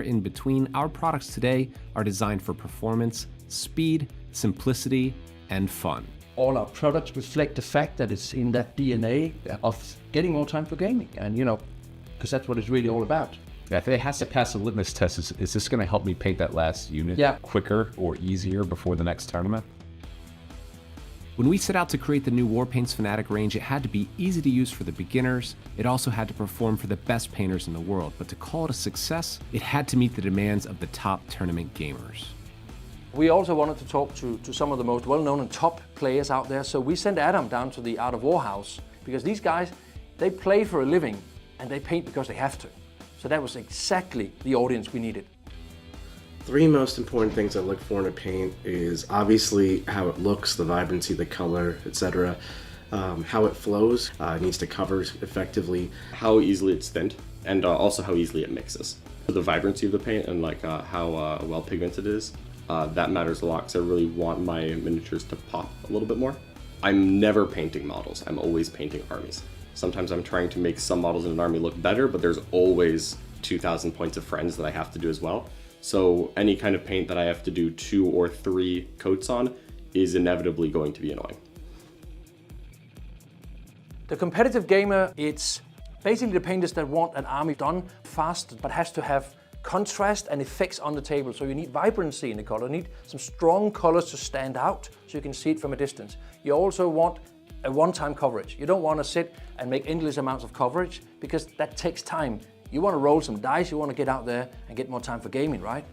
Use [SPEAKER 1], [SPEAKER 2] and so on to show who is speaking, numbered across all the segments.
[SPEAKER 1] In between, our products today are designed for performance, speed, simplicity, and fun.
[SPEAKER 2] All our products reflect the fact that it's in that DNA of getting more time for gaming, and because that's what it's really all about.
[SPEAKER 3] Yeah, if it has to pass a litmus test, is this going to help me paint that last unit quicker or easier before the next tournament?
[SPEAKER 1] When we set out to create the new Warpaints Fanatic range, it had to be easy to use for the beginners, it also had to perform for the best painters in the world, but to call it a success, it had to meet the demands of the top tournament gamers.
[SPEAKER 2] We also wanted to talk to some of the most well-known and top players out there, so we sent Adam down to the Art of War house, because these guys, they play for a living, and they paint because they have to. So that was exactly the audience we needed.
[SPEAKER 4] Three most important things I look for in a paint is obviously how it looks, the vibrancy, the color, etc. How it flows, it needs to cover effectively.
[SPEAKER 5] How easily it's thinned, and also how easily it mixes. The vibrancy of the paint and how well pigmented it is, that matters a lot because I really want my miniatures to pop a little bit more. I'm never painting models, I'm always painting armies. Sometimes I'm trying to make some models in an army look better, but there's always 2,000 points of friends that I have to do as well. So any kind of paint that I have to do 2 or 3 coats on is inevitably going to be annoying.
[SPEAKER 2] The competitive gamer, it's basically the painters that want an army done fast, but has to have contrast and effects on the table. So you need vibrancy in the color, you need some strong colors to stand out so you can see it from a distance. You also want a one-time coverage. You don't want to sit and make endless amounts of coverage because that takes time. You want to roll some dice, you want to get out there and get more time for gaming, right?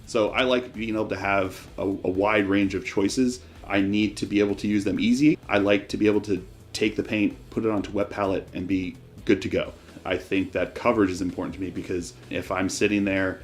[SPEAKER 6] So I like being able to have a wide range of choices. I need to be able to use them easy. I like to be able to take the paint, put it onto wet palette, and be good to go. I think that coverage is important to me because if I'm sitting there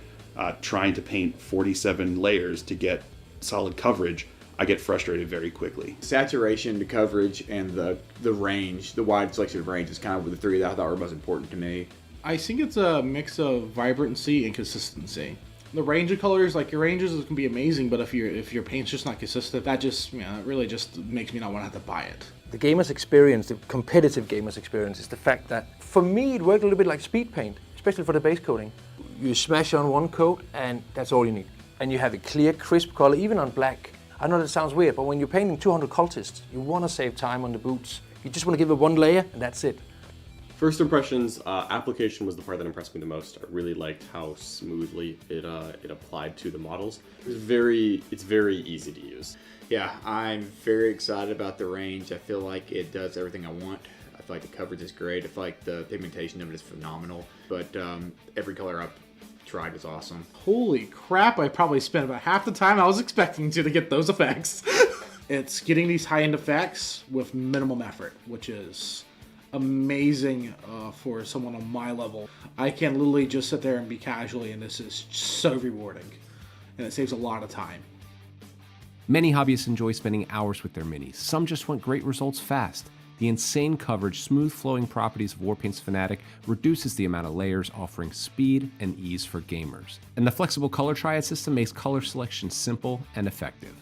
[SPEAKER 6] trying to paint 47 layers to get solid coverage, I get frustrated very quickly.
[SPEAKER 7] Saturation, the coverage, and the range, the wide selection of range is kind of the three that I thought were most important to me.
[SPEAKER 8] I think it's a mix of vibrancy and consistency. The range of colors, like your ranges can be amazing, but if your paint's just not consistent, that just it really just makes me not want to have to buy it.
[SPEAKER 2] The gamer's experience, the competitive gamer's experience, is the fact that for me it worked a little bit like speed paint, especially for the base coating. You smash on one coat and that's all you need. And you have a clear, crisp color, even on black. I know that sounds weird, but when you're painting 200 cultists, you want to save time on the boots. You just want to give it one layer, and that's it.
[SPEAKER 5] First impressions, application was the part that impressed me the most. I really liked how smoothly it applied to the models. It's very easy to use.
[SPEAKER 7] Yeah, I'm very excited about the range. I feel like it does everything I want. I feel like the coverage is great. I feel like the pigmentation of it is phenomenal. But every color I've tried is awesome.
[SPEAKER 8] Holy crap, I probably spent about half the time I was expecting to get those effects. It's getting these high-end effects with minimum effort, which is amazing for someone on my level. I can literally just sit there and be casually, and this is so rewarding. And it saves a lot of time.
[SPEAKER 1] Many hobbyists enjoy spending hours with their minis. Some just want great results fast. The insane coverage, smooth flowing properties of Warpaints Fanatic reduces the amount of layers, offering speed and ease for gamers. And the flexible color triad system makes color selection simple and effective.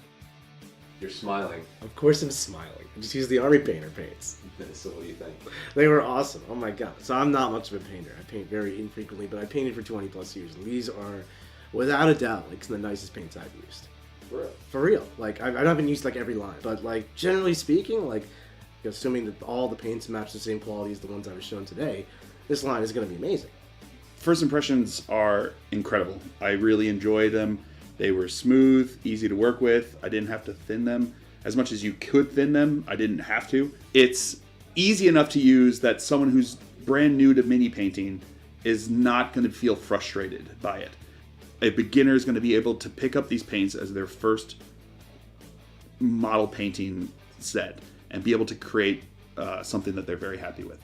[SPEAKER 3] You're smiling.
[SPEAKER 4] Of course I'm smiling. I just used the Army Painter paints.
[SPEAKER 3] So what do you think?
[SPEAKER 4] They were awesome. Oh my god. So I'm not much of a painter. I paint very infrequently, but I painted for 20 plus years. And these are, without a doubt, like some of the nicest paints I've used.
[SPEAKER 5] For real?
[SPEAKER 4] For real. Like, I haven't used like every line, but like generally speaking, like, assuming that all the paints match the same quality as the ones I was shown today, this line is going to be amazing.
[SPEAKER 6] First impressions are incredible. I really enjoyed them. They were smooth, easy to work with. I didn't have to thin them. As much as you could thin them, I didn't have to. It's easy enough to use that someone who's brand new to mini painting is not going to feel frustrated by it. A beginner is going to be able to pick up these paints as their first model painting set and be able to create something that they're very happy with.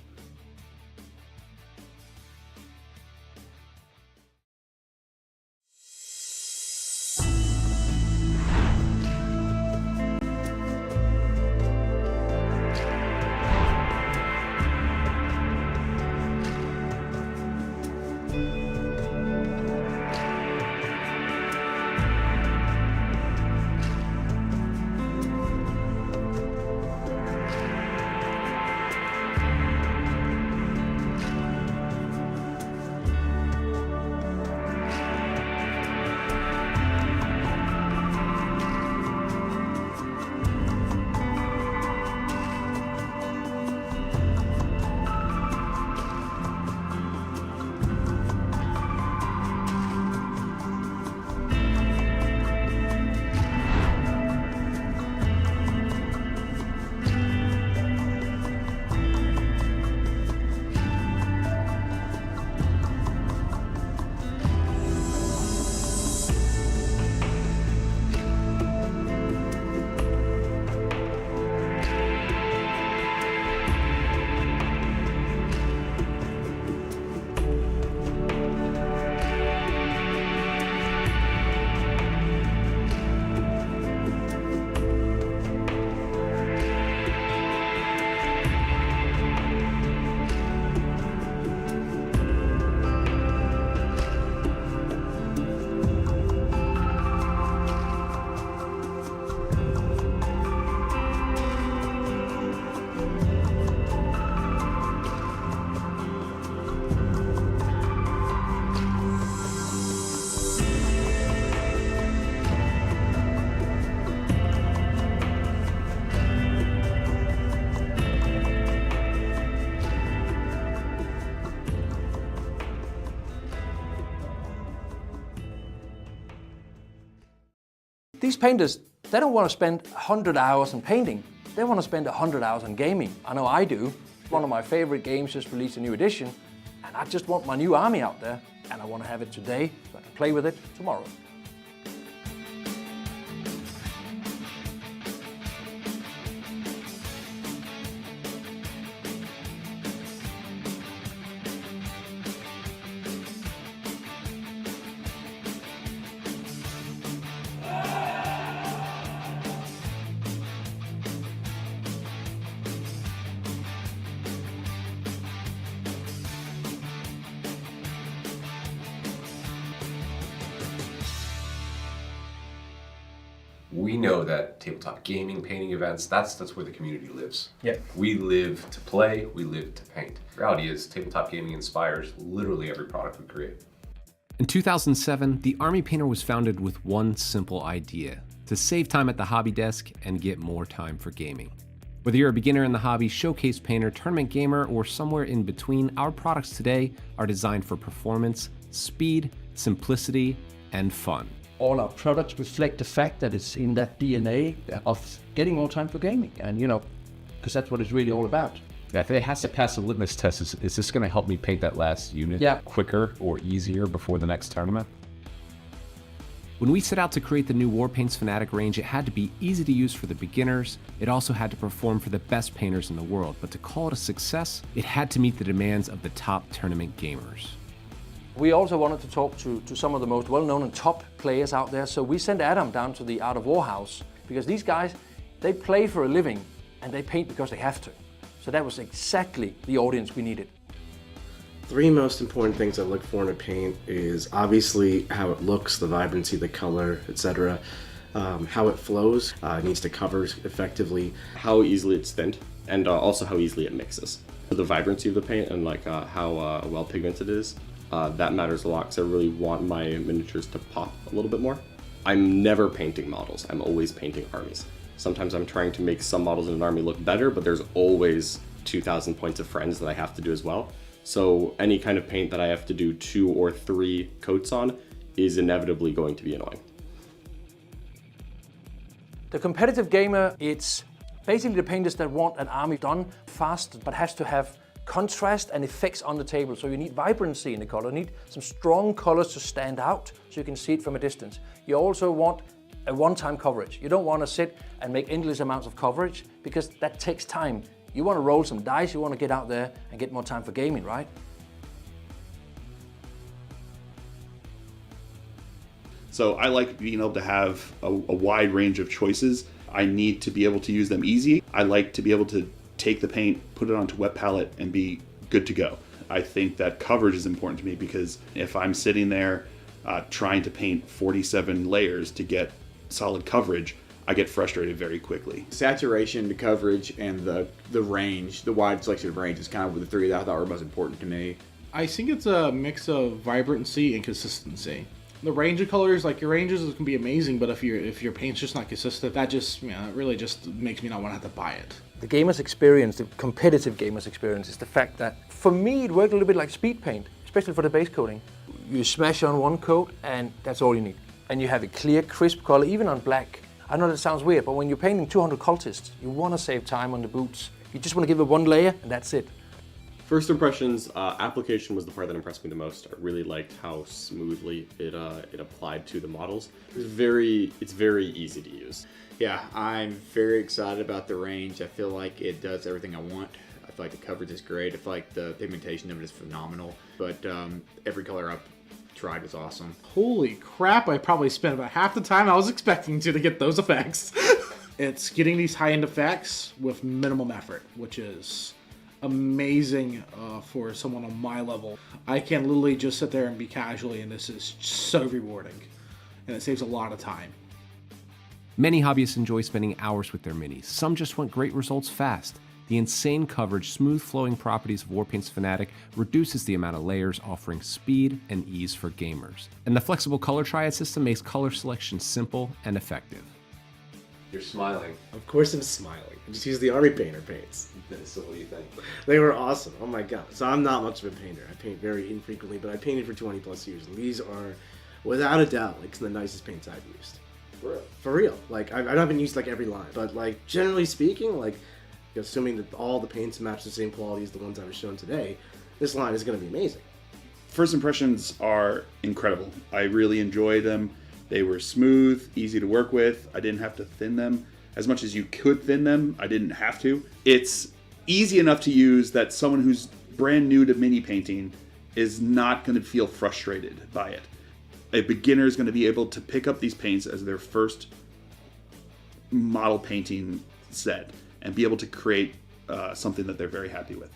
[SPEAKER 2] These painters, they don't want to spend 100 hours in painting. They want to spend 100 hours in gaming. I know I do. One of my favorite games just released a new edition, and I just want my new army out there, and I want to have it today so I can play with it tomorrow.
[SPEAKER 1] We know that tabletop gaming, painting events, that's where the community lives.
[SPEAKER 2] Yeah.
[SPEAKER 1] We live to play, we live to paint. The reality is tabletop gaming inspires literally every product we create. In 2007, the Army Painter was founded with one simple idea: to save time at the hobby desk and get more time for gaming. Whether you're a beginner in the hobby, showcase painter, tournament gamer, or somewhere in between, our products today are designed for performance, speed, simplicity, and fun.
[SPEAKER 9] All our products reflect the fact that it's in that DNA of getting more time for gaming, and because that's what it's really all about.
[SPEAKER 3] Yeah, if it has to pass a litmus test, is this going to help me paint that last unit quicker or easier before the next tournament?
[SPEAKER 1] When we set out to create the new Warpaints Fanatic range, it had to be easy to use for the beginners. It also had to perform for the best painters in the world. But to call it a success, it had to meet the demands of the top tournament gamers.
[SPEAKER 2] We also wanted to talk to some of the most well-known and top players out there, so we sent Adam down to the Art of War house, because these guys, they play for a living and they paint because they have to. So that was exactly the audience we needed.
[SPEAKER 4] Three most important things I look for in a paint is obviously how it looks, the vibrancy, the color, etc. How it flows, it needs to cover effectively.
[SPEAKER 5] How easily it's thinned, and also how easily it mixes. The vibrancy of the paint and how well pigmented it is. That matters a lot because I really want my miniatures to pop a little bit more. I'm never painting models, I'm always painting armies. Sometimes I'm trying to make some models in an army look better, but there's always 2,000 points of friends that I have to do as well. So any kind of paint that I have to do 2 or 3 coats on is inevitably going to be annoying.
[SPEAKER 2] The competitive gamer, it's basically the painters that want an army done fast, but has to have contrast and effects on the table. So you need vibrancy in the color, you need some strong colors to stand out so you can see it from a distance. You also want a one-time coverage. You don't want to sit and make endless amounts of coverage because that takes time. You want to roll some dice, you want to get out there and get more time for gaming, right?
[SPEAKER 6] So I like being able to have a wide range of choices. I need to be able to use them easy. I like to be able to take the paint, put it onto wet palette, and be good to go. I think that coverage is important to me because if I'm sitting there trying to paint 47 layers to get solid coverage, I get frustrated very quickly.
[SPEAKER 7] Saturation, the coverage, and the range, the wide selection of range is kind of the three that I thought were most important to me.
[SPEAKER 8] I think it's a mix of vibrancy and consistency. The range of colors, like your ranges can be amazing, but if your paint's just not consistent, that just it really just makes me not want to have to buy it.
[SPEAKER 2] The gamer's experience, the competitive gamer's experience, is the fact that for me it worked a little bit like speed paint, especially for the base coating. You smash on one coat and that's all you need. And you have a clear, crisp color, even on black. I know that sounds weird, but when you're painting 200 cultists, you want to save time on the boots. You just want to give it one layer and that's it.
[SPEAKER 5] First impressions, application was the part that impressed me the most. I really liked how smoothly it applied to the models. It's very easy to use.
[SPEAKER 7] Yeah, I'm very excited about the range. I feel like it does everything I want. I feel like the coverage is great. I feel like the pigmentation of it is phenomenal. But every color I've tried was awesome.
[SPEAKER 8] Holy crap, I probably spent about half the time I was expecting to get those effects. It's getting these high-end effects with minimum effort, which is amazing for someone on my level. I can literally just sit there and be casually, and this is so rewarding. And it saves a lot of time.
[SPEAKER 1] Many hobbyists enjoy spending hours with their minis. Some just want great results fast. The insane coverage, smooth flowing properties of Warpaints Fanatic reduces the amount of layers, offering speed and ease for gamers. And the flexible color triad system makes color selection simple and effective. You're smiling.
[SPEAKER 4] Of course I'm smiling. I just use the Army Painter paints.
[SPEAKER 1] So what do you think?
[SPEAKER 4] They were awesome. Oh my god. So I'm not much of a painter. I paint very infrequently, but I painted for 20 plus years. And these are, without a doubt, like some of the nicest paints I've used. For real. Like, I haven't used like every line, but like generally speaking, like assuming that all the paints match the same quality as the ones I was shown today, this line is going to be amazing.
[SPEAKER 6] First impressions are incredible. I really enjoyed them. They were smooth, easy to work with. I didn't have to thin them. As much as you could thin them, I didn't have to. It's easy enough to use that someone who's brand new to mini painting is not going to feel frustrated by it. A beginner is going to be able to pick up these paints as their first model painting set and be able to create something that they're very happy with.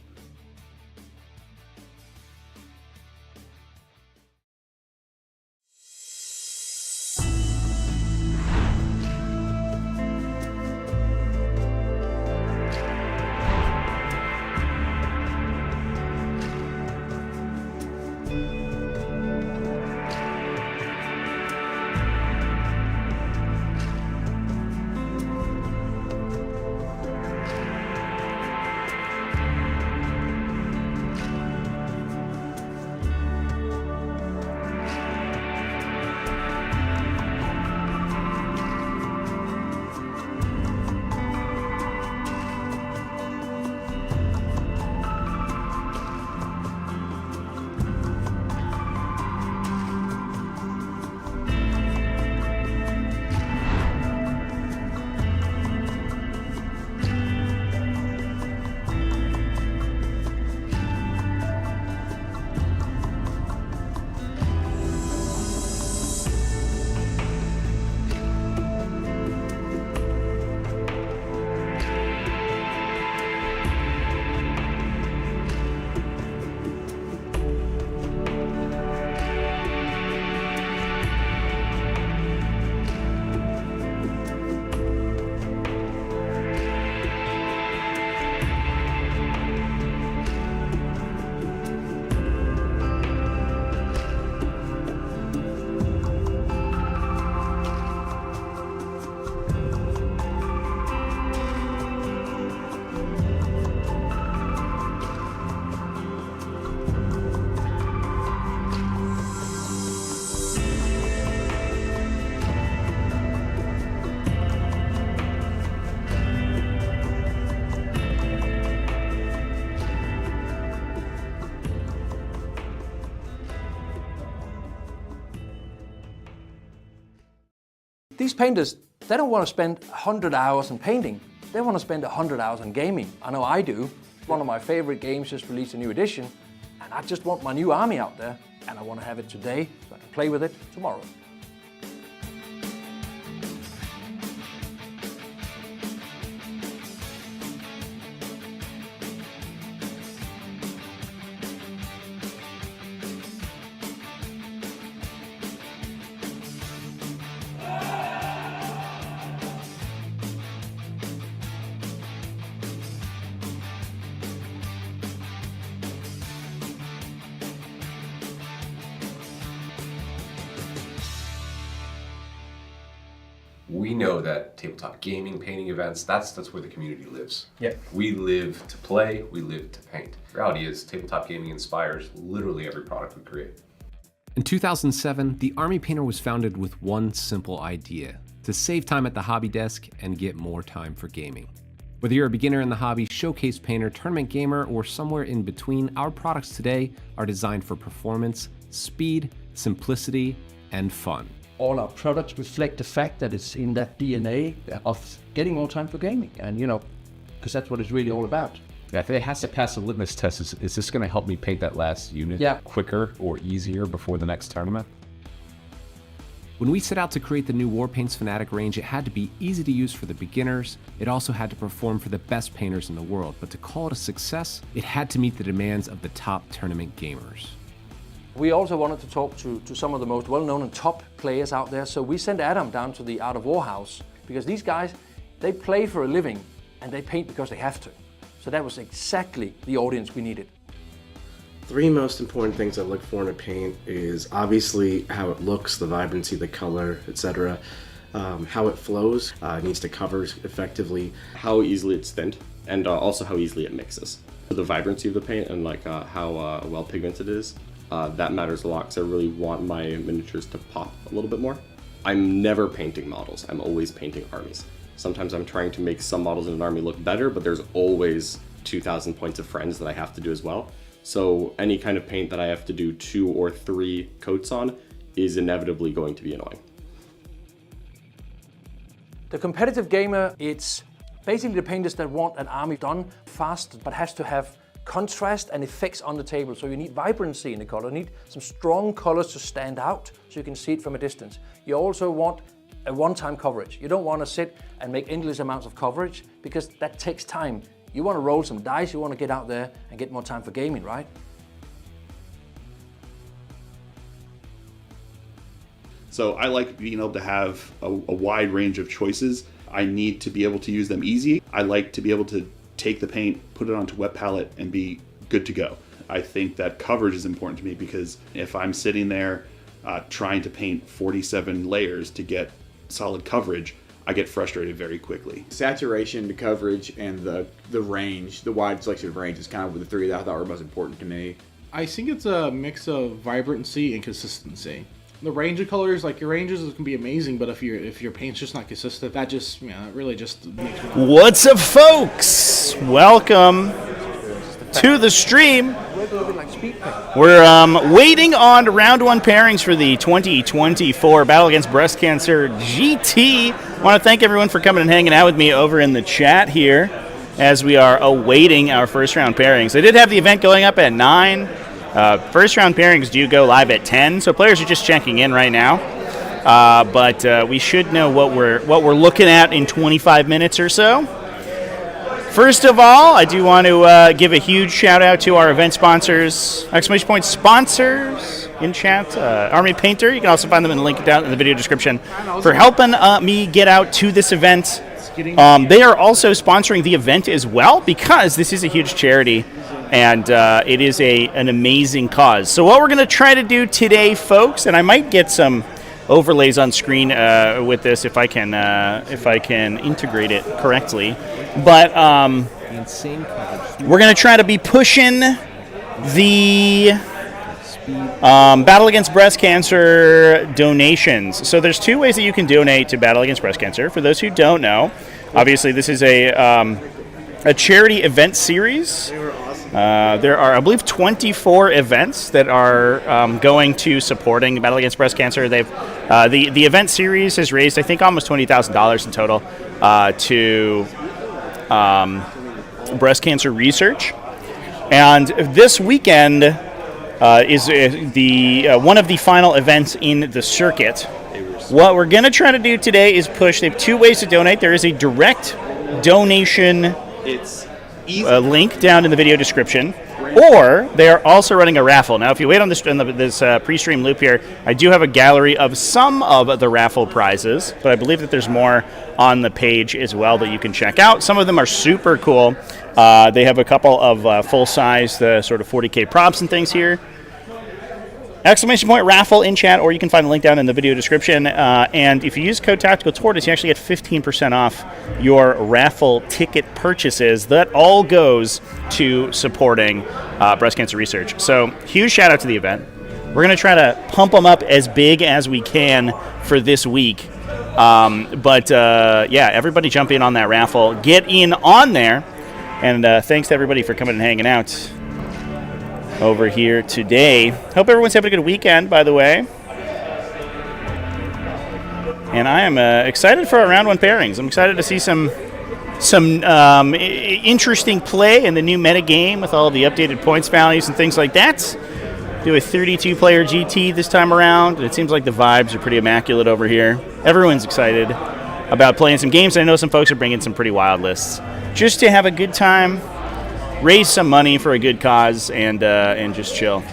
[SPEAKER 2] These painters, they don't want to spend 100 hours on painting. They want to spend 100 hours on gaming. I know I do. One of my favorite games just released a new edition, and I just want my new army out there, and I want to have it today so I can play with it tomorrow.
[SPEAKER 1] We know that tabletop gaming, painting events, that's where the community lives.
[SPEAKER 2] Yeah.
[SPEAKER 1] We live to play, we live to paint. The reality is tabletop gaming inspires literally every product we create. In 2007, the Army Painter was founded with one simple idea: to save time at the hobby desk and get more time for gaming. Whether you're a beginner in the hobby, showcase painter, tournament gamer, or somewhere in between, our products today are designed for performance, speed, simplicity, and fun.
[SPEAKER 9] All our products reflect the fact that it's in that DNA of getting more time for gaming, and because that's what it's really all about.
[SPEAKER 3] Yeah, if it has to pass a litmus test, is this going to help me paint that last unit quicker or easier before the next tournament?
[SPEAKER 1] When we set out to create the new Warpaints Fanatic range, it had to be easy to use for the beginners. It also had to perform for the best painters in the world, but to call it a success, it had to meet the demands of the top tournament gamers.
[SPEAKER 2] We also wanted to talk to some of the most well-known and top players out there, so we sent Adam down to the Art of War house, because these guys, they play for a living and they paint because they have to. So that was exactly the audience we needed.
[SPEAKER 4] Three most important things I look for in a paint is obviously how it looks, the vibrancy, the color, etc. How it flows, it needs to cover effectively.
[SPEAKER 5] How easily it's thinned, and also how easily it mixes. The vibrancy of the paint and like how well pigmented it is, that matters a lot because I really want my miniatures to pop a little bit more. I'm never painting models. I'm always painting armies. Sometimes I'm trying to make some models in an army look better, but there's always 2,000 points of friends that I have to do as well. So any kind of paint that I have to do 2 or 3 coats on is inevitably going to be annoying.
[SPEAKER 2] The competitive gamer, it's basically the painters that want an army done fast, but has to have contrast and effects on the table. So you need vibrancy in the color, you need some strong colors to stand out so you can see it from a distance. You also want a one-time coverage. You don't want to sit and make endless amounts of coverage because that takes time. You want to roll some dice, you want to get out there and get more time for gaming, right?
[SPEAKER 6] So I like being able to have a wide range of choices. I need to be able to use them easy. I like to be able to take the paint, put it onto wet palette, and be good to go. I think that coverage is important to me because if I'm sitting there trying to paint 47 layers to get solid coverage, I get frustrated very quickly.
[SPEAKER 7] Saturation, the coverage, and the range, the wide selection of range is kind of the 3 that I thought were most important to me.
[SPEAKER 8] I think it's a mix of vibrancy and consistency. The range of colors, like your ranges can be amazing, but if your paint's just not consistent, that just, it really just makes me...
[SPEAKER 10] What's up, folks? Welcome to the stream. We're waiting on round 1 pairings for the 2024 Battle Against Breast Cancer GT. I want to thank everyone for coming and hanging out with me over in the chat here as we are awaiting our first round pairings. I did have the event going up at 9. First round pairings do go live at 10, so players are just checking in right now. But we should know what we're looking at in 25 minutes or so. First of all, I do want to give a huge shout out to our event sponsors, exclamation point sponsors in chat. Army Painter, you can also find them in the link down in the video description, for helping me get out to this event. They are also sponsoring the event as well because this is a huge charity and it is an amazing cause. So what we're going to try to do today, folks, and I might get some overlays on screen with this if I can integrate it correctly. But we're going to try to be pushing the Battle Against Breast Cancer donations. So there's 2 ways that you can donate to Battle Against Breast Cancer. For those who don't know, obviously this is a charity event series. There are, I believe, 24 events that are going to supporting Battle Against Breast Cancer. They've the event series has raised, I think, almost $20,000 in total to breast cancer research. And this weekend is the one of the final events in the circuit. What we're going to try to do today is push. They have 2 ways to donate. There is a direct donation link down in the video description, or they are also running a raffle. Now, if you wait on this pre-stream loop here, I do have a gallery of some of the raffle prizes, but I believe that there's more on the page as well that you can check out. Some of them are super cool. They have a couple of full-size, sort of 40k props and things here. Exclamation point raffle in chat, or you can find the link down in the video description. And if you use code TacticalTortoise, you actually get 15% off your raffle ticket purchases. That all goes to supporting breast cancer research. So huge shout out to the event. We're going to try to pump them up as big as we can for this week. Yeah, everybody jump in on that raffle. Get in on there. And thanks to everybody for coming and hanging out over here today. Hope everyone's having a good weekend, by the way. And I am excited for our round 1 pairings. I'm excited to see some interesting play in the new meta game with all the updated points values and things like that. Do a 32-player GT this time around, and it seems like the vibes are pretty immaculate over here. Everyone's excited about playing some games. I know some folks are bringing some pretty wild lists just to have a good time, raise some money for a good cause, and just chill.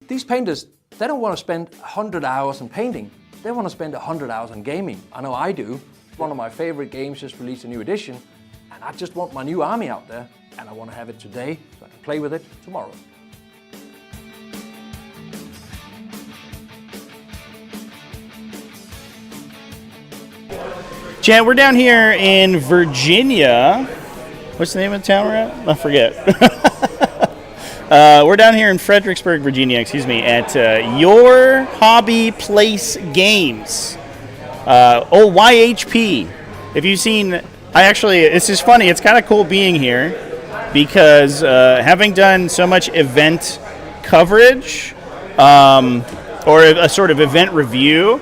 [SPEAKER 2] These painters, they don't want to spend 100 hours on painting. They want to spend 100 hours on gaming. I know I do. One of my favorite games just released a new edition, and I just want my new army out there, and I want to have it today so I can play with it tomorrow.
[SPEAKER 10] Chad, we're down here in Virginia. What's the name of the town we're at? I forget. We're down here in Fredericksburg, Virginia, at Your Hobby Place Games. YHP. If you've seen, it's just funny. It's kind of cool being here because having done so much event coverage or a sort of event review,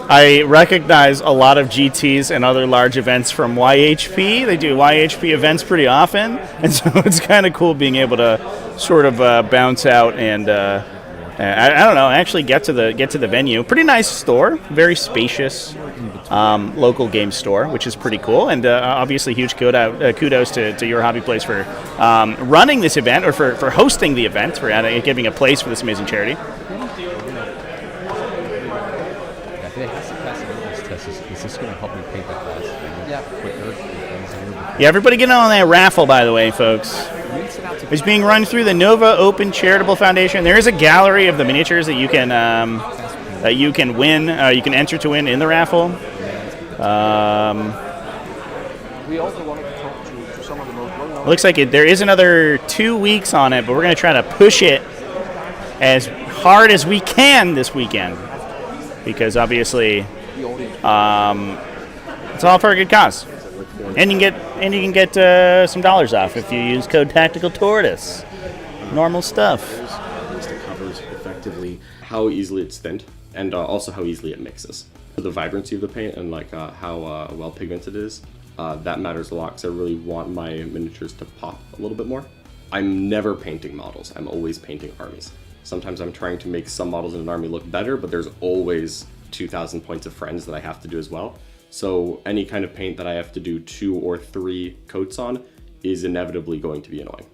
[SPEAKER 10] I recognize a lot of GTs and other large events from YHP. They do YHP events pretty often, and so it's kind of cool being able to sort of bounce out and I don't know, actually get to the venue. Pretty nice store, very spacious local game store, which is pretty cool. And obviously, huge kudos to Your Hobby Place for running this event or for hosting the event, for giving a place for this amazing charity.
[SPEAKER 3] Is this going to help me paint that last quicker, easier?
[SPEAKER 10] Yeah, everybody get on that raffle, by the way, folks. It's being run through the Nova Open Charitable Foundation. There is a gallery of the miniatures that you can win. You can enter to win in the raffle.
[SPEAKER 2] We also wanted to talk to some of the most well-known.
[SPEAKER 10] Looks like there is another 2 weeks on it, but we're going to try to push it as hard as we can this weekend because obviously it's all for a good cause. And you can get some dollars off if you use code TacticalTortoise. Normal stuff.
[SPEAKER 5] Covers effectively how easily it's thinned and also how easily it mixes. The vibrancy of the paint and how well pigmented it is, that matters a lot because I really want my miniatures to pop a little bit more. I'm never painting models. I'm always painting armies. Sometimes I'm trying to make some models in an army look better, but there's always 2,000 points of friends that I have to do as well. So any kind of paint that I have to do 2 or 3 coats on is inevitably going to be annoying.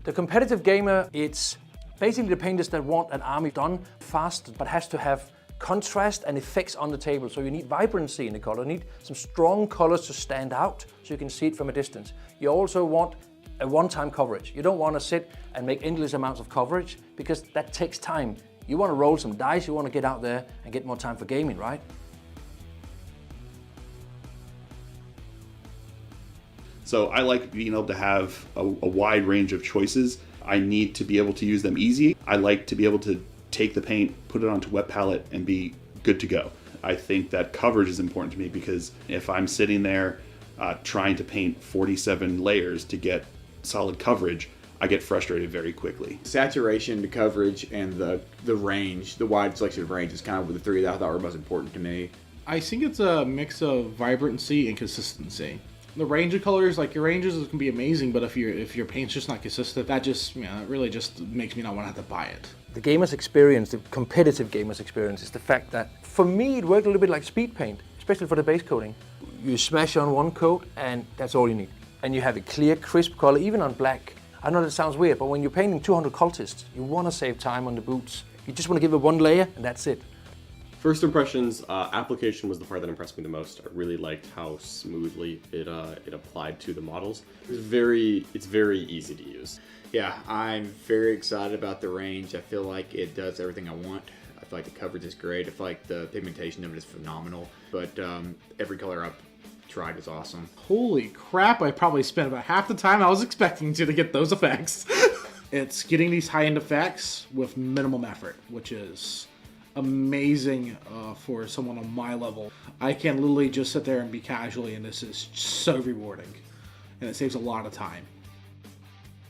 [SPEAKER 2] The competitive gamer, it's basically the painters that want an army done fast, but has to have contrast and effects on the table. So you need vibrancy in the color, you need some strong colors to stand out so you can see it from a distance. You also want a one-time coverage. You don't want to sit and make endless amounts of coverage because that takes time. You want to roll some dice, you want to get out there and get more time for gaming, right?
[SPEAKER 6] So I like being able to have a wide range of choices. I need to be able to use them easy. I like to be able to take the paint, put it onto wet palette, and be good to go. I think that coverage is important to me because if I'm sitting there trying to paint 47 layers to get solid coverage, I get frustrated very quickly.
[SPEAKER 7] Saturation, the coverage, and the range, the wide selection of range is kind of the three that I thought were most important to me.
[SPEAKER 8] I think it's a mix of vibrancy and consistency. The range of colors, like your ranges can be amazing, but if your paint's just not consistent, that just it really just makes me not want to have to buy it.
[SPEAKER 2] The gamer's experience, the competitive gamer's experience, is the fact that for me it worked a little bit like speed paint, especially for the base coating. You smash on one coat and that's all you need. And you have a clear, crisp color, even on black. I know that sounds weird, but when you're painting 200 cultists, you want to save time on the boots. You just want to give it one layer and that's it.
[SPEAKER 5] First impressions, application was the part that impressed me the most. I really liked how smoothly it applied to the models. It's very easy to use.
[SPEAKER 7] Yeah, I'm very excited about the range. I feel like it does everything I want. I feel like the coverage is great. I feel like the pigmentation of it is phenomenal. But every color I've tried is awesome.
[SPEAKER 8] Holy crap, I probably spent about half the time I was expecting to get those effects. It's getting these high-end effects with minimum effort, which is amazing for someone on my level. I can literally just sit there and be casually, and this is so rewarding. And it saves a lot of time.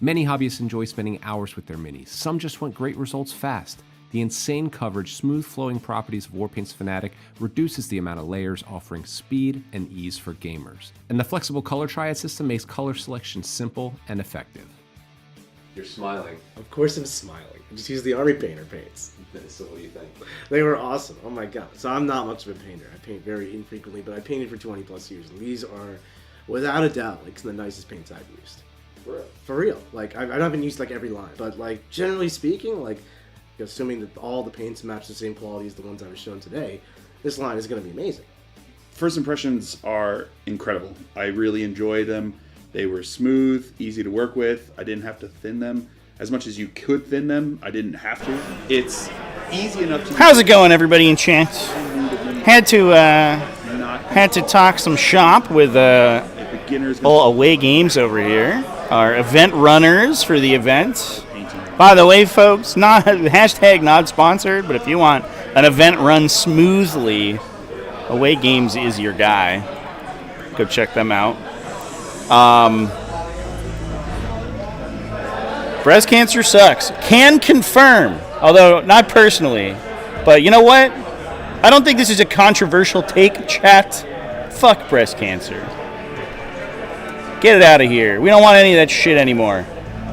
[SPEAKER 1] Many hobbyists enjoy spending hours with their minis. Some just want great results fast. The insane coverage, smooth flowing properties of Warpaint's Fanatic reduces the amount of layers, offering speed and ease for gamers. And the flexible color triad system makes color selection simple and effective.
[SPEAKER 3] You're smiling.
[SPEAKER 4] Of course I'm smiling. I just use the Army Painter paints.
[SPEAKER 3] So what do you think?
[SPEAKER 4] They were awesome. Oh my god. So I'm not much of a painter. I paint very infrequently, but I painted for 20 plus years. And these are, without a doubt, like some of the nicest paints I've used. For real. Like, I haven't used like every line, but like generally speaking, like assuming that all the paints match the same quality as the ones I was shown today, this line is going to be amazing.
[SPEAKER 6] First impressions are incredible. I really enjoyed them. They were smooth, easy to work with. I didn't have to thin them. As much as you could thin them, I didn't have to. It's easy enough to...
[SPEAKER 10] How's it going, everybody in chat? Had to talk some shop with all away games over here. Our event runners for the event. By the way, folks, not hashtag not sponsored, but if you want an event run smoothly, Away Games is your guy. Go check them out. Breast cancer sucks. Can confirm, although not personally. But you know what? I don't think this is a controversial take, chat. Fuck breast cancer. Get it out of here. We don't want any of that shit anymore.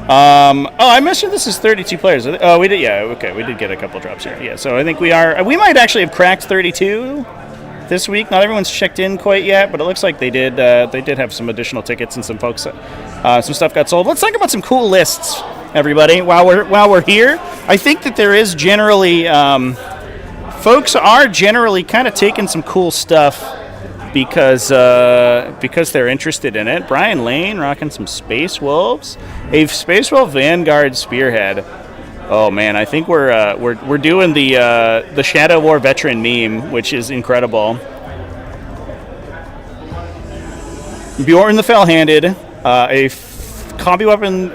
[SPEAKER 10] I mentioned this is 32 players. Oh, we did. Yeah, okay. We did get a couple drops here. Yeah, so I think we might actually have cracked 32 this week. Not everyone's checked in quite yet, but it looks like they did. They did have some additional tickets and some folks. Some stuff got sold. Let's talk about some cool lists, everybody. While we're here, I think that there is generally folks are generally kind of taking some cool stuff because they're interested in it. Brian Lane rocking some Space Wolves, a Space Wolf Vanguard Spearhead. Oh man, I think we're doing the Shadow War veteran meme, which is incredible. Bjorn the Fell-Handed, a combi weapon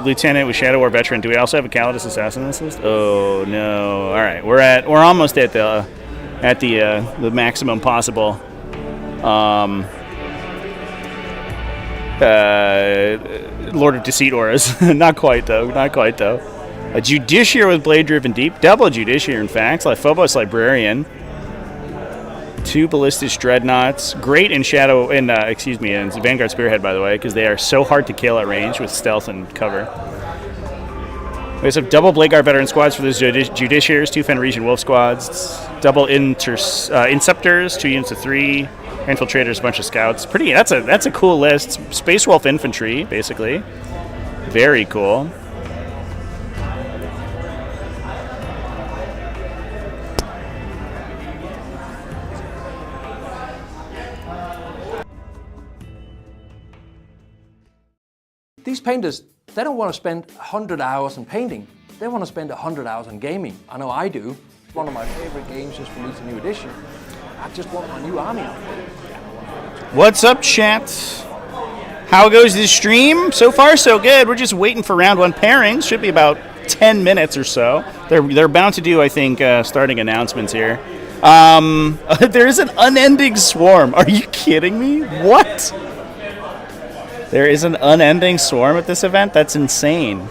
[SPEAKER 10] lieutenant with Shadow War veteran. Do we also have a Calidus assassin in this list? Oh no! All right, we're almost at the maximum possible. Lord of Deceit auras. Not quite though. A Judiciary with Blade Driven Deep. Double Judiciary, in fact. Phobos Librarian. 2 Ballistic Dreadnoughts. Great in Shadow... in Vanguard Spearhead, by the way, because they are so hard to kill at range with stealth and cover. We also have double Blade Guard Veteran Squads for those Judiciaries. 2 Fenrisian Wolf Squads. Double Inceptors. 2 units of 3. Infiltrators, a bunch of scouts. Pretty. That's a cool list. Space Wolf Infantry, basically. Very cool.
[SPEAKER 2] These painters, they don't want to spend 100 hours on painting. They want to spend 100 hours on gaming. I know I do. One of my favorite games just released a new edition. I just want my new army out there.
[SPEAKER 10] What's up, chat? How goes this stream? So far, so good. We're just waiting for round 1 pairings. Should be about 10 minutes or so. They're bound to do, I think, starting announcements here. There is an unending swarm. Are you kidding me? What? There is an unending swarm at this event? That's insane.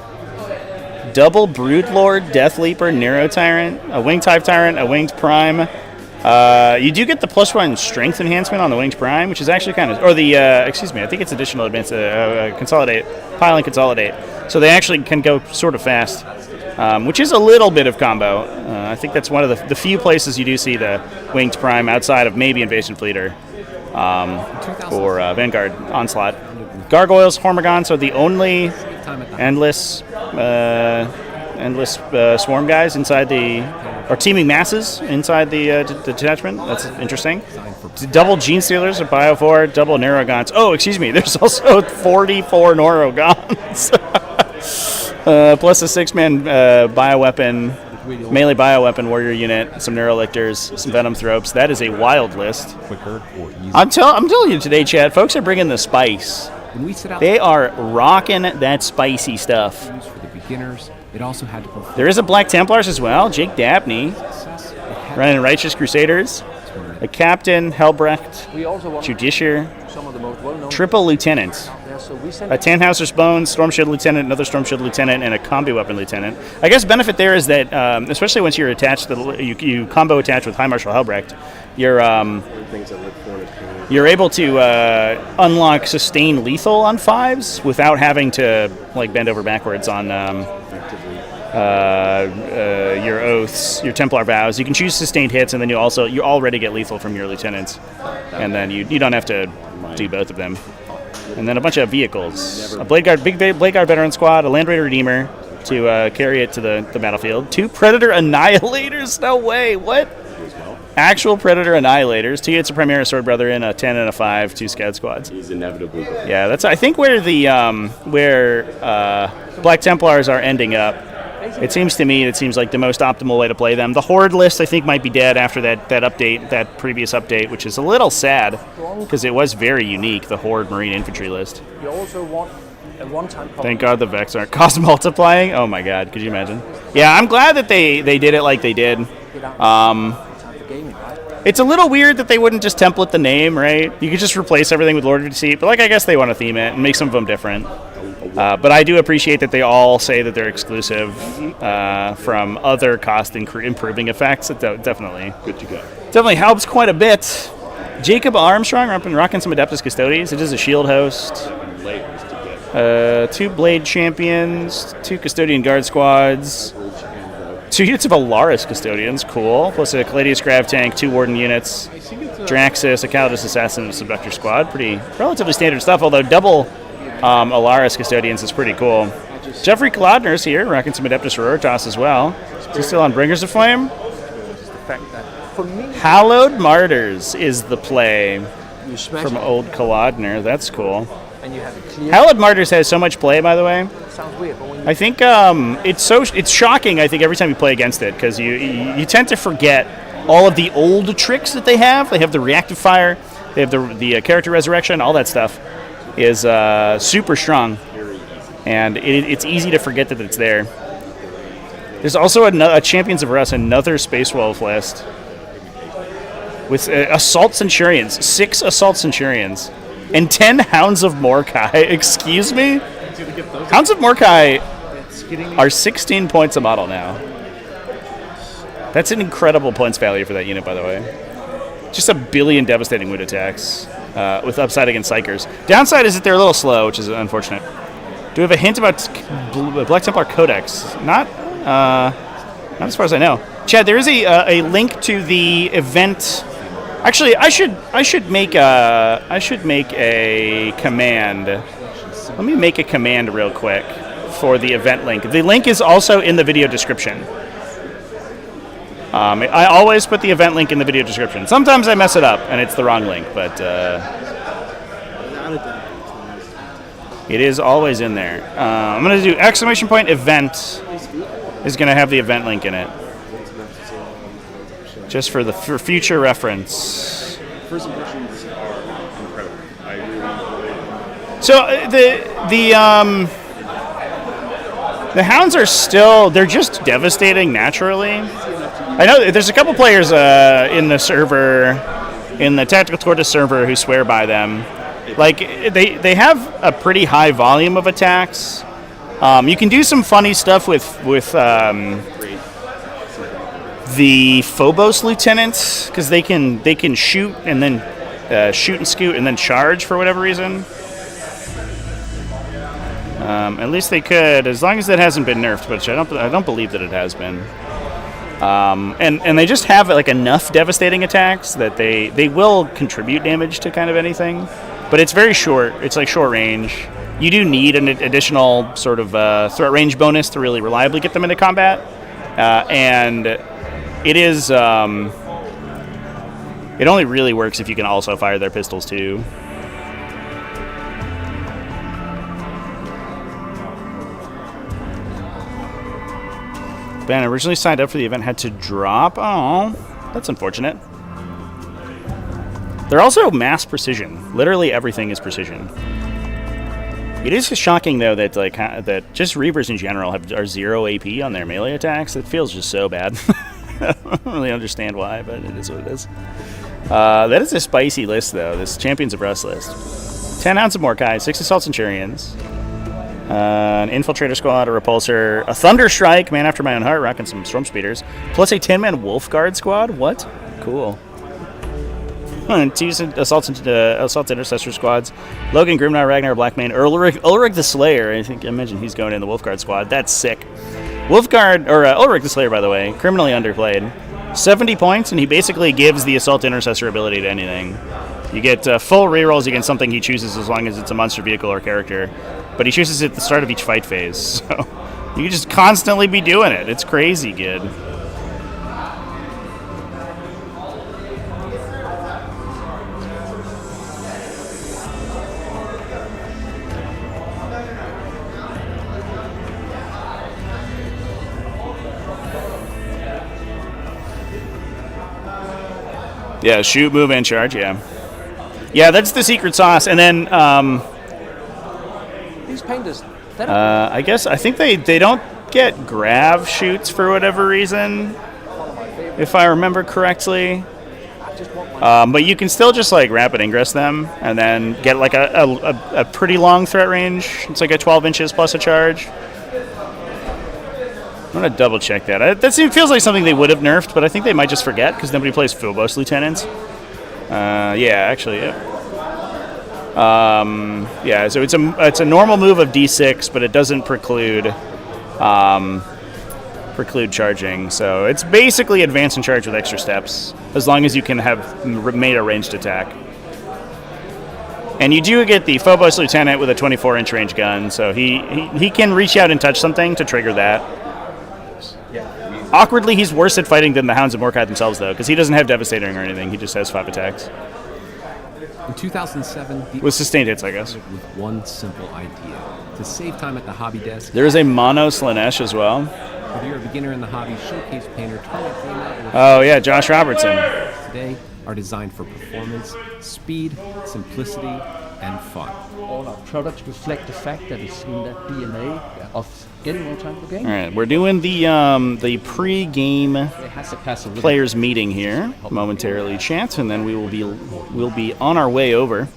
[SPEAKER 10] Double Broodlord, Death Leaper, Nero Tyrant, a Winged Hive Tyrant, a Winged Prime. You do get the +1 strength enhancement on the Winged Prime, which is actually kind of... Or the... I think it's additional advance... consolidate. Pile and consolidate. So they actually can go sort of fast, which is a little bit of combo. I think that's one of the few places you do see the Winged Prime outside of maybe Invasion Fleeter or Vanguard Onslaught. Gargoyles, Hormigons are the only endless swarm guys inside or teaming masses inside the detachment. That's interesting. Double Gene Stealers, a Bio4, double Neurogons. Oh, excuse me, there's also 44 Neurogons. Plus a 6-man melee bioweapon warrior unit, some Neurolictors, some Venom Thropes. That is a wild list.
[SPEAKER 1] Quicker or easier.
[SPEAKER 10] I'm telling you today, Chad, folks are bringing the spice.
[SPEAKER 1] When we set out,
[SPEAKER 10] they are rocking that spicy stuff.
[SPEAKER 1] For the beginners, it also had to perform.
[SPEAKER 10] There is a Black Templars as well. Jake Dabney, running Righteous Crusaders, a Captain Helbrecht, Judiciary, Triple Lieutenant, a Tannhauser's Bones, Storm Shield Lieutenant, another Storm Shield Lieutenant, and a Combi Weapon Lieutenant. I guess benefit there is that, especially once you're attached, you combo attach with High Marshal Helbrecht, you're able to unlock Sustain Lethal on 5s without having to bend over backwards on your oaths, your Templar vows. You can choose sustained hits, and then you already get lethal from your lieutenants, and then you don't have to do both of them. And then a bunch of vehicles. A Blade Guard, big Blade Guard Veteran Squad, a Land Raider Redeemer to carry it to the battlefield. 2 Predator Annihilators? No way, what? Actual Predator Annihilators. 2 units of Primaris Sword Brother in a 10 and a 5, 2 Scout Squads.
[SPEAKER 5] He's inevitably good.
[SPEAKER 10] Yeah, that's I think where the Black Templars are ending up. It seems to me like the most optimal way to play them. The Horde list I think might be dead after that update, that previous update, which is a little sad because it was very unique, the Horde Marine Infantry list.
[SPEAKER 2] You also want a one-time.
[SPEAKER 10] Thank God the Vex aren't cost multiplying. Oh my God, could you imagine? Yeah, I'm glad that they did it like they did. It's a little weird that they wouldn't just template the name, right? You could just replace everything with Lord of Deceit, but I guess they want to theme it and make some of them different. But I do appreciate that they all say that they're exclusive from other cost improving effects. It definitely
[SPEAKER 6] Good to go.
[SPEAKER 10] definitely helps quite a bit. Jacob Armstrong rocking some Adeptus Custodes. It is a shield host. 2 Blade Champions, 2 Custodian Guard Squads, 2 units of Alaris Custodians, cool. Plus a Caladius Grav Tank, 2 Warden units, Draxus, a Calidus Assassin, and a Subductor Squad. Pretty relatively standard stuff, although double Alaris Custodians is pretty cool. Jeffrey Kolodner's here, rocking some Adeptus Sororitas as well. Is he still on Bringers of Flame? Hallowed Martyrs is the play from old Kolodner. That's cool.
[SPEAKER 2] And you have a clear.
[SPEAKER 10] Hallowed Martyrs has so much play, by the way.
[SPEAKER 2] Sounds weird, but when you
[SPEAKER 10] I think it's shocking. I think every time you play against it, because you tend to forget all of the old tricks that they have. They have the reactive fire, they have the character resurrection, all that stuff is super strong, and it's easy to forget that it's there. There's also a Champions of Rust, another Space Wolf list with Assault Centurions, 6 Assault Centurions, and 10 Hounds of Mordecai. Excuse me? Hounds of Mordecai are 16 points a model now. That's an incredible points value for that unit, by the way. Just a billion devastating wound attacks with upside against Psychers. Downside is that they're a little slow, which is unfortunate. Do we have a hint about Black Templar Codex? Not as far as I know. Chad, there is a link to the event. Actually, I should make a command. Let me make a command real quick for the event link. The link is also in the video description. I always put the event link in the video description. Sometimes I mess it up and it's the wrong link, but it is always in there. I'm going to do exclamation point event is going to have the event link in it. Just for future reference.
[SPEAKER 6] First impressions are incredible. I really enjoy it.
[SPEAKER 10] So the Hounds are still, they're just devastating naturally. I know there's a couple players in the server, in the TacticalTortoise server, who swear by them. Like, they have a pretty high volume of attacks. You can do some funny stuff with the Phobos Lieutenants, because they can shoot and then shoot and scoot and then charge for whatever reason. At least they could, as long as that hasn't been nerfed, which I don't believe that it has been. And they just have like enough devastating attacks that they will contribute damage to kind of anything, but it's very short. It's like short range. You do need an additional sort of threat range bonus to really reliably get them into combat, and it is it only really works if you can also fire their pistols too. Ben, originally signed up for the event, had to drop. Oh, that's unfortunate. They're also mass precision. Literally everything is precision. It is shocking though that that just Reavers in general are 0 AP on their melee attacks. It feels just so bad. I don't really understand why, but it is what it is. That is a spicy list though. This Champions of Rust list. 10 Hounds of Mordecai, 6 Assault Centurions. An Infiltrator Squad, a Repulsor, a Thunder Strike, man after my own heart, rocking some Storm Speeders, plus a 10-man Wolf Guard Squad. What? Cool. And 2 Assault Intercessor Squads, Logan Grimnar, Ragnar Blackmane, Ulrich the Slayer. I mentioned he's going in the Wolf Guard Squad. That's sick. Wolf Guard, or Ulrich the Slayer, by the way, criminally underplayed. 70 points, and he basically gives the Assault Intercessor ability to anything. You get full rerolls against something he chooses as long as it's a monster, vehicle, or character. But he chooses it at the start of each fight phase, so you can just constantly be doing it. It's crazy good. Yeah, shoot, move, and charge, yeah. Yeah, that's the secret sauce. And then,
[SPEAKER 2] These painters,
[SPEAKER 10] I think they don't get grav shoots for whatever reason, if I remember correctly. But you can still just like rapid ingress them and then get like a pretty long threat range. It's like a 12 inches plus a charge. I'm going to double check that. That feels like something they would have nerfed, but I think they might just forget because nobody plays Phobos Lieutenants. Yeah, actually, yeah. Yeah, so it's a normal move of D6, but it doesn't preclude charging. So it's basically advance and charge with extra steps, as long as you can have made a ranged attack. And you do get the Phobos Lieutenant with a 24-inch range gun, so he can reach out and touch something to trigger that. Awkwardly, he's worse at fighting than the Hounds of Mordkai themselves, though, because he doesn't have Devastating or anything. He just has 5 attacks.
[SPEAKER 1] In 2007,
[SPEAKER 10] with sustained hits, I guess.
[SPEAKER 1] With one simple idea: to save time at the hobby desk.
[SPEAKER 10] There is a mono Slanesh as well.
[SPEAKER 1] Whether you're a beginner in the hobby, showcase painter, tournament gamer,
[SPEAKER 10] oh yeah, Josh Robertson.
[SPEAKER 1] Today are designed for performance, speed, simplicity, and fun.
[SPEAKER 9] All our products reflect the fact that it's in that DNA of getting more time for gaming.
[SPEAKER 10] All right, we're doing the pre-game players meeting here momentarily, chat, and then we'll be on our way over.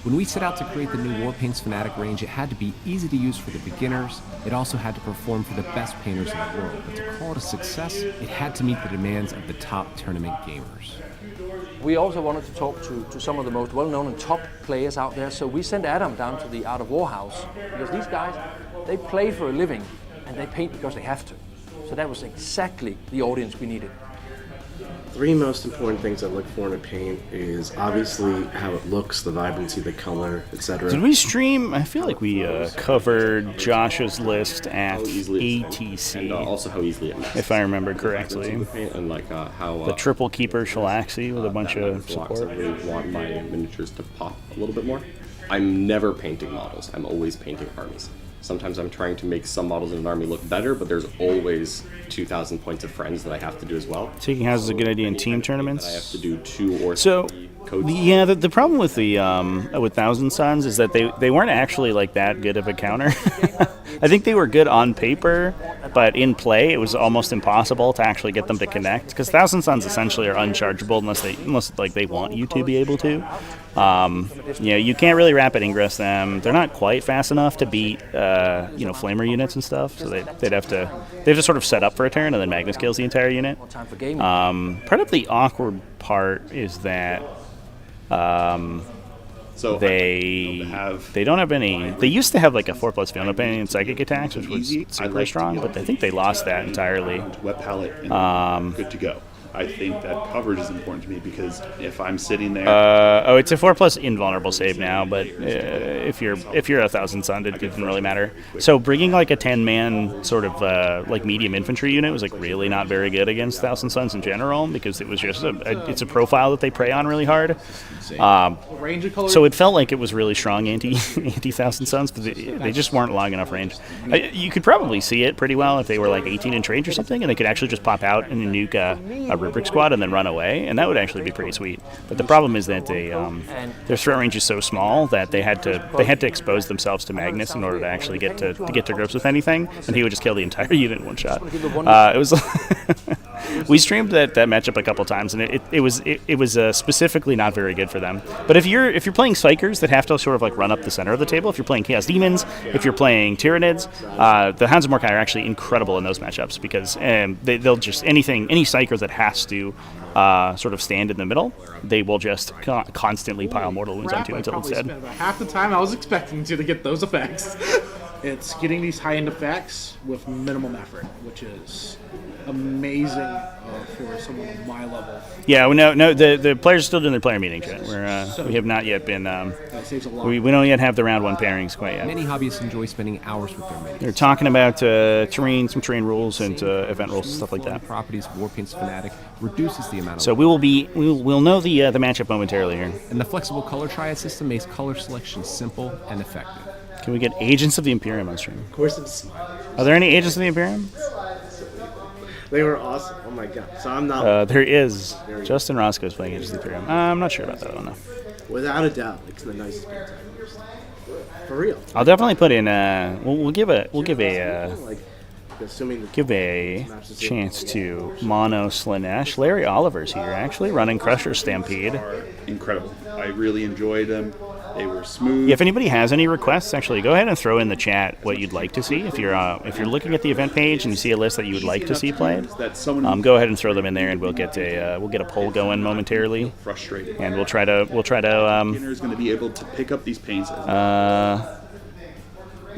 [SPEAKER 1] When we set out to create the new Warpaints Fanatic range, it had to be easy to use for the beginners. It also had to perform for the best painters in the world. But to call it a success, it had to meet the demands of the top tournament gamers.
[SPEAKER 2] We also wanted to talk to some of the most well-known and top players out there, so we sent Adam down to the Art of War house, because these guys, they play for a living, and they paint because they have to. So that was exactly the audience we needed.
[SPEAKER 4] 3 most important things I look for in a paint is obviously how it looks, the vibrancy, the color, etc.
[SPEAKER 10] Did we stream? I feel like we covered Josh's list at ATC.
[SPEAKER 5] And also how easily it mixes.
[SPEAKER 10] If I remember correctly.
[SPEAKER 5] And like how
[SPEAKER 10] the triple keeper Shalaxi with a bunch of support.
[SPEAKER 5] I really want my miniatures to pop a little bit more. I'm never painting models. I'm always painting armies. Sometimes I'm trying to make some models in an army look better, but there's always 2,000 points of friends that I have to do as well.
[SPEAKER 10] Taking houses is a good idea in team tournaments.
[SPEAKER 5] I have to do 2 or 3 codes.
[SPEAKER 10] Yeah, the problem with the with Thousand Sons is that they weren't actually like that good of a counter. I think they were good on paper, but in play it was almost impossible to actually get them to connect, because Thousand Sons essentially are unchargeable unless like they want you to be able to. You can't really rapid ingress them. They're not quite fast enough to beat flamer units and stuff, so they'd have to sort of set up for a turn and then Magnus kills the entire unit. Part of the awkward part is that
[SPEAKER 5] so
[SPEAKER 10] they don't have any. They used to have like a 4+ Fiona Pain and psychic attacks, which was super strong, but I think they lost that entirely.
[SPEAKER 6] Wet palette and good to go. I think that coverage is important to me, because if I'm sitting there,
[SPEAKER 10] it's a 4+ invulnerable save now, but if you're a Thousand Sun, it didn't really matter. So bringing like a 10-man sort of like medium infantry unit was like really not very good against Thousand Suns in general, because it was just it's a profile that they prey on really hard. So it felt like it was really strong anti Thousand Suns, but they just weren't long enough range. You could probably see it pretty well if they were like 18-inch range or something, and they could actually just pop out and nuke a rubric squad and then run away, and that would actually be pretty sweet. But the problem is that their threat range is so small that they had to expose themselves to Magnus in order to actually get to grips with anything, and he would just kill the entire unit in one shot. It was we streamed that matchup a couple times, and it was specifically not very good for them. But if you're playing Psykers that have to sort of like run up the center of the table, if you're playing Chaos Demons, if you're playing Tyranids, the Hounds of Mordkai are actually incredible in those matchups, because they'll just any Psyker that has to sort of stand in the middle, they will just constantly pile mortal wounds onto until it's dead.
[SPEAKER 8] Spent about half the time I was expecting to get those effects. It's getting these high-end effects with minimum effort, which is amazing for someone on my level.
[SPEAKER 10] Yeah, no, the players are still doing their player meeting chat. We have not yet been.
[SPEAKER 8] That saves a lot.
[SPEAKER 10] We don't yet have the round 1 pairings quite yet.
[SPEAKER 1] Many hobbyists enjoy spending hours with their minis.
[SPEAKER 10] They're talking about some terrain rules and event rules and stuff like that.
[SPEAKER 1] Properties of Warpaint's Fanatic reduces the amount of.
[SPEAKER 10] So we'll know the matchup momentarily here.
[SPEAKER 1] And the flexible color triad system makes color selection simple and effective.
[SPEAKER 10] Can we get Agents of the Imperium on stream?
[SPEAKER 4] Of course, I'm smiling.
[SPEAKER 10] Are there any Agents of the Imperium?
[SPEAKER 4] They were awesome. Oh my god. So I'm not.
[SPEAKER 10] There is. Justin Roscoe's playing Agents of the Imperium. I'm not sure about that. I don't know.
[SPEAKER 4] Without a doubt, it's the nicest paint I've ever seen. For real.
[SPEAKER 10] I'll definitely put in. We'll give a chance to Mono Slanesh. Larry Oliver's here, actually running Crusher Stampede.
[SPEAKER 6] Are incredible. I really enjoyed them. They were smooth.
[SPEAKER 10] Yeah, if anybody has any requests, actually go ahead and throw in the chat what you'd like to see. If you're looking at the event page and you see a list that you would like to see played, go ahead and throw them in there, and we'll get a poll going momentarily.
[SPEAKER 6] Frustrating.
[SPEAKER 10] And we'll try to.
[SPEAKER 6] Beginner's going to be able to pick up these paints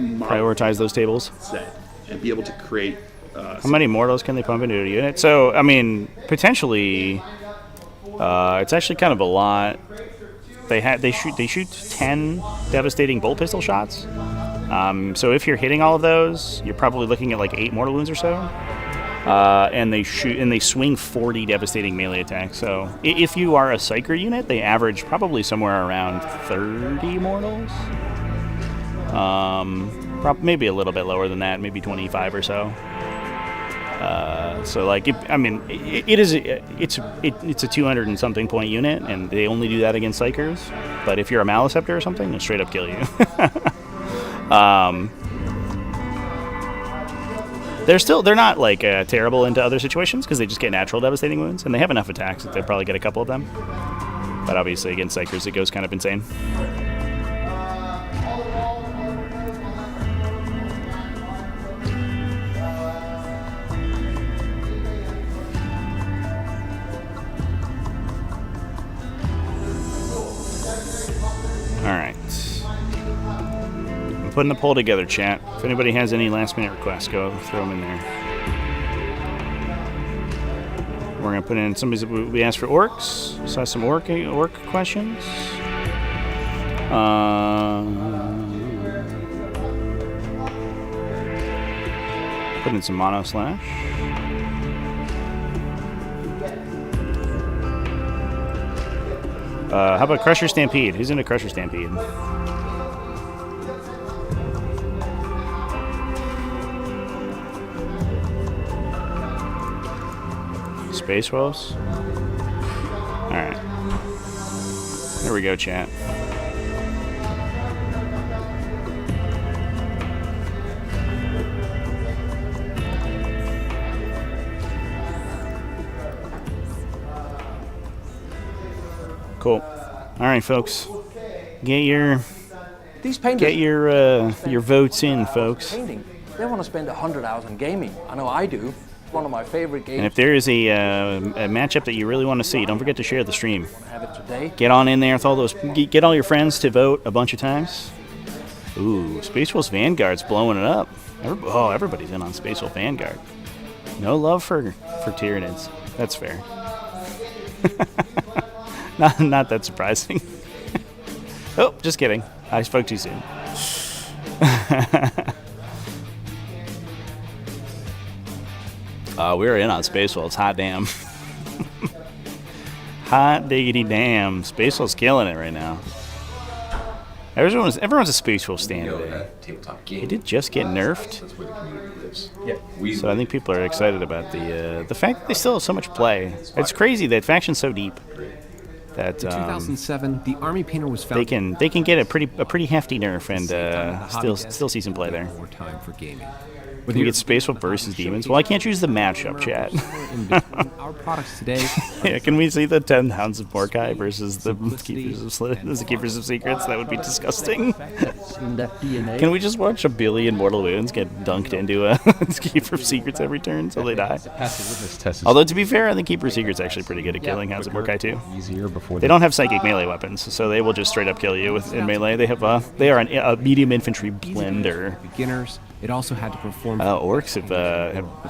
[SPEAKER 10] prioritize those tables.
[SPEAKER 6] Set and be able to create.
[SPEAKER 10] How many mortals can they pump into a unit? So I mean, potentially, it's actually kind of a lot. They shoot 10 devastating bolt pistol shots. So if you're hitting all of those, you're probably looking at like 8 mortal wounds or so. And they swing 40 devastating melee attacks. So if you are a Psyker unit, they average probably somewhere around 30 mortals. Maybe a little bit lower than that, maybe 25 or so. So like, it's a 200 and something point unit, and they only do that against Psykers. But if you're a Maleceptor or something, they'll straight up kill you. They're not like terrible into other situations because they just get natural devastating wounds, and they have enough attacks that they'll probably get a couple of them. But obviously against Psykers, it goes kind of insane. Alright. I'm putting a poll together, chat. If anybody has any last minute requests, go throw them in there. We're going to put in we asked for Orks. Saw some orc questions. Put in some Mono Slash. How about Crusher Stampede? Who's into Crusher Stampede? Space Wolves? Alright. There we go, chat. Cool. All right, folks. Get your votes in, folks.
[SPEAKER 2] Painting. They want to spend 100 hours on gaming. I know I do. It's one of my favorite games.
[SPEAKER 10] And if there is a matchup that you really want to see, don't forget to share the stream.
[SPEAKER 2] Have it today.
[SPEAKER 10] Get on in there with all those. Get all your friends to vote a bunch of times. Ooh, Space Wolf's Vanguard's blowing it up. Everybody's in on Space Wolf Vanguard. No love for Tyranids. That's fair. Not that surprising. Oh, just kidding. I spoke too soon. We're in on Space Wolves. Hot damn. Hot diggity damn. Space Wolves killing it right now. Everyone's a Space Wolf stand today. It did just get nerfed.
[SPEAKER 3] That's where the community lives.
[SPEAKER 10] So I think people are excited about the fact that they still have so much play. It's crazy that faction's so deep. That
[SPEAKER 1] in 2007, the Army Painter was found.
[SPEAKER 10] They can get a pretty hefty nerf and still see some play there.
[SPEAKER 1] More time for gaming.
[SPEAKER 10] Can we get Space Wolf versus Demons? Well, I can't choose the matchup, chat.
[SPEAKER 1] Our products today.
[SPEAKER 10] Yeah, can we see the 10 Hounds of Mordkai versus the Keepers of Secrets? That would be disgusting. Can we just watch a billion mortal wounds get dunked into a Keeper of Secrets every turn until they die? Although, to be fair, I think Keeper of Secrets actually pretty good at killing Hounds of Mordkai too. They don't have psychic melee weapons, so they will just straight up kill you in melee. They have they are a medium infantry blender.
[SPEAKER 1] Beginners. It also had to perform.
[SPEAKER 10] Orcs have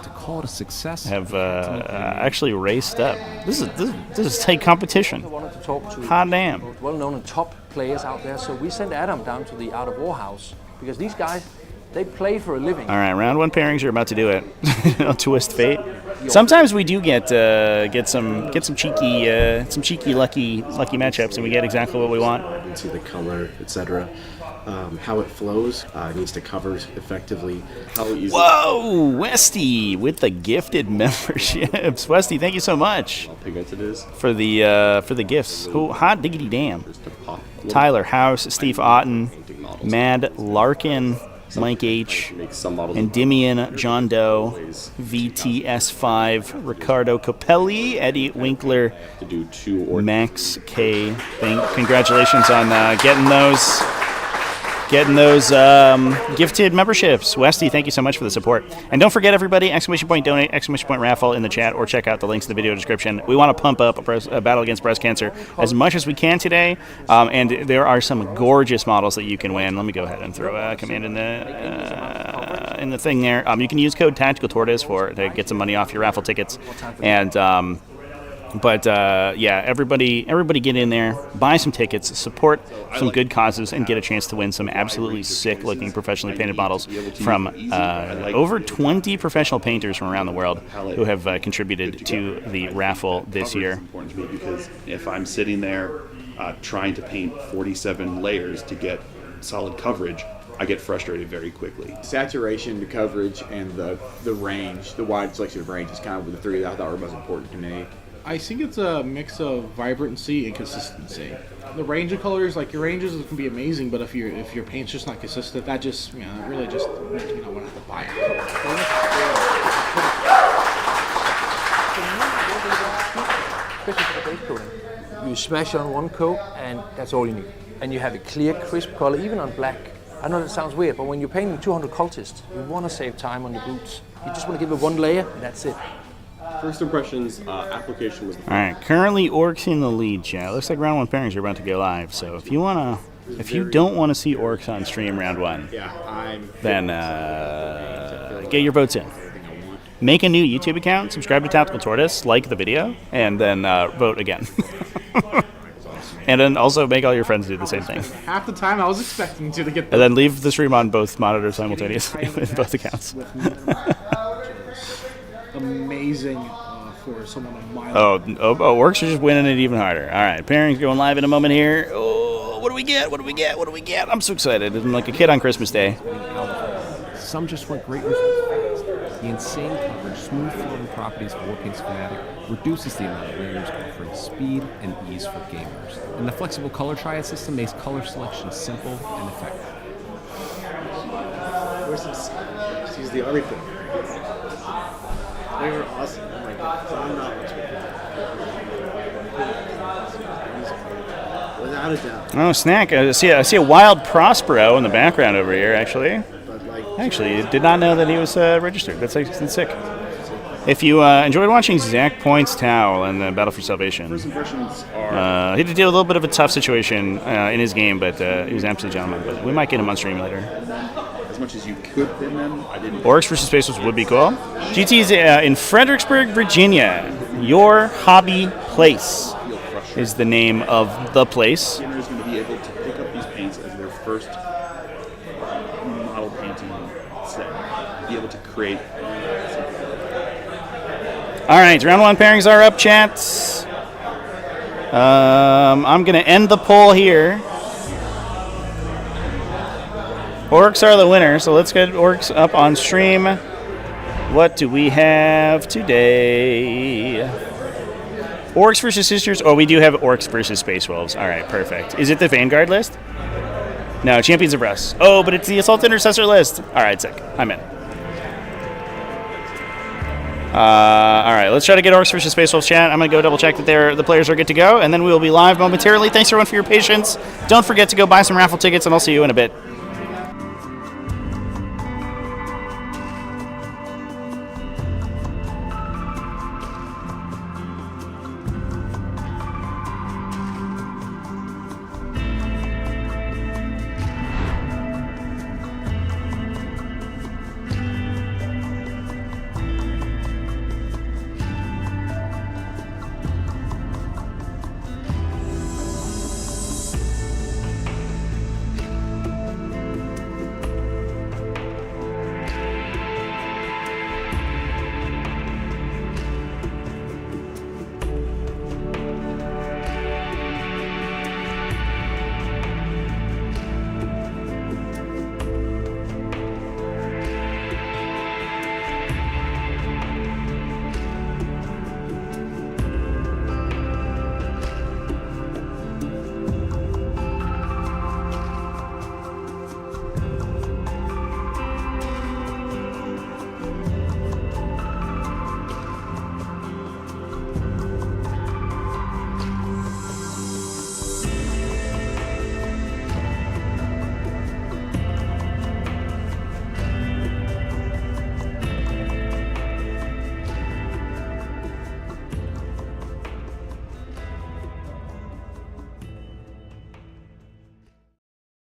[SPEAKER 1] to call it a success.
[SPEAKER 10] Have actually raced up. This is tight competition.
[SPEAKER 2] I wanted to talk to
[SPEAKER 10] Hot damn.
[SPEAKER 2] well-known and top players out there, so we sent Adam down to the Art of War house because these guys, they play for a living.
[SPEAKER 10] All right, round 1 pairings are about to do it. Twist fate. Sometimes we do get some cheeky lucky matchups, and we get exactly what we want.
[SPEAKER 4] You can see the color, etc. How it flows. It needs to cover effectively.
[SPEAKER 5] How easy.
[SPEAKER 10] Whoa, Westy with the gifted memberships. Westy, thank you so much.
[SPEAKER 5] How pigmented it is.
[SPEAKER 10] For the gifts. Hot diggity damn. Tyler House, Steve Otten, Mad Larkin, Mike H, Endymion, John Doe, VTS5, Ricardo Capelli, Eddie Winkler, Max K. Congratulations on getting those gifted memberships. Westy, thank you so much for the support. And don't forget, everybody, ! Donate, ! Raffle in the chat, or check out the links in the video description. We want to pump up a battle against breast cancer as much as we can today. And there are some gorgeous models that you can win. Let me go ahead and throw a command in the thing there. You can use code TacticalTortoise to get some money off your raffle tickets. And yeah, everybody get in there, buy some tickets, support some good causes, and get a chance to win some absolutely sick-looking professionally painted models from over 20 professional painters from around the world who have contributed to the raffle this year.
[SPEAKER 6] Important to me because if I'm sitting there trying to paint 47 layers to get solid coverage, I get frustrated very quickly.
[SPEAKER 7] Saturation, the coverage, and the range, the wide selection of range is kind of the three that I thought were most important to me.
[SPEAKER 8] I think it's a mix of vibrancy and consistency. The range of colors, like your ranges can be amazing, but if your paint's just not consistent, that just it really just makes me not want to have to buy
[SPEAKER 2] it. You smash on one coat, and that's all you need. And you have a clear, crisp color, even on black. I know that sounds weird, but when you're painting 200 cultists, you want to save time on your boots. You just want to give it one layer, and that's it.
[SPEAKER 5] First impressions, application was.
[SPEAKER 10] All right, currently Orks in the lead, chat. Looks like round 1 pairings are about to go live. So if you don't want to see Orks on stream round 1, then get your votes in. Make a new YouTube account, subscribe to TacticalTortoise, like the video, and then vote again. And then also make all your friends do the same thing.
[SPEAKER 8] Half the time I was expecting to get.
[SPEAKER 10] And then leave the stream on both monitors simultaneously with both accounts.
[SPEAKER 8] Amazing for someone on my
[SPEAKER 10] Orks are just winning it even harder. All right, pairings going live in a moment here. Oh, what do we get? I'm so excited. I'm like a kid on Christmas Day.
[SPEAKER 1] Some just want great results fast. The insane coverage, smooth flowing properties of Warpaint's Fanatic reduces the amount of layers, offering speed and ease for gamers. And the flexible color triad system makes color selection simple and effective.
[SPEAKER 4] Just use the army thing. They were awesome. Oh my god. So I'm not much without a doubt.
[SPEAKER 10] Oh, Snack. I see a wild Prospero in the background over here, actually. Actually, did not know that he was registered. That's sick. If you enjoyed watching Zach Point's Towel and Battle for Salvation,
[SPEAKER 6] First impressions are...
[SPEAKER 10] he had to deal with a little bit of a tough situation in his game, but he was an absolute gentleman. But we might get him on stream later.
[SPEAKER 6] As much as you could thin them, I didn't...
[SPEAKER 10] Orks versus Space Wolves would be cool. GT's in Fredericksburg, Virginia. Your Hobby Place is the name of the place.
[SPEAKER 6] Beginner is going to be able to pick up these paints as their first model painting set. Be able to create...
[SPEAKER 10] All right, round 1 pairings are up, chats. I'm going to end the poll here. Orks are the winner, so let's get Orks up on stream. What do we have today? Orks versus Sisters. Oh, we do have Orks versus Space Wolves. All right, perfect. Is it the Vanguard list? No, Champions of Rust. Oh, but it's the Assault Intercessor list. All right, sick. I'm in. All right, let's try to get Orks versus Space Wolves chat. I'm going to go double check that the players are good to go, and then we will be live momentarily. Thanks everyone for your patience. Don't forget to go buy some raffle tickets, and I'll see you in a bit.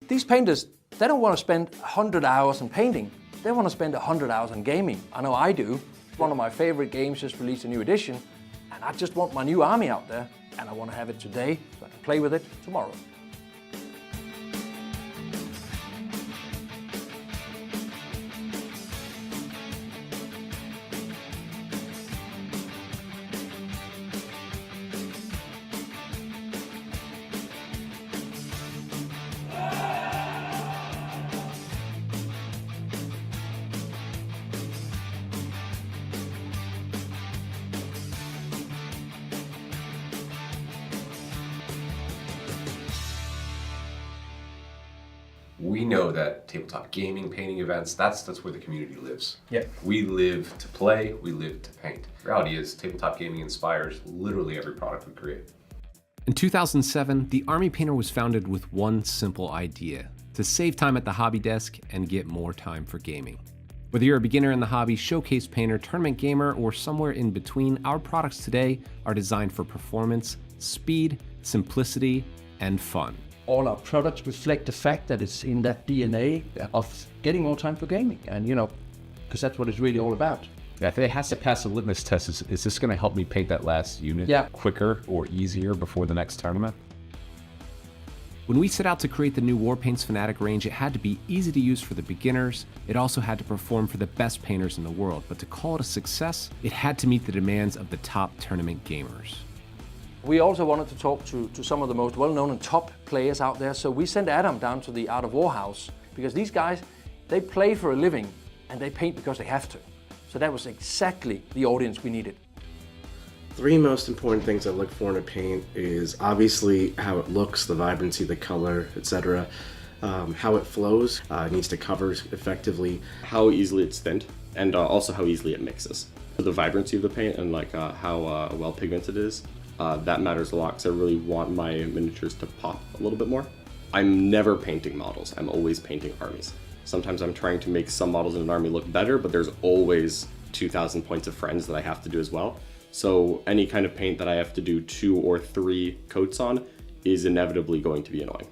[SPEAKER 2] These painters, they don't want to spend 100 hours in painting. They want to spend 100 hours in gaming. I know I do. One of my favorite games just released a new edition, and I just want my new army out there, and I want to have it today so I can play with it tomorrow.
[SPEAKER 1] We know that tabletop gaming, painting events, that's where the community lives.
[SPEAKER 2] Yeah.
[SPEAKER 1] We live to play, we live to paint. The reality is tabletop gaming inspires literally every product we create. In 2007, the Army Painter was founded with one simple idea: to save time at the hobby desk and get more time for gaming. Whether you're a beginner in the hobby, showcase painter, tournament gamer, or somewhere in between, our products today are designed for performance, speed, simplicity, and fun.
[SPEAKER 9] All our products reflect the fact that it's in that DNA of getting more time for gaming, and because that's what it's really all about.
[SPEAKER 3] Yeah, if it has to pass a litmus test, is this going to help me paint that last unit quicker or easier before the next tournament?
[SPEAKER 1] When we set out to create the new Warpaints Fanatic range, it had to be easy to use for the beginners, it also had to perform for the best painters in the world, but to call it a success, it had to meet the demands of the top tournament gamers.
[SPEAKER 2] We also wanted to talk to some of the most well-known and top players out there, so we sent Adam down to the Art of War house, because these guys, they play for a living and they paint because they have to. So that was exactly the audience we needed.
[SPEAKER 4] Three most important things I look for in a paint is obviously how it looks, the vibrancy, the color, etc. How it flows, it needs to cover effectively.
[SPEAKER 5] How easily it's thinned, and also how easily it mixes. The vibrancy of the paint and how well pigmented it is. That matters a lot because I really want my miniatures to pop a little bit more. I'm never painting models, I'm always painting armies. Sometimes I'm trying to make some models in an army look better, but there's always 2,000 points of friends that I have to do as well. So any kind of paint that I have to do 2 or 3 coats on is inevitably going to be annoying.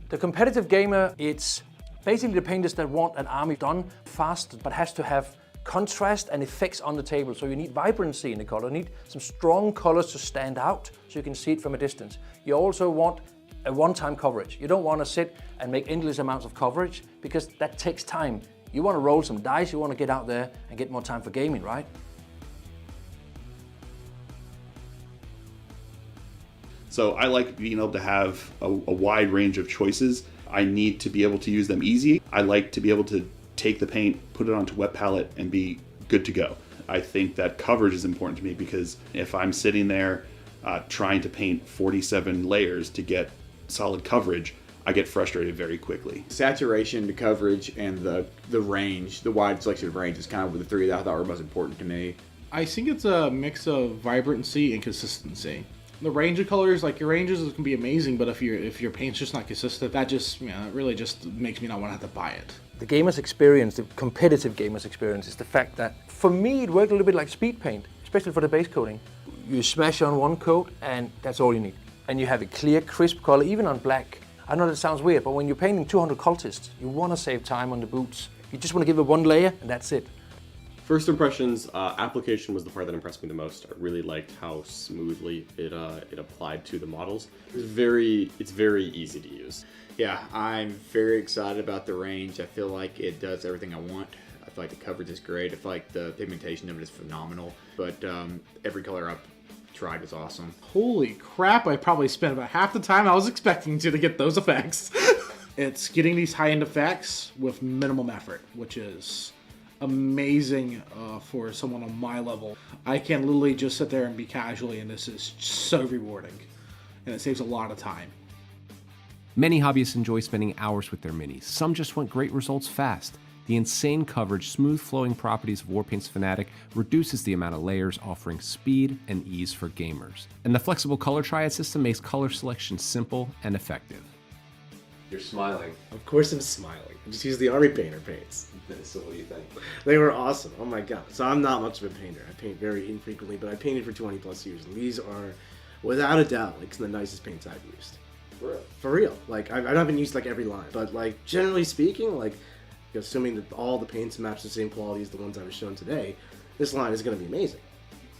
[SPEAKER 2] The competitive gamer, it's basically the painters that want an army done fast, but has to have contrast and effects on the table. So you need vibrancy in the color, you need some strong colors to stand out so you can see it from a distance. You also want a one-time coverage. You don't want to sit and make endless amounts of coverage because that takes time. You want to roll some dice, you want to get out there and get more time for gaming, right?
[SPEAKER 6] So I like being able to have a wide range of choices. I need to be able to use them easy. I like to be able to take the paint, put it onto wet palette, and be good to go. I think that coverage is important to me because if I'm sitting there trying to paint 47 layers to get solid coverage, I get frustrated very quickly.
[SPEAKER 7] Saturation, the coverage, and the range, the wide selection of range is kind of the three that I thought were most important to me.
[SPEAKER 8] I think it's a mix of vibrancy and consistency. The range of colors, like your ranges can be amazing, but if your paint's just not consistent, that just, it really just makes me not want to have to buy it.
[SPEAKER 2] The gamer's experience, the competitive gamer's experience, is the fact that for me it worked a little bit like speed paint, especially for the base coating. You smash on one coat and that's all you need. And you have a clear, crisp color, even on black. I know that sounds weird, but when you're painting 200 cultists, you want to save time on the boots. You just want to give it one layer and that's it.
[SPEAKER 5] First impressions, application was the part that impressed me the most. I really liked how smoothly it applied to the models. It's very easy to use.
[SPEAKER 7] Yeah, I'm very excited about the range. I feel like it does everything I want. I feel like the coverage is great. I feel like the pigmentation of it is phenomenal. But every color I've tried is awesome.
[SPEAKER 8] Holy crap, I probably spent about half the time I was expecting to get those effects. It's getting these high-end effects with minimum effort, which is amazing for someone on my level. I can literally just sit there and be casually, and this is so rewarding. And it saves a lot of time.
[SPEAKER 1] Many hobbyists enjoy spending hours with their minis. Some just want great results fast. The insane coverage, smooth flowing properties of Warpaint's Fanatic reduces the amount of layers, offering speed and ease for gamers. And the flexible color triad system makes color selection simple and effective.
[SPEAKER 3] You're smiling.
[SPEAKER 4] Of course I'm smiling. I just used the Army Painter paints.
[SPEAKER 3] So what do you think?
[SPEAKER 4] They were awesome. Oh my god. So I'm not much of a painter. I paint very infrequently, but I painted for 20 plus years. And these are, without a doubt, like some of the nicest paints I've used.
[SPEAKER 5] For real?
[SPEAKER 4] For real. Like, I haven't used like every line. But like, generally speaking, like, assuming that all the paints match the same quality as the ones I was shown today, this line is going to be amazing.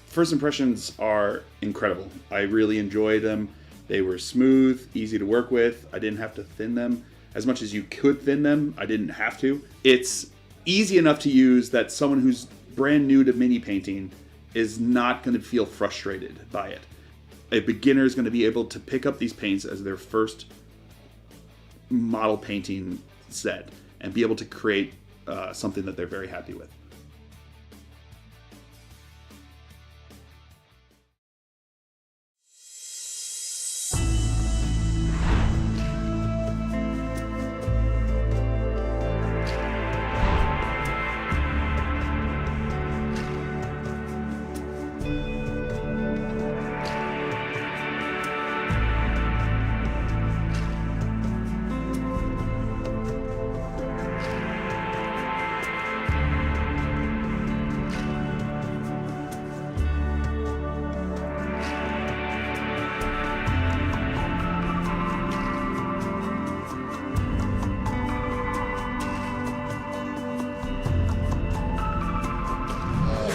[SPEAKER 6] First impressions are incredible. I really enjoyed them. They were smooth, easy to work with. I didn't have to thin them. As much as you could thin them, I didn't have to. It's easy enough to use that someone who's brand new to mini painting is not going to feel frustrated by it. A beginner is going to be able to pick up these paints as their first model painting set and be able to create something that they're very happy with.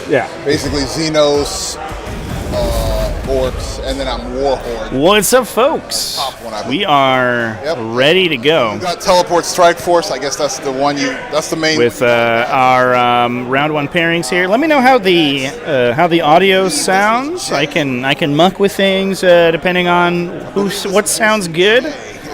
[SPEAKER 11] Yeah. Basically Xenos, Orks, and then I'm Warhorn.
[SPEAKER 10] What's up, folks? We are ready to go.
[SPEAKER 11] We got Teleport Strike Force. I guess that's the one that's the main.
[SPEAKER 10] With our round one pairings here. Let me know how the audio sounds. I can muck with things depending on what sounds good.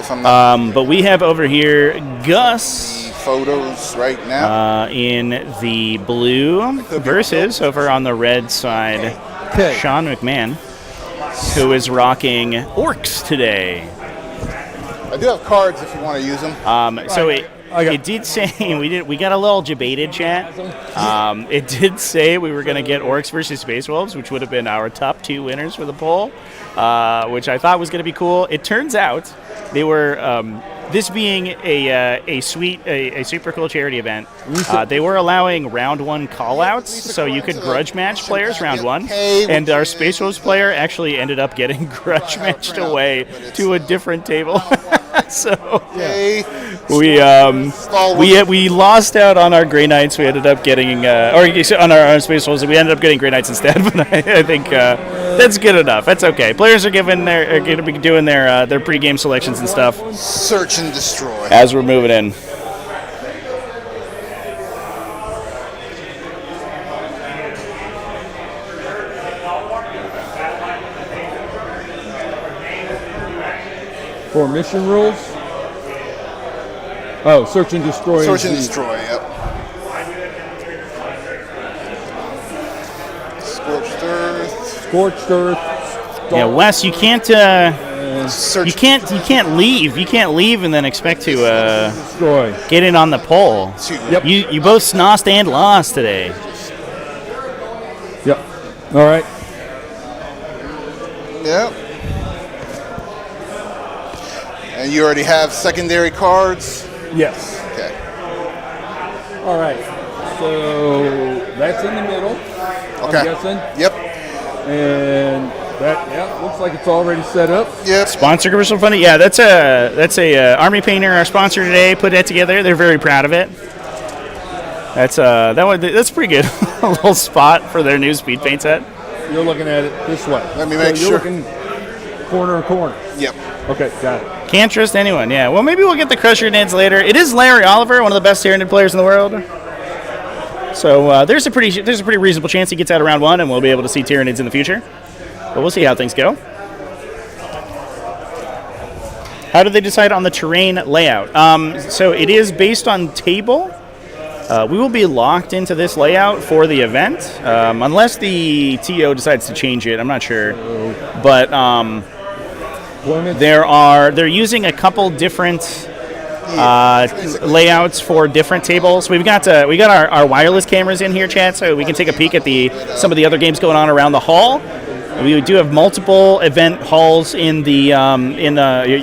[SPEAKER 10] But we have over here Gus.
[SPEAKER 11] Photos right now
[SPEAKER 10] in the blue versus over on the red side, Sean McMahon, who is rocking Orks today.
[SPEAKER 11] I do have cards if you want to use them.
[SPEAKER 10] So it did say we got a little debated chat. It did say we were going to get Orks versus Space Wolves, which would have been our top two winners for the poll, which I thought was going to be cool. It turns out they were. This being a super cool charity event, they were allowing round one callouts, so you could grudge match players round one, and our Space Wolves player actually ended up getting grudge matched away to a different table. So we lost out on our Grey Knights. We ended up getting on our Space Wolves. We ended up getting Grey Knights instead. But I think that's good enough. That's okay. Players are going to be doing their pre-game selections and stuff.
[SPEAKER 11] Search and destroy
[SPEAKER 10] as we're moving in.
[SPEAKER 12] For mission rules? Oh, search and destroy.
[SPEAKER 11] Search and destroy, yep. Scorched Earth.
[SPEAKER 12] Scorched Earth.
[SPEAKER 10] Yeah, Wes, you can't
[SPEAKER 11] search.
[SPEAKER 10] You can't leave. You can't leave and then expect to
[SPEAKER 12] Destroy.
[SPEAKER 10] get in on the pole.
[SPEAKER 12] Yep.
[SPEAKER 10] You both snossed and lost today.
[SPEAKER 12] Yep. All right.
[SPEAKER 11] Yep. And you already have secondary cards?
[SPEAKER 12] Yes.
[SPEAKER 11] Okay.
[SPEAKER 12] All right. So that's in the middle.
[SPEAKER 11] Okay.
[SPEAKER 12] I'm guessing.
[SPEAKER 11] Yep.
[SPEAKER 12] And that looks like it's already set up.
[SPEAKER 11] Yep.
[SPEAKER 10] Sponsor commercial funding. Yeah, that's a Army Painter, our sponsor today, put that together. They're very proud of it. That's pretty good. A little spot for their new speed paint set.
[SPEAKER 12] You're looking at it this way.
[SPEAKER 11] Let me make
[SPEAKER 12] so
[SPEAKER 11] sure.
[SPEAKER 12] You're looking corner to corner.
[SPEAKER 11] Yep.
[SPEAKER 12] Okay, got it.
[SPEAKER 10] Can't trust anyone. Yeah. Well, maybe we'll get the Crusher Nids later. It is Larry Oliver, one of the best Tyranid players in the world. So there's a pretty reasonable chance he gets out of round 1, and we'll be able to see Tyranids in the future. But we'll see how things go. How do they decide on the terrain layout? So it is based on table. We will be locked into this layout for the event, unless the TO decides to change it. I'm not sure, but they're using a couple different layouts for different tables. We got our wireless cameras in here, chat, so we can take a peek at some of the other games going on around the hall. We do have multiple event halls in the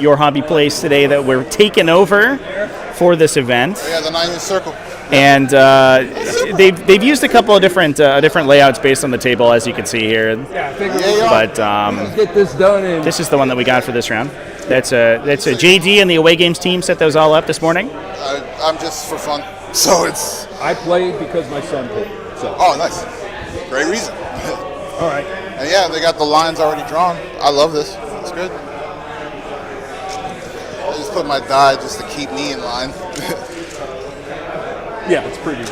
[SPEAKER 10] Your Hobby place today that we're taking over for this event.
[SPEAKER 11] Yeah, the 9-inch circle.
[SPEAKER 10] And they've used a couple of different layouts based on the table, as you can see here.
[SPEAKER 12] Yeah, I think
[SPEAKER 10] But
[SPEAKER 12] let's get this done.
[SPEAKER 10] this is the one that we got for this round. That's a JD and the away games team set those all up this morning.
[SPEAKER 11] I'm just for fun. So it's...
[SPEAKER 12] I played because my son played. So.
[SPEAKER 11] Oh, nice. Great reason.
[SPEAKER 12] All right.
[SPEAKER 11] And yeah, they got the lines already drawn. I love this. It's good. I just put my die just to keep me in line.
[SPEAKER 12] Yeah, it's pretty.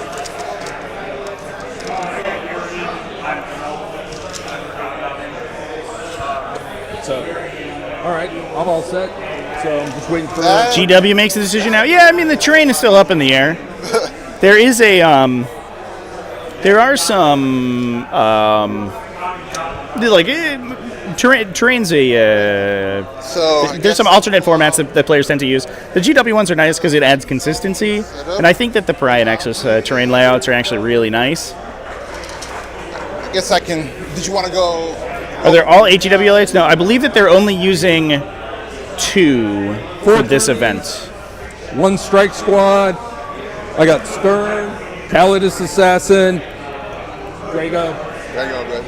[SPEAKER 12] So, all right, I'm all set. So I'm just waiting for
[SPEAKER 10] GW makes the decision now. Yeah, I mean the terrain is still up in the air. There is there are some terrain's there's some alternate formats that players tend to use. The GW ones are nice because it adds consistency, and I think that the Pariah Nexus terrain layouts are actually really nice.
[SPEAKER 11] I guess I can... Did you want to go...
[SPEAKER 10] Are there all 8 GW layouts? No, I believe that they're only using 2 for this event.
[SPEAKER 12] 1 strike squad. I got Stern, Palladus Assassin, Drago,
[SPEAKER 11] good.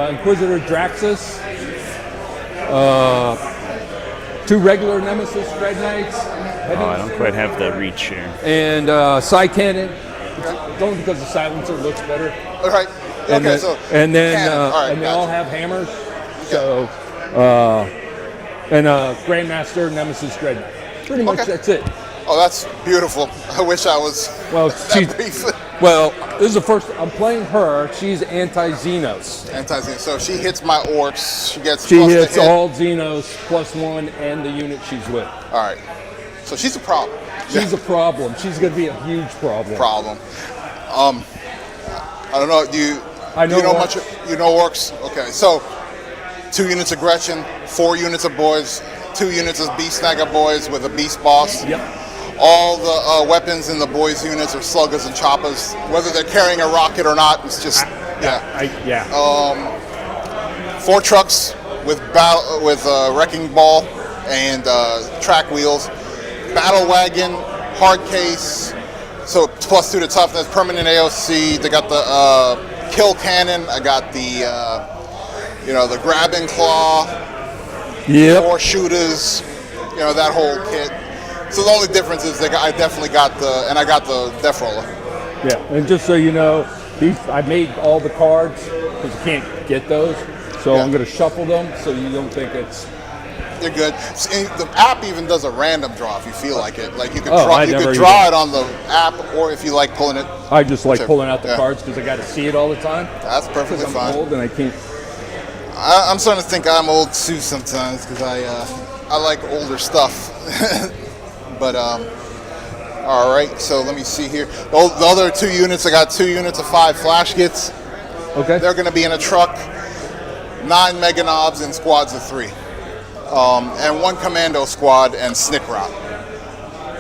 [SPEAKER 12] Inquisitor Draxus, 2 regular Nemesis Dread Knights.
[SPEAKER 10] I don't quite have the reach here.
[SPEAKER 12] And Psy Cannon, only because the silencer looks better.
[SPEAKER 11] All right.
[SPEAKER 12] And
[SPEAKER 11] okay,
[SPEAKER 12] then,
[SPEAKER 11] right,
[SPEAKER 12] and they all have hammers. So, and Grandmaster Nemesis Dread Knight. Pretty much that's it.
[SPEAKER 11] Oh, that's beautiful. I wish I was.
[SPEAKER 12] Well,
[SPEAKER 11] Well,
[SPEAKER 12] this is the first. I'm playing her. She's anti-Xenos.
[SPEAKER 11] Anti-Xenos. So she hits my orcs. She gets.
[SPEAKER 12] She
[SPEAKER 11] plus
[SPEAKER 12] hits
[SPEAKER 11] the hit.
[SPEAKER 12] all Xenos +1 and the unit she's with.
[SPEAKER 11] All right. So she's a problem.
[SPEAKER 12] She's a problem. She's going to be a huge problem.
[SPEAKER 11] I don't know. Do you know much? You know orcs? Okay. So 2 units of Gretchen, 4 units of boys, 2 units of Beast Snagger boys with a Beast boss.
[SPEAKER 12] Yep.
[SPEAKER 11] All the weapons in the boys' units are sluggers and choppers. Whether they're carrying a rocket or not, it's just 4 trucks with wrecking ball and track wheels, battle wagon, hard case. So +2 to toughness, permanent AOC. They got the kill cannon. I got the the grabbing claw. 4 shooters. That whole kit. So the only difference is I definitely got I got the Death Roller.
[SPEAKER 12] Yeah, and just so you know, I made all the cards because you can't get those. So I'm going to shuffle them so you don't think it's...
[SPEAKER 11] You're good. The app even does a random draw if you feel like it. Like you could draw it on the app, or if you like pulling it.
[SPEAKER 12] I just like pulling out the cards because I got to see it all the time.
[SPEAKER 11] That's perfectly fine.
[SPEAKER 12] I'm old and I can't...
[SPEAKER 11] I'm starting to think I'm old too sometimes because I like older stuff. But all right, so let me see here. The other 2 units, I got 2 units of 5 flash kits.
[SPEAKER 12] Okay.
[SPEAKER 11] They're going to be in a truck, 9 mega knobs in squads of 3. and 1 commando squad and Snickrot.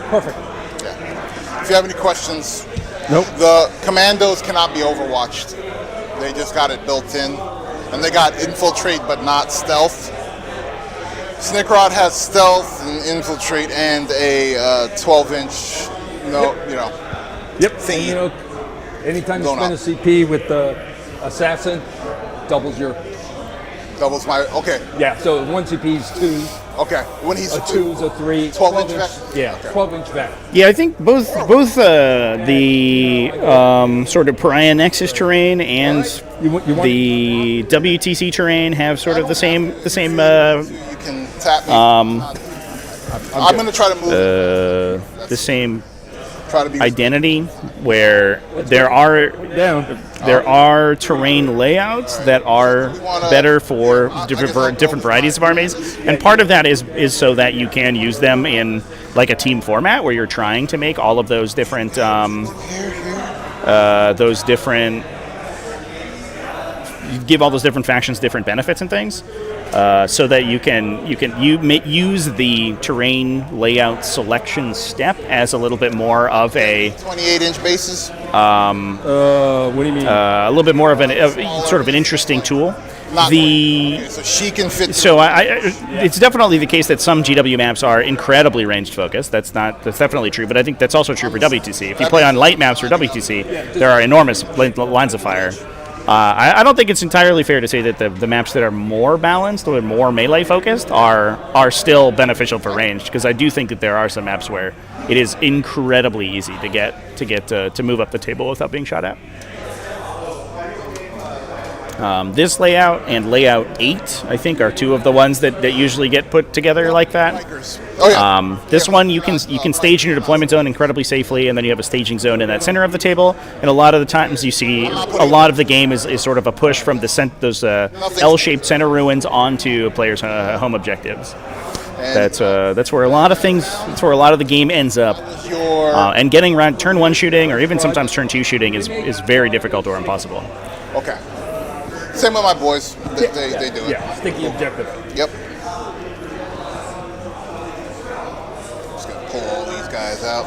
[SPEAKER 12] Perfect.
[SPEAKER 11] Yeah. If you have any questions,
[SPEAKER 12] nope.
[SPEAKER 11] The commandos cannot be overwatched. They just got it built in. And they got infiltrate but not stealth. Snickrot has stealth and infiltrate and a 12-inch,
[SPEAKER 12] Yep.
[SPEAKER 11] thingy.
[SPEAKER 12] And, anytime you spend a CP with the assassin, doubles my.
[SPEAKER 11] Okay.
[SPEAKER 12] Yeah. So 1 CP is 2.
[SPEAKER 11] Okay. When he's
[SPEAKER 12] a 2 is a 3.
[SPEAKER 11] 12-inch back.
[SPEAKER 12] Yeah. Okay. 12-inch back.
[SPEAKER 10] Yeah, I think both the sort of Pariah Nexus terrain and the WTC terrain have sort of the same.
[SPEAKER 11] You can tap me. I'm going to try to move
[SPEAKER 10] the same
[SPEAKER 11] try to be
[SPEAKER 10] identity, where there are terrain layouts that are better for different varieties of armies, and part of that is so that you can use them in like a team format where you're trying to make all of those different you give all those different factions different benefits and things, so that you use the terrain layout selection step as a little bit more of a
[SPEAKER 11] 28-inch bases.
[SPEAKER 12] What do you mean?
[SPEAKER 10] A little bit more of sort of an interesting tool.
[SPEAKER 11] So she can fit.
[SPEAKER 10] So it's definitely the case that some GW maps are incredibly ranged focused. That's definitely true, but I think that's also true for WTC. If you play on light maps for WTC, there are enormous lines of fire. I don't think it's entirely fair to say that the maps that are more balanced or more melee focused are still beneficial for ranged, because I do think that there are some maps where it is incredibly easy to move up the table without being shot at. This layout and layout 8, I think, are 2 of the ones that usually get put together like that.
[SPEAKER 11] Oh, yeah.
[SPEAKER 10] This one you can stage in your deployment zone incredibly safely, and then you have a staging zone in that center of the table. And a lot of the times you see a lot of the game is sort of a push from those L-shaped center ruins onto a player's home objectives. That's where a lot of the game ends up. And getting around turn 1 shooting or even sometimes turn 2 shooting is very difficult or impossible.
[SPEAKER 11] Okay. Same with my boys. They do it.
[SPEAKER 12] Yeah, sticky objective.
[SPEAKER 11] Yep. Just gonna pull all these guys out.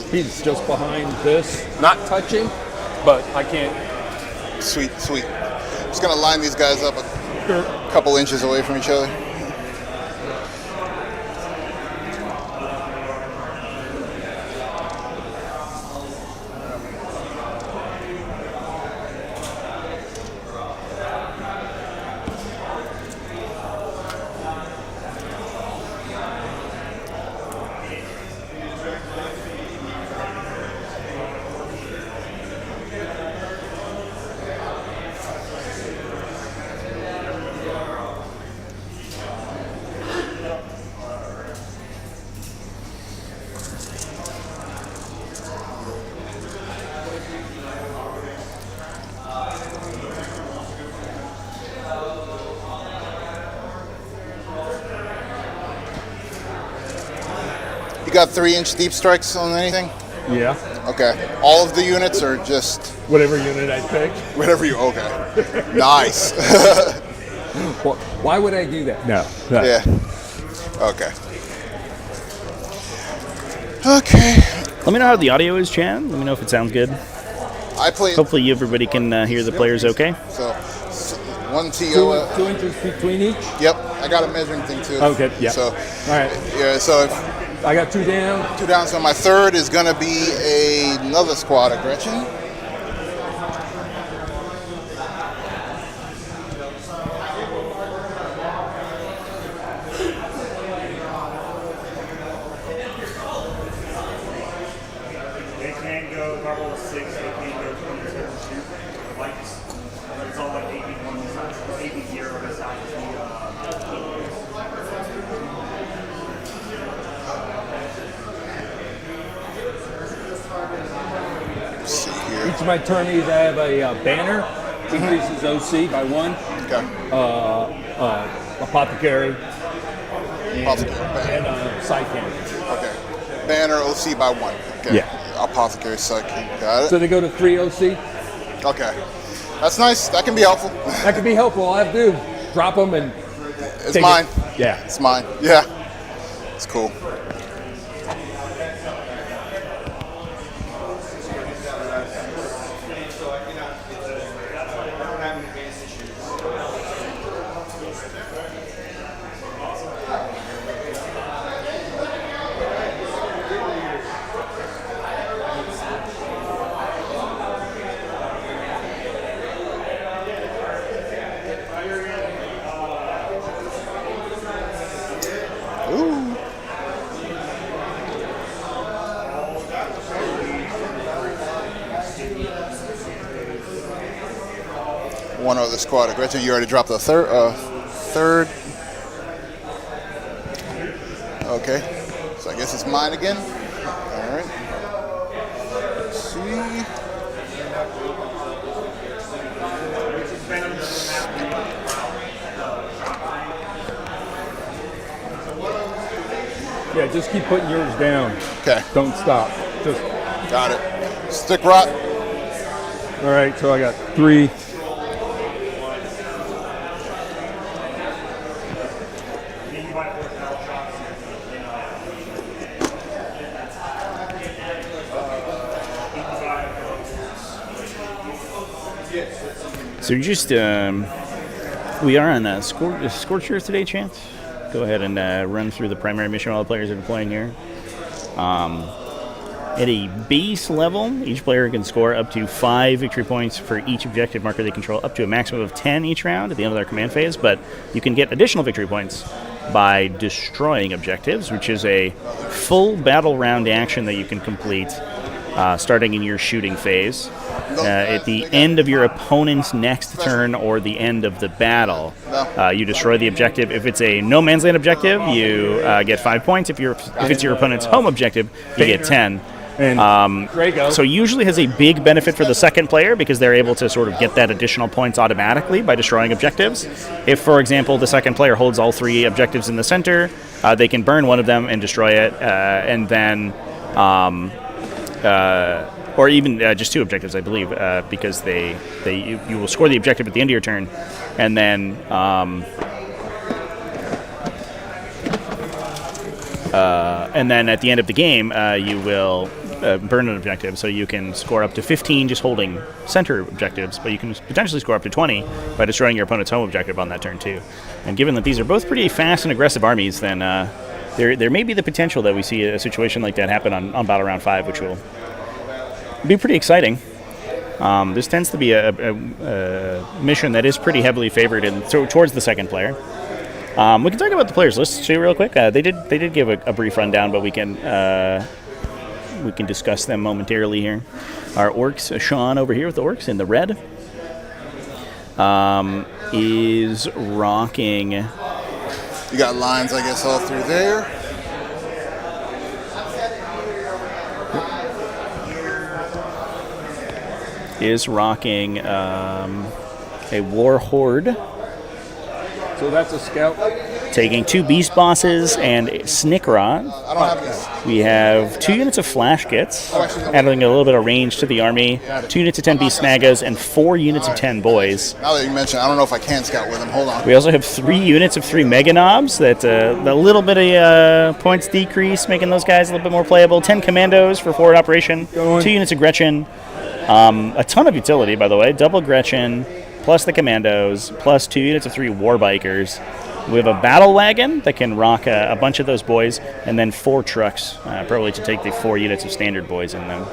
[SPEAKER 12] He's just behind this, not touching, but I can't.
[SPEAKER 11] Sweet. I'm just gonna line these guys up a couple inches away from each other. You got 3-inch deep strikes on anything?
[SPEAKER 12] Yeah.
[SPEAKER 11] Okay. All of the units or just
[SPEAKER 12] whatever unit I pick?
[SPEAKER 11] Whatever you. Okay. Nice.
[SPEAKER 12] Why would I do that? No.
[SPEAKER 11] Yeah. Okay. Okay.
[SPEAKER 10] Let me know how the audio is, Chan. Let me know if it sounds good. Hopefully everybody can hear the players okay.
[SPEAKER 11] So 1 TO.
[SPEAKER 12] 2 inches between each?
[SPEAKER 11] Yep. I got a measuring thing too.
[SPEAKER 12] Okay. Yeah.
[SPEAKER 11] So.
[SPEAKER 12] All right.
[SPEAKER 11] Yeah. So if
[SPEAKER 12] I got 2 down.
[SPEAKER 11] 2 down. So my third is gonna be another squad of Gretchen.
[SPEAKER 13] They can't go level 6. They can't go 27. Like it's all like 81, 80 0.
[SPEAKER 12] my turnies, I have a banner, increases OC by 1.
[SPEAKER 11] Okay.
[SPEAKER 12] Apothecary.
[SPEAKER 11] Apothecary.
[SPEAKER 12] And side cannon.
[SPEAKER 11] Okay. Banner OC by 1. Okay.
[SPEAKER 12] Yeah.
[SPEAKER 11] Apothecary second. Got it.
[SPEAKER 12] So they go to 3 OC.
[SPEAKER 11] Okay. That's nice. That can be helpful.
[SPEAKER 12] That can be helpful. All I have to do, drop them and
[SPEAKER 11] It's
[SPEAKER 12] take
[SPEAKER 11] mine.
[SPEAKER 12] It. Yeah.
[SPEAKER 11] It's mine. Yeah. It's cool. One other squad. Gretchen, you already dropped the third. Okay. So I guess it's mine again. All right. Let's see.
[SPEAKER 12] Yeah, just keep putting yours down.
[SPEAKER 11] Okay.
[SPEAKER 12] Don't stop. Just.
[SPEAKER 11] Got it. Stick rot.
[SPEAKER 12] All right, so I got 3.
[SPEAKER 10] So just, we are on Scorcher today, Chance? Go ahead and run through the primary mission all the players are deploying here. At a base level, each player can score up to 5 victory points for each objective marker they control, up to a maximum of 10 each round at the end of their command phase, but you can get additional victory points by destroying objectives, which is a full battle round action that you can complete starting in your shooting phase. At the end of your opponent's next turn or the end of the battle, you destroy the objective. If it's a no man's land objective, you get 5 points. If it's your opponent's home objective, you get 10. So usually has a big benefit for the second player because they're able to sort of get that additional points automatically by destroying objectives. If, for example, the second player holds all 3 objectives in the center, they can burn one of them and destroy it, and then or even just 2 objectives, I believe, because you will score the objective at the end of your turn, and then at the end of the game, you will burn an objective, so you can score up to 15 just holding center objectives, but you can potentially score up to 20 by destroying your opponent's home objective on that turn too. And given that these are both pretty fast and aggressive armies, then there may be the potential that we see a situation like that happen on Battle Round 5, which will be pretty exciting. This tends to be a mission that is pretty heavily favored towards the second player. We can talk about the players' lists too, real quick. They did give a brief rundown, but we can discuss them momentarily here. Our Orks, Sean over here with the Orks in the red, is rocking.
[SPEAKER 11] You got lines, I guess, all through there.
[SPEAKER 10] Is rocking a War Horde.
[SPEAKER 12] So that's a scout.
[SPEAKER 10] Taking 2 beast bosses and Snickrot.
[SPEAKER 11] I don't have this.
[SPEAKER 10] We have 2 units of flash kits, adding a little bit of range to the army. 2 units of 10 beast snagas and 4 units of 10 boys.
[SPEAKER 11] Now that you mention, I don't know if I can scout with them. Hold on.
[SPEAKER 10] We also have 3 units of 3 mega knobs. That's a little bit of points decrease, making those guys a little bit more playable. 10 commandos for forward operation. 2 units of Gretchen. A ton of utility, by the way. Double Gretchen, plus the commandos, plus 2 units of 3 war bikers. We have a battle wagon that can rock a bunch of those boys, and then 4 trucks, probably to take the 4 units of standard boys in them.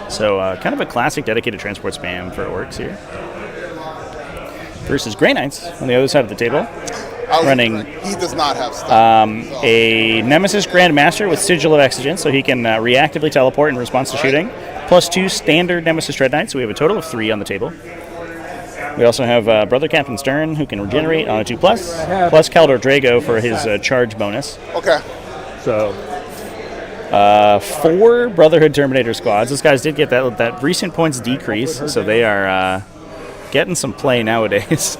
[SPEAKER 10] So kind of a classic dedicated transport spam for Orks here. Versus Grey Knights on the other side of the table. Running
[SPEAKER 11] he does not have stuff.
[SPEAKER 10] A Nemesis Grandmaster with Sigil of Exigence, so he can reactively teleport in response to shooting. Plus 2 standard Nemesis Dread Knights, so we have a total of 3 on the table. We also have Brother Captain Stern, who can regenerate on a 2+, plus Caldor Drago for his charge bonus.
[SPEAKER 11] Okay.
[SPEAKER 12] So
[SPEAKER 10] 4 Brotherhood Terminator squads. Those guys did get that recent points decrease, so they are getting some play nowadays.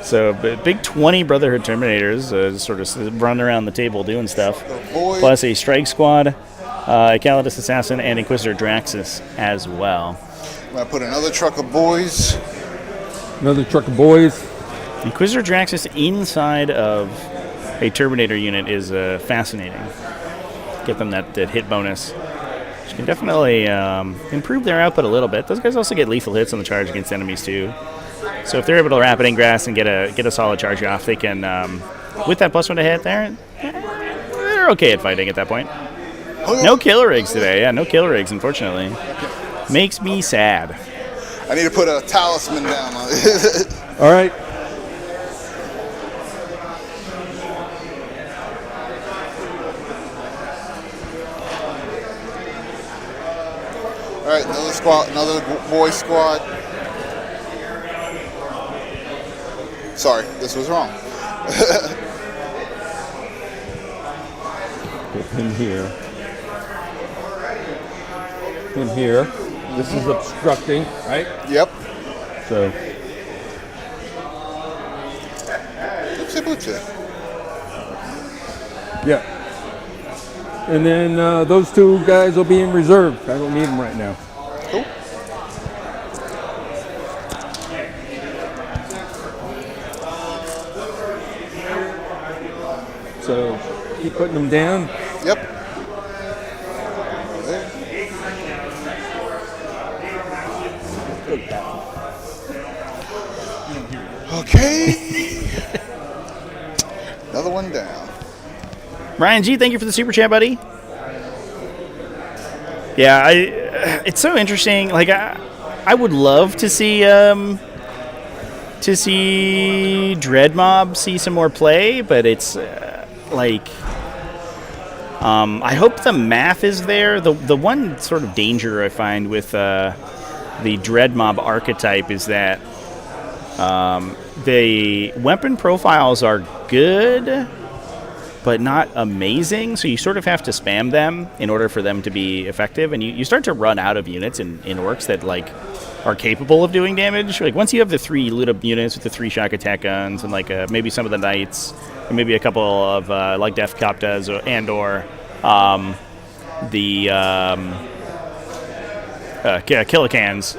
[SPEAKER 10] So big 20 Brotherhood Terminators sort of running around the table doing stuff. Plus a Strike Squad, a Calidus Assassin, and Inquisitor Draxus as well.
[SPEAKER 11] I'm going to put another truck of boys.
[SPEAKER 12] Another truck of boys.
[SPEAKER 10] Inquisitor Draxus inside of a Terminator unit is fascinating. Get them that hit bonus, which can definitely improve their output a little bit. Those guys also get lethal hits on the charge against enemies too. So if they're able to rapid ingress and get a solid charge off, they can, with that +1 to hit there, they're okay at fighting at that point. No killer rigs today. Yeah, no killer rigs, unfortunately. Makes me sad.
[SPEAKER 11] I need to put a talisman down on it.
[SPEAKER 12] All right.
[SPEAKER 11] All right, another squad, another boy squad. Sorry, this was wrong.
[SPEAKER 12] Put him here. Him here. This is obstructing, right?
[SPEAKER 11] Yep.
[SPEAKER 12] So. Yeah. And then those 2 guys will be in reserve. I don't need them right now.
[SPEAKER 11] Cool.
[SPEAKER 12] So keep putting them down.
[SPEAKER 11] Yep. Okay. Another one down.
[SPEAKER 10] Ryan G, thank you for the super chat, buddy. Yeah, it's so interesting. Like, I would love to see Dread Mob see some more play, but it's I hope the math is there. The one sort of danger I find with the Dread Mob archetype is that the weapon profiles are good, but not amazing, so you sort of have to spam them in order for them to be effective, and you start to run out of units in Orks that are capable of doing damage. Like, once you have the 3 loot up units with the 3 shock attack guns and maybe some of the knights and maybe a couple of Death Coptas or the Killicans,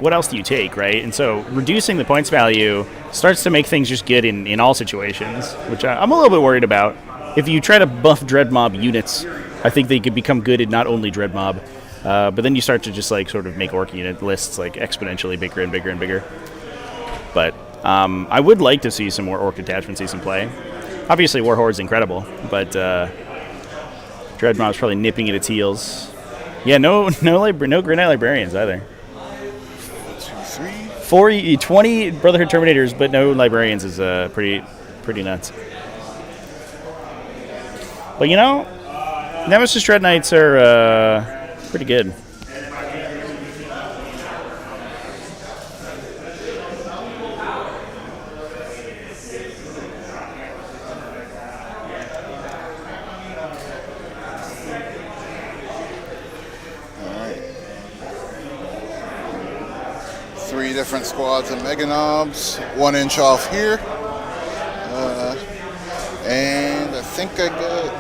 [SPEAKER 10] what else do you take, right? And so reducing the points value starts to make things just good in all situations, which I'm a little bit worried about. If you try to buff Dread Mob units, I think they could become good at not only Dread Mob, but then you start to just sort of make Orc unit lists exponentially bigger and bigger and bigger. But I would like to see some more Orc attachments see some play. Obviously War Horde's incredible, but Dread Mob's probably nipping at its heels. Yeah, no Grenade Librarians either. 20 Brotherhood Terminators, but no Librarians is pretty nuts. But Nemesis Dread Knights are pretty good.
[SPEAKER 11] Different squads of Mega Knobs, 1 inch off here, and I think I got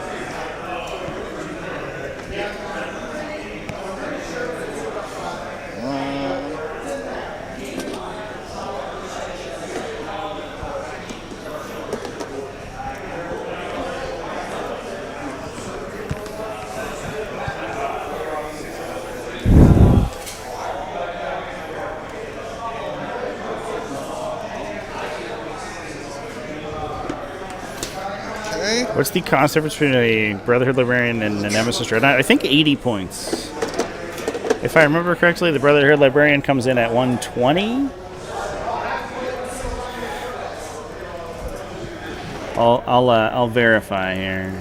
[SPEAKER 10] What's the cost difference between a Brotherhood Librarian and a Nemesis Dread Knight? I think 80 points. If I remember correctly, the Brotherhood Librarian comes in at 120. I'll verify here.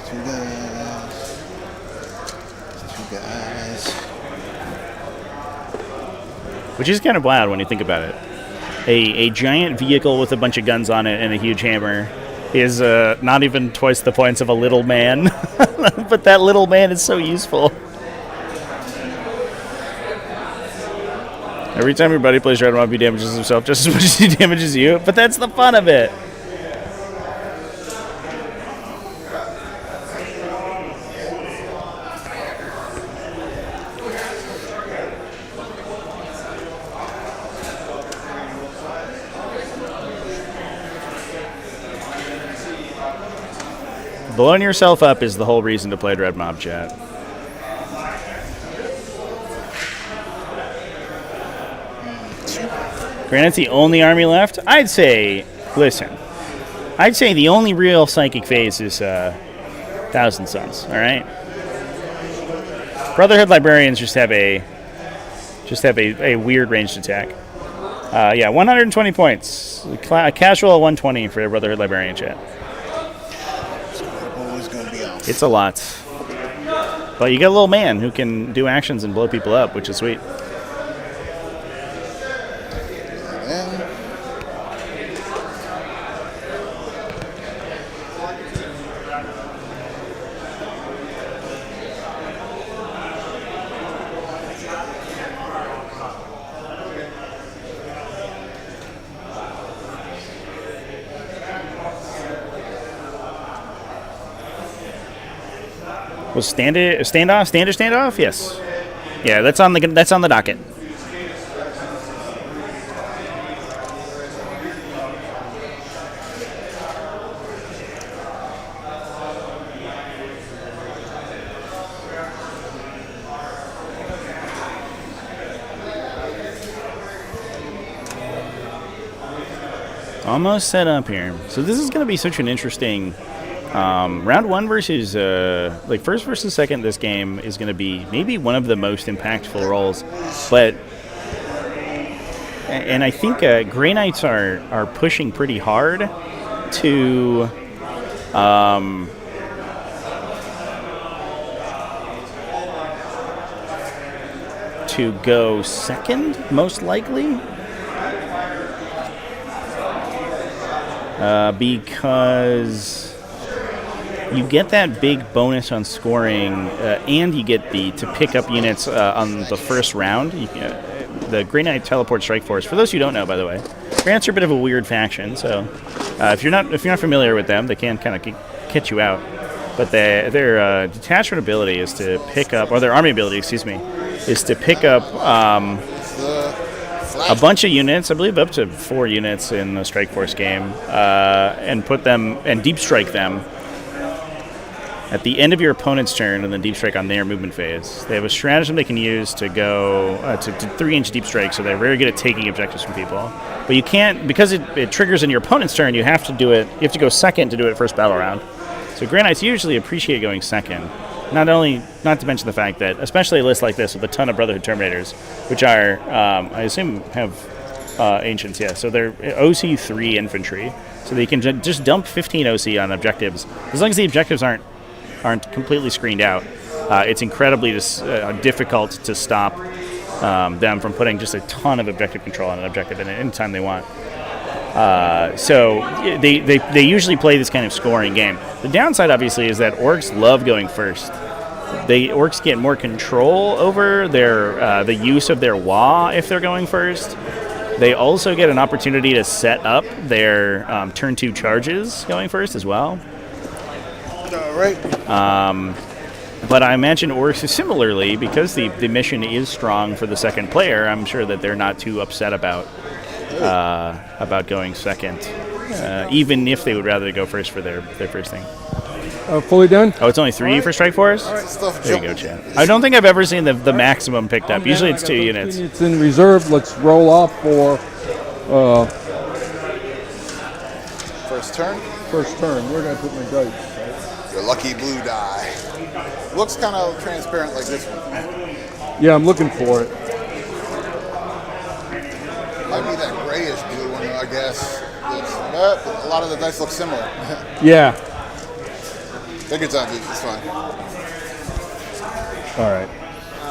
[SPEAKER 11] 2 guys.
[SPEAKER 10] Which is kind of wild when you think about it. A giant vehicle with a bunch of guns on it and a huge hammer is not even twice the points of a little man. but that little man is so useful. Every time your buddy plays Red Mob, he damages himself just as much as he damages you. But that's the fun of it. Blowing yourself up is the whole reason to play Red Mob, chat. Granite's the only army left? I'd say, listen, I'd say the only real psychic phase is Thousand Suns, all right? Brotherhood Librarians just have a weird ranged attack. Yeah, 120 points. A casual 120 for Brotherhood Librarian, chat. It's a lot. But you got a little man who can do actions and blow people up, which is sweet. Was standoff? Yes. Yeah, that's on the docket. Almost set up here. So this is going to be such an interesting round one versus first versus second. This game is going to be maybe one of the most impactful roles, and I think Grey Knights are pushing pretty hard to go second, most likely. Because you get that big bonus on scoring, and you get to pick up units on the first round. The Grey Knight Teleport Strike Force. For those who don't know, by the way, Grey Knights are a bit of a weird faction. So if you're not familiar with them, they can kind of catch you out. But their detachment ability is to pick up, or their army ability, excuse me, is to pick up a bunch of units, I believe up to 4 units in the Strike Force game, and put them and deep strike them at the end of your opponent's turn, and then deep strike on their movement phase. They have a stratagem they can use to go to 3-inch deep strike, so they're very good at taking objectives from people. But you can't, because it triggers in your opponent's turn. You have to do it. You have to go second to do it first battle round. So Grey Knights usually appreciate going second. Not to mention the fact that, especially a list like this with a ton of Brotherhood Terminators, which are, I assume, have Ancients, yeah. So they're OC 3 infantry, so they can just dump 15 OC on objectives. As long as the objectives aren't completely screened out, it's incredibly difficult to stop them from putting just a ton of objective control on an objective at any time they want. So they usually play this kind of scoring game. The downside, obviously, is that Orks love going first. Orks get more control over the use of their Wa if they're going first. They also get an opportunity to set up their turn 2 charges going first as well.
[SPEAKER 11] All right.
[SPEAKER 10] But I imagine Orks similarly, because the mission is strong for the second player. I'm sure that they're not too upset about going second, even if they would rather go first for their first thing.
[SPEAKER 12] Fully done?
[SPEAKER 10] Oh, it's only 3 for Strike Force? There you go, Chad. I don't think I've ever seen the maximum picked up. Usually it's 2 units.
[SPEAKER 12] It's in reserve. Let's roll off for
[SPEAKER 11] First turn.
[SPEAKER 12] first turn. Where did I put my dice?
[SPEAKER 11] Your lucky blue die. Looks kind of transparent like this one.
[SPEAKER 12] Yeah, I'm looking for it.
[SPEAKER 11] Might be that grayish blue one, I guess. But a lot of the dice look similar.
[SPEAKER 12] Yeah.
[SPEAKER 11] Take your time, dude. It's fine.
[SPEAKER 12] All right.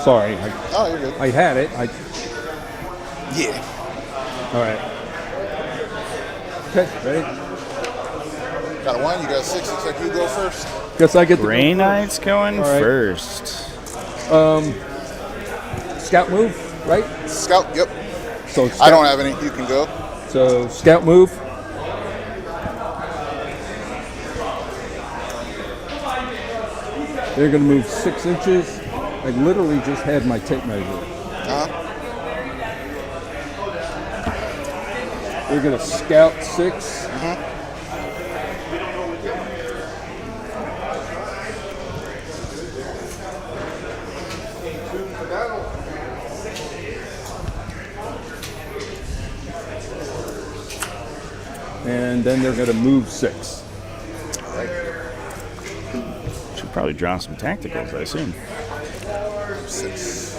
[SPEAKER 12] Sorry.
[SPEAKER 11] Oh, you're good.
[SPEAKER 12] I had it.
[SPEAKER 11] Yeah.
[SPEAKER 12] All right. Okay, ready?
[SPEAKER 11] Got a 1, you got a 6. Looks like you go first.
[SPEAKER 12] Guess I get
[SPEAKER 10] Grey
[SPEAKER 12] to go
[SPEAKER 10] Knight's going
[SPEAKER 12] All right.
[SPEAKER 10] first.
[SPEAKER 12] Scout move, right?
[SPEAKER 11] Scout, yep.
[SPEAKER 12] So
[SPEAKER 11] I don't have any. You can go.
[SPEAKER 12] So scout move. They're going to move 6 inches. I literally just had my tape measure.
[SPEAKER 11] Uh-huh.
[SPEAKER 12] They're going to scout 6. And then they're going to move 6.
[SPEAKER 10] Should probably draw some tacticals, I assume.
[SPEAKER 11] 6.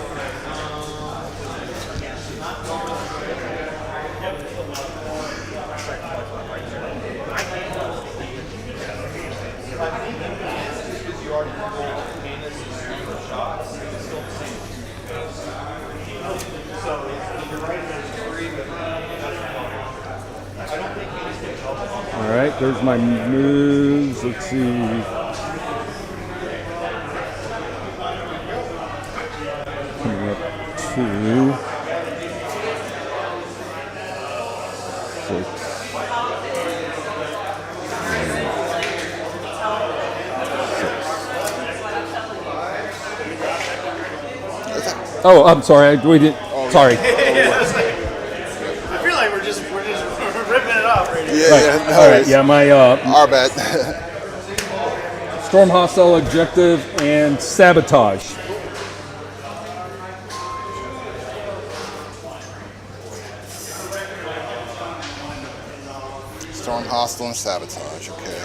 [SPEAKER 12] All right, there's my moves. Let's see. Coming up 2, 6. Oh, I'm sorry. We didn't. Sorry.
[SPEAKER 13] I feel like we're just ripping it off right here.
[SPEAKER 11] Yeah, no
[SPEAKER 12] All right.
[SPEAKER 11] worries.
[SPEAKER 12] Yeah, my
[SPEAKER 11] Our bad.
[SPEAKER 12] storm hostile objective and sabotage.
[SPEAKER 11] Storm, hostile, and sabotage. Okay.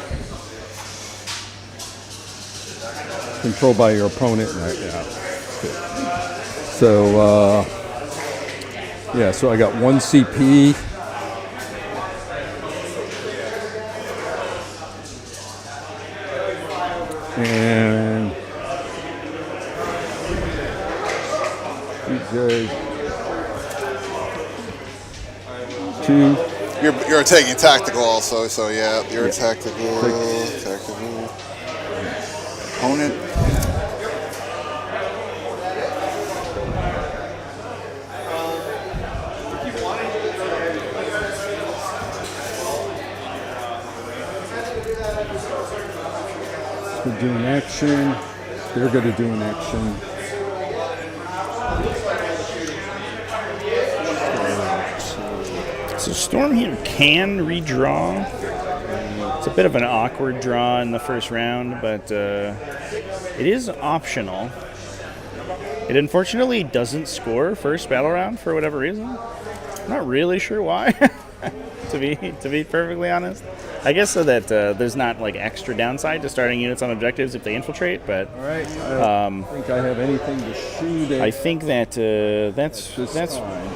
[SPEAKER 12] Controlled by your opponent. Right, yeah. Good. So, yeah, so I got 1 CP. And you guys, 2.
[SPEAKER 11] You're taking tactical also, so yeah, you're tactical. Opponent.
[SPEAKER 12] We're doing action. They're going to do an action.
[SPEAKER 10] So Storm here can redraw. It's a bit of an awkward draw in the first round, but it is optional. It unfortunately doesn't score first battle round for whatever reason. I'm not really sure why, to be perfectly honest. I guess so that there's not like extra downside to starting units on objectives if they infiltrate, but
[SPEAKER 12] All right. I don't think I have anything to shoot at.
[SPEAKER 10] I think that that's
[SPEAKER 12] fine.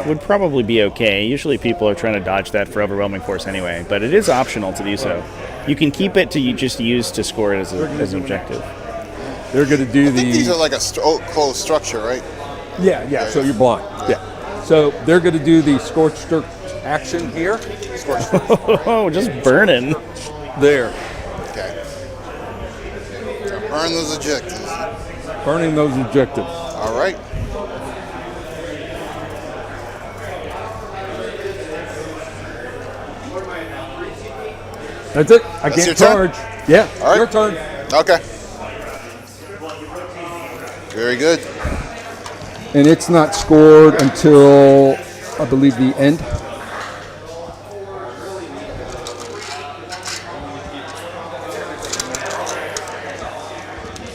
[SPEAKER 10] would probably be okay. Usually people are trying to dodge that for overwhelming force anyway, but it is optional to do so. You can keep it to just use to score it as an objective.
[SPEAKER 12] They're going to do
[SPEAKER 11] I think these are like a closed structure, right?
[SPEAKER 12] Yeah, so you're blind. Yeah. So they're going to do the Scorched Earth action here.
[SPEAKER 10] Oh, just burning.
[SPEAKER 12] There.
[SPEAKER 11] Okay. So burn those objectives.
[SPEAKER 12] Burning those objectives.
[SPEAKER 11] All right.
[SPEAKER 12] That's it. I
[SPEAKER 11] That's
[SPEAKER 12] can't
[SPEAKER 11] your turn?
[SPEAKER 12] charge. Yeah.
[SPEAKER 11] All right.
[SPEAKER 12] Your turn.
[SPEAKER 11] Okay. Very good.
[SPEAKER 12] And it's not scored until, I believe, the end.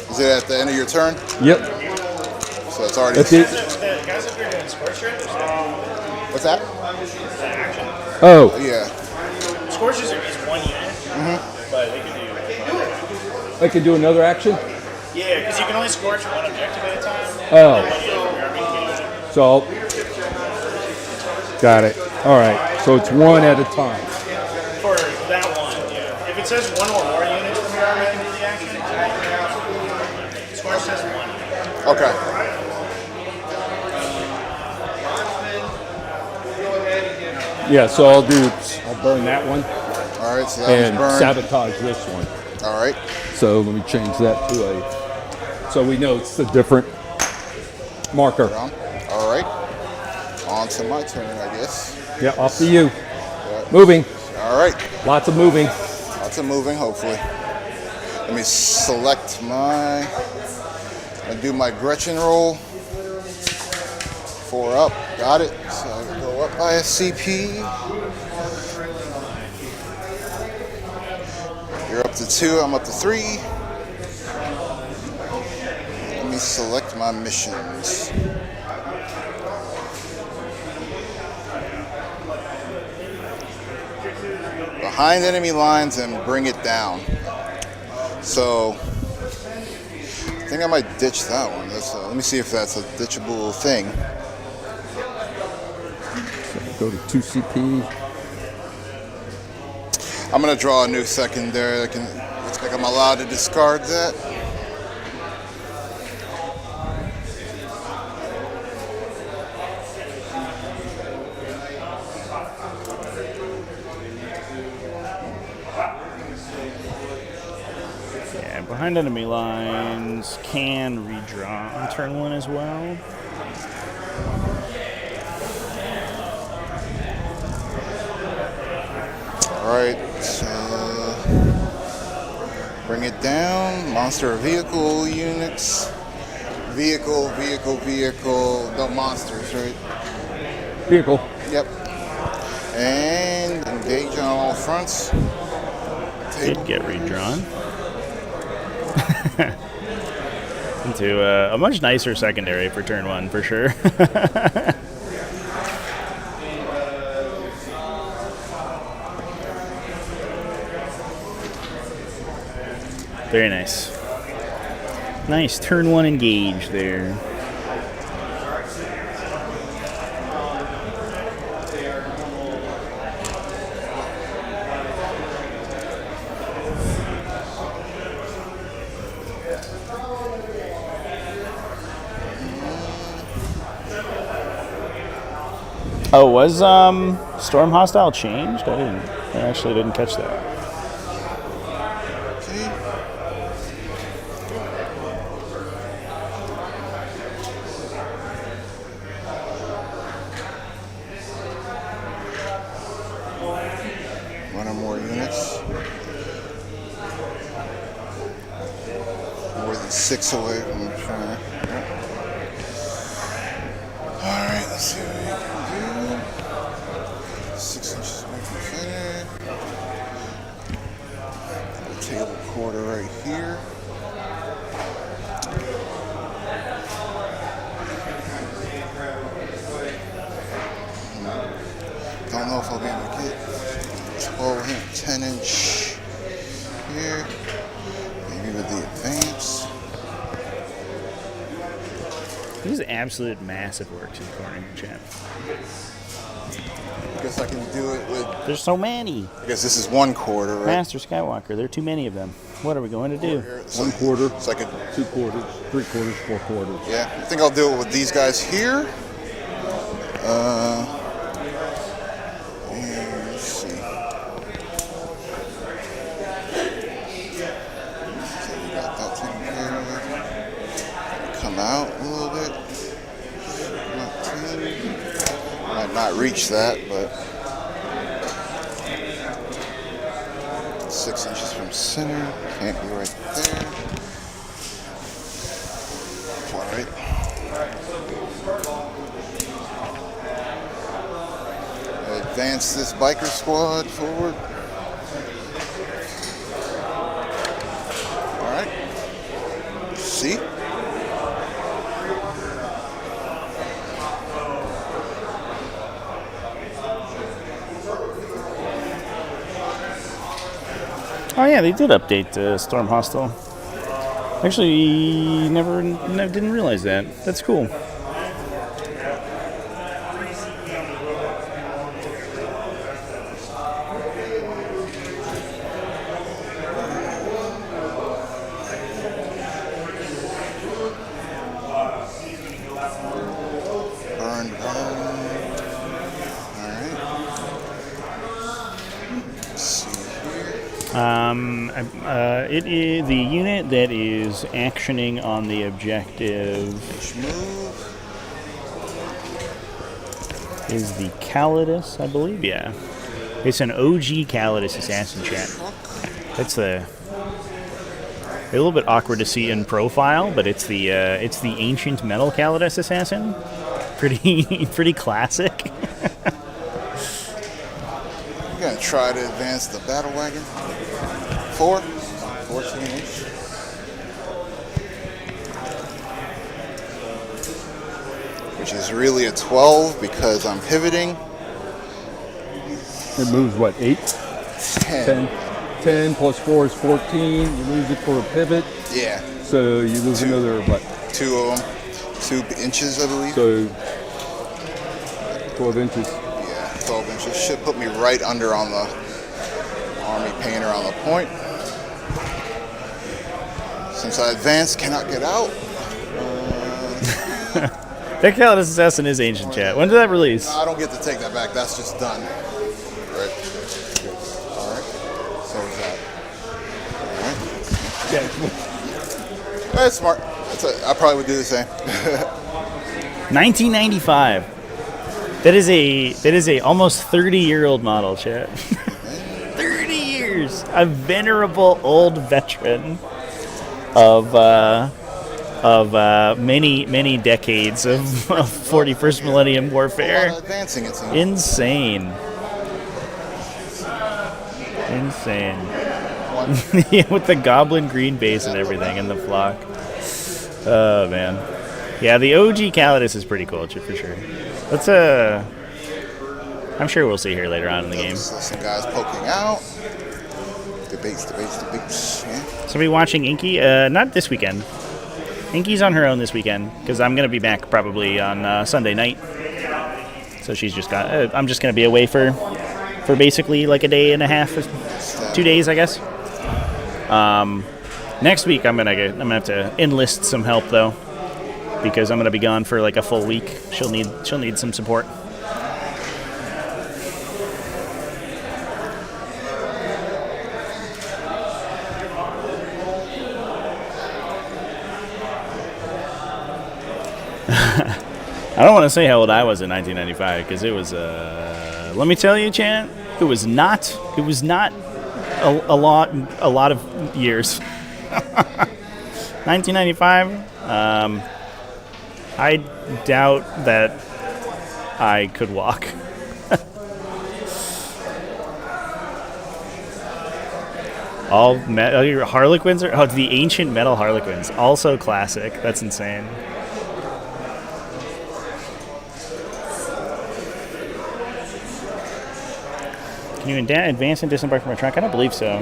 [SPEAKER 11] Is it at the end of your turn?
[SPEAKER 12] Yep.
[SPEAKER 11] So it's already.
[SPEAKER 12] That's it.
[SPEAKER 13] Guys, if you're doing scorch trips,
[SPEAKER 11] What's that?
[SPEAKER 13] the action.
[SPEAKER 12] Oh.
[SPEAKER 11] Yeah.
[SPEAKER 13] Scorches is 1 unit, but they can do.
[SPEAKER 12] I can do another action?
[SPEAKER 13] Yeah, because you can only scorch one objective at a time.
[SPEAKER 12] Oh.
[SPEAKER 13] And 1 unit from your army can use it.
[SPEAKER 12] So, got it. All right. So it's one at a time.
[SPEAKER 13] For that one, yeah. If it says 1 or more units from your army can do the action, scorch says 1.
[SPEAKER 11] Okay.
[SPEAKER 12] Yeah, so I'll burn that one
[SPEAKER 11] All right, so that
[SPEAKER 12] and
[SPEAKER 11] was burned.
[SPEAKER 12] sabotage this one.
[SPEAKER 11] All right.
[SPEAKER 12] So let me change that to a, so we know it's a different marker.
[SPEAKER 11] All right. On to my turn, I guess.
[SPEAKER 12] Yeah, off to you.
[SPEAKER 11] Yeah.
[SPEAKER 12] Moving.
[SPEAKER 11] All right.
[SPEAKER 12] Lots of moving.
[SPEAKER 11] Lots of moving, hopefully. Let me select my, I do my Gretchen roll. 4 up, got it. So I go up by a CP. You're up to 2, I'm up to 3. Let me select my missions. Behind enemy lines and bring it down. So I think I might ditch that one. Let me see if that's a ditchable thing.
[SPEAKER 12] So go to 2 CP.
[SPEAKER 11] I'm gonna draw a new secondary. Looks like I'm allowed to discard that.
[SPEAKER 10] Yeah, behind enemy lines can redraw on turn 1 as well.
[SPEAKER 11] Alright, bring it down. Monster or vehicle units. Vehicle, no monsters, right?
[SPEAKER 12] Vehicle.
[SPEAKER 11] Yep. And engage on all fronts.
[SPEAKER 10] Did get redrawn. Into a much nicer secondary for turn 1, for sure. Very nice. Nice turn 1 engage there. Oh, was Storm Hostile changed? I actually didn't catch that.
[SPEAKER 11] One or more units. More than 6 away from the corner. Alright, let's see what we can do. 6 inches away from center. Table quarter right here. Don't know if I'll be able to get 12 inch, 10 inch here. Maybe with the advance.
[SPEAKER 10] These are absolute massive Orks in the corner here, champ.
[SPEAKER 11] I guess I can do it with.
[SPEAKER 10] There's so many.
[SPEAKER 11] I guess this is 1/4, right?
[SPEAKER 10] Master Skywalker. There are too many of them. What are we going to do?
[SPEAKER 12] 1/4,
[SPEAKER 11] so I could,
[SPEAKER 12] 2 quarters, 3 quarters, 4 quarters.
[SPEAKER 11] Yeah, I think I'll do it with these guys here. Let's see. So we got that taken care of. Come out a little bit. Might not reach that, but 6 inches from center. Can't be right there. All right. Advance this biker squad forward. All right. See?
[SPEAKER 10] Oh yeah, they did update Storm Hostile. Actually, never didn't realize that. That's cool.
[SPEAKER 11] Burn. All right. Let's see here.
[SPEAKER 10] It is the unit that is actioning on the objective. Is the Custodes, I believe. Yeah, it's an OG Custodes assassin, chat. It's a little bit awkward to see in profile, but it's the ancient metal Custodes assassin. Pretty classic.
[SPEAKER 11] I'm gonna try to advance the battle wagon. 14 inch. Which is really a 12 because I'm pivoting.
[SPEAKER 12] It moves what, 8?
[SPEAKER 11] 10.
[SPEAKER 12] 10 plus 4 is 14. You lose it for a pivot.
[SPEAKER 11] Yeah.
[SPEAKER 12] So you lose another, what?
[SPEAKER 11] 2 of them. 2 inches, I believe.
[SPEAKER 12] So 12 inches.
[SPEAKER 11] Yeah, 12 inches. Should put me right under on the army painter on the point. Since I advanced, cannot get out.
[SPEAKER 10] That Custodes assassin is ancient, chat. When did that release?
[SPEAKER 11] I don't get to take that back. That's just done. Right. All right. So is that. All right. Yeah. That's smart. I probably would do the same.
[SPEAKER 10] 1995. That is a almost 30-year-old model, chat. 30 years. A venerable old veteran of many decades of 41st millennium warfare.
[SPEAKER 11] Advancing it seems.
[SPEAKER 10] Insane. Yeah, with the goblin green base and everything and the flock. Oh man. Yeah, the OG Custodes is pretty cool, for sure. Let's I'm sure we'll see here later on in the game.
[SPEAKER 11] Some guys poking out. Debates. Yeah.
[SPEAKER 10] Somebody watching Inky? Not this weekend. Inky's on her own this weekend because I'm gonna be back probably on Sunday night. So she's just got. I'm just gonna be away for basically like a day and a half, 2 days, I guess. Next week I'm gonna have to enlist some help though, because I'm gonna be gone for like a full week. She'll need some support. I don't want to say how old I was in 1995 because it was. Let me tell you, Chan, it was not a lot of years. 1995. I doubt that I could walk. All Harlequins are the ancient metal Harlequins, also classic. That's insane. Can you advance and disembark from a truck? I don't believe so.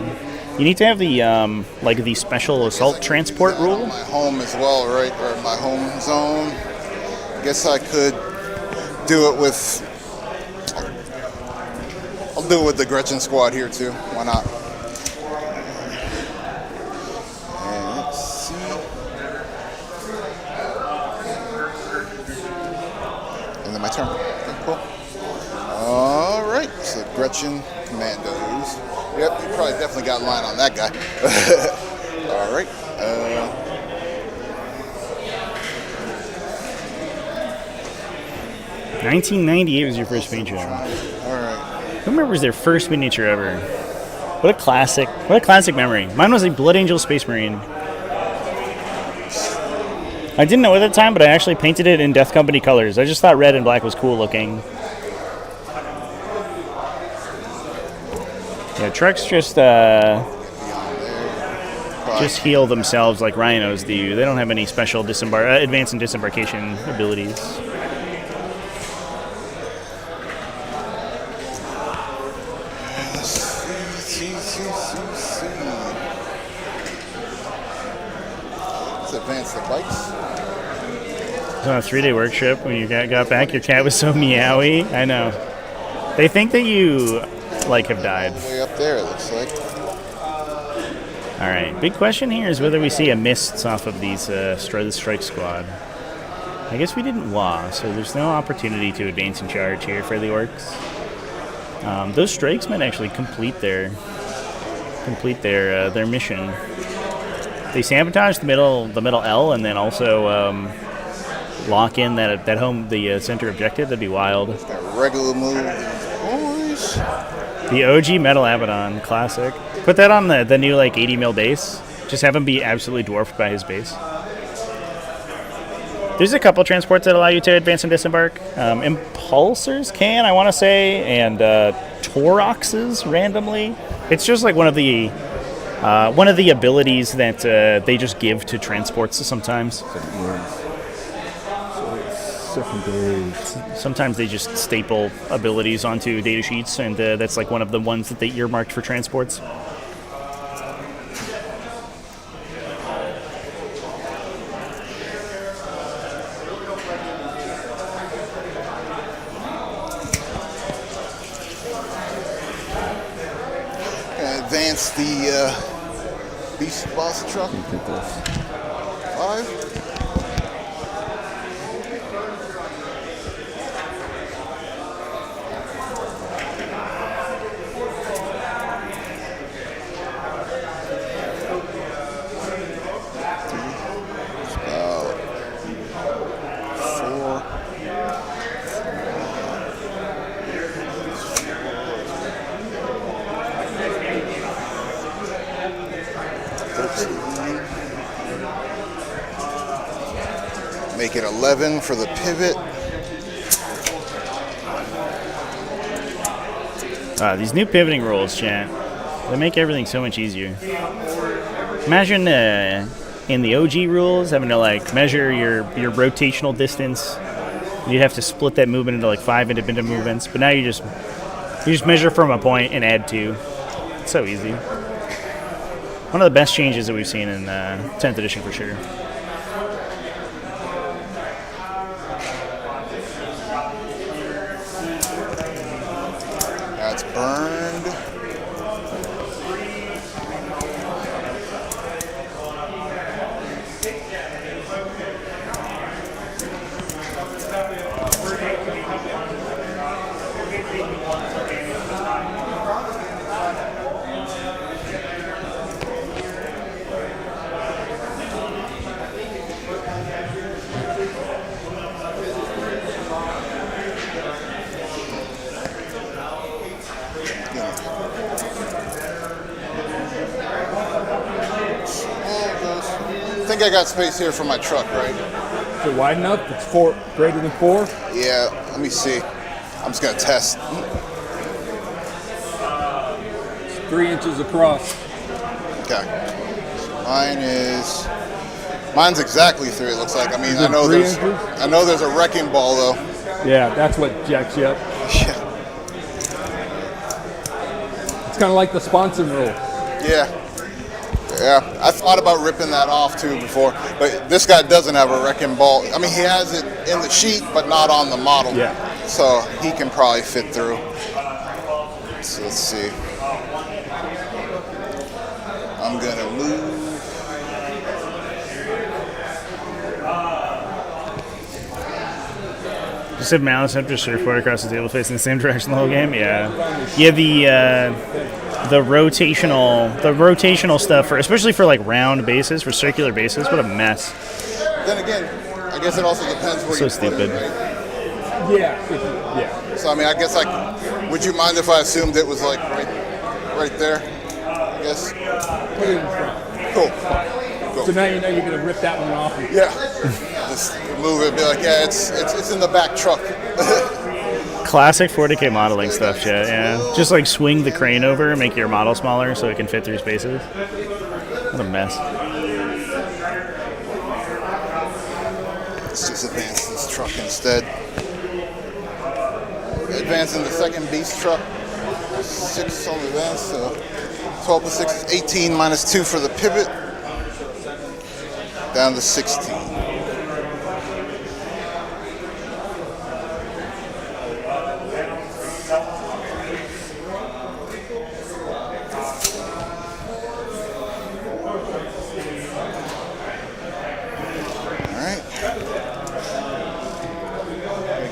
[SPEAKER 10] You need to have the the special assault transport rule.
[SPEAKER 11] My home as well, right? Or my home zone. I guess I could do it with. I'll do it with the Gretchen squad here too. Why not? And let's see. And then my turn. Okay, cool. All right. So Gretchen Commandos. Yep, you probably definitely got line on that guy. All right.
[SPEAKER 10] 1998 was your first paint job.
[SPEAKER 11] All right.
[SPEAKER 10] Who remembers their first miniature ever? What a classic memory. Mine was a Blood Angel Space Marine. I didn't know at the time, but I actually painted it in Death Company colors. I just thought red and black was cool looking. Yeah, trucks just heal themselves like rhinos do. They don't have any special advance and disembarkation abilities.
[SPEAKER 11] Let's advance the bikes.
[SPEAKER 10] So on a 3-day workshop, when you got back, your cat was so meowy. I know. They think that you have died.
[SPEAKER 11] Way up there, it looks like.
[SPEAKER 10] All right. Big question here is whether we see a mists off of these the strike squad. I guess we didn't so there's no opportunity to advance and charge here for the orcs. Those strikes might actually complete their complete their mission. They sabotage the middle L, and then also lock in the center objective. That'd be wild.
[SPEAKER 11] Regular move, boys.
[SPEAKER 10] The OG Metal Abaddon, classic. Put that on the new like 80 mil base. Just have him be absolutely dwarfed by his base. There's a couple transports that allow you to advance and disembark. Impulsors can, I want to say, and Toroxes randomly. It's just like one of the abilities that they just give to transports sometimes. Sometimes they just staple abilities onto data sheets, and that's like one of the ones that they earmarked for transports.
[SPEAKER 11] Advance the beast boss truck. 5. Make it 11 for the pivot.
[SPEAKER 10] These new pivoting rules, chat, they make everything so much easier. Imagine in the OG rules having to like measure your rotational distance. You'd have to split that movement into like 5 independent movements, but now you just measure from a point and add 2. It's so easy. One of the best changes that we've seen in 10th edition for sure.
[SPEAKER 11] That's burned. I think I got space here for my truck, right?
[SPEAKER 12] Is it wide enough? It's greater than 4?
[SPEAKER 11] Yeah, let me see. I'm just gonna test.
[SPEAKER 12] It's 3 inches across.
[SPEAKER 11] Okay. Mine's exactly 3. It looks like. I mean, I know there's a wrecking ball though.
[SPEAKER 12] Yeah, that's what jacks you up.
[SPEAKER 11] Yeah.
[SPEAKER 12] It's kind of like the sponsor rule.
[SPEAKER 11] Yeah. Yeah, I thought about ripping that off too before, but this guy doesn't have a wrecking ball. I mean, he has it in the sheet, but not on the model.
[SPEAKER 12] Yeah.
[SPEAKER 11] So he can probably fit through. So let's see. I'm gonna move.
[SPEAKER 10] Just have mouse after surfboard across the table facing the same direction the whole game. Yeah. Yeah. The rotational stuff especially for like round bases, for circular bases, what a mess.
[SPEAKER 11] Then again, I guess it also depends where you put it, right?
[SPEAKER 12] Yeah.
[SPEAKER 11] So I mean, I guess like, would you mind if I assumed it was like right there? I guess.
[SPEAKER 12] Put it in front.
[SPEAKER 11] Cool.
[SPEAKER 12] So now you know you're gonna rip that one off.
[SPEAKER 11] Yeah. Just move it. Be like, yeah, it's in the back truck.
[SPEAKER 10] Classic 40k modeling stuff, chat. Yeah, just like swing the crane over, make your model smaller so it can fit through spaces. What a mess.
[SPEAKER 11] Let's just advance this truck instead. Advancing the second beast truck. 6 on the advance, so 12 plus 6 is 18 minus 2 for the pivot. Down to 16.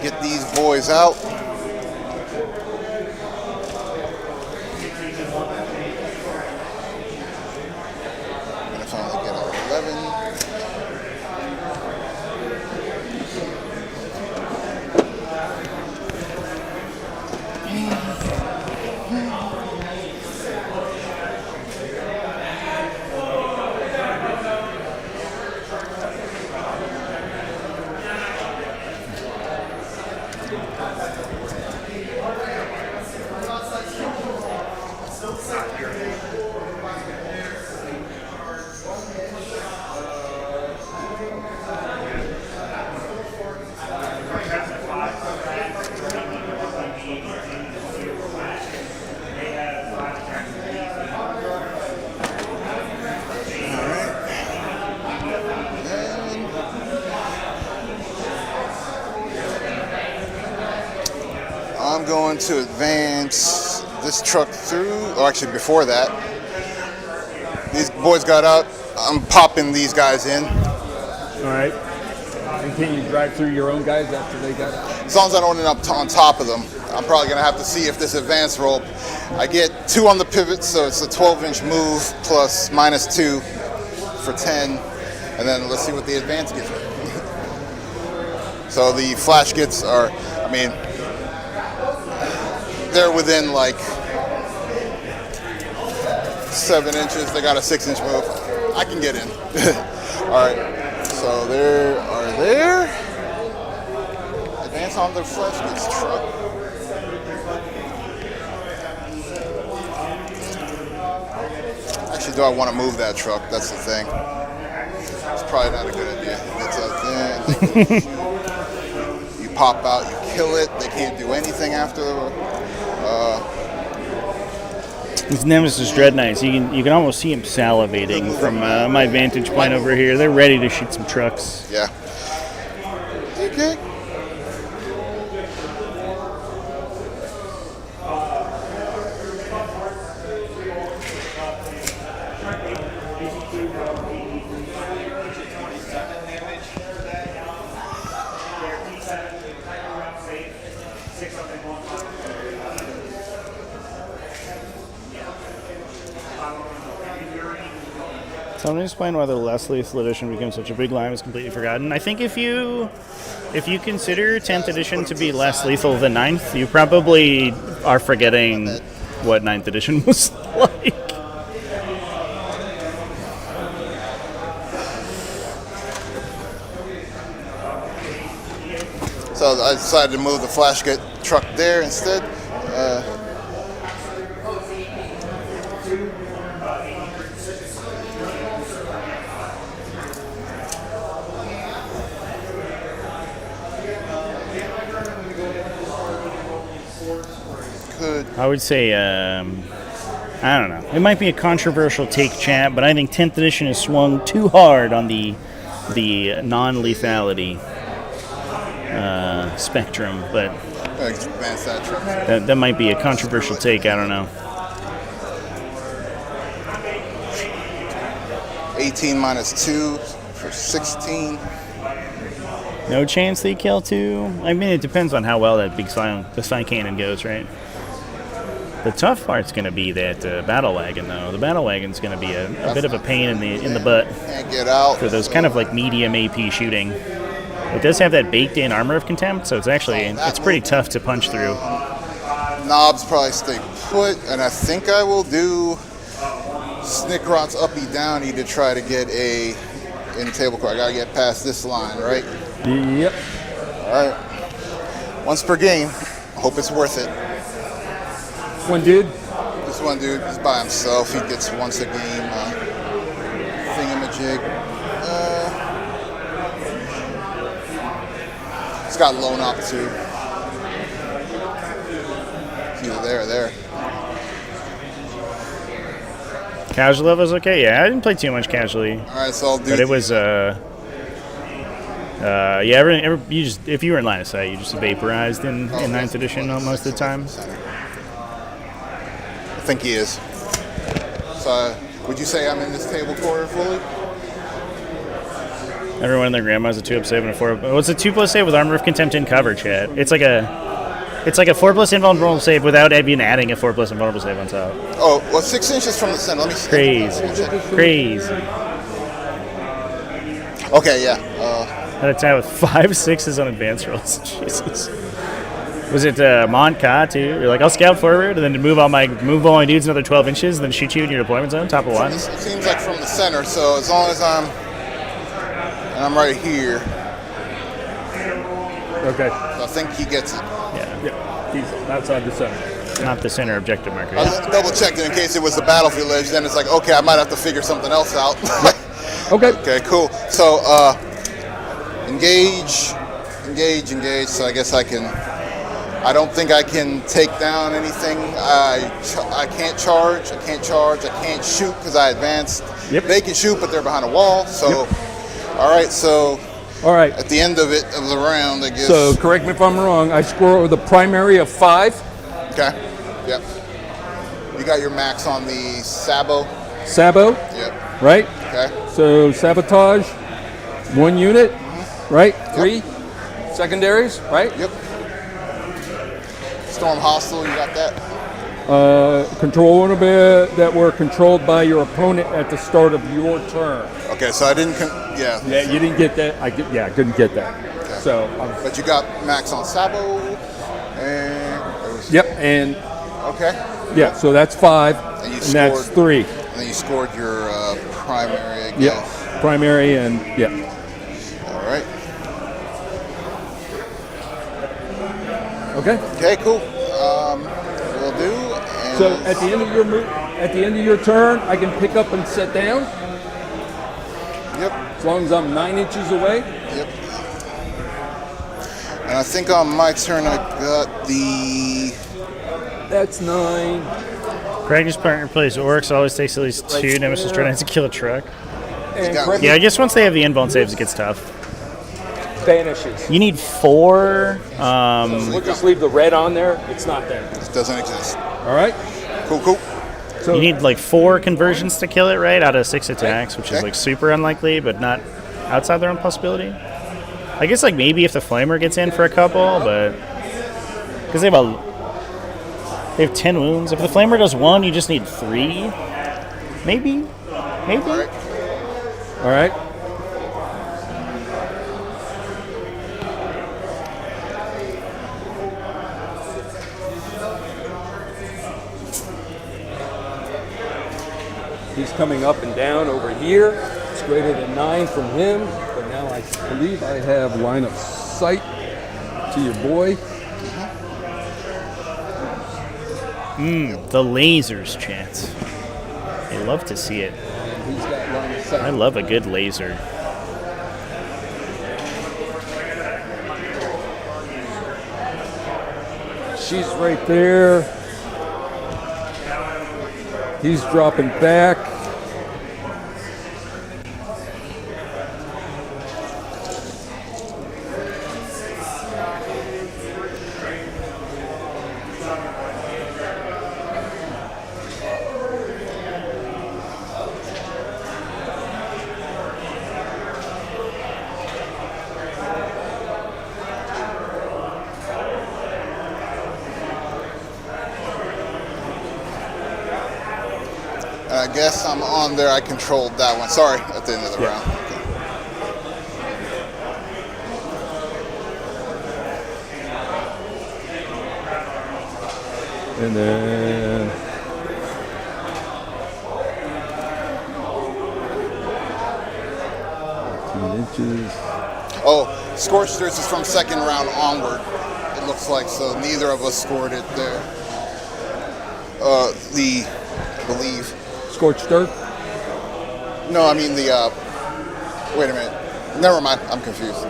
[SPEAKER 11] Get these boys out. I'm going to advance this truck through. Oh, actually, before that, these boys got out. I'm popping these guys in.
[SPEAKER 12] All right. And can you drive through your own guys after they got out?
[SPEAKER 11] As long as I don't end up on top of them. I'm probably going to have to see if this advance roll, I get 2 on the pivot, so it's a 12-inch move plus -2 for 10. And then let's see what the advance gives me. So the flash gets are, I mean, they're within like 7 inches. They got a 6-inch move. I can get in. All right. So there are there. Advance on the flash gets truck. Actually, do I want to move that truck? That's the thing. It's probably not a good idea. It's a thing. You pop out, you kill it. They can't do anything after.
[SPEAKER 10] These Nemesis Dread Knights, you can almost see them salivating from my vantage point over here. They're ready to shoot some trucks.
[SPEAKER 11] Yeah. Okay.
[SPEAKER 10] So I'm going to explain why the less lethal edition becomes such a big line was completely forgotten. I think if you consider 10th edition to be less lethal than 9th, you probably are forgetting what 9th edition was like.
[SPEAKER 11] So I decided to move the flash get truck there instead.
[SPEAKER 10] I would say, I don't know. It might be a controversial take, chat, but I think 10th edition has swung too hard on the non-lethality spectrum, but that might be a controversial take. I don't know.
[SPEAKER 11] 18 -2 for 16.
[SPEAKER 10] No chance they kill 2. I mean, it depends on how well that big the sign cannon goes, right? The tough part's going to be that battle wagon, though. The battle wagon's going to be a bit of a pain in the butt
[SPEAKER 11] Can't get out
[SPEAKER 10] for those kind of like medium AP shooting. It does have that baked-in armor of contempt, so it's pretty tough to punch through.
[SPEAKER 11] Knobs probably stay put, and I think I will do Snickrot's uppy downy to try to get a in table core. I gotta get past this line, right?
[SPEAKER 12] Yep.
[SPEAKER 11] All right. Once per game. Hope it's worth it.
[SPEAKER 12] One dude?
[SPEAKER 11] This one dude is by himself. He gets once a game thingamajig. He's got lone up too. It's either there or there.
[SPEAKER 10] Casual level was okay. Yeah, I didn't play too much casually.
[SPEAKER 11] All right, so I'll do.
[SPEAKER 10] But it was if you were in line of sight, you just vaporized in 9th edition most of the time.
[SPEAKER 11] I think he is. So, would you say I'm in this table quarter fully?
[SPEAKER 10] Everyone and their grandma's a 2+ save and a 4. Well, it's a 2+ save with Armor of Contempt in cover, chat. It's like a 4+ invulnerable save without even adding a 4+ invulnerable save on top.
[SPEAKER 11] Oh, well, 6 inches from the center. Let me see.
[SPEAKER 10] Crazy.
[SPEAKER 11] Okay, yeah.
[SPEAKER 10] Had a time with 5 6s on advance rolls. Jesus. Was it Mon Ka too? You're like, I'll scout forward and then move all my dudes another 12 inches and then shoot you in your deployment zone, top of one.
[SPEAKER 11] It seems like from the center, so as long as I'm right here.
[SPEAKER 12] Okay.
[SPEAKER 11] So I think he gets it.
[SPEAKER 12] Yeah. He's outside the center.
[SPEAKER 10] Not the center objective marker.
[SPEAKER 11] I double checked it in case it was the battlefield edge. Then it's like, okay, I might have to figure something else out.
[SPEAKER 12] Okay.
[SPEAKER 11] Okay, cool. So engage. So I guess I can. I don't think I can take down anything. I can't charge. I can't shoot because I advanced.
[SPEAKER 12] Yep.
[SPEAKER 11] They can shoot, but they're behind a wall. So, all right. So
[SPEAKER 12] All right.
[SPEAKER 11] At the end of the round, I guess.
[SPEAKER 12] So correct me if I'm wrong. I score with a primary of 5.
[SPEAKER 11] Okay. Yep. You got your max on the Sabo.
[SPEAKER 12] Sabo.
[SPEAKER 11] Yep.
[SPEAKER 12] Right.
[SPEAKER 11] Okay.
[SPEAKER 12] So sabotage, 1 unit. Right. 3 secondaries. Right.
[SPEAKER 11] Yep. Storm hostile. You got that.
[SPEAKER 12] Control on a bit that were controlled by your opponent at the start of your turn.
[SPEAKER 11] Okay, so I didn't. Yeah,
[SPEAKER 12] you didn't get that. I couldn't get that.
[SPEAKER 11] Okay.
[SPEAKER 12] So.
[SPEAKER 11] But you got max on Sabo, and.
[SPEAKER 12] Yep, and.
[SPEAKER 11] Okay.
[SPEAKER 12] Yeah, so that's 5,
[SPEAKER 11] and
[SPEAKER 12] that's 3.
[SPEAKER 11] And then you scored your primary, I guess.
[SPEAKER 12] Yep, primary and yeah.
[SPEAKER 11] All right.
[SPEAKER 12] Okay.
[SPEAKER 11] Okay, cool. Will do. And
[SPEAKER 12] So at the end of your turn, I can pick up and set down.
[SPEAKER 11] Yep.
[SPEAKER 12] As long as I'm 9 inches away.
[SPEAKER 11] Yep. And I think on my turn I got the.
[SPEAKER 12] That's 9.
[SPEAKER 14] Practice partner plays Orks. Always takes at least 2 Nemesis Dreadnoughts to kill a truck.
[SPEAKER 11] Yeah,
[SPEAKER 14] I guess once they have the inbound saves, it gets tough.
[SPEAKER 12] Vanishes.
[SPEAKER 14] You need 4.
[SPEAKER 12] We'll just leave the red on there. It's not there.
[SPEAKER 11] It doesn't exist.
[SPEAKER 12] All right.
[SPEAKER 11] Cool.
[SPEAKER 14] So you need like 4 conversions to kill it, right? Out of 6 attacks, which is like super unlikely, but not outside their own possibility. I guess like maybe if the Flamer gets in for a couple, but because they have 10 wounds. If the Flamer does 1, you just need 3. Maybe.
[SPEAKER 12] All right. He's coming up and down over here. It's greater than 9 from him, but now I believe I have line of sight to your boy.
[SPEAKER 14] The lasers, chance. I love to see it.
[SPEAKER 12] He's got line of sight.
[SPEAKER 14] I love a good laser.
[SPEAKER 12] She's right there. He's dropping back.
[SPEAKER 11] I guess I'm on there. I controlled that one. Sorry, at the end of the round.
[SPEAKER 12] And then 15 inches.
[SPEAKER 11] Oh, Scorched Earth is from second round onward. It looks like so. Neither of us scored it there. I believe.
[SPEAKER 12] Scorched Earth?
[SPEAKER 11] No, I mean the. Wait a minute. Never mind. I'm confused.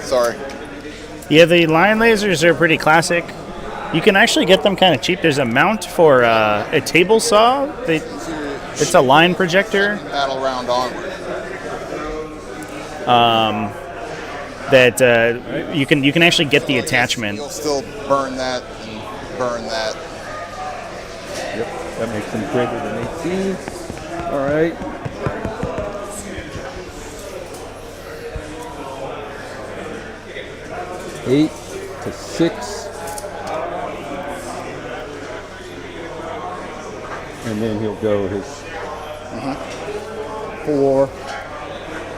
[SPEAKER 11] Sorry.
[SPEAKER 14] Yeah, the line lasers are pretty classic. You can actually get them kind of cheap. There's a mount for a table saw. It's a line projector.
[SPEAKER 11] Battle round onward.
[SPEAKER 14] That you can actually get the attachment.
[SPEAKER 11] You'll still burn that and burn that.
[SPEAKER 12] Yep, that makes them greater than 18. All right. Eight to 6. And then he'll go his 4.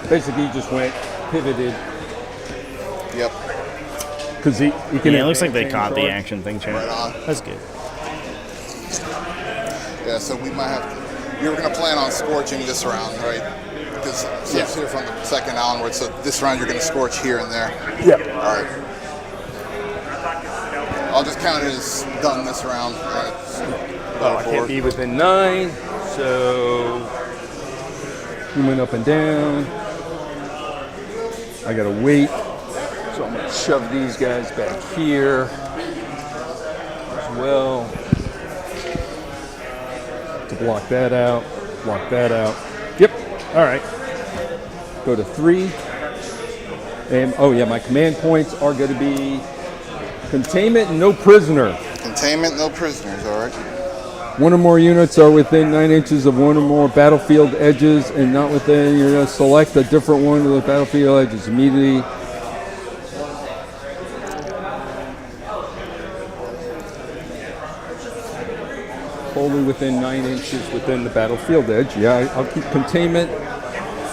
[SPEAKER 12] Basically, he just went pivoted.
[SPEAKER 11] Yep.
[SPEAKER 12] Because he can.
[SPEAKER 14] Yeah, it looks like they caught the action thing, Chad.
[SPEAKER 11] Right on.
[SPEAKER 14] That's good.
[SPEAKER 11] Yeah, so we might have to. You were going to plan on scorching this round, right? Because it's here from the second onward, so this round you're going to scorch here and there.
[SPEAKER 12] Yep.
[SPEAKER 11] All right. I'll just count it as done this round.
[SPEAKER 12] I can't be within 9, so he went up and down. I gotta wait, so I'm gonna shove these guys back here as well to block that out. Block that out. Yep. All right. Go to 3. And, oh yeah, my command points are going to be containment and no prisoner.
[SPEAKER 11] Containment, no prisoners, all right.
[SPEAKER 12] One or more units are within 9 inches of one or more battlefield edges and not within. You're going to select a different one of the battlefield edges immediately. Wholly within 9 inches within the battlefield edge. Yeah, I'll keep containment.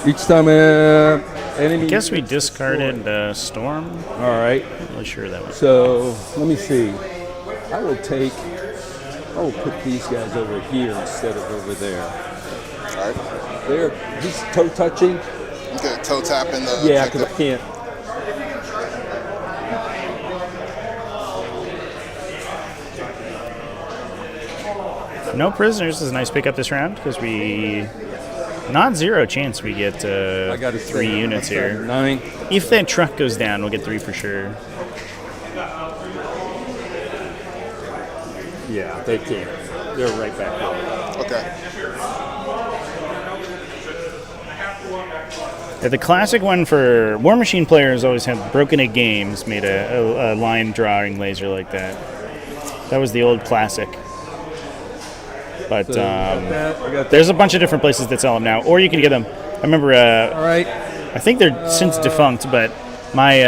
[SPEAKER 12] Each time enemy.
[SPEAKER 14] I guess we discarded Storm.
[SPEAKER 12] All right.
[SPEAKER 14] Not really sure that was.
[SPEAKER 12] So let me see. I will put these guys over here instead of over there.
[SPEAKER 11] All right.
[SPEAKER 12] There. He's toe touching.
[SPEAKER 11] Okay, toe tapping the.
[SPEAKER 12] Yeah, because I can't.
[SPEAKER 14] No prisoners is a nice pickup this round because we, not zero chance we get
[SPEAKER 12] I got
[SPEAKER 14] 3 units here.
[SPEAKER 12] 9.
[SPEAKER 14] If that truck goes down, we'll get 3 for sure.
[SPEAKER 12] Yeah, they can't. They're right back up.
[SPEAKER 11] Okay.
[SPEAKER 14] Yeah, the classic one for War Machine players always had Broken Egg Games made a line drawing laser like that. That was the old classic. But there's a bunch of different places that sell them now, or you can get them. I remember.
[SPEAKER 12] All right.
[SPEAKER 14] I think they're since defunct, but my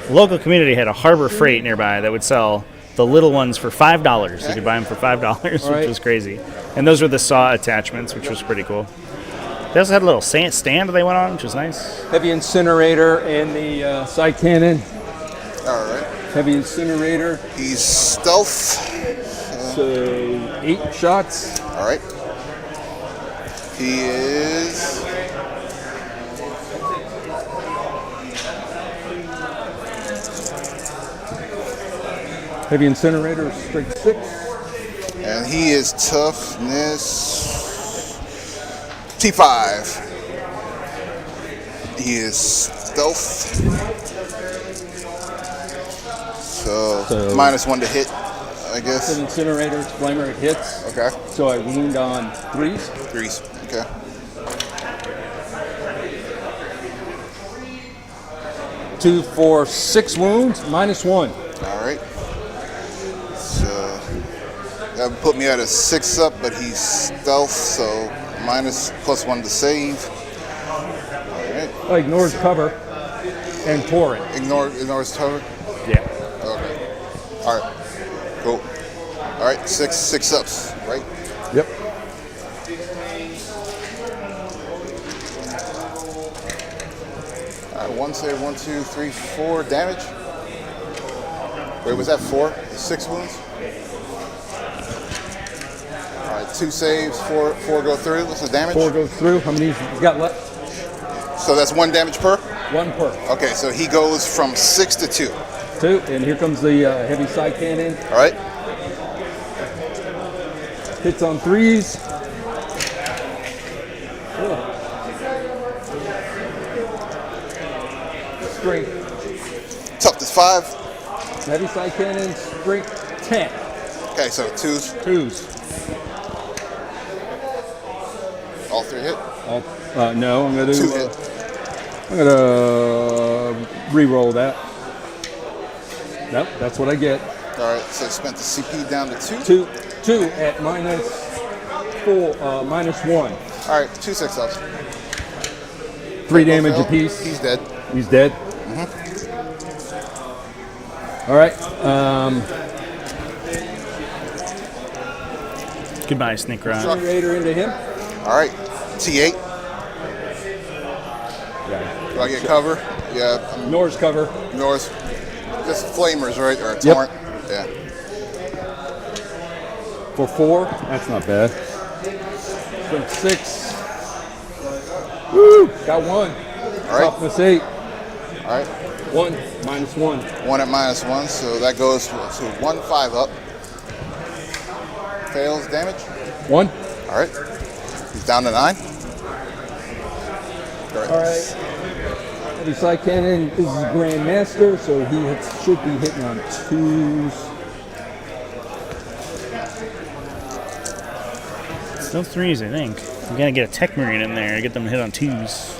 [SPEAKER 14] local community had a Harbor Freight nearby that would sell the little ones for $5. You could buy them for $5, which was crazy. And those were the saw attachments, which was pretty cool. They also had a little stand they went on, which was nice.
[SPEAKER 12] Heavy incinerator and the side cannon.
[SPEAKER 11] All right.
[SPEAKER 12] Heavy incinerator.
[SPEAKER 11] He's stealth.
[SPEAKER 12] So 8 shots.
[SPEAKER 11] All right. He is.
[SPEAKER 12] Heavy incinerator, strength 6.
[SPEAKER 11] And he is toughness T5. He is stealth. So -1 to hit, I guess.
[SPEAKER 12] An incinerator, flamer, it hits.
[SPEAKER 11] Okay.
[SPEAKER 12] So I wound on 3s.
[SPEAKER 11] 3s, okay.
[SPEAKER 12] 2, 4, 6 wounds, -1.
[SPEAKER 11] All right. So that would put me at a 6 up, but he's stealth, so +1 to save. All right.
[SPEAKER 12] Oh, ignores cover and torrent.
[SPEAKER 11] Ignores cover?
[SPEAKER 12] Yeah.
[SPEAKER 11] Okay. All right. Cool. All right, 6 ups, right?
[SPEAKER 12] Yep.
[SPEAKER 11] All right, 1 save, 1, 2, 3, 4 damage. Wait, was that 4? 6 wounds? All right, 2 saves, 4 go through. What's the damage?
[SPEAKER 12] 4 goes through. How many you got left?
[SPEAKER 11] So that's 1 damage per?
[SPEAKER 12] 1 per.
[SPEAKER 11] Okay, so he goes from 6 to 2.
[SPEAKER 12] 2, and here comes the heavy side cannon.
[SPEAKER 11] All right.
[SPEAKER 12] Hits on 3s. Strength.
[SPEAKER 11] Toughness 5.
[SPEAKER 12] Heavy side cannon, strength 10.
[SPEAKER 11] Okay, so 2s.
[SPEAKER 12] 2s.
[SPEAKER 11] All 3 hit?
[SPEAKER 12] No, I'm gonna do.
[SPEAKER 11] 2 hit.
[SPEAKER 12] I'm gonna re-roll that. Nope, that's what I get.
[SPEAKER 11] All right, so spent the CP down to 2.
[SPEAKER 12] 2 at -1.
[SPEAKER 11] All right, 2 6-ups.
[SPEAKER 12] 3 damage apiece.
[SPEAKER 11] He's dead.
[SPEAKER 12] He's dead. All right.
[SPEAKER 14] Goodbye, Snake Rod.
[SPEAKER 12] Generator into him.
[SPEAKER 11] All right, T8.
[SPEAKER 12] Yeah.
[SPEAKER 11] Do I get cover? Yeah.
[SPEAKER 12] Nor's cover.
[SPEAKER 11] Nor's. Just flamers, right? Or a
[SPEAKER 12] Yep.
[SPEAKER 11] torrent? Yeah.
[SPEAKER 12] For 4. That's not bad. Strength 6. Woo! Got 1.
[SPEAKER 11] All right.
[SPEAKER 12] Toughness 8.
[SPEAKER 11] All right.
[SPEAKER 12] 1 -1.
[SPEAKER 11] 1 at -1, so that goes to 1 5 up. Fails damage.
[SPEAKER 12] 1.
[SPEAKER 11] All right. He's down to 9.
[SPEAKER 12] All right. Heavy side cannon is Grand Master, so he should be hitting on 2s.
[SPEAKER 14] Still 3s, I think. I'm gonna get a Tech Marine in there to get them to hit on 2s.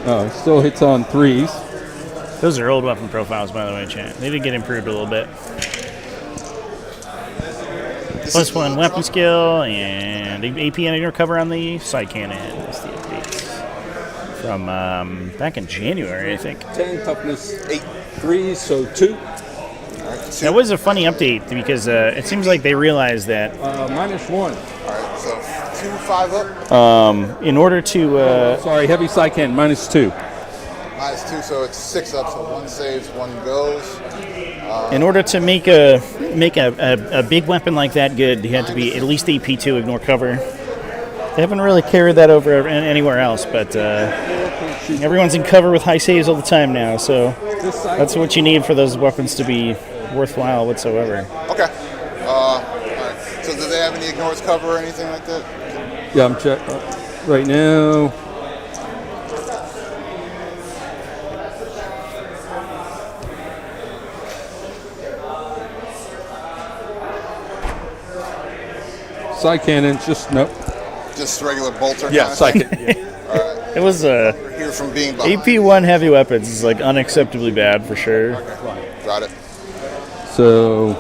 [SPEAKER 12] Oh, still hits on 3s.
[SPEAKER 14] Those are old weapon profiles, by the way, chat. They did get improved a little bit. +1 weapon skill and AP and recover on the side cannon. That's the updates from back in January, I think.
[SPEAKER 12] 10 toughness, 8 3s, so 2.
[SPEAKER 14] That was a funny update because it seems like they realized that
[SPEAKER 12] -1.
[SPEAKER 11] All right, so 2 5 up.
[SPEAKER 14] In order to
[SPEAKER 12] sorry, heavy side cannon -2.
[SPEAKER 11] -2, so it's 6 up. So 1 saves, 1 goes.
[SPEAKER 14] in order to make a big weapon like that good, you had to be at least AP2, ignore cover. They haven't really carried that over anywhere else, but everyone's in cover with high saves all the time now, so that's what you need for those weapons to be worthwhile whatsoever.
[SPEAKER 11] Okay. All right. So do they have any ignores cover or anything like that?
[SPEAKER 12] Yeah, I'm checking right now. Side cannon, just nope.
[SPEAKER 11] Just regular bolter.
[SPEAKER 12] Yeah, side cannon. Yeah.
[SPEAKER 11] All right.
[SPEAKER 14] It was
[SPEAKER 11] We're here from being behind.
[SPEAKER 14] AP1 heavy weapons is like unacceptably bad for sure.
[SPEAKER 11] Okay. Got it.
[SPEAKER 12] So,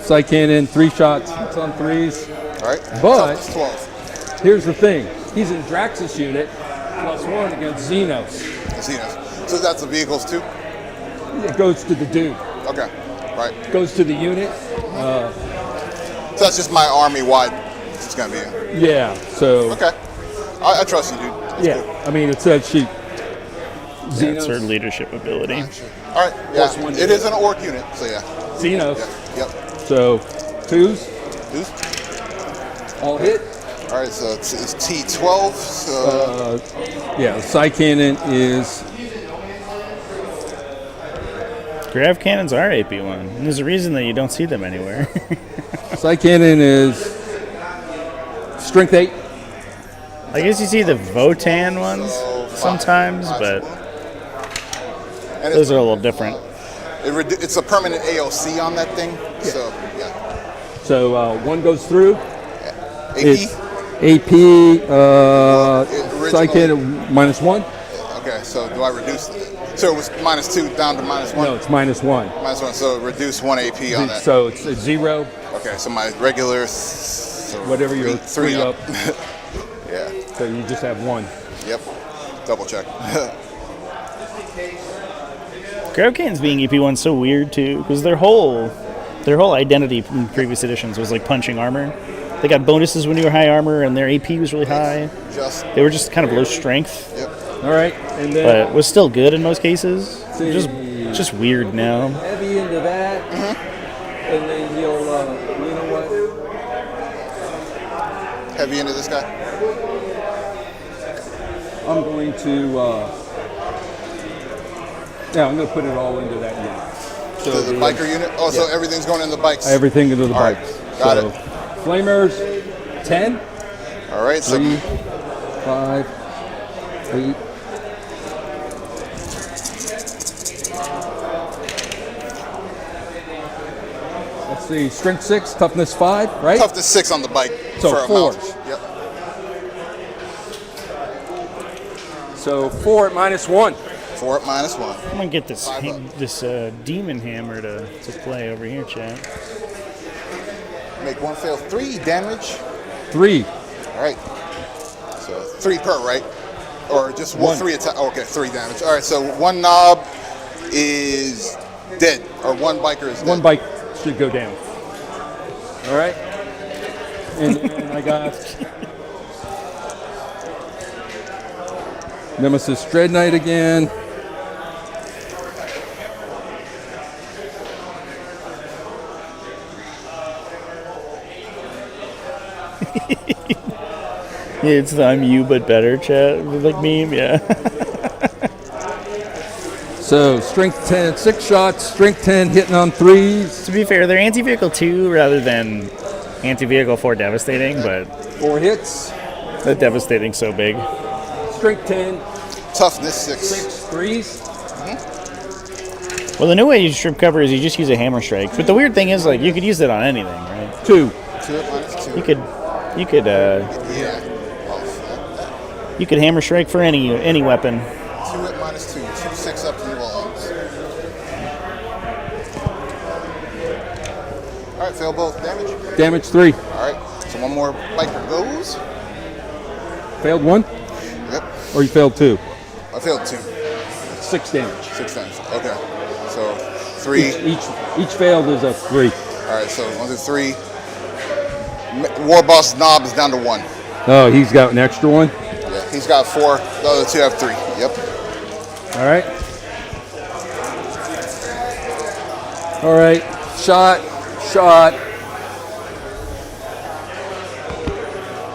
[SPEAKER 12] side cannon, 3 shots, hits on 3s.
[SPEAKER 11] All right.
[SPEAKER 12] But
[SPEAKER 11] Toughness 12.
[SPEAKER 12] here's the thing: he's in Drax's unit, +1 against Xenos.
[SPEAKER 11] Xenos. So that's the vehicles too.
[SPEAKER 12] It goes to the dude.
[SPEAKER 11] Okay. Right.
[SPEAKER 12] Goes to the unit.
[SPEAKER 11] So that's just my army wide. It's gonna be.
[SPEAKER 12] Yeah. So.
[SPEAKER 11] Okay. I trust you, dude. That's
[SPEAKER 12] yeah.
[SPEAKER 11] cool.
[SPEAKER 12] I mean, it says she.
[SPEAKER 14] That's her leadership ability.
[SPEAKER 11] All right. Yeah. It is an orc unit, so yeah.
[SPEAKER 12] Xenos.
[SPEAKER 11] Yep.
[SPEAKER 12] So, 2s. All hit.
[SPEAKER 11] All right. So it's T12. So.
[SPEAKER 12] Yeah. The side cannon is.
[SPEAKER 14] Grav cannons are AP1, and there's a reason that you don't see them anywhere.
[SPEAKER 12] Side cannon is strength 8.
[SPEAKER 14] I guess you see the Votan ones sometimes, but those are a little different.
[SPEAKER 11] It's a permanent AOC on that thing. Yeah. So yeah.
[SPEAKER 12] So 1 goes through.
[SPEAKER 11] AP.
[SPEAKER 12] It's AP. Side cannon -1.
[SPEAKER 11] Okay. So do I reduce? So it was -2 down to -1.
[SPEAKER 12] No, it's -1.
[SPEAKER 11] -1. So reduce 1 AP on that.
[SPEAKER 12] So it's a 0.
[SPEAKER 11] Okay. So my regular. So
[SPEAKER 12] whatever you're 3 up.
[SPEAKER 11] Yeah.
[SPEAKER 12] So you just have 1.
[SPEAKER 11] Yep. Double check.
[SPEAKER 14] Grav cannons being EP1 is so weird too, because their whole identity in previous editions was like punching armor. They got bonuses when you were high armor, and their AP was really high. They were just kind of low strength.
[SPEAKER 11] Yep.
[SPEAKER 12] All right, and then
[SPEAKER 14] but it was still good in most cases. Just weird now.
[SPEAKER 12] Heavy into that, and then you'll, you know what?
[SPEAKER 11] Heavy into this guy.
[SPEAKER 12] I'm going to, yeah, I'm going to put it all into that unit.
[SPEAKER 11] So the biker unit. Oh, so everything's going in the bikes.
[SPEAKER 12] Everything into the
[SPEAKER 11] All right,
[SPEAKER 12] bikes.
[SPEAKER 11] got
[SPEAKER 12] so,
[SPEAKER 11] it.
[SPEAKER 12] Flamers, 10.
[SPEAKER 11] All right,
[SPEAKER 12] 3, 5, 8. Let's see, strength 6, toughness 5, right?
[SPEAKER 11] Toughness 6 on the bike.
[SPEAKER 12] So
[SPEAKER 11] for a
[SPEAKER 12] 4.
[SPEAKER 11] mount. Yep.
[SPEAKER 12] So 4 at -1.
[SPEAKER 11] 4 at -1.
[SPEAKER 14] I'm gonna get this demon hammer to play over here, chat.
[SPEAKER 11] Make 1 fail, 3 damage.
[SPEAKER 12] 3.
[SPEAKER 11] All right. So 3 per, right? Or just 3 attack. Oh, okay, 3 damage. All right. So 1 knob is dead, or 1 biker is dead.
[SPEAKER 12] 1 bike should go down. All right. And then I got Nemesis Dread Knight again.
[SPEAKER 14] Yeah, it's the I'm you but better chat like meme, yeah.
[SPEAKER 12] So strength 10, 6 shots, strength 10, hitting on 3s.
[SPEAKER 14] To be fair, they're anti-vehicle 2 rather than anti-vehicle 4 devastating, but
[SPEAKER 12] 4 hits.
[SPEAKER 14] The devastating's so big.
[SPEAKER 12] Strength 10.
[SPEAKER 11] Toughness 6.
[SPEAKER 12] 6 3s.
[SPEAKER 14] Well, the new way you strip cover is you just use a hammer strike. But the weird thing is, like, you could use it on anything, right?
[SPEAKER 12] 2.
[SPEAKER 11] 2 at -2.
[SPEAKER 14] You could hammer strike for any weapon.
[SPEAKER 11] 2 at -2. 2 6 up to New Orleans. All right, fail both. Damage.
[SPEAKER 12] Damage 3.
[SPEAKER 11] All right, so one more biker goes.
[SPEAKER 12] Failed 1?
[SPEAKER 11] Yep.
[SPEAKER 12] Or you failed 2?
[SPEAKER 11] I failed 2.
[SPEAKER 12] 6 damage.
[SPEAKER 11] 6 damage. Okay. So 3.
[SPEAKER 12] Each failed is a 3.
[SPEAKER 11] All right, so 1 through 3. War Boss Knob is down to 1.
[SPEAKER 12] Oh, he's got an extra 1?
[SPEAKER 11] Yeah, he's got 4. The other 2 have 3. Yep.
[SPEAKER 12] All right. All right. Shot.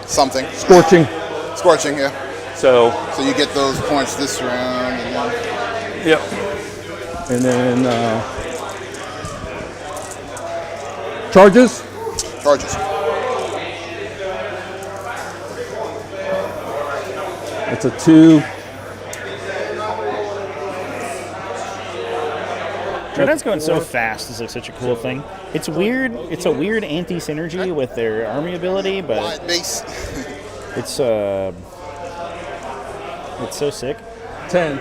[SPEAKER 11] Something.
[SPEAKER 12] Scorching.
[SPEAKER 11] Scorching, yeah.
[SPEAKER 12] So
[SPEAKER 11] you get those points this round. And then...
[SPEAKER 12] Yep. And then charges.
[SPEAKER 11] Charges.
[SPEAKER 12] It's a 2.
[SPEAKER 10] Dreadnoughts going so fast is like such a cool thing. It's weird. It's a weird anti-synergy with their army ability, but
[SPEAKER 11] base.
[SPEAKER 10] it's so sick.
[SPEAKER 12] 10.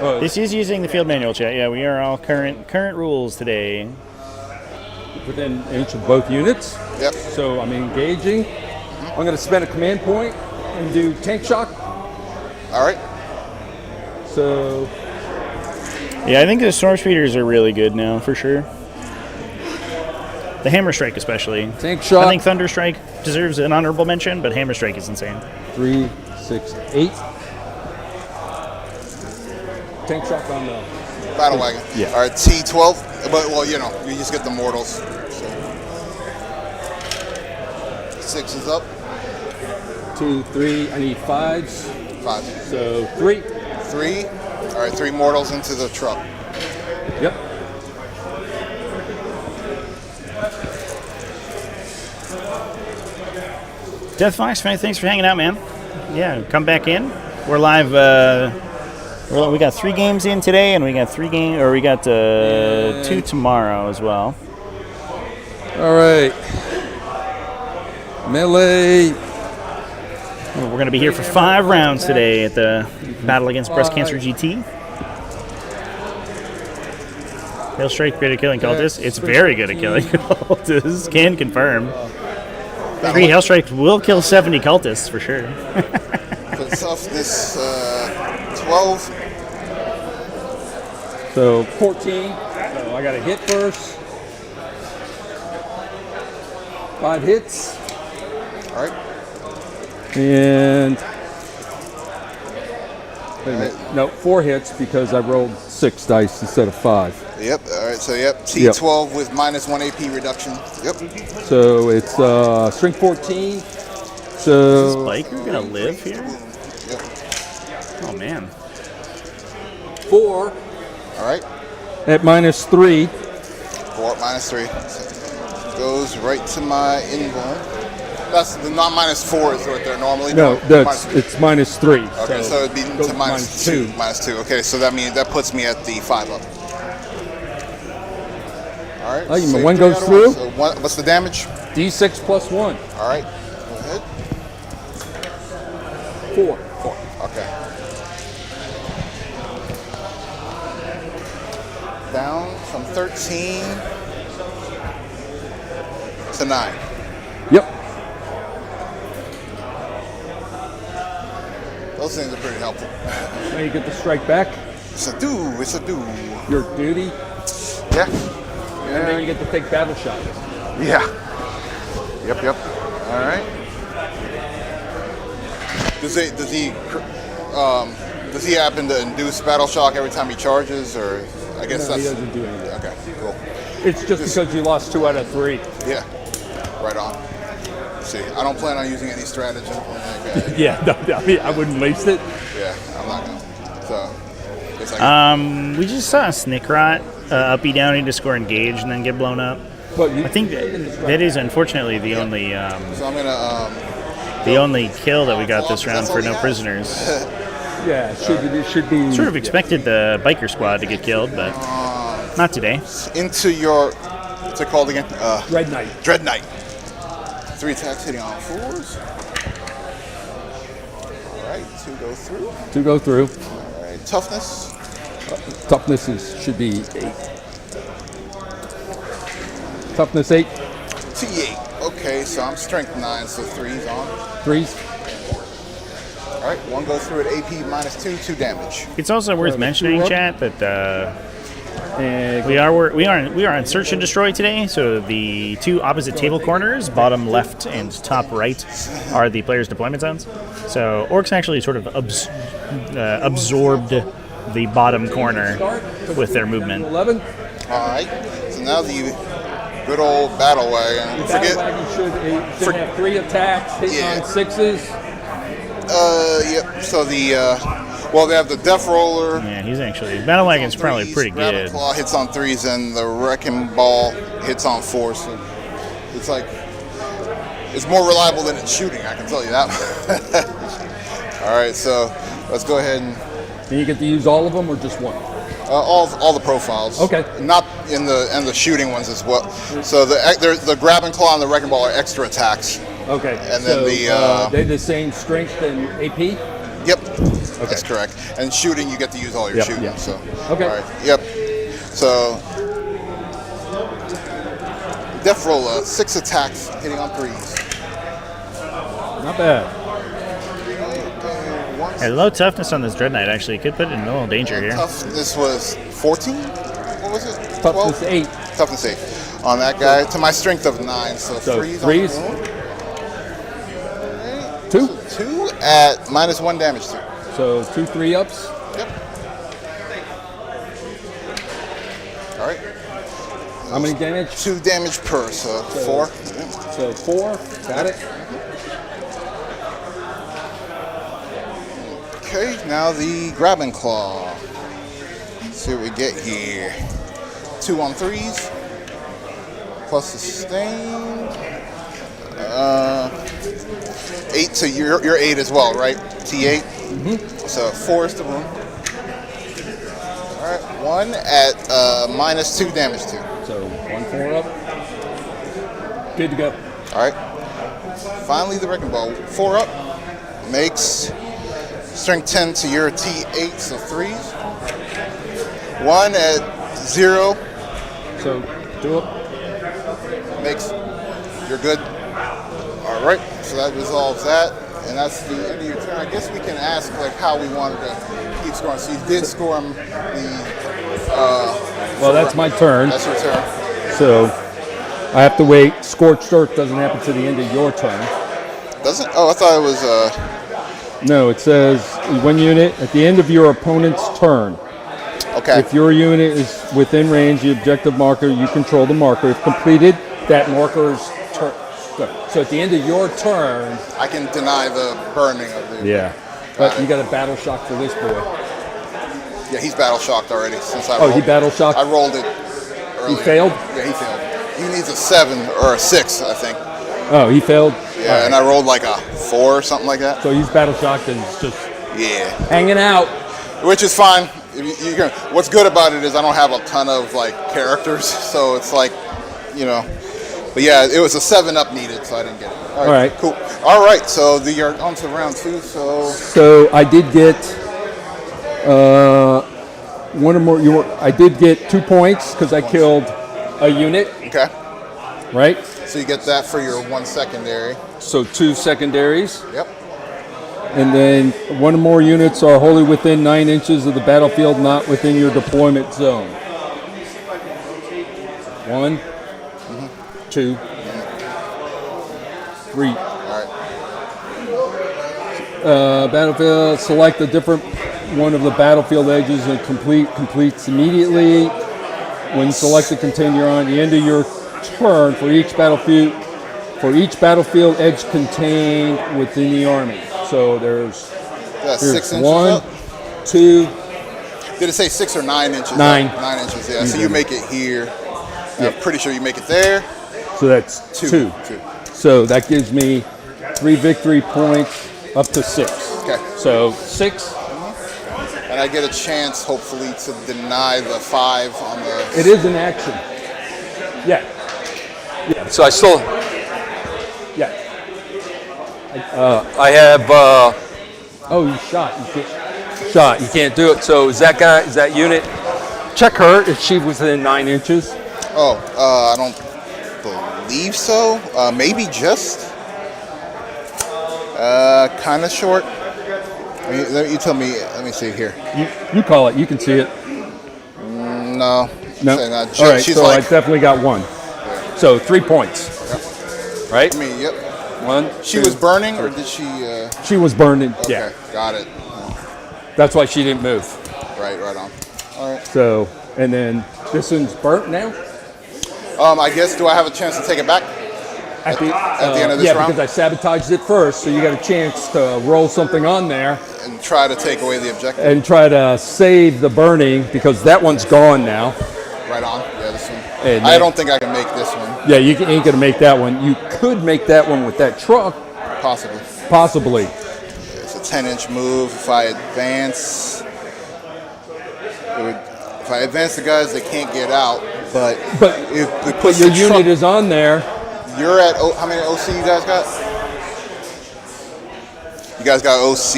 [SPEAKER 12] Oh.
[SPEAKER 10] This is using the field manual, chat. Yeah, we are all current rules today.
[SPEAKER 12] Within an inch of both units.
[SPEAKER 11] Yep.
[SPEAKER 12] So I'm engaging. I'm going to spend a command point and do tank shock.
[SPEAKER 11] All right.
[SPEAKER 12] So.
[SPEAKER 10] Yeah, I think the storm speeders are really good now, for sure. The hammer strike, especially.
[SPEAKER 12] Tank shot.
[SPEAKER 10] I think thunder strike deserves an honorable mention, but hammer strike is insane.
[SPEAKER 12] 3, 6, 8. Tank shock on the
[SPEAKER 11] battle wagon.
[SPEAKER 12] Yeah.
[SPEAKER 11] All right, T12. But well, you just get the mortals. So. 6 is up.
[SPEAKER 12] 2, 3. I need 5s.
[SPEAKER 11] 5.
[SPEAKER 12] So 3.
[SPEAKER 11] 3. All right, 3 mortals into the truck.
[SPEAKER 12] Yep.
[SPEAKER 10] Death Fox, thanks for hanging out, man. Yeah, come back in. We're live. We got 3 games in today, and we got 2 tomorrow as well.
[SPEAKER 12] All right. Melee.
[SPEAKER 10] We're going to be here for 5 rounds today at the Battle Against Breast Cancer GT. Hail Strike great at killing cultists. It's very good at killing cultists. Can confirm. 3 Hail Strike will kill 70 cultists for sure.
[SPEAKER 11] So toughness 12.
[SPEAKER 12] So 14. So I got to hit first. 5 hits.
[SPEAKER 11] All right.
[SPEAKER 12] And wait a minute. No, 4 hits because I rolled 6 dice instead of 5.
[SPEAKER 11] Yep. All right. So T12 with -1 AP reduction. Yep.
[SPEAKER 12] So it's strength 14. So
[SPEAKER 10] is Biker gonna live here?
[SPEAKER 11] Yep.
[SPEAKER 10] Oh man.
[SPEAKER 12] 4.
[SPEAKER 11] All right.
[SPEAKER 12] At -3.
[SPEAKER 11] 4 at -3. Goes right to my invuln. That's the not -4 is what they're normally
[SPEAKER 12] No,
[SPEAKER 11] doing.
[SPEAKER 12] it's -3.
[SPEAKER 11] Okay, so it'd be to -2. -2. Okay, so that means that puts me at the 5 up. All right.
[SPEAKER 12] Oh, one goes through.
[SPEAKER 11] So what's the damage?
[SPEAKER 12] D6 plus 1.
[SPEAKER 11] All right. Go ahead.
[SPEAKER 12] 4.
[SPEAKER 11] 4. Okay. Down from 13 to 9.
[SPEAKER 12] Yep.
[SPEAKER 11] Those things are pretty helpful.
[SPEAKER 12] Now you get the strike back.
[SPEAKER 11] It's a do. It's a do.
[SPEAKER 12] Your duty.
[SPEAKER 11] Yeah.
[SPEAKER 12] And then you get to take battle shot.
[SPEAKER 11] Yeah. Yep. All right. Does he happen to induce battle shock every time he charges, or I guess
[SPEAKER 12] no,
[SPEAKER 11] that's
[SPEAKER 12] he doesn't do anything.
[SPEAKER 11] Okay, cool.
[SPEAKER 12] It's just because you lost 2 out of 3.
[SPEAKER 11] Yeah. Right on. See, I don't plan on using any stratagem.
[SPEAKER 12] Yeah, no, I wouldn't waste it.
[SPEAKER 11] Yeah, I'm not gonna. So.
[SPEAKER 10] We just saw a Snickrot uppy downy to score engage and then get blown up. I think that is unfortunately the only
[SPEAKER 11] so I'm gonna
[SPEAKER 10] the only kill that we got this round for no prisoners.
[SPEAKER 12] Yeah, it should be.
[SPEAKER 10] Sort of expected the biker squad to get killed, but not today.
[SPEAKER 11] Into your what's it called again?
[SPEAKER 12] Dread Knight.
[SPEAKER 11] Dread Knight. 3 attacks hitting on 4s. All right, 2 go through.
[SPEAKER 12] 2 go through.
[SPEAKER 11] All right, toughness?
[SPEAKER 12] Toughness should be 8. Toughness 8.
[SPEAKER 11] T8. Okay, so I'm strength 9, so 3's on.
[SPEAKER 12] 3's.
[SPEAKER 11] All right, 1 goes through at AP -2, 2 damage.
[SPEAKER 14] It's also worth mentioning, chat, that we are on Search and Destroy today. So the 2 opposite table corners, bottom left and top right, are the players' deployment zones. So Orks actually sort of absorbed the bottom corner with their movement.
[SPEAKER 12] 11.
[SPEAKER 11] All right, so now the good old battle wagon.
[SPEAKER 12] Battle wagon should have 3 attacks, hitting on 6s.
[SPEAKER 11] Yep. So they have the Death Roller.
[SPEAKER 14] Yeah, he's actually Battle Wagon's probably pretty good.
[SPEAKER 11] Claw hits on 3s, and the Wrecking Ball hits on 4s. So it's like it's more reliable than it's shooting. I can tell you that. All right, so let's go ahead and.
[SPEAKER 12] Can you get to use all of them or just one?
[SPEAKER 11] All the profiles.
[SPEAKER 12] Okay.
[SPEAKER 11] Not in the shooting ones as well. So the Grabbing Claw and the Wrecking Ball are extra attacks.
[SPEAKER 12] Okay.
[SPEAKER 11] And then
[SPEAKER 12] they're the same strength and AP?
[SPEAKER 11] Yep. Okay. That's correct. And shooting, you get to use all your shooting.
[SPEAKER 12] Yep.
[SPEAKER 11] So.
[SPEAKER 12] Okay.
[SPEAKER 11] All right. Yep. So. Death Roller, 6 attacks, hitting on 3s.
[SPEAKER 12] Not bad.
[SPEAKER 14] Yeah, low toughness on this Dread Knight actually could put it in a little danger here.
[SPEAKER 11] Toughness was 14? What was it?
[SPEAKER 12] Toughness 8.
[SPEAKER 11] Toughness 8 on that guy. To my strength of 9, so 3's.
[SPEAKER 12] 3's. 2?
[SPEAKER 11] 2 at -1 damage to.
[SPEAKER 12] So 2 3-ups.
[SPEAKER 11] Yep. All right.
[SPEAKER 12] How many damage?
[SPEAKER 11] 2 damage per, so 4.
[SPEAKER 12] So 4. Got it.
[SPEAKER 11] Okay, now the Grabbing Claw. Let's see what we get here. 2 on 3s. Plus sustain. 8 to your 8 as well, right? T8.
[SPEAKER 12] Mm-hmm.
[SPEAKER 11] So 4 is the room. All right, 1 at -2 damage to.
[SPEAKER 12] So 1 4-up. Good to go.
[SPEAKER 11] All right. Finally, the Wrecking Ball. 4-up makes strength 10 to your T8, so 3s. 1 at 0.
[SPEAKER 12] So 2-up.
[SPEAKER 11] Makes you're good. All right, so that resolves that, and that's the end of your turn. I guess we can ask like how we wanted to keep scoring. So you did score him the.
[SPEAKER 12] Well, that's my turn.
[SPEAKER 11] That's your turn.
[SPEAKER 12] So I have to wait. Scorched Earth doesn't happen to the end of your turn.
[SPEAKER 11] Doesn't? Oh, I thought it was.
[SPEAKER 12] No, it says 1 unit at the end of your opponent's turn.
[SPEAKER 11] Okay.
[SPEAKER 12] If your unit is within range, the objective marker, you control the marker. If completed, that marker's turn. So at the end of your turn,
[SPEAKER 11] I can deny the burning of the.
[SPEAKER 12] Yeah. But you got a battle shock for this boy.
[SPEAKER 11] Yeah, he's battle shocked already since I.
[SPEAKER 12] Oh, he battle shocked.
[SPEAKER 11] I rolled it. Earlier.
[SPEAKER 12] He failed.
[SPEAKER 11] Yeah, he failed. He needs a 7 or a 6, I think.
[SPEAKER 12] Oh, he failed.
[SPEAKER 11] Yeah, right. And I rolled like a 4 or something like that.
[SPEAKER 12] So he's battle shocked and just
[SPEAKER 11] hanging
[SPEAKER 12] out,
[SPEAKER 11] which is fine. What's good about it is I don't have a ton of like characters, so it's like, But yeah, it was a 7-up needed, so I didn't get it. All right. Cool. All right, so you're on to round 2.
[SPEAKER 12] So I did get one or more. I did get 2 points because I killed a unit.
[SPEAKER 11] Okay.
[SPEAKER 12] Right.
[SPEAKER 11] So you get that for your 1 secondary.
[SPEAKER 12] So 2 secondaries.
[SPEAKER 11] Yep.
[SPEAKER 12] And then 1 or more units are wholly within 9 inches of the battlefield, not within your deployment zone. 1, 2, 3. Battlefield, select a different one of the battlefield edges and completes immediately. When selected, continue on the end of your turn for each battlefield edge contained within the army. So there's
[SPEAKER 11] 6 inches
[SPEAKER 12] 1,
[SPEAKER 11] up?
[SPEAKER 12] 2.
[SPEAKER 11] Did it say 6 or 9 inches?
[SPEAKER 12] 9.
[SPEAKER 11] 9 inches, yeah. So you make it here. I'm pretty sure you make it there.
[SPEAKER 12] So that's 2. So that gives me 3 victory points up to 6.
[SPEAKER 11] Okay.
[SPEAKER 12] So 6.
[SPEAKER 11] And I get a chance, hopefully, to deny the 5 on the.
[SPEAKER 12] It is an action. Yeah.
[SPEAKER 15] So I still.
[SPEAKER 12] Yeah.
[SPEAKER 15] I have.
[SPEAKER 12] Oh, you shot. shot. You can't do it. So is that unit? Check her if she was within 9 inches.
[SPEAKER 11] Oh, I don't believe so. Maybe just. Kind of short. You tell me. Let me see here.
[SPEAKER 12] You call it. You can see it.
[SPEAKER 11] No.
[SPEAKER 12] No. All right. So I definitely got 1. So 3 points.
[SPEAKER 11] Yep.
[SPEAKER 12] Right.
[SPEAKER 11] I mean, yep.
[SPEAKER 12] 1.
[SPEAKER 11] She was burning, or did she?
[SPEAKER 12] She was burning.
[SPEAKER 11] Okay,
[SPEAKER 12] Yeah.
[SPEAKER 11] got it.
[SPEAKER 12] That's why she didn't move.
[SPEAKER 11] Right on. All right.
[SPEAKER 12] So, and then this one's burnt now.
[SPEAKER 11] I guess, do I have a chance to take it back at the end of this round?
[SPEAKER 12] Yeah, because I sabotaged it first, so you got a chance to roll something on there
[SPEAKER 11] and try to take away the objective.
[SPEAKER 12] and try to save the burning because that one's gone now.
[SPEAKER 11] Right on. Yeah, this one.
[SPEAKER 12] And
[SPEAKER 11] I don't think I can make this one.
[SPEAKER 12] Yeah, you ain't gonna make that one. You could make that one with that truck.
[SPEAKER 11] Possibly.
[SPEAKER 12] Possibly.
[SPEAKER 11] It's a 10-inch move. If I advance, if I advance the guys, they can't get out. But if we put
[SPEAKER 12] your unit is on there.
[SPEAKER 11] You're at how many OC you guys got? You guys got OC.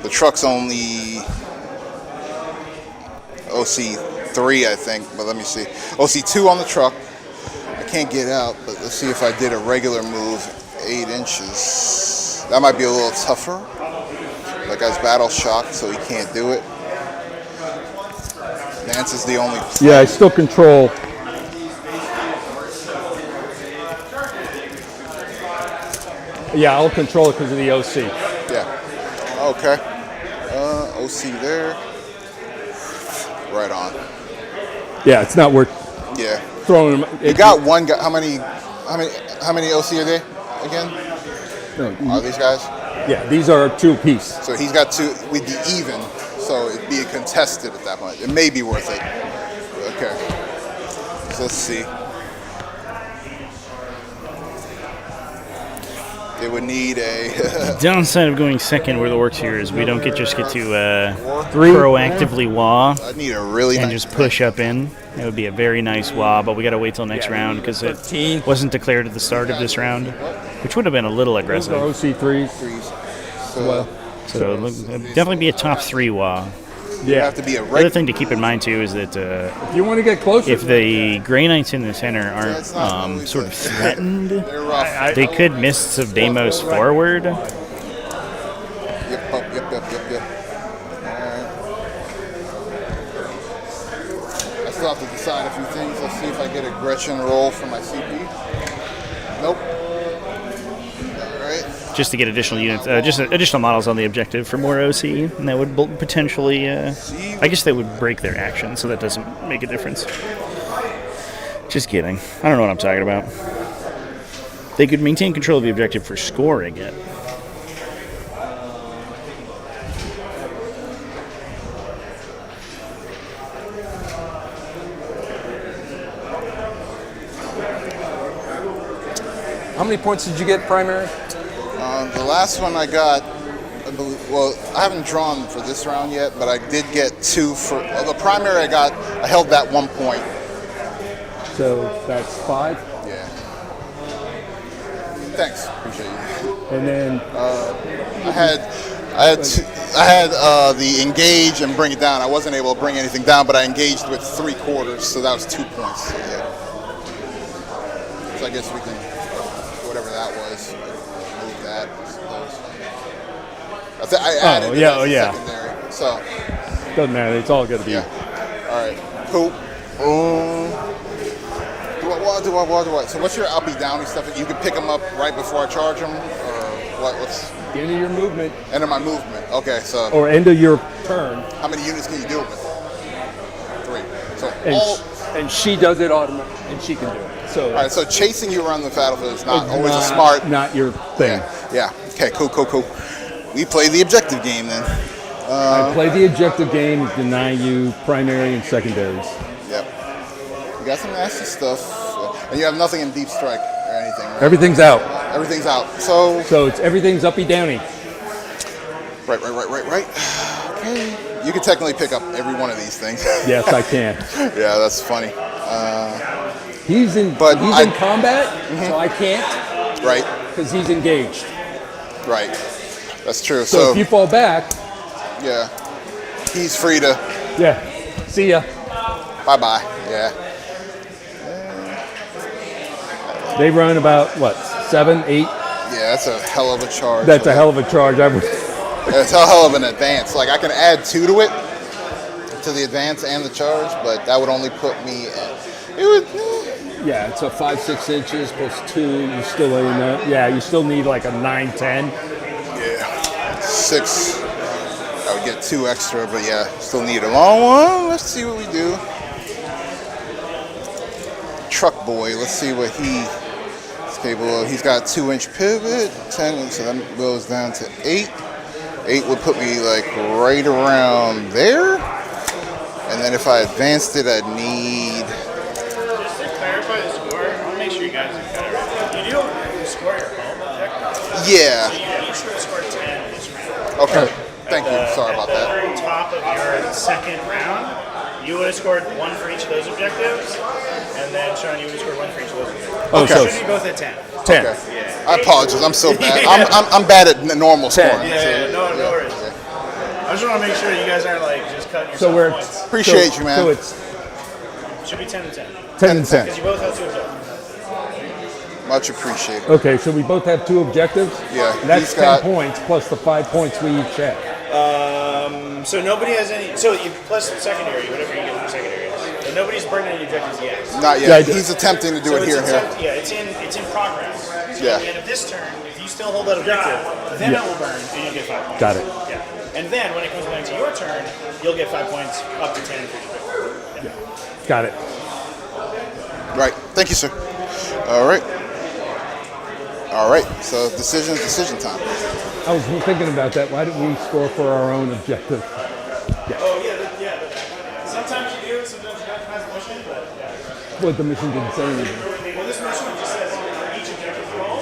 [SPEAKER 11] The truck's only OC 3, I think. But let me see. OC 2 on the truck. I can't get out, but let's see if I did a regular move, 8 inches. That might be a little tougher. That guy's battle shocked, so he can't do it. Nance is the only.
[SPEAKER 12] Yeah, I still control. Yeah, I'll control it because of the OC.
[SPEAKER 11] Yeah. Okay. OC there. Right on.
[SPEAKER 12] Yeah, it's not worth.
[SPEAKER 11] Yeah.
[SPEAKER 12] Throwing them.
[SPEAKER 11] You got one guy. How many OC are they again?
[SPEAKER 12] No,
[SPEAKER 11] are these guys?
[SPEAKER 12] Yeah, these are 2 apiece.
[SPEAKER 11] So he's got 2. We'd be even. So it'd be contested at that point. It may be worth it. Okay. So let's see. They would need a.
[SPEAKER 14] The downside of going second where the Orks here is we don't just get to proactively wah
[SPEAKER 11] I need a really
[SPEAKER 14] and
[SPEAKER 11] nice
[SPEAKER 14] just push up in. It would be a very nice wah, but we got to wait till next round because it wasn't declared at the start of this round, which would have been a little aggressive.
[SPEAKER 12] Those are OC3s.
[SPEAKER 14] So it'll definitely be a top 3 wah.
[SPEAKER 11] You have to be a
[SPEAKER 14] The other thing to keep in mind too is that
[SPEAKER 12] if you want to get closer,
[SPEAKER 14] if the Grey Knights in the center aren't sort of threatened, they could Mists of Deimos forward.
[SPEAKER 11] Yep. Alright. I still have to decide a few things. Let's see if I get a Gretchen roll for my CP. Nope. Alright.
[SPEAKER 14] Just to get additional units, just additional models on the objective for more OC, and that would potentially, I guess they would break their action, so that doesn't make a difference. Just kidding. I don't know what I'm talking about. They could maintain control of the objective for scoring it.
[SPEAKER 1] How many points did you get primary?
[SPEAKER 11] The last one I got, I haven't drawn for this round yet, but I did get 2 for the primary. I held that 1 point.
[SPEAKER 12] So that's 5.
[SPEAKER 11] Yeah. Thanks, appreciate you.
[SPEAKER 12] And then
[SPEAKER 11] I had the engage and bring it down. I wasn't able to bring anything down, but I engaged with 3/4, so that was 2 points. So, yeah. So I guess we can, whatever that was, move that. I added it as a secondary. So
[SPEAKER 12] doesn't matter. It's all going to be.
[SPEAKER 11] Yeah. All right. Cool. Do I? So what's your uppy downy stuff? You can pick them up right before I charge them, or what's
[SPEAKER 12] the end of your movement?
[SPEAKER 11] End of my movement. Okay. So.
[SPEAKER 12] Or end of your turn.
[SPEAKER 11] How many units can you do it with? 3. So
[SPEAKER 12] and she does it automatically, and she can do it. So.
[SPEAKER 11] All right. So chasing you around the battlefield is not always a smart.
[SPEAKER 12] Not your thing.
[SPEAKER 11] Yeah. Okay. Cool. We play the objective game then.
[SPEAKER 12] I play the objective game, deny you primary and secondaries.
[SPEAKER 11] Yep. You got some nasty stuff. And you have nothing in deep strike or anything, right?
[SPEAKER 12] Everything's out.
[SPEAKER 11] Everything's out. So
[SPEAKER 12] it's everything's uppy downy.
[SPEAKER 11] Right. Okay. You can technically pick up every one of these things.
[SPEAKER 12] Yes, I can.
[SPEAKER 11] Yeah, that's funny.
[SPEAKER 12] He's in combat, so I can't.
[SPEAKER 11] Right.
[SPEAKER 12] Because he's engaged.
[SPEAKER 11] Right. That's true.
[SPEAKER 12] So if you fall back,
[SPEAKER 11] Yeah. He's free to.
[SPEAKER 12] Yeah. See ya.
[SPEAKER 11] Bye-bye. Yeah.
[SPEAKER 12] They run about, what, 7, 8?
[SPEAKER 11] Yeah, that's a hell of a charge.
[SPEAKER 12] That's a hell of a charge.
[SPEAKER 11] It's a hell of an advance. Like, I can add 2 to it, to the advance and the charge, but that would only put me at... It would...
[SPEAKER 12] Yeah, it's a 5-6 inches plus 2. You still in that. Yeah, you still need like a 9-10.
[SPEAKER 11] Yeah. 6. I would get 2 extra, but yeah, still need a long one. Let's see what we do. Truck boy, let's see what he's capable of. He's got 2-inch pivot, 10, so that goes down to 8. 8 would put me like right around there. And then if I advanced it, I'd need...
[SPEAKER 13] Just to clarify the score, I want to make sure you guys are kind of right. You do score your home objective?
[SPEAKER 11] Yeah.
[SPEAKER 13] So you each would score 10 this round.
[SPEAKER 11] Okay. Thank you. Sorry about that.
[SPEAKER 13] At the very top of your second round, you would have scored 1 for each of those objectives, and then Sean, you would have scored 1 for each of those objectives.
[SPEAKER 11] Okay.
[SPEAKER 13] So should be both at 10.
[SPEAKER 11] 10. Okay. Yeah. I apologize. I'm so bad. I'm bad at normal scoring.
[SPEAKER 13] Yeah, no worries. I just want to make sure you guys aren't like just cutting yourself
[SPEAKER 12] So we're
[SPEAKER 13] points.
[SPEAKER 11] Appreciate you, man.
[SPEAKER 12] So it's
[SPEAKER 13] Should be 10 and 10.
[SPEAKER 12] 10 and 10.
[SPEAKER 13] Because you both have 2 objectives.
[SPEAKER 11] Much appreciated.
[SPEAKER 12] Okay, so we both have 2 objectives?
[SPEAKER 11] Yeah.
[SPEAKER 12] And that's
[SPEAKER 11] he's
[SPEAKER 12] 10
[SPEAKER 11] got-
[SPEAKER 12] points plus the 5 points we each have.
[SPEAKER 13] So nobody has any. So you plus secondary, whatever you get for secondary. But nobody's burned any objectives yet.
[SPEAKER 11] Not yet. He's attempting to do
[SPEAKER 13] So
[SPEAKER 11] it here and here.
[SPEAKER 13] Yeah, it's in progress. So
[SPEAKER 11] Yeah.
[SPEAKER 13] At the end of this turn, if you still hold that objective, then
[SPEAKER 12] Yeah.
[SPEAKER 13] it will burn and you'll get 5 points.
[SPEAKER 12] Got it.
[SPEAKER 13] Yeah. And then when it comes back to your turn, you'll get 5 points up to 10 for each objective.
[SPEAKER 12] Yeah. Got it.
[SPEAKER 11] Right. Thank you, sir. All right. All right. So decision time.
[SPEAKER 12] I was thinking about that. Why didn't we score for our own objective?
[SPEAKER 13] Oh yeah. Sometimes you do, sometimes you don't have the mission, but yeah.
[SPEAKER 12] Well, the mission didn't say anything.
[SPEAKER 13] Well, this mission just says each objective you roll.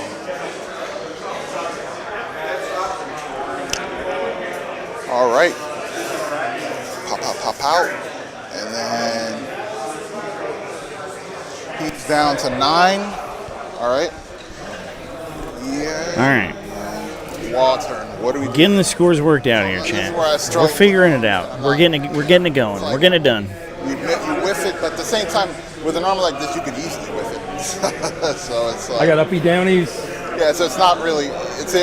[SPEAKER 11] All right. Pop out. And then he's down to 9. All right. Yeah.
[SPEAKER 14] All right.
[SPEAKER 11] Wall turn. What do we do?
[SPEAKER 14] Getting the scores worked out here, chat.
[SPEAKER 11] where I
[SPEAKER 14] We're
[SPEAKER 11] struggle.
[SPEAKER 14] figuring it out. We're getting it going. We're getting it done.
[SPEAKER 11] You whiff it, but at the same time, with an armor like this, you could easily whiff it. So it's like...
[SPEAKER 12] I got uppy downies.
[SPEAKER 11] Yeah, so it's not really... It's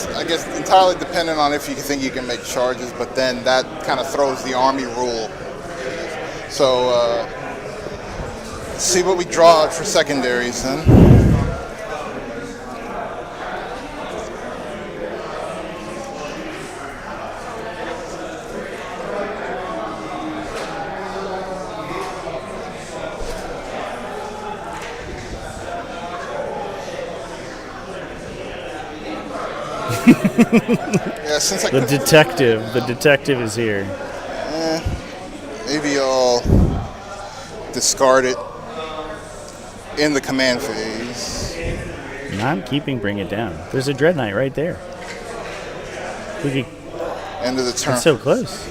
[SPEAKER 11] I guess, entirely dependent on if you think you can make charges, but then that kind of throws the army rule. So, let's see what we draw for secondaries then. Yeah, since I
[SPEAKER 14] The detective is here.
[SPEAKER 11] Maybe I'll discard it in the command phase.
[SPEAKER 14] I'm keeping Bring It Down. There's a Dread Knight right there. We could.
[SPEAKER 11] End of the turn.
[SPEAKER 14] That's so close.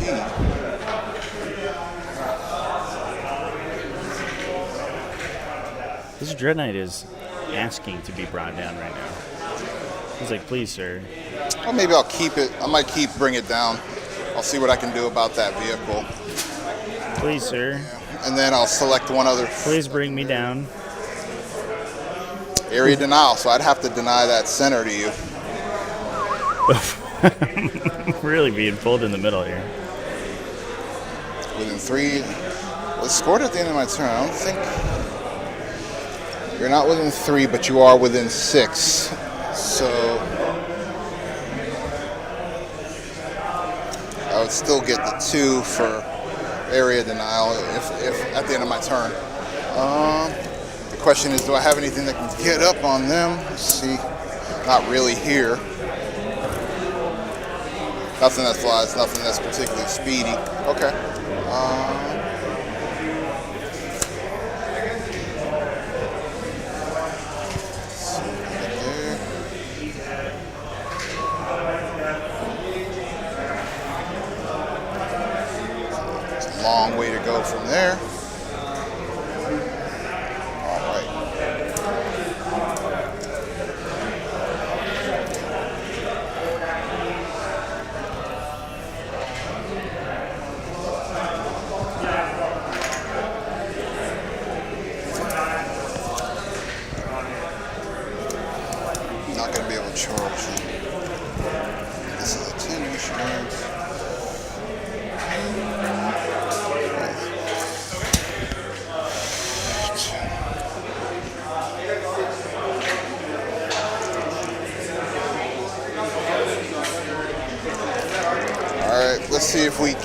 [SPEAKER 14] This Dread Knight is asking to be brought down right now. He's like, please, sir.
[SPEAKER 11] Well, maybe I'll keep it. I might keep Bring It Down. I'll see what I can do about that vehicle.
[SPEAKER 14] Please, sir.
[SPEAKER 11] And then I'll select one other.
[SPEAKER 14] Please bring me down.
[SPEAKER 11] Area denial, so I'd have to deny that center to you.
[SPEAKER 14] Really being pulled in the middle here.
[SPEAKER 11] Within 3. Well, it's scored at the end of my turn. I don't think. You're not within 3, but you are within 6. So. I would still get the 2 for area denial if at the end of my turn. The question is, do I have anything that can get up on them? Let's see. Not really here. Nothing that flies, nothing that's particularly speedy. Okay. Long way to go from there. All right.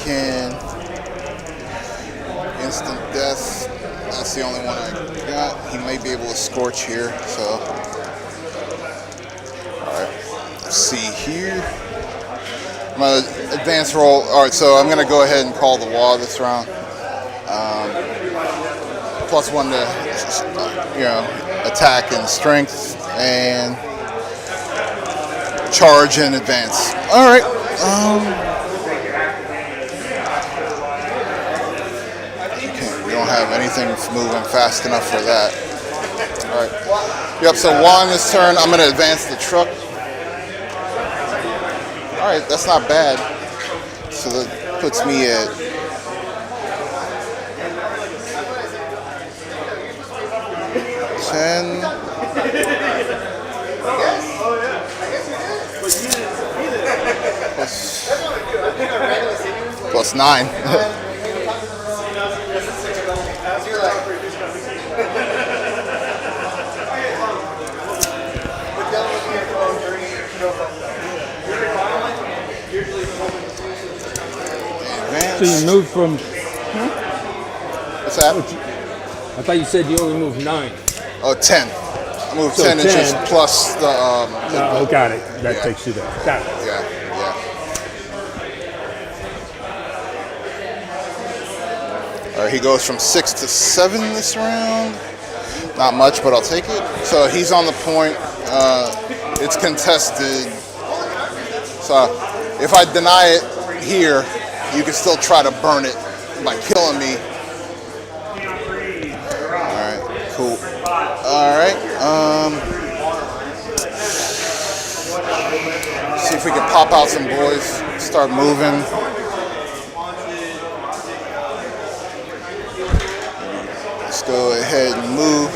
[SPEAKER 11] can instant death. That's the only one I got. He may be able to scorch here, so. Alright, let's see here. I'm going to advance roll. Alright, so I'm going to go ahead and call the wall this round. +1 to, attack and strength, and charge and advance. Alright. We don't have anything moving fast enough for that. Alright. Yep, so while on this turn, I'm going to advance the truck. Alright, that's not bad. So that puts me at plus 9.
[SPEAKER 12] So you moved from...
[SPEAKER 11] What's that?
[SPEAKER 12] I thought you said you only moved 9.
[SPEAKER 11] Oh, 10. I moved so 10 inches plus the...
[SPEAKER 12] no, got it. That takes you there. Got it.
[SPEAKER 11] Yeah. All right, he goes from 6 to 7 this round. Not much, but I'll take it. So he's on the point. It's contested. So if I deny it here, you can still try to burn it by killing me. All right, cool. All right. See if we can pop out some boys. Start moving. Let's go ahead and move.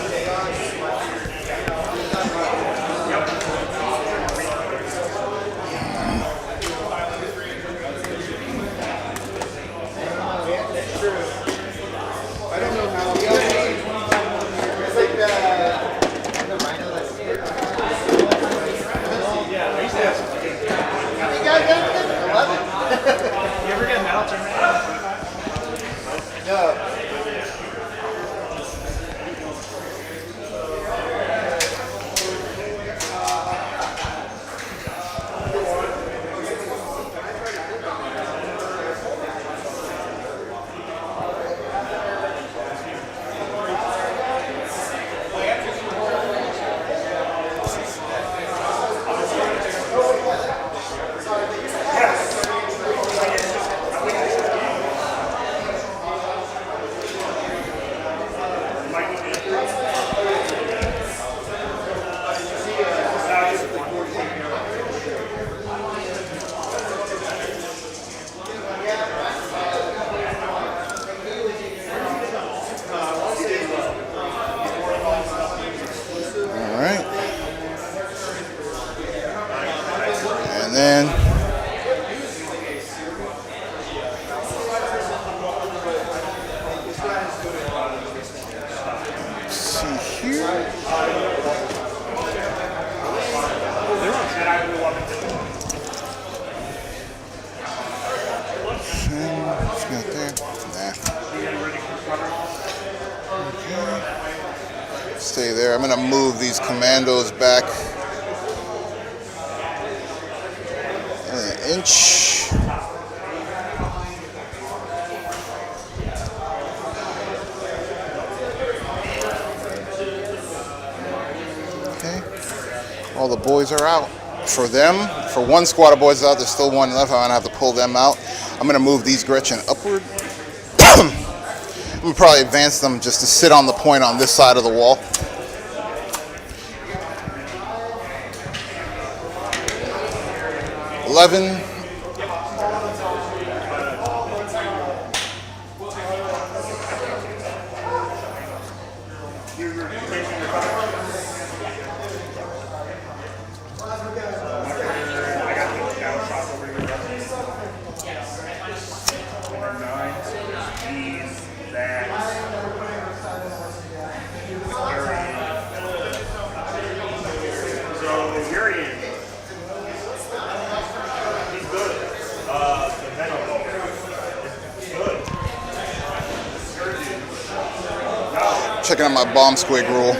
[SPEAKER 11] Stay there. I'm going to move these commandos back an inch. Okay. All the boys are out. For them, for one squad of boys out, there's still one left. I'm going to have to pull them out. I'm going to move these Gretchen upward. I'm going to probably advance them just to sit on the point on this side of the wall. $11. checking out my bomb squig rule.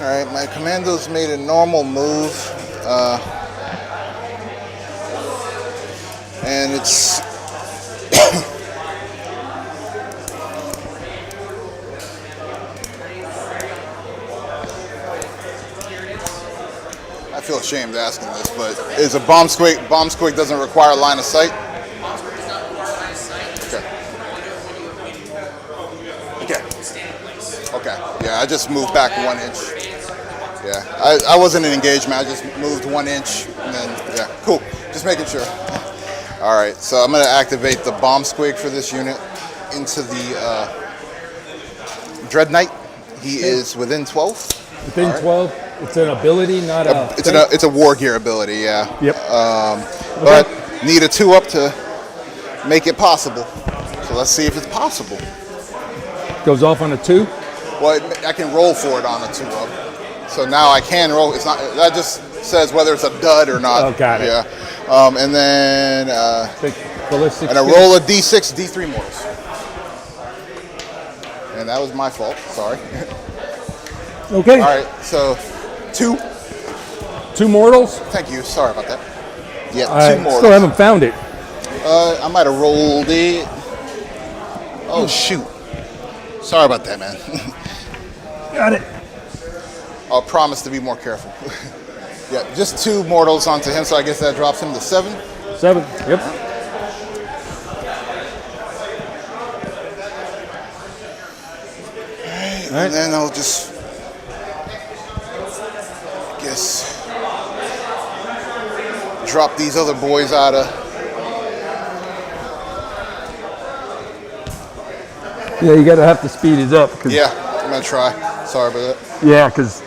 [SPEAKER 11] Alright, my commandos made a normal move, and it's I feel ashamed asking this, but is a bomb squig doesn't require line of sight? Okay, yeah, I just moved back 1 inch. Yeah, I wasn't in engagement, I just moved 1 inch, and then, yeah, cool, just making sure. All right, so I'm gonna activate the bomb squig for this unit into the Dread Knight. He is within 12.
[SPEAKER 12] Within 12? It's an ability, not a...
[SPEAKER 11] It's a war gear ability, yeah.
[SPEAKER 12] Yep.
[SPEAKER 11] But need a 2-up to make it possible. So let's see if it's possible.
[SPEAKER 12] Goes off on a 2?
[SPEAKER 11] Well, I can roll for it on a 2-up. So now I can roll. It's not. That just says whether it's a dud or not.
[SPEAKER 12] Oh, got it.
[SPEAKER 11] Yeah. And then
[SPEAKER 12] ballistic
[SPEAKER 11] and I roll a D6, D3 mortals. And that was my fault. Sorry.
[SPEAKER 12] Okay.
[SPEAKER 11] All right. So 2.
[SPEAKER 12] 2 mortals?
[SPEAKER 11] Thank you. Sorry about that. Yeah, 2
[SPEAKER 12] I
[SPEAKER 11] mortals.
[SPEAKER 12] still haven't found it.
[SPEAKER 11] I might have rolled it. Oh shoot. Sorry about that, man.
[SPEAKER 12] Got it.
[SPEAKER 11] I'll promise to be more careful. Yeah, just 2 mortals onto him, so I guess that drops him to 7.
[SPEAKER 12] 7, yep.
[SPEAKER 11] All right. And then I'll just, I guess, drop these other boys out of.
[SPEAKER 12] Yeah, you gotta have to speed it up.
[SPEAKER 11] Yeah, I'm gonna try. Sorry about that.
[SPEAKER 12] Yeah, because.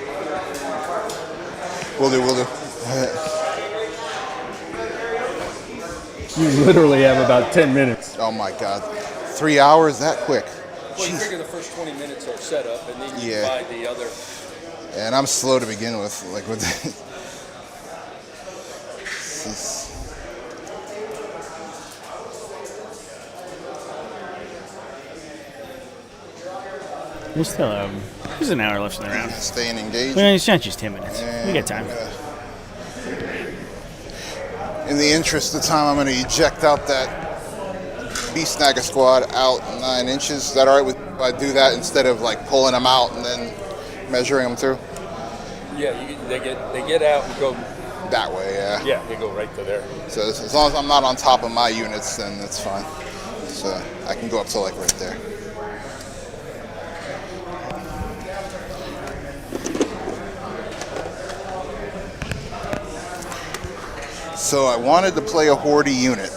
[SPEAKER 11] Will do.
[SPEAKER 12] You literally have about 10 minutes.
[SPEAKER 11] Oh my God. 3 hours that quick.
[SPEAKER 16] Well, you figure the first 20 minutes are set up, and then you divide the other.
[SPEAKER 11] And I'm slow to begin with. Like with.
[SPEAKER 14] We still have. There's an hour left in the round.
[SPEAKER 11] Staying engaged.
[SPEAKER 14] Well, it's not just 10 minutes. We got time.
[SPEAKER 11] In the interest of time, I'm going to eject out that Beast Snagger squad out 9 inches. Is that all right with if I do that instead of like pulling them out and then measuring them through?
[SPEAKER 16] Yeah, they get out and go
[SPEAKER 11] that way. Yeah.
[SPEAKER 16] Yeah, they go right to there.
[SPEAKER 11] So as long as I'm not on top of my units, then that's fine. So I can go up to like right there. So I wanted to play a Horde unit.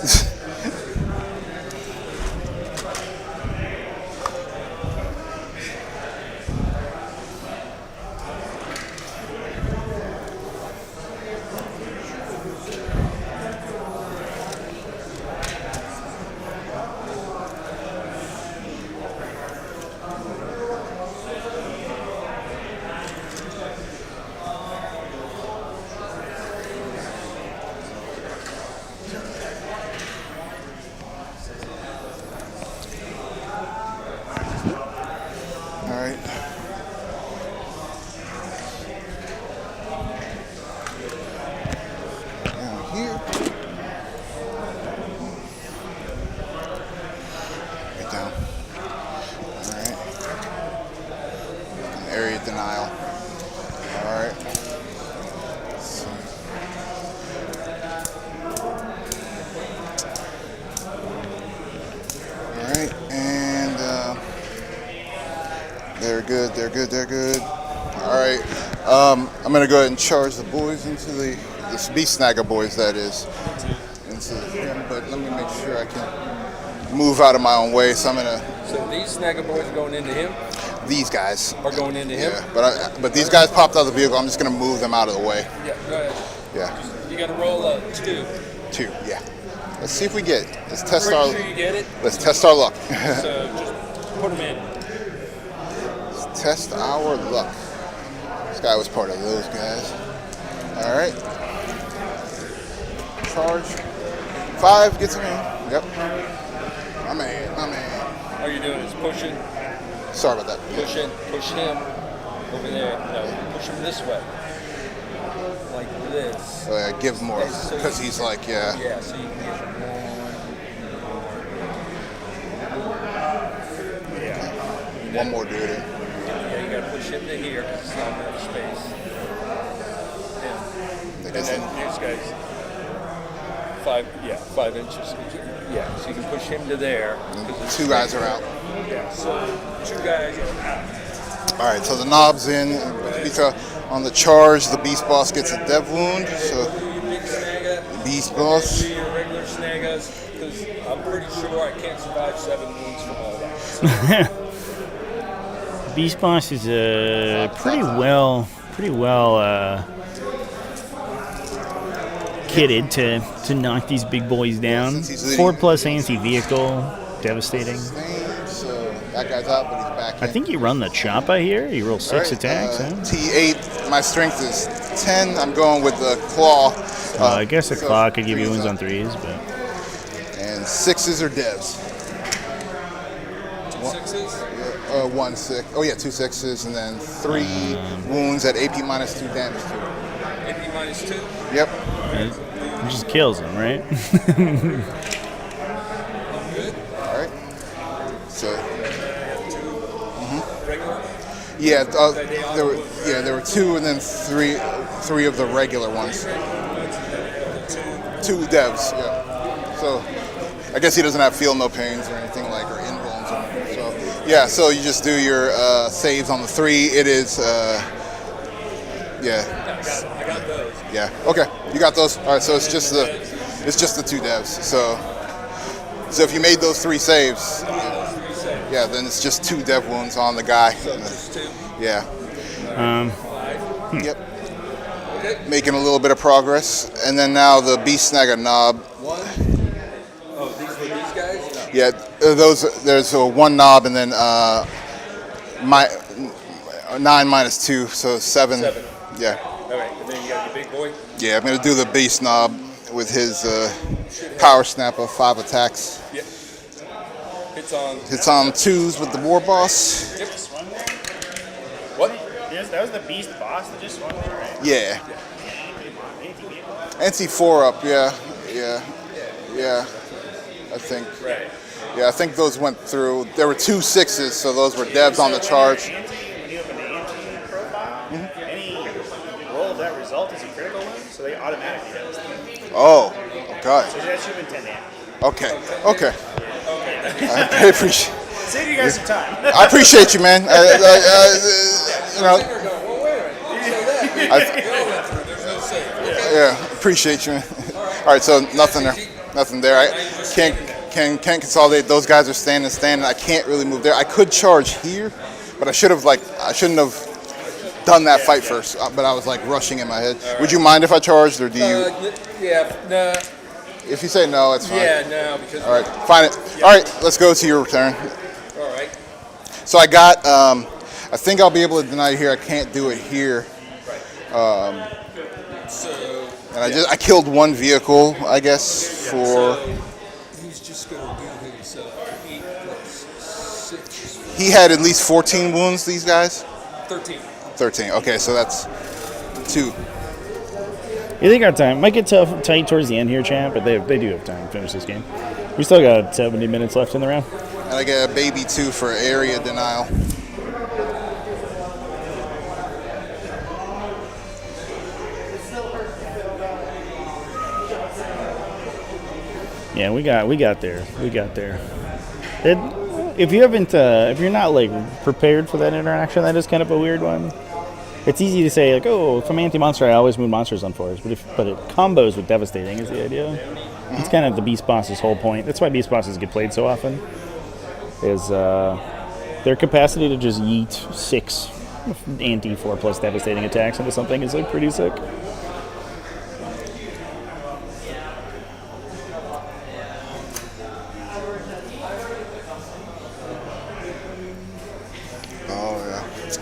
[SPEAKER 11] good. They're good. They're good. All right. I'm gonna go ahead and charge the boys into this beast snagger boys. That is into him. But let me make sure I can move out of my own way. So I'm gonna.
[SPEAKER 16] So these snagger boys are going into him.
[SPEAKER 11] These guys
[SPEAKER 16] are going into him.
[SPEAKER 11] Yeah, but these guys popped out of the vehicle. I'm just gonna move them out of the way.
[SPEAKER 16] Yeah. Go ahead.
[SPEAKER 11] Yeah.
[SPEAKER 16] You got to roll a 2.
[SPEAKER 11] 2. Yeah. Let's see if we get it. Let's test
[SPEAKER 16] Pretty
[SPEAKER 11] our.
[SPEAKER 16] sure you get it.
[SPEAKER 11] Let's test our luck.
[SPEAKER 16] So just put them in.
[SPEAKER 11] Let's test our luck. This guy was part of those guys. All right. Charge. 5 gets him in. Yep. My man.
[SPEAKER 16] All you're doing is pushing.
[SPEAKER 11] Sorry about that.
[SPEAKER 16] Push him over there. No, push him this way. Like this.
[SPEAKER 11] Oh, yeah, give more. Because he's like, yeah.
[SPEAKER 16] Yeah, so you can get
[SPEAKER 11] one more dude in.
[SPEAKER 16] Yeah, you gotta push him to here because it's not enough space. Yeah. And then these guys, 5 inches. Yeah, so you can push him to there.
[SPEAKER 11] 2 guys are out.
[SPEAKER 16] Yeah, so 2 guys are out.
[SPEAKER 11] All right, so the knob's in. On the charge, the beast boss gets a dev wound. So beast boss.
[SPEAKER 16] Do your regular snaggers because I'm pretty sure I can't survive 7 wounds from all that.
[SPEAKER 10] Beast boss is pretty well kitted to knock these big boys down. 4+ anti-vehicle, devastating.
[SPEAKER 11] So that guy's out, but he's back in.
[SPEAKER 10] I think you run the chopper here. You roll 6 attacks.
[SPEAKER 11] T8. My strength is 10. I'm going with the claw.
[SPEAKER 10] I guess a claw could give you wounds on 3s, but.
[SPEAKER 11] And 6s are devs.
[SPEAKER 16] 2 6s?
[SPEAKER 11] 1 6. Oh yeah, 2 6s, and then 3 wounds at AP -2 damage to it.
[SPEAKER 16] AP -2?
[SPEAKER 11] Yep.
[SPEAKER 10] It just kills him, right?
[SPEAKER 11] All right. So.
[SPEAKER 16] Regular?
[SPEAKER 11] Yeah, there were 2 and then 3 of the regular ones. 2 devs. Yeah. So I guess he doesn't have feel no pains or anything like or in wounds. So yeah, so you just do your saves on the 3. It is yeah.
[SPEAKER 16] I got those.
[SPEAKER 11] Yeah. Okay. You got those. All right. So it's just the 2 devs. So if you made those 3 saves, yeah, then it's just 2 dev wounds on the guy.
[SPEAKER 16] So just 2.
[SPEAKER 11] Yeah. Yep. Making a little bit of progress, and then now the beast snagger knob.
[SPEAKER 16] 1. Oh, these were these guys? No.
[SPEAKER 11] Yeah. There's a 1 knob, and then 9 -2, so 7.
[SPEAKER 16] 7.
[SPEAKER 11] Yeah.
[SPEAKER 16] All right, and then you got your big boy.
[SPEAKER 11] Yeah, I'm gonna do the beast knob with his power snap of 5 attacks.
[SPEAKER 16] Yep.
[SPEAKER 11] Hits on 2s with the war boss.
[SPEAKER 16] Yep. What?
[SPEAKER 13] Yes, that was the beast boss that just swung there, right?
[SPEAKER 11] Yeah. NC4 up, yeah. I think.
[SPEAKER 16] Right.
[SPEAKER 11] Yeah, I think those went through. There were 2 6s, so those were devs on the charge.
[SPEAKER 13] When you open the profile, any roll of that result is a critical one, so they automatically hit this thing.
[SPEAKER 11] Oh, okay.
[SPEAKER 13] So that should have been 10 damage.
[SPEAKER 11] Okay. I appreciate.
[SPEAKER 13] Save you guys some time.
[SPEAKER 11] I appreciate you, man. Yeah, appreciate you, man. All right, so nothing there. I can't consolidate. Those guys are standing. I can't really move there. I could charge here, but I shouldn't have done that fight first. But I was like rushing in my head. Would you mind if I charged, or do you?
[SPEAKER 16] Yeah, no.
[SPEAKER 11] If you say no, it's fine.
[SPEAKER 16] Yeah, no, because.
[SPEAKER 11] All right, fine it.
[SPEAKER 16] Yeah.
[SPEAKER 11] All right, let's go to your return.
[SPEAKER 16] All right.
[SPEAKER 11] So I got. I think I'll be able to deny here. I can't do it here. And I killed 1 vehicle, I guess, for.
[SPEAKER 16] So he's just going to do his 8 + 6.
[SPEAKER 11] He had at least 14 wounds. These guys.
[SPEAKER 16] 13.
[SPEAKER 11] 13. Okay, so that's 2.
[SPEAKER 10] Yeah, they got time. Might get tight towards the end here, champ, but they do have time to finish this game. We still got 70 minutes left in the round.
[SPEAKER 11] And I get a baby 2 for area denial.
[SPEAKER 10] Yeah, we got there.
[SPEAKER 14] if you haven't, if you're not like prepared for that interaction, that is kind of a weird one. It's easy to say like, oh, if I'm anti-monster, I always move monsters on 4s, but it combos with devastating is the idea. It's kind of the beast boss's whole point. That's why beast bosses get played so often. Is their capacity to just yeet 6 anti-4+ devastating attacks into something is like pretty sick.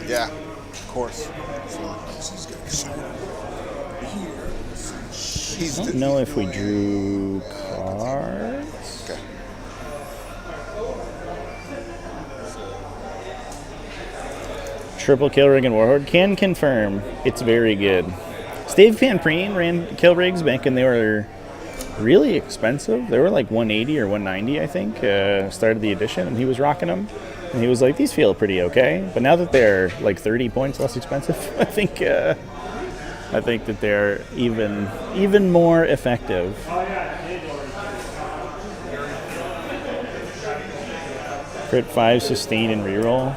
[SPEAKER 11] Yeah, of course.
[SPEAKER 14] I don't know if we drew cards.
[SPEAKER 11] Okay.
[SPEAKER 14] Triple Kill Rig and Warhorde can confirm it's very good. Stave Van Preen ran Kill Rigs back when they were really expensive. They were like 180 or 190, I think, started the edition, and he was rocking them. And he was like, these feel pretty okay. But now that they're like 30 points less expensive, I think that they're even more effective. Crit 5, sustain, and reroll.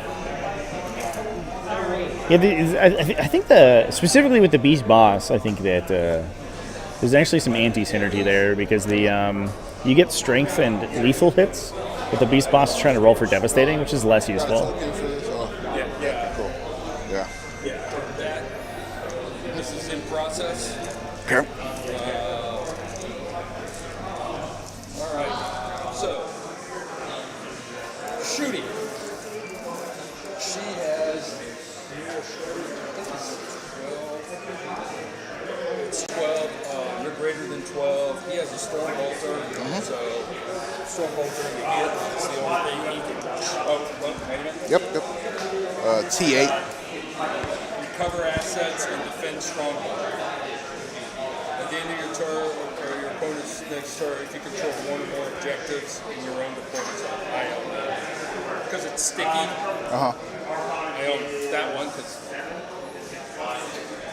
[SPEAKER 14] Yeah, I think specifically with the Beast Boss, I think that there's actually some anti-synergy there because you get strength and lethal hits, but the Beast Boss is trying to roll for devastating, which is less useful.
[SPEAKER 11] Yeah, cool. Yeah.
[SPEAKER 16] This is in process.
[SPEAKER 11] Okay.
[SPEAKER 16] All right. So, shooting. She has. It's 12. You're greater than 12. He has a Storm Bolter. So, Storm Bolter in the hit. It's the only thing he can. Oh, wait a minute.
[SPEAKER 11] Yep. T8.
[SPEAKER 16] Recover assets and defend stronghold. At the end of your turn, or your opponent's next turn, if you control one or more objectives in your own deployment zone, I own that. Because it's sticky. I own that one because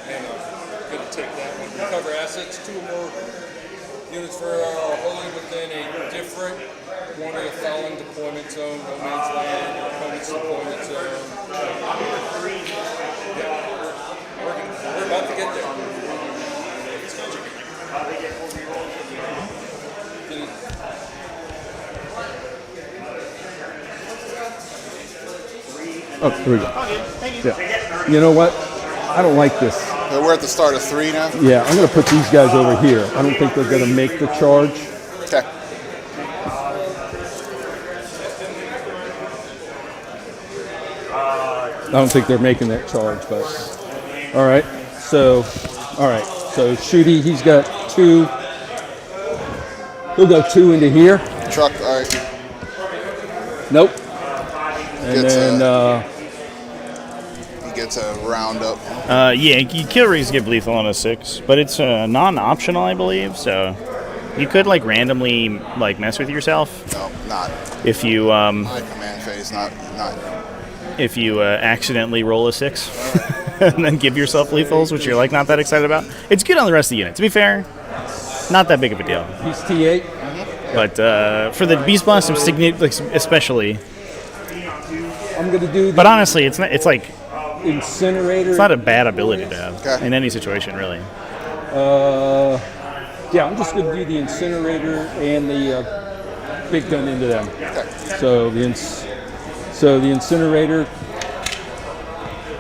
[SPEAKER 16] I'm going to take that one. Recover assets, 2 or more units for holding within a different one of the following deployment zone, no man's land, your opponent's deployment zone. Yeah. We're about to get there.
[SPEAKER 12] Oh, here we go. Yeah. You know what? I don't like this.
[SPEAKER 11] We're at the start of 3 now?
[SPEAKER 12] Yeah, I'm going to put these guys over here. I don't think they're going to make the charge.
[SPEAKER 11] Okay.
[SPEAKER 12] I don't think they're making that charge, but all right. So Shooty, he's got 2. He'll go 2 into here.
[SPEAKER 11] Truck, all right.
[SPEAKER 12] Nope. And then
[SPEAKER 11] he gets a roundup.
[SPEAKER 14] Yeah, Kill Rigs get lethal on a 6, but it's non-optional, I believe. So you could like randomly like mess with yourself.
[SPEAKER 11] No, not.
[SPEAKER 14] If you
[SPEAKER 11] my command phase, not.
[SPEAKER 14] If you accidentally roll a 6 and then give yourself lethals, which you're like not that excited about, it's good on the rest of the unit. To be fair, not that big of a deal.
[SPEAKER 12] He's T8.
[SPEAKER 14] But for the Beast Blast, especially,
[SPEAKER 12] I'm gonna do.
[SPEAKER 14] But honestly, it's not. It's like
[SPEAKER 12] Incinerator.
[SPEAKER 14] It's not a bad ability to have in any situation, really.
[SPEAKER 12] Yeah, I'm just gonna do the Incinerator and the big gun into them.
[SPEAKER 11] Okay.
[SPEAKER 12] So the Incinerator,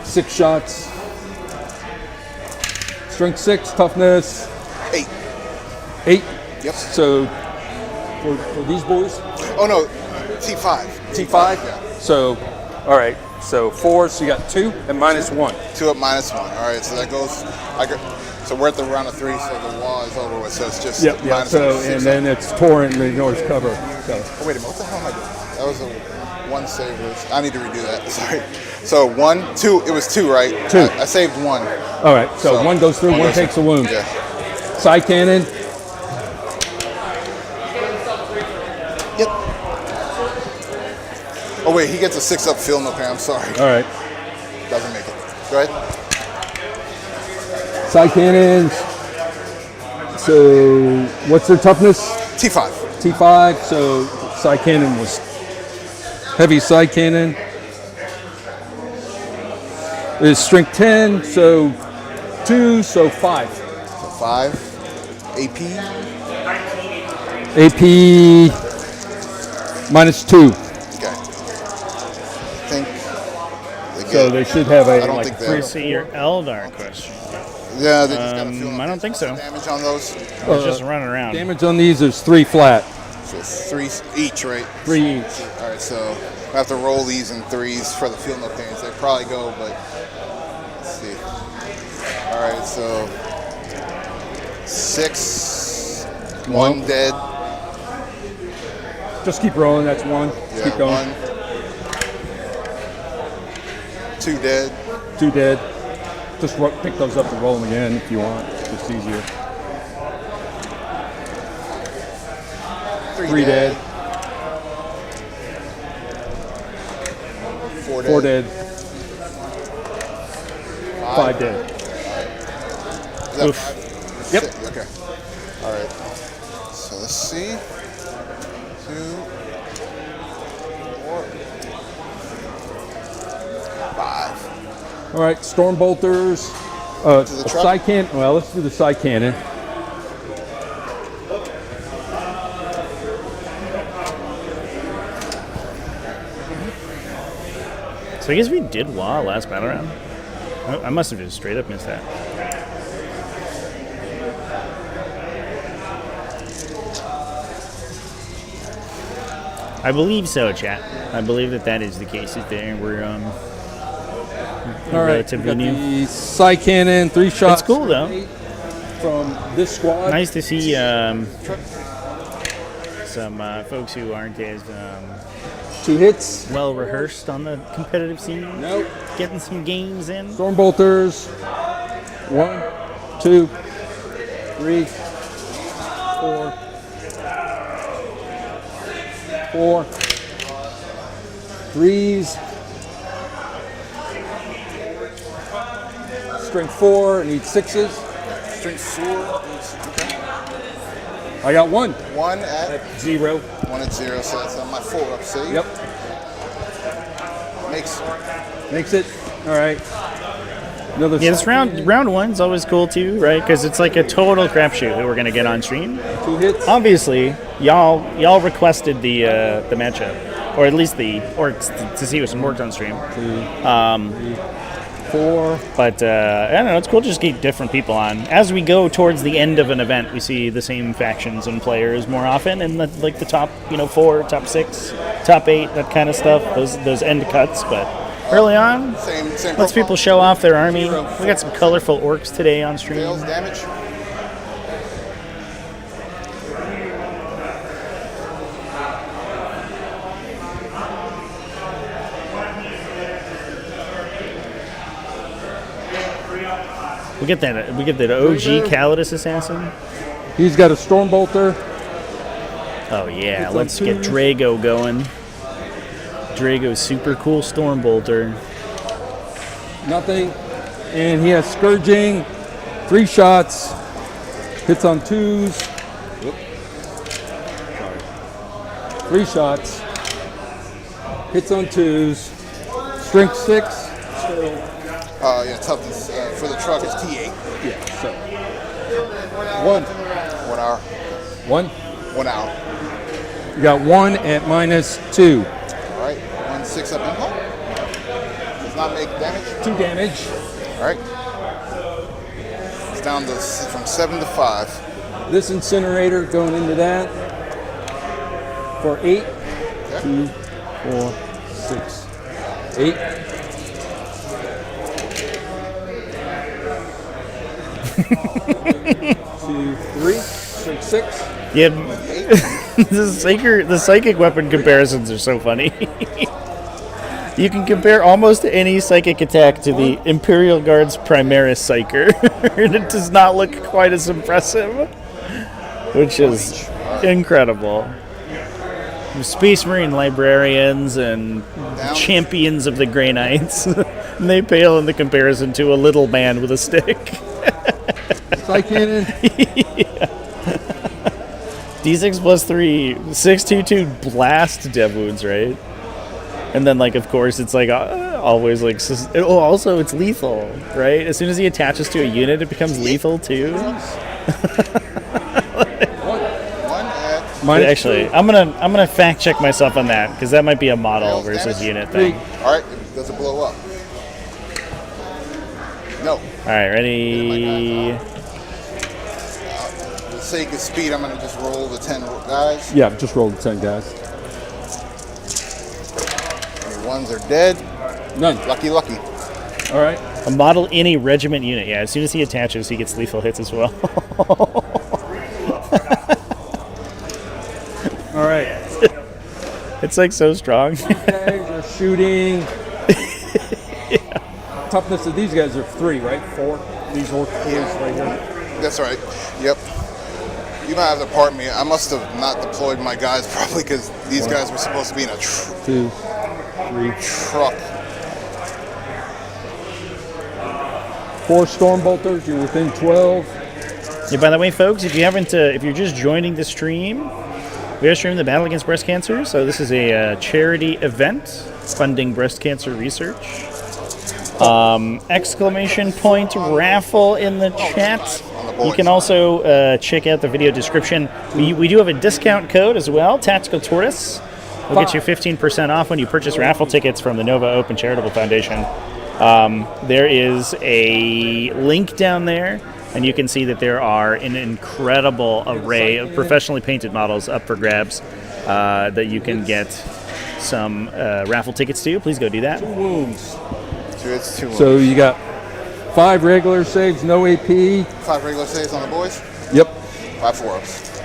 [SPEAKER 12] 6 shots. Strength 6, toughness
[SPEAKER 11] 8.
[SPEAKER 12] 8.
[SPEAKER 11] Yep.
[SPEAKER 12] So for these boys.
[SPEAKER 11] Oh no, T5.
[SPEAKER 12] T5.
[SPEAKER 11] Yeah.
[SPEAKER 12] So, all right. So 4. So you got 2 and -1.
[SPEAKER 11] 2 up -1. All right. So that goes. So we're at the round of 3. So the wall is over with. So it's just.
[SPEAKER 12] Yep. Yeah. So and then it's Torrent and ignores cover. So.
[SPEAKER 11] Oh, wait a minute. What the hell am I doing? That was a 1 save. I need to redo that. Sorry. So 1, 2. It was 2, right?
[SPEAKER 12] 2.
[SPEAKER 11] I saved 1.
[SPEAKER 12] All right. So 1 goes through. 1 takes a wound.
[SPEAKER 11] Yeah.
[SPEAKER 12] Side cannon.
[SPEAKER 11] Yep. Oh wait, he gets a 6 up field. Okay, I'm sorry.
[SPEAKER 12] All right.
[SPEAKER 11] Doesn't make it. Go ahead.
[SPEAKER 12] Side cannons. So what's their toughness?
[SPEAKER 11] T5.
[SPEAKER 12] T5. So side cannon was heavy side cannon is strength 10, so 2, so 5.
[SPEAKER 11] So 5. AP.
[SPEAKER 12] AP -2.
[SPEAKER 11] Okay. I think.
[SPEAKER 12] So they should have a
[SPEAKER 11] I don't
[SPEAKER 12] like
[SPEAKER 11] think
[SPEAKER 14] Free see your Eldar question.
[SPEAKER 11] Yeah, they just gotta feel
[SPEAKER 14] I don't think so.
[SPEAKER 11] damage on those.
[SPEAKER 14] It's just running around.
[SPEAKER 12] damage on these is 3 flat.
[SPEAKER 11] So 3 each, right?
[SPEAKER 12] 3 each.
[SPEAKER 11] All right, so I have to roll these in 3s for the field no pains. They probably go, but let's see. All right, so 6, 1 dead.
[SPEAKER 12] Just keep rolling. That's 1.
[SPEAKER 11] Yeah,
[SPEAKER 12] Keep going.
[SPEAKER 11] 1. 2 dead.
[SPEAKER 12] 2 dead. Just pick those up and roll them again if you want. It's easier. 3 dead.
[SPEAKER 11] 4 dead.
[SPEAKER 12] 4 dead. 5 dead.
[SPEAKER 11] Is that
[SPEAKER 12] Oof.
[SPEAKER 11] 5?
[SPEAKER 12] Yep.
[SPEAKER 11] 6, okay. All right. So let's see. 2, 4, 5.
[SPEAKER 12] All right, storm bolters. Side cannon. Well, let's do the side cannon.
[SPEAKER 14] So I guess we did WA last battle round. I must have just straight up missed that. I believe so, chat. I believe that is the case. There, we're
[SPEAKER 12] All right,
[SPEAKER 14] relatively new.
[SPEAKER 12] The side cannon, 3 shots.
[SPEAKER 14] It's cool though.
[SPEAKER 12] From this squad.
[SPEAKER 14] Nice to see some folks who aren't as
[SPEAKER 12] 2 hits.
[SPEAKER 14] well rehearsed on the competitive scene.
[SPEAKER 12] Nope.
[SPEAKER 14] Getting some games in.
[SPEAKER 12] Storm bolters. 1, 2, 3, 4. 4. 3s. Strength 4, need 6s.
[SPEAKER 11] Strength 4. Okay.
[SPEAKER 12] I got 1.
[SPEAKER 11] 1 at
[SPEAKER 12] 0.
[SPEAKER 11] 1 at 0, so that's on my 4 up save.
[SPEAKER 12] Yep. Makes it. All right. Another.
[SPEAKER 14] Yeah, this round one's always cool too, right? Because it's like a total crapshoot who we're gonna get on stream.
[SPEAKER 12] 2 hits.
[SPEAKER 14] Obviously, y'all requested the matchup, or at least the Orks to see what some worked on stream.
[SPEAKER 12] 4.
[SPEAKER 14] But I don't know. It's cool to just get different people on. As we go towards the end of an event, we see the same factions and players more often, and the top 4, top 6, top 8, that kind of stuff. Those end cuts, but. Early on, lets people show off their army. We got some colorful orcs today on stream.
[SPEAKER 11] Damage.
[SPEAKER 14] We get that OG Calidus assassin.
[SPEAKER 12] He's got a storm bolter.
[SPEAKER 14] Oh yeah, let's get Drago going. Drago's super cool storm bolter.
[SPEAKER 12] Nothing. And he has scourging. 3 shots. Hits on 2s. Sorry. 3 shots. Hits on 2s. Strength 6.
[SPEAKER 11] Yeah, toughness for the truck is T8.
[SPEAKER 12] Yeah, so 1.
[SPEAKER 11] 1 hour.
[SPEAKER 12] 1.
[SPEAKER 11] 1 hour.
[SPEAKER 12] You got 1 at -2.
[SPEAKER 11] All right, 1 6 up impulse. Does not make damage.
[SPEAKER 12] 2 damage.
[SPEAKER 11] All right. It's down to from 7 to 5.
[SPEAKER 12] This incinerator going into that for 8.
[SPEAKER 11] Okay.
[SPEAKER 12] 2, 4, 6, 8. Two, 3, 6.
[SPEAKER 14] Yeah, the psychic weapon comparisons are so funny. You can compare almost any psychic attack to the Imperial Guard's Primaris Psyker, and it does not look quite as impressive, which is incredible. Space Marine librarians and champions of the Grey Knights, and they pale in the comparison to a little man with a stick.
[SPEAKER 12] Psych cannon.
[SPEAKER 14] Yeah. D6 +3, 622 blast dev wounds, right? And then, like, of course, it's like always like. Also, it's lethal, right? As soon as he attaches to a unit, it becomes lethal too. Actually, I'm gonna fact check myself on that because that might be a model versus unit thing.
[SPEAKER 11] All right, does it blow up? No.
[SPEAKER 14] All right, ready?
[SPEAKER 11] For the sake of speed, I'm gonna just roll the 10 guys.
[SPEAKER 12] Yeah, just roll the 10 guys.
[SPEAKER 11] Any ones are dead.
[SPEAKER 12] None.
[SPEAKER 11] Lucky.
[SPEAKER 12] All right.
[SPEAKER 14] A model any regiment unit. Yeah, as soon as he attaches, he gets lethal hits as well.
[SPEAKER 12] All right.
[SPEAKER 14] It's like so strong.
[SPEAKER 12] These guys are shooting. Toughness of these guys are 3, right? 4. These Orks right here.
[SPEAKER 11] That's right. Yep. You might have to pardon me. I must have not deployed my guys properly because these guys were supposed to be in a
[SPEAKER 12] 2, 3
[SPEAKER 11] truck.
[SPEAKER 12] 4 Stormbolters. You're within 12.
[SPEAKER 14] Yeah. By the way, folks, if you haven't, if you're just joining the stream, we are streaming the Battle Against Breast Cancer. So this is a charity event funding breast cancer research. Exclamation point raffle in the chat. You can also check out the video description. We do have a discount code as well, TacticalTortoise. We'll get you 15% off when you purchase raffle tickets from the Nova Open Charitable Foundation. There is a link down there, and you can see that there are an incredible array of professionally painted models up for grabs that you can get some raffle tickets to. Please go do that.
[SPEAKER 12] 2 wounds.
[SPEAKER 11] So it's 2 wounds.
[SPEAKER 12] So you got 5 regular saves, no AP.
[SPEAKER 11] 5 regular saves on the boys?
[SPEAKER 12] Yep.
[SPEAKER 11] 5 4-ups.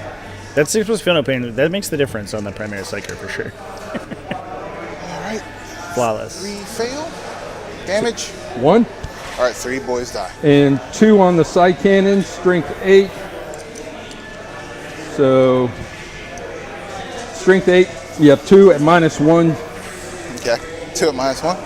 [SPEAKER 14] That 6 plus feel no pain. That makes the difference on the primary psyker for sure.
[SPEAKER 11] All right.
[SPEAKER 14] Flawless.
[SPEAKER 11] 3 fail. Damage.
[SPEAKER 12] 1.
[SPEAKER 11] All right, 3 boys die.
[SPEAKER 12] And 2 on the side cannon, strength 8. So, strength 8. You have 2 at -1.
[SPEAKER 11] Okay. 2 at -1.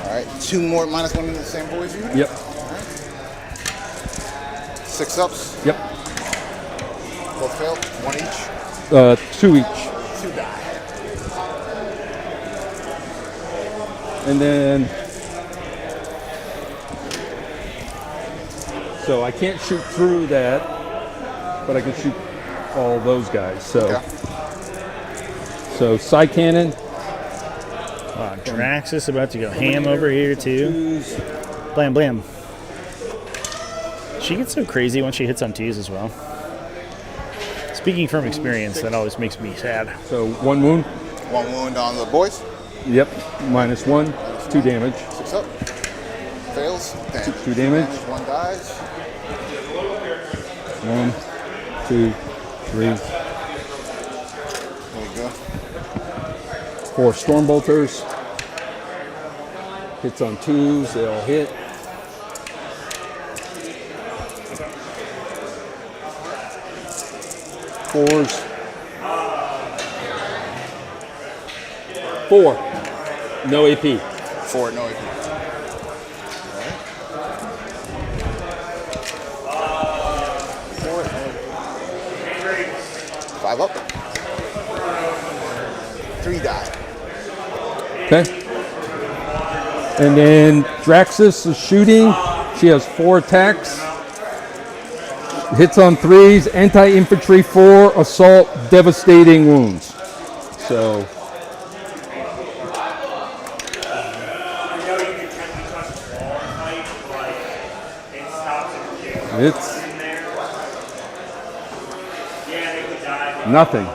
[SPEAKER 11] All right. 2 more at -1 in the same boys unit?
[SPEAKER 12] Yep.
[SPEAKER 11] All right. 6 ups?
[SPEAKER 12] Yep.
[SPEAKER 11] Both failed? 1 each?
[SPEAKER 12] 2 each.
[SPEAKER 11] 2 die.
[SPEAKER 12] And then, so I can't shoot through that, but I can shoot all those guys. So,
[SPEAKER 11] okay.
[SPEAKER 12] So side cannon.
[SPEAKER 14] Traxxas about to go ham over here too. Blam blam. She gets so crazy when she hits on 2s as well. Speaking from experience, that always makes me sad.
[SPEAKER 12] So 1 wound.
[SPEAKER 11] 1 wound on the boys?
[SPEAKER 12] Yep. -1. 2 damage.
[SPEAKER 11] 6 up. Fails. Damage.
[SPEAKER 12] 2 damage.
[SPEAKER 11] 1 dies.
[SPEAKER 12] 1, 2, 3.
[SPEAKER 11] There we go.
[SPEAKER 12] 4 Stormbolters. Hits on 2s. They all hit. Fours. 4. No AP.
[SPEAKER 11] 4, no AP. All right. 5 up. 3 die.
[SPEAKER 12] Okay. And then Draxus is shooting. She has 4 attacks. Hits on 3s, anti-infantry 4, assault, devastating wounds. So. It's nothing.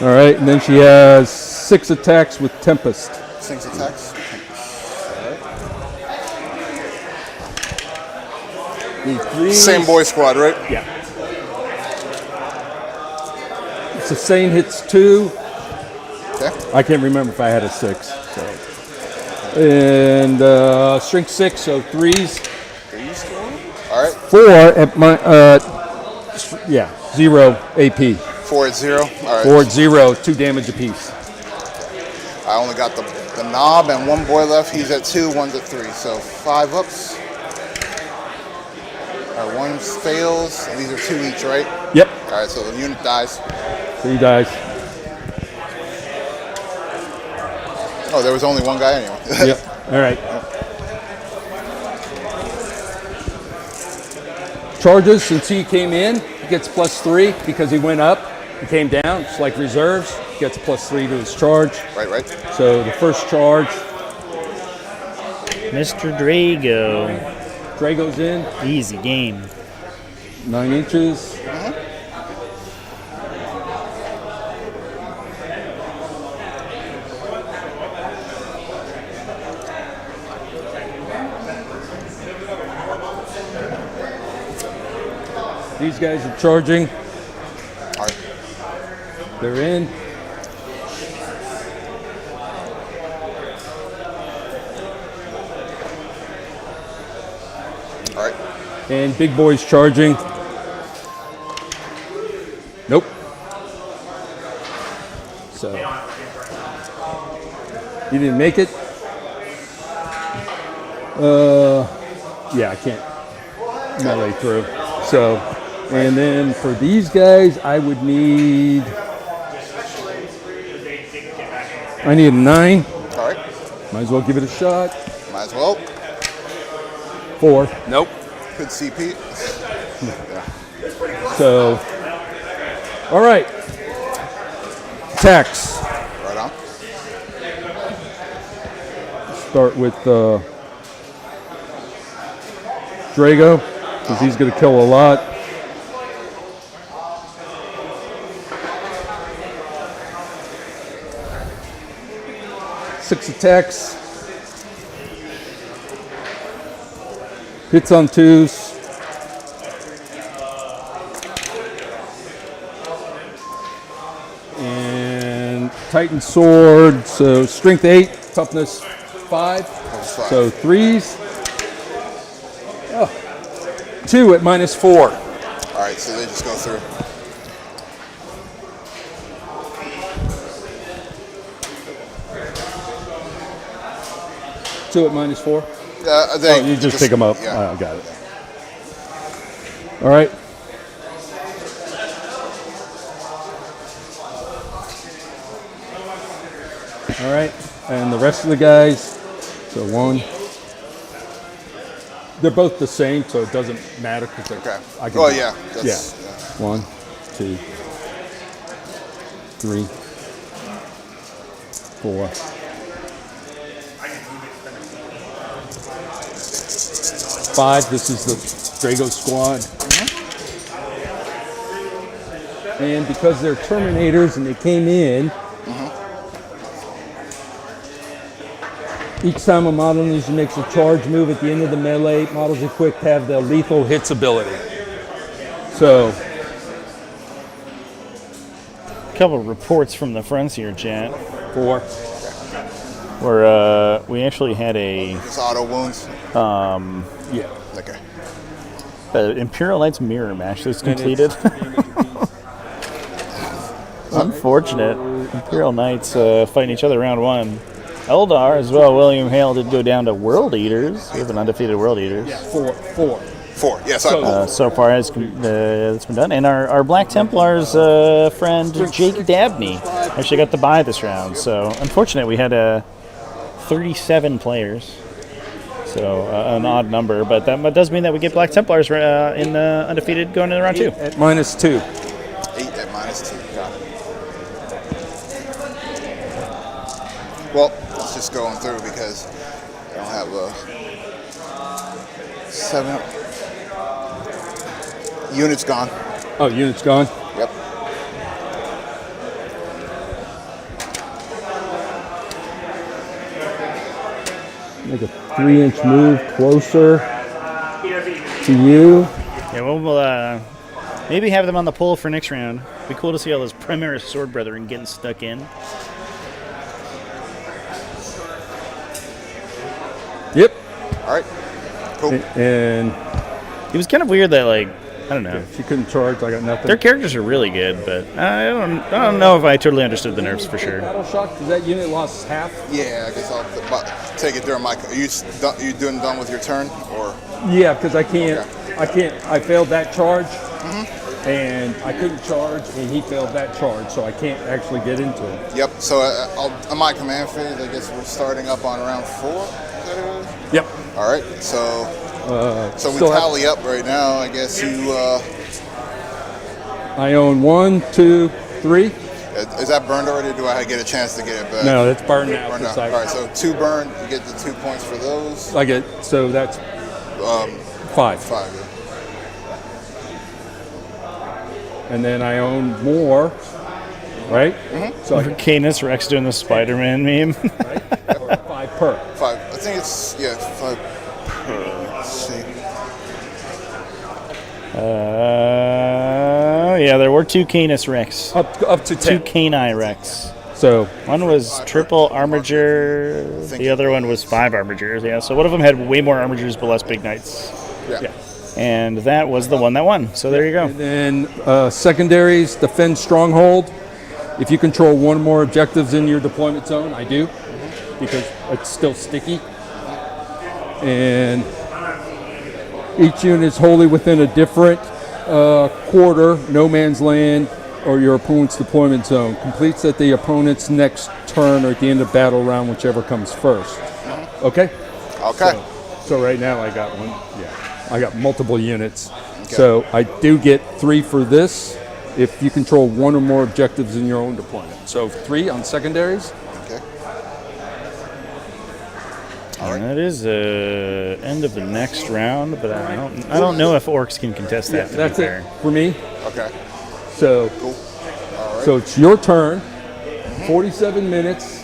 [SPEAKER 12] All right, and then she has 6 attacks with Tempest.
[SPEAKER 11] 6 attacks. Same boy squad, right?
[SPEAKER 12] Yeah. Sustain hits 2.
[SPEAKER 11] Okay.
[SPEAKER 12] I can't remember if I had a 6. So. And strength 6, so 3s.
[SPEAKER 11] 3s. All right.
[SPEAKER 12] 4 at my 0 AP.
[SPEAKER 11] 4 at 0. All right.
[SPEAKER 12] 4 at 0, 2 damage apiece.
[SPEAKER 11] I only got the the knob and one boy left. He's at 2, one's at 3. So 5 ups. All right, one fails, and these are 2 each, right?
[SPEAKER 12] Yep.
[SPEAKER 11] All right, so the unit dies.
[SPEAKER 12] So he dies.
[SPEAKER 11] Oh, there was only one guy anyway.
[SPEAKER 12] Yep. All right. Charges, since he came in, he gets +3 because he went up. He came down. It's like reserves. He gets +3 to his charge.
[SPEAKER 11] Right.
[SPEAKER 12] So the first charge.
[SPEAKER 14] Mr. Drago.
[SPEAKER 12] Drago's in.
[SPEAKER 14] Easy game.
[SPEAKER 12] 9 inches. These guys are charging.
[SPEAKER 11] All right.
[SPEAKER 12] They're in.
[SPEAKER 11] All right.
[SPEAKER 12] And big boy's charging. Nope. So you didn't make it. Yeah, I can't melee through. So, and then for these guys, I would need. I need a 9.
[SPEAKER 11] All right.
[SPEAKER 12] Might as well give it a shot.
[SPEAKER 11] Might as well.
[SPEAKER 12] 4. Nope.
[SPEAKER 11] Good CP. Yeah.
[SPEAKER 12] So, all right. Attacks.
[SPEAKER 11] Right on.
[SPEAKER 12] Start with Drago, because he's going to kill a lot. Six attacks. Hits on 2s. And Titan Sword, so strength 8, toughness 5. So 3s. Oh. 2 at -4.
[SPEAKER 11] All right, so they just go through.
[SPEAKER 12] Two at -4. You just pick them up.
[SPEAKER 11] Yeah.
[SPEAKER 12] I got it. All right. All right, and the rest of the guys. So 1. They're both the same, so it doesn't matter because
[SPEAKER 11] Okay.
[SPEAKER 12] I can.
[SPEAKER 11] Oh yeah.
[SPEAKER 12] Yeah. 1, 2, 3, 4. 5. This is the Drago squad. And because they're Terminators and they came in, each time a model makes a charge move at the end of the melee, models equipped have the lethal hits ability. So,
[SPEAKER 14] A couple of reports from the Frontier chat.
[SPEAKER 12] 4.
[SPEAKER 14] Where we actually had a
[SPEAKER 11] Just auto wounds.
[SPEAKER 12] Yeah.
[SPEAKER 11] Okay.
[SPEAKER 14] Imperial Knights mirror match that's completed. Unfortunate. Imperial Knights fighting each other round 1. Eldar as well. William Hale did go down to World Eaters. We have an undefeated World Eaters.
[SPEAKER 12] Yeah, 4.
[SPEAKER 11] 4. Yes.
[SPEAKER 14] So far as it's been done, and our Black Templars friend Jake Dabney actually got the bye this round. So unfortunate, we had 37 players. So an odd number, but that does mean that we get Black Templars in undefeated going into round 2.
[SPEAKER 12] At -2.
[SPEAKER 11] 8 at -2. Got it. Well, let's just going through because I don't have a 7. Unit's gone.
[SPEAKER 12] Oh, unit's gone?
[SPEAKER 11] Yep.
[SPEAKER 12] Make a 3-inch move closer to you.
[SPEAKER 14] Yeah, we'll maybe have them on the poll for next round. Be cool to see all those Primaris Sword Brethren getting stuck in.
[SPEAKER 12] Yep.
[SPEAKER 11] All right. Cool.
[SPEAKER 12] And
[SPEAKER 14] it was kind of weird that like I don't know.
[SPEAKER 12] If you couldn't charge, I got nothing.
[SPEAKER 14] Their characters are really good, but I don't know if I totally understood the nerfs for sure.
[SPEAKER 12] Battle shock. Does that unit lost half?
[SPEAKER 11] Yeah, I guess I'll take it during my. Are you done with your turn or?
[SPEAKER 12] Yeah, because I can't.
[SPEAKER 11] Okay.
[SPEAKER 12] I can't. I failed that charge, and I couldn't charge, and he failed that charge, so I can't actually get into it.
[SPEAKER 11] Yep. So on my command phase, I guess we're starting up on round 4. Is that it?
[SPEAKER 12] Yep.
[SPEAKER 11] All right. So we tally up right now. I guess you.
[SPEAKER 12] I own 1, 2, 3.
[SPEAKER 11] Is that burned already? Or do I get a chance to get it back?
[SPEAKER 12] No, it's burned now.
[SPEAKER 11] Burned out. All right. So 2 burned. You get the 2 points for those.
[SPEAKER 12] I get. So that's 5.
[SPEAKER 11] 5. Yeah.
[SPEAKER 12] And then I own more, right?
[SPEAKER 14] So Canis Rex doing the Spider-Man meme.
[SPEAKER 12] Right? Or 5 per.
[SPEAKER 11] 5. I think it's 5 per. Let's see.
[SPEAKER 14] Yeah, there were 2 Canis Rex.
[SPEAKER 12] Up to 10.
[SPEAKER 14] 2 Cani Rex.
[SPEAKER 12] So
[SPEAKER 14] one was triple armature. The other one was 5 armatures. Yeah, so one of them had way more armatures but less big knights.
[SPEAKER 11] Yeah.
[SPEAKER 14] And that was the one that won. So there you go.
[SPEAKER 12] And then secondaries, defend stronghold. If you control 1 or more objectives in your deployment zone, I do, because it's still sticky. And each unit is wholly within a different quarter, no man's land, or your opponent's deployment zone. Completes at the opponent's next turn or at the end of battle round, whichever comes first. Okay?
[SPEAKER 11] Okay.
[SPEAKER 12] So right now I got one. Yeah. I got multiple units. Okay. So I do get 3 for this if you control 1 or more objectives in your own deployment. So 3 on secondaries.
[SPEAKER 11] Okay.
[SPEAKER 14] And that is end of the next round, but I don't know if Orks can contest that.
[SPEAKER 12] Yeah, that's it for me.
[SPEAKER 11] Okay.
[SPEAKER 12] So
[SPEAKER 11] cool. All right.
[SPEAKER 12] So it's your turn. 47 minutes.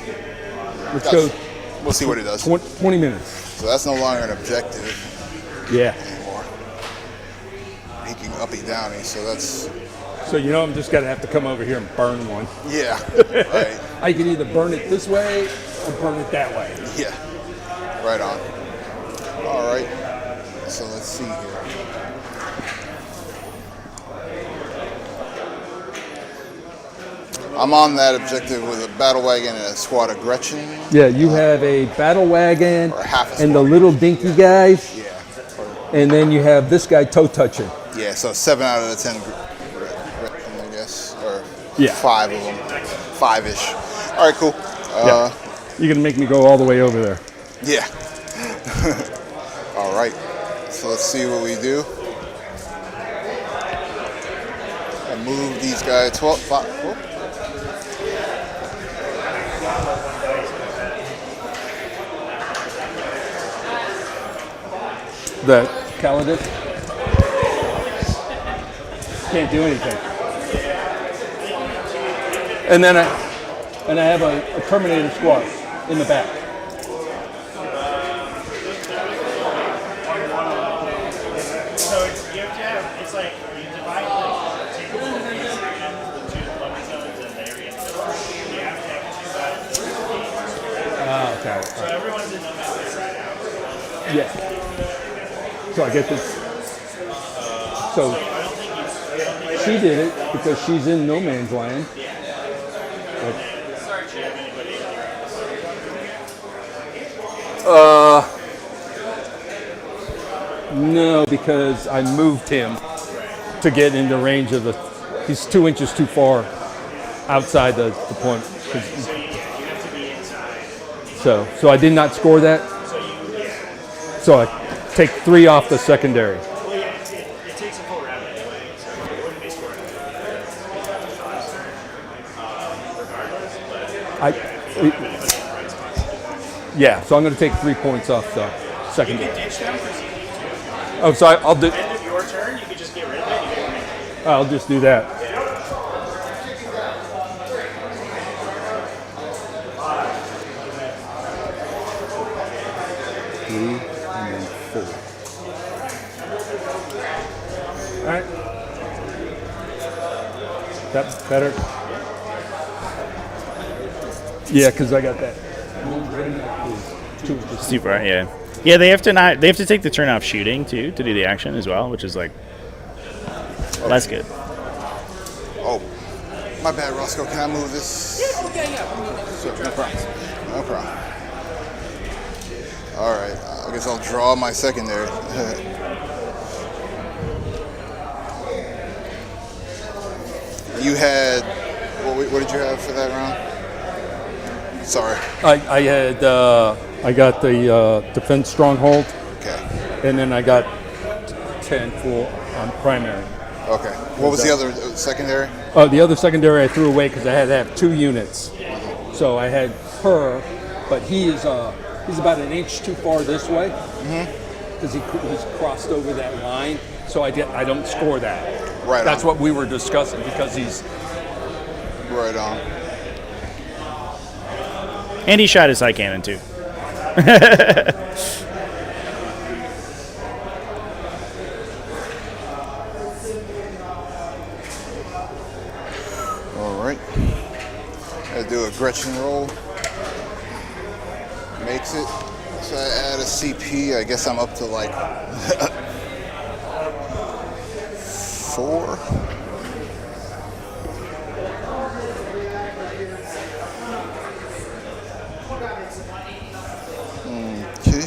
[SPEAKER 12] Let's go.
[SPEAKER 11] We'll see what he does.
[SPEAKER 12] 20 minutes.
[SPEAKER 11] So that's no longer an objective.
[SPEAKER 12] Yeah.
[SPEAKER 11] Anymore. He can uppy downy, so that's.
[SPEAKER 12] So I'm just gonna have to come over here and burn one.
[SPEAKER 11] Yeah. Right.
[SPEAKER 12] I can either burn it this way or burn it that way.
[SPEAKER 11] Yeah. Right on. All right. So let's see here. I'm on that objective with a battle wagon and a squad of Gretchen.
[SPEAKER 12] Yeah, you have a battle wagon
[SPEAKER 11] or half a
[SPEAKER 12] and the little dinky guys.
[SPEAKER 11] Yeah.
[SPEAKER 12] And then you have this guy toe touching.
[SPEAKER 11] Yeah, so 7 out of the 10 Gretchen, I guess, or 5 of them, 5-ish. All right, cool.
[SPEAKER 12] Yeah. You're gonna make me go all the way over there.
[SPEAKER 11] Yeah. All right. So let's see what we do. I move these guys 12. 5. Whoop.
[SPEAKER 12] The Custodes can't do anything. And then I have a Terminator squad in the back.
[SPEAKER 13] So you have to have, it's like you divide the table into the 2 deployment zones and the area. You have to have 2 sides.
[SPEAKER 12] Okay.
[SPEAKER 13] So everyone's in no man's land.
[SPEAKER 12] Yeah. So I get this. So she did it because she's in no man's land. No, because I moved him to get into range of the. He's 2 inches too far outside the point. So I did not score that. So I take 3 off the secondary.
[SPEAKER 13] Well, yeah, it takes a full round anyway, so it wouldn't be scored regardless.
[SPEAKER 12] Yeah, so I'm going to take 3 points off the secondary.
[SPEAKER 13] You can ditch them because you need to.
[SPEAKER 12] Oh, so I'll do.
[SPEAKER 13] At the end of your turn, you can just get rid of it.
[SPEAKER 12] I'll just do that. Alright. That's better. Yeah, because I got that.
[SPEAKER 14] Super, yeah. Yeah, they have to take the turn off shooting too to do the action as well, which is like
[SPEAKER 10] Well, that's good.
[SPEAKER 11] Oh, my bad, Roscoe. Can I move this?
[SPEAKER 16] Yeah.
[SPEAKER 11] Sure, no problem. No problem. All right. I guess I'll draw my secondary. You had what did you have for that round? Sorry.
[SPEAKER 12] I had I got the defense stronghold.
[SPEAKER 11] Okay.
[SPEAKER 12] And then I got 10 full on primary.
[SPEAKER 11] Okay. What was the other secondary?
[SPEAKER 12] The other secondary I threw away because I had to have 2 units. So I had her, but he's about an inch too far this way because he's crossed over that line. So I don't score that.
[SPEAKER 11] Right.
[SPEAKER 12] That's what we were discussing because he's
[SPEAKER 11] right on.
[SPEAKER 14] And he shot his high cannon too.
[SPEAKER 11] All right. Gotta do a Gretchen roll. Makes it. So I add a CP. I guess I'm up to like 4. Okay.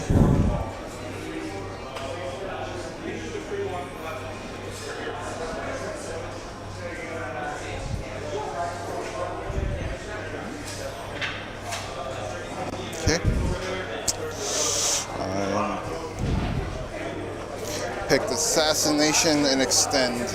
[SPEAKER 11] Okay. Picked Assassination and Extend.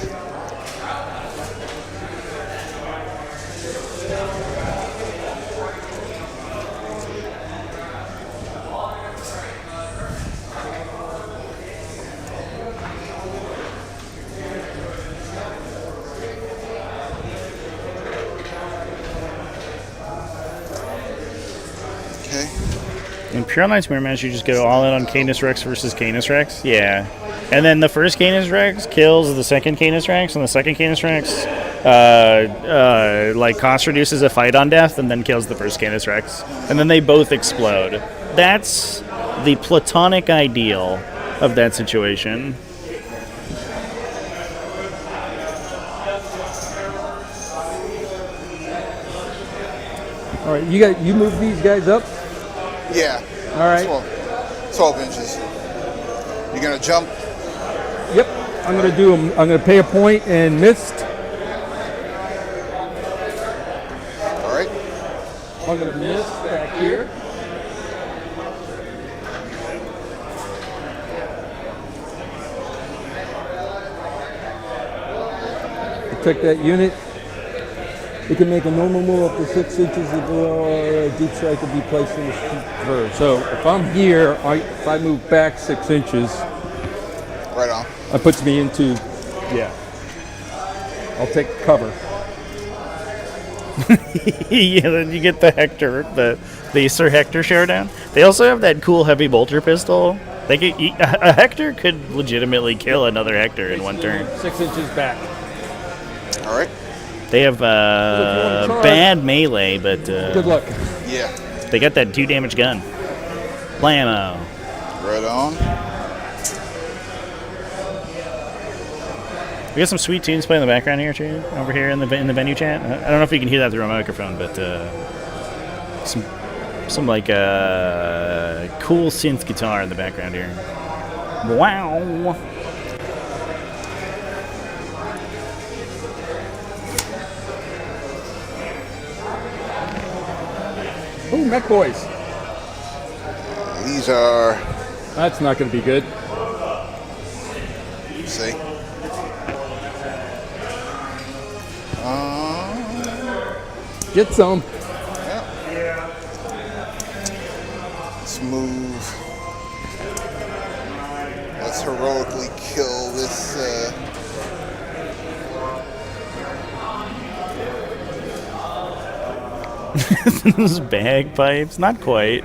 [SPEAKER 10] In Pure Nightmare Match, you just go all in on Canis Rex versus Canis Rex. Yeah. And then the first Canis Rex kills the second Canis Rex, and the second Canis Rex like cost reduces a fight on death and then kills the first Canis Rex. And then they both explode. That's the platonic ideal of that situation.
[SPEAKER 12] all right. You move these guys up.
[SPEAKER 11] Yeah.
[SPEAKER 12] All right.
[SPEAKER 11] 12 inches. You're gonna jump?
[SPEAKER 12] Yep. I'm gonna pay a point and missed.
[SPEAKER 11] All right.
[SPEAKER 12] I'm gonna miss back here. Protect that unit. You can make a normal move up to 6 inches of a deep strike will be placed in the curve. So if I'm here, if I move back 6 inches,
[SPEAKER 11] right on.
[SPEAKER 12] That puts me into, yeah. I'll take cover.
[SPEAKER 10] Yeah, then you get the Hector, the Sir Hector showdown. They also have that cool heavy bolter pistol. A Hector could legitimately kill another Hector in one turn.
[SPEAKER 12] 6 inches back.
[SPEAKER 11] All right.
[SPEAKER 10] They have bad melee, but
[SPEAKER 12] good luck.
[SPEAKER 11] Yeah.
[SPEAKER 10] They got that 2 damage gun. Blammo.
[SPEAKER 11] Right on.
[SPEAKER 10] We got some sweet tunes playing in the background here too, over here in the venue chat. I don't know if you can hear that through a microphone, but some like cool synth guitar in the background here. Wow.
[SPEAKER 12] Ooh, Mech Boys.
[SPEAKER 11] These are...
[SPEAKER 12] That's not going to be good.
[SPEAKER 11] See?
[SPEAKER 12] Get some.
[SPEAKER 11] Yeah. Let's move. Let's heroically kill this...
[SPEAKER 10] Those bagpipes, not quite.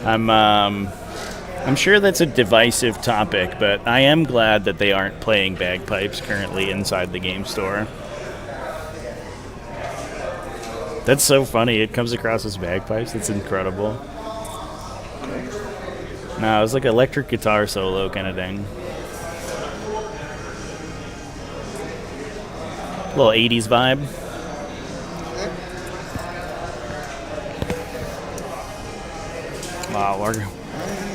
[SPEAKER 10] I'm sure that's a divisive topic, but I am glad that they aren't playing bagpipes currently inside the game store. That's so funny. It comes across as bagpipes. That's incredible. No, it was like electric guitar solo kind of thing.
[SPEAKER 14] Little 80s vibe. Wow, we're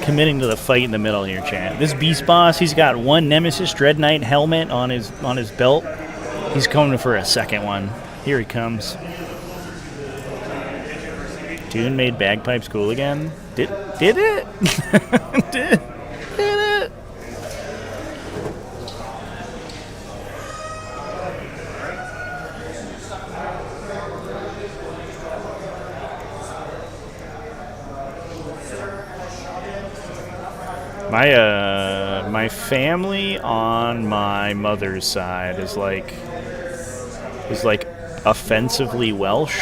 [SPEAKER 14] committing to the fight in the middle here, chat. This beast boss, he's got one Nemesis Dread Knight helmet on his belt. He's coming for a second one. Here he comes. Dune made bagpipes cool again. Did it? did it? My family on my mother's side is like offensively Welsh,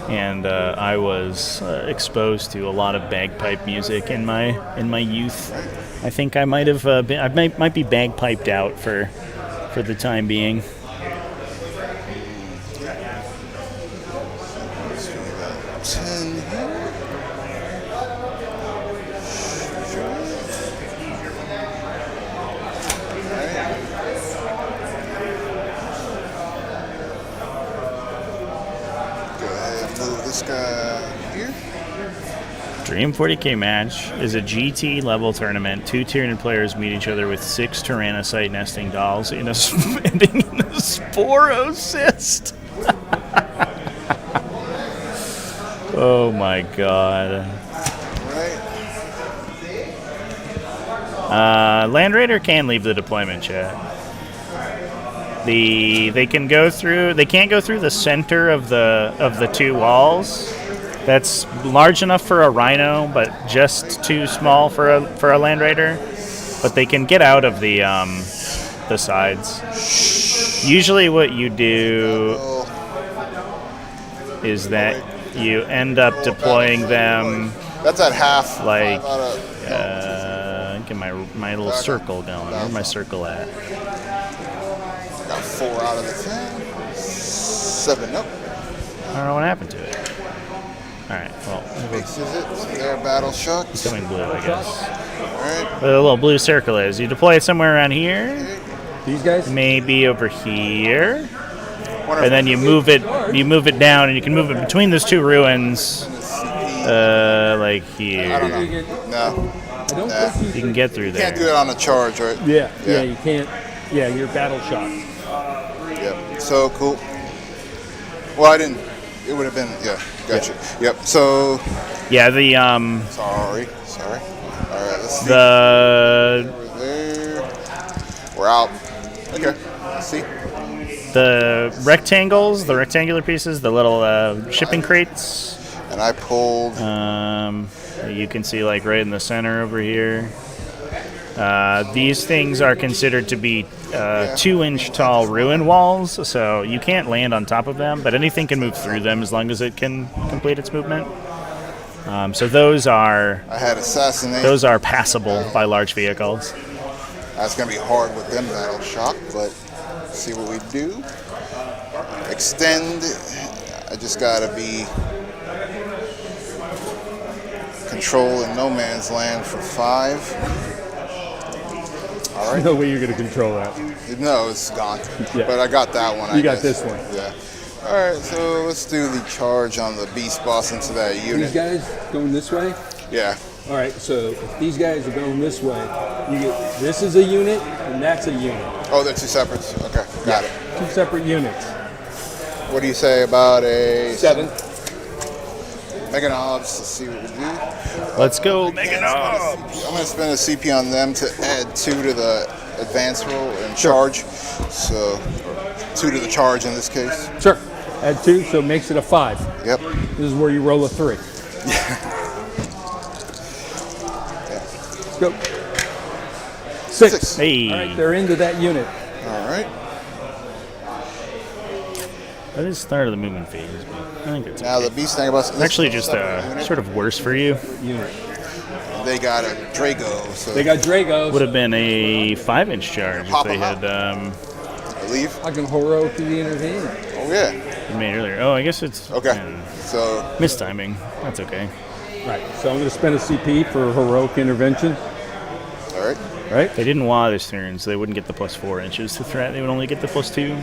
[SPEAKER 14] and I was exposed to a lot of bagpipe music in my youth. I think I might have might be bagpiped out for the time being. Dream 40k match is a GT level tournament. 2 Tyranid players meet each other with 6 Tyrannocyte nesting dolls ending in a Sporocyst. Oh my god. Land Raider can leave the deployment, chat. They can't go through the center of the 2 walls. That's large enough for a Rhino, but just too small for a Land Raider. But they can get out of the sides. Usually, what you do is that you end up deploying them.
[SPEAKER 11] That's at half.
[SPEAKER 14] Like, get my little circle going. Where's my circle at?
[SPEAKER 11] Got 4 out of the 10. 7 up.
[SPEAKER 14] I don't know what happened to it. Alright, well.
[SPEAKER 11] Fixes it. Their battle shock.
[SPEAKER 14] Becoming blue, I guess.
[SPEAKER 11] Alright.
[SPEAKER 14] Where the little blue circle is. You deploy it somewhere around here.
[SPEAKER 12] These guys?
[SPEAKER 14] Maybe over here. And then you move it down, and you can move it between those 2 ruins. Like here.
[SPEAKER 11] I don't know. No.
[SPEAKER 12] I don't think
[SPEAKER 14] you can get through
[SPEAKER 11] You
[SPEAKER 14] there.
[SPEAKER 11] can't do it on a charge, right?
[SPEAKER 12] Yeah, you can't. Yeah, you're battle shocked.
[SPEAKER 11] Yep. So cool. Well, I didn't. It would have been. Yeah. Gotcha. Yep. So.
[SPEAKER 14] Yeah. The
[SPEAKER 11] Sorry. All right. Let's see.
[SPEAKER 14] The.
[SPEAKER 11] Over there. We're out. Okay. Let's see.
[SPEAKER 14] The rectangles, the rectangular pieces, the little shipping crates.
[SPEAKER 11] And I pulled.
[SPEAKER 14] You can see like right in the center over here. These things are considered to be 2-inch tall ruin walls, so you can't land on top of them, but anything can move through them as long as it can complete its movement. So those are passable by large vehicles.
[SPEAKER 11] That's gonna be hard with them battle shock, but let's see what we do. Extend. I just gotta be control in no man's land for 5. All right.
[SPEAKER 12] No way you're going to control that.
[SPEAKER 11] No, it's gone.
[SPEAKER 12] Yeah.
[SPEAKER 11] But I got that one.
[SPEAKER 12] You got this one.
[SPEAKER 11] Yeah. All right, so let's do the charge on the beast boss into that unit.
[SPEAKER 12] These guys going this way?
[SPEAKER 11] Yeah.
[SPEAKER 12] All right, so if these guys are going this way, you get this is a unit and that's a unit.
[SPEAKER 11] Oh, they're 2 separates. Okay, got it.
[SPEAKER 12] 2 separate units.
[SPEAKER 11] What do you say about a
[SPEAKER 12] 7?
[SPEAKER 11] Mega Knobs, let's see what we do.
[SPEAKER 14] Let's go, Mega Knobs.
[SPEAKER 11] I'm going to spend a CP on them to add 2 to the advance roll and charge. So 2 to the charge in this case.
[SPEAKER 12] Sure. Add 2, so it makes it a 5.
[SPEAKER 11] Yep.
[SPEAKER 12] This is where you roll a 3. Go. 6.
[SPEAKER 14] Hey.
[SPEAKER 12] All right, they're into that unit.
[SPEAKER 11] All right.
[SPEAKER 14] That is the start of the movement phase. I think it's
[SPEAKER 11] now the beast thing about
[SPEAKER 14] it's actually just sort of worse for you.
[SPEAKER 11] They got a Drago. So
[SPEAKER 12] they got Dragos.
[SPEAKER 14] Would have been a 5-inch charge if they had.
[SPEAKER 11] I believe.
[SPEAKER 12] I can heroically intervene.
[SPEAKER 11] Oh yeah.
[SPEAKER 14] You made earlier. Oh, I guess it's
[SPEAKER 11] okay. So
[SPEAKER 14] mistiming. That's okay.
[SPEAKER 12] Right. So I'm going to spend a CP for heroic intervention.
[SPEAKER 11] All right.
[SPEAKER 12] Right.
[SPEAKER 14] They didn't WA this turn, so they wouldn't get the +4 inches to threat. They would only get the +2.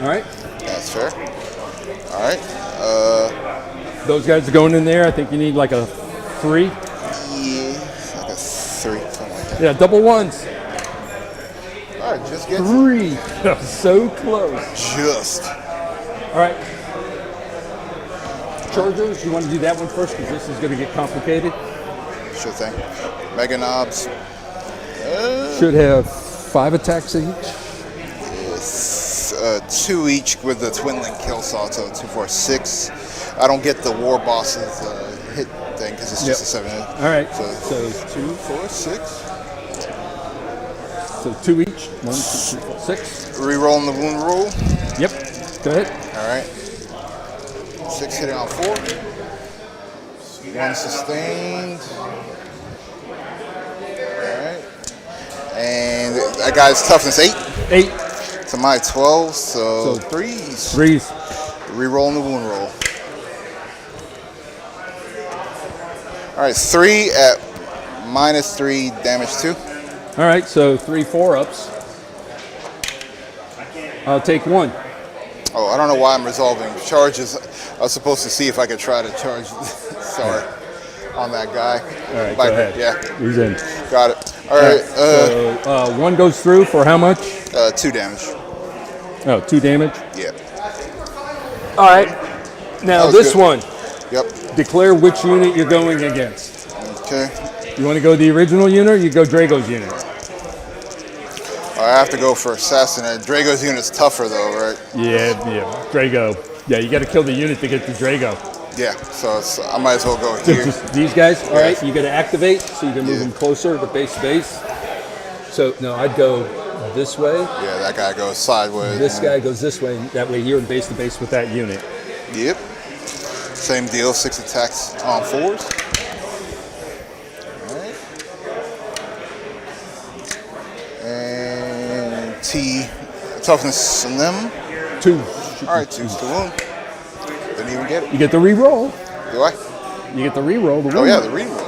[SPEAKER 12] All right.
[SPEAKER 11] That's fair. All right.
[SPEAKER 12] Those guys are going in there. I think you need like a 3.
[SPEAKER 11] Yeah, like a 3, something like that.
[SPEAKER 12] Yeah, double ones.
[SPEAKER 11] All right, just get
[SPEAKER 12] 3. So close.
[SPEAKER 11] Just.
[SPEAKER 12] All right. Chargers, you want to do that one first because this is going to get complicated?
[SPEAKER 11] Sure thing. Mega knobs.
[SPEAKER 12] Should have 5 attacks each.
[SPEAKER 11] It's 2 each with the twin link kill saw, so 2, 4, 6. I don't get the war bosses hit thing because it's just a 7.
[SPEAKER 12] All right.
[SPEAKER 11] So 2, 4, 6.
[SPEAKER 12] So 2 each. 1, 2, 3, 4, 6.
[SPEAKER 11] Rerolling the wound roll.
[SPEAKER 12] Yep. Go ahead.
[SPEAKER 11] All right. 6 hitting on 4. 1 sustained. Alright. And that guy's toughness 8.
[SPEAKER 12] 8.
[SPEAKER 11] To my 12, so 3s.
[SPEAKER 12] 3s.
[SPEAKER 11] Rerolling the wound roll. Alright, 3 at -3, damage 2.
[SPEAKER 12] All right, so 3 4-ups. I'll take 1.
[SPEAKER 11] Oh, I don't know why I'm resolving charges. I was supposed to see if I could try to charge, sorry, on that guy.
[SPEAKER 12] All right, go ahead.
[SPEAKER 11] Yeah.
[SPEAKER 12] He's in.
[SPEAKER 11] Got it. All right.
[SPEAKER 12] So 1 goes through for how much?
[SPEAKER 11] 2 damage.
[SPEAKER 12] Oh, 2 damage?
[SPEAKER 11] Yeah.
[SPEAKER 12] All right. Now this one.
[SPEAKER 11] Yep.
[SPEAKER 12] Declare which unit you're going against.
[SPEAKER 11] Okay.
[SPEAKER 12] You want to go the original unit or you go Drago's unit?
[SPEAKER 11] I have to go for Assassin. Drago's unit's tougher though, right?
[SPEAKER 12] Yeah, Drago. Yeah, you got to kill the unit to get the Drago.
[SPEAKER 11] Yeah, so I might as well go here.
[SPEAKER 12] Just these guys? All right, you got to activate, so you can move them closer to base. So, no, I'd go this way.
[SPEAKER 11] Yeah, that guy goes sideways.
[SPEAKER 12] This guy goes this way, and that way you're in base to base with that unit.
[SPEAKER 11] Yep. Same deal, 6 attacks on 4s. And T, toughness on them.
[SPEAKER 12] 2.
[SPEAKER 11] All right, 2's the wound. Didn't even get it.
[SPEAKER 12] You get the re-roll.
[SPEAKER 11] Do I?
[SPEAKER 12] You get the re-roll.
[SPEAKER 11] Oh yeah, the re-roll.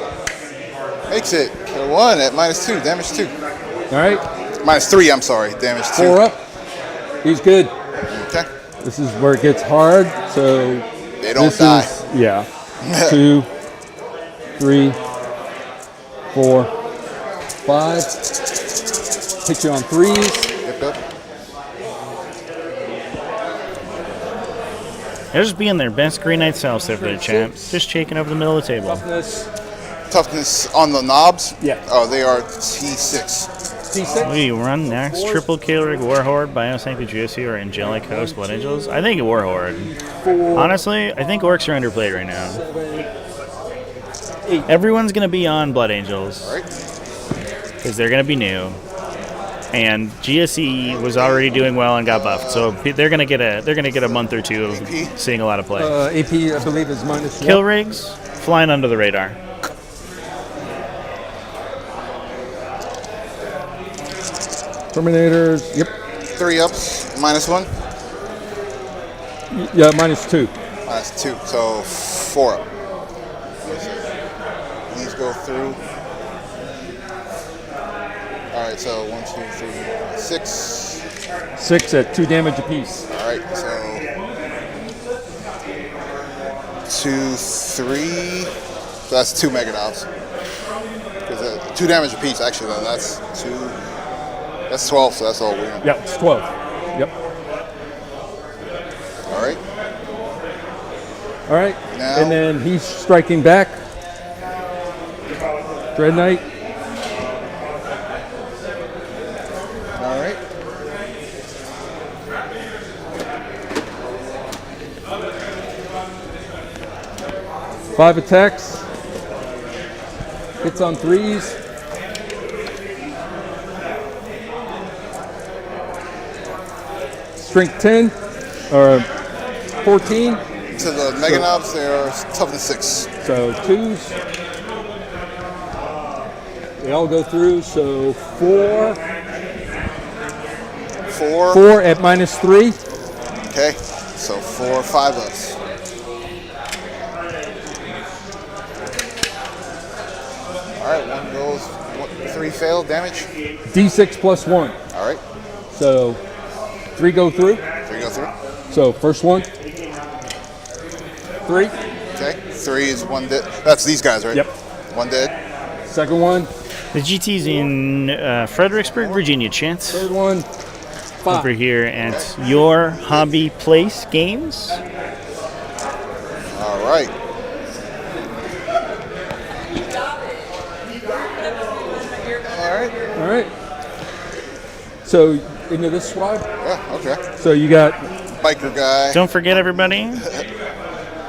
[SPEAKER 11] Makes it 1 at -2, damage 2.
[SPEAKER 12] All right.
[SPEAKER 11] -3, I'm sorry, damage 2.
[SPEAKER 12] 4 up. He's good.
[SPEAKER 11] Okay.
[SPEAKER 12] This is where it gets hard, so...
[SPEAKER 11] They don't die.
[SPEAKER 12] Yeah. 2, 3, 4, 5. Hit you on 3s.
[SPEAKER 11] Yep.
[SPEAKER 14] They're just being their best Green Knight selves there for the champs. Just shaking over the middle of the table.
[SPEAKER 11] Toughness on the knobs?
[SPEAKER 12] Yeah.
[SPEAKER 11] Oh, they are T6.
[SPEAKER 12] T6?
[SPEAKER 14] We run next. Triple Killrig, Warhorde, Biosanctuary Juicy, or Angelic Host, Blood Angels. I think Warhorde. Honestly, I think Orks are underplayed right now. Everyone's going to be on Blood Angels. Because they're going to be new. And GSE was already doing well and got buffed, so they're gonna get a month or 2 of seeing a lot of play.
[SPEAKER 12] AP, I believe, is -1.
[SPEAKER 14] Killrigs flying under the radar.
[SPEAKER 12] Terminators, yep.
[SPEAKER 11] 3 ups, -1.
[SPEAKER 12] Yeah, -2.
[SPEAKER 11] -2, so 4 up. These go through. All right, so 1, 2, 3, 6.
[SPEAKER 12] 6 at 2 damage apiece.
[SPEAKER 11] All right, so 2, 3. So that's 2 mega knobs. Because 2 damage apiece, actually. Then that's 2. That's 12, so that's all we're.
[SPEAKER 12] Yep, it's 12. Yep.
[SPEAKER 11] All right.
[SPEAKER 12] All right.
[SPEAKER 11] Now,
[SPEAKER 12] and then he's striking back. Dread Knight.
[SPEAKER 11] All right.
[SPEAKER 12] Five attacks. Hits on 3s. Strength 10 or 14.
[SPEAKER 11] To the mega knobs, they are toughness 6.
[SPEAKER 12] So 2s. They all go through. So 4. 4 at -3.
[SPEAKER 11] Okay. So 4, 5 ups. All right, 1 goes. 3 failed. Damage.
[SPEAKER 12] D6 +1.
[SPEAKER 11] All right.
[SPEAKER 12] So 3 go through.
[SPEAKER 11] 3 go 3.
[SPEAKER 12] So first one. 3.
[SPEAKER 11] Okay. 3 is 1 dead. That's these guys, right?
[SPEAKER 12] Yep.
[SPEAKER 11] 1 dead.
[SPEAKER 12] Second one.
[SPEAKER 14] The GT's in Fredericksburg, Virginia, Chance.
[SPEAKER 12] Third one. 5.
[SPEAKER 14] Over here at Your Hobby Place Games.
[SPEAKER 11] All right.
[SPEAKER 12] All right. So into this swab.
[SPEAKER 11] Yeah. Okay.
[SPEAKER 12] So you got
[SPEAKER 11] biker guy.
[SPEAKER 14] Don't forget, everybody.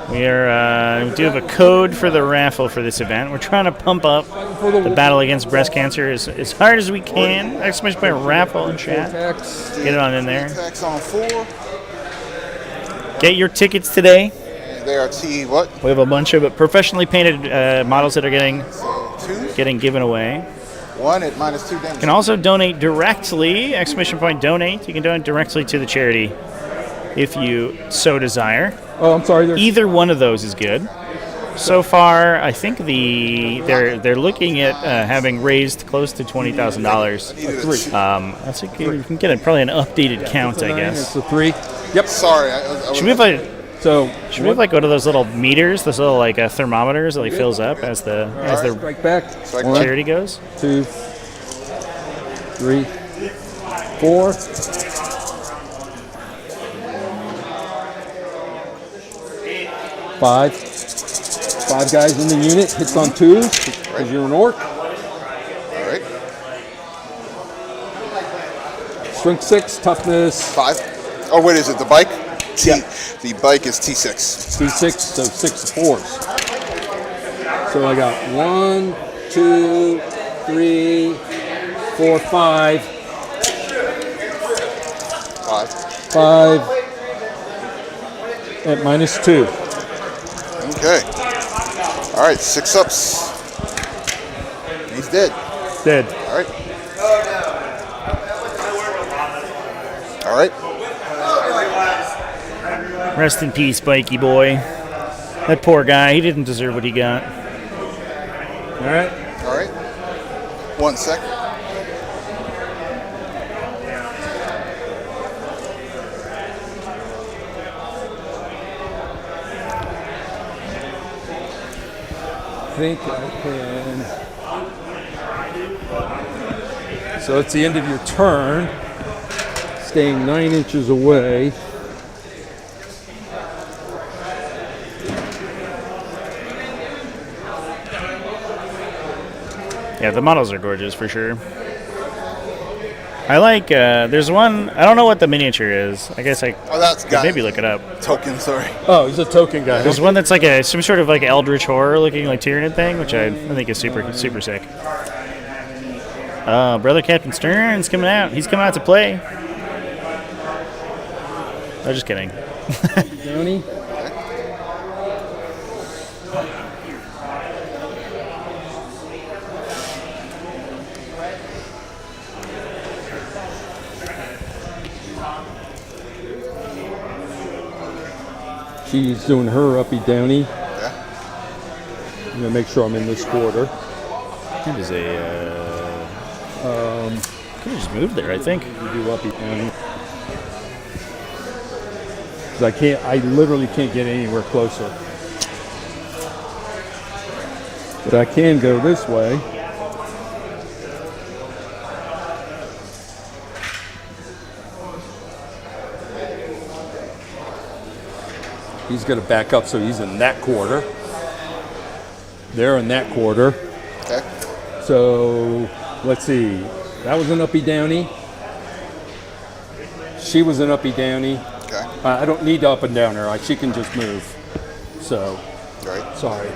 [SPEAKER 14] We do have a code for the raffle for this event. We're trying to pump up the battle against breast cancer as hard as we can. Exclamation point raffle in chat. Get it on in there.
[SPEAKER 11] Tax on 4.
[SPEAKER 14] Get your tickets today.
[SPEAKER 11] They are what?
[SPEAKER 14] We have a bunch of professionally painted models that are getting given away.
[SPEAKER 11] 1 at -2 damage.
[SPEAKER 14] You can also donate directly. Exclamation point donate. You can donate directly to the charity if you so desire.
[SPEAKER 12] Oh, I'm sorry.
[SPEAKER 14] Either one of those is good. So far, I think they're looking at having raised close to $20,000. That's a good, you can get probably an updated count, I guess.
[SPEAKER 12] It's a 3. Yep.
[SPEAKER 11] Sorry.
[SPEAKER 14] Should we go to those little meters, those little like thermometers that like fills up as the
[SPEAKER 12] strike back.
[SPEAKER 14] Charity goes?
[SPEAKER 12] 2, 3, 4. 5 guys in the unit. Hits on 2 because you're an orc.
[SPEAKER 11] All right.
[SPEAKER 12] Strength 6, toughness
[SPEAKER 11] 5. Oh, wait, is it the bike?
[SPEAKER 12] Yeah.
[SPEAKER 11] The bike is T6.
[SPEAKER 12] T6, so 6 4s. So I got 1, 2, 3, 4, 5. 5 at -2.
[SPEAKER 11] Okay. All right, 6 ups. He's dead.
[SPEAKER 12] Dead.
[SPEAKER 11] All right. All right.
[SPEAKER 14] Rest in peace, Bikey boy. That poor guy, he didn't deserve what he got.
[SPEAKER 12] All right.
[SPEAKER 11] All right. 1 second.
[SPEAKER 12] I think I can. So it's the end of your turn. Staying 9 inches away.
[SPEAKER 14] Yeah, the models are gorgeous for sure. I like, there's one, I don't know what the miniature is. I guess I could maybe look it up.
[SPEAKER 11] Token, sorry.
[SPEAKER 12] Oh, he's a token guy.
[SPEAKER 14] There's one that's like some sort of like eldritch horror looking like Tyranid thing, which I think is super sick. Brother Captain Stern's coming out. He's coming out to play. I'm just kidding.
[SPEAKER 12] Johnny. She's doing her uppy downy.
[SPEAKER 11] Yeah.
[SPEAKER 12] I'm gonna make sure I'm in this quarter.
[SPEAKER 14] That is a. Could have just moved there, I think.
[SPEAKER 12] You do uppy downy. Because I literally can't get anywhere closer. But I can go this way. He's going to back up, so he's in that quarter. They're in that quarter.
[SPEAKER 11] Okay.
[SPEAKER 12] So, let's see. That was an uppy downy. She was an uppy downy.
[SPEAKER 11] Okay.
[SPEAKER 12] I don't need to up and down her. She can just move. So,
[SPEAKER 11] right.
[SPEAKER 12] Sorry.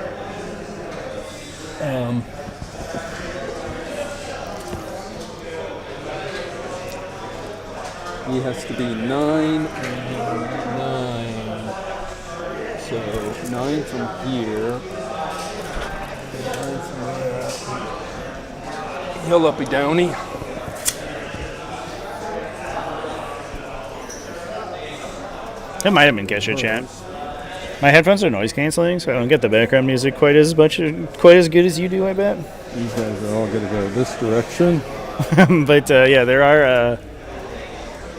[SPEAKER 12] He has to be 9 and 9. So 9 from here. 9 from there. He'll uppy downy.
[SPEAKER 14] That might have been Kesha chat. My headphones are noise canceling, so I don't get the background music quite as good as you do, I bet.
[SPEAKER 12] These guys are all going to go this direction.
[SPEAKER 14] But yeah, there are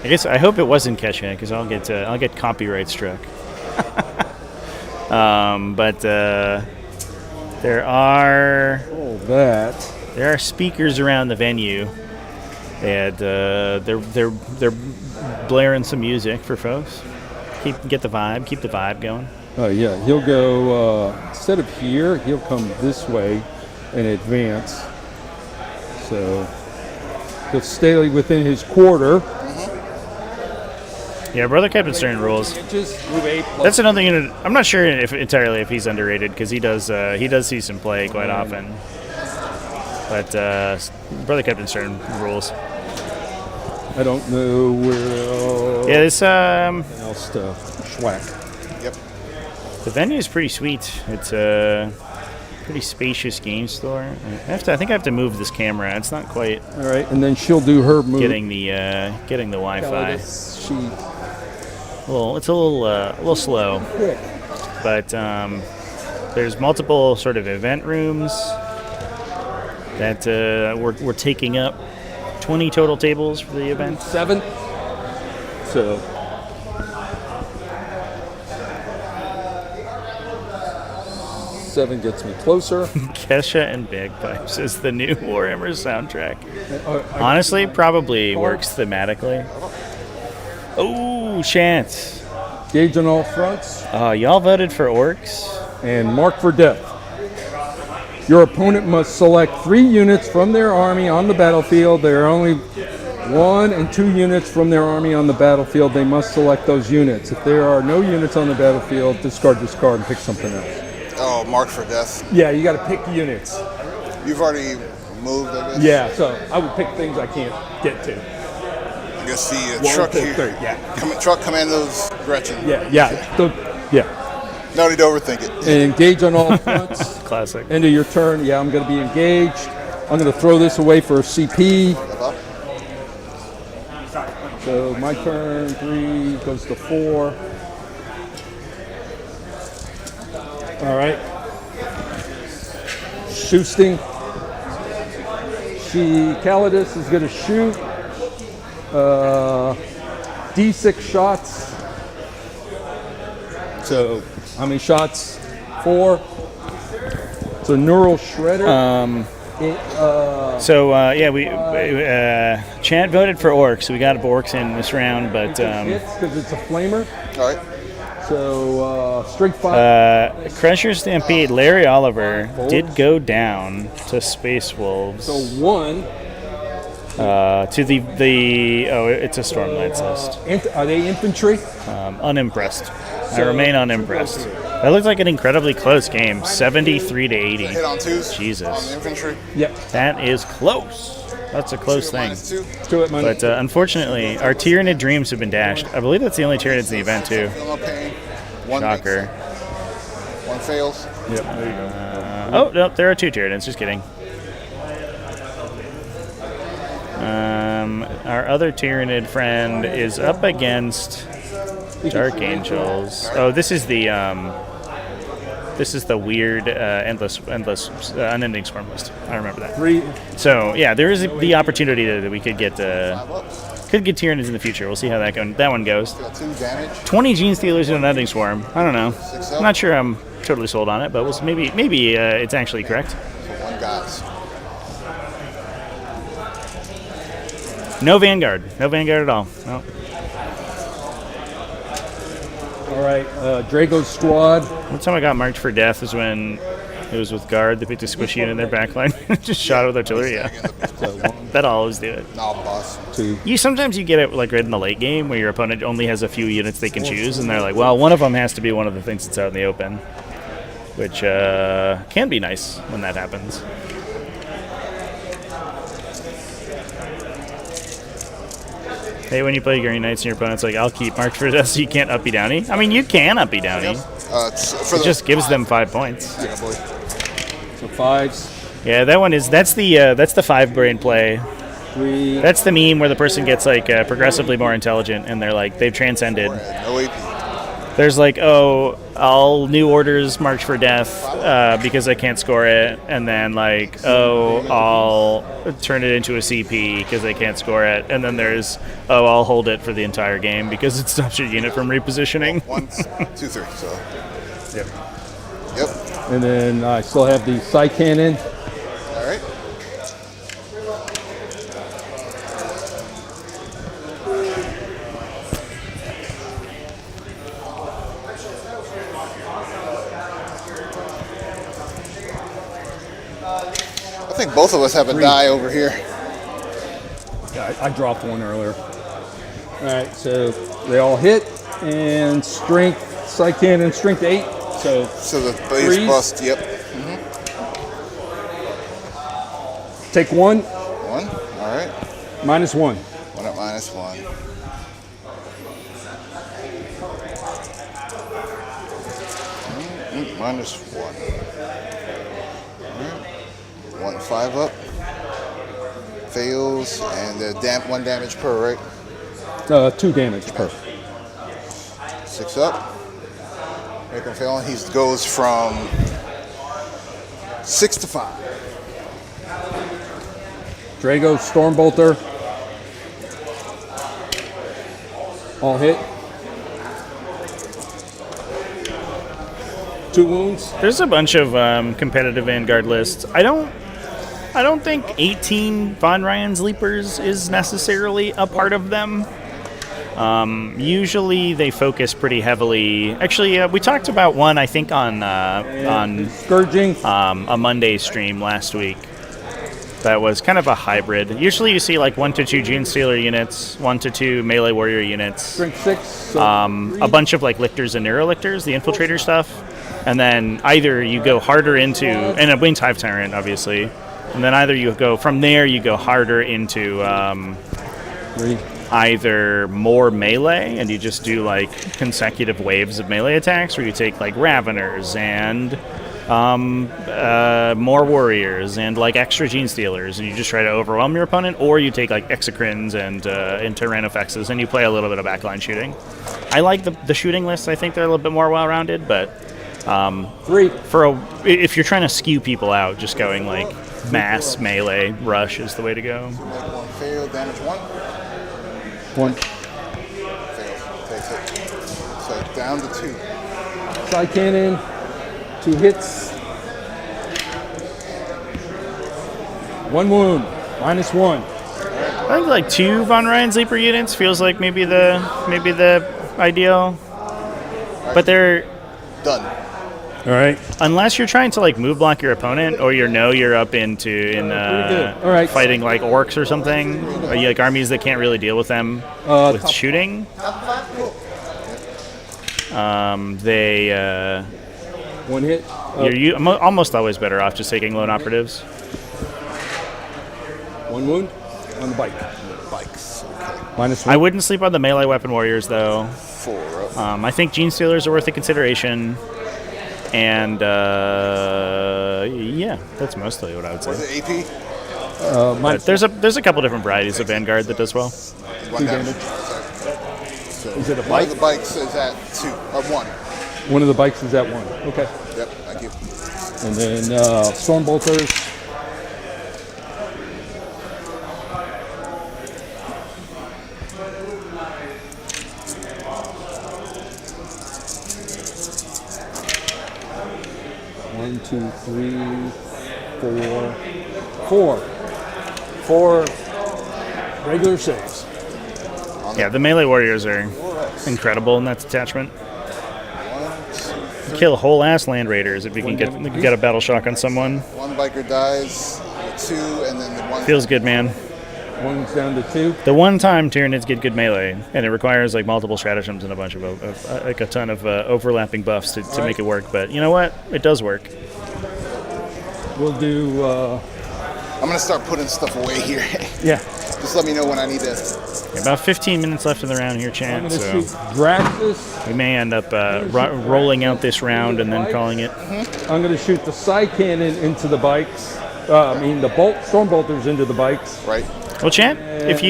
[SPEAKER 14] I hope it wasn't Kesha, because I'll get copyright struck. But there are speakers around the venue, and they're blaring some music for folks. Keep the vibe going.
[SPEAKER 12] Oh yeah, he'll go instead of here, he'll come this way and advance. So he'll stay within his quarter.
[SPEAKER 14] Yeah, Brother Captain Stern rules. That's another thing. I'm not sure if he's underrated, because he does see some play quite often. But Brother Captain Stern rules.
[SPEAKER 12] I don't know where.
[SPEAKER 14] Yeah, this
[SPEAKER 12] else to schwack.
[SPEAKER 11] Yep.
[SPEAKER 14] The venue is pretty sweet. It's a pretty spacious game store. I think I have to move this camera. It's not quite.
[SPEAKER 12] All right, and then she'll do her move.
[SPEAKER 14] Getting the Wi-Fi. It's a little slow, but there's multiple sort of event rooms that we're taking up. 20 total tables for the event.
[SPEAKER 12] 7. So 7 gets me closer.
[SPEAKER 14] Kesha and Bagpipes is the new Warhammer soundtrack. Honestly, probably works thematically. Oh, chance.
[SPEAKER 12] Gauge on all fronts.
[SPEAKER 14] Y'all voted for Orks.
[SPEAKER 12] And mark for death. Your opponent must select 3 units from their army on the battlefield. There are only 1 and 2 units from their army on the battlefield. They must select those units. If there are no units on the battlefield, discard this card and pick something else.
[SPEAKER 11] Oh, mark for death.
[SPEAKER 12] Yeah, you got to pick units.
[SPEAKER 11] You've already moved, I guess?
[SPEAKER 12] Yeah, so I would pick things I can't get to.
[SPEAKER 11] I guess see a truck here.
[SPEAKER 12] 3, yeah.
[SPEAKER 11] Truck Commandos Gretchen.
[SPEAKER 12] Yeah.
[SPEAKER 11] No need to overthink it.
[SPEAKER 12] And engage on all fronts.
[SPEAKER 14] Classic.
[SPEAKER 12] End of your turn. Yeah, I'm going to be engaged. I'm going to throw this away for a CP. So my turn, 3 goes to 4. All right. Shooting. Custodes is going to shoot. D6 shots. So how many shots? 4. It's a neural shredder.
[SPEAKER 14] We Chant voted for Orks, so we got Orks in this round, but
[SPEAKER 12] because it's a flamer.
[SPEAKER 11] All right.
[SPEAKER 12] So strength 5.
[SPEAKER 14] Crusher Stampede. Larry Oliver did go down to Space Wolves.
[SPEAKER 12] So 1.
[SPEAKER 14] To the it's a Stormlights list.
[SPEAKER 12] Are they infantry?
[SPEAKER 14] Unimpressed. I remain unimpressed. That looked like an incredibly close game, 73 to 80.
[SPEAKER 11] Hit on 2s.
[SPEAKER 14] Jesus.
[SPEAKER 11] On the infantry.
[SPEAKER 12] Yep.
[SPEAKER 14] That is close. That's a close thing.
[SPEAKER 12] Do it,
[SPEAKER 14] but unfortunately, our Tyranid Dreams have been dashed. I believe that's the only Tyranids in the event too.
[SPEAKER 11] Feel no pain. 1
[SPEAKER 14] Shocker.
[SPEAKER 11] 1 fails.
[SPEAKER 12] Yep. There you go.
[SPEAKER 14] No, there are 2 Tyranids. Just kidding. Our other Tyranid friend is up against Dark Angels. Oh, this is the weird endless unending swarm list. I remember that.
[SPEAKER 12] 3.
[SPEAKER 14] So yeah, there is the opportunity that we could get Tyranids in the future. We'll see how that one goes.
[SPEAKER 11] 2 damage.
[SPEAKER 14] 20 Gene Stealers in unending swarm. I don't know. I'm not sure I'm totally sold on it, but we'll maybe it's actually correct.
[SPEAKER 11] So 1 guys.
[SPEAKER 14] No Vanguard at all. No.
[SPEAKER 12] All right, Drago's squad.
[SPEAKER 14] One time I got marked for death is when it was with guard. They picked a squishy unit in their backline, just shot it with artillery. Yeah, that'll always do it.
[SPEAKER 11] No, boss.
[SPEAKER 12] 2.
[SPEAKER 14] Sometimes you get it like right in the late game where your opponent only has a few units they can choose, and they're like, well, one of them has to be one of the things that's out in the open, which can be nice when that happens. Hey, when you play Green Knights and your opponent's like, I'll keep marked for death so you can't uppy downy. I mean, you can uppy downy. It just gives them 5 points.
[SPEAKER 11] Yeah, boy.
[SPEAKER 12] So 5s.
[SPEAKER 14] Yeah, that's the 5 brain play.
[SPEAKER 12] 3.
[SPEAKER 14] That's the meme where the person gets like progressively more intelligent and they're like, they've transcended.
[SPEAKER 11] No AP.
[SPEAKER 14] There's like, all new orders marked for death because I can't score it, and then like, oh, I'll turn it into a CP because I can't score it, and then there's, oh, I'll hold it for the entire game because it stops your unit from repositioning.
[SPEAKER 11] 1, 2, 3. So.
[SPEAKER 14] Yep.
[SPEAKER 11] Yep.
[SPEAKER 12] And then I still have the side cannon.
[SPEAKER 11] All right. I think both of us have a die over here.
[SPEAKER 12] Yeah, I dropped one earlier. All right, so they all hit, and strength, side cannon, strength 8. So
[SPEAKER 11] the base bust, yep.
[SPEAKER 12] Take 1.
[SPEAKER 11] 1, all right.
[SPEAKER 12] -1.
[SPEAKER 11] 1 at -1. -1. All right. 1 5 up. Fails, and 1 damage per, right?
[SPEAKER 12] 2 damage per.
[SPEAKER 11] 6 up. Make him fail. He goes from 6 to 5.
[SPEAKER 12] Drago, Stormbolter. All hit. 2 wounds.
[SPEAKER 14] There's a bunch of competitive Vanguard lists. I don't think 18 Von Ryan's Leapers is necessarily a part of them. Usually they focus pretty heavily. Actually, we talked about one, I think, on
[SPEAKER 12] Scourging,
[SPEAKER 14] a Monday stream last week. That was kind of a hybrid. Usually you see like 1 to 2 Gene Stealer units, 1 to 2 Melee Warrior units.
[SPEAKER 12] Strength 6.
[SPEAKER 14] A bunch of like Lictors and Neurolictors, the Infiltrator stuff. And then either you go harder into, and a Winged Hive Tyrant, obviously. And then either you go, from there you go harder into either more melee, and you just do like consecutive waves of melee attacks, or you take like Raveners and more Warriors and like extra Gene Stealers, and you just try to overwhelm your opponent, or you take like Exocrines and Tyrannofexes, and you play a little bit of backline shooting. I like the shooting lists. I think they're a little bit more well-rounded, but if you're trying to skew people out, just going like mass melee rush is the way to go.
[SPEAKER 11] One fail, damage 1.
[SPEAKER 12] 1.
[SPEAKER 11] Fails, takes it. So down to 2.
[SPEAKER 12] Side cannon, 2 hits. 1 wound, -1.
[SPEAKER 14] I think like 2 Von Ryan's Leaper units feels like maybe the ideal, but they're
[SPEAKER 11] done.
[SPEAKER 12] All right.
[SPEAKER 14] Unless you're trying to like move block your opponent, or you're up in
[SPEAKER 12] all right.
[SPEAKER 14] fighting like orcs or something, or you like armies that can't really deal with them with shooting. They
[SPEAKER 12] 1 hit.
[SPEAKER 14] You're almost always better off just taking lone operatives.
[SPEAKER 12] 1 wound on the bike.
[SPEAKER 11] Bikes. Okay.
[SPEAKER 12] -1.
[SPEAKER 14] I wouldn't sleep on the melee weapon warriors though.
[SPEAKER 11] 4 up.
[SPEAKER 14] I think Gene Stealers are worth a consideration. And yeah, that's mostly what I would say.
[SPEAKER 11] Was it AP?
[SPEAKER 14] But there's a couple different varieties of Vanguard that does well.
[SPEAKER 11] 1 damage. So
[SPEAKER 12] is it a
[SPEAKER 11] one
[SPEAKER 12] bike?
[SPEAKER 11] of the bikes is at 2 or 1.
[SPEAKER 12] One of the bikes is at 1. Okay.
[SPEAKER 11] Yep. Thank you.
[SPEAKER 12] And then Stormbolters. One, two, three, 4. 4 regular saves.
[SPEAKER 14] Yeah, the melee warriors are incredible in that detachment. Kill whole ass land raiders if you can get a battle shock on someone.
[SPEAKER 11] 1 biker dies, 2, and then the 1.
[SPEAKER 14] Feels good, man.
[SPEAKER 12] 1's down to 2.
[SPEAKER 14] The one time Tyranids get good melee, and it requires like multiple stratagems and a bunch of like a ton of overlapping buffs to make it work. But you know what? It does work.
[SPEAKER 12] We'll do.
[SPEAKER 11] I'm gonna start putting stuff away here.
[SPEAKER 14] Yeah.
[SPEAKER 11] Just let me know when I need to.
[SPEAKER 14] About 15 minutes left in the round here, Chan.
[SPEAKER 12] I'm going to
[SPEAKER 14] So
[SPEAKER 12] shoot Draxus.
[SPEAKER 14] we may end up rolling out this round and then calling it.
[SPEAKER 12] I'm going to shoot the side cannon into the bikes. The Stormbolters into the bikes.
[SPEAKER 11] Right.
[SPEAKER 14] Well, chat, if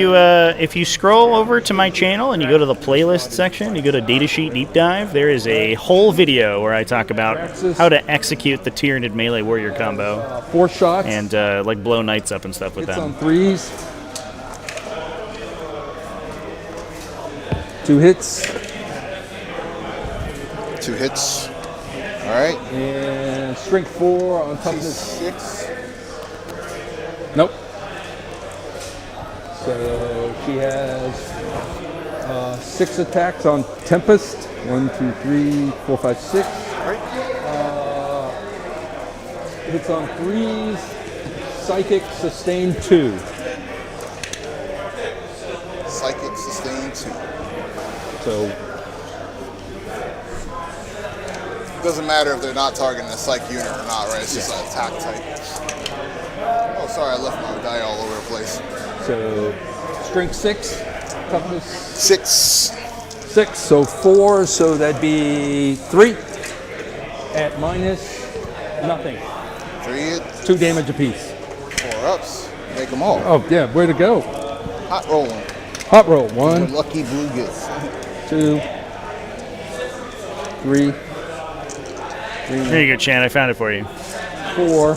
[SPEAKER 14] you scroll over to my channel and you go to the playlist section, you go to Datasheet Deep Dive, there is a whole video where I talk about how to execute the Tyranid melee warrior combo.
[SPEAKER 12] 4 shots.
[SPEAKER 14] And like blow knights up and stuff with
[SPEAKER 12] Hits
[SPEAKER 14] them.
[SPEAKER 12] on 3s. 2 hits.
[SPEAKER 11] 2 hits. All right.
[SPEAKER 12] And strength 4 on toughness
[SPEAKER 11] 6.
[SPEAKER 12] Nope. So she has 6 attacks on Tempest. 1, 2, 3, 4, 5, 6. Hits on 3s. Psychic, sustain 2.
[SPEAKER 11] Psychic, sustain 2.
[SPEAKER 12] So
[SPEAKER 11] doesn't matter if they're not targeting a psych unit or not, right? It's just an attack type. Oh, sorry, I left my die all over the place.
[SPEAKER 12] So strength 6, toughness
[SPEAKER 11] 6.
[SPEAKER 12] 6, so 4, so that'd be 3 at minus nothing.
[SPEAKER 11] 3 hits.
[SPEAKER 12] 2 damage apiece.
[SPEAKER 11] 4 ups. Make them all.
[SPEAKER 12] Oh yeah, way to go.
[SPEAKER 11] Hot rolling.
[SPEAKER 12] Hot roll. 1.
[SPEAKER 11] Lucky blue gets.
[SPEAKER 12] 2, 3.
[SPEAKER 14] There you go, Chan. I found it for you.
[SPEAKER 12] 4.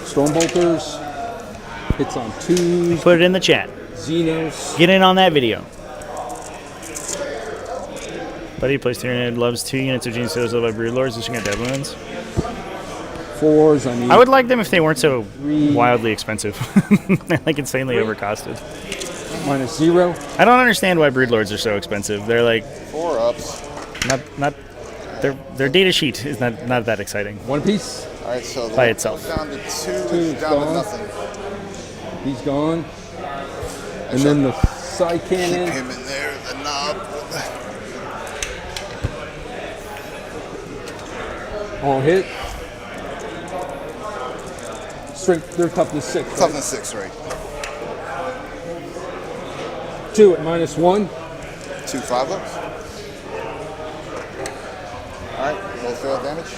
[SPEAKER 12] Stormbolters. Hits on 2s.
[SPEAKER 14] Put it in the chat.
[SPEAKER 12] Xenos.
[SPEAKER 14] Get in on that video. Buddy plays Tyranid, loves 2 units of Gene Stealers led by Broodlords, just gonna dead wounds.
[SPEAKER 12] 4s, I need.
[SPEAKER 14] I would like them if they weren't so wildly expensive. They're like insanely overcosted.
[SPEAKER 12] Minus 0.
[SPEAKER 14] I don't understand why Broodlords are so expensive. They're like
[SPEAKER 11] 4 ups.
[SPEAKER 14] not their data sheet is not that exciting.
[SPEAKER 12] 1 piece.
[SPEAKER 11] All right, so
[SPEAKER 14] by itself.
[SPEAKER 11] Down to 2,
[SPEAKER 12] Two's
[SPEAKER 11] down to
[SPEAKER 12] gone.
[SPEAKER 11] nothing.
[SPEAKER 12] He's gone. And then the side cannon.
[SPEAKER 11] Keep him in there, the knob.
[SPEAKER 12] All hit. Strength, their toughness 6. Right?
[SPEAKER 11] Toughness 6, right.
[SPEAKER 12] 2 at minus 1.
[SPEAKER 11] 2 5-ups. Alright, roll fail damage.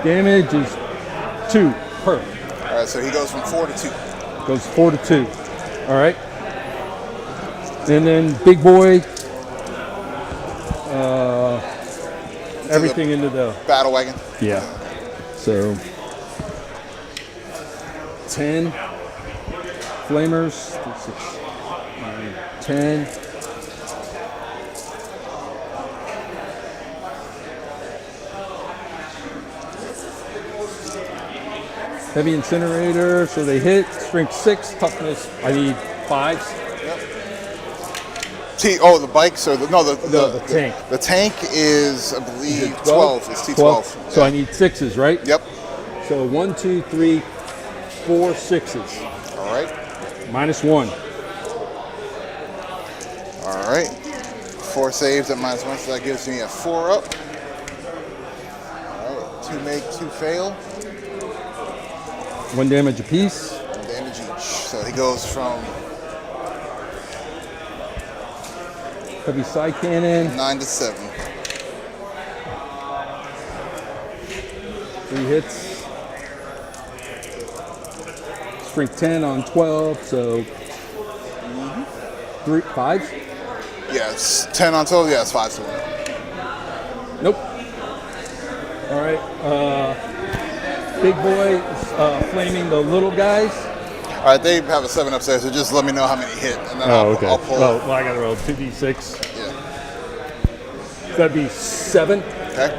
[SPEAKER 12] Damage is 2 per.
[SPEAKER 11] Alright, so he goes from 4 to 2.
[SPEAKER 12] Goes 4 to 2. All right. And then big boy. Everything into the
[SPEAKER 11] battle wagon.
[SPEAKER 12] Yeah. So 10 flamers. 6, 9, 10. Heavy incinerator, so they hit. Strength 6, toughness. I need 5s.
[SPEAKER 11] Oh, the bikes or the
[SPEAKER 12] tank.
[SPEAKER 11] The tank is, I believe, 12. It's T12.
[SPEAKER 12] So I need 6s, right?
[SPEAKER 11] Yep.
[SPEAKER 12] So 1, 2, 3, 4 6s.
[SPEAKER 11] All right.
[SPEAKER 12] Minus 1.
[SPEAKER 11] All right. 4 saves at minus 1, so that gives me a 4 up. All right. 2 make, 2 fail.
[SPEAKER 12] 1 damage apiece.
[SPEAKER 11] 1 damage each. So he goes from
[SPEAKER 12] Heavy side cannon.
[SPEAKER 11] 9 to 7.
[SPEAKER 12] 3 hits. Strength 10 on 12, so 3 5s.
[SPEAKER 11] Yeah, it's 10 on 12. Yeah, it's 5 to 1.
[SPEAKER 12] Nope. All right. Big boy flaming the little guys.
[SPEAKER 11] All right, they have a 7 upstairs, so just let me know how many hit, and then I'll pull.
[SPEAKER 12] Oh, well, I got to roll 2d6.
[SPEAKER 11] Yeah.
[SPEAKER 12] That'd be 7.
[SPEAKER 11] Okay.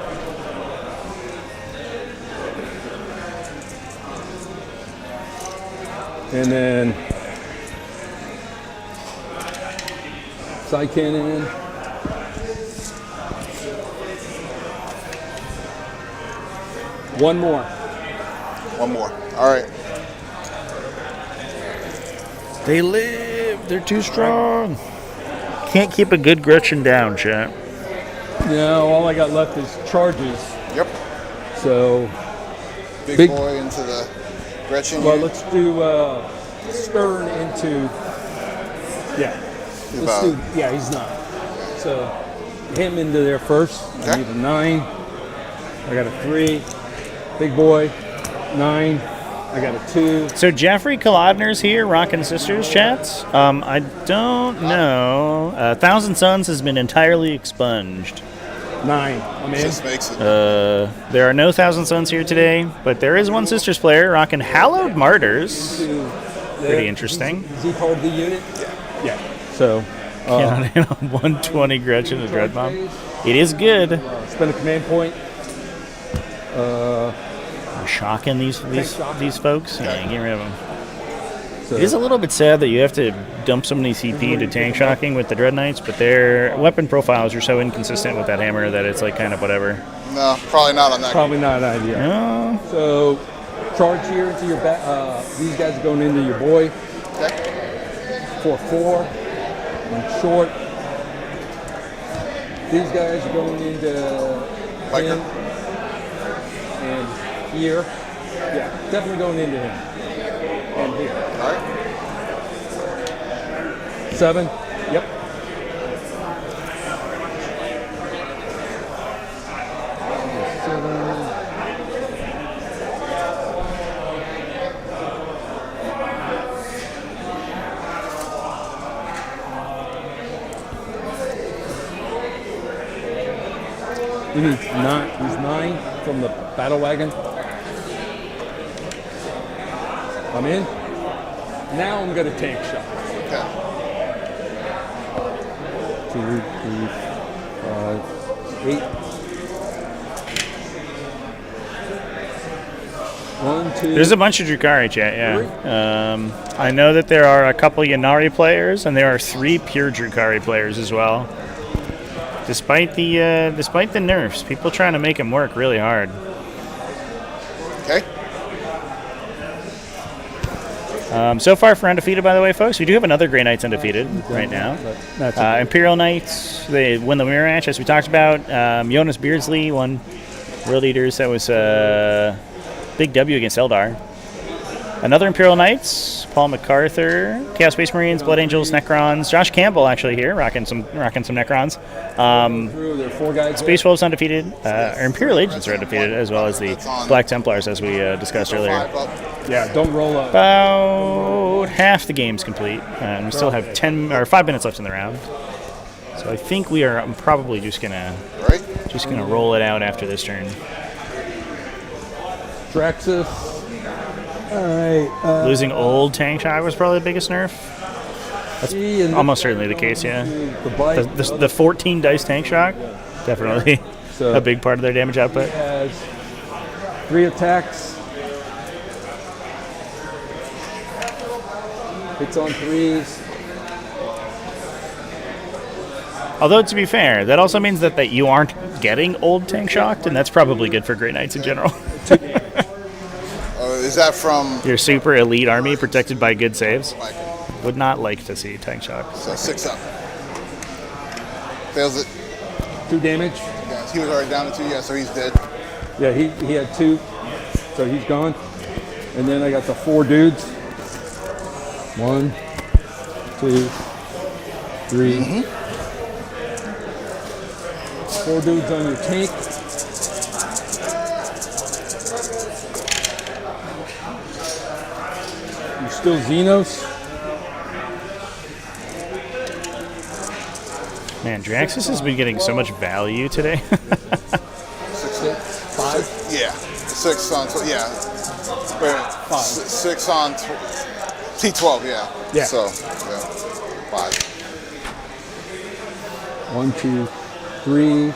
[SPEAKER 12] And then side cannon. One more.
[SPEAKER 11] One more. All right.
[SPEAKER 14] They live. They're too strong. Can't keep a good Gretchen down, chat.
[SPEAKER 12] Yeah, all I got left is charges.
[SPEAKER 11] Yep.
[SPEAKER 12] So
[SPEAKER 11] big boy into the Gretchen.
[SPEAKER 12] Well,
[SPEAKER 11] here.
[SPEAKER 12] let's do Stern into. Yeah. Let's do. Yeah, he's 9. So him into there first. I need a 9. I got a 3. Big boy. 9. I got a 2.
[SPEAKER 14] So Jeffrey Kolodner's here, Rockin' Sisters chats. I don't know. Thousand Suns has been entirely expunged.
[SPEAKER 12] 9. I'm in.
[SPEAKER 11] Just makes it.
[SPEAKER 14] There are no Thousand Suns here today, but there is one Sisters player rocking Hallowed Martyrs. Pretty interesting.
[SPEAKER 12] Is he part of the unit? Yeah. So.
[SPEAKER 14] Cannon in on 120 Gretchen and Dread Bomb. It is good.
[SPEAKER 12] Spend a command point.
[SPEAKER 14] We're shocking these folks. Yeah, get rid of them.
[SPEAKER 12] So
[SPEAKER 14] It is a little bit sad that you have to dump so many CP into tank shocking with the Dread Knights, but their weapon profiles are so inconsistent with that hammer that it's like kind of whatever.
[SPEAKER 11] No, probably not on that.
[SPEAKER 12] Probably not an idea.
[SPEAKER 14] No.
[SPEAKER 12] So charge here into your back. These guys are going into your boy.
[SPEAKER 11] Okay.
[SPEAKER 12] 4/4. And short. These guys are going into him and here. Yeah, definitely going into him. And here.
[SPEAKER 11] All right.
[SPEAKER 12] 7. Yep. You need 9. He's 9 from the battle wagon. I'm in. Now I'm going to tank shot.
[SPEAKER 11] Okay.
[SPEAKER 12] 2, 3, 5, 8. 1, 2.
[SPEAKER 14] There's a bunch of Drukhari chat, yeah. I know that there are a couple Yannari players, and there are 3 pure Drukhari players as well. Despite the nerfs, people trying to make them work really hard.
[SPEAKER 11] Okay.
[SPEAKER 14] So far for undefeated, by the way, folks, we do have another Grey Knights undefeated right now. Imperial Knights, they win the mirror match, as we talked about. Jonas Beardsley won World Eaters. That was a big W against Eldar. Another Imperial Knights, Paul MacArthur, Chaos Space Marines, Blood Angels, Necrons. Josh Campbell actually here, rocking some Necrons. Space Wolves undefeated. Our Imperial Agents are undefeated, as well as the Black Templars, as we discussed earlier.
[SPEAKER 12] Yeah, don't roll up.
[SPEAKER 14] About half the game's complete, and we still have 5 minutes left in the round. So I think I'm probably just gonna roll it out after this turn.
[SPEAKER 12] Draxus. All right.
[SPEAKER 14] Losing old tank shock was probably the biggest nerf. That's almost certainly the case, yeah. The 14 dice tank shock, definitely a big part of their damage output.
[SPEAKER 12] He has 3 attacks. Hits on 3s.
[SPEAKER 14] Although, to be fair, that also means that you aren't getting old tank shocked, and that's probably good for Grey Knights in general.
[SPEAKER 11] Is that from
[SPEAKER 14] your super elite army protected by good saves? Would not like to see tank shock.
[SPEAKER 11] So 6 up. Fails it.
[SPEAKER 12] 2 damage.
[SPEAKER 11] Yeah, he was already down to 2. Yeah, so he's dead.
[SPEAKER 12] Yeah, he had 2, so he's gone. And then I got the 4 dudes. 1, 2, 3. 4 dudes on your tank. You're still Xenos.
[SPEAKER 14] Man, Draxus has been getting so much value today.
[SPEAKER 11] 5? Yeah. 6 on 12. Yeah. Wait, 5. 6 on T12, yeah.
[SPEAKER 12] Yeah.
[SPEAKER 11] So, 5.
[SPEAKER 12] 1, 2, 3,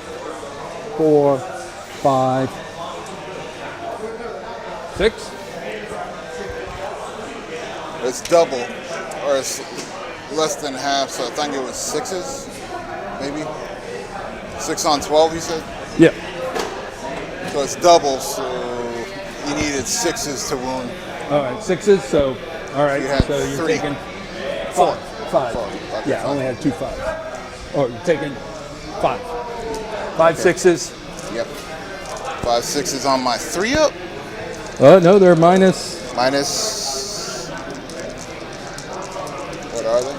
[SPEAKER 12] 4, 5, 6.
[SPEAKER 11] It's double, or it's less than half, so I think it was 6s, maybe? 6 on 12, you said?
[SPEAKER 12] Yeah.
[SPEAKER 11] So it's double, so you needed 6s to wound.
[SPEAKER 12] All right, 6s, so, all right,
[SPEAKER 11] You had
[SPEAKER 12] so you're
[SPEAKER 11] 3.
[SPEAKER 12] taking
[SPEAKER 11] 4.
[SPEAKER 12] 5.
[SPEAKER 11] Okay,
[SPEAKER 12] Yeah, I only had 2 5s. Or you're taking 5. 5 6s.
[SPEAKER 11] Yep. 5 6s on my 3 up.
[SPEAKER 12] No, they're minus.
[SPEAKER 11] Minus. What are they?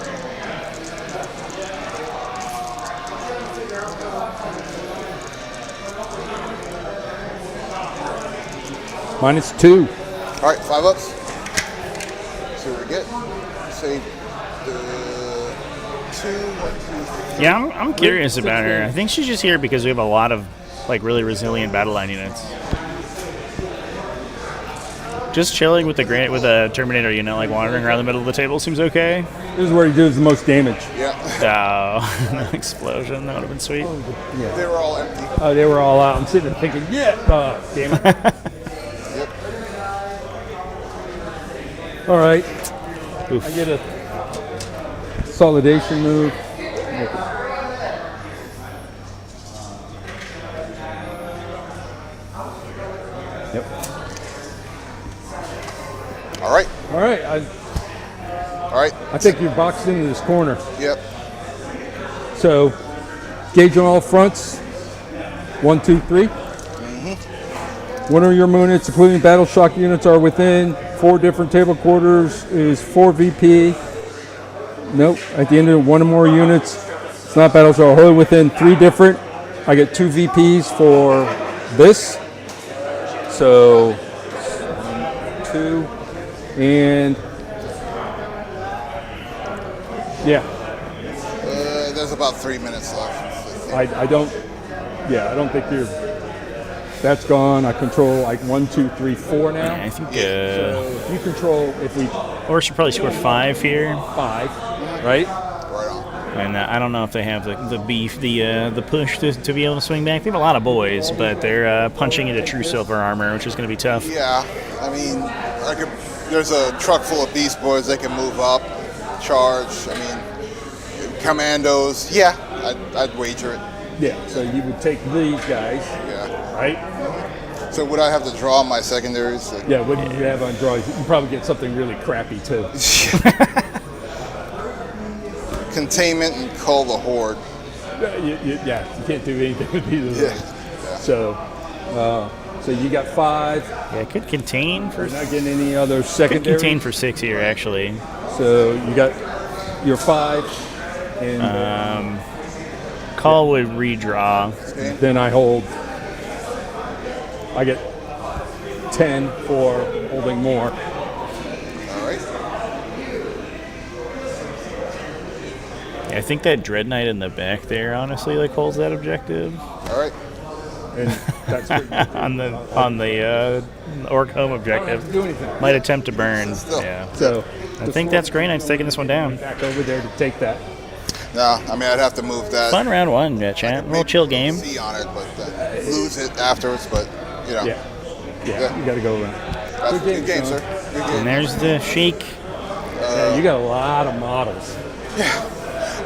[SPEAKER 12] -2.
[SPEAKER 11] All right, 5 ups. See what we get. Say 2, 1, 2, 3.
[SPEAKER 14] Yeah, I'm curious about her. I think she's just here because we have a lot of like really resilient battle line units. Just chilling with the Terminator unit, like wandering around the middle of the table seems okay.
[SPEAKER 12] This is where he does the most damage.
[SPEAKER 11] Yeah.
[SPEAKER 14] Oh, no explosion. That would have been sweet.
[SPEAKER 12] Yeah.
[SPEAKER 11] They were all empty.
[SPEAKER 12] Oh, they were all out. I'm sitting there thinking, yeah, damn it.
[SPEAKER 11] Yep.
[SPEAKER 12] All right.
[SPEAKER 14] Oof.
[SPEAKER 12] I get a consolidation move. Yep.
[SPEAKER 11] All right.
[SPEAKER 12] All right.
[SPEAKER 11] All right.
[SPEAKER 12] I think you're boxed into this corner.
[SPEAKER 11] Yep.
[SPEAKER 12] So, gauge on all fronts. 1, 2, 3. One of your units, including battle shock units, are within 4 different table quarters. Is 4 VP. Nope. At the end of one or more units, it's not battle shock. Wholly within 3 different. I get 2 VPs for this. So 1, 2, and yeah.
[SPEAKER 11] There's about 3 minutes left.
[SPEAKER 12] I don't think you're. That's gone. I control like 1, 2, 3, 4 now.
[SPEAKER 14] Yeah, I think.
[SPEAKER 12] So if you control, if we.
[SPEAKER 14] Or should probably score 5 here.
[SPEAKER 12] 5, right?
[SPEAKER 14] And I don't know if they have the push to be able to swing back. They have a lot of boys, but they're punching into true silver armor, which is going to be tough.
[SPEAKER 11] Yeah, I mean, there's a truck full of beast boys. They can move up, charge. I mean, commandos. Yeah, I'd wager it.
[SPEAKER 12] Yeah, so you would take these guys.
[SPEAKER 11] Yeah.
[SPEAKER 12] Right?
[SPEAKER 11] So would I have to draw my secondaries?
[SPEAKER 12] Yeah, what do you have on draws? You can probably get something really crappy too.
[SPEAKER 11] Containment and cull the horde.
[SPEAKER 12] You can't do anything with either of those.
[SPEAKER 11] Yeah.
[SPEAKER 12] So you got 5.
[SPEAKER 14] Yeah, could contain for.
[SPEAKER 12] You're not getting any other secondary.
[SPEAKER 14] Could contain for 6 here, actually.
[SPEAKER 12] So you got your 5, and
[SPEAKER 14] Call would redraw.
[SPEAKER 12] then I hold. I get 10 for holding more.
[SPEAKER 11] All right.
[SPEAKER 14] Yeah, I think that Dread Knight in the back there, honestly, like holds that objective.
[SPEAKER 11] All right.
[SPEAKER 12] And that's
[SPEAKER 14] on the Orc home objective.
[SPEAKER 12] Do anything.
[SPEAKER 14] Might attempt to burn.
[SPEAKER 11] Still.
[SPEAKER 14] Yeah.
[SPEAKER 12] So
[SPEAKER 14] I think that's Grey Knight's taking this one down.
[SPEAKER 12] Back over there to take that.
[SPEAKER 11] No, I mean I'd have to move that.
[SPEAKER 14] Fun round 1, yeah, chat. Real chill game.
[SPEAKER 11] See on it, but lose it afterwards. But you know.
[SPEAKER 12] Yeah. You got to go around.
[SPEAKER 11] Good game, sir. Good game.
[SPEAKER 14] And there's the Sheik.
[SPEAKER 12] Yeah, you got a lot of models.
[SPEAKER 11] Yeah.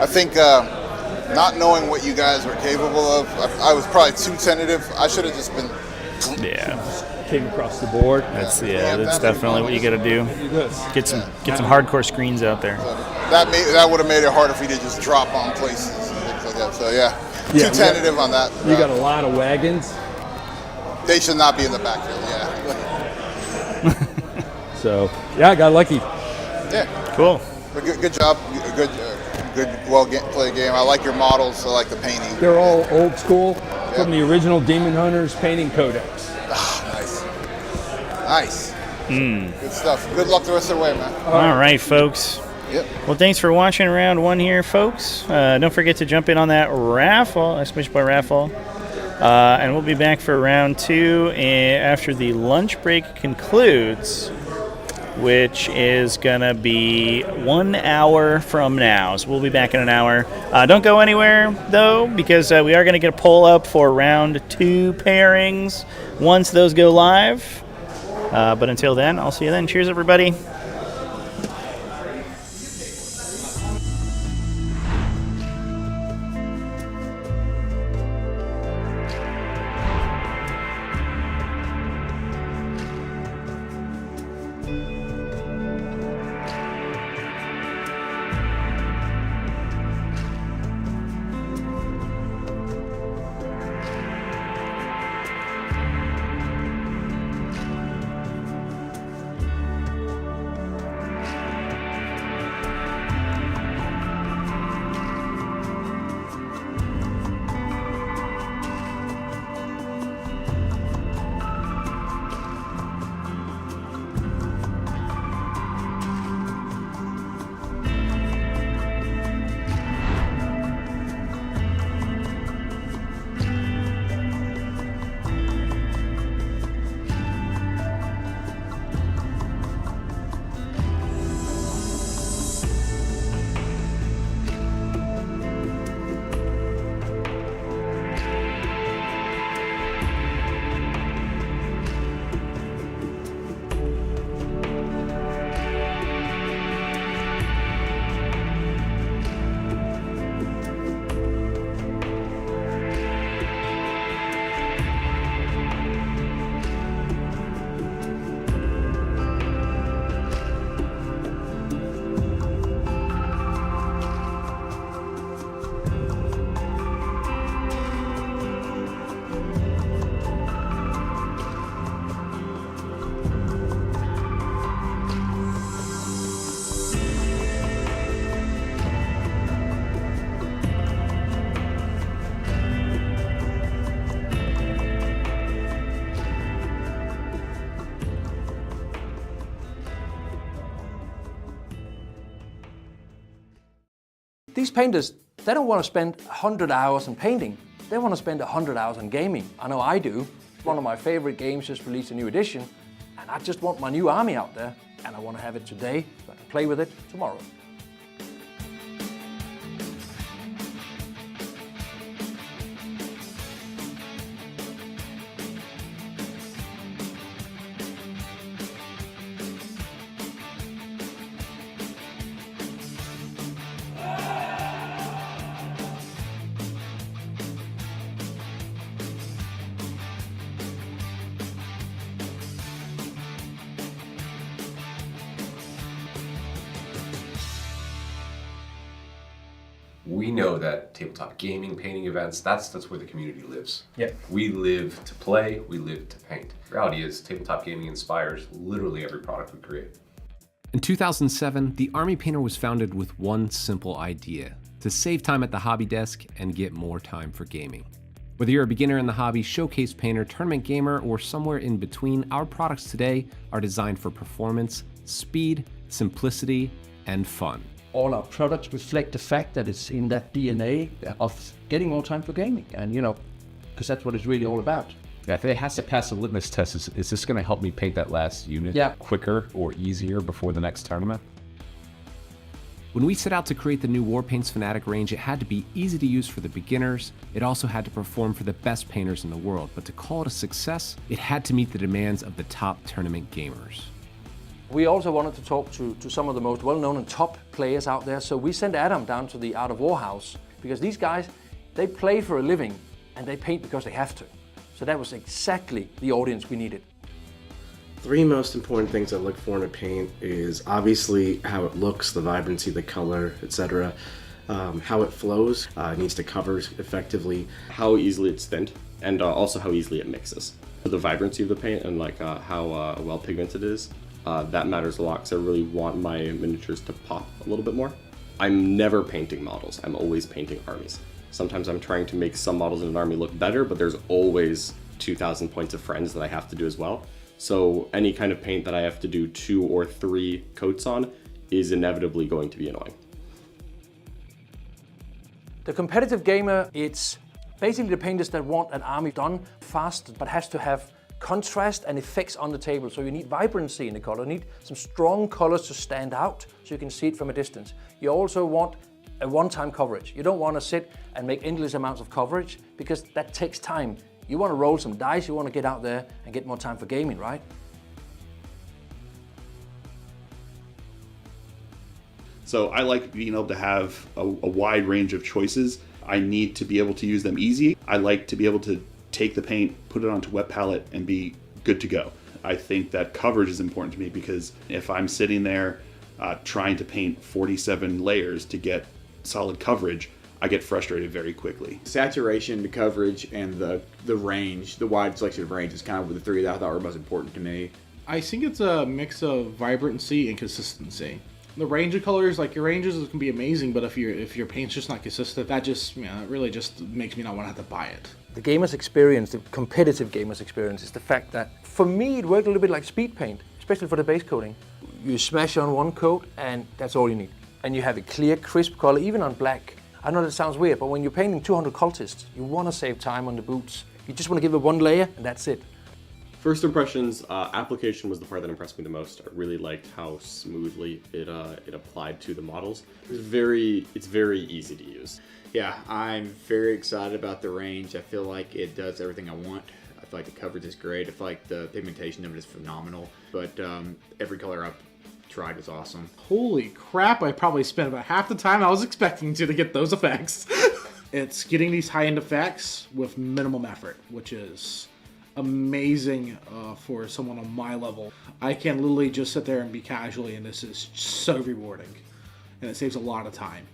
[SPEAKER 11] I think not knowing what you guys were capable of, I was probably too tentative. I should have just been.
[SPEAKER 14] Yeah.
[SPEAKER 12] Came across the board.
[SPEAKER 14] That's definitely what you got to do. Get some hardcore screens out there.
[SPEAKER 11] That would have made it harder for you to just drop on places and things like that. So yeah, too tentative on that.
[SPEAKER 12] You got a lot of wagons.
[SPEAKER 11] They should not be in the backfield. Yeah.
[SPEAKER 12] So yeah, I got lucky.
[SPEAKER 11] Yeah.
[SPEAKER 14] Cool.
[SPEAKER 11] But good job. Good, played game. I like your models. I like the painting.
[SPEAKER 12] They're all old school from the original Demon Hunters painting codex.
[SPEAKER 11] Nice. Good stuff. Good luck the rest of the way, man.
[SPEAKER 14] All right, folks.
[SPEAKER 11] Yep.
[SPEAKER 14] Well, thanks for watching round 1 here, folks. Don't forget to jump in on that raffle, exclamation point raffle. And we'll be back for round 2 after the lunch break concludes, which is going to be 1 hour from now. So we'll be back in an hour. Don't go anywhere, though, because we are going to get a poll up for round 2 pairings once those go live. But until then, I'll see you then. Cheers, everybody.
[SPEAKER 2] These painters, they don't want to spend 100 hours on painting. They want to spend 100 hours on gaming. I know I do. One of my favorite games just released a new edition, and I just want my new army out there, and I want to have it today so I can play with it tomorrow.
[SPEAKER 1] We know that tabletop gaming, painting events, that's where the community lives.
[SPEAKER 2] Yeah.
[SPEAKER 1] We live to play, we live to paint. The reality is tabletop gaming inspires literally every product we create. In 2007, the Army Painter was founded with one simple idea: to save time at the hobby desk and get more time for gaming. Whether you're a beginner in the hobby, showcase painter, tournament gamer, or somewhere in between, our products today are designed for performance, speed, simplicity, and fun.
[SPEAKER 9] All our products reflect the fact that it's in that DNA of getting more time for gaming, and because that's what it's really all about.
[SPEAKER 3] Yeah, if it has to pass a litmus test, is this going to help me paint that last unit quicker or easier before the next tournament?
[SPEAKER 1] When we set out to create the new Warpaints Fanatic range, it had to be easy to use for the beginners. It also had to perform for the best painters in the world, but to call it a success, it had to meet the demands of the top tournament gamers.
[SPEAKER 2] We also wanted to talk to some of the most well-known and top players out there, so we sent Adam down to the Art of War house, because these guys, they play for a living and they paint because they have to. So that was exactly the audience we needed.
[SPEAKER 4] Three most important things I look for in a paint is obviously how it looks, the vibrancy, the color, etc. How it flows, it needs to cover effectively.
[SPEAKER 5] How easily it's thinned, and also how easily it mixes. The vibrancy of the paint and how well pigmented it is. That matters a lot because I really want my miniatures to pop a little bit more. I'm never painting models, I'm always painting armies. Sometimes I'm trying to make some models in an army look better, but there's always 2,000 points of friends that I have to do as well. So any kind of paint that I have to do 2 or 3 coats on is inevitably going to be annoying.
[SPEAKER 2] The competitive gamer, it's basically the painters that want an army done fast, but has to have contrast and effects on the table. So you need vibrancy in the color, you need some strong colors to stand out so you can see it from a distance. You also want a one-time coverage. You don't want to sit and make endless amounts of coverage because that takes time. You want to roll some dice, you want to get out there and get more time for gaming, right?
[SPEAKER 6] So I like being able to have a wide range of choices. I need to be able to use them easy. I like to be able to take the paint, put it onto wet palette, and be good to go. I think that coverage is important to me because if I'm sitting there trying to paint 47 layers to get solid coverage, I get frustrated very quickly.
[SPEAKER 7] Saturation, the coverage, and the range, the wide selection of range is kind of the three that I thought were most important to me.
[SPEAKER 8] I think it's a mix of vibrancy and consistency. The range of colors, like your ranges can be amazing, but if your paint's just not consistent, that just, it really just makes me not want to have to buy it.
[SPEAKER 2] The gamer's experience, the competitive gamer's experience, is the fact that for me it worked a little bit like speed paint, especially for the base coating. You smash on one coat and that's all you need. And you have a clear, crisp color, even on black. I know that sounds weird, but when you're painting 200 cultists, you want to save time on the boots. You just want to give it one layer and that's it.
[SPEAKER 5] First impressions, application was the part that impressed me the most. I really liked how smoothly it applied to the models. It's very easy to use.
[SPEAKER 7] Yeah, I'm very excited about the range. I feel like it does everything I want. I feel like the coverage is great. I feel like the pigmentation of it is phenomenal. But every color I've tried was awesome.
[SPEAKER 8] Holy crap, I probably spent about half the time I was expecting to get those effects. It's getting these high-end effects with minimum effort, which is amazing for someone on my level. I can literally just sit there and be casually, and this is so rewarding. And it saves a lot of time.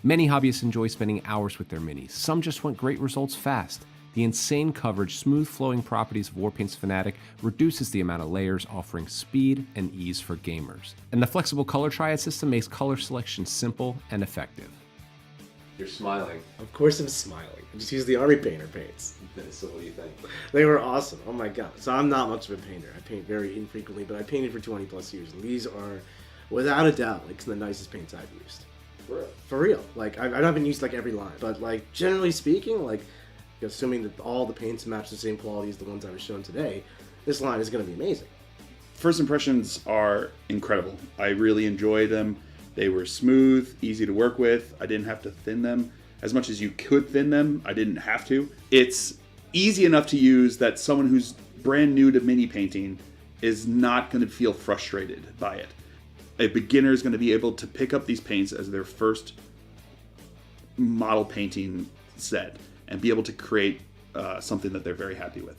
[SPEAKER 1] Many hobbyists enjoy spending hours with their minis. Some just want great results fast. The insane coverage, smooth flowing properties of Warpaints Fanatic reduces the amount of layers, offering speed and ease for gamers. And the flexible color triad system makes color selection simple and effective. You're smiling.
[SPEAKER 4] Of course I'm smiling. I just used the Army Painter paints.
[SPEAKER 1] So what do you think?
[SPEAKER 4] They were awesome. Oh my god. So I'm not much of a painter. I paint very infrequently, but I painted for 20 plus years. And these are, without a doubt, like some of the nicest paints I've used. For real. Like, I haven't used like every line, but like generally speaking, like assuming that all the paints match the same quality as the ones I was shown today, this line is going to be amazing.
[SPEAKER 6] First impressions are incredible. I really enjoyed them. They were smooth, easy to work with. I didn't have to thin them. As much as you could thin them, I didn't have to. It's easy enough to use that someone who's brand new to mini painting is not going to feel frustrated by it. A beginner is going to be able to pick up these paints as their first model painting set and be able to create something that they're very happy with.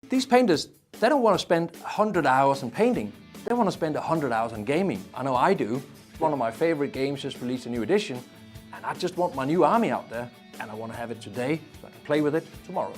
[SPEAKER 2] These painters, they don't want to spend 100 hours in painting. They want to spend 100 hours in gaming. I know I do. One of my favorite games just released a new edition, and I just want my new army out there, and I want to have it today so I can play with it tomorrow.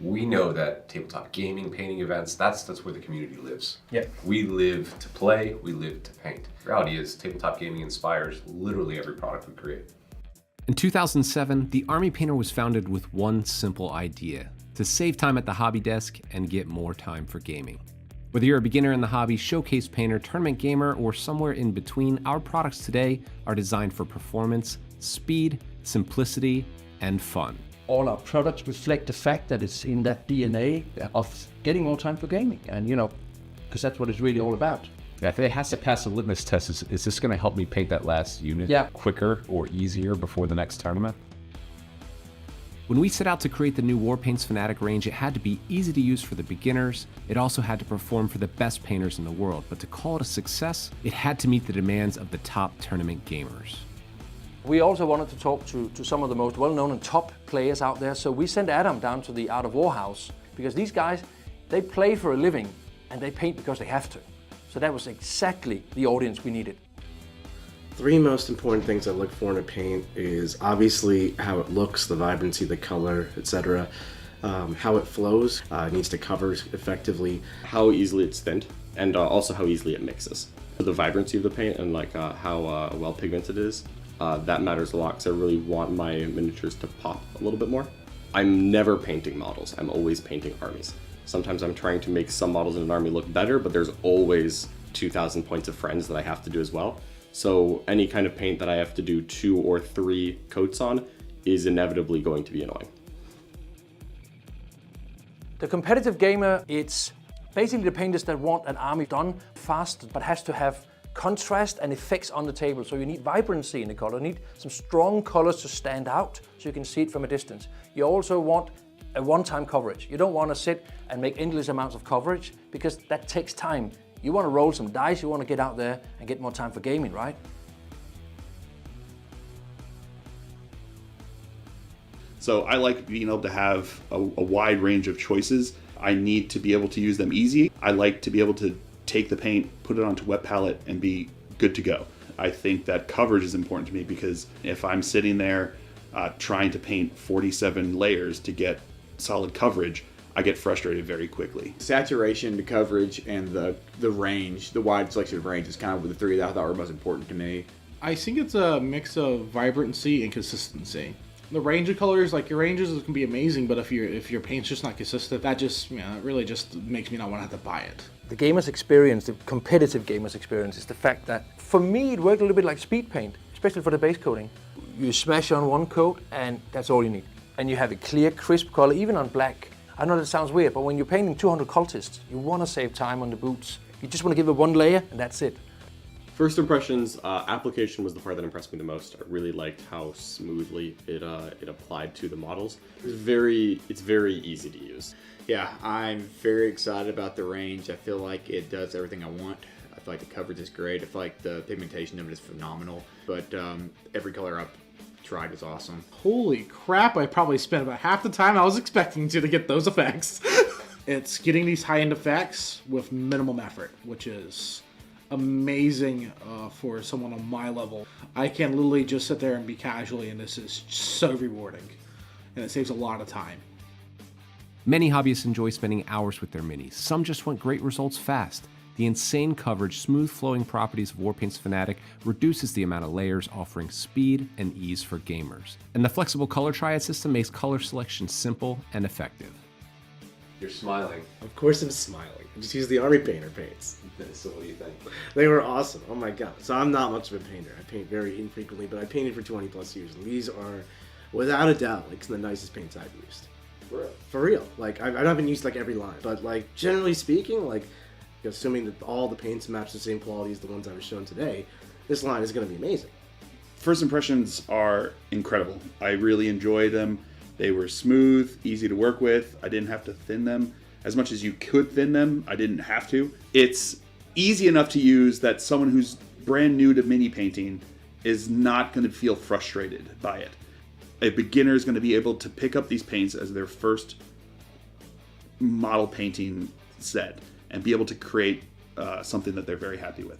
[SPEAKER 1] We know that tabletop gaming, painting events, that's where the community lives.
[SPEAKER 2] Yeah.
[SPEAKER 1] We live to play, we live to paint. The reality is tabletop gaming inspires literally every product we create. In 2007, the Army Painter was founded with one simple idea: to save time at the hobby desk and get more time for gaming. Whether you're a beginner in the hobby, showcase painter, tournament gamer, or somewhere in between, our products today are designed for performance, speed, simplicity, and fun.
[SPEAKER 9] All our products reflect the fact that it's in that DNA of getting more time for gaming, and because that's what it's really all about.
[SPEAKER 3] Yeah, if it has to pass a litmus test, is this going to help me paint that last unit quicker or easier before the next tournament?
[SPEAKER 1] When we set out to create the new Warpaints Fanatic range, it had to be easy to use for the beginners. It also had to perform for the best painters in the world, but to call it a success, it had to meet the demands of the top tournament gamers.
[SPEAKER 2] We also wanted to talk to some of the most well-known and top players out there, so we sent Adam down to the Art of War house, because these guys, they play for a living and they paint because they have to. So that was exactly the audience we needed.
[SPEAKER 4] Three most important things I look for in a paint is obviously how it looks, the vibrancy, the color, etc. How it flows, it needs to cover effectively.
[SPEAKER 5] How easily it's thinned, and also how easily it mixes. The vibrancy of the paint and like how well pigmented it is, that matters a lot because I really want my miniatures to pop a little bit more. I'm never painting models. I'm always painting armies. Sometimes I'm trying to make some models in an army look better, but there's always 2,000 points of friends that I have to do as well. So any kind of paint that I have to do 2 or 3 coats on is inevitably going to be annoying.
[SPEAKER 2] The competitive gamer, it's basically the painters that want an army done fast, but has to have contrast and effects on the table. So you need vibrancy in the color, you need some strong colors to stand out so you can see it from a distance. You also want a one-time coverage. You don't want to sit and make endless amounts of coverage because that takes time. You want to roll some dice, you want to get out there and get more time for gaming, right?
[SPEAKER 6] So I like being able to have a wide range of choices. I need to be able to use them easy. I like to be able to take the paint, put it onto wet palette, and be good to go. I think that coverage is important to me because if I'm sitting there trying to paint 47 layers to get solid coverage, I get frustrated very quickly.
[SPEAKER 7] Saturation, the coverage, and the range, the wide selection of range is kind of the 3 that I thought were most important to me.
[SPEAKER 8] I think it's a mix of vibrancy and consistency. The range of colors, like your ranges can be amazing, but if your paint's just not consistent, that just, it really just makes me not want to have to buy it.
[SPEAKER 2] The gamer's experience, the competitive gamer's experience, is the fact that for me it worked a little bit like speed paint, especially for the base coating. You smash on one coat and that's all you need. And you have a clear, crisp color, even on black. I know that sounds weird, but when you're painting 200 cultists, you want to save time on the boots. You just want to give it one layer and that's it.
[SPEAKER 5] First impressions, application was the part that impressed me the most. I really liked how smoothly it applied to the models. It's very easy to use.
[SPEAKER 7] Yeah, I'm very excited about the range. I feel like it does everything I want. I feel like the coverage is great. I feel like the pigmentation of it is phenomenal. But every color I've tried was awesome.
[SPEAKER 8] Holy crap, I probably spent about half the time I was expecting to get those effects. It's getting these high-end effects with minimum effort, which is amazing for someone on my level. I can literally just sit there and be casually, and this is so rewarding. And it saves a lot of time.
[SPEAKER 1] Many hobbyists enjoy spending hours with their minis. Some just want great results fast. The insane coverage, smooth flowing properties of Warpaint's Fanatic reduces the amount of layers, offering speed and ease for gamers. And the flexible color triad system makes color selection simple and effective.
[SPEAKER 3] You're smiling.
[SPEAKER 4] Of course I'm smiling. I just use the Army Painter paints.
[SPEAKER 3] So what do you think?
[SPEAKER 4] They were awesome. Oh my god. So I'm not much of a painter. I paint very infrequently, but I painted for 20 plus years. And these are, without a doubt, like some of the nicest paints I've used.
[SPEAKER 3] For real?
[SPEAKER 4] For real. Like, I haven't used like every line. But like, generally speaking, like, assuming that all the paints match the same quality as the ones I was shown today, this line is going to be amazing.
[SPEAKER 6] First impressions are incredible. I really enjoyed them. They were smooth, easy to work with. I didn't have to thin them. As much as you could thin them, I didn't have to. It's easy enough to use that someone who's brand new to mini painting is not going to feel frustrated by it. A beginner is going to be able to pick up these paints as their first model painting set and be able to create something that they're very happy with.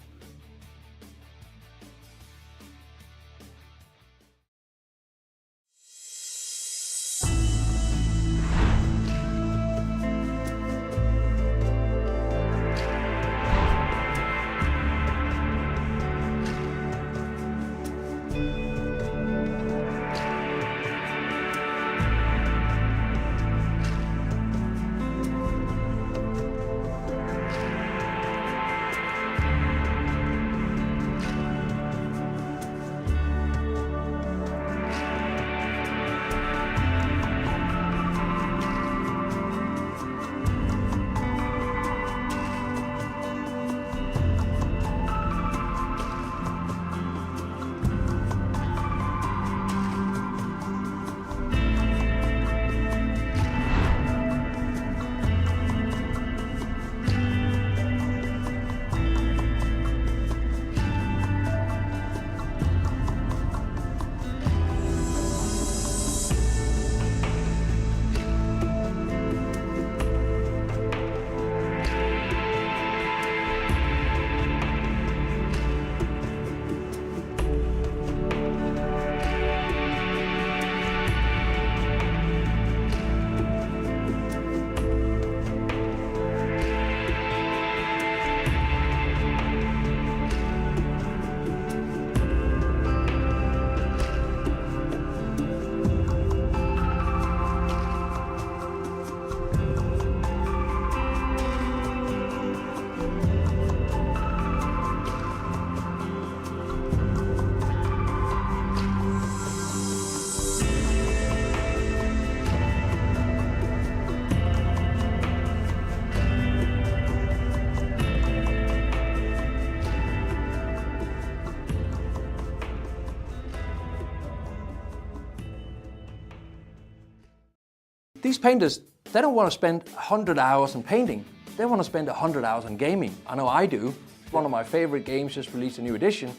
[SPEAKER 2] These painters, they don't want to spend 100 hours on painting. They want to spend 100 hours on gaming. I know I do. One of my favorite games just released a new edition,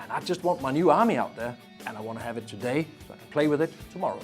[SPEAKER 2] and I just want my new army out there, and I want to have it today so I can play with it tomorrow.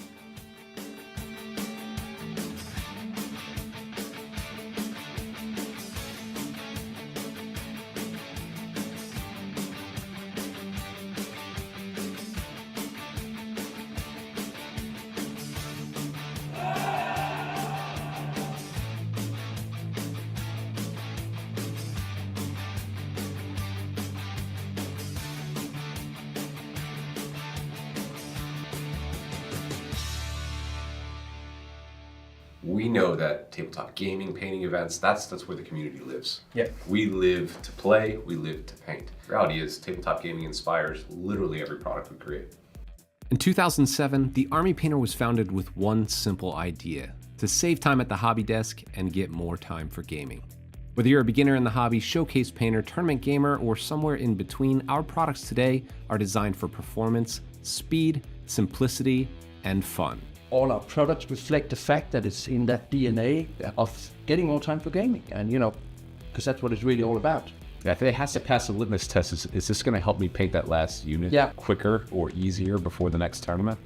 [SPEAKER 1] We know that tabletop gaming, painting events, that's where the community lives.
[SPEAKER 2] Yeah.
[SPEAKER 1] We live to play, we live to paint. The reality is tabletop gaming inspires literally every product we create. In 2007, the Army Painter was founded with one simple idea: to save time at the hobby desk and get more time for gaming. Whether you're a beginner in the hobby, showcase painter, tournament gamer, or somewhere in between, our products today are designed for performance, speed, simplicity, and fun.
[SPEAKER 9] All our products reflect the fact that it's in that DNA of getting more time for gaming, and because that's what it's really all about.
[SPEAKER 3] Yeah, if it has to pass a litmus test, is this going to help me paint that last unit quicker or easier before the next tournament?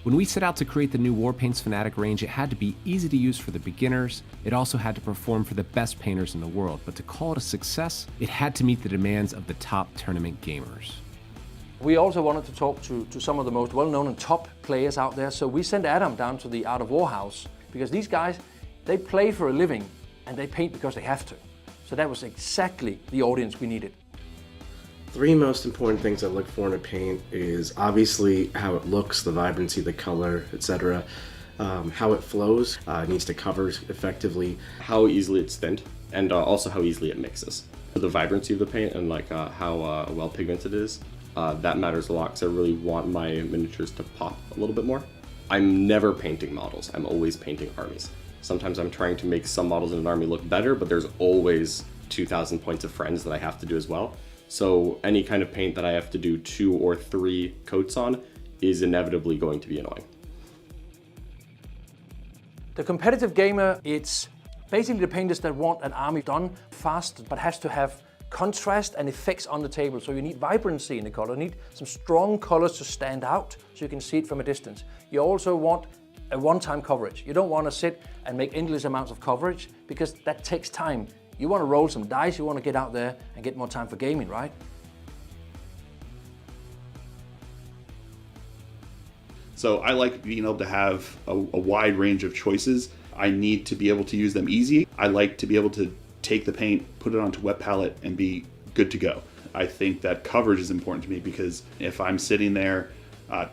[SPEAKER 1] When we set out to create the new Warpaints Fanatic range, it had to be easy to use for the beginners, it also had to perform for the best painters in the world, but to call it a success, it had to meet the demands of the top tournament gamers.
[SPEAKER 2] We also wanted to talk to some of the most well-known and top players out there, so we sent Adam down to the Art of War house, because these guys, they play for a living and they paint because they have to. So that was exactly the audience we needed.
[SPEAKER 4] Three most important things I look for in a paint is obviously how it looks, the vibrancy, the color, etc. How it flows, it needs to cover effectively.
[SPEAKER 5] How easily it's thinned, and also how easily it mixes. The vibrancy of the paint and how well pigmented it is. That matters a lot because I really want my miniatures to pop a little bit more. I'm never painting models, I'm always painting armies. Sometimes I'm trying to make some models in an army look better, but there's always 2,000 points of friends that I have to do as well. So any kind of paint that I have to do 2 or 3 coats on is inevitably going to be annoying.
[SPEAKER 2] The competitive gamer, it's basically the painters that want an army done fast, but has to have contrast and effects on the table. So you need vibrancy in the color, you need some strong colors to stand out so you can see it from a distance. You also want a one-time coverage. You don't want to sit and make endless amounts of coverage because that takes time. You want to roll some dice, you want to get out there and get more time for gaming, right?
[SPEAKER 6] So I like being able to have a wide range of choices. I need to be able to use them easy. I like to be able to take the paint, put it onto wet palette, and be good to go. I think that coverage is important to me because if I'm sitting there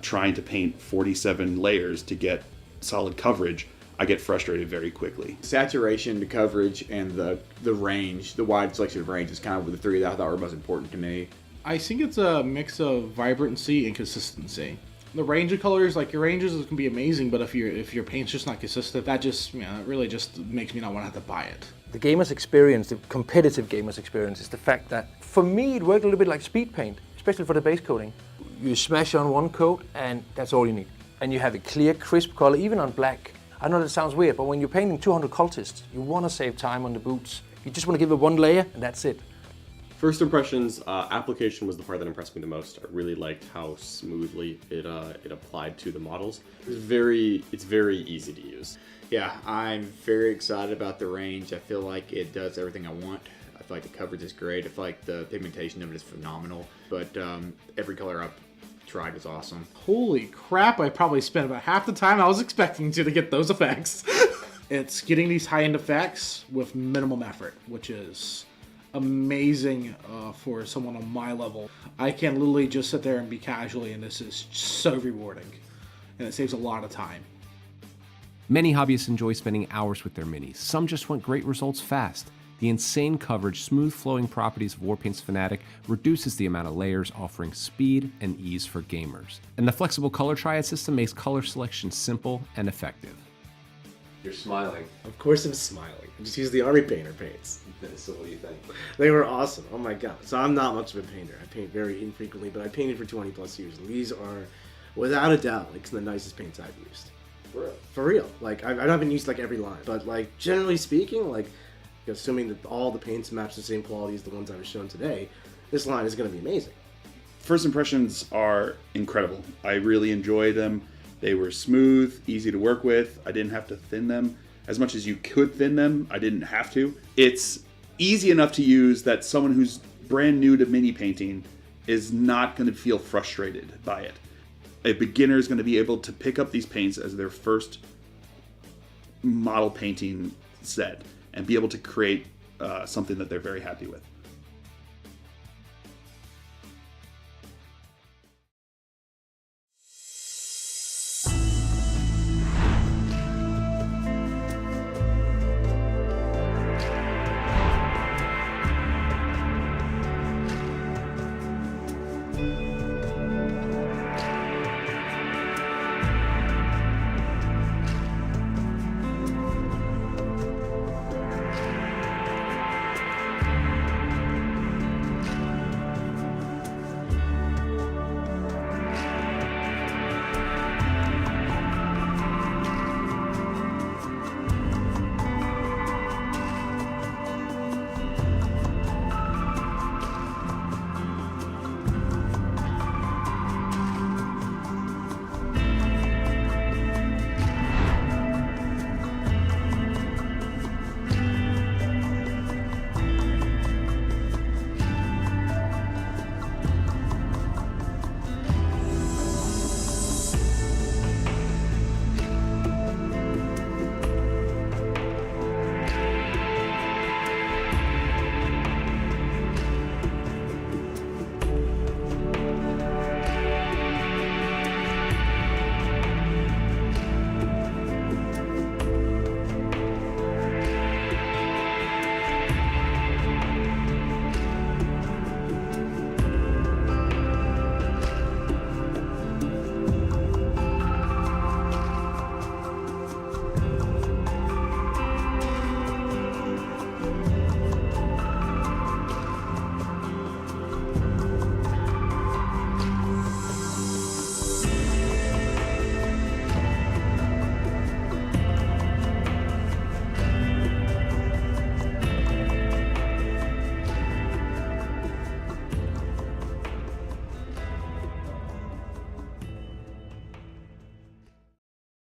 [SPEAKER 6] trying to paint 47 layers to get solid coverage, I get frustrated very quickly.
[SPEAKER 7] Saturation, the coverage, and the range, the wide selection of range is kind of the three that I thought were most important to me.
[SPEAKER 8] I think it's a mix of vibrancy and consistency. The range of colors, like your ranges can be amazing, but if your paint's just not consistent, that just it really just makes me not want to have to buy it.
[SPEAKER 2] The gamer's experience, the competitive gamer's experience, is the fact that for me it worked a little bit like speed paint, especially for the base coating. You smash on one coat and that's all you need. And you have a clear, crisp color, even on black. I know that sounds weird, but when you're painting 200 cultists, you want to save time on the boots. You just want to give it one layer and that's it.
[SPEAKER 5] First impressions, application was the part that impressed me the most. I really liked how smoothly it applied to the models. It's very easy to use.
[SPEAKER 7] Yeah, I'm very excited about the range. I feel like it does everything I want. I feel like the coverage is great. I feel like the pigmentation of it is phenomenal. But every color I've tried is awesome.
[SPEAKER 8] Holy crap, I probably spent about half the time I was expecting to get those effects. It's getting these high-end effects with minimum effort, which is amazing for someone on my level. I can literally just sit there and be casually, and this is so rewarding. And it saves a lot of time.
[SPEAKER 1] Many hobbyists enjoy spending hours with their minis. Some just want great results fast. The insane coverage, smooth flowing properties of Warpaints Fanatic reduces the amount of layers, offering speed and ease for gamers. And the flexible color triad system makes color selection simple and effective. You're smiling.
[SPEAKER 4] Of course I'm smiling. I just used the Army Painter paints.
[SPEAKER 1] So what do you think?
[SPEAKER 4] They were awesome. Oh my god. So I'm not much of a painter. I paint very infrequently, but I painted for 20 plus years. And these are, without a doubt, like some of the nicest paints I've used. For real. Like, I haven't used like every line, but like generally speaking, like assuming that all the paints match the same quality as the ones I was shown today, this line is going to be amazing.
[SPEAKER 6] First impressions are incredible. I really enjoyed them. They were smooth, easy to work with. I didn't have to thin them. As much as you could thin them, I didn't have to. It's easy enough to use that someone who's brand new to mini painting is not going to feel frustrated by it. A beginner is going to be able to pick up these paints as their first model painting set and be able to create something that they're very happy with.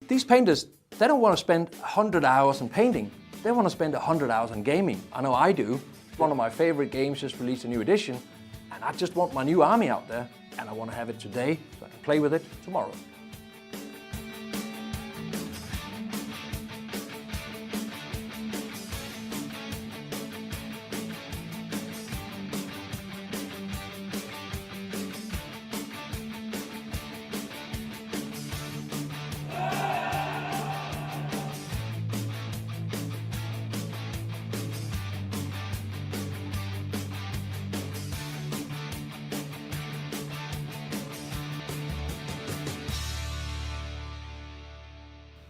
[SPEAKER 2] These painters, they don't want to spend 100 hours on painting. They want to spend 100 hours on gaming. I know I do. One of my favorite games just released a new edition, and I just want my new army out there, and I want to have it today so I can play with it tomorrow.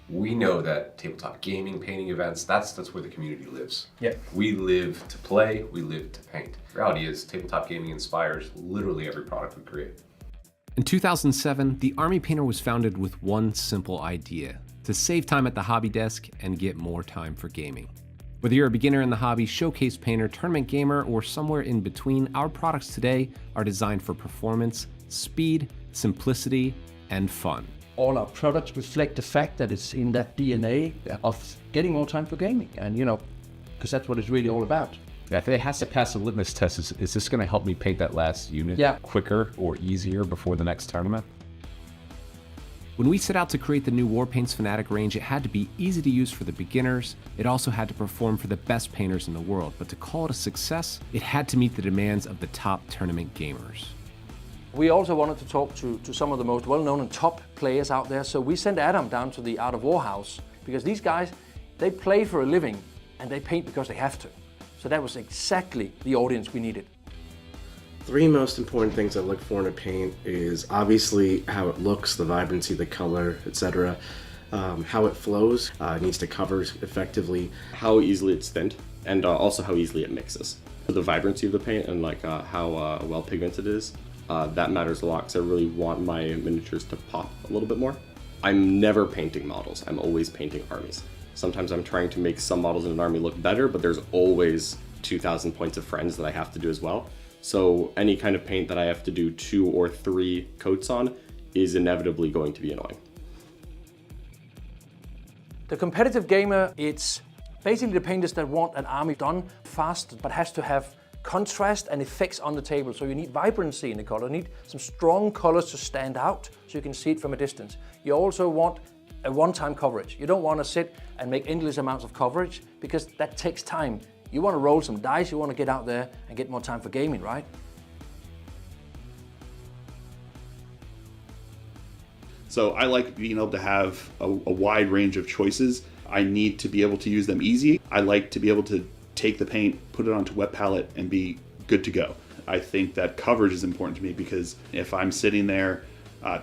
[SPEAKER 1] We know that tabletop gaming, painting events, that's where the community lives.
[SPEAKER 2] Yeah.
[SPEAKER 1] We live to play, we live to paint. The reality is tabletop gaming inspires literally every product we create. In 2007, the Army Painter was founded with one simple idea: to save time at the hobby desk and get more time for gaming. Whether you're a beginner in the hobby, showcase painter, tournament gamer, or somewhere in between, our products today are designed for performance, speed, simplicity, and fun.
[SPEAKER 9] All our products reflect the fact that it's in that DNA of getting more time for gaming, and because that's what it's really all about.
[SPEAKER 3] Yeah, if it has to pass a litmus test, is this going to help me paint that last unit quicker or easier before the next tournament?
[SPEAKER 1] When we set out to create the new Warpaints Fanatic range, it had to be easy to use for the beginners, it also had to perform for the best painters in the world, but to call it a success, it had to meet the demands of the top tournament gamers.
[SPEAKER 2] We also wanted to talk to some of the most well-known and top players out there, so we sent Adam down to the Art of War house, because these guys, they play for a living and they paint because they have to. So that was exactly the audience we needed.
[SPEAKER 4] Three most important things I look for in a paint is obviously how it looks, the vibrancy, the color, etc. How it flows, it needs to cover effectively.
[SPEAKER 5] How easily it's thinned, and also how easily it mixes. The vibrancy of the paint and how well pigmented it is, that matters a lot because I really want my miniatures to pop a little bit more. I'm never painting models. I'm always painting armies. Sometimes I'm trying to make some models in an army look better, but there's always 2,000 points of friends that I have to do as well. So any kind of paint that I have to do 2 or 3 coats on is inevitably going to be annoying.
[SPEAKER 2] The competitive gamer, it's basically the painters that want an army done fast, but has to have contrast and effects on the table. So you need vibrancy in the color, you need some strong colors to stand out so you can see it from a distance. You also want a one-time coverage. You don't want to sit and make endless amounts of coverage because that takes time. You want to roll some dice, you want to get out there and get more time for gaming, right?
[SPEAKER 6] So I like being able to have a wide range of choices. I need to be able to use them easy. I like to be able to take the paint, put it onto wet palette, and be good to go. I think that coverage is important to me because if I'm sitting there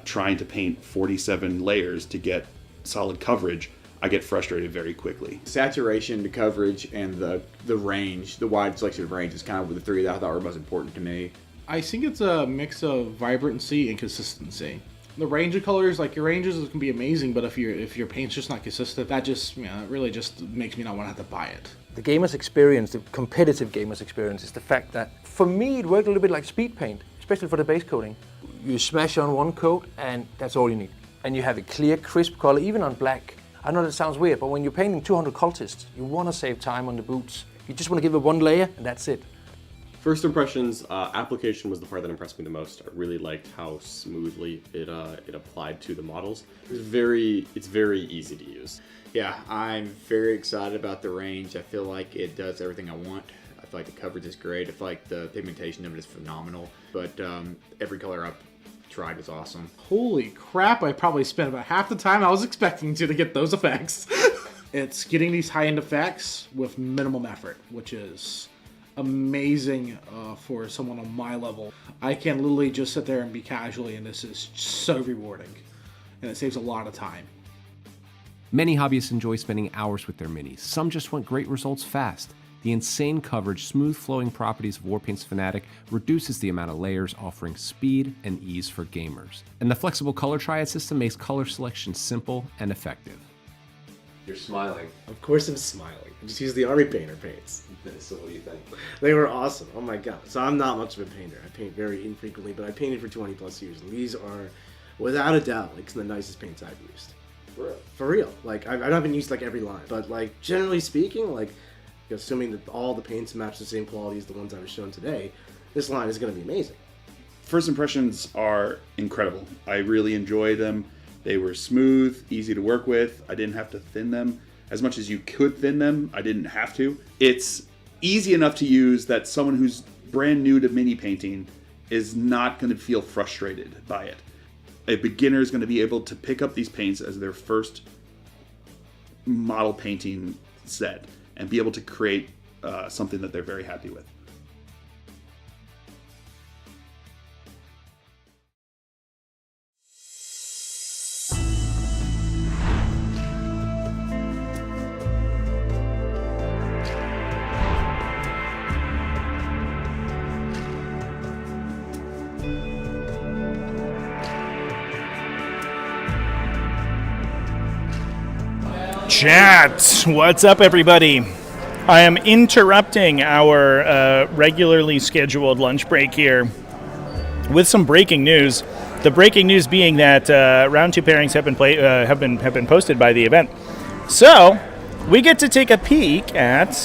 [SPEAKER 6] trying to paint 47 layers to get solid coverage, I get frustrated very quickly.
[SPEAKER 7] Saturation, the coverage, and the range, the wide selection of range is kind of the three that I thought were most important to me.
[SPEAKER 8] I think it's a mix of vibrancy and consistency. The range of colors, like your ranges can be amazing, but if your paint's just not consistent, that just, it really just makes me not want to have to buy it.
[SPEAKER 2] The gamer's experience, the competitive gamer's experience, is the fact that for me it worked a little bit like speed paint, especially for the base coating. You smash on one coat and that's all you need. And you have a clear, crisp color, even on black. I know that sounds weird, but when you're painting 200 cultists, you want to save time on the boots. You just want to give it one layer and that's it.
[SPEAKER 5] First impressions, application was the part that impressed me the most. I really liked how smoothly it applied to the models. It's very easy to use.
[SPEAKER 7] Yeah, I'm very excited about the range. I feel like it does everything I want. I feel like the coverage is great. I feel like the pigmentation of it is phenomenal. But every color I've tried is awesome.
[SPEAKER 8] Holy crap, I probably spent about half the time I was expecting to get those effects. It's getting these high-end effects with minimum effort, which is amazing for someone on my level. I can literally just sit there and be casually, and this is so rewarding. And it saves a lot of time.
[SPEAKER 1] Many hobbyists enjoy spending hours with their minis. Some just want great results fast. The insane coverage, smooth flowing properties of Warpaint's Fanatic reduces the amount of layers, offering speed and ease for gamers. And the flexible color triad system makes color selection simple and effective.
[SPEAKER 3] You're smiling.
[SPEAKER 4] Of course I'm smiling. I just use the Army Painter paints.
[SPEAKER 3] So what do you think?
[SPEAKER 4] They were awesome. Oh my god. So I'm not much of a painter. I paint very infrequently, but I painted for 20 plus years. And these are, without a doubt, like some of the nicest paints I've used.
[SPEAKER 5] For real?
[SPEAKER 4] For real. Like, I haven't used like every line. But like, generally speaking, like, assuming that all the paints match the same quality as the ones I was shown today, this line is going to be amazing.
[SPEAKER 6] First impressions are incredible. I really enjoyed them. They were smooth, easy to work with. I didn't have to thin them. As much as you could thin them, I didn't have to. It's easy enough to use that someone who's brand new to mini painting is not going to feel frustrated by it. A beginner is going to be able to pick up these paints as their first model painting set and be able to create something that they're very happy with.
[SPEAKER 10] Chat! What's up, everybody? I am interrupting our regularly scheduled lunch break here with some breaking news. The breaking news being that round 2 pairings have been posted by the event. So we get to take a peek at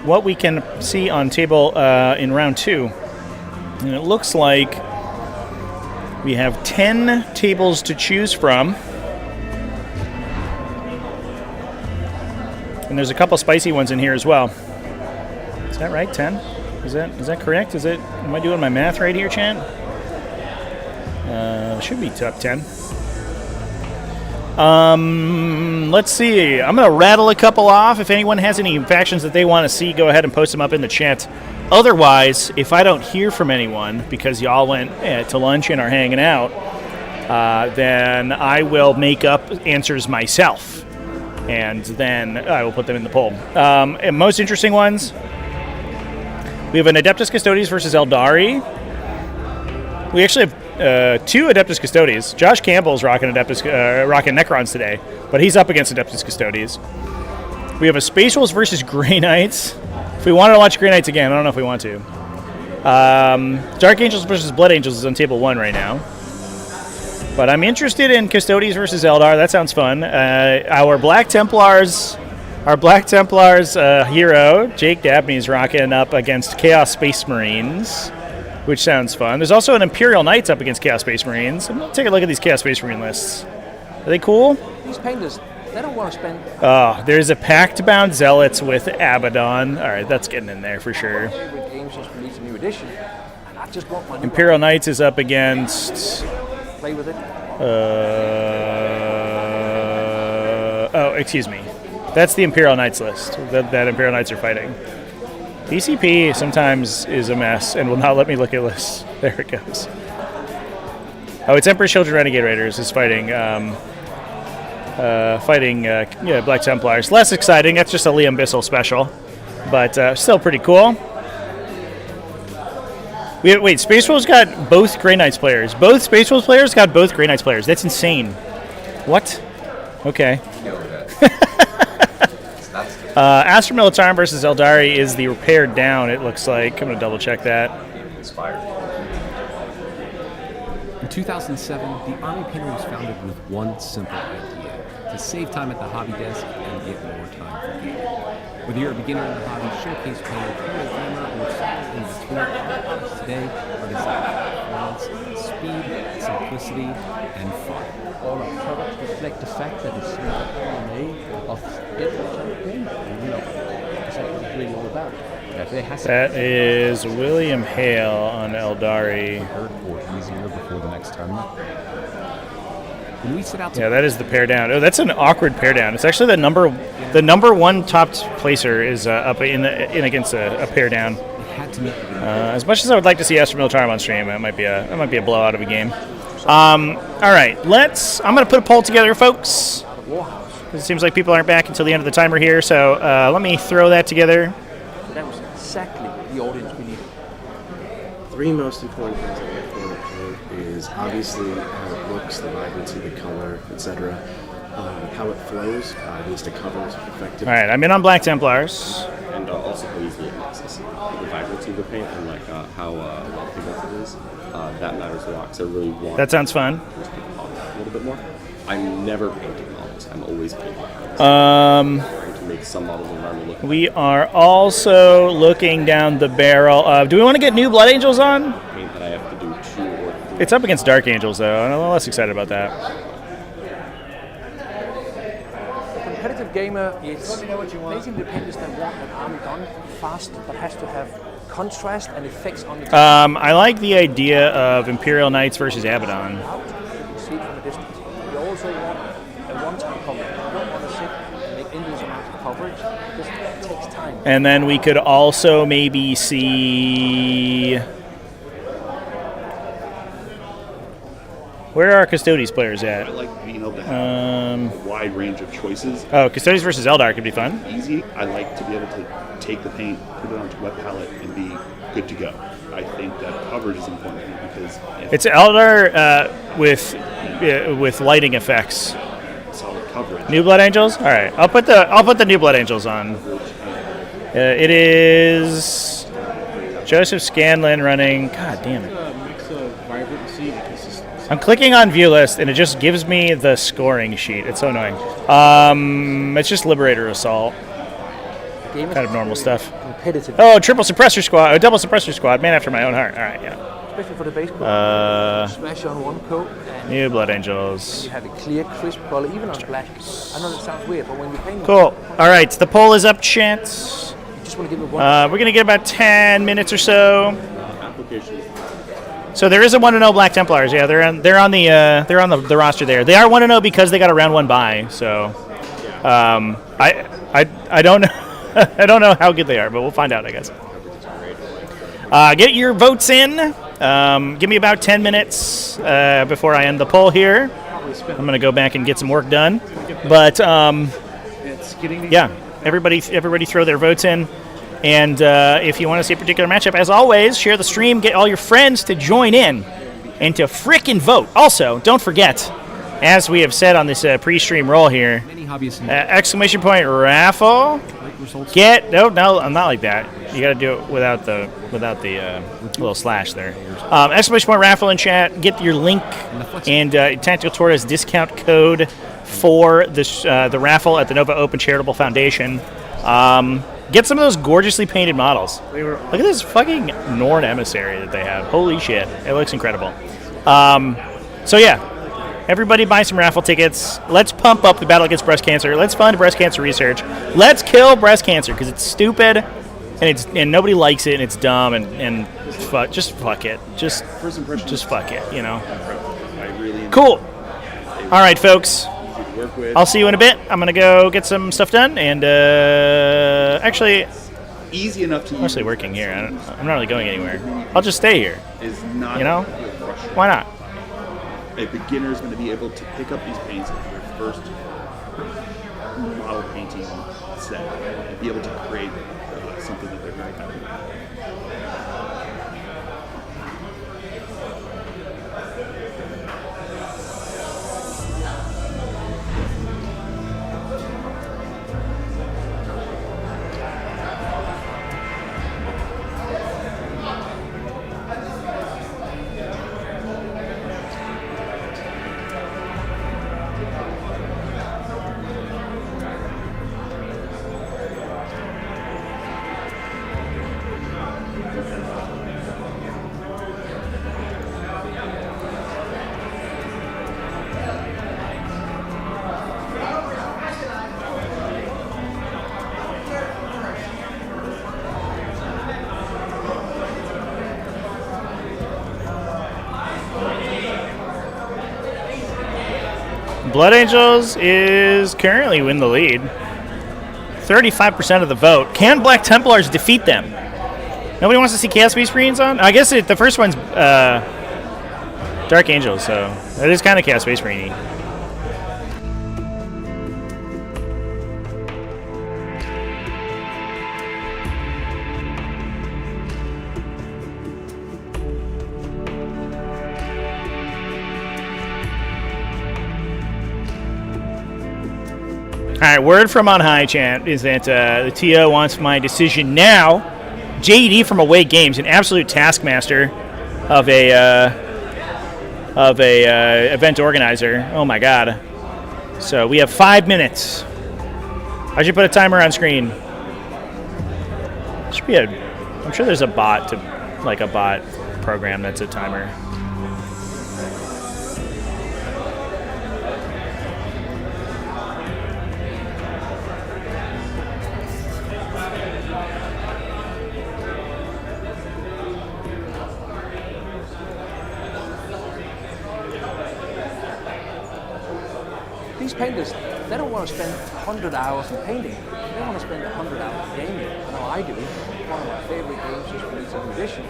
[SPEAKER 10] what we can see on table in round 2, and it looks like we have 10 tables to choose from. And there's a couple spicy ones in here as well. Is that right? 10? Is that correct? Am I doing my math right here, Chan? Should be top 10. Let's see. I'm gonna rattle a couple off. If anyone has any factions that they want to see, go ahead and post them up in the chat. Otherwise, if I don't hear from anyone because y'all went to lunch and are hanging out, then I will make up answers myself. And then I will put them in the poll. And most interesting ones, we have an Adeptus Custodes versus Eldari. We actually have
[SPEAKER 14] two Adeptus Custodes. Josh Campbell's rocking rocking Necrons today, but he's up against Adeptus Custodes. We have a Space Wolves versus Grey Knights. If we wanted to watch Grey Knights again, I don't know if we want to. Dark Angels versus Blood Angels is on table 1 right now. But I'm interested in Custodes versus Eldar. That sounds fun. Our Black Templars hero, Jake Dabney, is rocking up against Chaos Space Marines, which sounds fun. There's also an Imperial Knights up against Chaos Space Marines. I'm going to take a look at these Chaos Space Marine lists. Are they cool?
[SPEAKER 2] These painters, they don't want to spend...
[SPEAKER 14] Oh, there's a Pact-Bound Zealots with Abaddon. All right, that's getting in there for sure.
[SPEAKER 2] Games just released a new edition, and I just want my
[SPEAKER 14] Imperial Knights is up against...
[SPEAKER 2] Play with it.
[SPEAKER 14] Oh, excuse me. That's the Imperial Knights list that Imperial Knights are fighting. DCP sometimes is a mess and will not let me look at lists. There it goes. Oh, it's Emperor's Children Renegade Raiders is fighting Black Templars. Less exciting. That's just a Liam Bissell special, but still pretty cool. Wait, Space Wolves got both Grey Knights players. Both Space Wolves players got both Grey Knights players. That's insane. What? Okay. Astra Militarum versus Eldari is the repaired down, it looks like. I'm going to double check that.
[SPEAKER 1] In 2007, the Army Painter was founded with one simple idea: to save time at the hobby desk and get more time for gaming. Whether you're a beginner in the hobby, showcase painter, tournament gamer, or someone in between, our today are designed for performance, speed, simplicity, and fun.
[SPEAKER 9] All our products reflect the fact that it's in the DNA of getting more time for gaming. And, you know, that's what it's really all about.
[SPEAKER 14] That is William Hale on Eldari.
[SPEAKER 3] Or easier before the next tournament.
[SPEAKER 1] When we set out
[SPEAKER 14] Yeah, that is the pair down. Oh, that's an awkward pair down. It's actually the number one top placer is up in against a pair down. As much as I would like to see Astra Militarum on stream, that might be a blowout of a game. All right, I'm going to put a poll together, folks. It seems like people aren't back until the end of the timer here, so let me throw that together.
[SPEAKER 2] That was exactly the audience we needed.
[SPEAKER 4] 3 most important things that look for in a paint is obviously how it looks, the vibrancy, the color, etc. How it flows, it needs to cover effectively.
[SPEAKER 14] All right, I'm in on Black Templars.
[SPEAKER 5] And also how easily it mixes. The vibrancy of the paint and like how well pigmented it is, that matters a lot. So I really want
[SPEAKER 14] That sounds fun.
[SPEAKER 5] a little bit more. I'm never painting models. I'm always painting models. Trying to make some models around the look.
[SPEAKER 14] We are also looking down the barrel of... Do we want to get new Blood Angels on?
[SPEAKER 5] Paint that I have to do 2 or 3.
[SPEAKER 14] It's up against Dark Angels, though. I'm a little less excited about that.
[SPEAKER 2] Competitive gamer is basically the painters that want an army done fast, but has to have contrast and effects on the
[SPEAKER 14] I like the idea of Imperial Knights versus Abaddon.
[SPEAKER 2] You can see it from a distance. You also want a one-time coverage. You don't want to sit and make endless amounts of coverage because it takes time.
[SPEAKER 14] And then we could also maybe see... Where are our Custodes players at?
[SPEAKER 6] I like being able to have a wide range of choices.
[SPEAKER 14] Oh, Custodes versus Eldar could be fun.
[SPEAKER 6] Easy. I like to be able to take the paint, put it onto wet palette, and be good to go. I think that coverage is important because
[SPEAKER 14] it's Eldar with lighting effects.
[SPEAKER 6] Solid coverage.
[SPEAKER 14] New Blood Angels. All right, I'll put the New Blood Angels on. It is Joseph Scanlon running. God damn it. I'm clicking on view list and it just gives me the scoring sheet. It's so annoying. It's just Liberator Assault. Kind of normal stuff. Oh, triple suppressor squad. Double suppressor squad. Man after my own heart. All right, yeah.
[SPEAKER 2] Especially for the base coat. Smash on one coat.
[SPEAKER 14] New Blood Angels.
[SPEAKER 2] You have a clear, crisp color, even on black. I know that sounds weird, but when you paint...
[SPEAKER 14] Cool. All right, the poll is up, chance.
[SPEAKER 2] You just want to give it one...
[SPEAKER 14] We're going to get about 10 minutes or so.
[SPEAKER 5] Application.
[SPEAKER 14] So there is a 1-0 Black Templars. Yeah, they're on the roster there. They are 1-0 because they got a round 1 bye. So I don't know. I don't know how good they are, but we'll find out, I guess. Get your votes in. Give me about 10 minutes before I end the poll here. I'm going to go back and get some work done. But yeah, everybody throw their votes in. And if you want to see a particular matchup, as always, share the stream. Get all your friends to join in.
[SPEAKER 10] and to frickin' vote. Also, don't forget, as we have said on this pre-stream roll here, exclamation point raffle. No, I'm not like that. You got to do it without the little slash there. Exclamation point raffle in chat. Get your link and TacticalTortoise discount code for this the raffle at the Nova Open Charitable Foundation. Get some of those gorgeously painted models. Look at this fucking Norn emissary that they have. Holy shit, it looks incredible. So yeah. Everybody buy some raffle tickets. Let's pump up the battle against breast cancer. Let's fund breast cancer research. Let's kill breast cancer because it's stupid and nobody likes it and it's dumb and just fuck it. Just fuck it, you know. Cool. All right, folks. I'll see you in a bit. I'm gonna go get some stuff done and actually
[SPEAKER 6] easy enough to.
[SPEAKER 10] I'm actually working here. I'm not really going anywhere. I'll just stay here.
[SPEAKER 6] Is not.
[SPEAKER 10] You know? Why not?
[SPEAKER 6] A beginner is going to be able to pick up these paints at their first model painting set and be able to create something that they're very happy with.
[SPEAKER 10] Blood Angels is currently in the lead. 35% of the vote. Can Black Templars defeat them? Nobody wants to see Chaos Space Marines on? I guess the first one's Dark Angels, so that is kind of Chaos Space Marine-y. All right, word from on high, chat, is that the TO wants my decision now. JD from Away Games, an absolute taskmaster of a event organizer. Oh my god! So we have 5 minutes. I should put a timer on screen. Should be I'm sure there's a bot program that's a timer.
[SPEAKER 2] These painters, they don't want to spend 100 hours in painting. They want to spend 100 hours in gaming. I know I do. One of my favorite games is released in edition.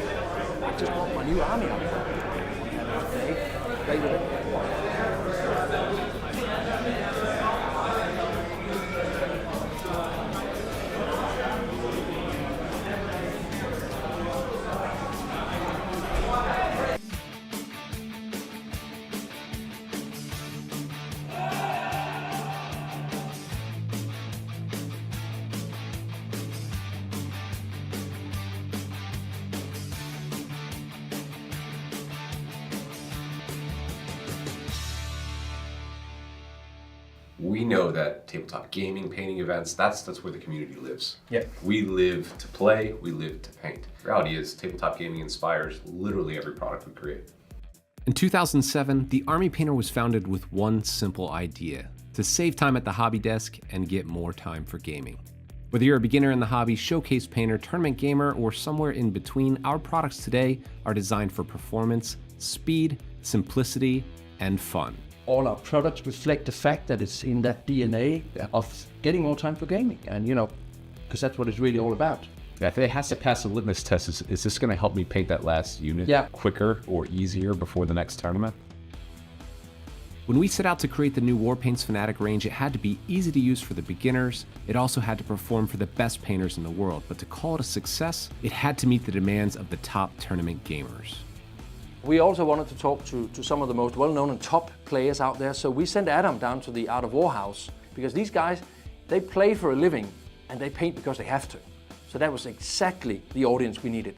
[SPEAKER 2] I just want my new army on it. I want to play with it.
[SPEAKER 1] We know that tabletop gaming, painting events, that's where the community lives.
[SPEAKER 2] Yeah.
[SPEAKER 1] We live to play, we live to paint. The reality is tabletop gaming inspires literally every product we create. In 2007, the Army Painter was founded with one simple idea: to save time at the hobby desk and get more time for gaming. Whether you're a beginner in the hobby, showcase painter, tournament gamer, or somewhere in between, our products today are designed for performance, speed, simplicity, and fun.
[SPEAKER 9] All our products reflect the fact that it's in that DNA of getting more time for gaming, and because that's what it's really all about.
[SPEAKER 3] Yeah, if it has to pass a litmus test, is this going to help me paint that last unit quicker or easier before the next tournament?
[SPEAKER 1] When we set out to create the new Warpaints Fanatic range, it had to be easy to use for the beginners. It also had to perform for the best painters in the world, but to call it a success, it had to meet the demands of the top tournament gamers.
[SPEAKER 2] We also wanted to talk to some of the most well-known and top players out there, so we sent Adam down to the Art of War house, because these guys, they play for a living and they paint because they have to. So that was exactly the audience we needed.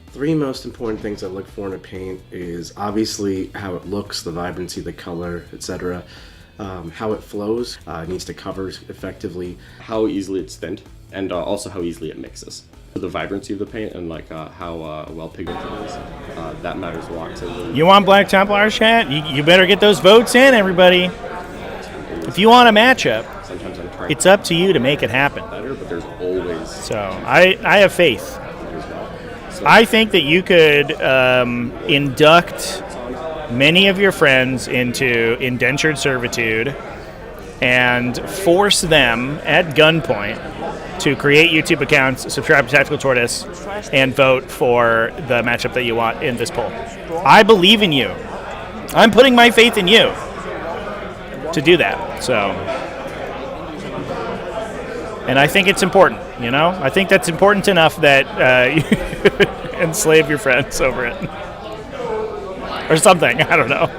[SPEAKER 4] Three most important things I look for in a paint is obviously how it looks, the vibrancy, the color, etc. How it flows, it needs to cover effectively.
[SPEAKER 5] How easily it's thinned, and also how easily it mixes. The vibrancy of the paint and like how well pigmented it is, that matters a lot.
[SPEAKER 14] You want Black Templar chat? You better get those votes in, everybody. If you want a matchup, it's up to you to make it happen.
[SPEAKER 5] Better, but there's always.
[SPEAKER 14] So I have faith. I think that you could induct many of your friends into indentured servitude and force them at gunpoint to create YouTube accounts, subscribe to Tactical Tortoise, and vote for the matchup that you want in this poll. I believe in you. I'm putting my faith in you to do that. So, and I think it's important, you know? I think that's important enough that you enslave your friends over it. Or something, I don't know.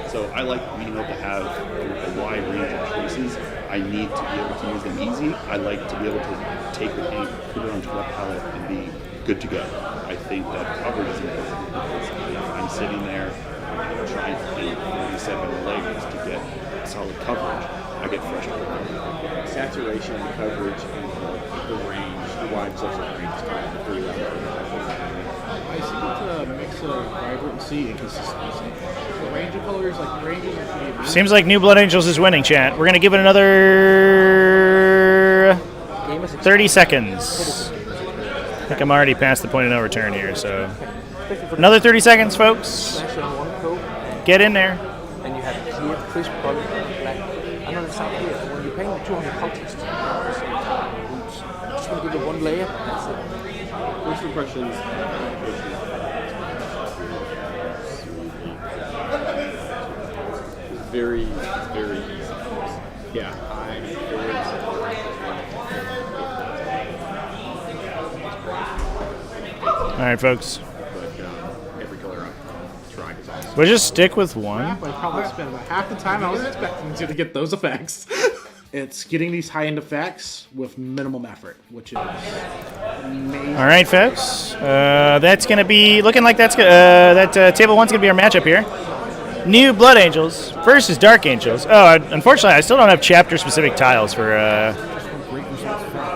[SPEAKER 6] So I like being able to have a wide range of choices. I need to be able to use them easy. I like to be able to take the paint, put it onto a palette, and be good to go. I think that coverage is important because if I'm sitting there trying to paint 47 layers to get solid coverage, I get frustrated.
[SPEAKER 7] Saturation and coverage and the range, the wide source of range is kind of the three levels.
[SPEAKER 8] I see it's a mix of vibrancy and consistency. The range of colors, like ranges are pretty amazing.
[SPEAKER 14] Seems like New Blood Angels is winning, chat. We're going to give it another 30 seconds. I think I'm already past the point of no return here, so another 30 seconds, folks. Get in there.
[SPEAKER 2] And you have clear, crisp color, black. I know it's not clear. When you paint with 200 contrast, just want to give it one layer. That's it.
[SPEAKER 5] First impressions. Very easy.
[SPEAKER 7] Yeah, I'm very
[SPEAKER 14] All right, folks.
[SPEAKER 7] But every color I've tried is awesome.
[SPEAKER 14] We'll just stick with one.
[SPEAKER 8] I probably spent about half the time I was expecting to get those effects. It's getting these high-end effects with minimum effort, which is amazing.
[SPEAKER 14] All right, folks. That's going to be looking like that table one's going to be our matchup here. New Blood Angels versus Dark Angels. Oh, unfortunately, I still don't have chapter-specific tiles for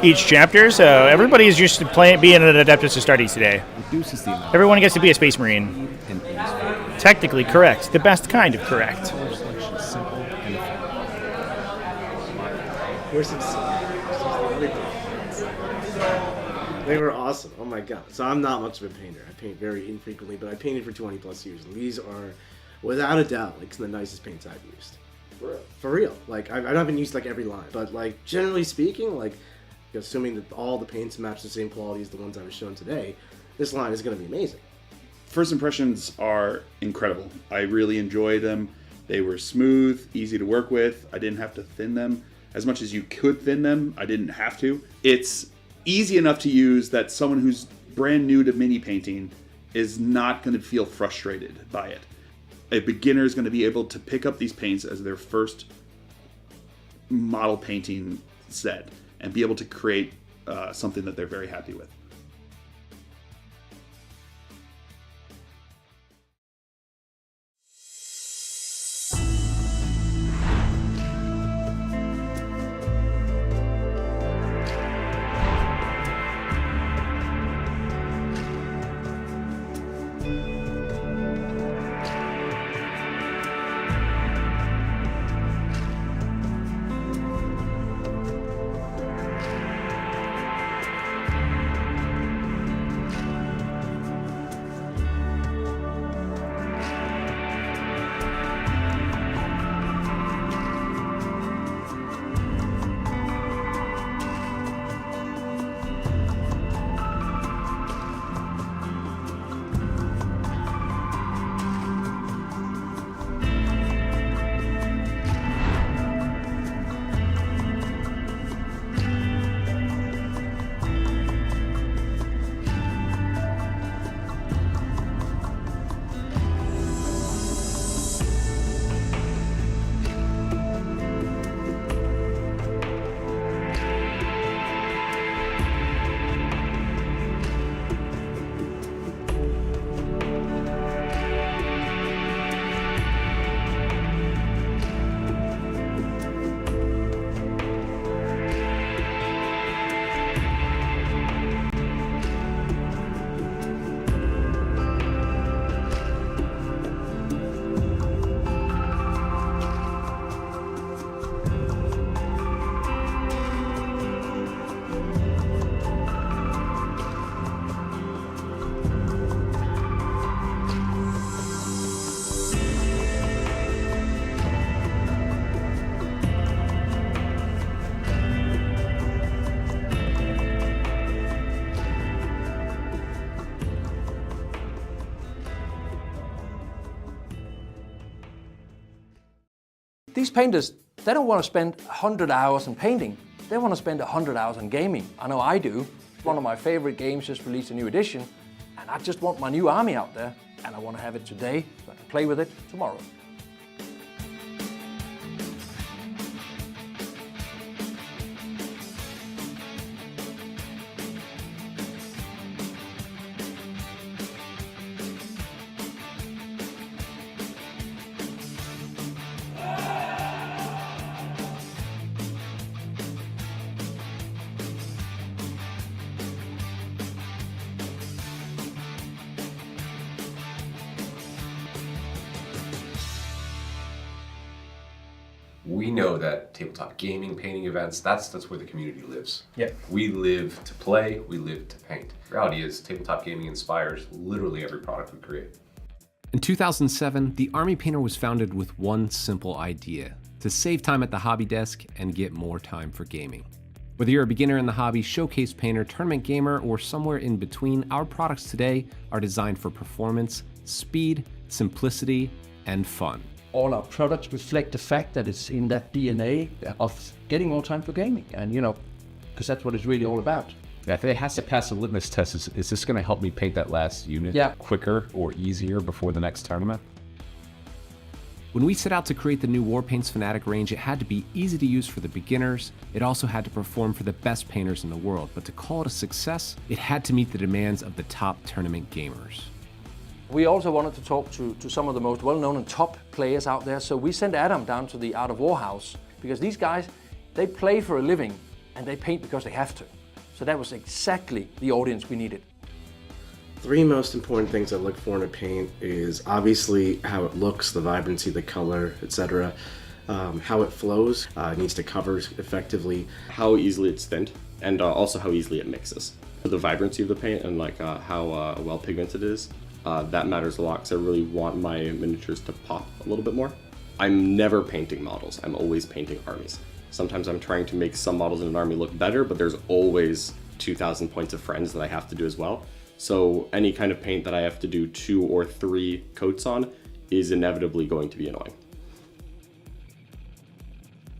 [SPEAKER 14] each chapter, so everybody is used to being an Adeptus Astartes today. Everyone gets to be a Space Marine. Technically correct. The best kind of correct.
[SPEAKER 4] Where's some They were awesome. Oh my god. So I'm not much of a painter. I paint very infrequently, but I painted for 20 plus years, and these are, without a doubt, like some of the nicest paints I've used.
[SPEAKER 5] For real?
[SPEAKER 4] For real. Like I haven't used like every line, but like generally speaking, like assuming that all the paints match the same quality as the ones I was shown today, this line is going to be amazing.
[SPEAKER 6] First impressions are incredible. I really enjoyed them. They were smooth, easy to work with. I didn't have to thin them. As much as you could thin them, I didn't have to. It's easy enough to use that someone who's brand new to mini painting is not going to feel frustrated by it. A beginner is going to be able to pick up these paints as their first model painting set and be able to create something that they're very happy with.
[SPEAKER 2] These painters, they don't want to spend 100 hours in painting. They want to spend 100 hours in gaming. I know I do. One of my favorite games just released a new edition, and I just want my new army out there, and I want to have it today so I can play with it tomorrow.
[SPEAKER 1] We know that tabletop gaming, painting events, that's where the community lives.
[SPEAKER 2] Yeah.
[SPEAKER 1] We live to play, we live to paint. The reality is tabletop gaming inspires literally every product we create. In 2007, the Army Painter was founded with one simple idea: to save time at the hobby desk and get more time for gaming. Whether you're a beginner in the hobby, showcase painter, tournament gamer, or somewhere in between, our products today are designed for performance, speed, simplicity, and fun.
[SPEAKER 9] All our products reflect the fact that it's in that DNA of getting more time for gaming, and because that's what it's really all about.
[SPEAKER 3] Yeah, if it has to pass a litmus test, is this going to help me paint that last unit quicker or easier before the next tournament?
[SPEAKER 1] When we set out to create the new Warpaints Fanatic range, it had to be easy to use for the beginners. It also had to perform for the best painters in the world, but to call it a success, it had to meet the demands of the top tournament gamers.
[SPEAKER 2] We also wanted to talk to some of the most well-known and top players out there, so we sent Adam down to the Art of War house, because these guys, they play for a living and they paint because they have to. So that was exactly the audience we needed.
[SPEAKER 4] Three most important things I look for in a paint is obviously how it looks, the vibrancy, the color, etc. How it flows, it needs to cover effectively.
[SPEAKER 5] How easily it's thinned, and also how easily it mixes. The vibrancy of the paint and how well pigmented it is. That matters a lot because I really want my miniatures to pop a little bit more. I'm never painting models, I'm always painting armies. Sometimes I'm trying to make some models in an army look better, but there's always 2,000 points of friends that I have to do as well. So any kind of paint that I have to do 2 or 3 coats on is inevitably going to be annoying.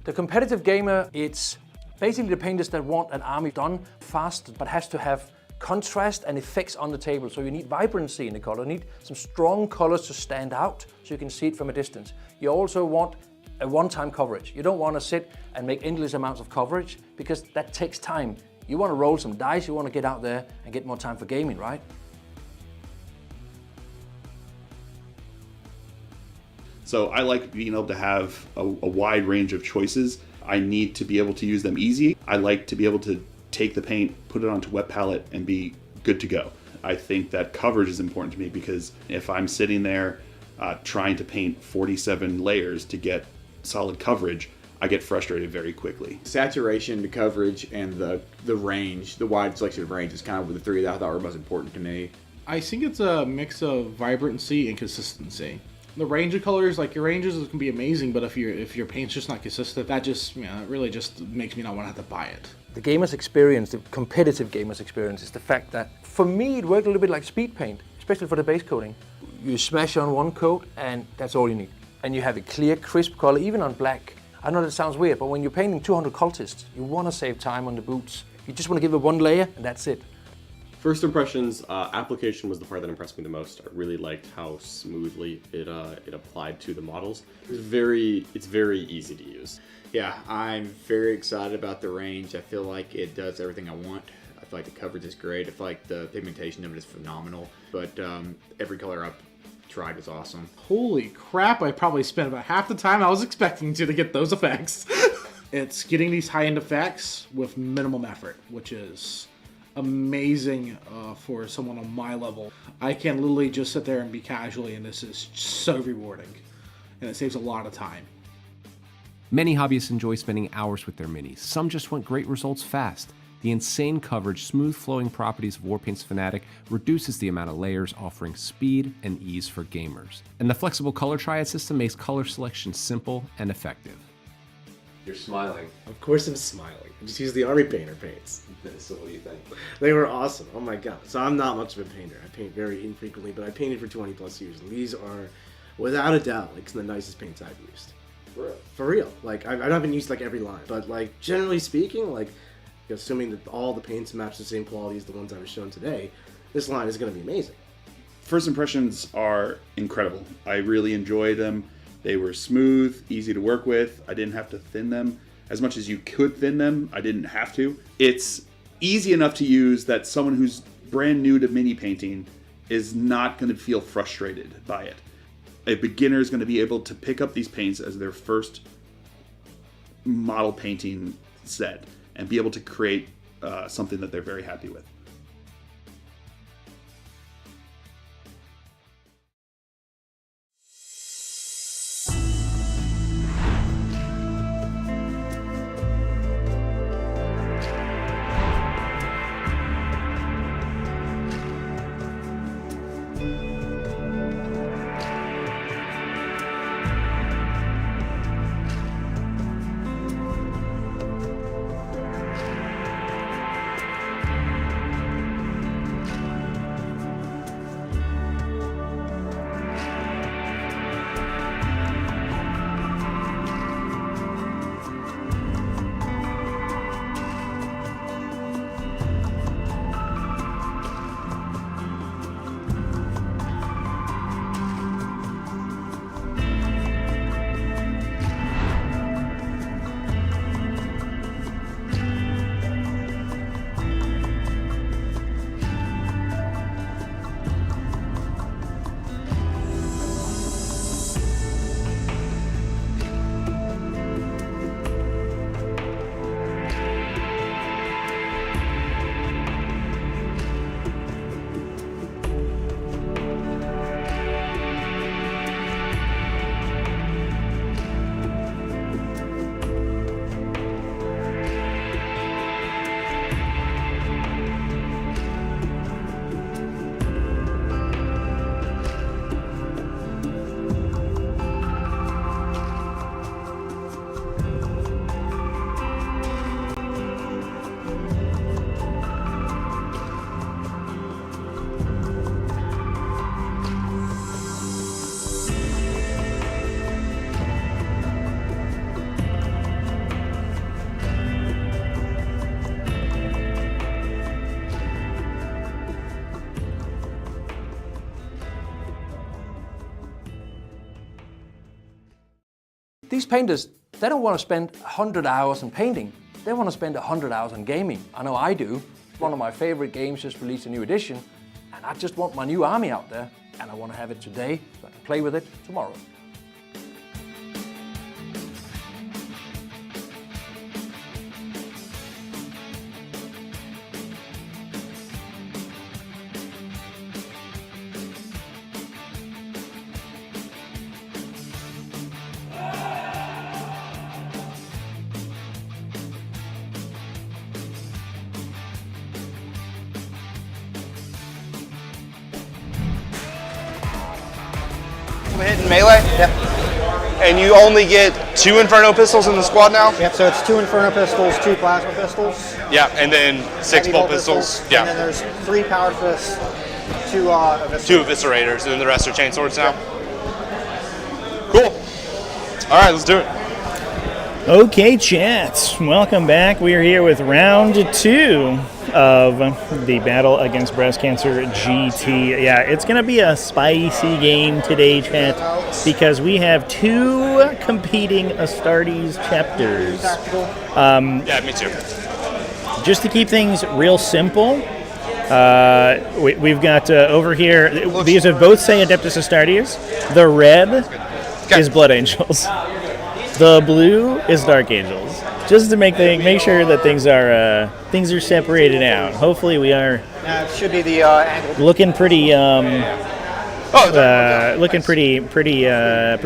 [SPEAKER 2] The competitive gamer, it's basically the painters that want an army done fast, but has to have contrast and effects on the table. So you need vibrancy in the color, you need some strong colors to stand out so you can see it from a distance. You also want a one-time coverage. You don't want to sit and make endless amounts of coverage because that takes time. You want to roll some dice, you want to get out there and get more time for gaming, right?
[SPEAKER 6] So I like being able to have a wide range of choices. I need to be able to use them easy. I like to be able to take the paint, put it onto wet palette, and be good to go. I think that coverage is important to me because if I'm sitting there trying to paint 47 layers to get solid coverage, I get frustrated very quickly.
[SPEAKER 7] Saturation, the coverage, and the range, the wide selection of range is kind of the three that I thought were most important to me.
[SPEAKER 8] I think it's a mix of vibrancy and consistency. The range of colors, like your ranges can be amazing, but if your paint's just not consistent, that just it really just makes me not want to have to buy it.
[SPEAKER 2] The gamer's experience, the competitive gamer's experience, is the fact that for me it worked a little bit like speed paint, especially for the base coating. You smash on one coat and that's all you need. And you have a clear, crisp color, even on black. I know that sounds weird, but when you're painting 200 cultists, you want to save time on the boots. You just want to give it one layer and that's it.
[SPEAKER 5] First impressions, application was the part that impressed me the most. I really liked how smoothly it applied to the models. It's very easy to use.
[SPEAKER 7] Yeah, I'm very excited about the range. I feel like it does everything I want. I feel like the coverage is great. I feel like the pigmentation of it is phenomenal. But every color I've tried was awesome.
[SPEAKER 8] Holy crap, I probably spent about half the time I was expecting to get those effects. It's getting these high-end effects with minimum effort, which is amazing for someone on my level. I can literally just sit there and be casually, and this is so rewarding. And it saves a lot of time.
[SPEAKER 1] Many hobbyists enjoy spending hours with their minis. Some just want great results fast. The insane coverage, smooth flowing properties of Warpaints Fanatic reduces the amount of layers, offering speed and ease for gamers. And the flexible color triad system makes color selection simple and effective. You're smiling.
[SPEAKER 4] Of course I'm smiling. I just used the Army Painter paints.
[SPEAKER 1] So what do you think?
[SPEAKER 4] They were awesome. Oh my god. So I'm not much of a painter. I paint very infrequently, but I painted for 20 plus years. And these are, without a doubt, like some of the nicest paints I've used. For real. Like, I haven't used like every line, but like generally speaking, like assuming that all the paints match the same quality as the ones I was shown today, this line is going to be amazing.
[SPEAKER 6] First impressions are incredible. I really enjoyed them. They were smooth, easy to work with. I didn't have to thin them. As much as you could thin them, I didn't have to. It's easy enough to use that someone who's brand new to mini painting is not going to feel frustrated by it. A beginner is going to be able to pick up these paints as their first model painting set and be able to create something that they're very happy with.
[SPEAKER 2] These painters, they don't want to spend 100 hours in painting. They want to spend 100 hours in gaming. I know I do. One of my favorite games just released a new edition, and I just want my new army out there, and I want to have it today so I can play with it tomorrow.
[SPEAKER 17] Hitting melee?
[SPEAKER 18] Yep.
[SPEAKER 17] And you only get 2 Inferno pistols in the squad now?
[SPEAKER 18] Yep, so it's 2 Inferno pistols, 2 plasma pistols.
[SPEAKER 17] Yeah, and then 6 bolt pistols. Yeah.
[SPEAKER 18] And then there's 3 power fists, 2 eviscerators.
[SPEAKER 17] 2 eviscerators, and then the rest are chain swords now? Cool. All right, let's do it.
[SPEAKER 10] Okay, chat. Welcome back. We are here with round 2 of the Battle Against Breast Cancer GT. Yeah, it's going to be a spicy game today, chat, because we have 2 competing Astartes chapters.
[SPEAKER 17] Yeah, me too.
[SPEAKER 10] Just to keep things real simple, we've got over here, these are both say Adeptus Astartes. The red is Blood Angels. The blue is Dark Angels. Just to make sure that things are separated out. Hopefully, we are.
[SPEAKER 18] It should be the angle.
[SPEAKER 10] Looking pretty. Looking pretty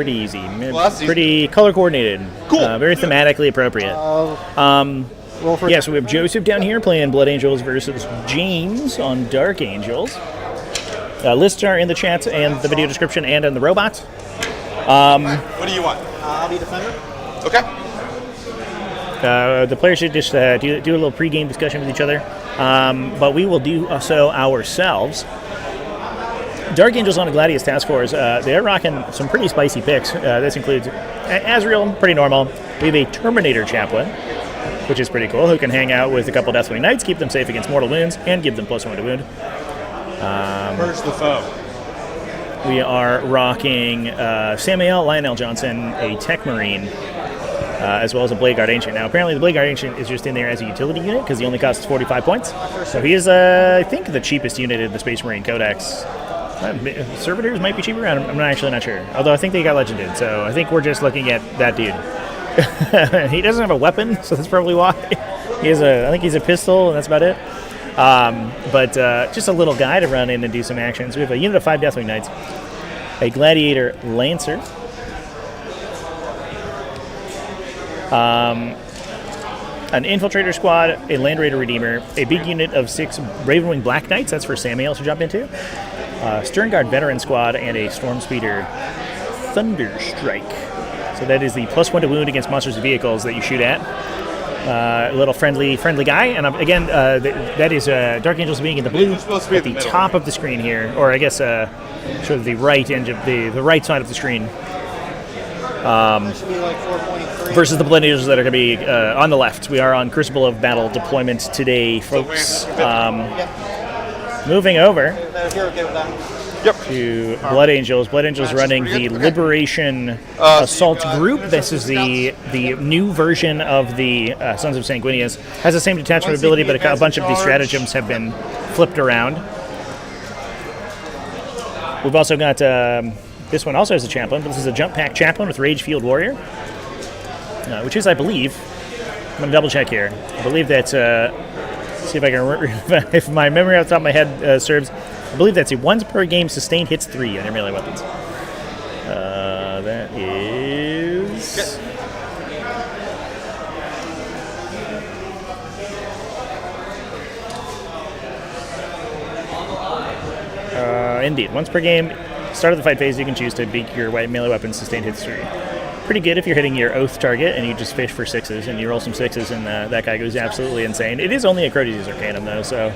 [SPEAKER 10] easy.
[SPEAKER 17] Well,
[SPEAKER 10] pretty color coordinated.
[SPEAKER 17] Cool.
[SPEAKER 10] Very thematically appropriate. Yeah, so we have Joseph down here playing Blood Angels versus James on Dark Angels. Lists are in the chat and the video description and in the robot.
[SPEAKER 17] What do you want?
[SPEAKER 18] I'll be defender.
[SPEAKER 17] Okay.
[SPEAKER 10] The players should just do a little pregame discussion with each other, but we will do so ourselves.
[SPEAKER 14] Dark Angels on a Gladius task force. They're rocking some pretty spicy picks. This includes Azrael, pretty normal. We have a Terminator Chaplain, which is pretty cool, who can hang out with a couple Deathwing Knights, keep them safe against mortal wounds, and give them +1 to wound.
[SPEAKER 19] Purge the foe.
[SPEAKER 14] We are rocking Samael Lionel Johnson, a Tech Marine, as well as a Blade Guard Ancient. Now, apparently the Blade Guard Ancient is just in there as a utility unit because he only costs 45 points. So he is, I think, the cheapest unit in the Space Marine Codex. Servitors might be cheaper. I'm actually not sure. Although I think they got legended, so I think we're just looking at that dude. He doesn't have a weapon, so that's probably why. I think he's a pistol, and that's about it. But just a little guy to run in and do some actions. We have a unit of 5 Deathwing Knights, a Gladiator Lancer, an Infiltrator Squad, a Land Raider Redeemer, a big unit of 6 Ravenwing Black Knights, that's for Samael to jump into, Stern Guard Veteran Squad, and a Storm Speeder Thunderstrike. So that is the +1 to wound against monsters and vehicles that you shoot at. A little friendly guy, and again, that is Dark Angels being in the blue at the top of the screen here, or I guess sort of the right end of the right side of the screen. Versus the Blood Angels that are going to be on the left. We are on Crucible of Battle deployment today, folks. Moving over to Blood Angels. Blood Angels running the Liberation Assault Group. This is the new version of the Sons of Sanguinius. Has the same detachment ability, but a bunch of these stratagems have been flipped around. We've also got, this one also has a chaplain, but this is a Jump Pack Chaplain with Rage Field Warrior, which is, I believe, I'm going to double check here. I believe that's, see if I can, if my memory off the top of my head serves, I believe that's a once per game sustained hits 3 on your melee weapons. That is... Indeed, once per game, start of the fight phase, you can choose to beat your melee weapon sustained hits 3. Pretty good if you're hitting your Oath target and you just fish for 6s and you roll some 6s and that guy goes absolutely insane. It is only a Crotes Arcanum though, so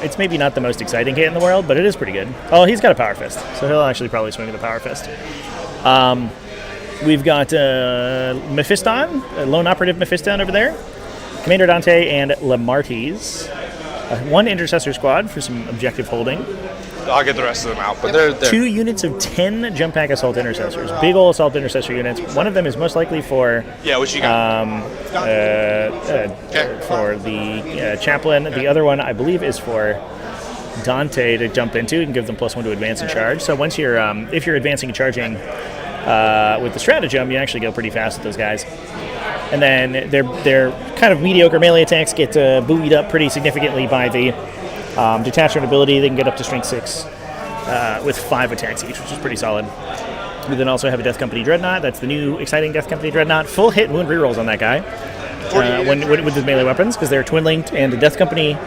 [SPEAKER 14] it's maybe not the most exciting hit in the world, but it is pretty good. Oh, he's got a Power Fist, so he'll actually probably swing with a Power Fist. We've got Mephiston, a lone operative Mephiston over there, Commander Dante and Lamartes. 1 Intercessor Squad for some objective holding.
[SPEAKER 17] I'll get the rest of them out, but they're
[SPEAKER 14] 2 units of 10 Jump Pack Assault Intercessors. Big ol' Assault Intercessor units. One of them is most likely for
[SPEAKER 17] what you got?
[SPEAKER 14] For the Chaplain. The other one, I believe, is for Dante to jump into and give them +1 to advance and charge. So once you're, if you're advancing and charging with the stratagem, you actually go pretty fast with those guys. And then their kind of mediocre melee attacks get buoyed up pretty significantly by the detachment ability. They can get up to strength 6 with 5 attacks each, which is pretty solid. We then also have a Death Company Dreadnought. That's the new exciting Death Company Dreadnought. Full hit wound rerolls on that guy with his melee weapons because they're twin linked, and the Death Company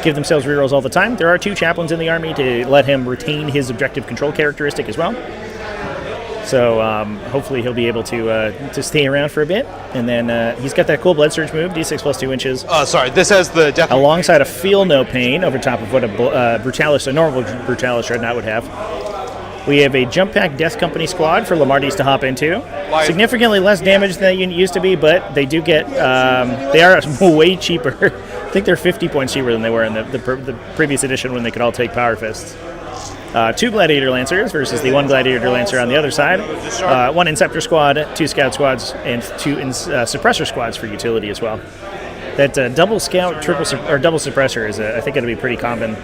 [SPEAKER 14] give themselves rerolls all the time. There are 2 chaplains in the army to let him retain his objective control characteristic as well. So hopefully he'll be able to stay around for a bit. And then he's got that cool Blood Surge move, D6 + 2 inches.
[SPEAKER 17] Sorry, this has the Death...
[SPEAKER 14] Alongside a Feel No Pain over top of what a normal Brutalis Dreadnought would have. We have a Jump Pack Death Company Squad for Lamartes to hop into. Significantly less damage than that unit used to be, but they do get... they are way cheaper. I think they're 50 points cheaper than they were in the previous edition when they could all take Power Fists. 2 Gladiator Lancers versus the 1 Gladiator Lancer on the other side. 1 Inceptor Squad, 2 Scout Squads, and 2 Suppressor Squads for utility as well. That double Scout, double Suppressor is, I think, going to be pretty common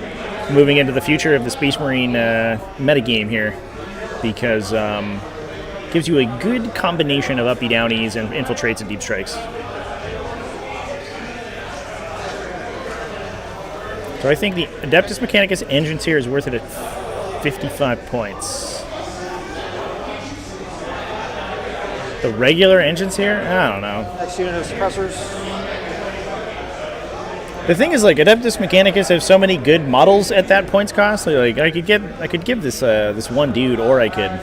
[SPEAKER 14] moving into the future of the Space Marine metagame here, because gives you a good combination of uppy downies and infiltrates and deep strikes. So I think the Adeptus Mechanicus Engines here is worth it at 55 points. The regular engines here? I don't know.
[SPEAKER 18] Next unit of suppressors.
[SPEAKER 14] The thing is, like, Adeptus Mechanicus have so many good models at that points cost. Like, I could give this this one dude, or I could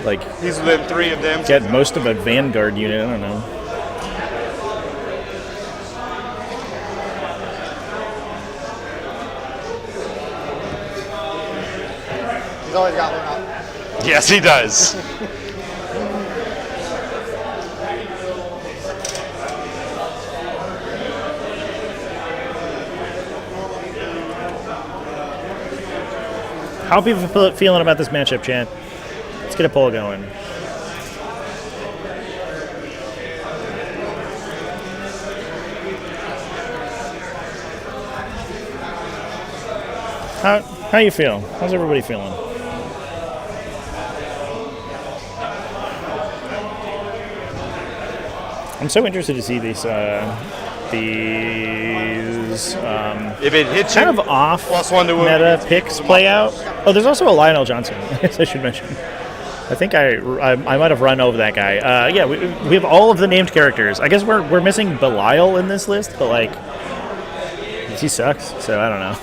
[SPEAKER 14] like
[SPEAKER 17] these are the 3 of them.
[SPEAKER 14] Get most of a Vanguard unit. I don't know.
[SPEAKER 18] He's always got one up.
[SPEAKER 17] Yes, he does.
[SPEAKER 14] How are people feeling about this matchup, Chad? Let's get a poll going. How you feel? How's everybody feeling? I'm so interested to see these
[SPEAKER 17] if it hits
[SPEAKER 14] kind
[SPEAKER 17] you,
[SPEAKER 14] of off
[SPEAKER 17] +1 to
[SPEAKER 14] meta picks play out. Oh, there's also a Lionel Johnson. I guess I should mention. I think I might have run over that guy. Yeah, we have all of the named characters. I guess we're missing Belial in this list, but like he sucks, so I don't know.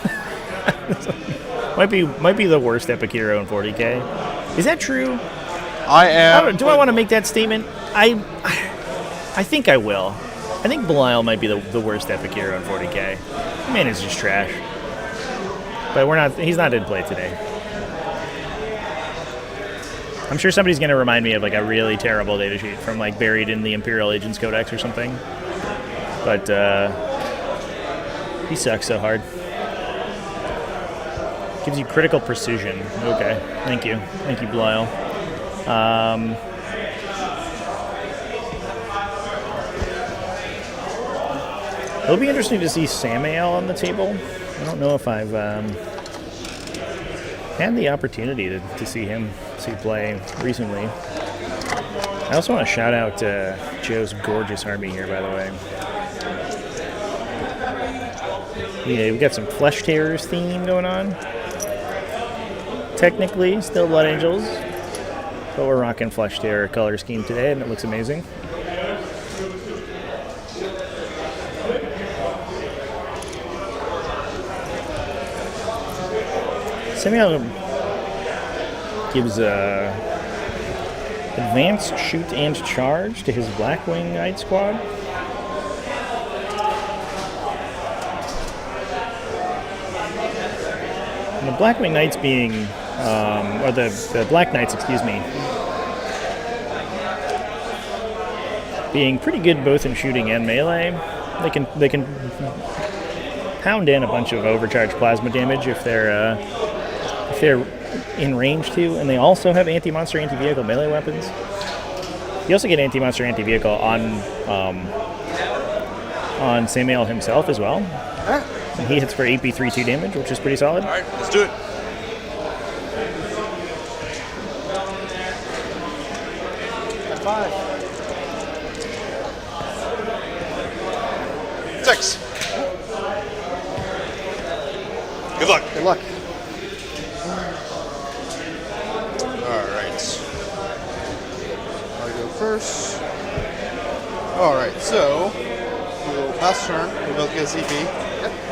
[SPEAKER 14] might be the worst epic hero in 40k. Is that true?
[SPEAKER 17] I am.
[SPEAKER 14] Do I want to make that statement? I think I will. I think Belial might be the worst epic hero in 40k. Man is just trash. But he's not in play today. I'm sure somebody's going to remind me of like a really terrible data sheet from like buried in the Imperial Agents Codex or something. But he sucks so hard. Gives you critical precision. Okay, thank you. Thank you, Belial. It'll be interesting to see Samael on the table. I don't know if I've had the opportunity to see him play recently. I also want to shout out Joe's gorgeous army here, by the way. Yeah, we've got some Flesh Tearers theme going on. Technically, still Blood Angels, but we're rocking Flesh Tearer color scheme today, and it looks amazing. Samael gives advance, shoot, and charge to his Blackwing Knight squad. And the Blackwing Knights being, or the Black Knights, excuse me, being pretty good both in shooting and melee. They can pound in a bunch of overcharged plasma damage if they're in range to, and they also have anti-monster, anti-vehicle melee weapons. You also get anti-monster, anti-vehicle on Samael himself as well. And he hits for 8b32 damage, which is pretty solid.
[SPEAKER 17] All right, let's do it.
[SPEAKER 18] Five.
[SPEAKER 17] 6. Good luck.
[SPEAKER 18] Good luck.
[SPEAKER 20] Alright. I'll go first. Alright, so we will pass turn. We both get CP.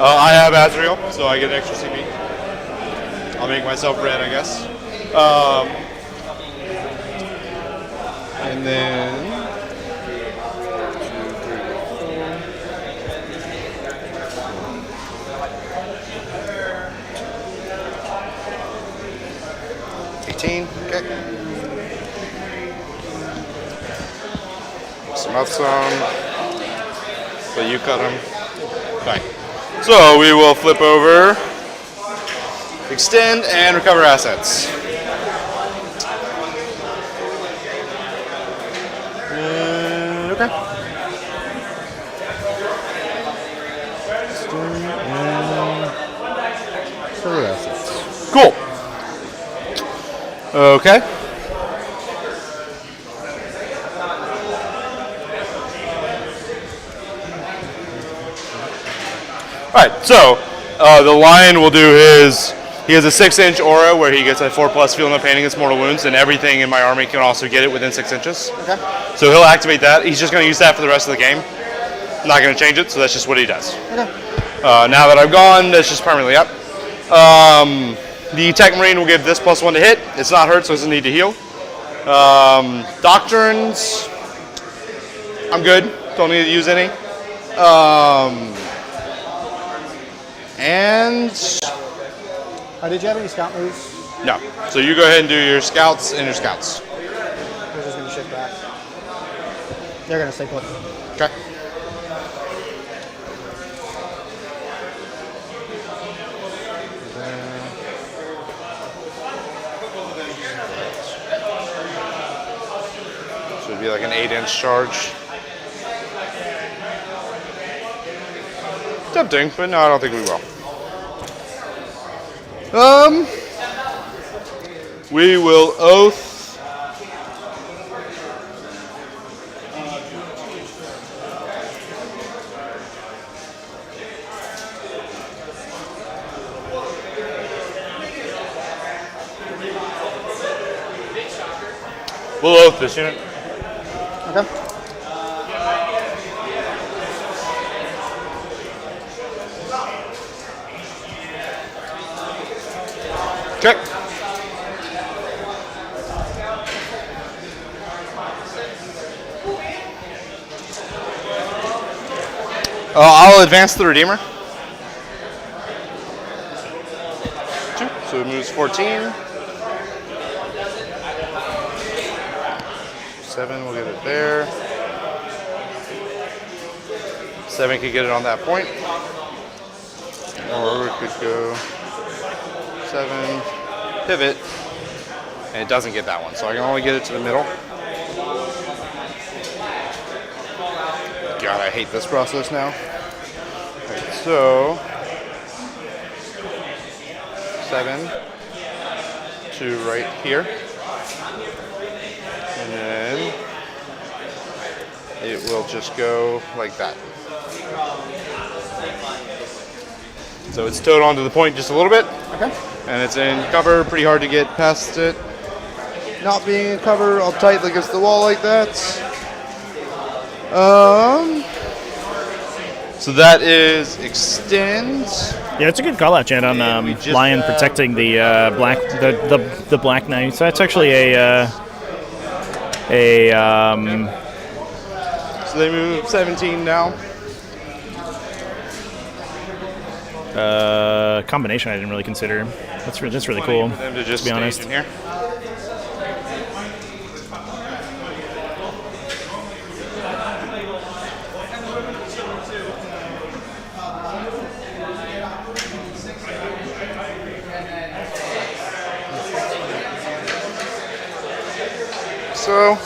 [SPEAKER 17] I have Azrael, so I get an extra CP. I'll make myself red, I guess.
[SPEAKER 20] And then
[SPEAKER 11] 18. Okay. Some up some. So you cut him. Okay. So we will flip over, extend, and recover assets. Okay. Extend and recover assets. Cool. Okay. Alright, so the Lion will do his, he has a 6-inch aura where he gets a 4+ feel no pain against mortal wounds, and everything in my army can also get it within 6 inches. Okay. So he'll activate that. He's just going to use that for the rest of the game. I'm not going to change it, so that's just what he does. Okay. Now that I've gone, that's just permanently up. The Tech Marine will give this +1 to hit. It's not hurt, so it doesn't need to heal. Doctrines, I'm good. Don't need to use any.
[SPEAKER 18] Did you have any scout moves?
[SPEAKER 17] No. So you go ahead and do your scouts and your scouts.
[SPEAKER 18] They're just gonna shift back. They're gonna stay put.
[SPEAKER 17] Okay. So it'd be like an 8-inch charge. Tempting, but no, I don't think we will. We will oath. We'll oath this unit.
[SPEAKER 18] Okay.
[SPEAKER 17] Okay. I'll advance the Redeemer. 2, so it moves 14. 7, we'll get it there. 7 could get it on that point. Or we could go 7, pivot, and it doesn't get that one, so I can only get it to the middle. God, I hate this process now. Right, so 7 to right here, and then it will just go like that. So it's towed onto the point just a little bit.
[SPEAKER 18] Okay.
[SPEAKER 17] And it's in cover, pretty hard to get past it. Not being in cover, I'll tight against the wall like that. So that is extend.
[SPEAKER 14] Yeah, it's a good call out, Chad, on Lion protecting the the Black Knight. So that's actually
[SPEAKER 17] So they move 17 now.
[SPEAKER 14] Combination I didn't really consider. That's really cool.
[SPEAKER 17] Them to just
[SPEAKER 14] be honest.
[SPEAKER 17] in here. So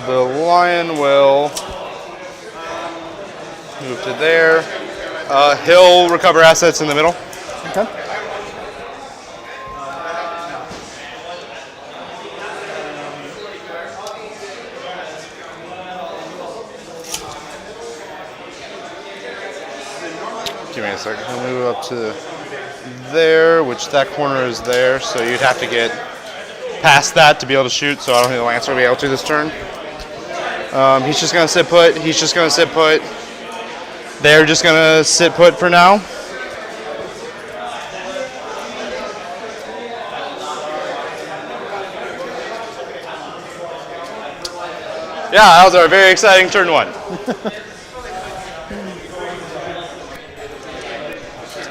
[SPEAKER 17] the Lion will move to there. He'll recover assets in the middle.
[SPEAKER 18] Okay.
[SPEAKER 17] Give me a second. He'll move up to there, which that corner is there, so you'd have to get past that to be able to shoot, so I don't think the Lancer will be able to this turn. He's just going to sit put. He's just going to sit put. They're just going to sit put for now. Yeah, that was our very exciting turn 1. All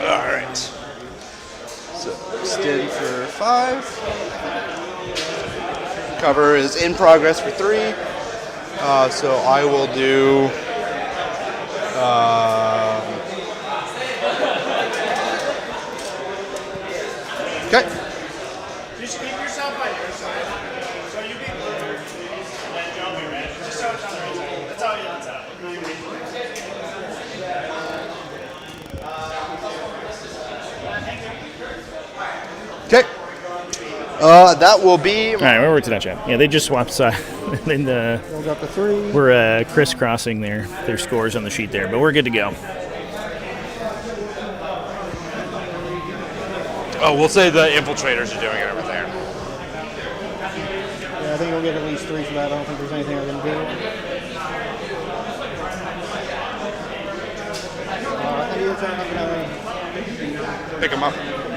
[SPEAKER 17] right. So extend for 5. Cover is in progress for 3. So I will do. Okay.
[SPEAKER 13] Just keep yourself on your side. So you be blue, and then Joe be red. Just so it's on the right side. That's all you have to
[SPEAKER 17] Okay. That will be.
[SPEAKER 14] All right, we're to that, Chad. Yeah, they just swapped side. Then
[SPEAKER 18] Goes up to 3.
[SPEAKER 14] we're crisscrossing their scores on the sheet there, but we're good to go.
[SPEAKER 17] Oh, we'll say the infiltrators are doing it over there.
[SPEAKER 18] Yeah, I think we'll get at least 3 for that. I don't think there's anything I can do. I think you're trying to
[SPEAKER 17] Pick them up.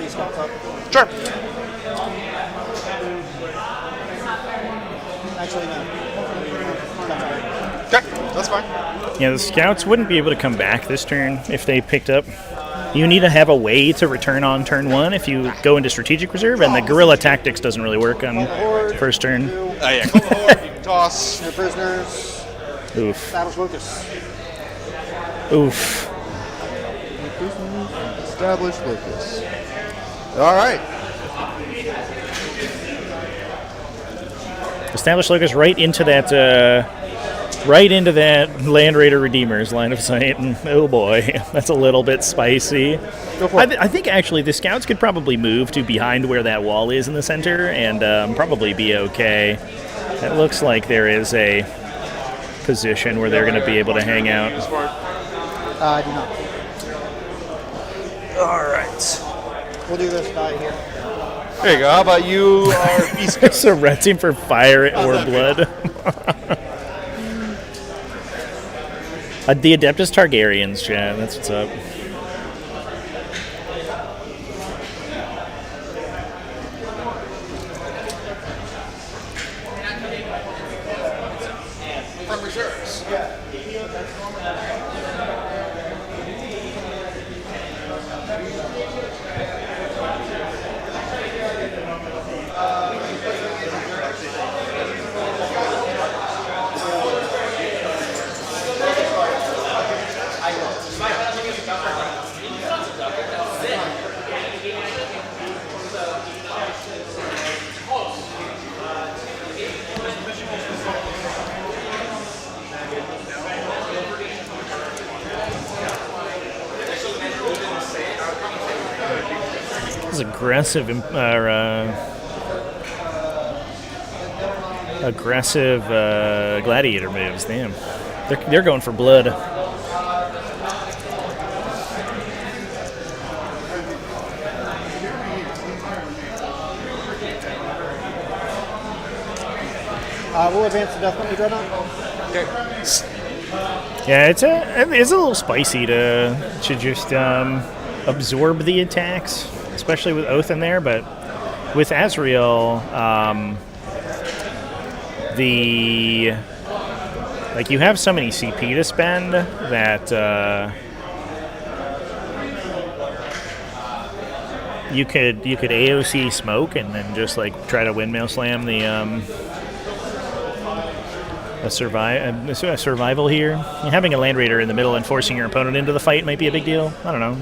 [SPEAKER 18] these spots up.
[SPEAKER 17] Sure.
[SPEAKER 18] Actually, no.
[SPEAKER 17] Okay, that's fine.
[SPEAKER 14] Yeah, the scouts wouldn't be able to come back this turn if they picked up You need to have a way to return on turn 1 if you go into strategic reserve, and the guerrilla tactics doesn't really work on first turn.
[SPEAKER 20] Oh yeah, call the horde. You can toss your prisoners.
[SPEAKER 14] Oof.
[SPEAKER 20] Establish locus.
[SPEAKER 14] Oof.
[SPEAKER 20] Establish locus. All right.
[SPEAKER 14] Establish locus right into that Land Raider Redeemer's line of sight, and oh boy, that's a little bit spicy.
[SPEAKER 20] Go for it.
[SPEAKER 14] I think actually the scouts could probably move to behind where that wall is in the center and probably be okay. It looks like there is a position where they're going to be able to hang out.
[SPEAKER 18] I do not.
[SPEAKER 14] All right.
[SPEAKER 18] We'll do this guy here.
[SPEAKER 20] There you go. How about you are Beast Ghost?
[SPEAKER 14] So red team for fire or blood. The Adeptus Targaryens, chat. That's what's up.
[SPEAKER 20] From reserves.
[SPEAKER 14] Aggressive, gladiator moves. Damn, they're going for blood.
[SPEAKER 18] We'll advance to death when we dreadnought.
[SPEAKER 20] Okay.
[SPEAKER 14] Yeah, it's a little spicy to just absorb the attacks, especially with Oath in there, but with Azrael, you have so many CP to spend that you could AOC smoke and then just like try to windmill slam the a survival here. And having a Land Raider in the middle and forcing your opponent into the fight might be a big deal. I don't know.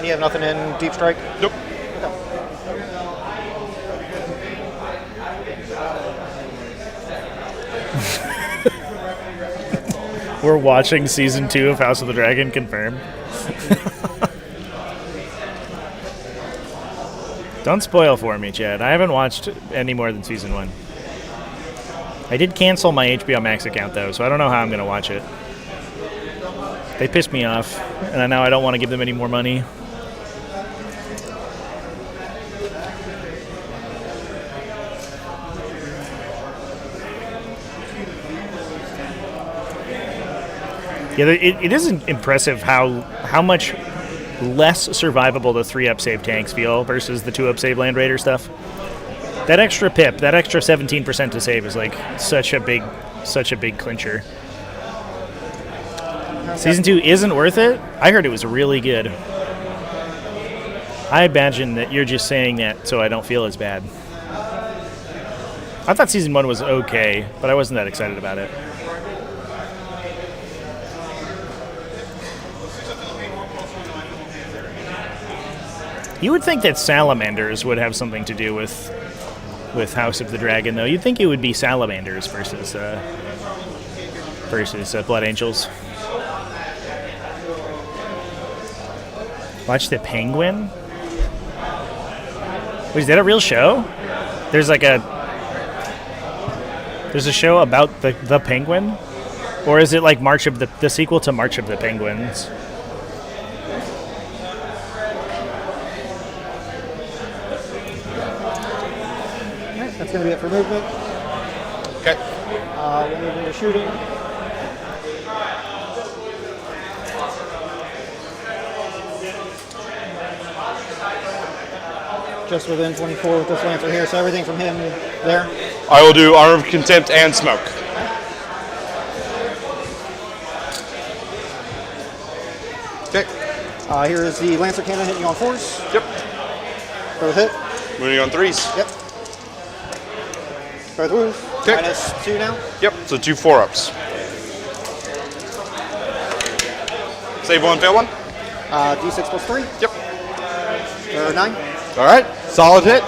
[SPEAKER 18] You have nothing in Deep Strike?
[SPEAKER 20] Nope.
[SPEAKER 14] We're watching season 2 of House of the Dragon confirmed. Don't spoil for me, Chad. I haven't watched any more than season 1. I did cancel my HBO Max account though, so I don't know how I'm going to watch it. They pissed me off, and now I don't want to give them any more money. Yeah, it is impressive how much less survivable the 3-up save tanks feel versus the 2-up save Land Raider stuff. That extra pip, that extra 17% to save is like such a big clincher. Season 2 isn't worth it? I heard it was really good. I imagine that you're just saying that so I don't feel as bad. I thought Season 1 was okay, but I wasn't that excited about it. You would think that salamanders would have something to do with House of the Dragon, though. You'd think it would be salamanders versus Blood Angels. Watch the Penguin? Wait, is that a real show? There's a show about the Penguin? Or is it like the sequel to March of the Penguins?
[SPEAKER 18] That's going to be it for movement.
[SPEAKER 20] Okay.
[SPEAKER 18] We'll move into shooting. Just within 24 with this Lancer here, so everything from him there.
[SPEAKER 17] I will do Arm of Contempt and Smoke.
[SPEAKER 18] Here is the Lancer Cannon hitting you on 4s.
[SPEAKER 17] Yep.
[SPEAKER 18] Both hit.
[SPEAKER 17] Moving on 3s.
[SPEAKER 18] Yep. Both wounds.
[SPEAKER 17] Okay.
[SPEAKER 18] -2 now.
[SPEAKER 17] Yep. So 2 4-ups. Save 1, fail 1.
[SPEAKER 18] D6 plus 3.
[SPEAKER 17] Yep.
[SPEAKER 18] 9.
[SPEAKER 17] All right. Solid hit.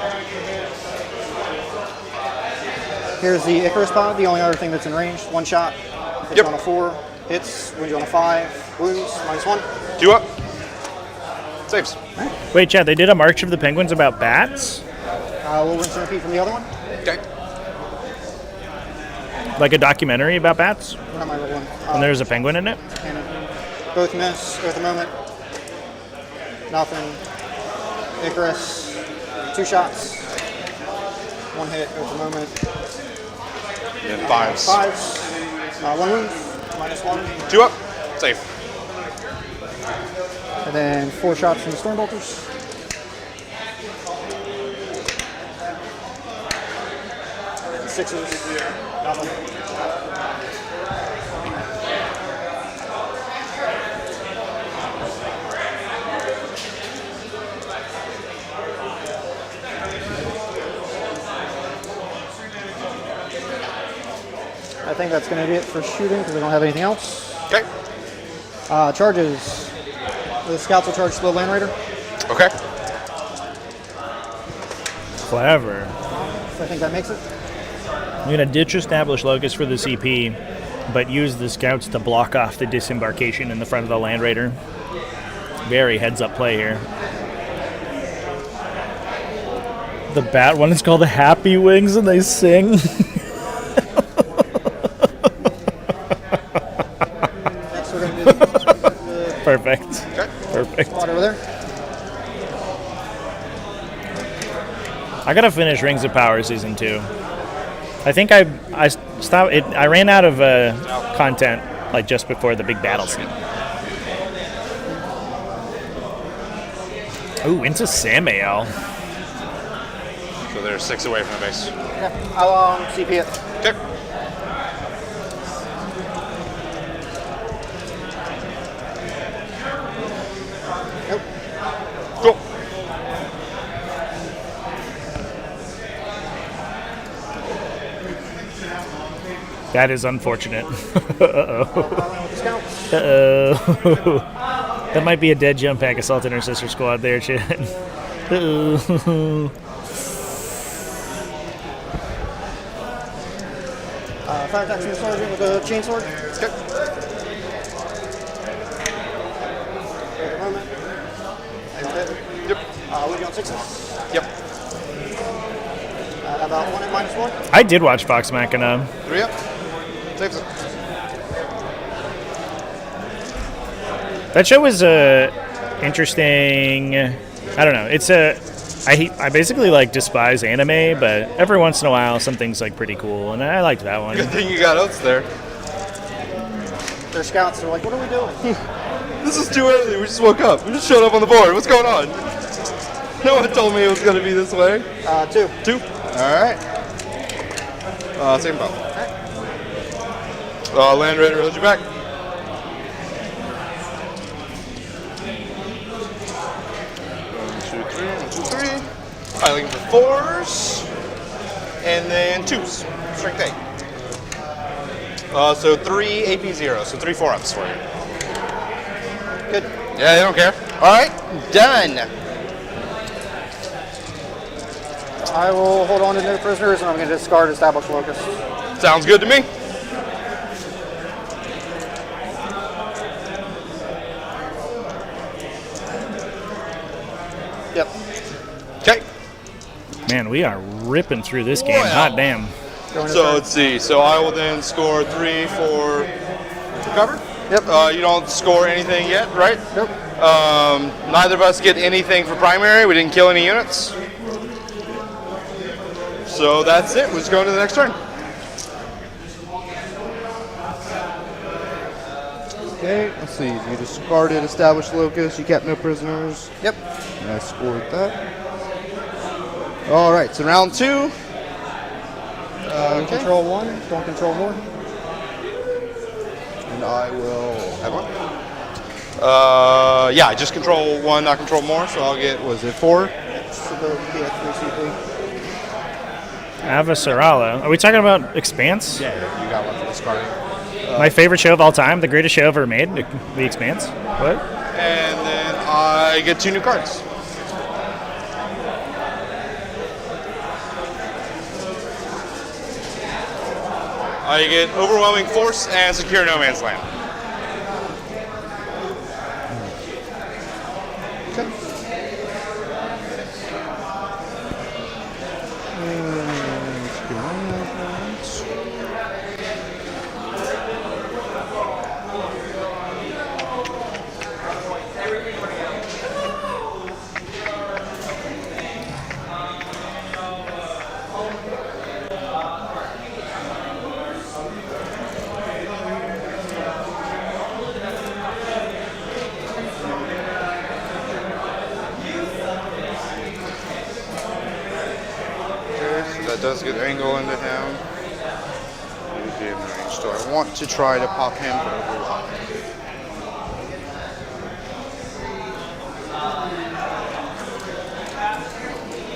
[SPEAKER 18] Here's the Icarus pod, the only other thing that's in range. 1 shot. Hits
[SPEAKER 17] Yep.
[SPEAKER 18] on a 4. Hits. Wounds you on a 5. Wounds. -1.
[SPEAKER 17] 2 up. Saves.
[SPEAKER 14] Wait, Chad, they did a March of the Penguins about bats?
[SPEAKER 18] We'll rinse and repeat from the other one.
[SPEAKER 17] Okay.
[SPEAKER 14] Like a documentary about bats?
[SPEAKER 18] What am I rolling?
[SPEAKER 14] And there's a penguin in it?
[SPEAKER 18] Cannon. Both miss at the moment. Nothing. Icarus. 2 shots. 1 hit at the moment.
[SPEAKER 17] And 5s.
[SPEAKER 18] 5s. 1 wound. -1.
[SPEAKER 17] 2 up. Save.
[SPEAKER 18] And then 4 shots from the Stormbolters. And 6s. Nothing. I think that's going to be it for shooting because I don't have anything else.
[SPEAKER 17] Okay.
[SPEAKER 18] Charges. The scouts will charge the Land Raider.
[SPEAKER 17] Okay.
[SPEAKER 14] Clever.
[SPEAKER 18] So I think that makes it.
[SPEAKER 14] I'm going to ditch established locus for the CP, but use the scouts to block off the disembarkation in the front of the Land Raider. Very heads-up play here. The bat one is called the Happy Wings, and they sing.
[SPEAKER 18] Next we're going to do the
[SPEAKER 14] Perfect.
[SPEAKER 17] Okay.
[SPEAKER 14] Perfect.
[SPEAKER 18] squad over there.
[SPEAKER 14] I gotta finish Rings of Power Season 2. I think I stopped it. I ran out of content like just before the big battle scene. Ooh, into Samael.
[SPEAKER 17] So they're 6 away from the base.
[SPEAKER 18] Yeah, I'll CP it.
[SPEAKER 17] Okay.
[SPEAKER 18] Nope.
[SPEAKER 17] Cool.
[SPEAKER 14] That is unfortunate. Uh-oh. Uh-oh. That might be a dead jump pack assault intercessor squad there, Chad. Uh-oh.
[SPEAKER 18] Fire attack from the sergeant with a chainsword.
[SPEAKER 17] Okay.
[SPEAKER 18] Wait a moment.
[SPEAKER 17] Yep.
[SPEAKER 18] Would you on 6s?
[SPEAKER 17] Yep.
[SPEAKER 18] About 1 and -1.
[SPEAKER 14] I did watch Vox Machina.
[SPEAKER 17] 3 up. Saves it.
[SPEAKER 14] That show was interesting. I don't know. It's I basically like despise anime, but every once in a while something's like pretty cool, and I liked that one.
[SPEAKER 17] Good thing you got oats there.
[SPEAKER 18] Their scouts are like, what are we doing?
[SPEAKER 17] This is too early. We just woke up. We just showed up on the board. What's going on? No one told me it was going to be this way.
[SPEAKER 18] 2.
[SPEAKER 17] 2. All right. Same bow. Land Raider, hold you back. 1, 2, 3. I looking for 4s. And then 2s. Strength 8. So 3 AP 0. So 3 4-ups for you.
[SPEAKER 18] Good.
[SPEAKER 17] Yeah, they don't care. All right. Done.
[SPEAKER 18] I will hold on to no prisoners, and I'm going to discard established locus.
[SPEAKER 17] Sounds good to me.
[SPEAKER 18] Yep.
[SPEAKER 17] Okay.
[SPEAKER 14] Man, we are ripping through this game. Hot damn.
[SPEAKER 17] So let's see. So I will then score 3 for cover.
[SPEAKER 18] Yep.
[SPEAKER 17] You don't score anything yet, right?
[SPEAKER 18] Nope.
[SPEAKER 17] Neither of us get anything for primary. We didn't kill any units. So that's it. We're just going to the next turn.
[SPEAKER 20] Okay, let's see. You discarded established locus. You kept no prisoners.
[SPEAKER 18] Yep.
[SPEAKER 20] And I scored that. All right, so round 2. Okay.
[SPEAKER 18] Control 1. Don't control more.
[SPEAKER 20] And I will
[SPEAKER 17] Have one. Yeah, I just control 1, not control more, so I'll get, was it 4?
[SPEAKER 14] Avasarala. Are we talking about Expanse?
[SPEAKER 17] Yeah, you got one for discarding.
[SPEAKER 14] My favorite show of all time, the greatest show ever made, The Expanse. What?
[SPEAKER 17] And then I get 2 new cards. I get Overwhelming Force and Secure No Man's Land. That does get angle into him. He'd be in range. So I want to try to pop him for overwhelm.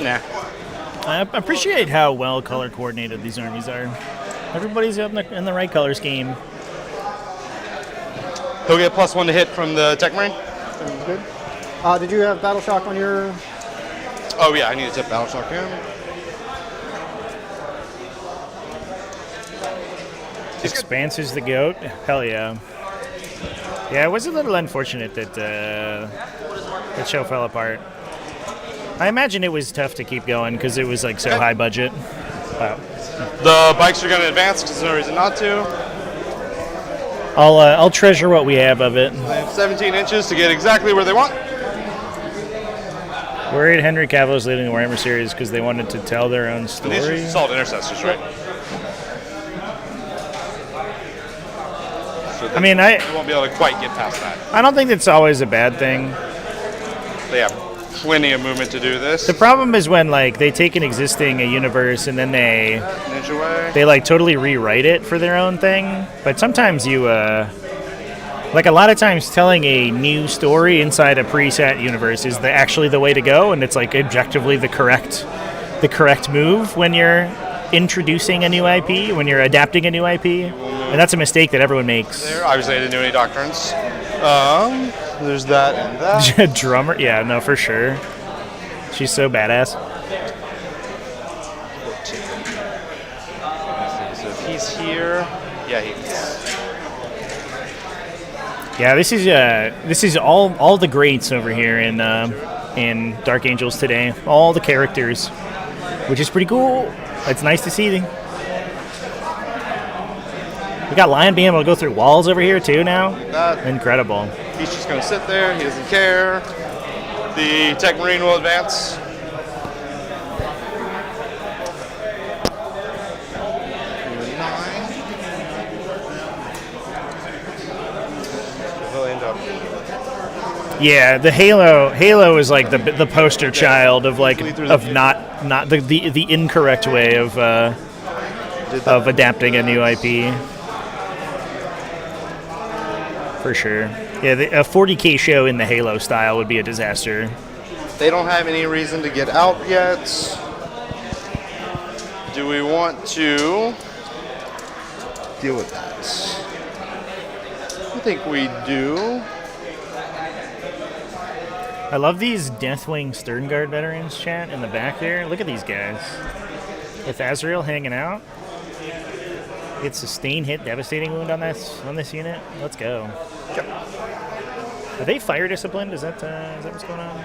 [SPEAKER 17] Nah.
[SPEAKER 14] I appreciate how well color coordinated these armies are. Everybody's in the right color scheme.
[SPEAKER 17] He'll get +1 to hit from the Tech Marine.
[SPEAKER 18] Sounds good. Did you have Battle Shock on your...
[SPEAKER 17] Oh yeah, I need to tip Battle Shock him.
[SPEAKER 14] Expanse is the GOAT? Hell yeah. Yeah, it was a little unfortunate that that show fell apart. I imagine it was tough to keep going because it was like so high budget. Wow.
[SPEAKER 17] The bikes are going to advance because there's no reason not to.
[SPEAKER 14] I'll treasure what we have of it.
[SPEAKER 17] They have 17 inches to get exactly where they want.
[SPEAKER 14] Worried Henry Cavill is leading the Warhammer series because they wanted to tell their own story.
[SPEAKER 17] And these are Assault Intercessors, right? So
[SPEAKER 14] I mean,
[SPEAKER 17] you won't be able to quite get past that.
[SPEAKER 14] I don't think it's always a bad thing.
[SPEAKER 17] They have plenty of movement to do this.
[SPEAKER 14] The problem is when like they take an existing universe and then they
[SPEAKER 17] Ninja way.
[SPEAKER 14] they like totally rewrite it for their own thing. But sometimes you like a lot of times telling a new story inside a preset universe is actually the way to go, and it's like objectively the correct move when you're introducing a new IP, when you're adapting a new IP, and that's a mistake that everyone makes.
[SPEAKER 17] There, obviously I didn't do any doctrines. There's that and that.
[SPEAKER 14] Drummer, yeah, no, for sure. She's so badass.
[SPEAKER 17] 14. So if he's here, yeah, he's.
[SPEAKER 14] Yeah, this is all the greats over here in Dark Angels today. All the characters, which is pretty cool. It's nice to see them. We got Lion being able to go through walls over here too now. Incredible.
[SPEAKER 17] He's just going to sit there. He doesn't care. The Tech Marine will advance. He'll end up.
[SPEAKER 14] Yeah, the Halo is like the poster child of like not the incorrect way of adapting a new IP. For sure. Yeah, a 40k show in the Halo style would be a disaster.
[SPEAKER 17] They don't have any reason to get out yet. Do we want to deal with that? I think we do.
[SPEAKER 14] I love these Deathwing Sternguard veterans, chat, in the back there. Look at these guys. With Azrael hanging out. Get sustained hit, devastating wound on this unit. Let's go.
[SPEAKER 17] Yep.
[SPEAKER 14] Are they fire disciplined? Is that what's going on?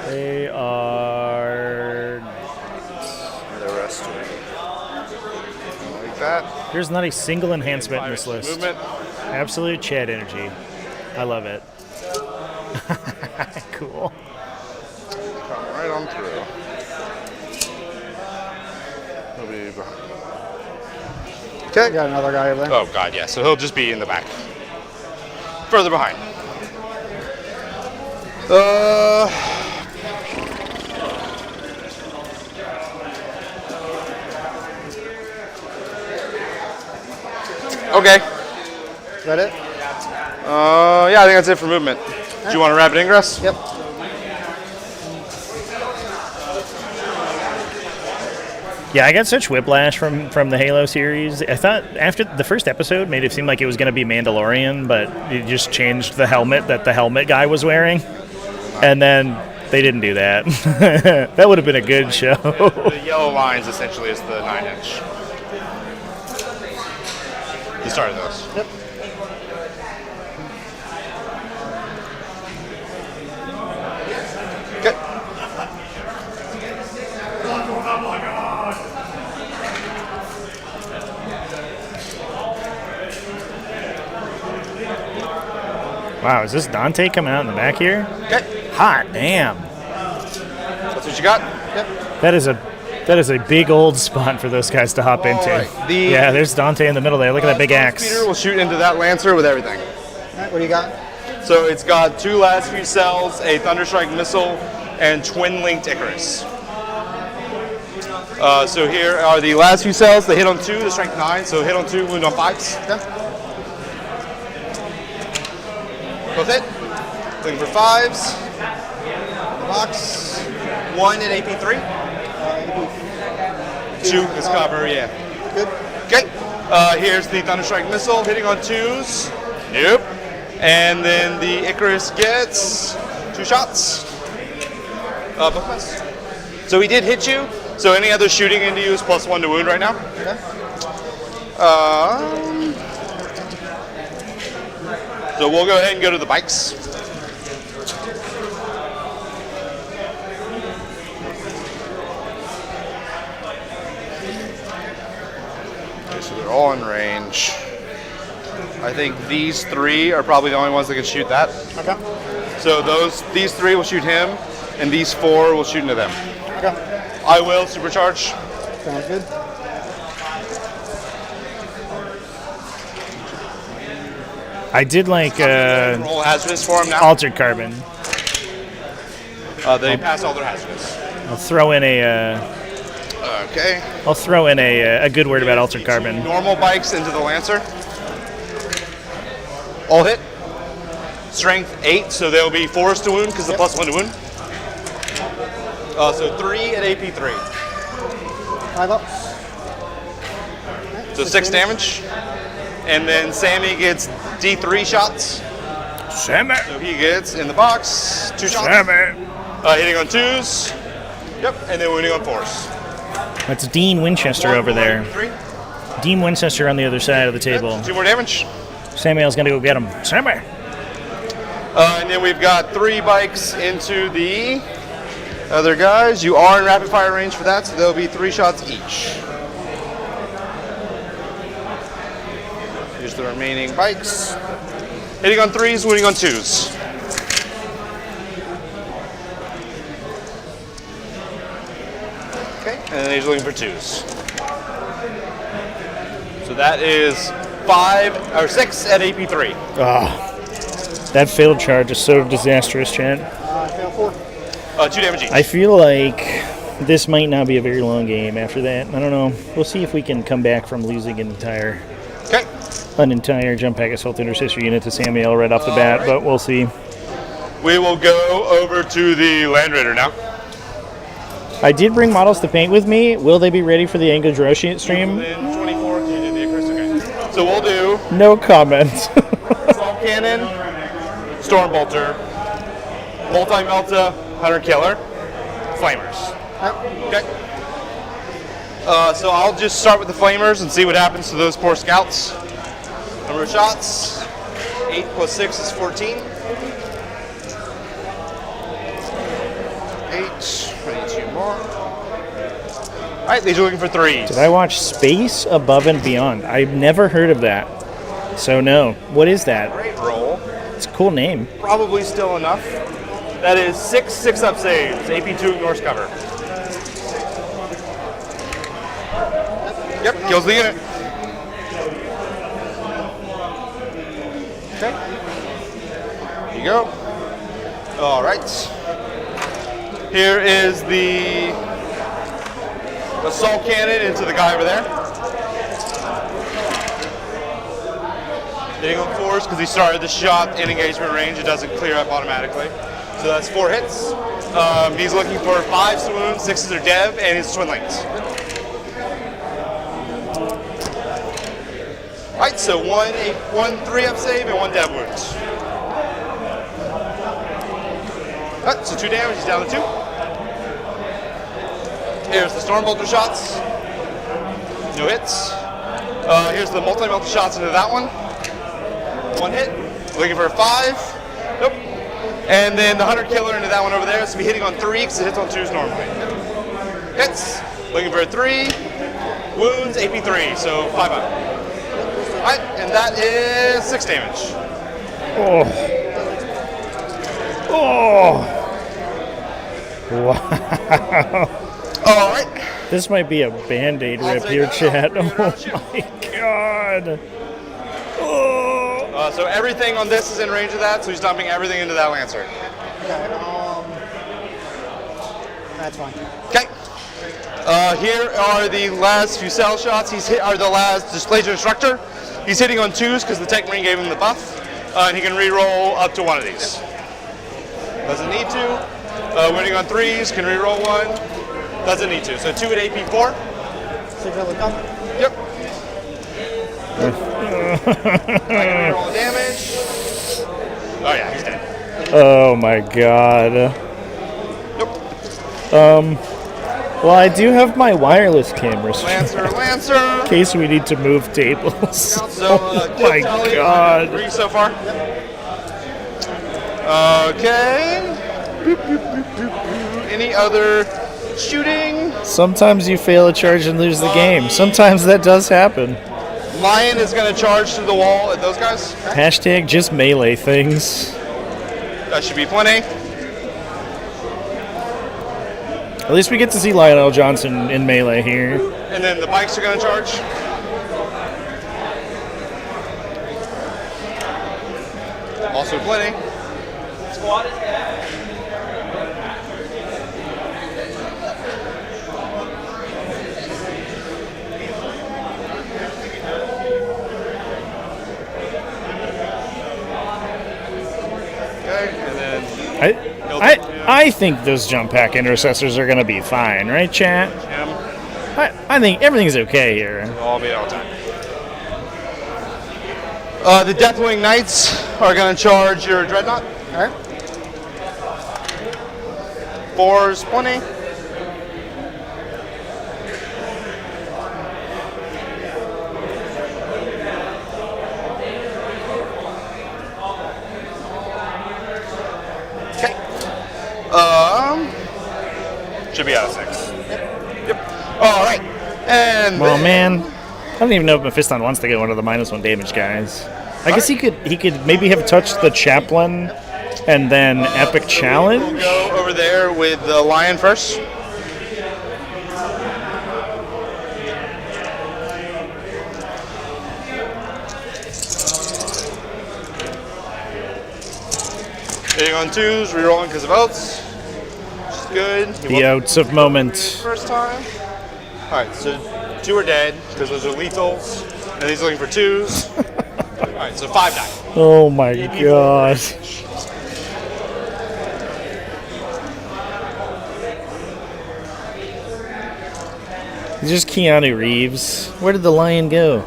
[SPEAKER 14] They are.
[SPEAKER 17] The rest like that.
[SPEAKER 14] There's not a single enhancement in this list.
[SPEAKER 17] Movement.
[SPEAKER 14] Absolute Chad energy. I love it. Cool.
[SPEAKER 17] Come right on through. Nobody behind. Okay.
[SPEAKER 18] Got another guy over there.
[SPEAKER 17] Oh god, yeah. So he'll just be in the back. Further behind. Okay.
[SPEAKER 18] Is that it?
[SPEAKER 17] Yeah, I think that's it for movement. Do you want a rapid ingress?
[SPEAKER 18] Yep.
[SPEAKER 14] Yeah, I got such whiplash from the Halo series. I thought after the first episode made it seem like it was going to be Mandalorian, but it just changed the helmet that the helmet guy was wearing. And then they didn't do that. That would have been a good show.
[SPEAKER 17] The yellow lines essentially is the 9-inch. You started those.
[SPEAKER 18] Yep.
[SPEAKER 17] Okay.
[SPEAKER 14] Wow, is this Dante coming out in the back here?
[SPEAKER 17] Okay.
[SPEAKER 14] Hot damn.
[SPEAKER 17] That's what you got?
[SPEAKER 18] Yep.
[SPEAKER 14] That is a big old spot for those guys to hop into.
[SPEAKER 17] Right.
[SPEAKER 14] Yeah, there's Dante in the middle there. Look at that big axe.
[SPEAKER 17] Speeder will shoot into that Lancer with everything.
[SPEAKER 18] All right, what do you got?
[SPEAKER 17] So it's got 2 last few cells, a Thunderstrike missile, and twin-linked Icarus. So here are the last few cells. They hit on 2, the strength 9, so hit on 2, wound on 5s.
[SPEAKER 18] Okay.
[SPEAKER 17] Both hit. Looking for 5s. Box. 1 at AP3. 2 is cover, yeah.
[SPEAKER 18] Good.
[SPEAKER 17] Okay. Here's the Thunderstrike missile hitting on 2s. Nope. And then the Icarus gets 2 shots. Both miss. So he did hit you. So any other shooting into you is +1 to wound right now.
[SPEAKER 18] Okay.
[SPEAKER 17] So we'll go ahead and go to the bikes. Okay, so they're all in range. I think these 3 are probably the only ones that can shoot that.
[SPEAKER 18] Okay.
[SPEAKER 17] So these 3 will shoot him, and these 4 will shoot into them.
[SPEAKER 18] Okay.
[SPEAKER 17] I will supercharge.
[SPEAKER 18] Sounds good.
[SPEAKER 14] I did like
[SPEAKER 17] Roll hazardous for him now.
[SPEAKER 14] Altered Carbon.
[SPEAKER 17] They pass all their hazardous.
[SPEAKER 14] I'll throw in a.
[SPEAKER 17] Okay.
[SPEAKER 14] I'll throw in a good word about Altered Carbon.
[SPEAKER 17] Normal bikes into the Lancer. All hit. Strength 8, so they'll be 4s to wound because the +1 to wound. So 3 at AP3.
[SPEAKER 18] 5 ups.
[SPEAKER 17] So 6 damage. And then Sammy gets D3 shots.
[SPEAKER 14] Sammy.
[SPEAKER 17] So he gets in the box 2 shots.
[SPEAKER 14] Sammy.
[SPEAKER 17] Hitting on 2s. Yep, and then wounding on 4s.
[SPEAKER 14] That's Dean Winchester over there.
[SPEAKER 17] 3.
[SPEAKER 14] Dean Winchester on the other side of the table.
[SPEAKER 17] 2 more damage.
[SPEAKER 14] Samuel's gonna go get him. Sammy.
[SPEAKER 17] And then we've got 3 bikes into the other guys. You are in rapid fire range for that, so there'll be 3 shots each. Here's the remaining bikes. Hitting on 3s, wounding on 2s. Okay, and then he's looking for 2s. So that is 5 or 6 at AP3.
[SPEAKER 14] Ah, that failed charge is so disastrous, Chad.
[SPEAKER 18] Fail 4.
[SPEAKER 17] 2 damage each.
[SPEAKER 14] I feel like this might not be a very long game after that. I don't know. We'll see if we can come back from losing an entire jump pack assault intercessor unit to Samuel right off the bat, but we'll see.
[SPEAKER 17] We will go over to the Land Raider now.
[SPEAKER 14] I did bring models to paint with me. Will they be ready for the Angled Roshi stream?
[SPEAKER 17] Then 24, you did the Icarus, okay. So we'll do
[SPEAKER 14] No comment.
[SPEAKER 17] Assault Cannon, Stormbolter, Multi-Melta, Hunter Killer, Flamers. Okay. So I'll just start with the Flamers and see what happens to those poor scouts. Number of shots, 8 + 6 is 14. 8, I need 2 more. All right, these are looking for 3s.
[SPEAKER 14] Did I watch Space Above and Beyond? I've never heard of that. So no. What is that?
[SPEAKER 17] Great roll.
[SPEAKER 14] It's a cool name.
[SPEAKER 17] Probably still enough. That is 6 6-up saves. AP2 ignores cover. Yep, kills the unit. Okay. Here you go. All right. Here is the assault cannon into the guy over there. Hitting on 4s because he started the shot in engagement range. It doesn't clear up automatically. So that's 4 hits. He's looking for 5s to wound, 6s are dev, and his twin links. Alright, so one 3-up save and 1 dev wound. Alright, so 2 damage, he's down to 2. Here's the Stormbolter shots. No hits. Here's the multi-melter shots into that one. 1 hit. Looking for a 5. Nope. And then the Hunter Killer into that one over there. So be hitting on 3 because it hits on 2s normally. Hits. Looking for a 3. Wounds, AP 3, so 5 out. Alright, and that is 6 damage.
[SPEAKER 14] Oh. Oh. Wow.
[SPEAKER 17] Alright.
[SPEAKER 14] This might be a Band-Aid rip here, chat. Oh my god.
[SPEAKER 17] So everything on this is in range of that, so he's dumping everything into that Lancer.
[SPEAKER 18] Okay, that's fine.
[SPEAKER 17] Okay. Here are the last few cell shots. Are the last Displacer Instructor. He's hitting on 2s because the Tech Marine gave him the buff, and he can re-roll up to 1 of these. Doesn't need to. Winning on 3s, can re-roll 1. Doesn't need to. So 2 at AP 4. Yep. I can re-roll damage. Oh yeah, he's dead.
[SPEAKER 14] Oh my god.
[SPEAKER 17] Nope.
[SPEAKER 14] Well, I do have my wireless cameras.
[SPEAKER 17] Lancer.
[SPEAKER 14] In case we need to move tables.
[SPEAKER 17] So,
[SPEAKER 14] oh my god.
[SPEAKER 17] 3 so far. Okay. Any other shooting?
[SPEAKER 14] Sometimes you fail a charge and lose the game. Sometimes that does happen.
[SPEAKER 17] Lion is going to charge through the wall at those guys.
[SPEAKER 14] Hashtag just melee things.
[SPEAKER 17] That should be plenty.
[SPEAKER 14] At least we get to see Lionel Johnson in melee here.
[SPEAKER 17] And then the bikes are going to charge. Also plenty. Squad is dead.
[SPEAKER 14] I think those jump pack intercessors are going to be fine, right, chat? I think everything's okay here.
[SPEAKER 17] All be all time. The Deathwing Knights are going to charge your Dreadnought. All right. 4's plenty. Should be out of 6. Yep. All right. And
[SPEAKER 14] well, man, I don't even know if Mephiston wants to get one of the -1 damage guys. I guess he could maybe have touched the Chaplain and then Epic Challenge.
[SPEAKER 17] We'll go over there with the Lion first. Hitting on 2s, rerolling because of outs. Good.
[SPEAKER 14] The outs of moment.
[SPEAKER 17] First time. Alright, so 2 are dead because those are lethals. And he's looking for 2s. Alright, so 5 die.
[SPEAKER 14] Oh my god. It's just Keanu Reeves. Where did the lion go?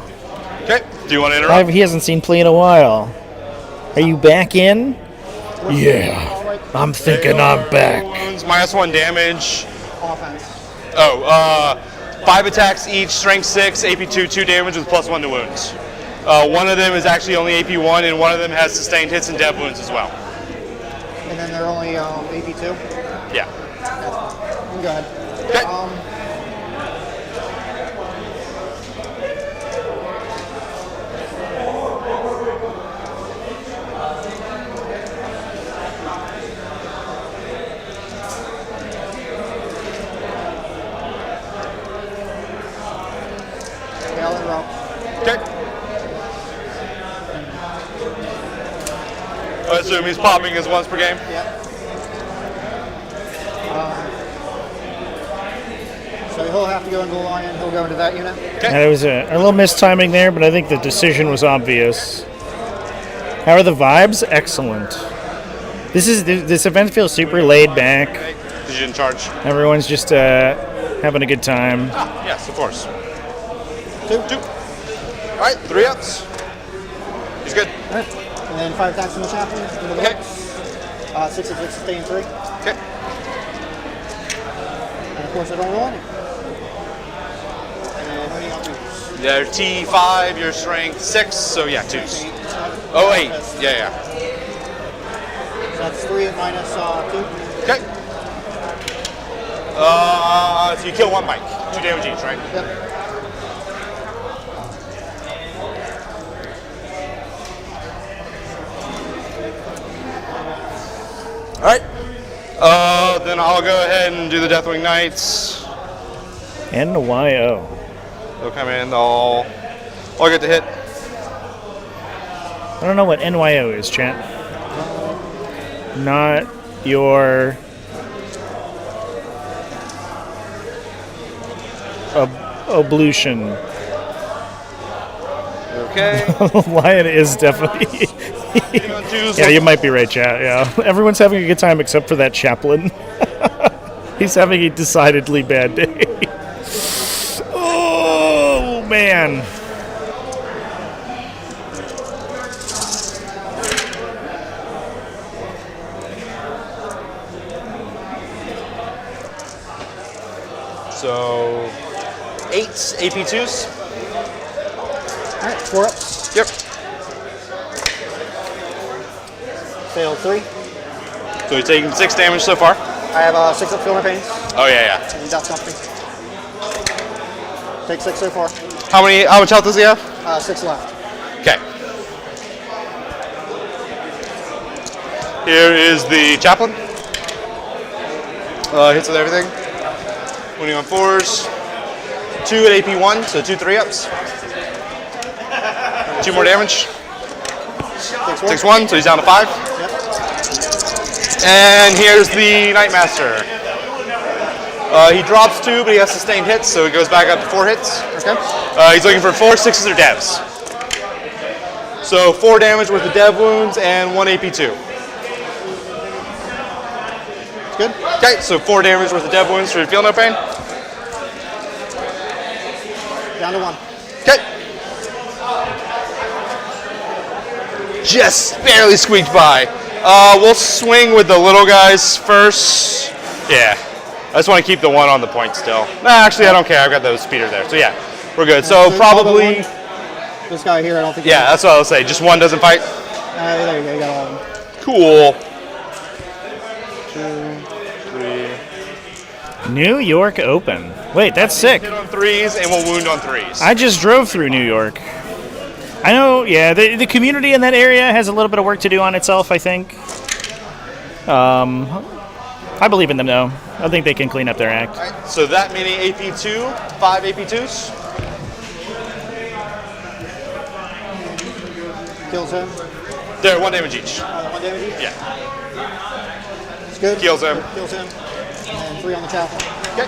[SPEAKER 17] Okay, do you want to interrupt?
[SPEAKER 14] He hasn't seen play in a while. Are you back in? Yeah. I'm thinking I'm back.
[SPEAKER 17] Wounds, -1 damage.
[SPEAKER 18] Offense.
[SPEAKER 17] 5 attacks each, strength 6, AP 2 damage with +1 to wounds. One of them is actually only AP 1, and one of them has sustained hits and dev wounds as well.
[SPEAKER 18] And then they're only AP 2?
[SPEAKER 17] Yeah.
[SPEAKER 18] Go ahead.
[SPEAKER 17] Okay. Okay. I assume he's popping his once per game?
[SPEAKER 18] Yeah. So he'll have to go into the Lion, he'll go into that unit.
[SPEAKER 14] There was a little mistiming there, but I think the decision was obvious. How are the vibes? Excellent. This event feels super laid back.
[SPEAKER 17] Is you in charge?
[SPEAKER 14] Everyone's just having a good time.
[SPEAKER 17] Yes, of course. Two. All right, 3 ups. He's good.
[SPEAKER 18] All right. And then 5 attacks from the chaplain. Okay. 6 of 6 sustain 3.
[SPEAKER 17] Okay.
[SPEAKER 18] And of course I don't roll any. And winning on 2s.
[SPEAKER 17] Yeah, T5, your strength 6, so yeah, 2s. Oh, 8. Yeah.
[SPEAKER 18] So that's 3 minus 2.
[SPEAKER 17] Okay. So you kill 1 bike. 2 damage each, right?
[SPEAKER 18] Yep.
[SPEAKER 17] All right. Then I'll go ahead and do the Deathwing Knights.
[SPEAKER 14] NYO.
[SPEAKER 17] They'll come in. I'll get to hit.
[SPEAKER 14] I don't know what NYO is, chat. Not your ablution.
[SPEAKER 17] Okay.
[SPEAKER 14] Lion is definitely. Yeah, you might be right, chat. Yeah, everyone's having a good time except for that chaplain. He's having a decidedly bad day. Oh man.
[SPEAKER 17] So 8 AP2s.
[SPEAKER 18] All right, 4 ups.
[SPEAKER 17] Yep.
[SPEAKER 18] Failed 3.
[SPEAKER 17] So you're taking 6 damage so far.
[SPEAKER 18] I have 6 up feeling pains.
[SPEAKER 17] Oh yeah.
[SPEAKER 18] And that's something. Take 6 so far.
[SPEAKER 17] How much health does he have?
[SPEAKER 18] 6 left.
[SPEAKER 17] Okay. Here is the chaplain. Hits with everything. Winning on 4s. 2 at AP1, so 2 3-ups. 2 more damage. Takes 1, so he's down to 5.
[SPEAKER 18] Yep.
[SPEAKER 17] And here's the Nightmaster. He drops 2, but he has sustained hits, so he goes back up to 4 hits.
[SPEAKER 18] Okay.
[SPEAKER 17] He's looking for 4 6s or devs. So 4 damage worth of dev wounds and 1 AP2.
[SPEAKER 18] Good.
[SPEAKER 17] Okay, so 4 damage worth of dev wounds. So you feel no pain?
[SPEAKER 18] Down to 1.
[SPEAKER 17] Okay. Just barely squeaked by. We'll swing with the little guys first. Yeah. I just want to keep the 1 on the point still. Nah, actually, I don't care. I've got the speeder there. So yeah, we're good. So probably.
[SPEAKER 18] This guy here, I don't think.
[SPEAKER 17] Yeah, that's what I'll say. Just 1 doesn't fight.
[SPEAKER 18] There you go. You got all of them.
[SPEAKER 17] Cool. 2, 3.
[SPEAKER 14] New York Open. Wait, that's sick.
[SPEAKER 17] Hit on 3s and we'll wound on 3s.
[SPEAKER 14] I just drove through New York. I know, yeah, the community in that area has a little bit of work to do on itself, I think. I believe in them, though. I think they can clean up their act.
[SPEAKER 17] All right, so that many AP2, 5 AP2s.
[SPEAKER 18] Kills him.
[SPEAKER 17] They're 1 damage each.
[SPEAKER 18] 1 damage each?
[SPEAKER 17] Yeah.
[SPEAKER 18] It's good.
[SPEAKER 17] Kills him.
[SPEAKER 18] Kills him. And 3 on the chaplain.
[SPEAKER 17] Okay.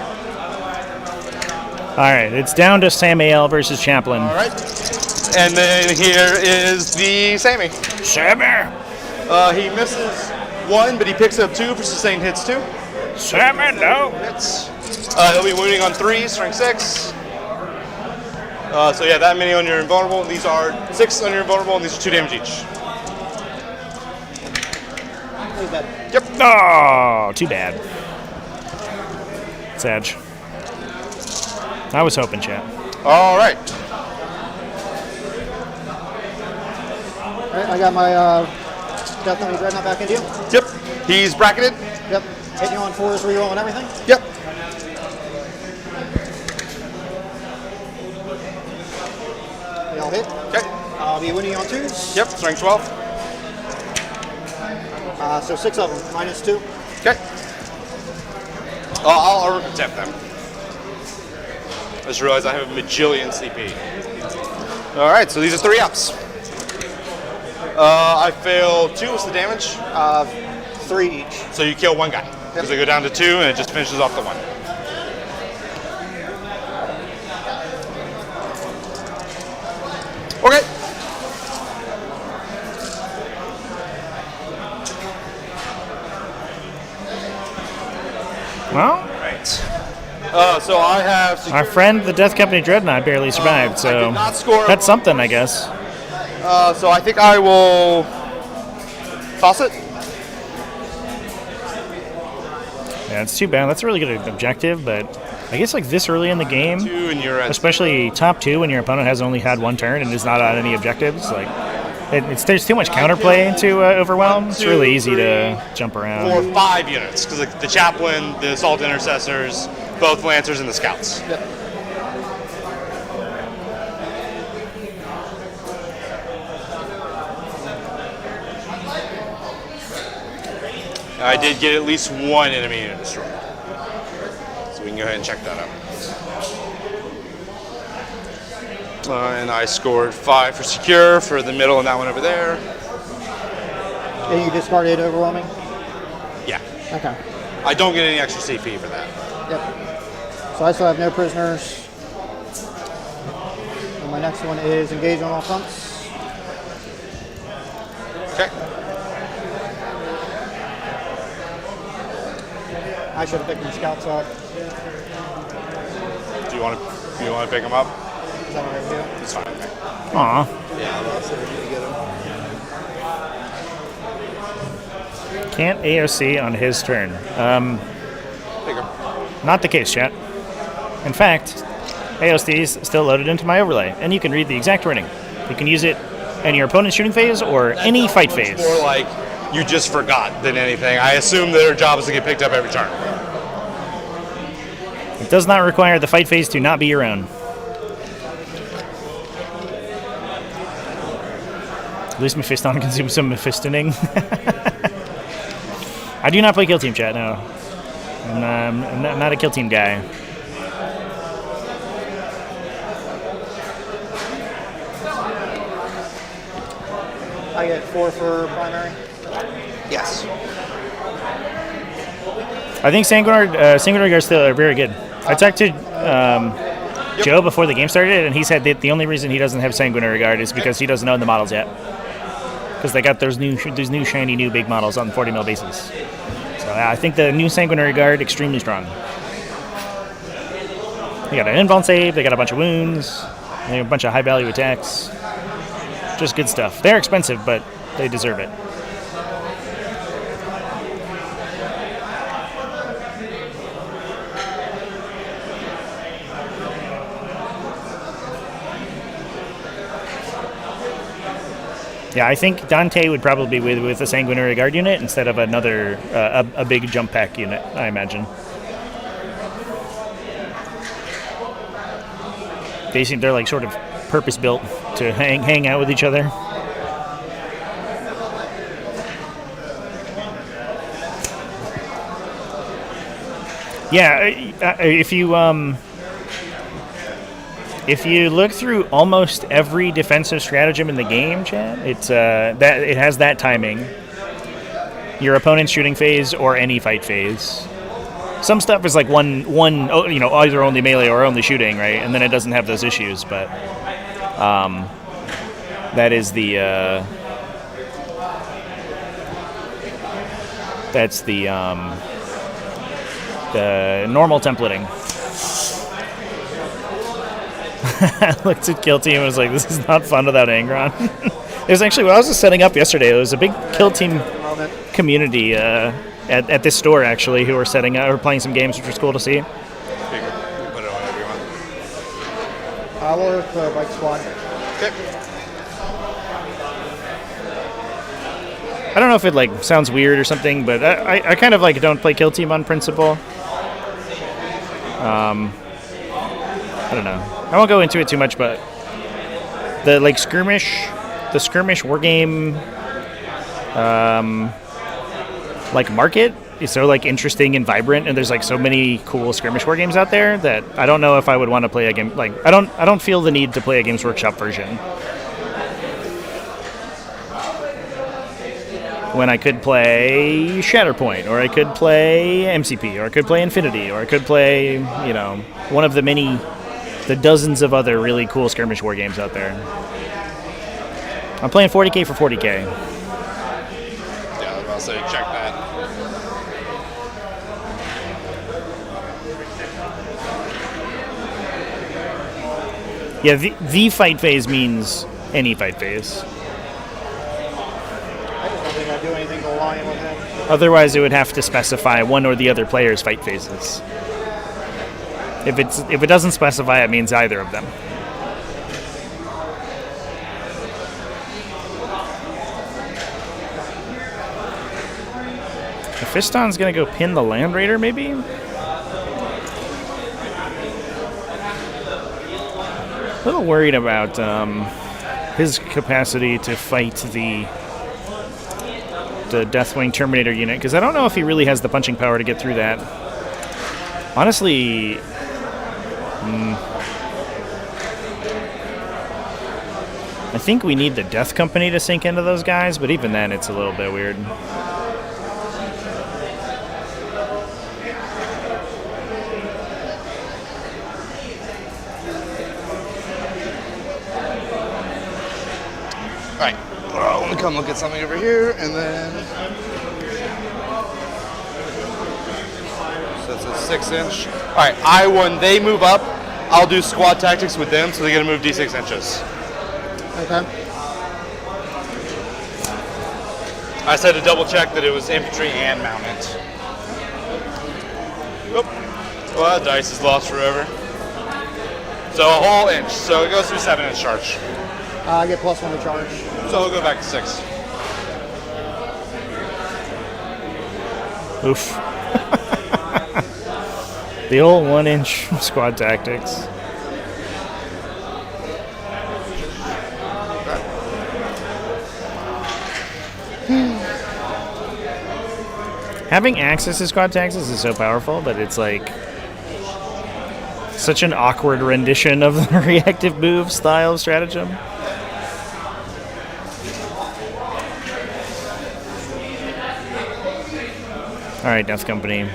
[SPEAKER 14] All right, it's down to Samael versus Chaplain.
[SPEAKER 17] All right. And then here is the Sammy.
[SPEAKER 14] Sammy!
[SPEAKER 17] He misses 1, but he picks up 2 for sustained hits too.
[SPEAKER 14] Sammy, no!
[SPEAKER 17] Hits. He'll be wounding on 3, strength 6. So yeah, that many on your invulnerable. These are 6 on your invulnerable, and these are 2 damage each. Yep.
[SPEAKER 14] Oh, too bad. Sag. I was hoping, chat.
[SPEAKER 17] All right.
[SPEAKER 18] All right, I got my Deathwing Dreadnought back into you.
[SPEAKER 17] Yep. He's bracketed.
[SPEAKER 18] Yep. Hitting you on 4s, reroll and everything.
[SPEAKER 17] Yep.
[SPEAKER 18] They all hit.
[SPEAKER 17] Okay.
[SPEAKER 18] I'll be winning on 2s.
[SPEAKER 17] Yep. Strength 12.
[SPEAKER 18] So 6 of them, minus 2.
[SPEAKER 17] Okay. I'll attempt them. I just realized I have a bajillion CP. All right, so these are 3-ups. I fail 2. What's the damage?
[SPEAKER 18] 3 each.
[SPEAKER 17] So you kill 1 guy. Because they go down to 2, and it just finishes off the 1. Okay.
[SPEAKER 14] Well,
[SPEAKER 17] right. So I have
[SPEAKER 14] our friend, the Death Company Dreadnought, barely survived, so
[SPEAKER 17] not score
[SPEAKER 14] that's something, I guess.
[SPEAKER 17] So I think I will toss it.
[SPEAKER 14] Yeah, it's too bad. That's a really good objective, but I guess like this early in the game, especially top 2 when your opponent has only had 1 turn and is not on any objectives, like there's too much counterplay to overwhelm. It's really easy to jump around.
[SPEAKER 17] 4 or 5 units, because the chaplain, the assault intercessors, both lancers, and the scouts.
[SPEAKER 18] Yep.
[SPEAKER 17] I did get at least 1 enemy unit destroyed. So we can go ahead and check that out. And I scored 5 for secure for the middle and that one over there.
[SPEAKER 18] And you discarded overwhelming?
[SPEAKER 17] Yeah.
[SPEAKER 18] Okay.
[SPEAKER 17] I don't get any extra CP for that.
[SPEAKER 18] Yep. So I still have no prisoners. And my next one is engage on all fronts.
[SPEAKER 17] Okay.
[SPEAKER 18] I should have picked my scouts up.
[SPEAKER 17] Do you want to pick them up?
[SPEAKER 18] Is that what I do?
[SPEAKER 17] It's fine.
[SPEAKER 14] Aw. Can't AOC on his turn. Not the case, chat. In fact, AOC is still loaded into my overlay, and you can read the exact wording. You can use it in your opponent's shooting phase or any fight phase.
[SPEAKER 17] More like you just forgot than anything. I assume their job is to get picked up every turn.
[SPEAKER 14] It does not require the fight phase to not be your own. At least Mephiston can do some Mephistoning. I do not play Kill Team, chat, no. I'm not a Kill Team guy.
[SPEAKER 18] I get 4 for primary.
[SPEAKER 17] Yes.
[SPEAKER 14] I think Sanguinary Guards still are very good. I talked to Joe before the game started, and he said that the only reason he doesn't have Sanguinary Guard is because he doesn't own the models yet. Because they got those new shiny new big models on 40 mil bases. So I think the new Sanguinary Guard extremely strong. They got an invuln save, they got a bunch of wounds, they have a bunch of high value attacks. Just good stuff. They're expensive, but they deserve it. Yeah, I think Dante would probably be with a Sanguinary Guard unit instead of another a big jump pack unit, I imagine. They're like sort of purpose built to hang out with each other. Yeah, if you look through almost every defensive stratagem in the game, Chad, it has that timing. Your opponent's shooting phase or any fight phase. Some stuff is like one either only melee or only shooting, right? And then it doesn't have those issues, but that is the normal templating. I looked at Kill Team and was like, this is not fun without Angron. It was actually, when I was just setting up yesterday, it was a big Kill Team community at this store, actually, who were setting up, or playing some games, which was cool to see.
[SPEAKER 17] Put it on everyone.
[SPEAKER 18] I will work for Bike Squad.
[SPEAKER 17] Okay.
[SPEAKER 14] I don't know if it like sounds weird or something, but I kind of like don't play Kill Team on principle. I don't know. I won't go into it too much, but the skirmish war game, like market is so like interesting and vibrant, and there's like so many cool skirmish war games out there that I don't know if I would want to play a game like I don't feel the need to play a Games Workshop version when I could play Shatterpoint, or I could play MCP, or I could play Infinity, or I could play one of the dozens of other really cool skirmish war games out there. I'm playing 40k for 40k.
[SPEAKER 17] Yeah, I was about to say, check that.
[SPEAKER 14] Yeah, the fight phase means any fight phase.
[SPEAKER 18] I just don't think I do anything to align with him.
[SPEAKER 14] Otherwise, it would have to specify one or the other player's fight phases. If it doesn't specify, it means either of them. The Fiston's gonna go pin the Land Raider, maybe? A little worried about his capacity to fight the Deathwing Terminator unit, because I don't know if he really has the punching power to get through that. Honestly, I think we need the Death Company to sink into those guys, but even then it's a little bit weird.
[SPEAKER 17] Alright, let me come look at something over here, and then... So that's a 6-inch. Alright, when they move up, I'll do squad tactics with them, so they're going to move D6 inches.
[SPEAKER 18] Okay.
[SPEAKER 17] I said to double check that it was infantry and mounted. Oop. Well, that dice is lost forever. So a whole inch, so it goes through 7-inch charge.
[SPEAKER 18] I get +1 to charge.
[SPEAKER 17] So we'll go back to 6.
[SPEAKER 14] Oof. The old 1-inch squad tactics. Having access to squad tactics is so powerful, but it's like such an awkward rendition of the reactive move style of stratagem. Alright, Death Company.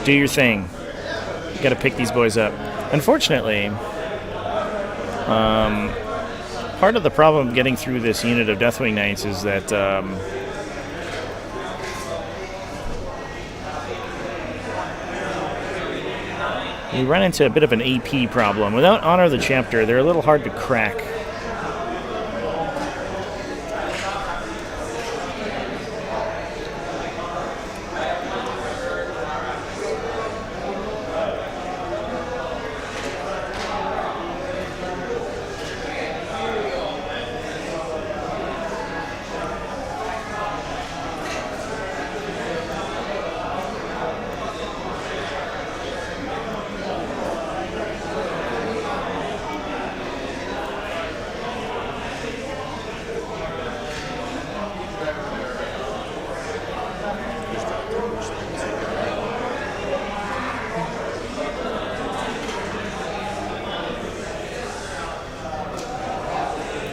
[SPEAKER 14] Do your thing. You gotta pick these boys up. Unfortunately, part of the problem getting through this unit of Deathwing Knights is that we run into a bit of an AP problem. Without Honor of the Chapter, they're a little hard to crack.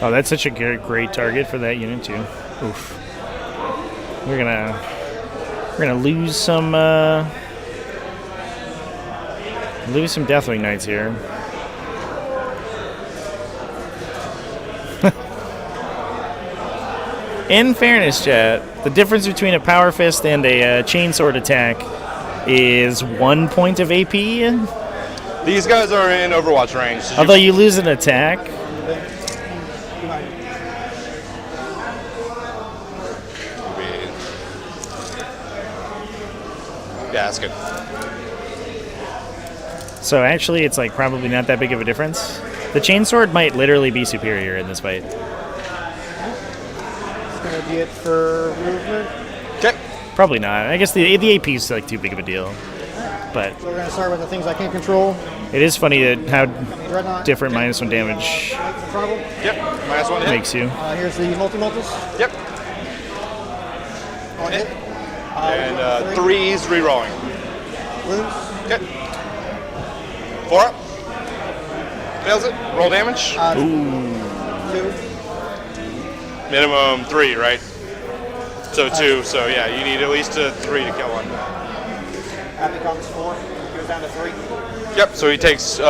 [SPEAKER 14] Oh, that's such a great target for that unit too. Oof. We're gonna lose some Deathwing Knights here. In fairness, chat, the difference between a Power Fist and a Chainsword attack is 1 point of AP.
[SPEAKER 17] These guys are in Overwatch range.
[SPEAKER 14] Although you lose an attack.
[SPEAKER 17] Yeah, that's good.
[SPEAKER 14] So actually, it's like probably not that big of a difference. The Chainsword might literally be superior in this fight.
[SPEAKER 18] It's gonna be it for movement.
[SPEAKER 17] Okay.
[SPEAKER 14] Probably not. I guess the AP is like too big of a deal. But
[SPEAKER 18] So we're gonna start with the things I can't control.
[SPEAKER 14] it is funny that how
[SPEAKER 18] Dreadnought.
[SPEAKER 14] different -1 damage
[SPEAKER 17] Yep, -1 hit.
[SPEAKER 14] makes you.
[SPEAKER 18] Here's the multi-multis.
[SPEAKER 17] Yep.
[SPEAKER 18] 1 hit.
[SPEAKER 17] And 3s re-rolling.
[SPEAKER 18] Wounds.
[SPEAKER 17] Okay. 4 up. Fails it. Roll damage.
[SPEAKER 18] 2.
[SPEAKER 17] Minimum 3, right? So 2. So yeah, you need at least a 3 to kill one.
[SPEAKER 18] Happy comes 4. Goes down to 3.
[SPEAKER 17] Yep. So he takes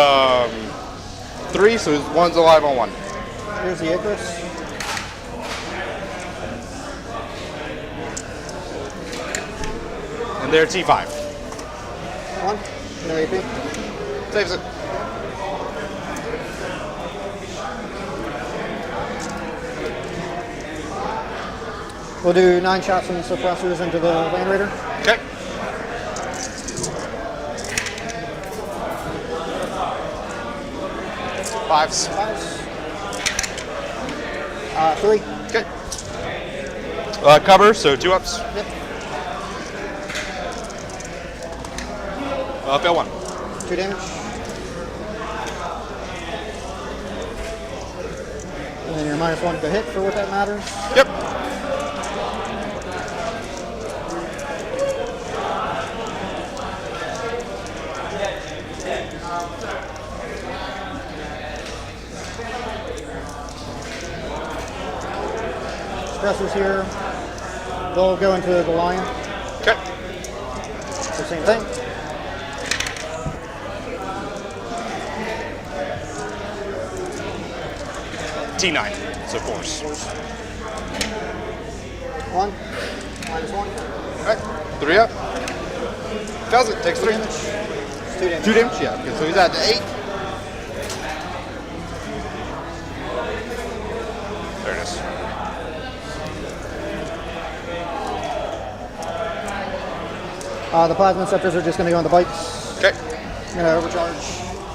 [SPEAKER 17] 3. So one's alive on 1.
[SPEAKER 18] Here's the Icarus.
[SPEAKER 17] And they're T5.
[SPEAKER 18] 1. No AP.
[SPEAKER 17] Saves it.
[SPEAKER 18] We'll do 9 shots from the suppressors into the Land Raider.
[SPEAKER 17] Okay. Fives.
[SPEAKER 18] 3.
[SPEAKER 17] Okay. Cover, so 2 ups.
[SPEAKER 18] Yep.
[SPEAKER 17] Fail 1.
[SPEAKER 18] 2 damage. And then you're -1 to hit for what that matters.
[SPEAKER 17] Yep.
[SPEAKER 18] Suppressors here. They'll go into the lion.
[SPEAKER 17] Okay.
[SPEAKER 18] So same thing.
[SPEAKER 17] T9, so 4s.
[SPEAKER 18] 1. -1.
[SPEAKER 17] Alright, 3 up. Fails it, takes 3.
[SPEAKER 18] Damage. 2 damage.
[SPEAKER 17] 2 damage, yeah. Okay, so he's at 8. There it is.
[SPEAKER 18] The plasma scepters are just going to go on the bikes.
[SPEAKER 17] Okay.
[SPEAKER 18] I'm going to overcharge.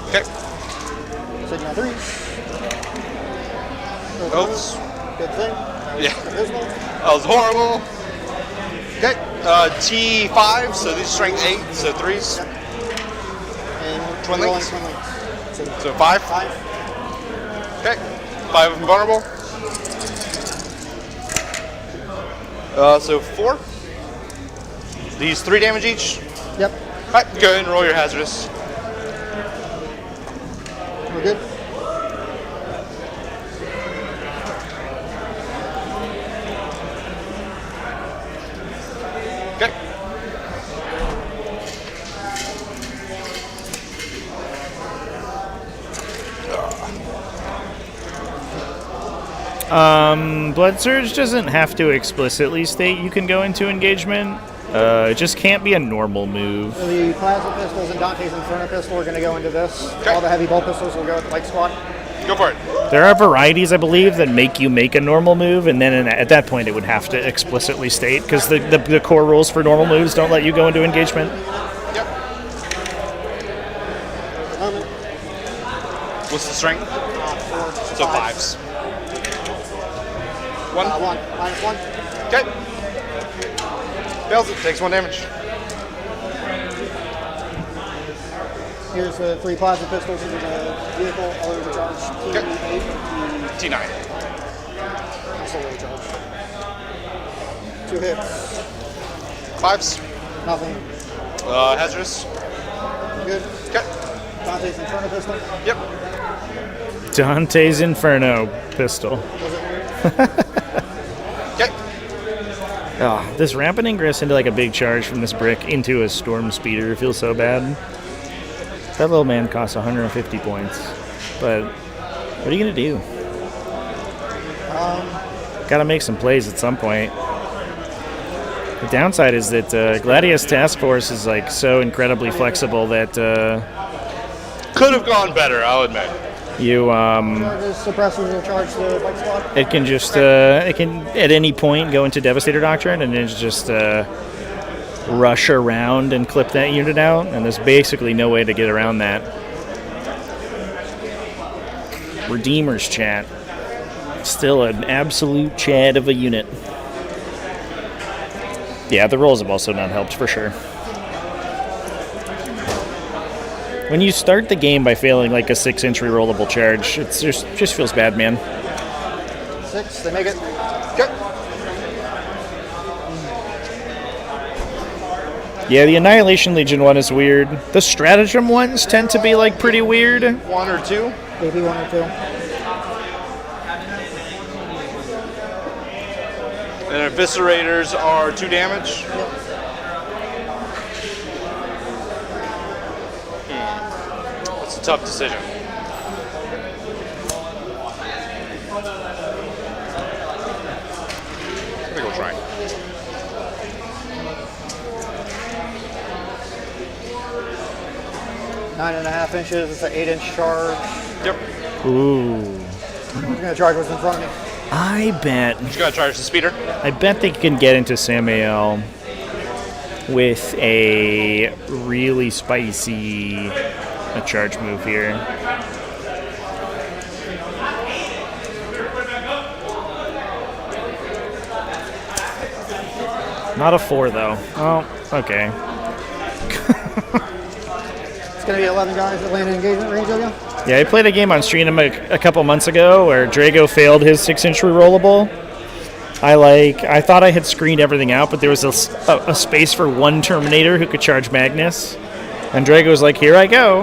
[SPEAKER 17] Okay.
[SPEAKER 18] Sitting on 3s.
[SPEAKER 17] Oops.
[SPEAKER 18] Good thing.
[SPEAKER 17] Yeah.
[SPEAKER 18] Abysmal.
[SPEAKER 17] That was horrible. Okay. T5, so these strength 8, so 3s.
[SPEAKER 18] And
[SPEAKER 17] Twin
[SPEAKER 18] rolling
[SPEAKER 17] links.
[SPEAKER 18] twin links.
[SPEAKER 17] So 5.
[SPEAKER 18] 5.
[SPEAKER 17] Okay. 5 of them vulnerable. So 4. These 3 damage each.
[SPEAKER 18] Yep.
[SPEAKER 17] Alright, go ahead and roll your hazardous.
[SPEAKER 18] We're good.
[SPEAKER 17] Okay.
[SPEAKER 14] Blood Surge doesn't have to explicitly state you can go into engagement. It just can't be a normal move.
[SPEAKER 18] So the plasma pistols and Dante's Inferno pistol are going to go into this. All the heavy bolt pistols will go at the bike squad.
[SPEAKER 17] Go for it.
[SPEAKER 14] There are varieties, I believe, that make you make a normal move, and then at that point it would have to explicitly state, because the core rules for normal moves don't let you go into engagement.
[SPEAKER 17] Yep. What's the strength?
[SPEAKER 18] 4.
[SPEAKER 17] So 5s. 1.
[SPEAKER 18] 1. -1.
[SPEAKER 17] Okay. Fails it, takes 1 damage.
[SPEAKER 18] Here's the 3 plasma pistols into the vehicle. I'll overcharge.
[SPEAKER 17] Okay.
[SPEAKER 18] T8.
[SPEAKER 17] T9.
[SPEAKER 18] I'm still overcharged. 2 hits.
[SPEAKER 17] 5s.
[SPEAKER 18] Nothing.
[SPEAKER 17] Hazardous.
[SPEAKER 18] Good.
[SPEAKER 17] Okay.
[SPEAKER 18] Dante's Inferno pistol.
[SPEAKER 17] Yep.
[SPEAKER 14] Dante's Inferno pistol.
[SPEAKER 17] Okay.
[SPEAKER 14] Oh, this rampant ingress into like a big charge from this brick into a storm speeder feels so bad. That little man costs 150 points. But what are you going to do? Gotta make some plays at some point. The downside is that Gladius Task Force is like so incredibly flexible that
[SPEAKER 17] could have gone better, I'll admit.
[SPEAKER 14] You
[SPEAKER 18] Charges, suppressors will charge the bike squad.
[SPEAKER 14] it can just it can at any point go into Devastator Doctrine and it's just rush around and clip that unit out, and there's basically no way to get around that. Redeemers chat. Still an absolute chad of a unit. Yeah, the rolls have also not helped for sure. When you start the game by failing like a 6-inch rerollable charge, it just feels bad, man.
[SPEAKER 18] 6, they make it.
[SPEAKER 17] Okay.
[SPEAKER 14] Yeah, the Annihilation Legion one is weird. The Stratagem ones tend to be like pretty weird.
[SPEAKER 17] 1 or 2.
[SPEAKER 18] Maybe 1 or 2.
[SPEAKER 17] And Eviscerators are 2 damage. That's a tough decision. I think we'll try.
[SPEAKER 18] Nine and a half inches. It's an 8-inch charge.
[SPEAKER 17] Yep.
[SPEAKER 14] Ooh.
[SPEAKER 18] I'm gonna charge what's in front of me.
[SPEAKER 14] I bet.
[SPEAKER 17] Just gonna charge the speeder.
[SPEAKER 14] I bet they can get into Samael with a really spicy charge move here. Not a 4 though. Oh, okay.
[SPEAKER 18] It's going to be 11 guys that land in engagement range of you?
[SPEAKER 14] Yeah, I played a game on stream a couple months ago where Drago failed his 6-inch rerollable. I thought I had screened everything out, but there was a space for one Terminator who could charge Magnus. And Drago was like, here I go.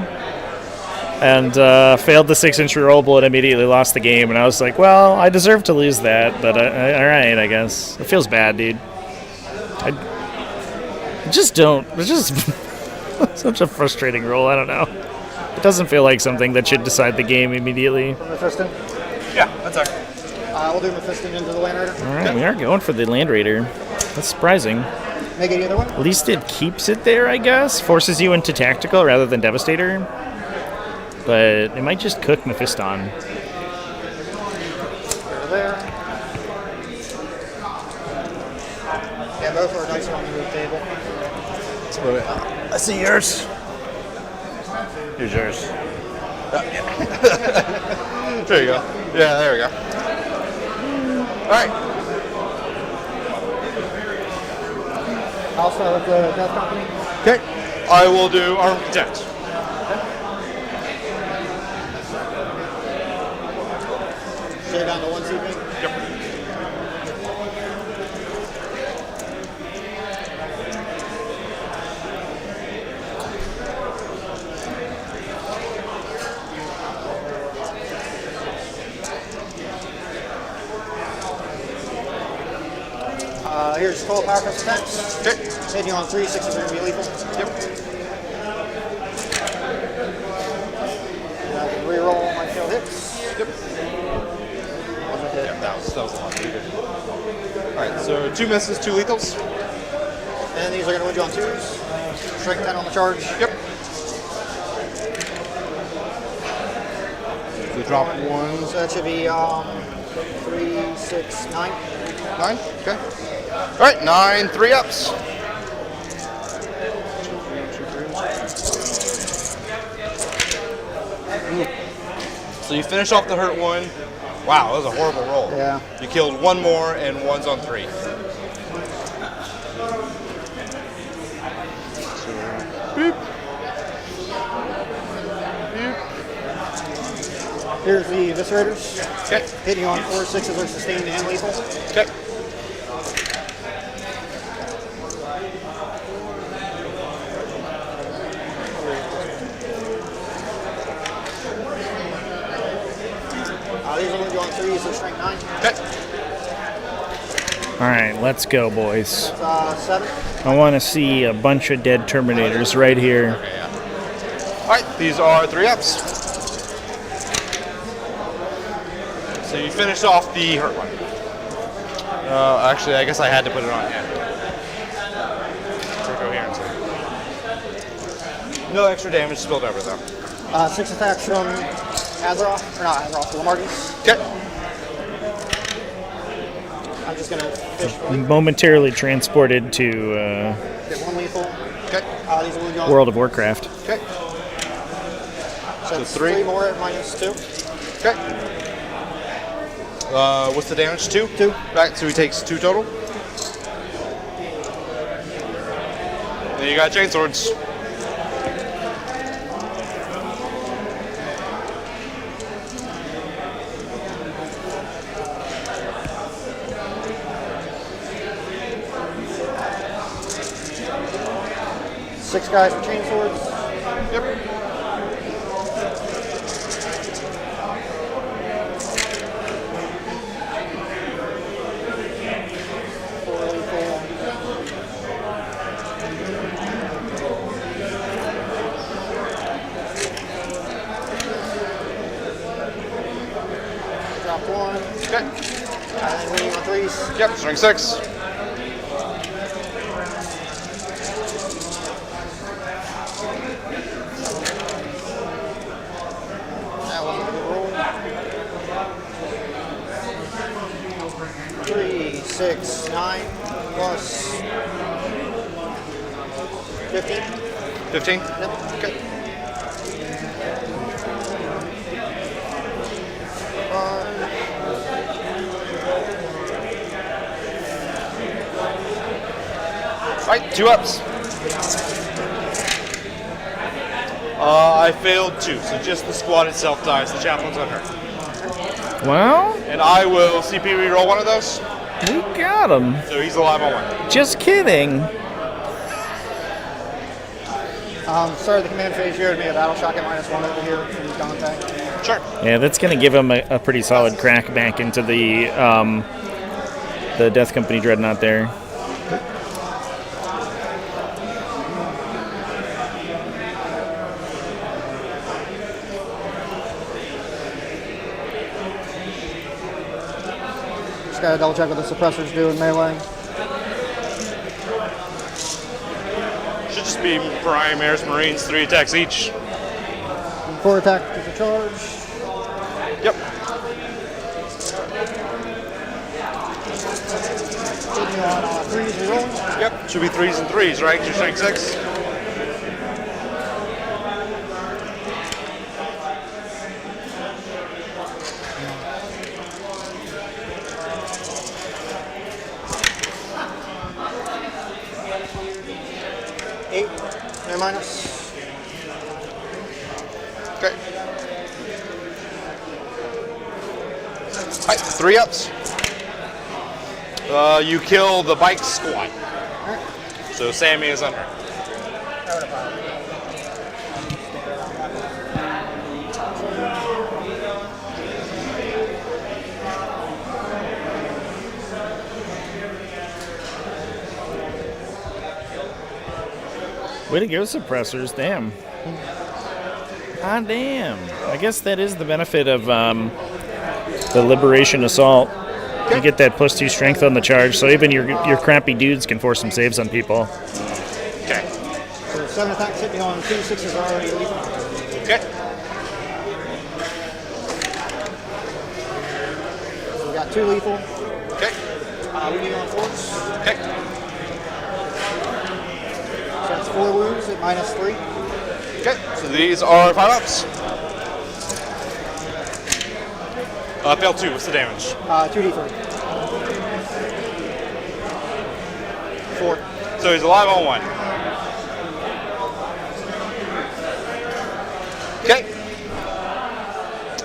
[SPEAKER 14] And failed the 6-inch rerollable and immediately lost the game. And I was like, well, I deserve to lose that, but alright, I guess. It feels bad, dude. I just don't. It's just such a frustrating roll, I don't know. It doesn't feel like something that should decide the game immediately.
[SPEAKER 18] Mephiston?
[SPEAKER 17] Yeah, that's our.
[SPEAKER 18] We'll do Mephiston into the Land Raider.
[SPEAKER 14] Alright, we are going for the Land Raider. That's surprising.
[SPEAKER 18] Make it either way.
[SPEAKER 14] At least it keeps it there, I guess. Forces you into Tactical rather than Devastator. But it might just cook Mephiston.
[SPEAKER 18] There. Yeah, both are nice on the move table.
[SPEAKER 17] Let's put it. I see yours. Here's yours. There you go. Yeah, there we go. All right.
[SPEAKER 18] I'll start with the Death Company.
[SPEAKER 17] Okay. I will do Arm Protect.
[SPEAKER 18] Share down to 1 CP.
[SPEAKER 17] Yep.
[SPEAKER 18] Here's 12 power crest attacks.
[SPEAKER 17] Okay.
[SPEAKER 18] Hitting you on 3, 6 is going to be lethal.
[SPEAKER 17] Yep.
[SPEAKER 18] And I can reroll my failed hits.
[SPEAKER 17] Yep.
[SPEAKER 18] One hit.
[SPEAKER 17] Yeah, that was a lot. Alright, so 2 misses, 2 lethals.
[SPEAKER 18] And these are going to win you on 2s. Strength 10 on the charge.
[SPEAKER 17] Yep. So drop 1.
[SPEAKER 18] So that should be 3, 6, 9.
[SPEAKER 17] 9? Okay. Alright, 9 3-ups. So you finish off the hurt one. Wow, that was a horrible roll.
[SPEAKER 18] Yeah.
[SPEAKER 17] You killed 1 more and 1's on 3. Beep.
[SPEAKER 18] Here's the Eviscerators.
[SPEAKER 17] Okay.
[SPEAKER 18] Hitting you on 4, 6s are sustained and lethal.
[SPEAKER 17] Okay.
[SPEAKER 18] These are going to go on 3s, so strength 9.
[SPEAKER 17] Okay.
[SPEAKER 14] Alright, let's go, boys.
[SPEAKER 18] 7.
[SPEAKER 14] I want to see a bunch of dead Terminators right here.
[SPEAKER 17] Okay, yeah. Alright, these are 3-ups. So you finish off the hurt one. Actually, I guess I had to put it on. Yeah. For coherence. No extra damage spilled over, though.
[SPEAKER 18] 6 attacks from Azeroth, or not Azeroth, Lamarcus.
[SPEAKER 17] Okay.
[SPEAKER 18] I'm just going to fish.
[SPEAKER 14] Momentarily transported to
[SPEAKER 18] Get 1 lethal.
[SPEAKER 17] Okay.
[SPEAKER 18] These will go on.
[SPEAKER 14] World of Warcraft.
[SPEAKER 17] Okay.
[SPEAKER 18] So it's
[SPEAKER 17] 3
[SPEAKER 18] more at -2.
[SPEAKER 17] Okay. What's the damage? 2?
[SPEAKER 18] 2.
[SPEAKER 17] Right, so he takes 2 total. Then you got chainswords.
[SPEAKER 18] Six guys with chainswords.
[SPEAKER 17] Yep.
[SPEAKER 18] Drop 1.
[SPEAKER 17] Okay.
[SPEAKER 18] And then winning on 3s.
[SPEAKER 17] Yep, strength 6.
[SPEAKER 18] That wasn't a good roll. 6, 9, plus 15.
[SPEAKER 17] 15?
[SPEAKER 18] Yep.
[SPEAKER 17] Okay. Right, 2 ups. I failed 2, so just the squad itself dies. The chaplain's unhurt.
[SPEAKER 14] Well,
[SPEAKER 17] And I will CP reroll one of those.
[SPEAKER 14] we got him.
[SPEAKER 17] So he's alive on 1.
[SPEAKER 14] Just kidding.
[SPEAKER 18] Start of the command phase, you heard me a battle shock at -1 over here from Dante.
[SPEAKER 17] Sure.
[SPEAKER 14] Yeah, that's going to give him a pretty solid crack back into the Death Company Dreadnought there.
[SPEAKER 18] Just gotta double check what the suppressors do in melee.
[SPEAKER 17] Should just be Primaris Marines, 3 attacks each.
[SPEAKER 18] 4 attack is a charge.
[SPEAKER 17] Yep.
[SPEAKER 18] Hitting you on 3s reroll.
[SPEAKER 17] Yep. Should be 3s and 3s, right? Your strength 6.
[SPEAKER 18] Minus.
[SPEAKER 17] Okay. Alright, 3 ups. You kill the bike squad. So Sammy is unhurt.
[SPEAKER 14] Way to go, suppressors. Damn. Ah, damn. I guess that is the benefit of the Liberation Assault. You get that +2 strength on the charge, so even your crappy dudes can force some saves on people.
[SPEAKER 17] Okay.
[SPEAKER 18] So 7 attacks hit me on 2, 6s are already lethal.
[SPEAKER 17] Okay.
[SPEAKER 18] So we got 2 lethal.
[SPEAKER 17] Okay.
[SPEAKER 18] We need on 4s.
[SPEAKER 17] Okay.
[SPEAKER 18] So that's 4 wounds at -3.
[SPEAKER 17] Okay. So these are 5 ups. Fail 2. What's the damage?
[SPEAKER 18] 2d3. 4.
[SPEAKER 17] So he's alive on 1. Okay.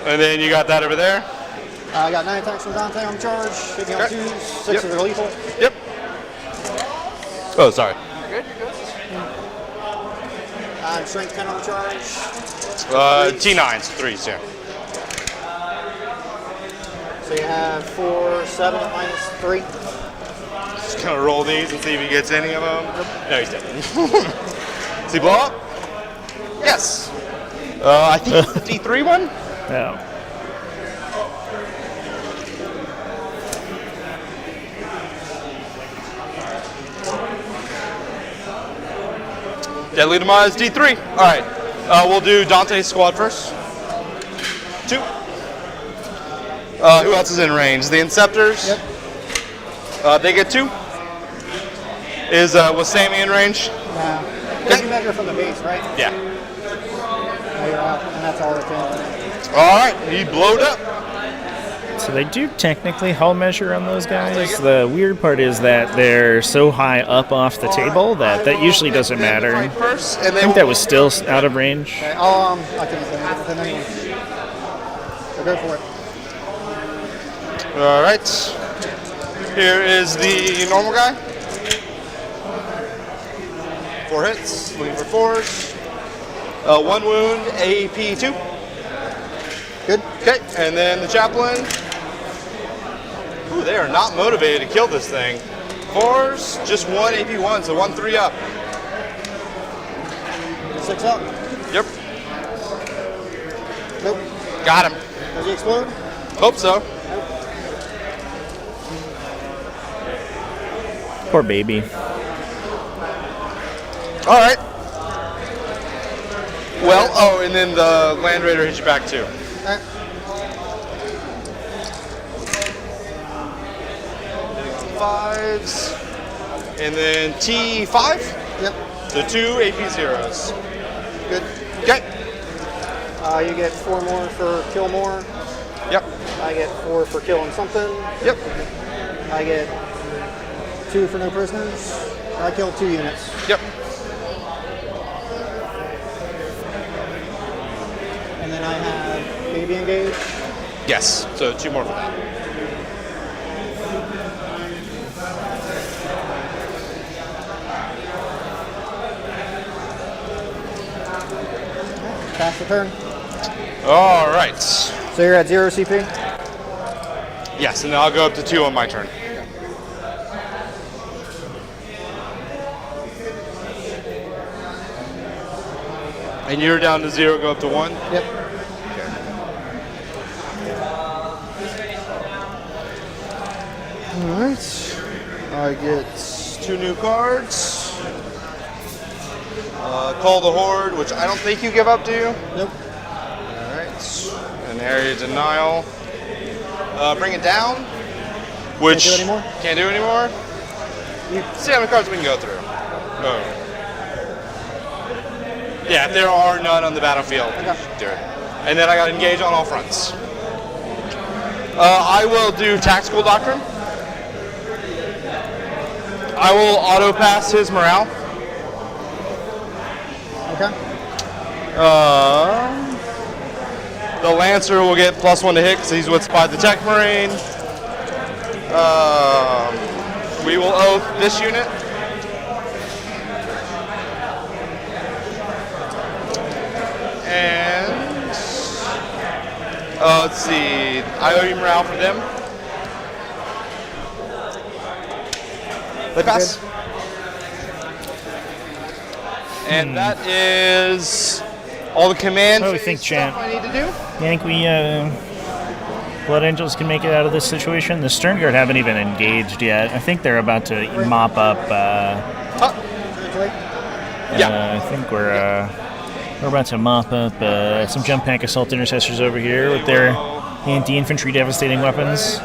[SPEAKER 17] And then you got that over there.
[SPEAKER 18] I got 9 attacks from Dante on charge. Hit me on 2s. 6 are lethal.
[SPEAKER 17] Yep. Oh, sorry.
[SPEAKER 18] Good, you're good. Strength 10 on the charge.
[SPEAKER 17] T9s, 3s, yeah.
[SPEAKER 18] So you have 4, 7 at -3.
[SPEAKER 17] Just gonna roll these and see if he gets any of them. No, he's dead. Does he blow up? Yes. I think it's the D3 one.
[SPEAKER 14] Yeah.
[SPEAKER 17] Deadly Demise D3. All right. We'll do Dante's squad first. 2. Who else is in range? The Inceptors.
[SPEAKER 18] Yep.
[SPEAKER 17] They get 2. Was Sammy in range?
[SPEAKER 18] Yeah. Okay. You measure from the base, right?
[SPEAKER 17] Yeah.
[SPEAKER 18] No, you're out, and that's all it's in.
[SPEAKER 17] All right. He blowed up.
[SPEAKER 14] So they do technically hull measure on those guys. The weird part is that they're so high up off the table that usually doesn't matter. I think that was still out of range.
[SPEAKER 18] Okay, I can get them anyway. So go for it.
[SPEAKER 17] All right. Here is the normal guy. 4 hits, looking for 4s. 1 wound, AP 2.
[SPEAKER 18] Good.
[SPEAKER 17] Okay, and then the chaplain. Ooh, they are not motivated to kill this thing. 4s, just 1 AP 1, so 1 3 up.
[SPEAKER 18] 6 up.
[SPEAKER 17] Yep.
[SPEAKER 18] Nope.
[SPEAKER 17] Got him.
[SPEAKER 18] Does he explode?
[SPEAKER 17] Hope so.
[SPEAKER 14] Poor baby.
[SPEAKER 17] All right. Well, and then the Land Raider hits you back too. 5s. And then T5?
[SPEAKER 18] Yep.
[SPEAKER 17] So 2 AP zeros.
[SPEAKER 18] Good.
[SPEAKER 17] Okay.
[SPEAKER 18] You get 4 more for kill more.
[SPEAKER 17] Yep.
[SPEAKER 18] I get 4 for killing something.
[SPEAKER 17] Yep.
[SPEAKER 18] I get 2 for no prisoners. I killed 2 units.
[SPEAKER 17] Yep.
[SPEAKER 18] And then I have baby engage.
[SPEAKER 17] Yes. So 2 more for that.
[SPEAKER 18] Pass the turn.
[SPEAKER 17] All right.
[SPEAKER 18] So you're at 0 CP?
[SPEAKER 17] Yes, and then I'll go up to 2 on my turn. And you're down to 0, go up to 1?
[SPEAKER 18] Yep.
[SPEAKER 17] All right. I get 2 new cards. Call the Horde, which I don't think you give up, do you?
[SPEAKER 18] Nope.
[SPEAKER 17] All right. An area denial. Bring it down. Which
[SPEAKER 18] Can't do anymore?
[SPEAKER 17] See how many cards we can go through. Oh. Yeah, if there are none on the battlefield, do it. And then I got to engage on all fronts. I will do Tactical Doctrine. I will auto pass his morale.
[SPEAKER 18] Okay.
[SPEAKER 17] The Lancer will get +1 to hit because he's what's by the Tech Marine. We will oath this unit. And let's see, I owe you morale for them. They pass. And that is all the command
[SPEAKER 14] What do we think, Chan?
[SPEAKER 17] I need to do.
[SPEAKER 14] You think we Blood Angels can make it out of this situation? The Stern Guard haven't even engaged yet. I think they're about to mop up. I think we're about to mop up some jump pack assault intercessors over here with their anti-infantry devastating weapons.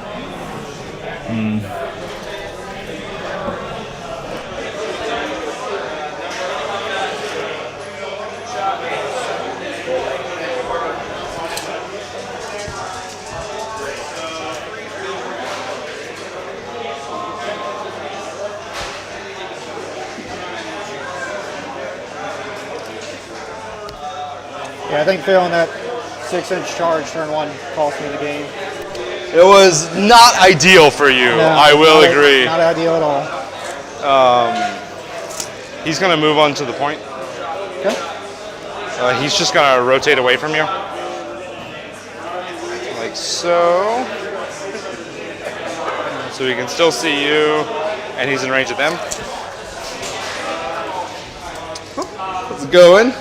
[SPEAKER 18] Yeah, I think failing that 6-inch charge turn 1 cost me the game.
[SPEAKER 17] It was not ideal for you,
[SPEAKER 18] No,
[SPEAKER 17] I will
[SPEAKER 18] not
[SPEAKER 17] agree.
[SPEAKER 18] Not ideal at all.
[SPEAKER 17] He's going to move on to the point.
[SPEAKER 18] Okay.
[SPEAKER 17] He's just going to rotate away from you. Like so. So he can still see you, and he's in range of them. Let's go in.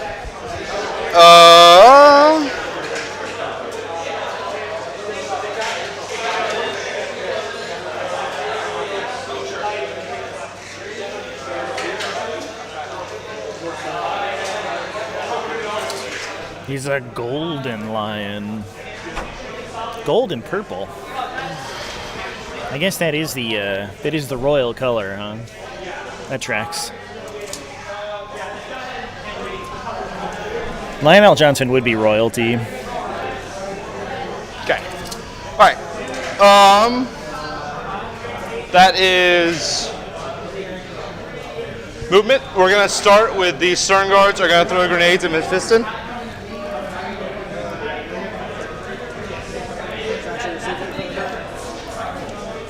[SPEAKER 14] He's a golden lion. Gold and purple. I guess that is the royal color, huh? That tracks. Lionel Johnson would be royalty.
[SPEAKER 17] Okay. All right. That is movement. We're gonna start with the Stern Guards. Are gonna throw grenades at Mephiston.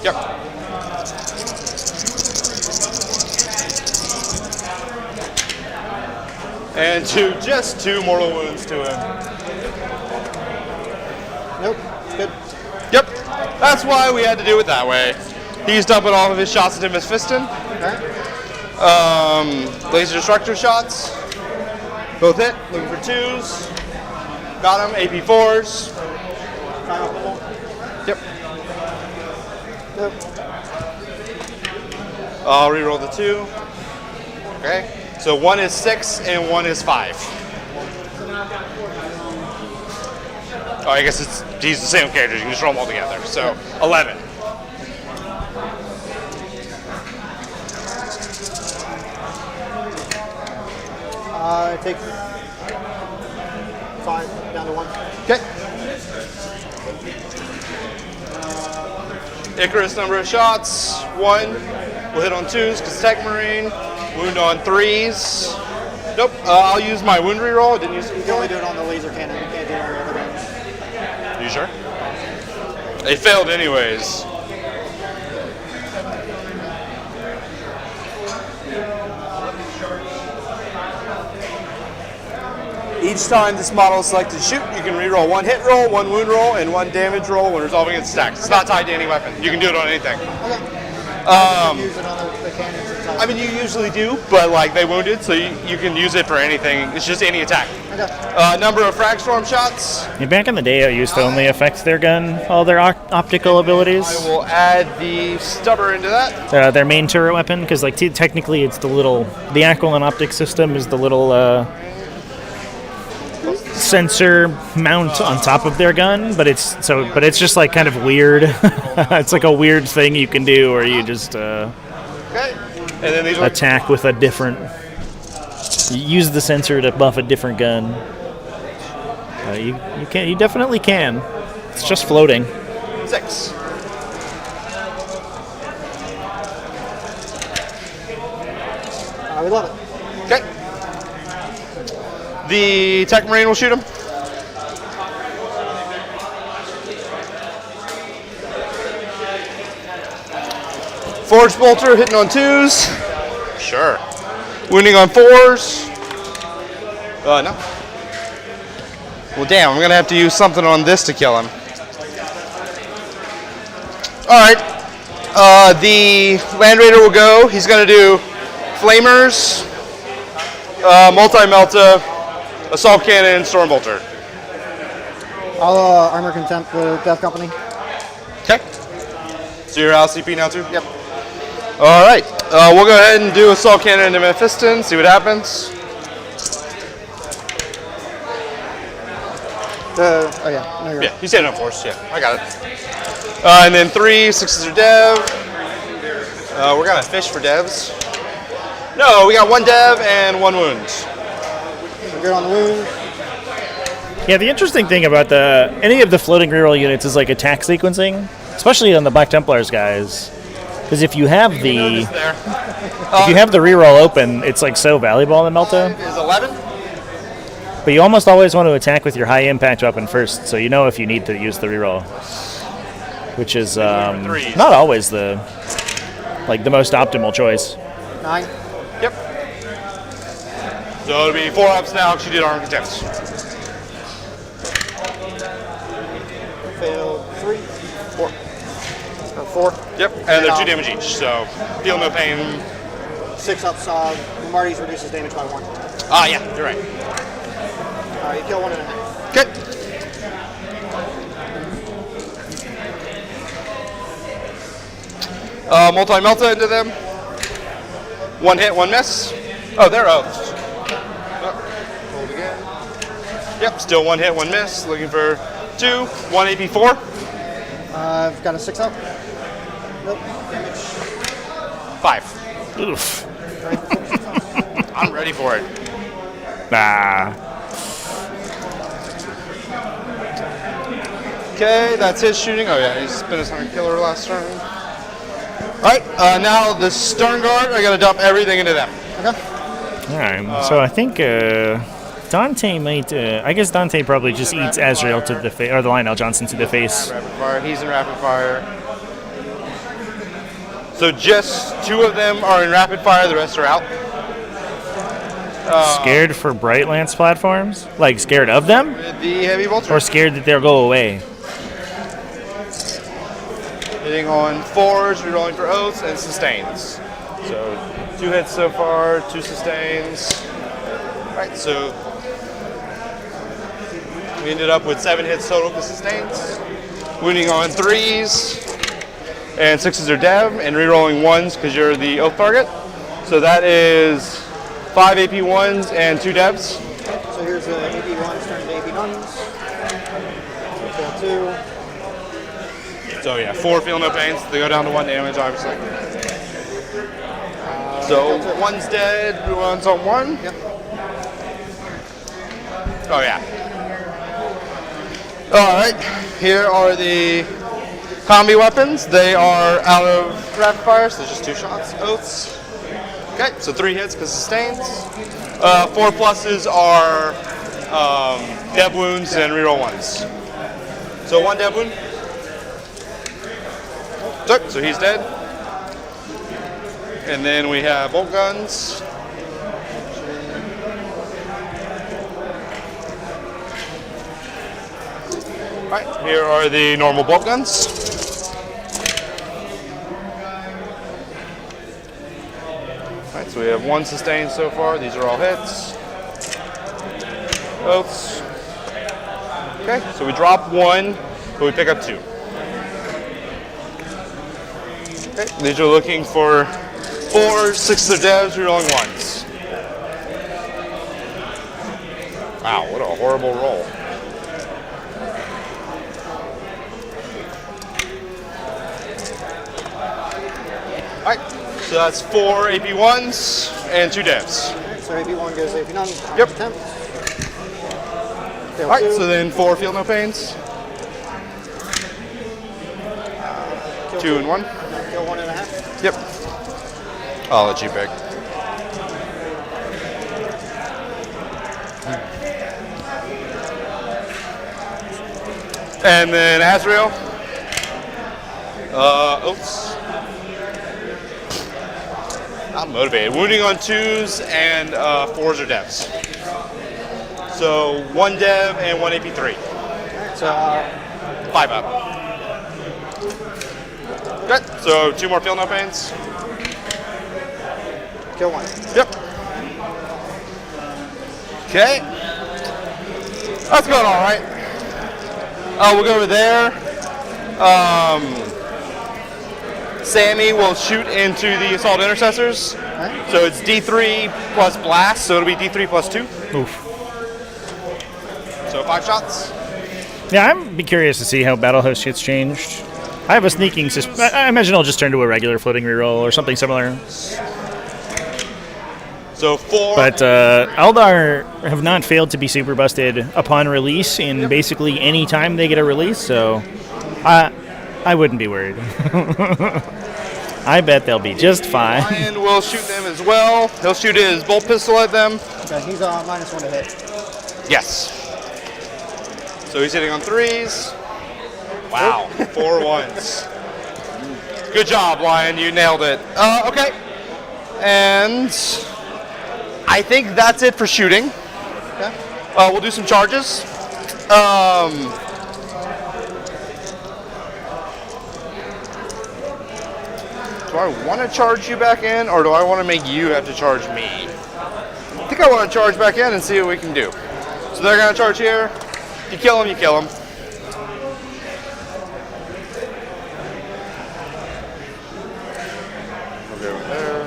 [SPEAKER 17] Yep. And just 2 mortal wounds to him.
[SPEAKER 18] Nope, good.
[SPEAKER 17] Yep, that's why we had to do it that way. He's dumping all of his shots into Mephiston.
[SPEAKER 18] Okay.
[SPEAKER 17] Laser destructor shots. Both hit, looking for 2s. Got him, AP 4s. Yep.
[SPEAKER 18] Nope.
[SPEAKER 17] I'll reroll the 2. Okay. So 1 is 6 and 1 is 5. Oh, I guess he's the same character. You can just roll them all together. So 11.
[SPEAKER 18] Take 5 down to 1.
[SPEAKER 17] Okay. Icarus number of shots, 1. We'll hit on 2s because Tech Marine. Wound on 3s. Nope. I'll use my wound reroll. I didn't use it.
[SPEAKER 18] You can only do it on the laser cannon. You can't do it on the other guns.
[SPEAKER 17] You sure? It failed anyways. Each time this model is selected to shoot, you can reroll 1 hit roll, 1 wound roll, and 1 damage roll when resolving its stacks. It's not tied to any weapon. You can do it on anything.
[SPEAKER 18] Use it on the cannons.
[SPEAKER 17] I mean, you usually do, but like they wounded, so you can use it for anything. It's just any attack. Number of frag storm shots.
[SPEAKER 14] Yeah, back in the day, it used to only affect their gun, all their optical abilities.
[SPEAKER 17] I will add the stubber into that.
[SPEAKER 14] Their main turret weapon, because like technically it's the Aquilon optic system is the little sensor mount on top of their gun, but it's just like kind of weird. It's like a weird thing you can do, where you just
[SPEAKER 17] And then these
[SPEAKER 14] attack with a different. You use the sensor to buff a different gun. You definitely can. It's just floating.
[SPEAKER 17] 6.
[SPEAKER 18] We love it.
[SPEAKER 17] Okay. The Tech Marine will shoot him. Forge Bolter hitting on 2s. Sure. Wounding on 4s. No. Well, damn, I'm going to have to use something on this to kill him. Alright. The Land Raider will go. He's going to do Flamers, Multi-Melta, Assault Cannon, Storm Bolter.
[SPEAKER 18] I'll Armor Contempt the Death Company.
[SPEAKER 17] Okay. So you're out CP now too? Yep. Alright. We'll go ahead and do Assault Cannon into Mephiston, see what happens.
[SPEAKER 18] Oh yeah, no, you're
[SPEAKER 17] Yeah, he's hitting on force, yeah, I got it. And then 3 6s are dev. We're gonna fish for devs. No, we got 1 dev and 1 wound.
[SPEAKER 18] We're good on the wound.
[SPEAKER 14] Yeah, the interesting thing about any of the floating reroll units is like attack sequencing, especially on the Black Templars guys. Because if you have the reroll open, it's like so valuable on the Melta.
[SPEAKER 17] Is 11.
[SPEAKER 14] But you almost always want to attack with your high impact weapon first, so you know if you need to use the reroll, which is not always the most optimal choice.
[SPEAKER 18] 9.
[SPEAKER 17] Yep. So it'll be 4 ups now because you did Arm Contempt.
[SPEAKER 18] Failed 3. 4. 4.
[SPEAKER 17] Yep, and they're 2 damage each, so feel no pain.
[SPEAKER 18] 6 ups. Marty's reduces damage by 1.
[SPEAKER 17] Ah, yeah, you're right.
[SPEAKER 18] You kill 1.5.
[SPEAKER 17] Okay. Multi-Melta into them. 1 hit, 1 miss. Oh, they're oaths. Hold again. Yep, still 1 hit, 1 miss. Looking for 2. 1 AP 4.
[SPEAKER 18] I've got a 6 up. Nope. Damage.
[SPEAKER 17] 5.
[SPEAKER 14] Oof.
[SPEAKER 17] I'm ready for it.
[SPEAKER 14] Nah.
[SPEAKER 17] Okay, that's his shooting. Oh yeah, he's spent his Hunter Killer last turn. Alright, now the Stern Guard, I gotta dump everything into them.
[SPEAKER 18] Okay.
[SPEAKER 14] Alright, so I think Dante might. I guess Dante probably just eats Azrael to the face, or the Lionel Johnson to the face.
[SPEAKER 17] Rapid fire, he's in rapid fire. So just 2 of them are in rapid fire, the rest are out.
[SPEAKER 14] Scared for Bright Lance platforms? Like scared of them?
[SPEAKER 17] The Heavy Bolter.
[SPEAKER 14] Or scared that they'll go away?
[SPEAKER 17] Hitting on 4s, rerolling for oaths, and sustains. So 2 hits so far, 2 sustains. Alright, so we ended up with 7 hits total with sustains. Wounding on 3s, and 6s are dev, and rerolling 1s because you're the oath target. So that is 5 AP 1s and 2 devs.
[SPEAKER 18] So here's the AP 1s turning to AP nuns. Fail 2.
[SPEAKER 17] So yeah, 4 feel no pains. They go down to 1 damage, obviously. So 1's dead, 1's on 1.
[SPEAKER 18] Yep.
[SPEAKER 17] Oh yeah. Alright, here are the combi weapons. They are out of rapid fire, so just 2 shots. Oaths. Okay, so 3 hits because sustains. 4 pluses are dev wounds and reroll 1s. So 1 dev wound. So he's dead. And then we have bolt guns. Alright, here are the normal bolt guns. Alright, so we have 1 sustained so far. These are all hits. Oaths. Okay, so we drop 1, but we pick up 2. Okay, these are looking for 4, 6 of devs, rerolling 1s. Wow, what a horrible roll. Alright, so that's 4 AP1s and 2 devs.
[SPEAKER 18] So AP1 goes AP none.
[SPEAKER 17] Yep.
[SPEAKER 18] Attempt.
[SPEAKER 17] Alright, so then 4 feel no pains. 2 and 1.
[SPEAKER 18] Kill 1.5.
[SPEAKER 17] Yep. I'll let you pick. And then Azrael. Oaths. I'm motivated. Wounding on 2s and 4s or devs. So 1 dev and 1 AP3.
[SPEAKER 18] So
[SPEAKER 17] 5 up. Good. So 2 more feel no pains.
[SPEAKER 18] Kill 1.
[SPEAKER 17] Yep. Okay. That's going all right. We'll go over there. Sammy will shoot into the assault intercessors.
[SPEAKER 18] Right.
[SPEAKER 17] So it's D3 plus blast, so it'll be D3 plus 2.
[SPEAKER 14] Oof.
[SPEAKER 17] So 5 shots.
[SPEAKER 14] Yeah, I'd be curious to see how Battle Host gets changed. I have a sneaking system. I imagine it'll just turn to a regular floating reroll or something similar.
[SPEAKER 17] So 4.
[SPEAKER 14] But Eldar have not failed to be super busted upon release in basically any time they get a release, so I wouldn't be worried. I bet they'll be just fine.
[SPEAKER 17] Ryan will shoot them as well. He'll shoot his bolt pistol at them.
[SPEAKER 18] Okay, he's -1 to hit.
[SPEAKER 17] Yes. So he's hitting on 3s. Wow, 4 1s. Good job, Lion. You nailed it. Okay. And I think that's it for shooting.
[SPEAKER 18] Okay.
[SPEAKER 17] We'll do some charges. Do I want to charge you back in, or do I want to make you have to charge me? I think I want to charge back in and see what we can do. So they're going to charge here. You kill them, you kill them. We'll go there.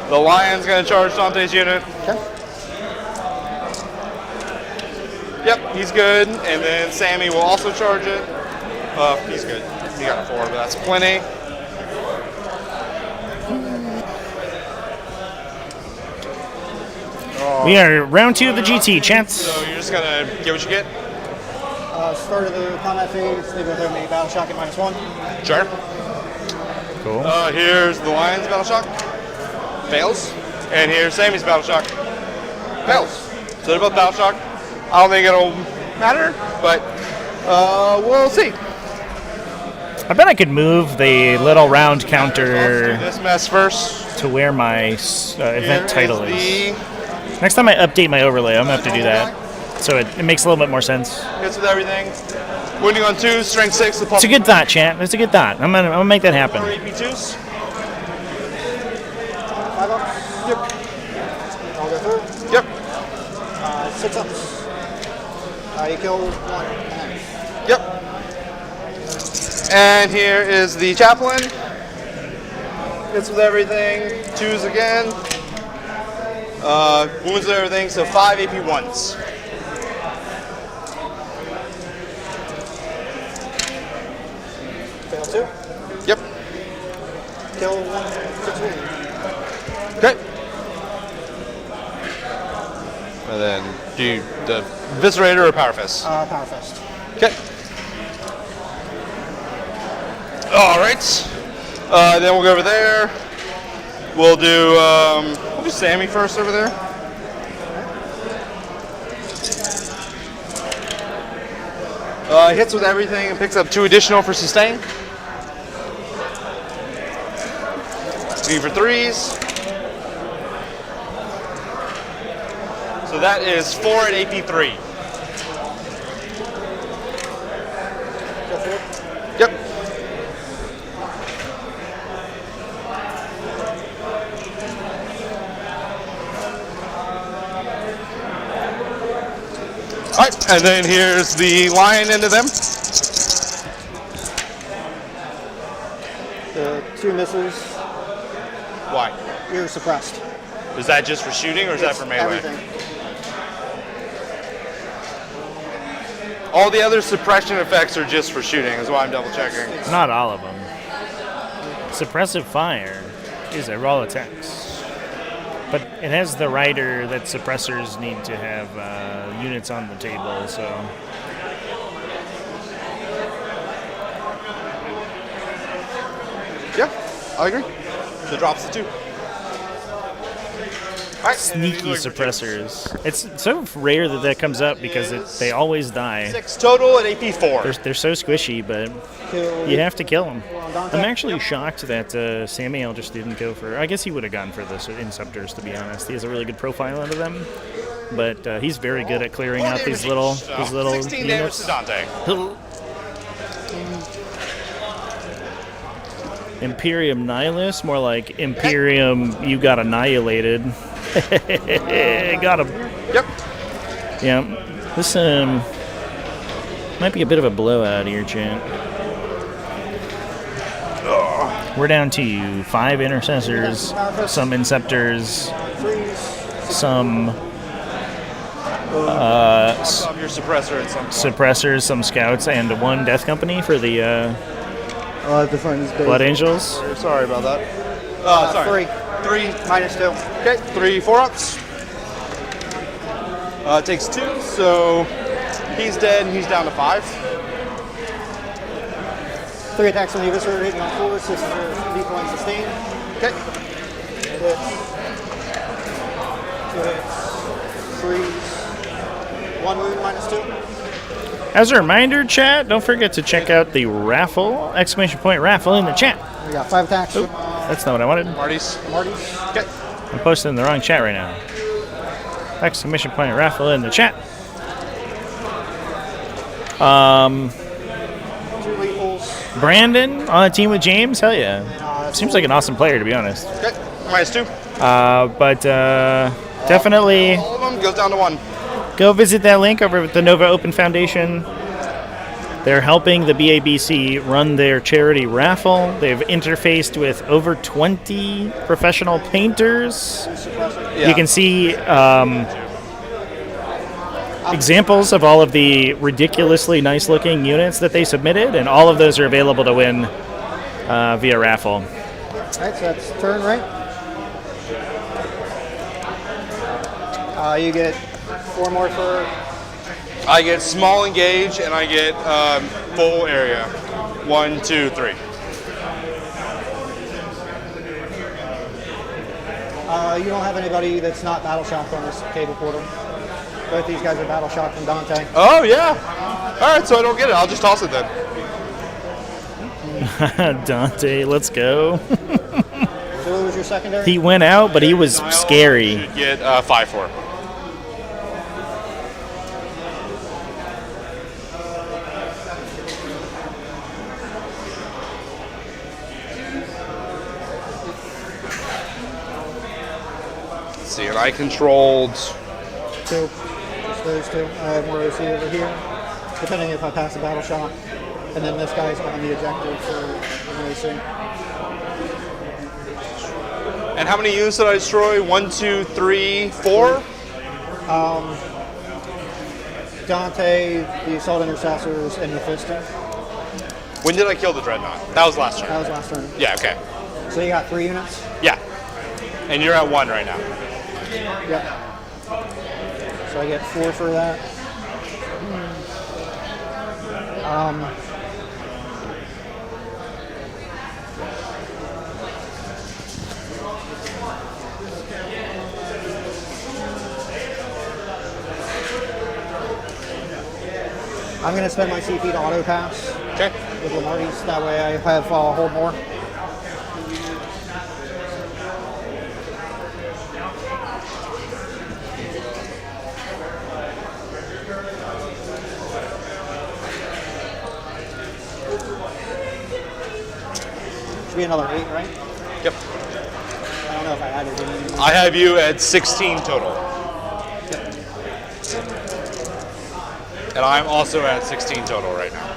[SPEAKER 17] The Lion's going to charge Dante's unit.
[SPEAKER 18] Okay.
[SPEAKER 17] Yep, he's good. And then Sammy will also charge it. He's good. He got 4, but that's plenty.
[SPEAKER 14] We are round 2 of the GT, Chance.
[SPEAKER 17] So you're just gonna get what you get?
[SPEAKER 18] Start of the combat phase, they both have a battle shock at -1.
[SPEAKER 17] Sure.
[SPEAKER 14] Cool.
[SPEAKER 17] Here's the Lion's battle shock. Fails. And here's Sammy's battle shock. Fails. So they're both battle shock. I don't think it'll matter, but we'll see.
[SPEAKER 14] I bet I could move the little round counter
[SPEAKER 17] This mess first.
[SPEAKER 14] to where my event title is. Next time I update my overlay, I'm going to have to do that. So it makes a little bit more sense.
[SPEAKER 17] Hits with everything. Wounding on 2, strength 6.
[SPEAKER 14] It's a good thought, Chant. It's a good thought. I'm gonna make that happen.
[SPEAKER 17] 4 AP2s.
[SPEAKER 18] 5 ups.
[SPEAKER 17] Yep.
[SPEAKER 18] I'll go through.
[SPEAKER 17] Yep.
[SPEAKER 18] 6 ups. You kill 1.
[SPEAKER 17] Yep. And here is the chaplain. Hits with everything. 2s again. Wounds with everything, so 5 AP1s.
[SPEAKER 18] Fail 2.
[SPEAKER 17] Yep.
[SPEAKER 18] Kill 1. 6 wounds.
[SPEAKER 17] Okay. And then do the Viscerator or Power Fist?
[SPEAKER 18] Power Fist.
[SPEAKER 17] Okay. All right. Then we'll go over there. We'll do Sammy first over there. Hits with everything and picks up 2 additional for sustain. 2 for 3s. So that is 4 at AP3. Yep. All right, and then here's the lion into them.
[SPEAKER 18] The 2 misses.
[SPEAKER 17] Why?
[SPEAKER 18] You're suppressed.
[SPEAKER 17] Is that just for shooting or is that for melee?
[SPEAKER 18] Everything.
[SPEAKER 17] All the other suppression effects are just for shooting, is why I'm double checking.
[SPEAKER 14] Not all of them. Suppressive fire is a roll attacks, but it has the rider that suppressors need to have units on the table, so.
[SPEAKER 17] Yeah, I agree. So drops the 2. Right,
[SPEAKER 14] Sneaky suppressors. It's so rare that comes up because they always die.
[SPEAKER 17] 6 total at AP4.
[SPEAKER 14] They're so squishy, but you have to kill them. I'm actually shocked that Samuel just didn't go for. I guess he would have gone for the Inceptors, to be honest. He has a really good profile into them, but he's very good at clearing out these little
[SPEAKER 17] 16 damage to Dante.
[SPEAKER 14] Imperium Nihilus, more like Imperium. You got annihilated. Got him.
[SPEAKER 17] Yep.
[SPEAKER 14] Yeah. This might be a bit of a blowout here, chat. We're down to 5 intercessors, some inceptors, some
[SPEAKER 17] Your suppressor at some point.
[SPEAKER 14] suppressors, some scouts, and 1 death company for the Blood Angels.
[SPEAKER 17] Sorry about that. Sorry. 3
[SPEAKER 18] minus 2.
[SPEAKER 17] Okay, 3 4-ups. Takes 2, so he's dead and he's down to 5.
[SPEAKER 18] 3 attacks on the Eviscerator, hitting on 4, 6 for decoy and sustain.
[SPEAKER 17] Okay.
[SPEAKER 18] Hits. 2 hits. 3s. 1 wound, minus 2.
[SPEAKER 14] As a reminder, chat, don't forget to check out the raffle, exclamation point raffle in the chat.
[SPEAKER 18] We got 5 attacks.
[SPEAKER 14] Oop, that's not what I wanted.
[SPEAKER 17] Marty's.
[SPEAKER 18] Okay.
[SPEAKER 14] I'm posting in the wrong chat right now. Exclamation point raffle in the chat.
[SPEAKER 18] 2 lethals.
[SPEAKER 14] Brandon on a team with James? Hell yeah. Seems like an awesome player, to be honest.
[SPEAKER 17] Okay, minus 2.
[SPEAKER 14] But definitely
[SPEAKER 17] All of them goes down to 1.
[SPEAKER 14] go visit that link over at the Nova Open Foundation. They're helping the BABC run their charity raffle. They've interfaced with over 20 professional painters.
[SPEAKER 17] Yeah.
[SPEAKER 14] You can see examples of all of the ridiculously nice-looking units that they submitted, and all of those are available to win via raffle.
[SPEAKER 18] All right, so that's turn, right? You get 4 more for...
[SPEAKER 17] I get small engage and I get full area. 1, 2, 3.
[SPEAKER 18] You don't have anybody that's not battle shocked on this cable portal. Both these guys are battle shocked from Dante.
[SPEAKER 17] Oh, yeah. All right, so I don't get it. I'll just toss it then.
[SPEAKER 14] Dante, let's go.
[SPEAKER 18] So what was your secondary?
[SPEAKER 14] He went out, but he was scary.
[SPEAKER 17] You get 5-4. Let's see, and I controlled
[SPEAKER 18] 2. Just those 2. I have more OC over here, depending if I pass the battle shock. And then this guy's on the objective for an OC.
[SPEAKER 17] And how many units did I destroy? 1, 2, 3, 4?
[SPEAKER 18] Dante, the Assault Intercessors, and Mephisto.
[SPEAKER 17] When did I kill the Dreadnought? That was last turn.
[SPEAKER 18] That was last turn.
[SPEAKER 17] Yeah, okay.
[SPEAKER 18] So you got 3 units?
[SPEAKER 17] Yeah. And you're at 1 right now.
[SPEAKER 18] Yep. So I get 4 for that. I'm going to spend my CP to auto pass.
[SPEAKER 17] Okay.
[SPEAKER 18] With Lamarty's. That way I have hold more. Should be another 8, right?
[SPEAKER 17] Yep.
[SPEAKER 18] I don't know if I added any.
[SPEAKER 17] I have you at 16 total. And I'm also at 16 total right now.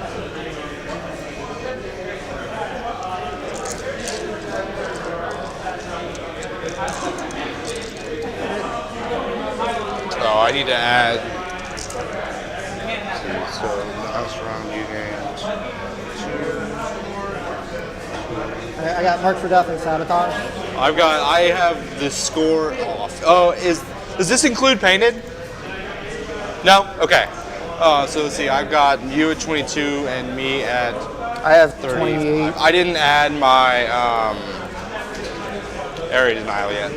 [SPEAKER 17] So I need to add. So last round you gained.
[SPEAKER 18] I got Marked for Death and Sabotage.
[SPEAKER 17] I have the score off. Oh, does this include painted? No? Okay. So let's see, I've got you at 22 and me at
[SPEAKER 18] I have
[SPEAKER 17] 30.
[SPEAKER 18] 28.
[SPEAKER 17] I didn't add my area denial yet.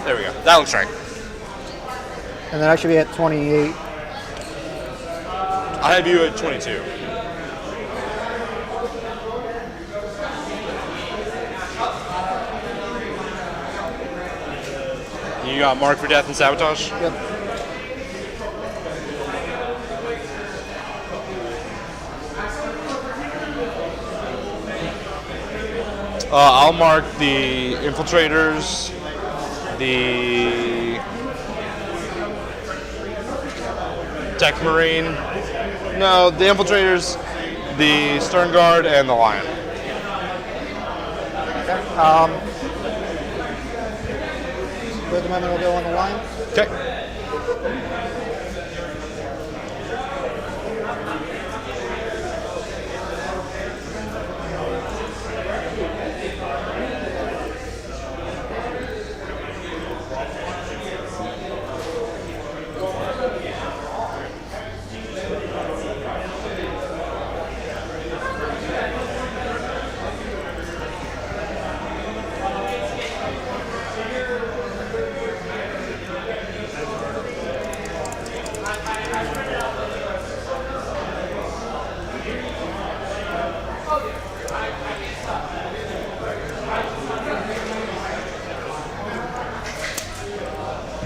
[SPEAKER 17] There we go. That looks right.
[SPEAKER 18] And then I should be at 28.
[SPEAKER 17] I have you at 22. You got Marked for Death and Sabotage?
[SPEAKER 18] Yep.
[SPEAKER 17] I'll mark the Infiltrators, the Deck Marine, no, the Infiltrators, the Stern Guard, and the Lion.
[SPEAKER 18] Both the men will go on the line.
[SPEAKER 17] Okay.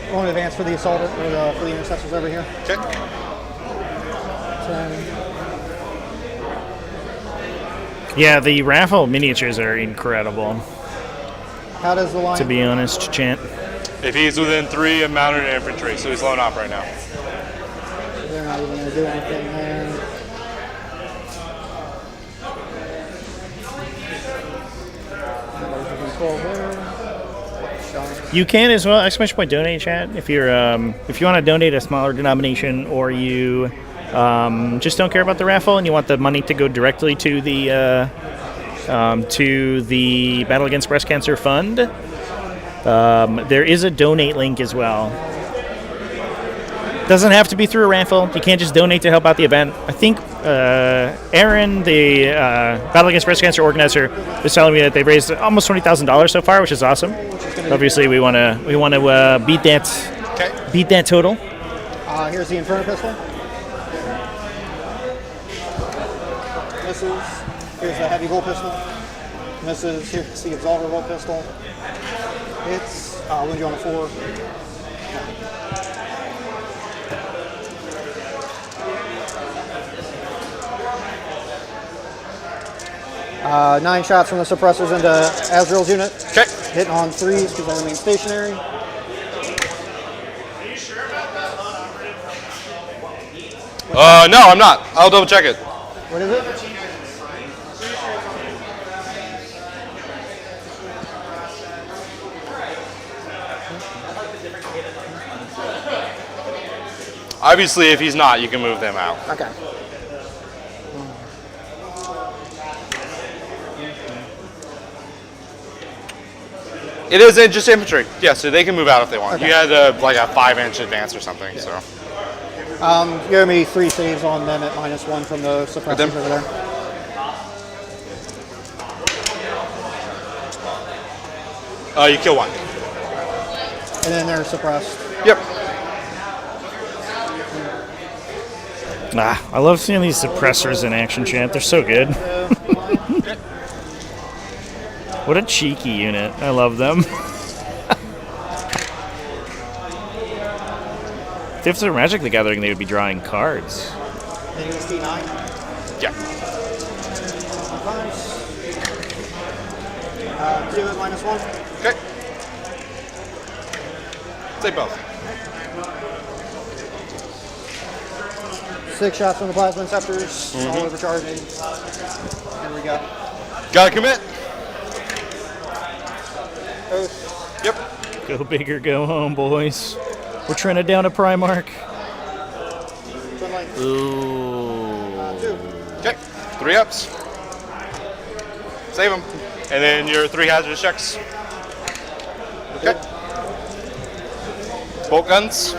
[SPEAKER 18] Going to advance for the assault or for the intercessors over here.
[SPEAKER 17] Okay.
[SPEAKER 18] 10.
[SPEAKER 14] Yeah, the raffle miniatures are incredible.
[SPEAKER 18] How does the line?
[SPEAKER 14] To be honest, Chant.
[SPEAKER 17] If he's within 3 of mounted infantry, so he's low up right now.
[SPEAKER 18] They're not even going to do anything there.
[SPEAKER 14] You can as well, exclamation point donate, chat, if you're if you want to donate a smaller denomination, or you just don't care about the raffle and you want the money to go directly to the Battle Against Breast Cancer Fund. There is a donate link as well. Doesn't have to be through a raffle. You can't just donate to help out the event. I think Aaron, the Battle Against Breast Cancer organizer, was telling me that they've raised almost $20,000 so far, which is awesome. Obviously, we want to beat that total.
[SPEAKER 18] Here's the Inferno pistol. Misses. Here's the heavy bolt pistol. Misses. Here's the Absolver bolt pistol. Hits. Wound you on the 4. 9 shots from the suppressors into Azrael's unit.
[SPEAKER 17] Okay.
[SPEAKER 18] Hitting on 3s because I remain stationary.
[SPEAKER 17] No, I'm not. I'll double check it.
[SPEAKER 18] What is it?
[SPEAKER 17] Obviously, if he's not, you can move them out.
[SPEAKER 18] Okay.
[SPEAKER 17] It is just infantry. Yeah, so they can move out if they want.
[SPEAKER 18] Okay.
[SPEAKER 17] You had like a 5-inch advance or something. So.
[SPEAKER 18] Give me 3 saves on them at -1 from the suppressors over there.
[SPEAKER 17] You kill 1.
[SPEAKER 18] And then they're suppressed.
[SPEAKER 17] Yep.
[SPEAKER 14] I love seeing these suppressors in action, champ. They're so good. What a cheeky unit. I love them. If they're Magic the Gathering, they would be drawing cards.
[SPEAKER 18] D9.
[SPEAKER 17] Yeah.
[SPEAKER 18] 2 at -1.
[SPEAKER 17] Okay. Say both.
[SPEAKER 18] 6 shots from the Plasma Inceptors, all overcharging. And we got.
[SPEAKER 17] Gotta commit.
[SPEAKER 18] Oath.
[SPEAKER 17] Yep.
[SPEAKER 14] Go big or go home, boys. We're trying to down a Primarch.
[SPEAKER 17] Ooh.
[SPEAKER 18] 2.
[SPEAKER 17] Okay. 3 ups. Save them. And then your 3 hazardous checks. Okay. Bolt guns.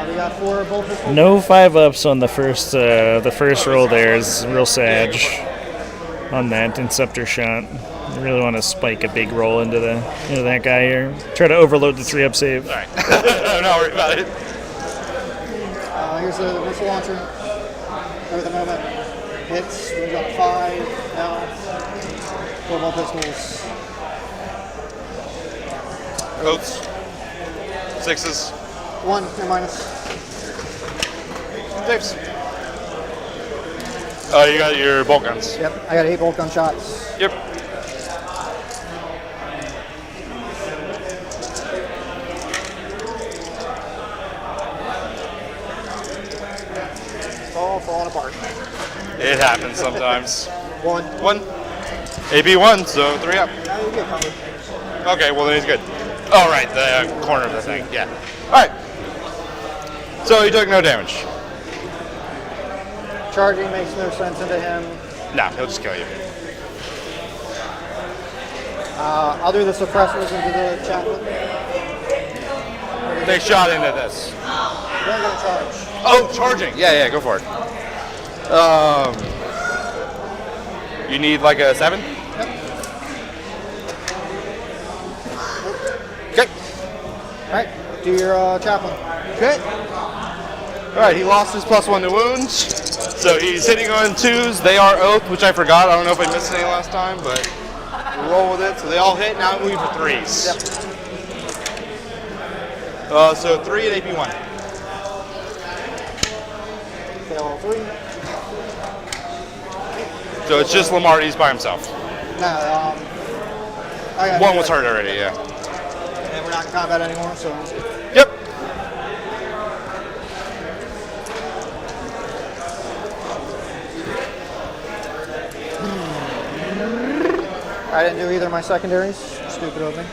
[SPEAKER 18] We got 4 bolt pistols.
[SPEAKER 14] No 5-ups on the first roll there is real sad on that Inceptor shot. You really want to spike a big roll into that guy here. Try to overload the 3-up save.
[SPEAKER 17] All right. Don't worry about it.
[SPEAKER 18] Here's the missile launcher. At the moment, hits. We got 5 now. 4 bolt pistols.
[SPEAKER 17] Oaths. 6s.
[SPEAKER 18] 1 and minus.
[SPEAKER 17] Saves. You got your bolt guns.
[SPEAKER 18] Yep, I got 8 bolt gun shots.
[SPEAKER 17] Yep.
[SPEAKER 18] It's all falling apart.
[SPEAKER 17] It happens sometimes.
[SPEAKER 18] 1.
[SPEAKER 17] AB 1, so 3 up.
[SPEAKER 18] Now you get covered.
[SPEAKER 17] Okay, well then he's good. Oh, right, the corner of the thing. Yeah. All right. So he took no damage.
[SPEAKER 18] Charging makes no sense into him.
[SPEAKER 17] No, he'll just kill you.
[SPEAKER 18] I'll do the suppressors into the chaplain.
[SPEAKER 17] They shot into this.
[SPEAKER 18] They're going to charge.
[SPEAKER 17] Oh, charging. Yeah, go for it. You need like a 7?
[SPEAKER 18] Yep.
[SPEAKER 17] Okay.
[SPEAKER 18] Alright, do your chaplain.
[SPEAKER 17] Okay. Alright, he lost his +1 to wounds. So he's hitting on 2s. They are oath, which I forgot. I don't know if I missed any last time, but we'll roll with it. So they all hit. Now I'm moving for 3s. Yep. So 3 at AP1.
[SPEAKER 18] Fail all 3.
[SPEAKER 17] So it's just Lamarty's by himself.
[SPEAKER 18] No, I got
[SPEAKER 17] 1 was hurt already, yeah.
[SPEAKER 18] And we're not in combat anymore, so.
[SPEAKER 17] Yep.
[SPEAKER 18] I didn't do either of my secondaries. Stupid of me.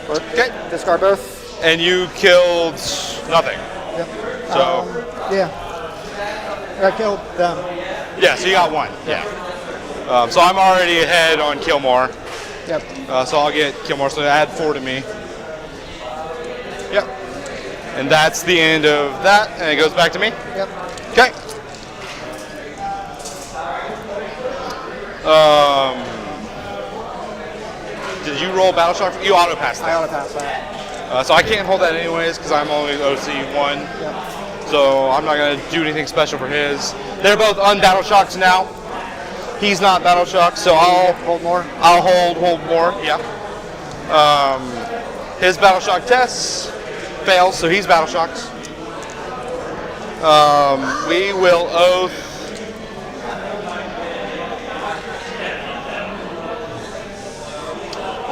[SPEAKER 17] Okay.
[SPEAKER 18] Discard both.
[SPEAKER 17] And you killed nothing.
[SPEAKER 18] Yep.
[SPEAKER 17] So.
[SPEAKER 18] Yeah. I killed them.
[SPEAKER 17] Yeah, so you got 1. Yeah. So I'm already ahead on Killmore.
[SPEAKER 18] Yep.
[SPEAKER 17] So I'll get Killmore, so add 4 to me. Yep. And that's the end of that, and it goes back to me?
[SPEAKER 18] Yep.
[SPEAKER 17] Okay. Did you roll Battle Shock? You auto pass that.
[SPEAKER 18] I auto pass that.
[SPEAKER 17] So I can't hold that anyways because I'm only OC1.
[SPEAKER 18] Yep.
[SPEAKER 17] So I'm not going to do anything special for his. They're both unbattle shocked now. He's not battle shocked, so I'll
[SPEAKER 18] hold more.
[SPEAKER 17] I'll hold more. Yeah. His battle shock test fails, so he's battle shocked. We will oath.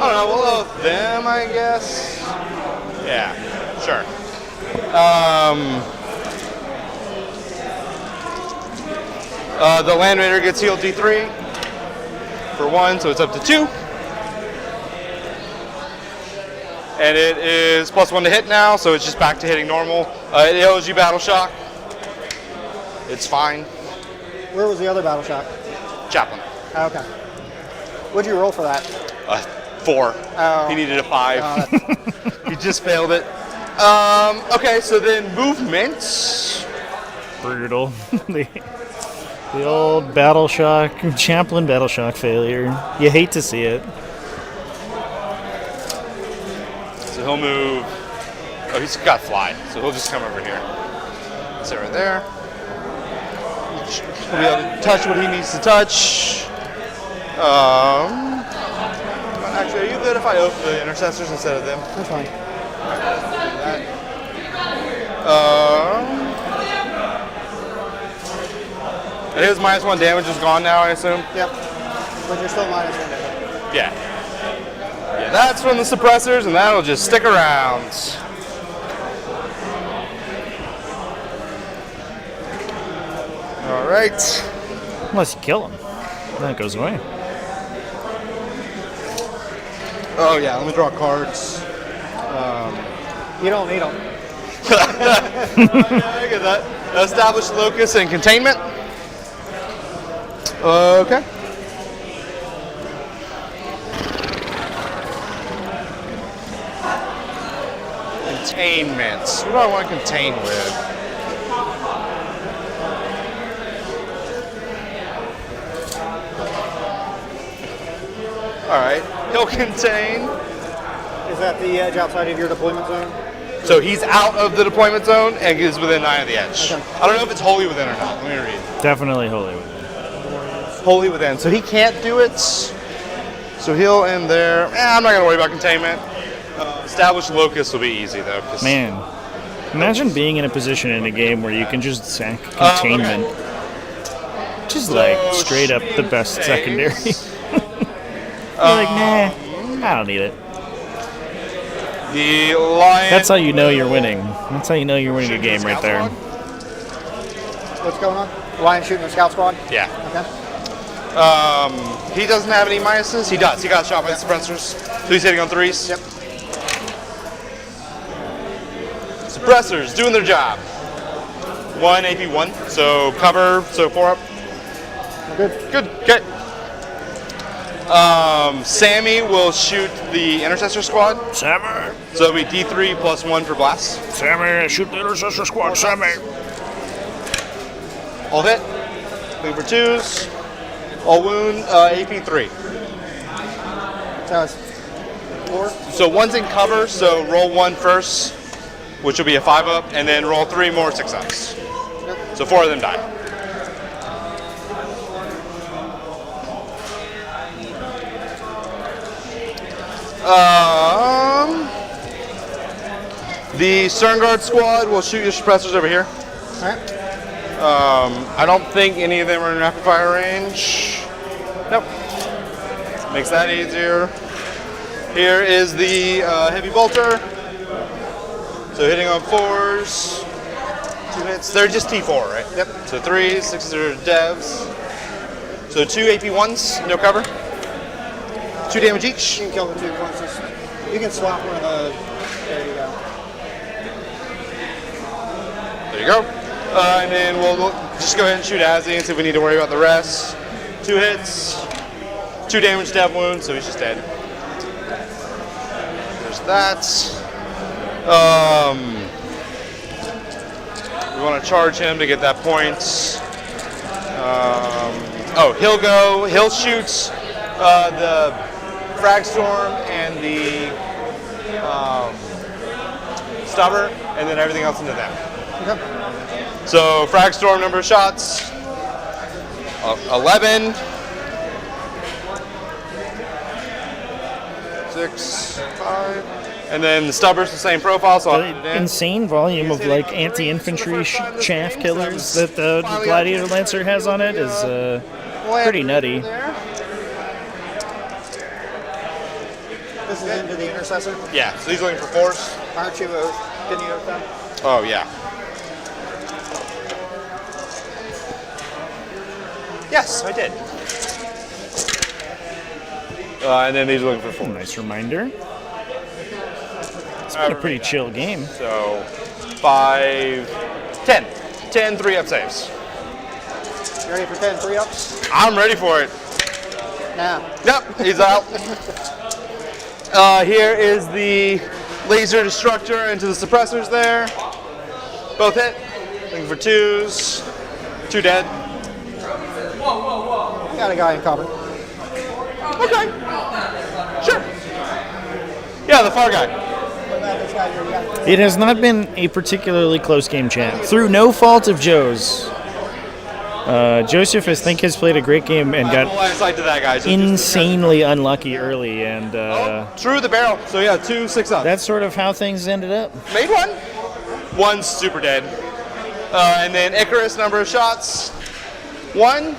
[SPEAKER 17] I don't know. We'll oath them, I guess. Yeah. Sure. The Land Raider gets healed D3 for 1, so it's up to 2. And it is +1 to hit now, so it's just back to hitting normal. It owes you Battle Shock. It's fine.
[SPEAKER 18] Where was the other battle shock?
[SPEAKER 17] Chaplain.
[SPEAKER 18] Okay. What'd you roll for that?
[SPEAKER 17] 4.
[SPEAKER 18] Oh.
[SPEAKER 17] He needed a 5. He just failed it. Okay, so then movement.
[SPEAKER 14] Brutal. The old Battle Shock, Champlin Battle Shock failure. You hate to see it.
[SPEAKER 17] So he'll move. Oh, he's got fly, so he'll just come over here. Sit right there. He'll be able to touch what he needs to touch. Actually, are you good if I open the intercessors instead of them?
[SPEAKER 18] That's fine.
[SPEAKER 17] And his -1 damage is gone now, I assume?
[SPEAKER 18] Yep. But you're still -1 damage.
[SPEAKER 17] Yeah. Yeah, that's from the suppressors, and that'll just stick around. All right.
[SPEAKER 14] Unless you kill him. Then it goes away.
[SPEAKER 17] Oh, yeah, let me draw cards.
[SPEAKER 18] You don't need them.
[SPEAKER 17] I get that. Establish locus and containment. Okay. Containment. What do I want to contain with? All right. He'll contain.
[SPEAKER 18] Is that the edge outside of your deployment zone?
[SPEAKER 17] So he's out of the deployment zone and is within 9 of the edge.
[SPEAKER 18] Okay.
[SPEAKER 17] I don't know if it's wholly within or not. Let me read.
[SPEAKER 14] Definitely wholly within.
[SPEAKER 17] Wholly within. So he can't do it. So he'll end there. I'm not going to worry about containment. Established locus will be easy, though.
[SPEAKER 14] Man, imagine being in a position in a game where you can just sack containment. Just like straight up the best secondary. You're like, nah, I don't need it.
[SPEAKER 17] The lion.
[SPEAKER 14] That's how you know you're winning. That's how you know you're winning a game right there.
[SPEAKER 18] What's going on? Lion shooting the scout squad?
[SPEAKER 17] Yeah.
[SPEAKER 18] Okay.
[SPEAKER 17] He doesn't have any minuses. He does. He got shot by the suppressors. So he's hitting on 3s.
[SPEAKER 18] Yep.
[SPEAKER 17] Suppressors doing their job. 1 AP 1. So cover. So 4 up.
[SPEAKER 18] Good.
[SPEAKER 17] Good. Okay. Sammy will shoot the intercessor squad.
[SPEAKER 14] Sammy.
[SPEAKER 17] So it'll be D3 plus 1 for blast.
[SPEAKER 14] Sammy, shoot the intercessor squad. Sammy.
[SPEAKER 17] All hit. Move for 2s. All wound. AP 3.
[SPEAKER 18] So it's 4.
[SPEAKER 17] So 1's in cover. So roll 1 first, which will be a 5 up, and then roll 3 more 6 ups. So 4 of them die. The Sternguard squad will shoot your suppressors over here.
[SPEAKER 18] Alright.
[SPEAKER 17] I don't think any of them are in rapid fire range. Nope. Makes that easier. Here is the heavy bolter. So hitting on 4s. 2 hits. They're just T4, right? Yep. So 3s, 6s are devs. So 2 AP 1s, no cover. 2 damage each.
[SPEAKER 18] You can kill the 2 closest. You can swap one of the. There you go.
[SPEAKER 17] There you go. And then we'll just go ahead and shoot Azzy and see if we need to worry about the rest. 2 hits, 2 damage dev wound, so he's just dead. There's that. We want to charge him to get that point. He'll shoot the Frag Storm and the Stubber, and then everything else into them.
[SPEAKER 18] Okay.
[SPEAKER 17] So Frag Storm number of shots, 11, 6, 5, and then the Stubber's the same profile, so I'll put it in.
[SPEAKER 14] Insane volume of like anti-infantry chaff killers that the Gladiator Lancer has on it is pretty nutty.
[SPEAKER 18] This is into the intercessor?
[SPEAKER 17] Yeah, so he's looking for 4s.
[SPEAKER 18] Aren't you didn't you oath them?
[SPEAKER 17] Oh, yeah. Yes, I did. And then he's looking for 4.
[SPEAKER 14] Nice reminder. It's been a pretty chill game.
[SPEAKER 17] So 5, 10. 10 3-up saves.
[SPEAKER 18] You ready for 10 3-ups?
[SPEAKER 17] I'm ready for it.
[SPEAKER 18] Nah.
[SPEAKER 17] Yep, he's out. Here is the laser destructor into the suppressors there. Both hit. Looking for 2s. 2 dead.
[SPEAKER 18] Got a guy in cover.
[SPEAKER 17] Okay. Sure. Yeah, the far guy.
[SPEAKER 14] It has not been a particularly close game, chat. Through no fault of Joe's, Joseph, I think, has played a great game and got
[SPEAKER 17] line of sight to that guy, so
[SPEAKER 14] insanely unlucky early. And
[SPEAKER 17] through the barrel. So yeah, 2 6-up.
[SPEAKER 14] That's sort of how things ended up.
[SPEAKER 17] Made one. One's super dead. And then Icarus, number of shots. 1.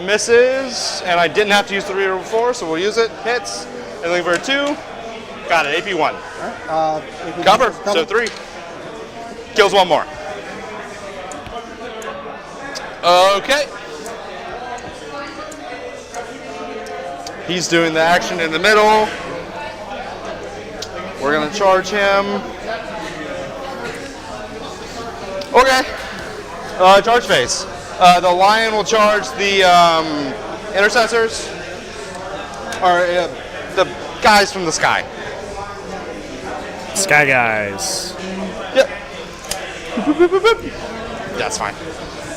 [SPEAKER 17] Misses, and I didn't have to use the reroll before, so we'll use it. Hits, and looking for a 2. Got it, AP 1.
[SPEAKER 18] AP
[SPEAKER 17] Cover, so 3. Kills 1 more. Okay. He's doing the action in the middle. We're gonna charge him. Okay. Charge phase. The lion will charge the intercessors, or the guys from the sky.
[SPEAKER 14] Sky guys.
[SPEAKER 17] Yep. That's fine.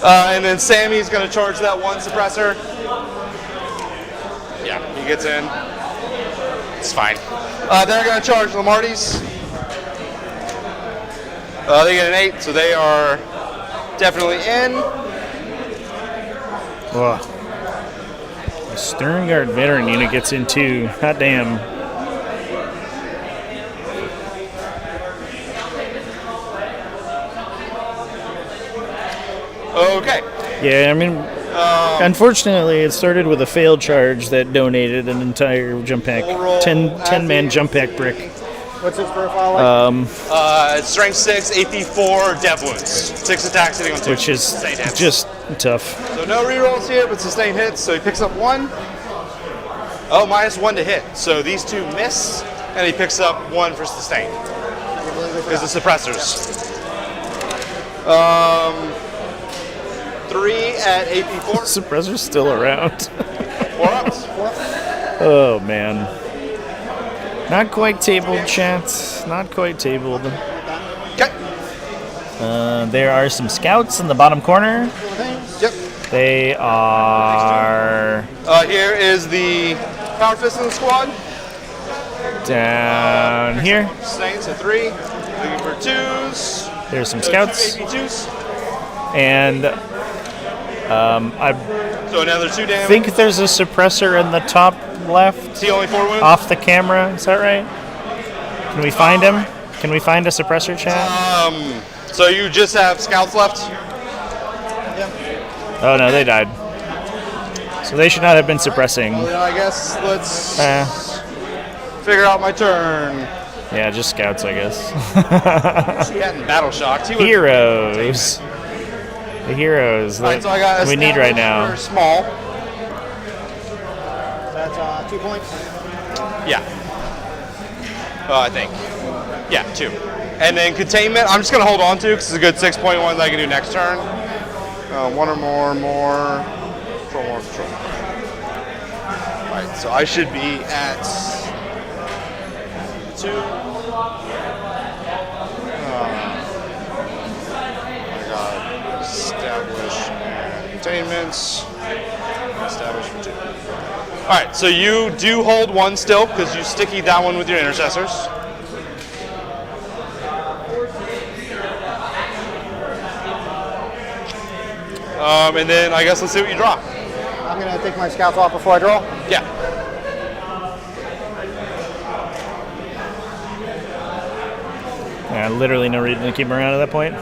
[SPEAKER 17] And then Sammy's going to charge that 1 suppressor. Yeah, he gets in. It's fine. They're going to charge Lamarty's. They get an 8, so they are definitely in.
[SPEAKER 14] Ugh. The Stern Guard veteran unit gets in too. Hot damn.
[SPEAKER 17] Okay.
[SPEAKER 14] Yeah, I mean, unfortunately, it started with a failed charge that donated an entire jump pack, 10-man jump pack brick.
[SPEAKER 18] What's his profile like?
[SPEAKER 17] Strength 6, AP 4, dev wounds. 6 attacks hitting on 2.
[SPEAKER 14] Which is
[SPEAKER 17] Sustained hits.
[SPEAKER 14] just tough.
[SPEAKER 17] So no rerolls here, but sustained hits. So he picks up 1. Oh, -1 to hit. So these 2 miss, and he picks up 1 for sustained. Because the suppressors. 3 at AP 4.
[SPEAKER 14] Suppressor's still around.
[SPEAKER 17] 4 ups.
[SPEAKER 14] Oh, man. Not quite tabled, chat. Not quite tabled.
[SPEAKER 17] Okay.
[SPEAKER 14] There are some scouts in the bottom corner.
[SPEAKER 17] Yep.
[SPEAKER 14] They are...
[SPEAKER 17] Here is the power fist in the squad.
[SPEAKER 14] Down here.
[SPEAKER 17] Sustained, so 3. Looking for 2s.
[SPEAKER 14] There's some scouts.
[SPEAKER 17] 2 AP 2s.
[SPEAKER 14] And I
[SPEAKER 17] So another 2 damage.
[SPEAKER 14] think there's a suppressor in the top left.
[SPEAKER 17] Is he only 4 wounds?
[SPEAKER 14] Off the camera, is that right? Can we find him? Can we find a suppressor, chat?
[SPEAKER 17] So you just have scouts left?
[SPEAKER 14] Oh no, they died. So they should not have been suppressing.
[SPEAKER 17] Well, I guess let's figure out my turn.
[SPEAKER 14] Yeah, just scouts, I guess.
[SPEAKER 17] She hadn't battle shocked.
[SPEAKER 14] Heroes. The heroes that
[SPEAKER 17] so I got
[SPEAKER 14] we need right now.
[SPEAKER 17] Small.
[SPEAKER 18] That's 2 points.
[SPEAKER 17] Yeah. I think. Yeah, 2. And then containment, I'm just going to hold on to because it's a good 6-point one that I can do next turn. 1 or more. Control more, control. Alright, so I should be at 2. I got establish and containments. Establish for 2. Alright, so you do hold 1 still because you sticky that one with your intercessors. And then I guess let's see what you draw.
[SPEAKER 18] I'm going to take my scouts off before I draw.
[SPEAKER 17] Yeah.
[SPEAKER 14] Yeah, literally no reason to keep him around at that point.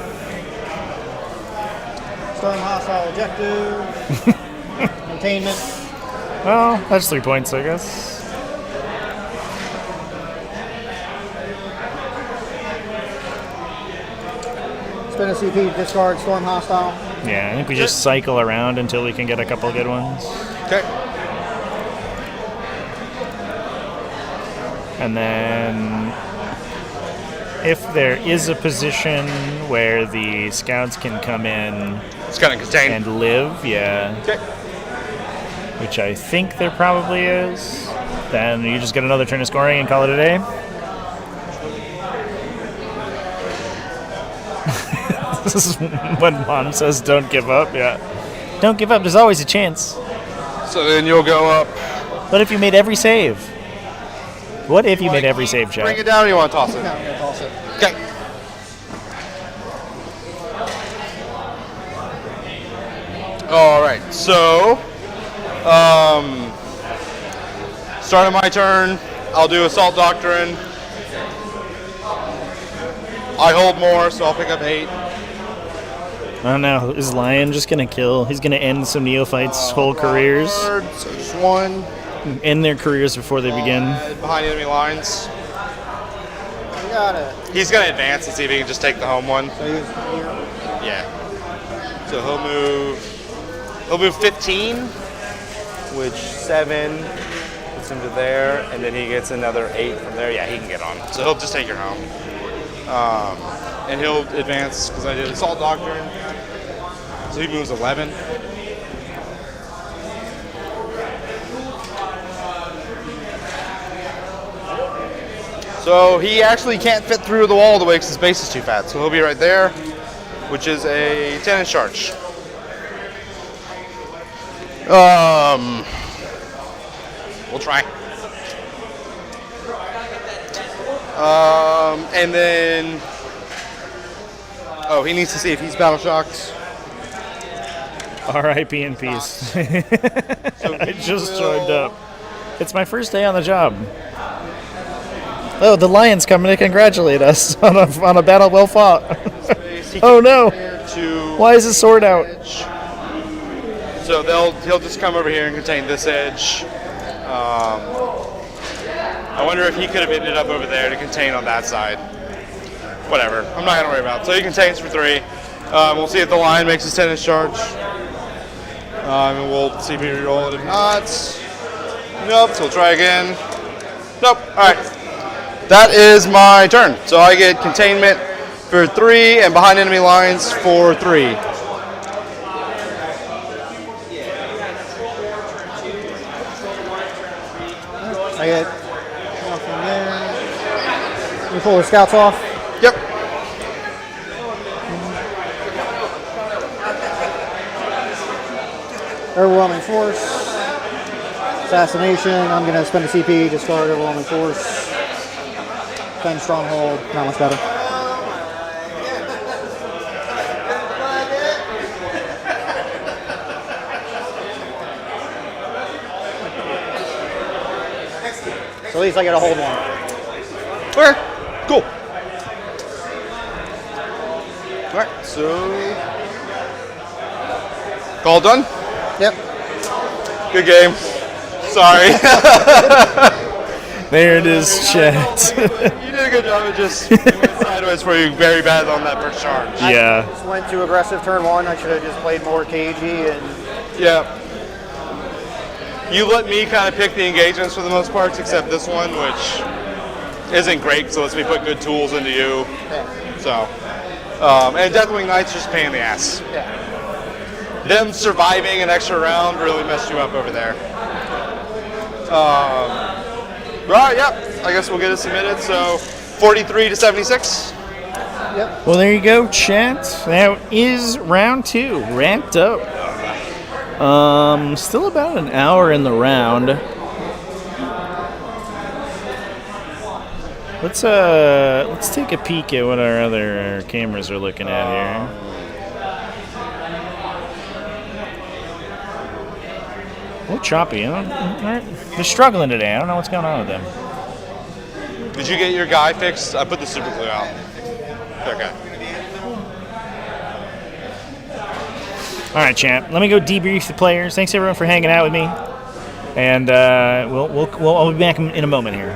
[SPEAKER 18] Storm hostile objective. Containment.
[SPEAKER 14] Well, that's 3 points, I guess.
[SPEAKER 18] Spin a CP, discard, storm hostile.
[SPEAKER 14] Yeah, I think we just cycle around until we can get a couple good ones.
[SPEAKER 17] Okay.
[SPEAKER 14] And then if there is a position where the scouts can come in
[SPEAKER 17] it's gonna contain
[SPEAKER 14] and live, yeah.
[SPEAKER 17] Okay.
[SPEAKER 14] Which I think there probably is. then you just get another turn of scoring and call it a day. This is when Mom says don't give up, yeah. Don't give up, there's always a chance.
[SPEAKER 17] So then you'll go up.
[SPEAKER 14] What if you made every save? What if you made every save, Chad?
[SPEAKER 17] Bring it down or you want to toss it?
[SPEAKER 18] No, I'm gonna toss it.
[SPEAKER 17] Okay. All right, so start of my turn, I'll do Assault Doctrine. I hold more, so I'll pick up 8.
[SPEAKER 14] I don't know. Is Lion just gonna kill? He's gonna end some neophytes' whole careers.
[SPEAKER 17] So just 1.
[SPEAKER 14] End their careers before they begin.
[SPEAKER 17] Behind enemy lines.
[SPEAKER 18] Got it.
[SPEAKER 17] He's gonna advance and see if he can just take the home one.
[SPEAKER 18] So he's here.
[SPEAKER 17] Yeah. So he'll move 15, which 7 puts him to there, and then he gets another 8 from there. Yeah, he can get on. So he'll just take your home. And he'll advance because I did Assault Doctrine. So he moves 11. So he actually can't fit through the wall all the way because his base is too fat. So he'll be right there, which is a 10-inch charge. We'll try. And then, he needs to see if he's battle shocked.
[SPEAKER 14] R.I.P. in peace. I just joined up. It's my first day on the job. Oh, the Lion's coming to congratulate us on a battle well fought. Oh no! Why is his sword out?
[SPEAKER 17] So he'll just come over here and contain this edge. I wonder if he could have ended up over there to contain on that side. Whatever. I'm not gonna worry about it. So he contains for 3. We'll see if the Lion makes his 10-inch charge. And we'll see if he reroll it. If not, nope. So we'll try again. Nope. All right. That is my turn. So I get containment for 3 and behind enemy lines for 3.
[SPEAKER 18] I get one from there. You pull the scouts off?
[SPEAKER 17] Yep.
[SPEAKER 18] Overwhelming force. Assassination. I'm going to spend a CP, discard overwhelming force. Defend stronghold. Not much better. So at least I get a hold one.
[SPEAKER 17] Okay, cool. All right, so all done?
[SPEAKER 18] Yep.
[SPEAKER 17] Good game. Sorry.
[SPEAKER 14] There it is, chat.
[SPEAKER 17] You did a good job. It just went sideways for you very bad on that first charge.
[SPEAKER 14] Yeah.
[SPEAKER 18] I just went too aggressive turn 1. I should have just played more cagey and.
[SPEAKER 17] Yeah. You let me kind of pick the engagements for the most part, except this one, which isn't great, so lets me put good tools into you.
[SPEAKER 18] Yeah.
[SPEAKER 17] So, and Deathwing Knight's just a pain in the ass.
[SPEAKER 18] Yeah.
[SPEAKER 17] Them surviving an extra round really messed you up over there. Right, yep. I guess we'll get it submitted. So, 43 to 76.
[SPEAKER 18] Yep.
[SPEAKER 14] Well, there you go, chat. That is round 2, ramped up. Still about an hour in the round. Let's take a peek at what our other cameras are looking at here. A little choppy, huh? They're struggling today. I don't know what's going on with them.
[SPEAKER 17] Did you get your guy fixed? I put the super glue out. Okay.
[SPEAKER 14] All right, champ. Let me go debrief the players. Thanks everyone for hanging out with me, and I'll be back in a moment here.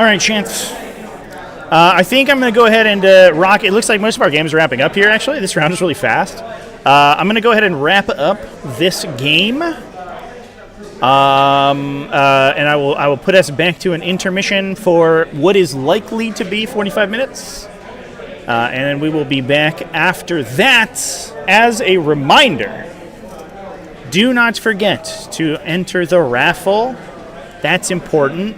[SPEAKER 14] All right, Chance. I think I'm going to go ahead and rock. It looks like most of our games are wrapping up here, actually. This round is really fast. I'm going to go ahead and wrap up this game. And I will put us back to an intermission for what is likely to be 45 minutes. And then we will be back after that. As a reminder, do not forget to enter the raffle. That's important.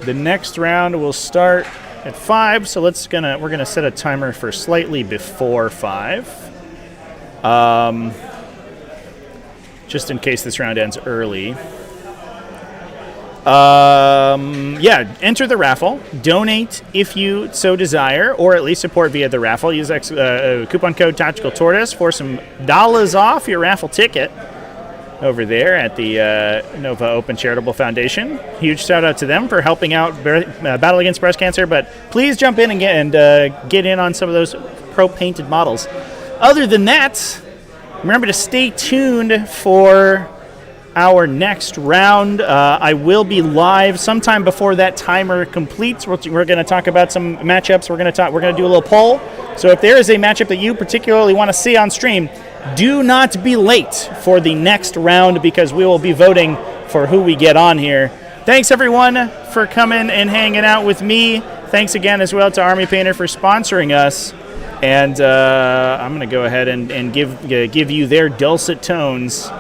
[SPEAKER 14] The next round will start at 5, so we're gonna set a timer for slightly before 5. Just in case this round ends early. Enter the raffle. Donate if you so desire, or at least support via the raffle. Use coupon code TacticalTortoise for some dollars off your raffle ticket over there at the Nova Open Charitable Foundation. Huge shout out to them for helping out Battle Against Breast Cancer, but please jump in and get in on some of those pro-painted models. Other than that, remember to stay tuned for our next round. I will be live sometime before that timer completes. We're going to talk about some matchups. We're going to do a little poll. So if there is a matchup that you particularly want to see on stream, do not be late for the next round because we will be voting for who we get on here. Thanks everyone for coming and hanging out with me. Thanks again as well to Army Painter for sponsoring us. And I'm going to go ahead and give you their dulcet tones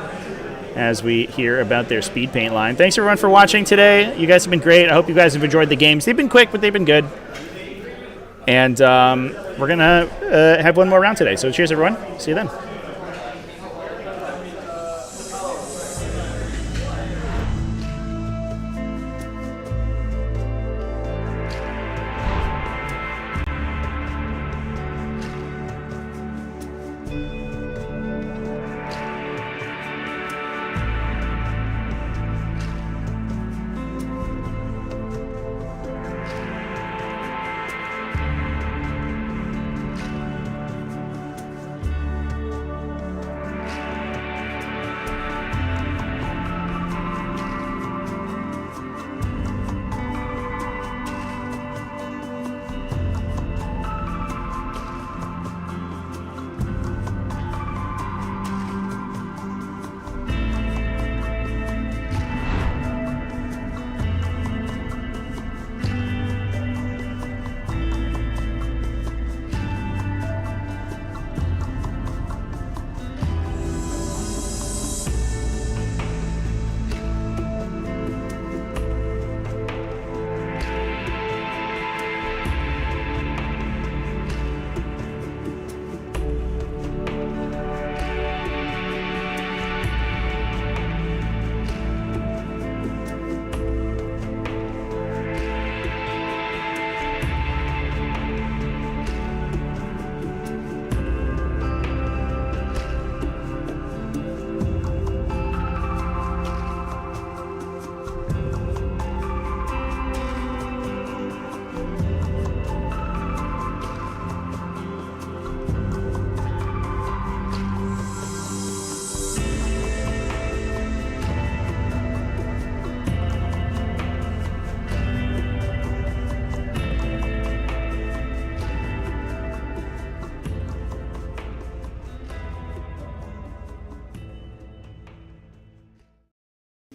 [SPEAKER 14] as we hear about their speed paint line. Thanks everyone for watching today. You guys have been great. I hope you guys have enjoyed the games. They've been quick, but they've been good. And we're going to have one more round today. So cheers everyone. See you then.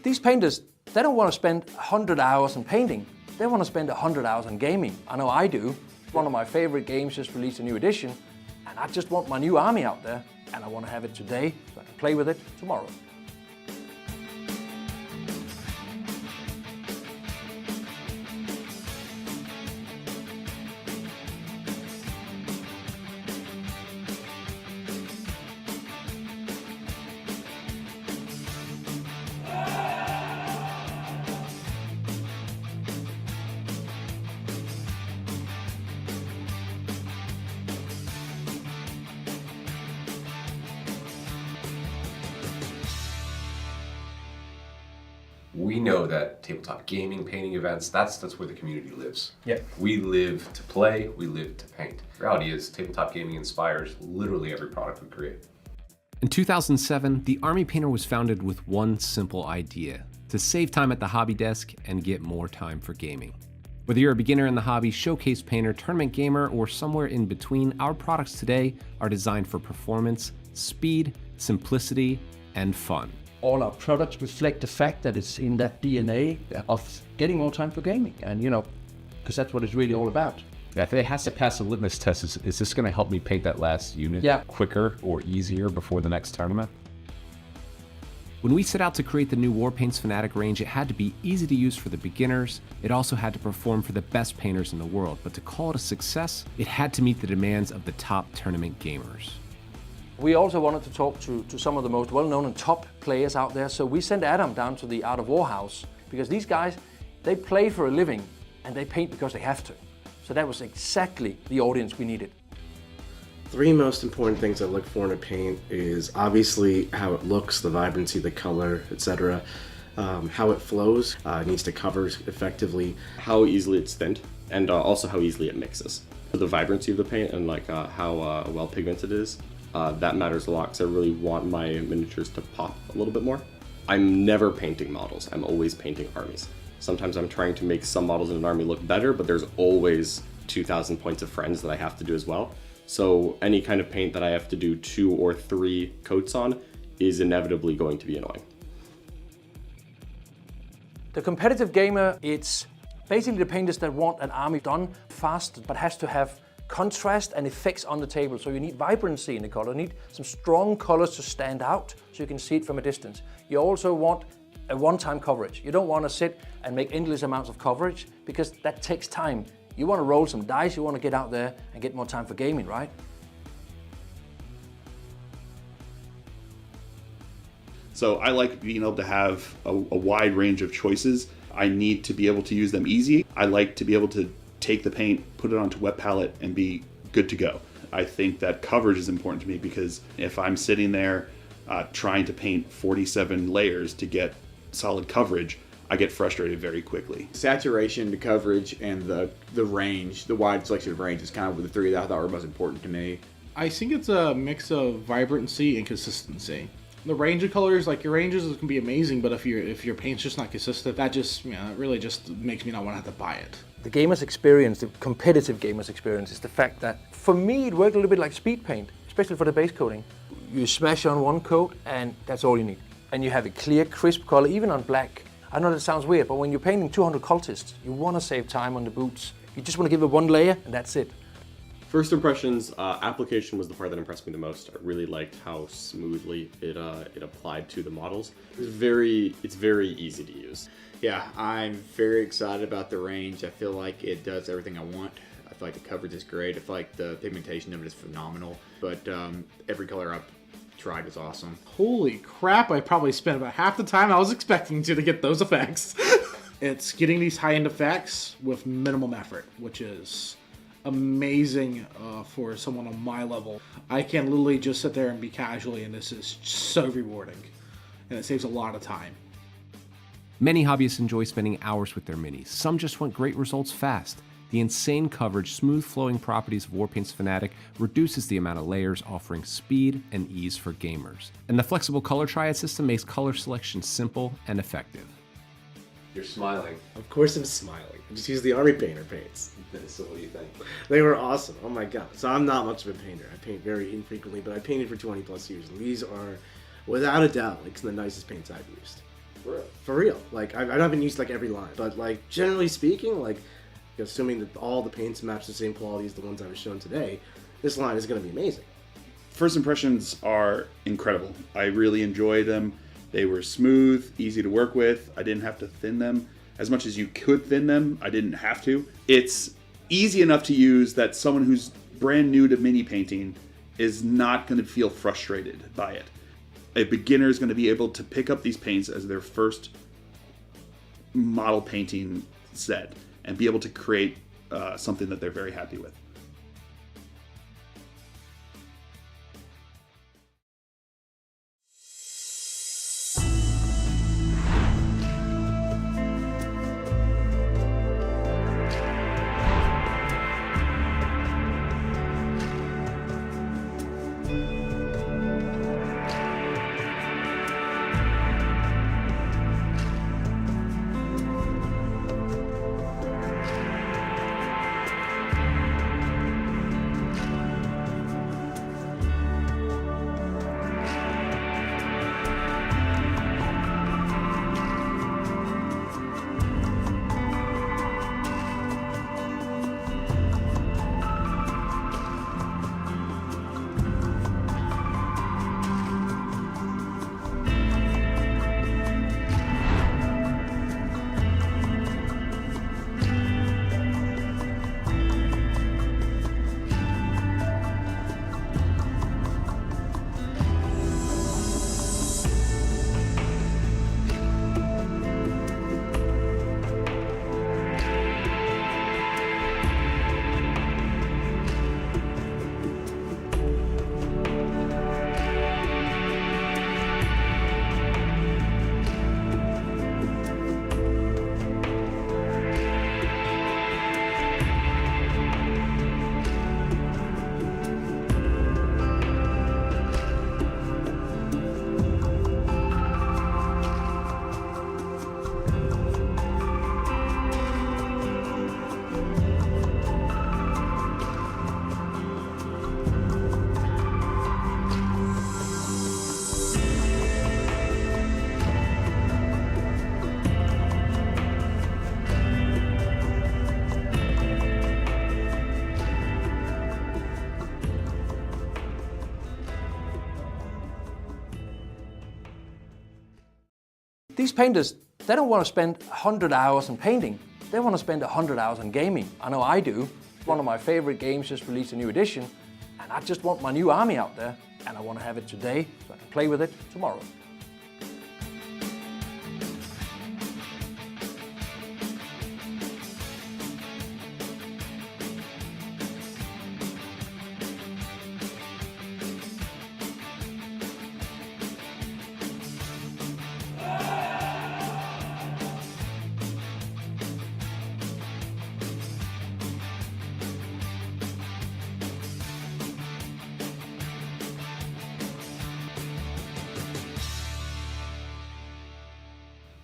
[SPEAKER 2] These painters, they don't want to spend 100 hours on painting. They want to spend 100 hours on gaming. I know I do. One of my favorite games just released a new edition, and I just want my new army out there, and I want to have it today so I can play with it tomorrow.
[SPEAKER 1] We know that tabletop gaming, painting events, that's where the community lives.
[SPEAKER 2] Yeah.
[SPEAKER 1] We live to play, we live to paint. The reality is tabletop gaming inspires literally every product we create. In 2007, the Army Painter was founded with one simple idea: to save time at the hobby desk and get more time for gaming. Whether you're a beginner in the hobby, showcase painter, tournament gamer, or somewhere in between, our products today are designed for performance, speed, simplicity, and fun.
[SPEAKER 9] All our products reflect the fact that it's in that DNA of getting more time for gaming, and because that's what it's really all about.
[SPEAKER 3] Yeah, if it has to pass a litmus test, is this going to help me paint that last unit quicker or easier before the next tournament?
[SPEAKER 1] When we set out to create the new Warpaints Fanatic range, it had to be easy to use for the beginners. It also had to perform for the best painters in the world, but to call it a success, it had to meet the demands of the top tournament gamers.
[SPEAKER 2] We also wanted to talk to some of the most well-known and top players out there, so we sent Adam down to the Art of War house, because these guys, they play for a living and they paint because they have to. So that was exactly the audience we needed.
[SPEAKER 4] Three most important things I look for in a paint is obviously how it looks, the vibrancy, the color, etc. How it flows, it needs to cover effectively.
[SPEAKER 5] How easily it's thinned, and also how easily it mixes. The vibrancy of the paint and how well pigmented it is, that matters a lot because I really want my miniatures to pop a little bit more. I'm never painting models, I'm always painting armies. Sometimes I'm trying to make some models in an army look better, but there's always 2,000 points of friends that I have to do as well. So any kind of paint that I have to do 2 or 3 coats on is inevitably going to be annoying.
[SPEAKER 2] The competitive gamer, it's basically the painters that want an army done fast, but has to have contrast and effects on the table. So you need vibrancy in the color, you need some strong colors to stand out so you can see it from a distance. You also want a one-time coverage. You don't want to sit and make endless amounts of coverage because that takes time. You want to roll some dice, you want to get out there and get more time for gaming, right?
[SPEAKER 6] So I like being able to have a wide range of choices. I need to be able to use them easy. I like to be able to take the paint, put it onto wet palette, and be good to go. I think that coverage is important to me because if I'm sitting there trying to paint 47 layers to get solid coverage, I get frustrated very quickly.
[SPEAKER 7] Saturation, the coverage, and the range, the wide selection of range is kind of the three that I thought were most important to me.
[SPEAKER 8] I think it's a mix of vibrancy and consistency. The range of colors, like your ranges can be amazing, but if your paint's just not consistent, that just it really just makes me not want to have to buy it.
[SPEAKER 2] The gamer's experience, the competitive gamer's experience, is the fact that for me it worked a little bit like speed paint, especially for the base coating. You smash on one coat and that's all you need. And you have a clear, crisp color, even on black. I know that sounds weird, but when you're painting 200 cultists, you want to save time on the boots. You just want to give it one layer and that's it.
[SPEAKER 5] First impressions, application was the part that impressed me the most. I really liked how smoothly it applied to the models. It's very easy to use.
[SPEAKER 7] Yeah, I'm very excited about the range. I feel like it does everything I want. I feel like the coverage is great. I feel like the pigmentation of it is phenomenal. But every color I've tried was awesome.
[SPEAKER 8] Holy crap, I probably spent about half the time I was expecting to get those effects. It's getting these high-end effects with minimum effort, which is amazing for someone on my level. I can literally just sit there and be casually, and this is so rewarding. And it saves a lot of time.
[SPEAKER 1] Many hobbyists enjoy spending hours with their minis. Some just want great results fast. The insane coverage, smooth flowing properties of Warpaints Fanatic reduces the amount of layers, offering speed and ease for gamers. And the flexible color triad system makes color selection simple and effective.
[SPEAKER 3] You're smiling.
[SPEAKER 4] Of course I'm smiling. I just use the Army Painter paints.
[SPEAKER 3] So what do you think?
[SPEAKER 4] They were awesome. Oh my god. So I'm not much of a painter. I paint very infrequently, but I painted for 20 plus years. And these are, without a doubt, like some of the nicest paints I've used.
[SPEAKER 3] For real?
[SPEAKER 4] For real. Like, I haven't used like every line. But like, generally speaking, like, assuming that all the paints match the same quality as the ones I was shown today, this line is going to be amazing.
[SPEAKER 6] First impressions are incredible. I really enjoyed them. They were smooth, easy to work with. I didn't have to thin them. As much as you could thin them, I didn't have to. It's easy enough to use that someone who's brand new to mini painting is not going to feel frustrated by it. A beginner is going to be able to pick up these paints as their first model painting set and be able to create something that they're very happy with.
[SPEAKER 2] These painters, they don't want to spend 100 hours on painting. They want to spend 100 hours on gaming. I know I do. One of my favorite games just released a new edition, and I just want my new army out there, and I want to have it today so I can play with it tomorrow.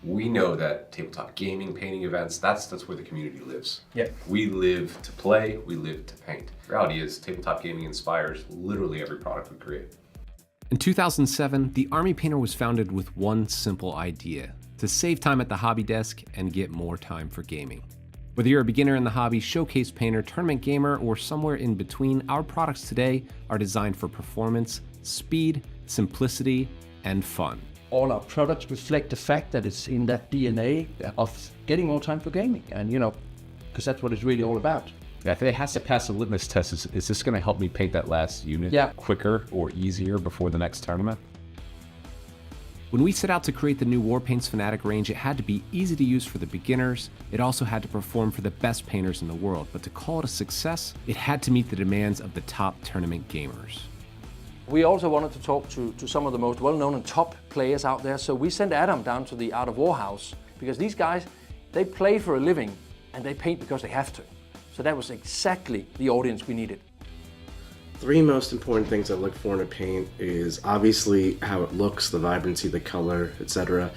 [SPEAKER 1] We know that tabletop gaming, painting events, that's where the community lives.
[SPEAKER 2] Yeah.
[SPEAKER 1] We live to play, we live to paint. The reality is tabletop gaming inspires literally every product we create. In 2007, the Army Painter was founded with one simple idea: to save time at the hobby desk and get more time for gaming. Whether you're a beginner in the hobby, showcase painter, tournament gamer, or somewhere in between, our products today are designed for performance, speed, simplicity, and fun.
[SPEAKER 9] All our products reflect the fact that it's in that DNA of getting more time for gaming, and because that's what it's really all about.
[SPEAKER 3] Yeah, if it has to pass a litmus test, is this going to help me paint that last unit quicker or easier before the next tournament?
[SPEAKER 1] When we set out to create the new Warpaints Fanatic range, it had to be easy to use for the beginners. It also had to perform for the best painters in the world, but to call it a success, it had to meet the demands of the top tournament gamers.
[SPEAKER 2] We also wanted to talk to some of the most well-known and top players out there, so we sent Adam down to the Art of War house, because these guys, they play for a living and they paint because they have to. So that was exactly the audience we needed.
[SPEAKER 4] Three most important things I look for in a paint is obviously how it looks, the vibrancy, the color, etc.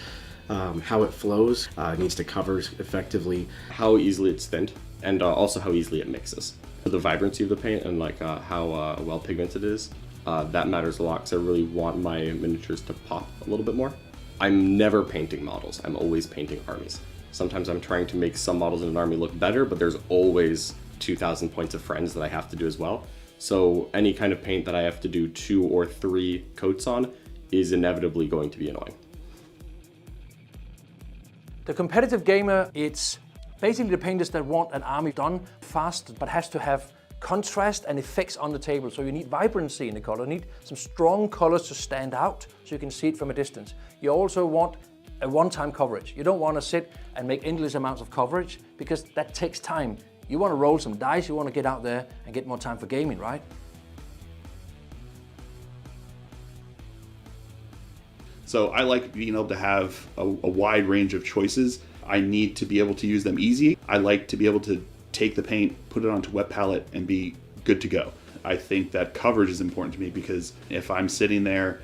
[SPEAKER 4] How it flows, it needs to cover effectively.
[SPEAKER 5] How easily it's thinned, and also how easily it mixes. The vibrancy of the paint and how well pigmented it is. That matters a lot because I really want my miniatures to pop a little bit more. I'm never painting models, I'm always painting armies. Sometimes I'm trying to make some models in an army look better, but there's always 2,000 points of friends that I have to do as well. So any kind of paint that I have to do 2 or 3 coats on is inevitably going to be annoying.
[SPEAKER 2] The competitive gamer, it's basically the painters that want an army done fast, but has to have contrast and effects on the table. So you need vibrancy in the color, you need some strong colors to stand out so you can see it from a distance. You also want a one-time coverage. You don't want to sit and make endless amounts of coverage because that takes time. You want to roll some dice, you want to get out there and get more time for gaming, right?
[SPEAKER 6] So I like being able to have a wide range of choices. I need to be able to use them easy. I like to be able to take the paint, put it onto wet palette, and be good to go. I think that coverage is important to me because if I'm sitting there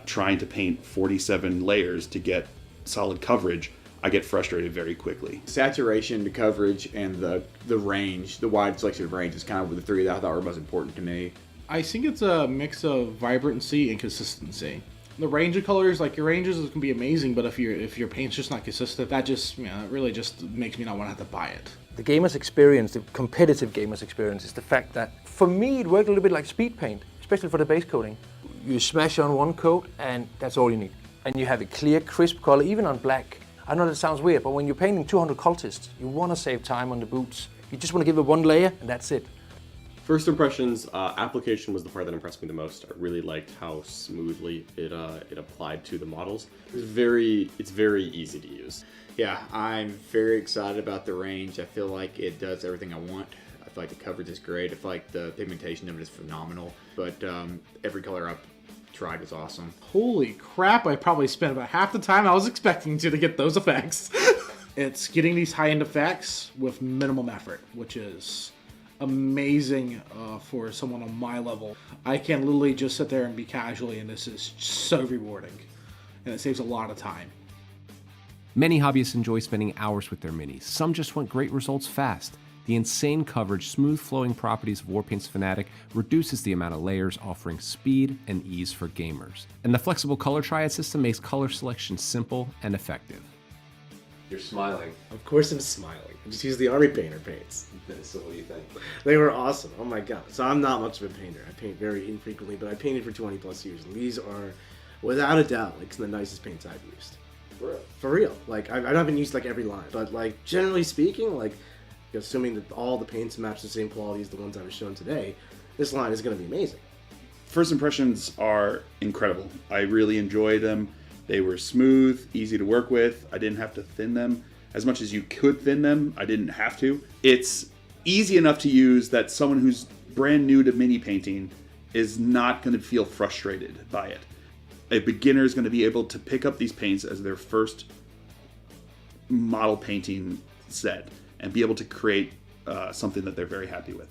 [SPEAKER 6] trying to paint 47 layers to get solid coverage, I get frustrated very quickly.
[SPEAKER 7] Saturation, the coverage, and the range, the wide selection of range is kind of the three that I thought were most important to me.
[SPEAKER 8] I think it's a mix of vibrancy and consistency. The range of colors, like your ranges can be amazing, but if your paint's just not consistent, that just it really just makes me not want to have to buy it.
[SPEAKER 2] The gamer's experience, the competitive gamer's experience, is the fact that for me it worked a little bit like speed paint, especially for the base coating. You smash on one coat and that's all you need. And you have a clear, crisp color, even on black. I know that sounds weird, but when you're painting 200 cultists, you want to save time on the boots. You just want to give it one layer and that's it.
[SPEAKER 5] First impressions, application was the part that impressed me the most. I really liked how smoothly it applied to the models. It's very easy to use.
[SPEAKER 7] Yeah, I'm very excited about the range. I feel like it does everything I want. I feel like the coverage is great. I feel like the pigmentation of it is phenomenal. But every color I've tried was awesome.
[SPEAKER 8] Holy crap, I probably spent about half the time I was expecting to get those effects. It's getting these high-end effects with minimum effort, which is amazing for someone on my level. I can literally just sit there and be casually, and this is so rewarding. And it saves a lot of time.
[SPEAKER 1] Many hobbyists enjoy spending hours with their minis. Some just want great results fast. The insane coverage, smooth flowing properties of Warpaints Fanatic reduces the amount of layers, offering speed and ease for gamers. And the flexible color triad system makes color selection simple and effective. You're smiling.
[SPEAKER 4] Of course I'm smiling. I just used the Army Painter paints.
[SPEAKER 1] So what do you think?
[SPEAKER 4] They were awesome. Oh my god. So I'm not much of a painter. I paint very infrequently, but I painted for 20 plus years. And these are, without a doubt, like some of the nicest paints I've used. For real. Like, I haven't used like every line, but like generally speaking, like assuming that all the paints match the same quality as the ones I was shown today, this line is going to be amazing.
[SPEAKER 6] First impressions are incredible. I really enjoyed them. They were smooth, easy to work with. I didn't have to thin them. As much as you could thin them, I didn't have to. It's easy enough to use that someone who's brand new to mini painting is not going to feel frustrated by it. A beginner is going to be able to pick up these paints as their first model painting set and be able to create something that they're very happy with.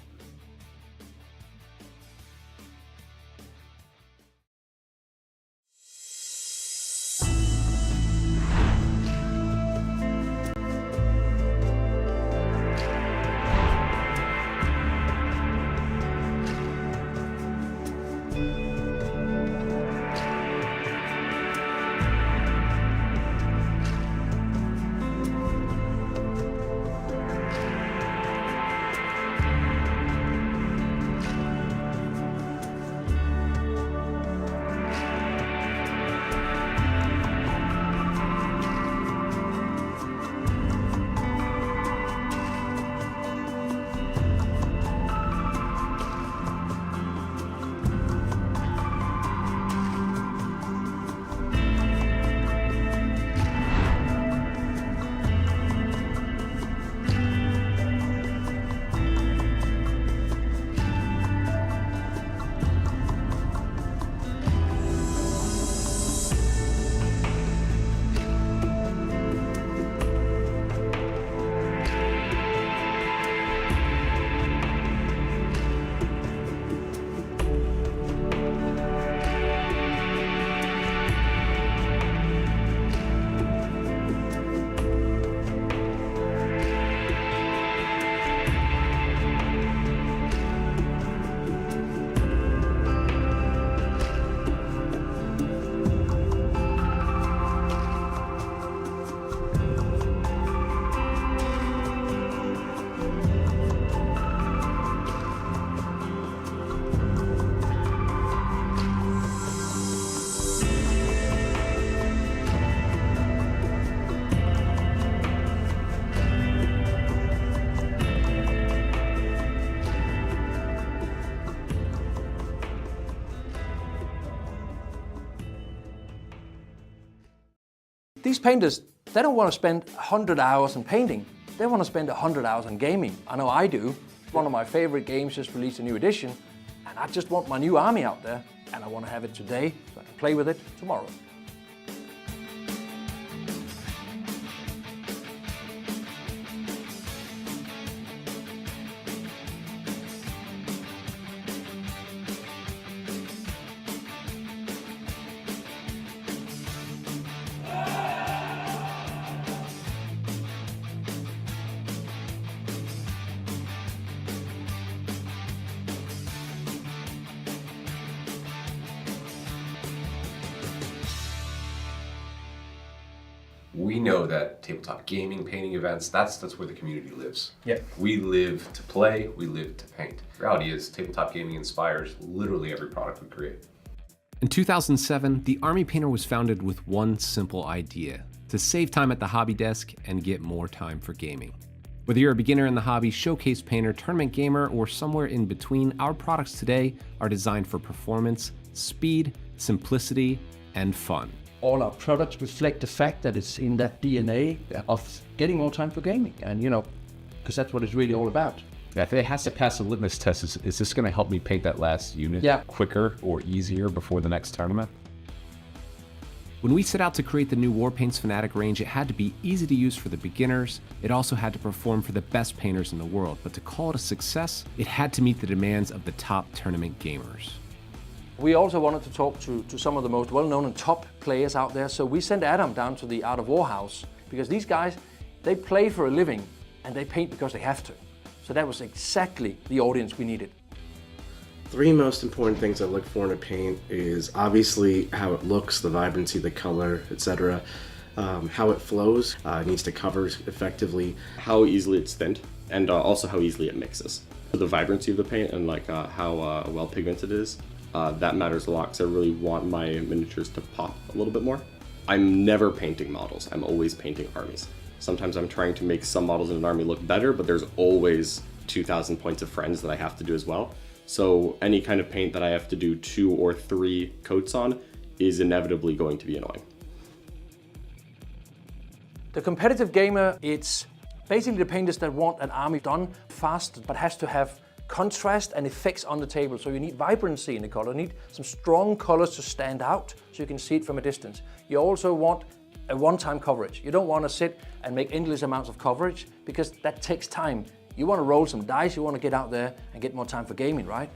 [SPEAKER 2] These painters, they don't want to spend 100 hours in painting. They want to spend 100 hours in gaming. I know I do. One of my favorite games just released a new edition, and I just want my new army out there, and I want to have it today so I can play with it tomorrow.
[SPEAKER 1] We know that tabletop gaming, painting events, that's where the community lives.
[SPEAKER 2] Yeah.
[SPEAKER 1] We live to play, we live to paint. The reality is tabletop gaming inspires literally every product we create. In 2007, the Army Painter was founded with one simple idea: to save time at the hobby desk and get more time for gaming. Whether you're a beginner in the hobby, showcase painter, tournament gamer, or somewhere in between, our products today are designed for performance, speed, simplicity, and fun.
[SPEAKER 9] All our products reflect the fact that it's in that DNA of getting more time for gaming, and because that's what it's really all about.
[SPEAKER 3] Yeah, if it has to pass a litmus test, is this going to help me paint that last unit quicker or easier before the next tournament?
[SPEAKER 1] When we set out to create the new Warpaints Fanatic range, it had to be easy to use for the beginners. It also had to perform for the best painters in the world, but to call it a success, it had to meet the demands of the top tournament gamers.
[SPEAKER 2] We also wanted to talk to some of the most well-known and top players out there, so we sent Adam down to the Art of War house, because these guys, they play for a living and they paint because they have to. So that was exactly the audience we needed.
[SPEAKER 4] Three most important things I look for in a paint is obviously how it looks, the vibrancy, the color, etc. How it flows, it needs to cover effectively.
[SPEAKER 5] How easily it's thinned, and also how easily it mixes. The vibrancy of the paint and like how well pigmented it is, that matters a lot because I really want my miniatures to pop a little bit more. I'm never painting models. I'm always painting armies. Sometimes I'm trying to make some models in an army look better, but there's always 2,000 points of friends that I have to do as well. So any kind of paint that I have to do 2 or 3 coats on is inevitably going to be annoying.
[SPEAKER 2] The competitive gamer, it's basically the painters that want an army done fast, but has to have contrast and effects on the table. So you need vibrancy in the color, you need some strong colors to stand out so you can see it from a distance. You also want a one-time coverage. You don't want to sit and make endless amounts of coverage because that takes time. You want to roll some dice, you want to get out there and get more time for gaming, right?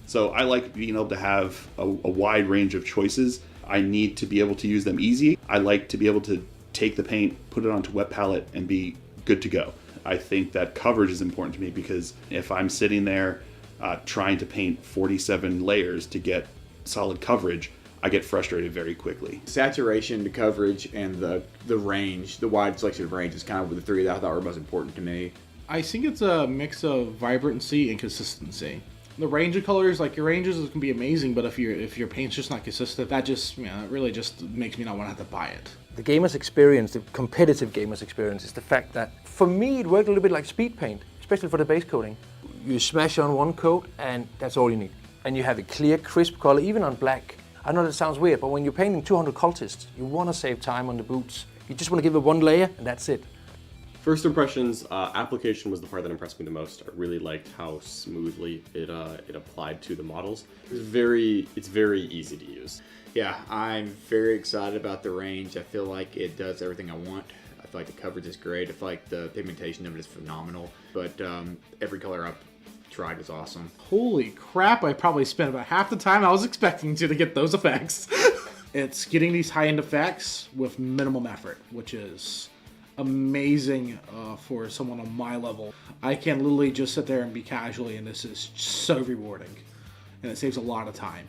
[SPEAKER 6] So I like being able to have a wide range of choices. I need to be able to use them easy. I like to be able to take the paint, put it onto wet palette, and be good to go. I think that coverage is important to me because if I'm sitting there trying to paint 47 layers to get solid coverage, I get frustrated very quickly.
[SPEAKER 7] Saturation, the coverage, and the range, the wide selection of range is kind of the 3 that I thought were most important to me.
[SPEAKER 8] I think it's a mix of vibrancy and consistency. The range of colors, like your ranges can be amazing, but if your paint's just not consistent, that just, it really just makes me not want to have to buy it.
[SPEAKER 2] The gamer's experience, the competitive gamer's experience, is the fact that for me it worked a little bit like speed paint, especially for the base coating. You smash on one coat and that's all you need. And you have a clear, crisp color, even on black. I know that sounds weird, but when you're painting 200 cultists, you want to save time on the boots. You just want to give it one layer and that's it.
[SPEAKER 5] First impressions, application was the part that impressed me the most. I really liked how smoothly it applied to the models. It's very easy to use.
[SPEAKER 7] Yeah, I'm very excited about the range. I feel like it does everything I want. I feel like the coverage is great. I feel like the pigmentation of it is phenomenal. But every color I've tried was awesome.
[SPEAKER 8] Holy crap, I probably spent about half the time I was expecting to get those effects. It's getting these high-end effects with minimum effort, which is amazing for someone on my level. I can literally just sit there and be casually, and this is so rewarding. And it saves a lot of time.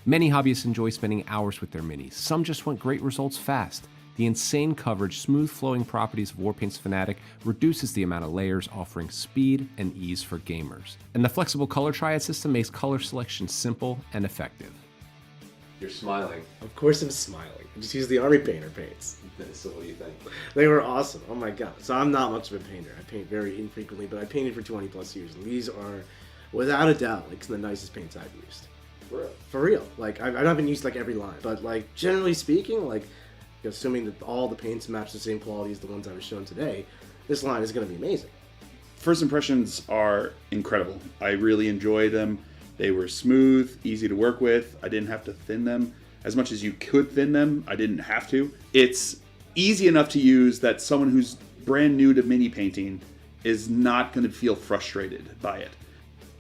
[SPEAKER 1] Many hobbyists enjoy spending hours with their minis. Some just want great results fast. The insane coverage, smooth flowing properties of Warpaint's Fanatic reduces the amount of layers, offering speed and ease for gamers. And the flexible color triad system makes color selection simple and effective.
[SPEAKER 3] You're smiling.
[SPEAKER 4] Of course I'm smiling. I just use the Army Painter paints.
[SPEAKER 3] So what do you think?
[SPEAKER 4] They were awesome. Oh my god. So I'm not much of a painter. I paint very infrequently, but I painted for 20 plus years. And these are, without a doubt, like some of the nicest paints I've used.
[SPEAKER 3] For real?
[SPEAKER 4] For real. Like, I haven't used like every line. But like, generally speaking, like, assuming that all the paints match the same quality as the ones I was shown today, this line is going to be amazing.
[SPEAKER 6] First impressions are incredible. I really enjoyed them. They were smooth, easy to work with. I didn't have to thin them. As much as you could thin them, I didn't have to. It's easy enough to use that someone who's brand new to mini painting is not going to feel frustrated by it.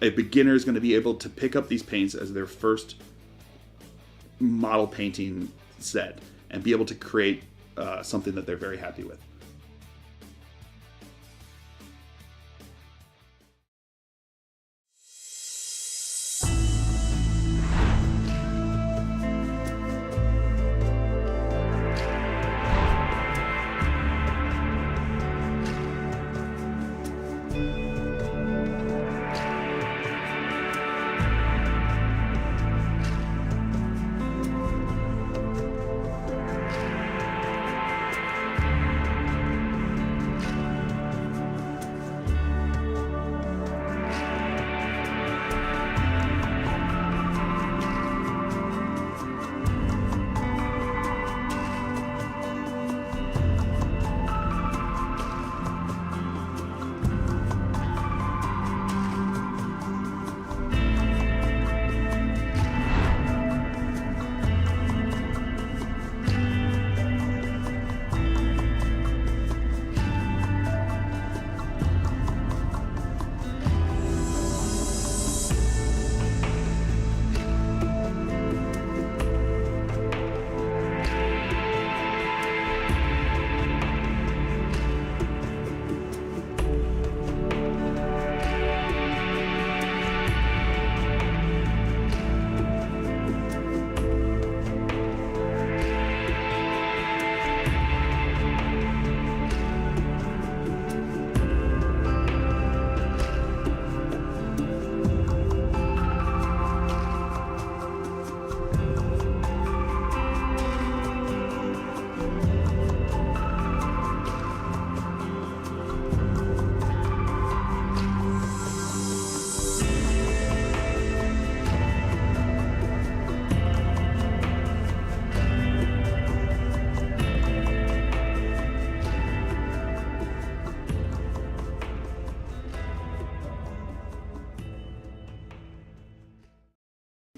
[SPEAKER 6] A beginner is going to be able to pick up these paints as their first model painting set and be able to create something that they're very happy with.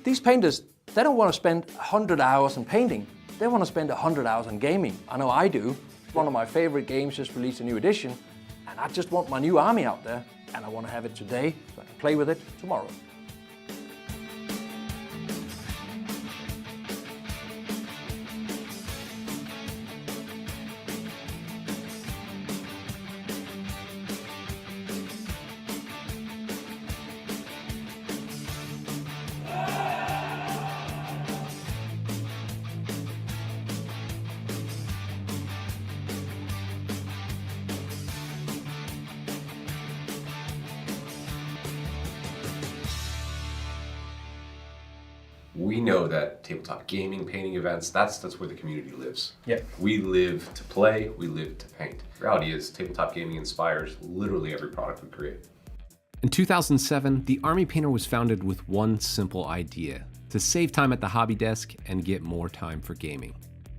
[SPEAKER 2] These painters, they don't want to spend 100 hours on painting. They want to spend 100 hours on gaming. I know I do. One of my favorite games just released a new edition, and I just want my new army out there, and I want to have it today so I can play with it tomorrow.
[SPEAKER 1] We know that tabletop gaming, painting events, that's where the community lives.
[SPEAKER 2] Yeah.
[SPEAKER 1] We live to play, we live to paint. The reality is tabletop gaming inspires literally every product we create. In 2007, the Army Painter was founded with one simple idea: to save time at the hobby desk and get more time for gaming.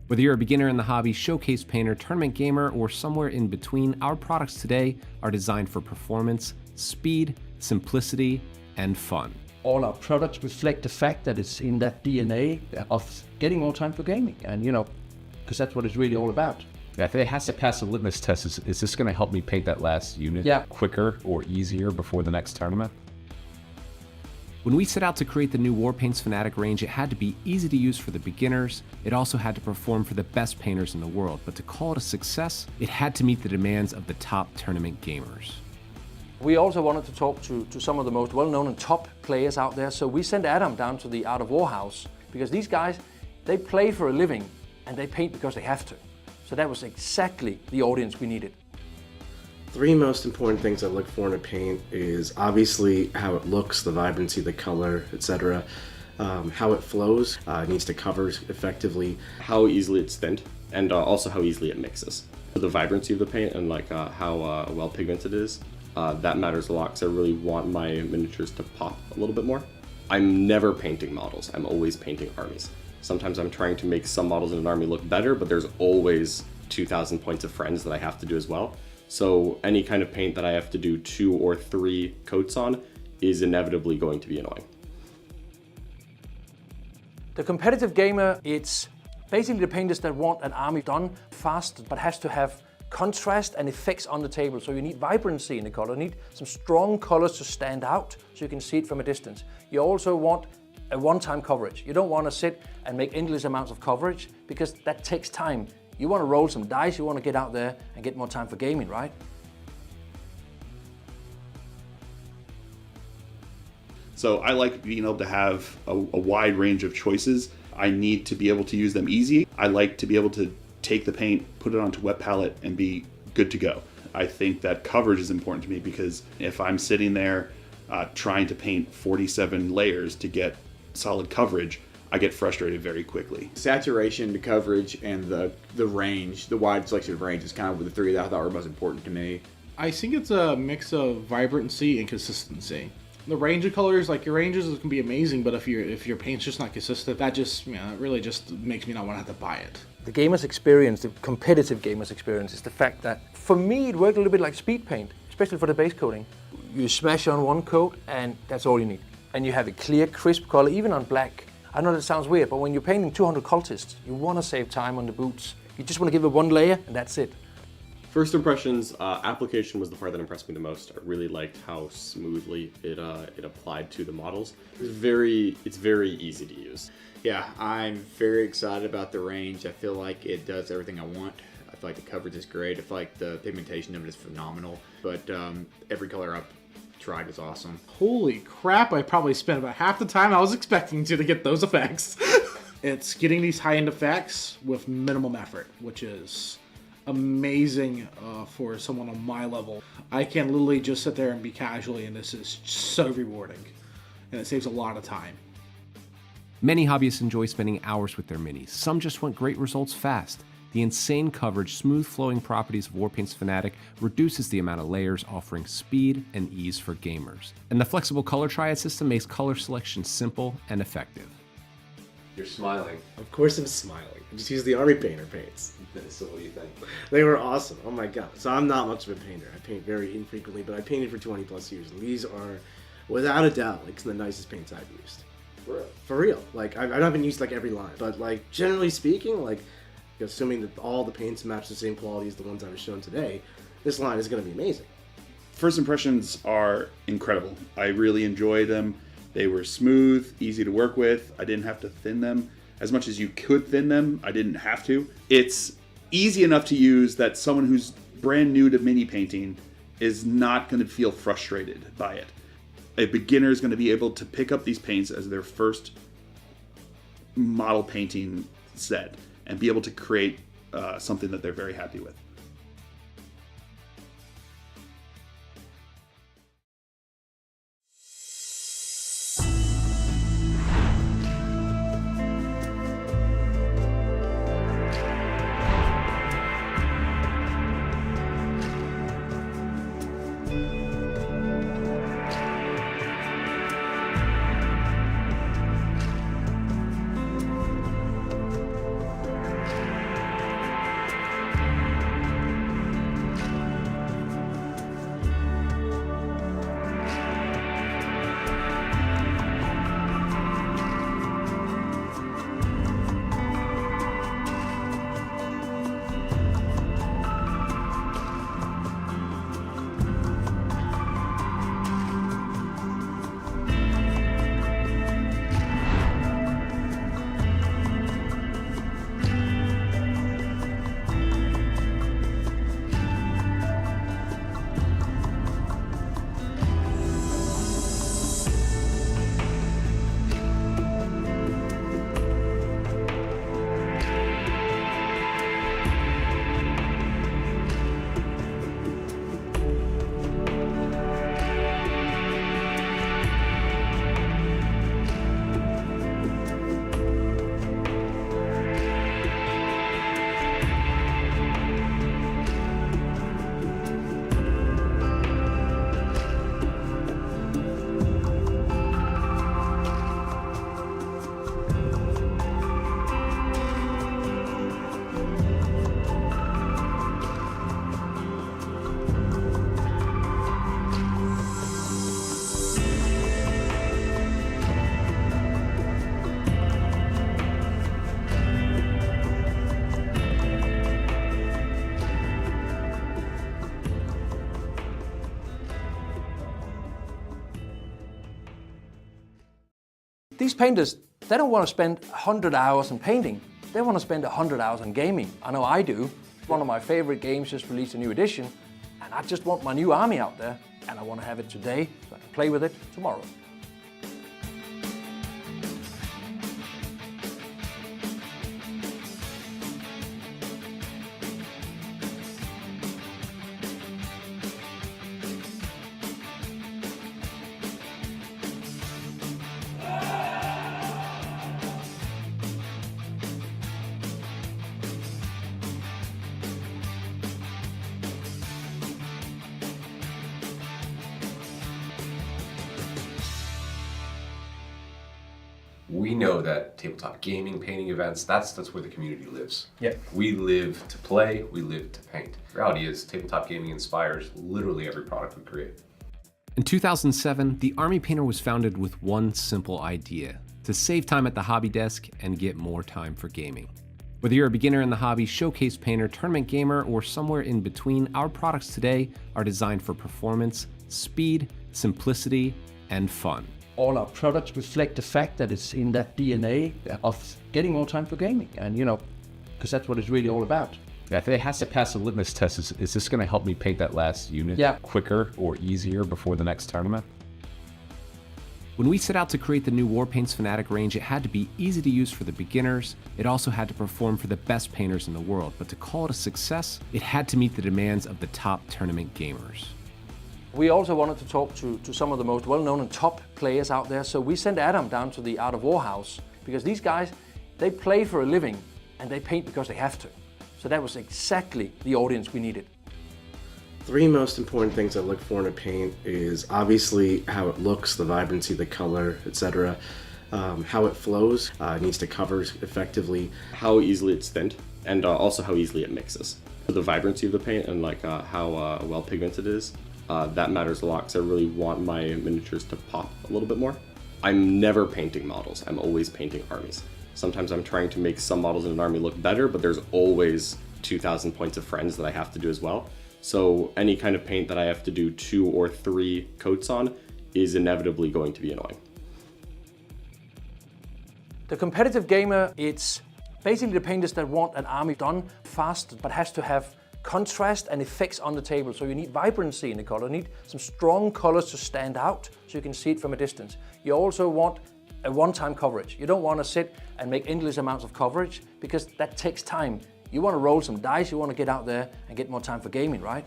[SPEAKER 1] Whether you're a beginner in the hobby, showcase painter, tournament gamer, or somewhere in between, our products today are designed for performance, speed, simplicity, and fun.
[SPEAKER 9] All our products reflect the fact that it's in that DNA of getting more time for gaming, and because that's what it's really all about.
[SPEAKER 3] Yeah, if it has to pass a litmus test, is this going to help me paint that last unit quicker or easier before the next tournament?
[SPEAKER 1] When we set out to create the new Warpaints Fanatic range, it had to be easy to use for the beginners, it also had to perform for the best painters in the world, but to call it a success, it had to meet the demands of the top tournament gamers.
[SPEAKER 2] We also wanted to talk to some of the most well-known and top players out there, so we sent Adam down to the Art of War house, because these guys, they play for a living and they paint because they have to. So that was exactly the audience we needed.
[SPEAKER 4] Three most important things I look for in a paint is obviously how it looks, the vibrancy, the color, etc. How it flows, it needs to cover effectively.
[SPEAKER 5] How easily it's thinned, and also how easily it mixes. The vibrancy of the paint and how well pigmented it is. That matters a lot because I really want my miniatures to pop a little bit more. I'm never painting models, I'm always painting armies. Sometimes I'm trying to make some models in an army look better, but there's always 2,000 points of friends that I have to do as well. So any kind of paint that I have to do 2 or 3 coats on is inevitably going to be annoying.
[SPEAKER 2] The competitive gamer, it's basically the painters that want an army done fast, but has to have contrast and effects on the table. So you need vibrancy in the color, you need some strong colors to stand out so you can see it from a distance. You also want a one-time coverage. You don't want to sit and make endless amounts of coverage because that takes time. You want to roll some dice, you want to get out there and get more time for gaming, right?
[SPEAKER 6] So I like being able to have a wide range of choices. I need to be able to use them easy. I like to be able to take the paint, put it onto wet palette, and be good to go. I think that coverage is important to me because if I'm sitting there trying to paint 47 layers to get solid coverage, I get frustrated very quickly.
[SPEAKER 7] Saturation, the coverage, and the range, the wide selection of range is kind of the three that I thought were most important to me.
[SPEAKER 8] I think it's a mix of vibrancy and consistency. The range of colors, like your ranges can be amazing, but if your paint's just not consistent, that just it really just makes me not want to have to buy it.
[SPEAKER 2] The gamer's experience, the competitive gamer's experience, is the fact that for me it worked a little bit like speed paint, especially for the base coating. You smash on one coat and that's all you need. And you have a clear, crisp color, even on black. I know that sounds weird, but when you're painting 200 cultists, you want to save time on the boots. You just want to give it one layer and that's it.
[SPEAKER 5] First impressions, application was the part that impressed me the most. I really liked how smoothly it applied to the models. It's very easy to use.
[SPEAKER 7] Yeah, I'm very excited about the range. I feel like it does everything I want. I feel like the coverage is great. I feel like the pigmentation of it is phenomenal. But every color I've tried is awesome.
[SPEAKER 8] Holy crap, I probably spent about half the time I was expecting to get those effects. It's getting these high-end effects with minimum effort, which is amazing for someone on my level. I can literally just sit there and be casually, and this is so rewarding. And it saves a lot of time.
[SPEAKER 1] Many hobbyists enjoy spending hours with their minis. Some just want great results fast. The insane coverage, smooth flowing properties of Warpaints Fanatic reduces the amount of layers, offering speed and ease for gamers. And the flexible color triad system makes color selection simple and effective. You're smiling.
[SPEAKER 4] Of course I'm smiling. I just used the Army Painter paints.
[SPEAKER 1] So what do you think?
[SPEAKER 4] They were awesome. Oh my god. So I'm not much of a painter. I paint very infrequently, but I painted for 20 plus years. And these are, without a doubt, like some of the nicest paints I've used. For real. Like, I haven't used like every line, but like generally speaking, like assuming that all the paints match the same quality as the ones I was shown today, this line is going to be amazing.
[SPEAKER 6] First impressions are incredible. I really enjoyed them. They were smooth, easy to work with. I didn't have to thin them. As much as you could thin them, I didn't have to. It's easy enough to use that someone who's brand new to mini painting is not going to feel frustrated by it. A beginner is going to be able to pick up these paints as their first model painting set and be able to create something that they're very happy with.
[SPEAKER 2] These painters, they don't want to spend 100 hours on painting. They want to spend 100 hours on gaming. I know I do. One of my favorite games just released a new edition, and I just want my new army out there, and I want to have it today so I can play with it tomorrow.
[SPEAKER 1] We know that tabletop gaming, painting events, that's where the community lives.
[SPEAKER 2] Yeah.
[SPEAKER 1] We live to play, we live to paint. The reality is tabletop gaming inspires literally every product we create. In 2007, the Army Painter was founded with one simple idea: to save time at the hobby desk and get more time for gaming. Whether you're a beginner in the hobby, showcase painter, tournament gamer, or somewhere in between, our products today are designed for performance, speed, simplicity, and fun.
[SPEAKER 9] All our products reflect the fact that it's in that DNA of getting more time for gaming, and because that's what it's really all about.
[SPEAKER 3] Yeah, if it has to pass a litmus test, is this going to help me paint that last unit quicker or easier before the next tournament?
[SPEAKER 1] When we set out to create the new Warpaints Fanatic range, it had to be easy to use for the beginners, it also had to perform for the best painters in the world, but to call it a success, it had to meet the demands of the top tournament gamers.
[SPEAKER 2] We also wanted to talk to some of the most well-known and top players out there, so we sent Adam down to the Art of War house, because these guys, they play for a living and they paint because they have to. So that was exactly the audience we needed.
[SPEAKER 4] Three most important things I look for in a paint is obviously how it looks, the vibrancy, the color, etc. How it flows, it needs to cover effectively.
[SPEAKER 5] How easily it's thinned, and also how easily it mixes. The vibrancy of the paint and how well pigmented it is, that matters a lot because I really want my miniatures to pop a little bit more. I'm never painting models. I'm always painting armies. Sometimes I'm trying to make some models in an army look better, but there's always 2,000 points of friends that I have to do as well. So any kind of paint that I have to do 2 or 3 coats on is inevitably going to be annoying.
[SPEAKER 2] The competitive gamer, it's basically the painters that want an army done fast, but has to have contrast and effects on the table. So you need vibrancy in the color, you need some strong colors to stand out so you can see it from a distance. You also want a one-time coverage. You don't want to sit and make endless amounts of coverage because that takes time. You want to roll some dice, you want to get out there and get more time for gaming, right?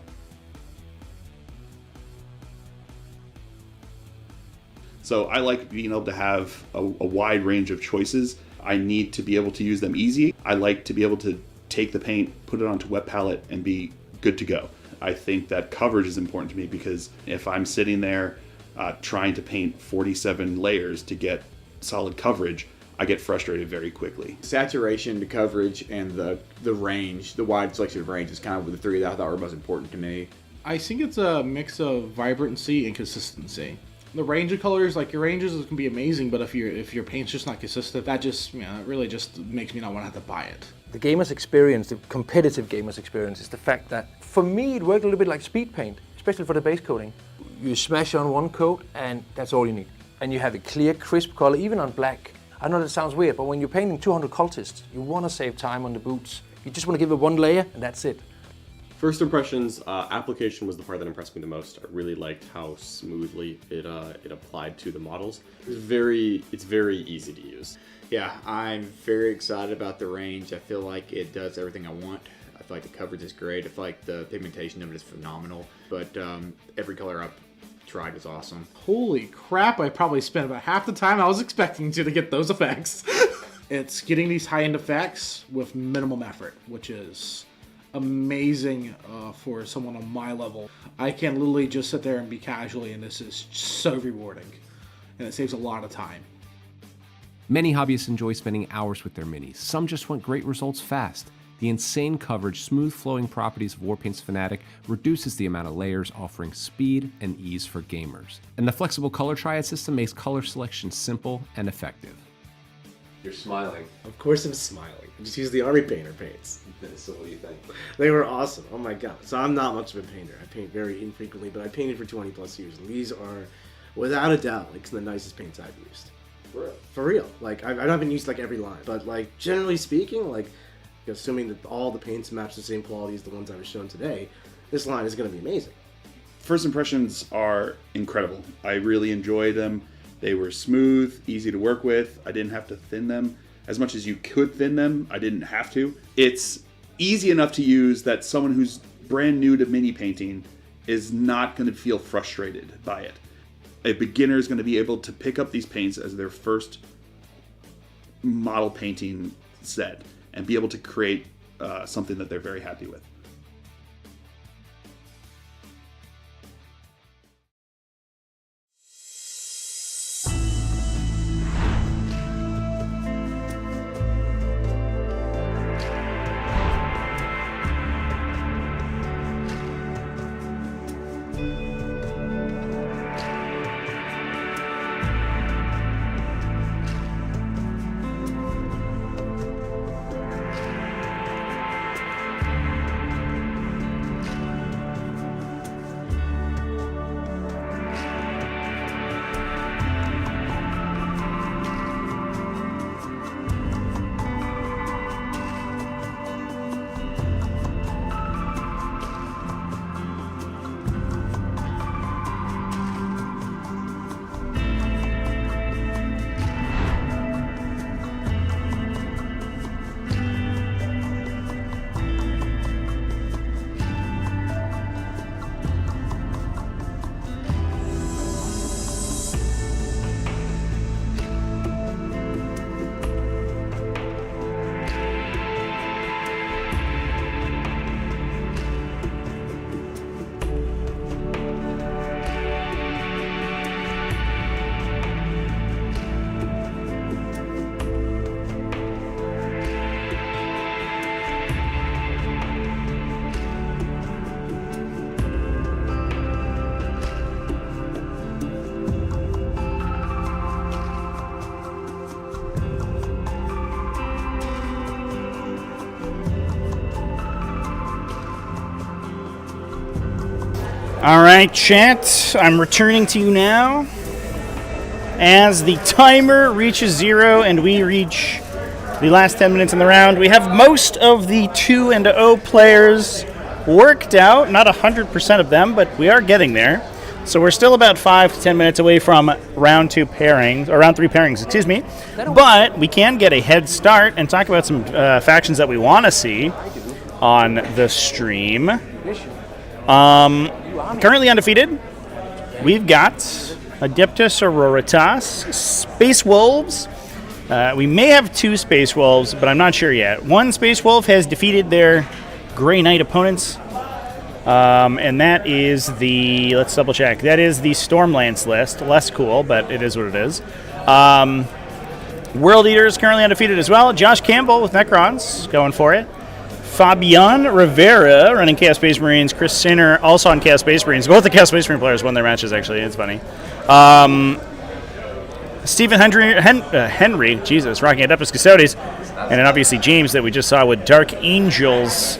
[SPEAKER 6] So I like being able to have a wide range of choices. I need to be able to use them easy. I like to be able to take the paint, put it onto wet palette, and be good to go. I think that coverage is important to me because if I'm sitting there trying to paint 47 layers to get solid coverage, I get frustrated very quickly.
[SPEAKER 7] Saturation, the coverage, and the range, the wide selection of range is kind of the three that I thought were most important to me.
[SPEAKER 8] I think it's a mix of vibrancy and consistency. The range of colors, like your ranges can be amazing, but if your paint's just not consistent, that just, it really just makes me not want to have to buy it.
[SPEAKER 2] The gamer's experience, the competitive gamer's experience, is the fact that for me it worked a little bit like speed paint, especially for the base coating. You smash on one coat and that's all you need. And you have a clear, crisp color, even on black. I know that sounds weird, but when you're painting 200 cultists, you want to save time on the boots. You just want to give it one layer and that's it.
[SPEAKER 5] First impressions, application was the part that impressed me the most. I really liked how smoothly it applied to the models. It's very easy to use.
[SPEAKER 7] Yeah, I'm very excited about the range. I feel like it does everything I want. I feel like the coverage is great. I feel like the pigmentation of it is phenomenal. But every color I've tried is awesome.
[SPEAKER 8] Holy crap, I probably spent about half the time I was expecting to get those effects. It's getting these high-end effects with minimum effort, which is amazing for someone on my level. I can literally just sit there and be casually, and this is so rewarding. And it saves a lot of time.
[SPEAKER 1] Many hobbyists enjoy spending hours with their minis. Some just want great results fast. The insane coverage, smooth flowing properties of Warpaint's Fanatic reduces the amount of layers, offering speed and ease for gamers. And the flexible color triad system makes color selection simple and effective.
[SPEAKER 3] You're smiling.
[SPEAKER 4] Of course I'm smiling. I just use the Army Painter paints.
[SPEAKER 3] So what do you think?
[SPEAKER 4] They were awesome. Oh my god. So I'm not much of a painter. I paint very infrequently, but I painted for 20 plus years. And these are, without a doubt, like some of the nicest paints I've used.
[SPEAKER 5] For real?
[SPEAKER 4] For real. Like, I haven't used like every line. But like, generally speaking, like, assuming that all the paints match the same quality as the ones I was shown today, this line is going to be amazing.
[SPEAKER 6] First impressions are incredible. I really enjoyed them. They were smooth, easy to work with. I didn't have to thin them. As much as you could thin them, I didn't have to. It's easy enough to use that someone who's brand new to mini painting is not going to feel frustrated by it. A beginner is going to be able to pick up these paints as their first model painting set and be able to create something that they're very happy with.
[SPEAKER 10] All right, chat. I'm returning to you now. As the timer reaches 0 and we reach the last 10 minutes in the round, we have most of the 2-0 players worked out. Not 100% of them, but we are getting there. So we're still about 5 to 10 minutes away from round 3 pairings, excuse me. But we can get a head start and talk about some factions that we want to see on the stream. Currently undefeated, we've got Adeptus Sororitas, Space Wolves. We may have 2 Space Wolves, but I'm not sure yet. 1 Space Wolf has defeated their Grey Knight opponents. And that is the, let's double check, that is the Stormlance list. Less cool, but it is what it is. World Eater is currently undefeated as well. Josh Campbell with Necrons going for it. Fabian Rivera running Chaos Space Marines. Chris Sinner also on Chaos Space Marines. Both the Chaos Space Marine players won their matches, actually. It's funny. Stephen Henry, Jesus, rocking Adeptus Custodes. And then obviously James that we just saw with Dark Angels.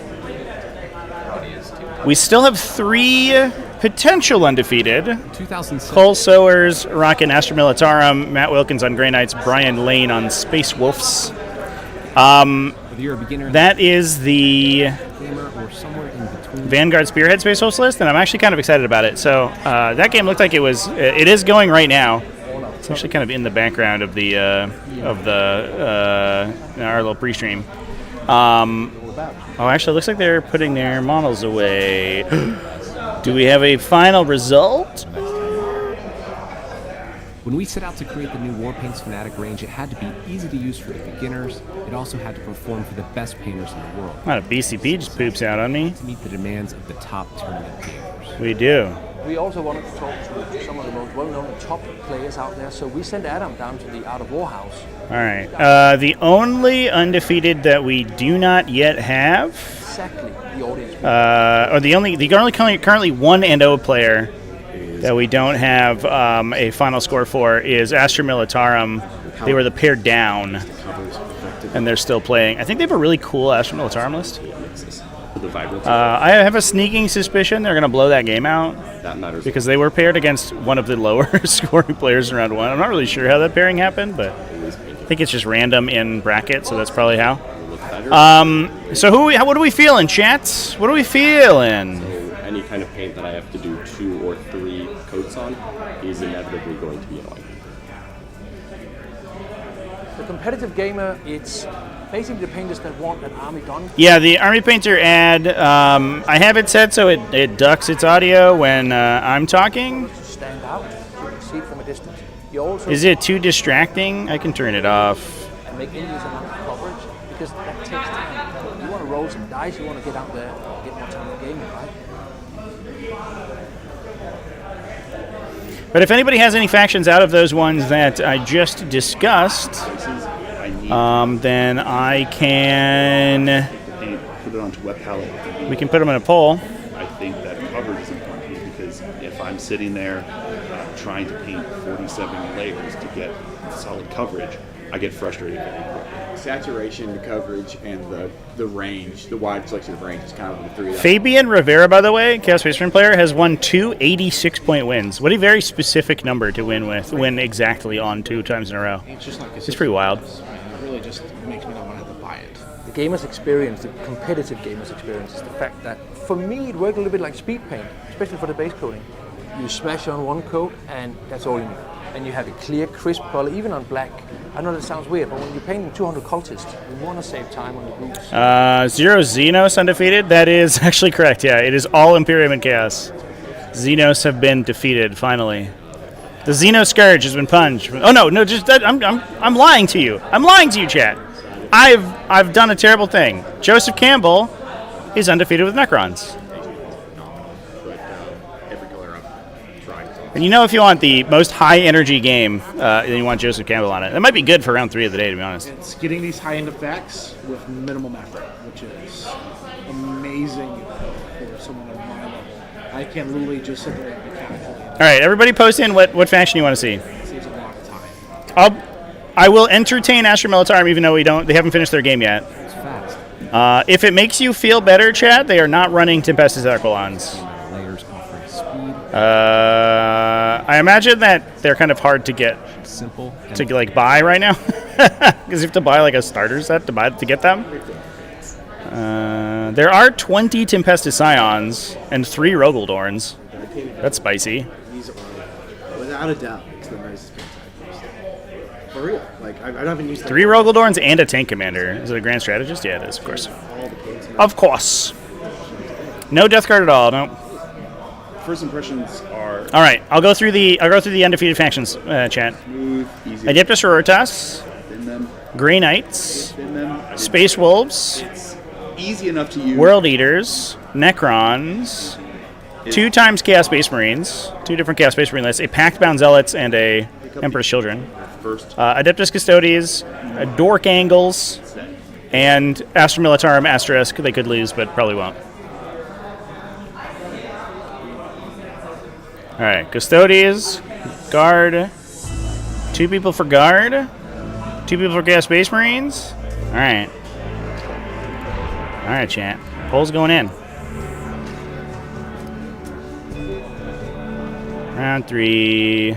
[SPEAKER 10] We still have 3 potential undefeated. Cole Sowers rocking Astra Militarum. Matt Wilkins on Grey Knights. Brian Lane on Space Wolves. That is the Vanguard Spearhead Space Wolves list, and I'm actually kind of excited about it. So that game looked like it is going right now. It's actually kind of in the background of the our little pre-stream. Actually, it looks like they're putting their models away. Do we have a final result?
[SPEAKER 1] When we set out to create the new Warpaints Fanatic range, it had to be easy to use for the beginners. It also had to perform for the best painters in the world.
[SPEAKER 10] Not a BCP just poops out on me.
[SPEAKER 1] To meet the demands of the top tournament gamers.
[SPEAKER 10] We do.
[SPEAKER 2] We also wanted to talk to some of the most well-known top players out there, so we sent Adam down to the Art of War house.
[SPEAKER 10] All right. The only undefeated that we do not yet have.
[SPEAKER 2] Exactly. The audience.
[SPEAKER 10] The only currently 1-0 player that we don't have a final score for is Astra Militarum. They were the pair down, and they're still playing. I think they have a really cool Astra Militarum list. I have a sneaking suspicion they're going to blow that game out.
[SPEAKER 5] That matters.
[SPEAKER 10] Because they were paired against one of the lower scoring players in round 1. I'm not really sure how that pairing happened, but I think it's just random in bracket, so that's probably how. So what are we feeling, chat? What are we feeling?
[SPEAKER 5] Any kind of paint that I have to do 2 or 3 coats on is inevitably going to be annoying.
[SPEAKER 2] The competitive gamer, it's basically the painters that want an army done.
[SPEAKER 10] Yeah, the Army Painter ad, I have it set so it ducks its audio when I'm talking.
[SPEAKER 2] Stand out, you can see it from a distance. You also
[SPEAKER 10] Is it too distracting? I can turn it off.
[SPEAKER 2] And make endless amount of coverage, because that takes time. You want to roll some dice, you want to get out there and get more time in gaming, right?
[SPEAKER 10] But if anybody has any factions out of those ones that I just discussed, then I can...
[SPEAKER 6] Put it onto wet palette.
[SPEAKER 10] We can put them in a poll.
[SPEAKER 6] I think that coverage is important because if I'm sitting there trying to paint 47 layers to get solid coverage, I get frustrated very quickly.
[SPEAKER 7] Saturation, the coverage, and the range, the wide selection of range is kind of the 3.
[SPEAKER 10] Fabian Rivera, by the way, Chaos Space Marine player, has won 2 86-point wins. What a very specific number to win with. Win exactly on 2 times in a row.
[SPEAKER 8] It's just like
[SPEAKER 10] it's pretty wild.
[SPEAKER 8] It really just makes me not want to have to buy it.
[SPEAKER 2] The gamer's experience, the competitive gamer's experience, is the fact that, for me, it worked a little bit like speed paint, especially for the base coating. You smash on one coat, and that's all you need. And you have a clear, crisp color, even on black. I know that sounds weird, but when you're painting 200 cultists, you want to save time on the groups.
[SPEAKER 10] 0 Xenos undefeated. That is actually correct. Yeah, it is all Imperium and Chaos. Xenos have been defeated finally. The Xeno Scourge has been punched. Oh no, just I'm lying to you. I'm lying to you, chat. I've done a terrible thing. Joseph Campbell is undefeated with Necrons. And you know, if you want the most high energy game, then you want Joseph Campbell on it. That might be good for round 3 of the day, to be honest.
[SPEAKER 8] It's getting these high-end effects with minimum effort, which is amazing for someone of my level. I can literally just sit there and calculate.
[SPEAKER 10] All right, everybody post in what faction you want to see.
[SPEAKER 8] It saves a lot of time.
[SPEAKER 10] I will entertain Astra Militarum, even though they haven't finished their game yet.
[SPEAKER 1] It's fast.
[SPEAKER 10] If it makes you feel better, Chad, they are not running Tempestus Arcolons.
[SPEAKER 1] Layers offering speed
[SPEAKER 14] I imagine that they're kind of hard to get
[SPEAKER 1] simple
[SPEAKER 14] to like buy right now, because you have to buy like a starter set to get them. There are 20 Tempestus Scions and 3 Rogaldorns. That's spicy.
[SPEAKER 4] These are, without a doubt, it's the nicest paint I've used. For real. Like, I haven't used
[SPEAKER 14] 3 Rogaldorns and a Tank Commander. Is it a Grand Strategist? Yeah, it is, of course. Of course. No Death Guard at all. No.
[SPEAKER 6] First impressions are.
[SPEAKER 14] All right, I'll go through the undefeated factions chat.
[SPEAKER 6] Smooth, easy.
[SPEAKER 14] Adeptus Sororitas,
[SPEAKER 6] Thin them.
[SPEAKER 14] Grey Knights,
[SPEAKER 6] Thin them.
[SPEAKER 14] Space Wolves,
[SPEAKER 6] It's easy enough to use.
[SPEAKER 14] World Eaters, Necrons, 2 times Chaos Space Marines, 2 different Chaos Space Marine lists, a Pact Bound Zealots, and a Emperor's Children. Adeptus Custodes, Dork Angles, and Astra Militarum Asterisk. They could lose, but probably won't. All right, Custodes, Guard, 2 people for Guard, 2 people for Gas Space Marines. All right, chat. Poll's going in. Round 3.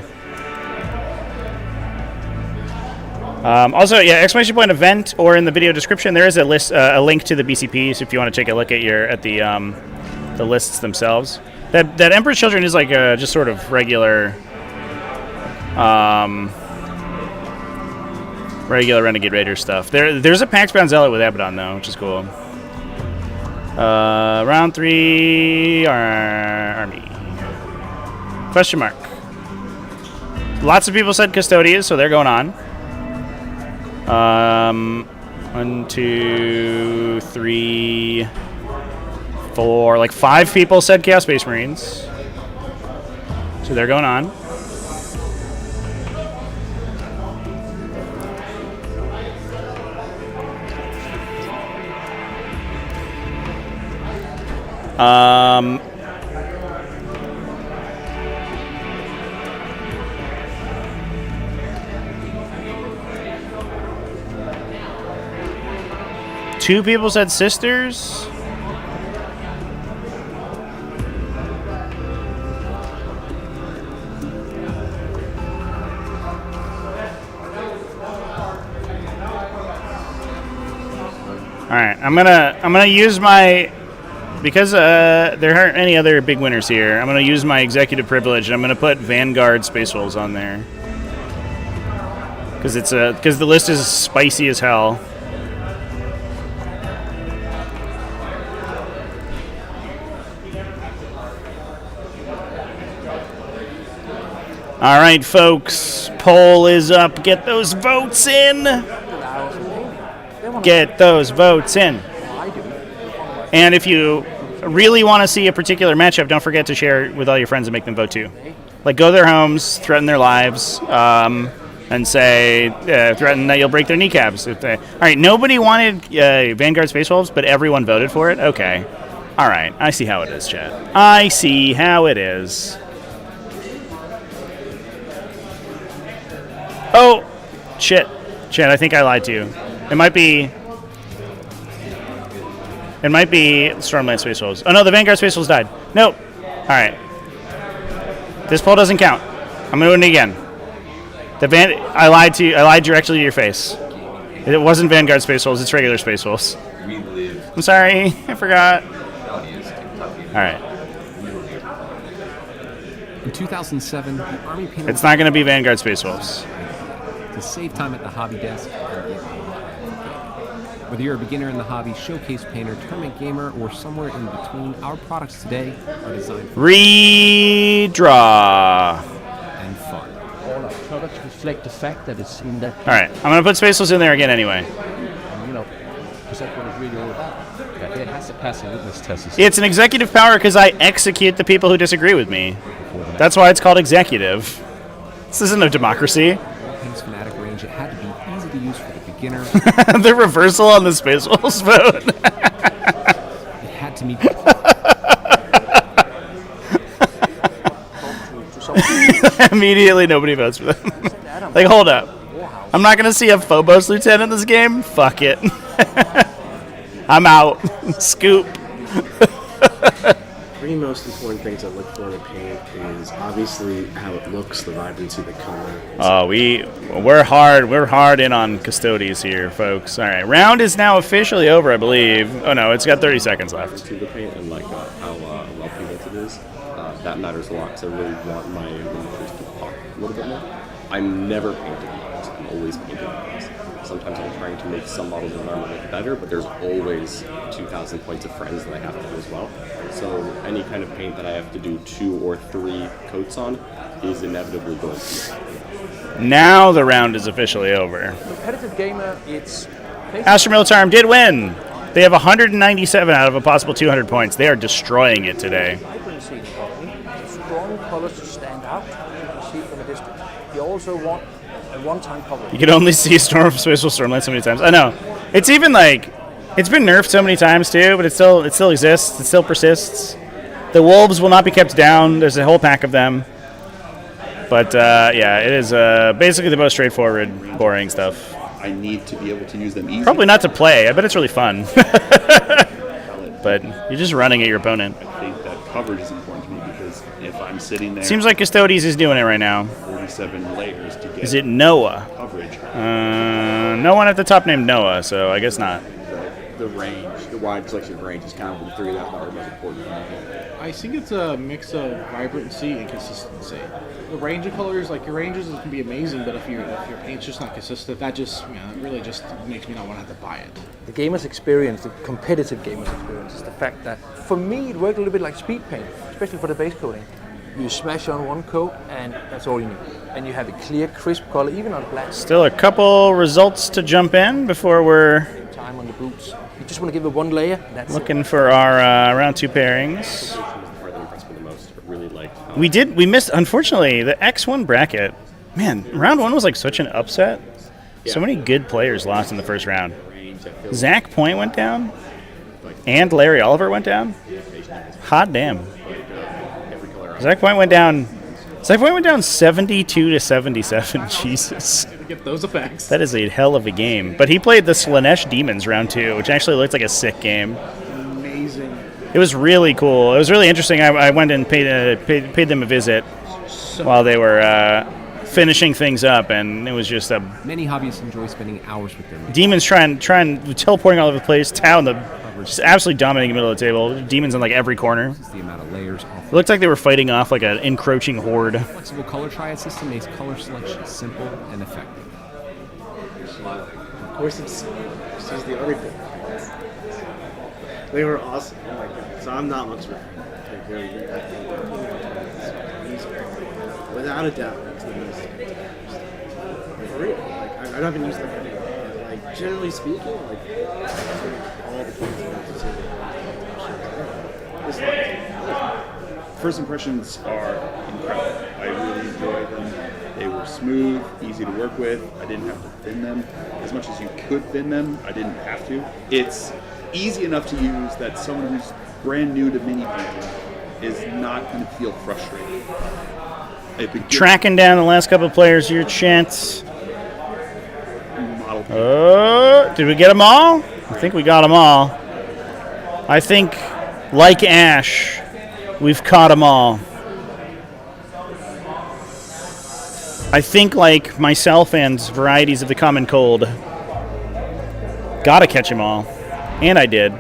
[SPEAKER 14] Also, yeah, exclamation point event, or in the video description there is a list, a link to the BCPs if you want to take a look at the lists themselves. That Emperor's Children is like just sort of regular Renegade Raider stuff. There's a Pax Bound Zealot with Abaddon though, which is cool. Round 3 army. Question mark. Lots of people said Custodes, so they're going on. 1, 2, 3, 4, like 5 people said Chaos Space Marines. So they're going on. Two people said Sisters. All right, I'm gonna use my, because there aren't any other big winners here. I'm gonna use my executive privilege and I'm gonna put Vanguard Space Wolves on there because the list is spicy as hell. All right, folks, poll is up. Get those votes in. Get those votes in. And if you really want to see a particular matchup, don't forget to share it with all your friends and make them vote too. Like, go to their homes, threaten their lives, and say, threaten that you'll break their kneecaps. All right, nobody wanted Vanguard Space Wolves, but everyone voted for it? Okay. All right, I see how it is, chat. I see how it is. Oh, shit. Shit, I think I lied to you. It might be Stormland Space Wolves. Oh no, the Vanguard Space Wolves died. Nope. All right. This poll doesn't count. I'm gonna do it again. I lied to you. I lied directly to your face. It wasn't Vanguard Space Wolves. It's regular Space Wolves. I'm sorry. I forgot. All right.
[SPEAKER 1] In 2007, the Army painted.
[SPEAKER 14] It's not gonna be Vanguard Space Wolves.
[SPEAKER 1] To save time at the hobby desk. Whether you're a beginner in the hobby, showcase painter, tournament gamer, or somewhere in between, our products today are designed for
[SPEAKER 14] redraw
[SPEAKER 9] and fun. All our products reflect the fact that it's in that.
[SPEAKER 14] All right, I'm gonna put Space Wolves in there again anyway.
[SPEAKER 9] You know, because that's what it's really all about. Yeah, it has to pass a litmus test.
[SPEAKER 14] It's an executive power because I execute the people who disagree with me. That's why it's called executive. This isn't a democracy.
[SPEAKER 1] Fanatic range, it had to be easy to use for the beginner.
[SPEAKER 14] The reversal on the Space Wolves vote.
[SPEAKER 1] It had to meet.
[SPEAKER 14] Immediately, nobody votes for them. Like, hold up. I'm not gonna see a Phobos lieutenant in this game. Fuck it. I'm out. Scoop.
[SPEAKER 4] 3 most important things I look for in a paint is obviously how it looks, the vibrancy, the color.
[SPEAKER 10] Oh, we're hard in on Custodes here, folks. All right, round is now officially over, I believe. Oh no, it's got 30 seconds left.
[SPEAKER 5] To the paint and like how well pigmented it is, that matters a lot because I really want my miniatures to pop a little bit more. I'm never painting models. I'm always painting models. Sometimes I'm trying to make some models of armor look better, but there's always 2,000 points of friends that I have to do as well. So any kind of paint that I have to do 2 or 3 coats on is inevitably going to be.
[SPEAKER 10] Now the round is officially over.
[SPEAKER 2] Competitive gamer, it's...
[SPEAKER 10] Astra Militarum did win. They have 197 out of a possible 200 points. They are destroying it today.
[SPEAKER 2] Vibrancy in the color. Strong colors to stand out. You can see it from a distance. You also want a one-time cover.
[SPEAKER 10] You can only see Spaceful Stormlight so many times. I know. It's even like, it's been nerfed so many times too, but it still exists. It still persists. The wolves will not be kept down. There's a whole pack of them. But yeah, it is basically the most straightforward, boring stuff.
[SPEAKER 6] I need to be able to use them easily.
[SPEAKER 10] Probably not to play. I bet it's really fun. But you're just running at your opponent.
[SPEAKER 6] I think that coverage is important to me because if I'm sitting there...
[SPEAKER 10] Seems like Custodes is doing it right now.
[SPEAKER 6] 47 layers to get...
[SPEAKER 10] Is it Noah?
[SPEAKER 6] Coverage.
[SPEAKER 10] No one at the top named Noah, so I guess not.
[SPEAKER 7] The range, the wide selection of range is kind of the three that are most important.
[SPEAKER 8] I think it's a mix of vibrancy and consistency. The range of colors, like your ranges can be amazing, but if your paint's just not consistent, that just it really just makes me not want to have to buy it.
[SPEAKER 2] The gamer's experience, the competitive gamer's experience, is the fact that for me it worked a little bit like speed paint, especially for the base coating. You smash on one coat and that's all you need. And you have a clear, crisp color, even on black.
[SPEAKER 10] Still a couple results to jump in before we're
[SPEAKER 2] time on the boots. You just want to give it one layer. That's
[SPEAKER 10] looking for our round 2 pairings. We missed, unfortunately, the X1 bracket. Man, round 1 was like such an upset. So many good players lost in the first round. Zach Point went down, and Larry Oliver went down. Hot damn. Zach Point went down 72 to 77. Jesus.
[SPEAKER 8] Get those effects.
[SPEAKER 10] That is a hell of a game. But he played the Slanesh Demons round 2, which actually looked like a sick game.
[SPEAKER 8] Amazing.
[SPEAKER 10] It was really cool. It was really interesting. I went and paid them a visit while they were finishing things up, and it was just a...
[SPEAKER 1] Many hobbyists enjoy spending hours with them.
[SPEAKER 10] Demons trying teleporting all over the place. Tau just absolutely dominating the middle of the table. Demons in like every corner.
[SPEAKER 1] The amount of layers.
[SPEAKER 10] It looked like they were fighting off like an encroaching horde.
[SPEAKER 1] Flexible color triad system makes color selection simple and effective.
[SPEAKER 4] Of course, it's the everything. They were awesome. Oh my god! So I'm not much of a without a doubt, it's the most for real. Like I haven't used them anyway. Like generally speaking, like all the games.
[SPEAKER 6] First impressions are incredible. I really enjoyed them. They were smooth, easy to work with. I didn't have to thin them. As much as you could thin them, I didn't have to. It's easy enough to use that someone who's brand new to mini painting is not going to feel frustrated.
[SPEAKER 10] Tracking down the last couple of players here, Chance. Did we get them all? I think we got them all. I think, like Ash, we've caught them all. I think, like myself and varieties of the common cold, gotta catch them all. And I did.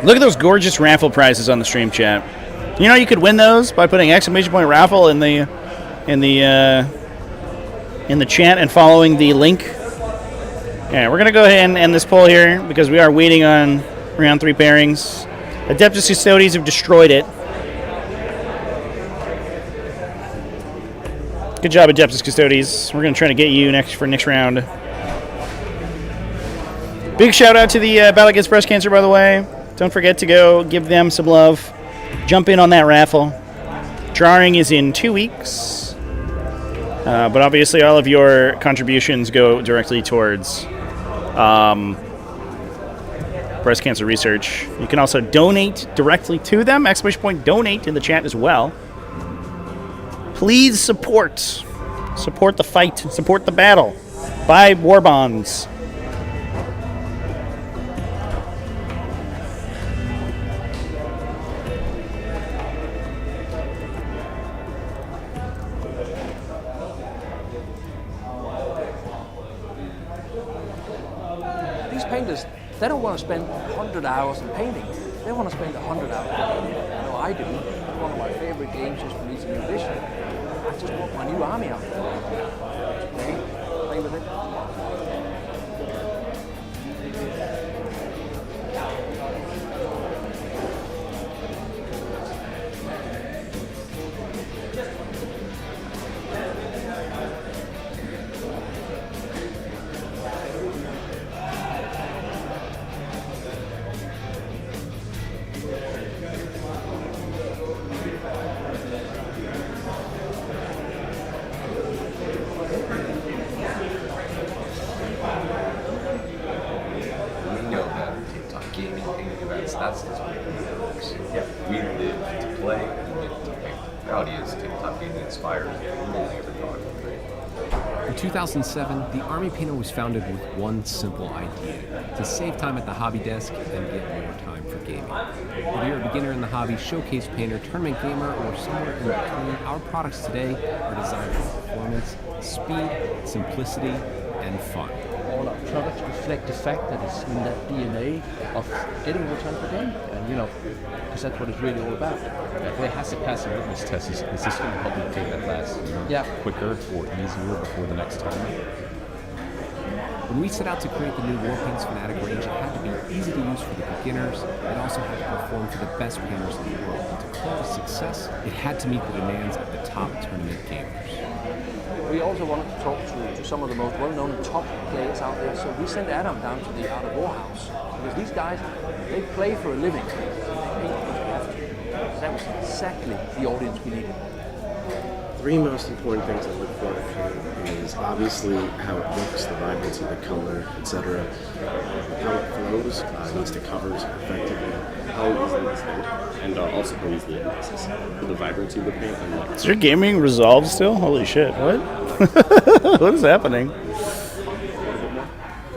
[SPEAKER 10] Look at those gorgeous raffle prizes on the stream chat. You know you could win those by putting exclamation point raffle in the chat and following the link. Yeah, we're gonna go ahead and end this poll here because we are waiting on round 3 pairings. Adeptus Custodes have destroyed it. Good job, Adeptus Custodes. We're going to try to get you next round. Big shout out to the Battle Against Breast Cancer, by the way. Don't forget to go give them some love. Jump in on that raffle. Drawing is in 2 weeks. But obviously all of your contributions go directly towards breast cancer research. You can also donate directly to them. ! Donate in the chat as well. Please support the fight, support the battle. Buy war bonds.
[SPEAKER 2] These painters, they don't want to spend 100 hours in painting. They want to spend 100 hours in painting. I know I do. One of my favorite games is releasing a new edition. I just want my new army out there. Play with it.
[SPEAKER 1] That's what it works. Yeah, we live to play, we live to paint. The reality is tabletop gaming inspires really every product we create. In 2007, the Army Painter was founded with one simple idea: to save time at the hobby desk and get more time for gaming. Whether you're a beginner in the hobby, showcase painter, tournament gamer, or somewhere in between, our products today are designed for performance, speed, simplicity, and fun.
[SPEAKER 9] All our products reflect the fact that it's in that DNA of getting more time for gaming, and because that's what it's really all about.
[SPEAKER 3] If it has to pass a litmus test, is this going to help you paint that last quicker or easier before the next time?
[SPEAKER 1] When we set out to create the new Warpaints Fanatic range, it had to be easy to use for the beginners. It also had to perform for the best painters in the world. And to call it a success, it had to meet the demands of the top tournament gamers.
[SPEAKER 2] We also wanted to talk to some of the most well-known top players out there, so we sent Adam down to the Art of War house, because these guys, they play for a living. They paint because they have to. That was exactly the audience we needed.
[SPEAKER 4] Three most important things I look for in a paint is obviously how it looks, the vibrancy, the color, etc. How it flows, it needs to cover effectively.
[SPEAKER 5] How easily it's thinned, and also how easily it mixes. The vibrancy of the paint and like.
[SPEAKER 10] Is your gaming resolved still? Holy shit! What? What is happening?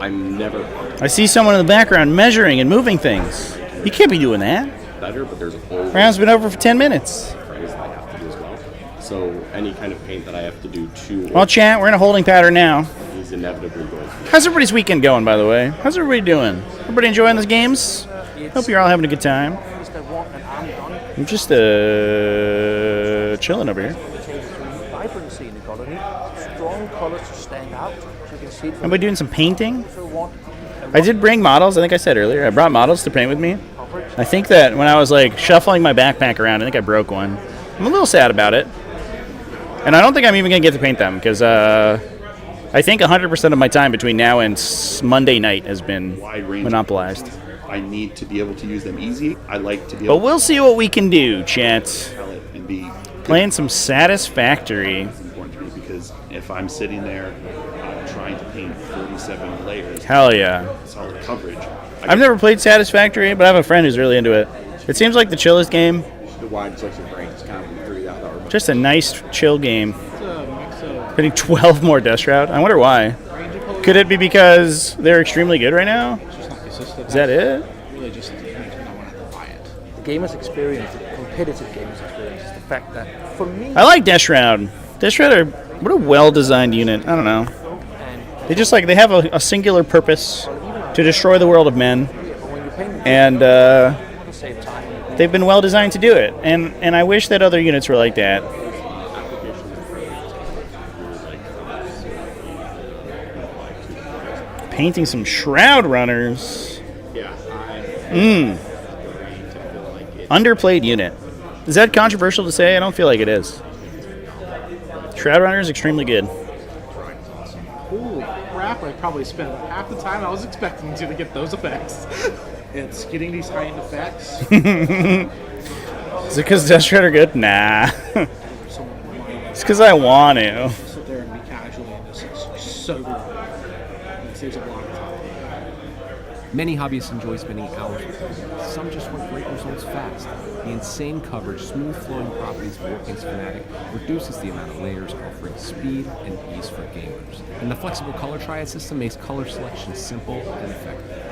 [SPEAKER 5] I'm never.
[SPEAKER 10] I see someone in the background measuring and moving things. You can't be doing that.
[SPEAKER 5] Better, but there's a whole.
[SPEAKER 10] Round's been over for 10 minutes.
[SPEAKER 5] Frames that I have to do as well. So any kind of paint that I have to do to.
[SPEAKER 10] Well, chat, we're in a holding pattern now.
[SPEAKER 5] Is inevitably going to.
[SPEAKER 10] How's everybody's weekend going, by the way? How's everybody doing? Everybody enjoying the games? Hope you're all having a good time. I'm just chilling over here.
[SPEAKER 2] Vibrancy in the color, strong colors to stand out. So you can see it
[SPEAKER 10] Am I doing some painting? I did bring models. I think I said earlier. I brought models to paint with me. I think that when I was like shuffling my backpack around, I think I broke one. I'm a little sad about it. And I don't think I'm even going to get to paint them because I think 100% of my time between now and Monday night has been monopolized.
[SPEAKER 6] I need to be able to use them easy. I like to be able
[SPEAKER 10] But we'll see what we can do, chat.
[SPEAKER 6] and be
[SPEAKER 10] Playing some Satisfactory.
[SPEAKER 6] It's important to me because if I'm sitting there trying to paint 47 layers,
[SPEAKER 10] Hell yeah.
[SPEAKER 6] solid coverage.
[SPEAKER 10] I've never played Satisfactory, but I have a friend who's really into it. It seems like the chillest game.
[SPEAKER 7] The wide section brain is kind of through that.
[SPEAKER 10] Just a nice, chill game. Getting 12 more Death Shroud. I wonder why. Could it be because they're extremely good right now? Is that it?
[SPEAKER 2] Really just the gamer's experience, the competitive gamer's experience, is the fact that for me,
[SPEAKER 10] I like Death Shroud. Death Shroud are what a well-designed unit. I don't know. They just they have a singular purpose to destroy the world of men, and they've been well designed to do it. And I wish that other units were like that. Painting some Shroud Runners. Underplayed unit. Is that controversial to say? I don't feel like it is.
[SPEAKER 14] Shroud Runner is extremely good.
[SPEAKER 8] Holy crap, I probably spent about half the time I was expecting to get those effects. It's getting these high-end effects.
[SPEAKER 14] Is it because Death Shredder good? Nah. It's because I want to.
[SPEAKER 8] Sit there and be casually and this is so good. It saves a lot of time.
[SPEAKER 1] Many hobbyists enjoy spending hours with them. Some just want great results fast. The insane coverage, smooth flowing properties of Warpaint's Fanatic reduces the amount of layers, offering speed and ease for gamers. And the flexible color triad system makes color selection simple and effective.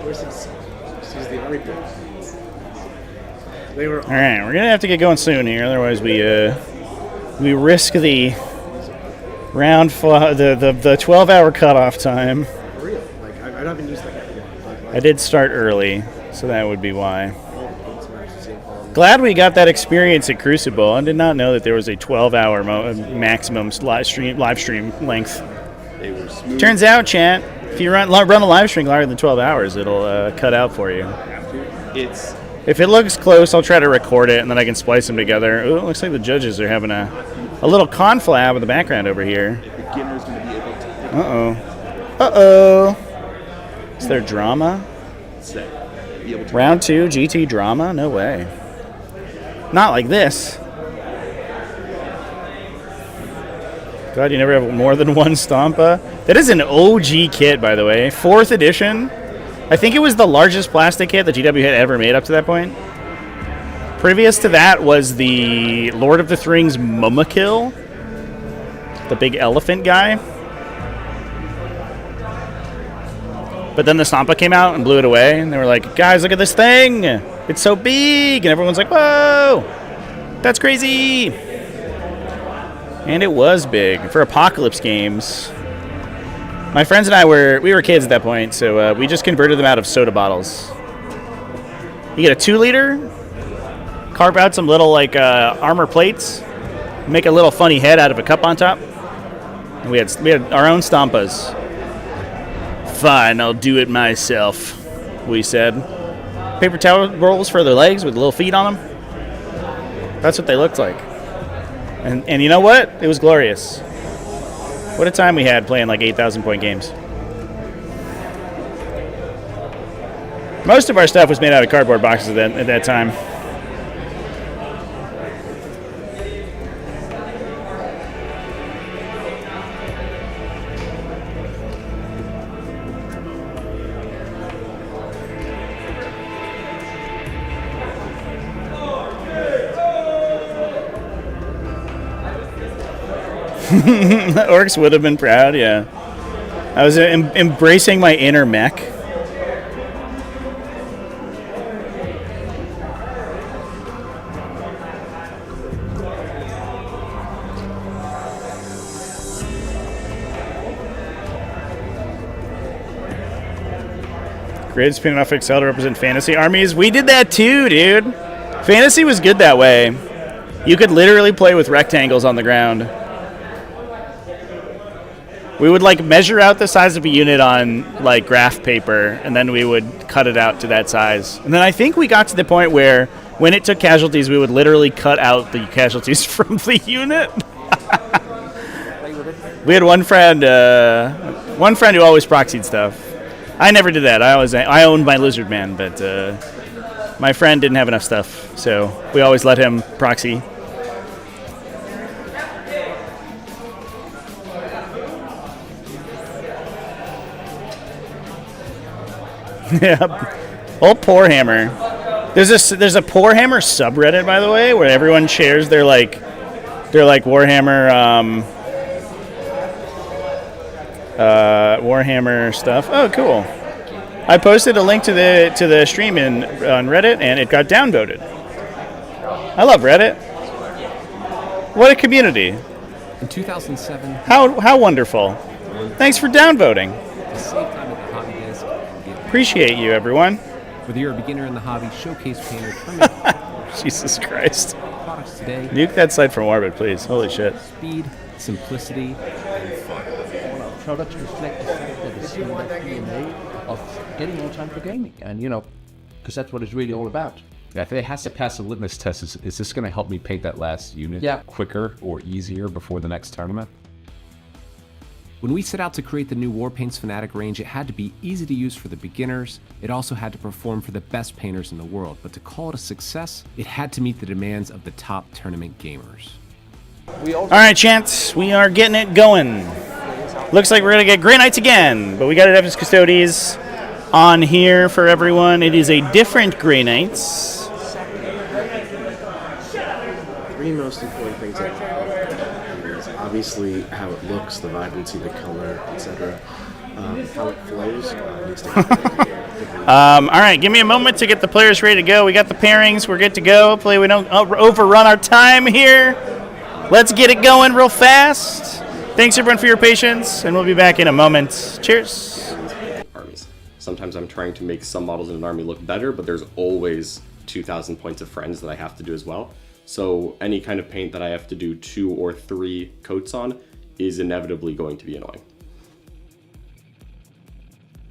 [SPEAKER 8] This is the article. They were
[SPEAKER 14] all right. We're gonna have to get going soon here, otherwise we risk the round the 12-hour cutoff time.
[SPEAKER 8] For real. Like I don't even use that.
[SPEAKER 14] I did start early, so that would be why. Glad we got that experience at Crucible. I did not know that there was a 12-hour maximum live stream length.
[SPEAKER 6] They were smooth.
[SPEAKER 14] Turns out, chat, if you run a live stream longer than 12 hours, it'll cut out for you. If it looks close, I'll try to record it, and then I can splice them together. Ooh, it looks like the judges are having a little conflab in the background over here. Uh-oh. Uh-oh. Is there drama? Round 2, GT drama? No way. Not like this. God, you never have more than one Stompa? That is an OG kit, by the way. 4th edition. I think it was the largest plastic kit that GW had ever made up to that point. Previous to that was the Lord of the Rings Momokill. The big elephant guy. But then the Stompa came out and blew it away, and they were like, guys, look at this thing! It's so big! And everyone's like, whoa! That's crazy! And it was big. For Apocalypse games. My friends and I we were kids at that point, so we just converted them out of soda bottles. You get a 2-liter, carve out some little like armor plates, make a little funny head out of a cup on top. And we had our own Stompas. Fine, I'll do it myself, we said. Paper towel rolls for their legs with little feet on them. That's what they looked like. And you know what? It was glorious. What a time we had playing like 8,000 point games. Most of our stuff was made out of cardboard boxes at that time. Orks would have been proud, yeah. I was embracing my inner mech. Grid spinning off Excel to represent fantasy armies. We did that too, dude. Fantasy was good that way. You could literally play with rectangles on the ground. We would like measure out the size of a unit on like graph paper, and then we would cut it out to that size. And then I think we got to the point where when it took casualties, we would literally cut out the casualties from the unit. We had one friend who always proxied stuff. I never did that. I owned my lizard man, but my friend didn't have enough stuff, so we always let him proxy. Yeah, old Poor Hammer. There's a Poor Hammer subreddit, by the way, where everyone shares their Warhammer Warhammer stuff. Oh, cool. I posted a link to the stream on Reddit, and it got downvoted. I love Reddit. What a community.
[SPEAKER 1] In 2007.
[SPEAKER 14] How wonderful. Thanks for downvoting. Appreciate you, everyone.
[SPEAKER 1] Whether you're a beginner in the hobby, showcase painter, permanent.
[SPEAKER 14] Jesus Christ.
[SPEAKER 1] Products today.
[SPEAKER 14] Nuke that site from Orbit, please. Holy shit.
[SPEAKER 1] Speed, simplicity, and fun.
[SPEAKER 9] Products reflect the fact that it's in the DNA of getting more time for gaming, and because that's what it's really all about.
[SPEAKER 3] If it has to pass a litmus test, is this going to help me paint that last unit quicker or easier before the next tournament?
[SPEAKER 1] When we set out to create the new Warpaints Fanatic range, it had to be easy to use for the beginners, it also had to perform for the best painters in the world, but to call it a success, it had to meet the demands of the top tournament gamers.
[SPEAKER 10] All right, Chance, we are getting it going. Looks like we're going to get Grey Knights again, but we got it up as Custodes on here for everyone. It is a different Grey Knights.
[SPEAKER 4] Three most important things I love is obviously how it looks, the vibrancy, the color, etc. How it flows needs to
[SPEAKER 10] all right, give me a moment to get the players ready to go. We got the pairings. We're good to go. Hopefully we don't overrun our time here. Let's get it going real fast. Thanks, everyone, for your patience, and we'll be back in a moment. Cheers.
[SPEAKER 5] Armies. Sometimes I'm trying to make some models in an army look better, but there's always 2,000 points of friends that I have to do as well. So any kind of paint that I have to do 2 or 3 coats on is inevitably going to be annoying.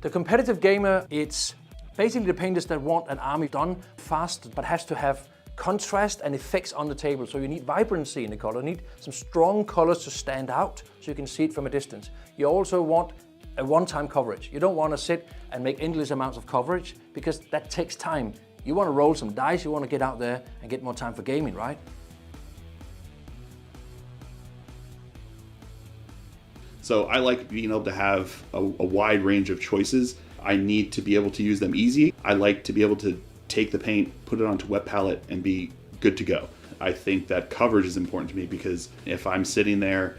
[SPEAKER 2] The competitive gamer, it's basically the painters that want an army done fast, but has to have contrast and effects on the table. So you need vibrancy in the color, you need some strong colors to stand out so you can see it from a distance. You also want a one-time coverage. You don't want to sit and make endless amounts of coverage because that takes time. You want to roll some dice, you want to get out there and get more time for gaming, right?
[SPEAKER 6] So I like being able to have a wide range of choices. I need to be able to use them easy. I like to be able to take the paint, put it onto wet palette, and be good to go. I think that coverage is important to me because if I'm sitting there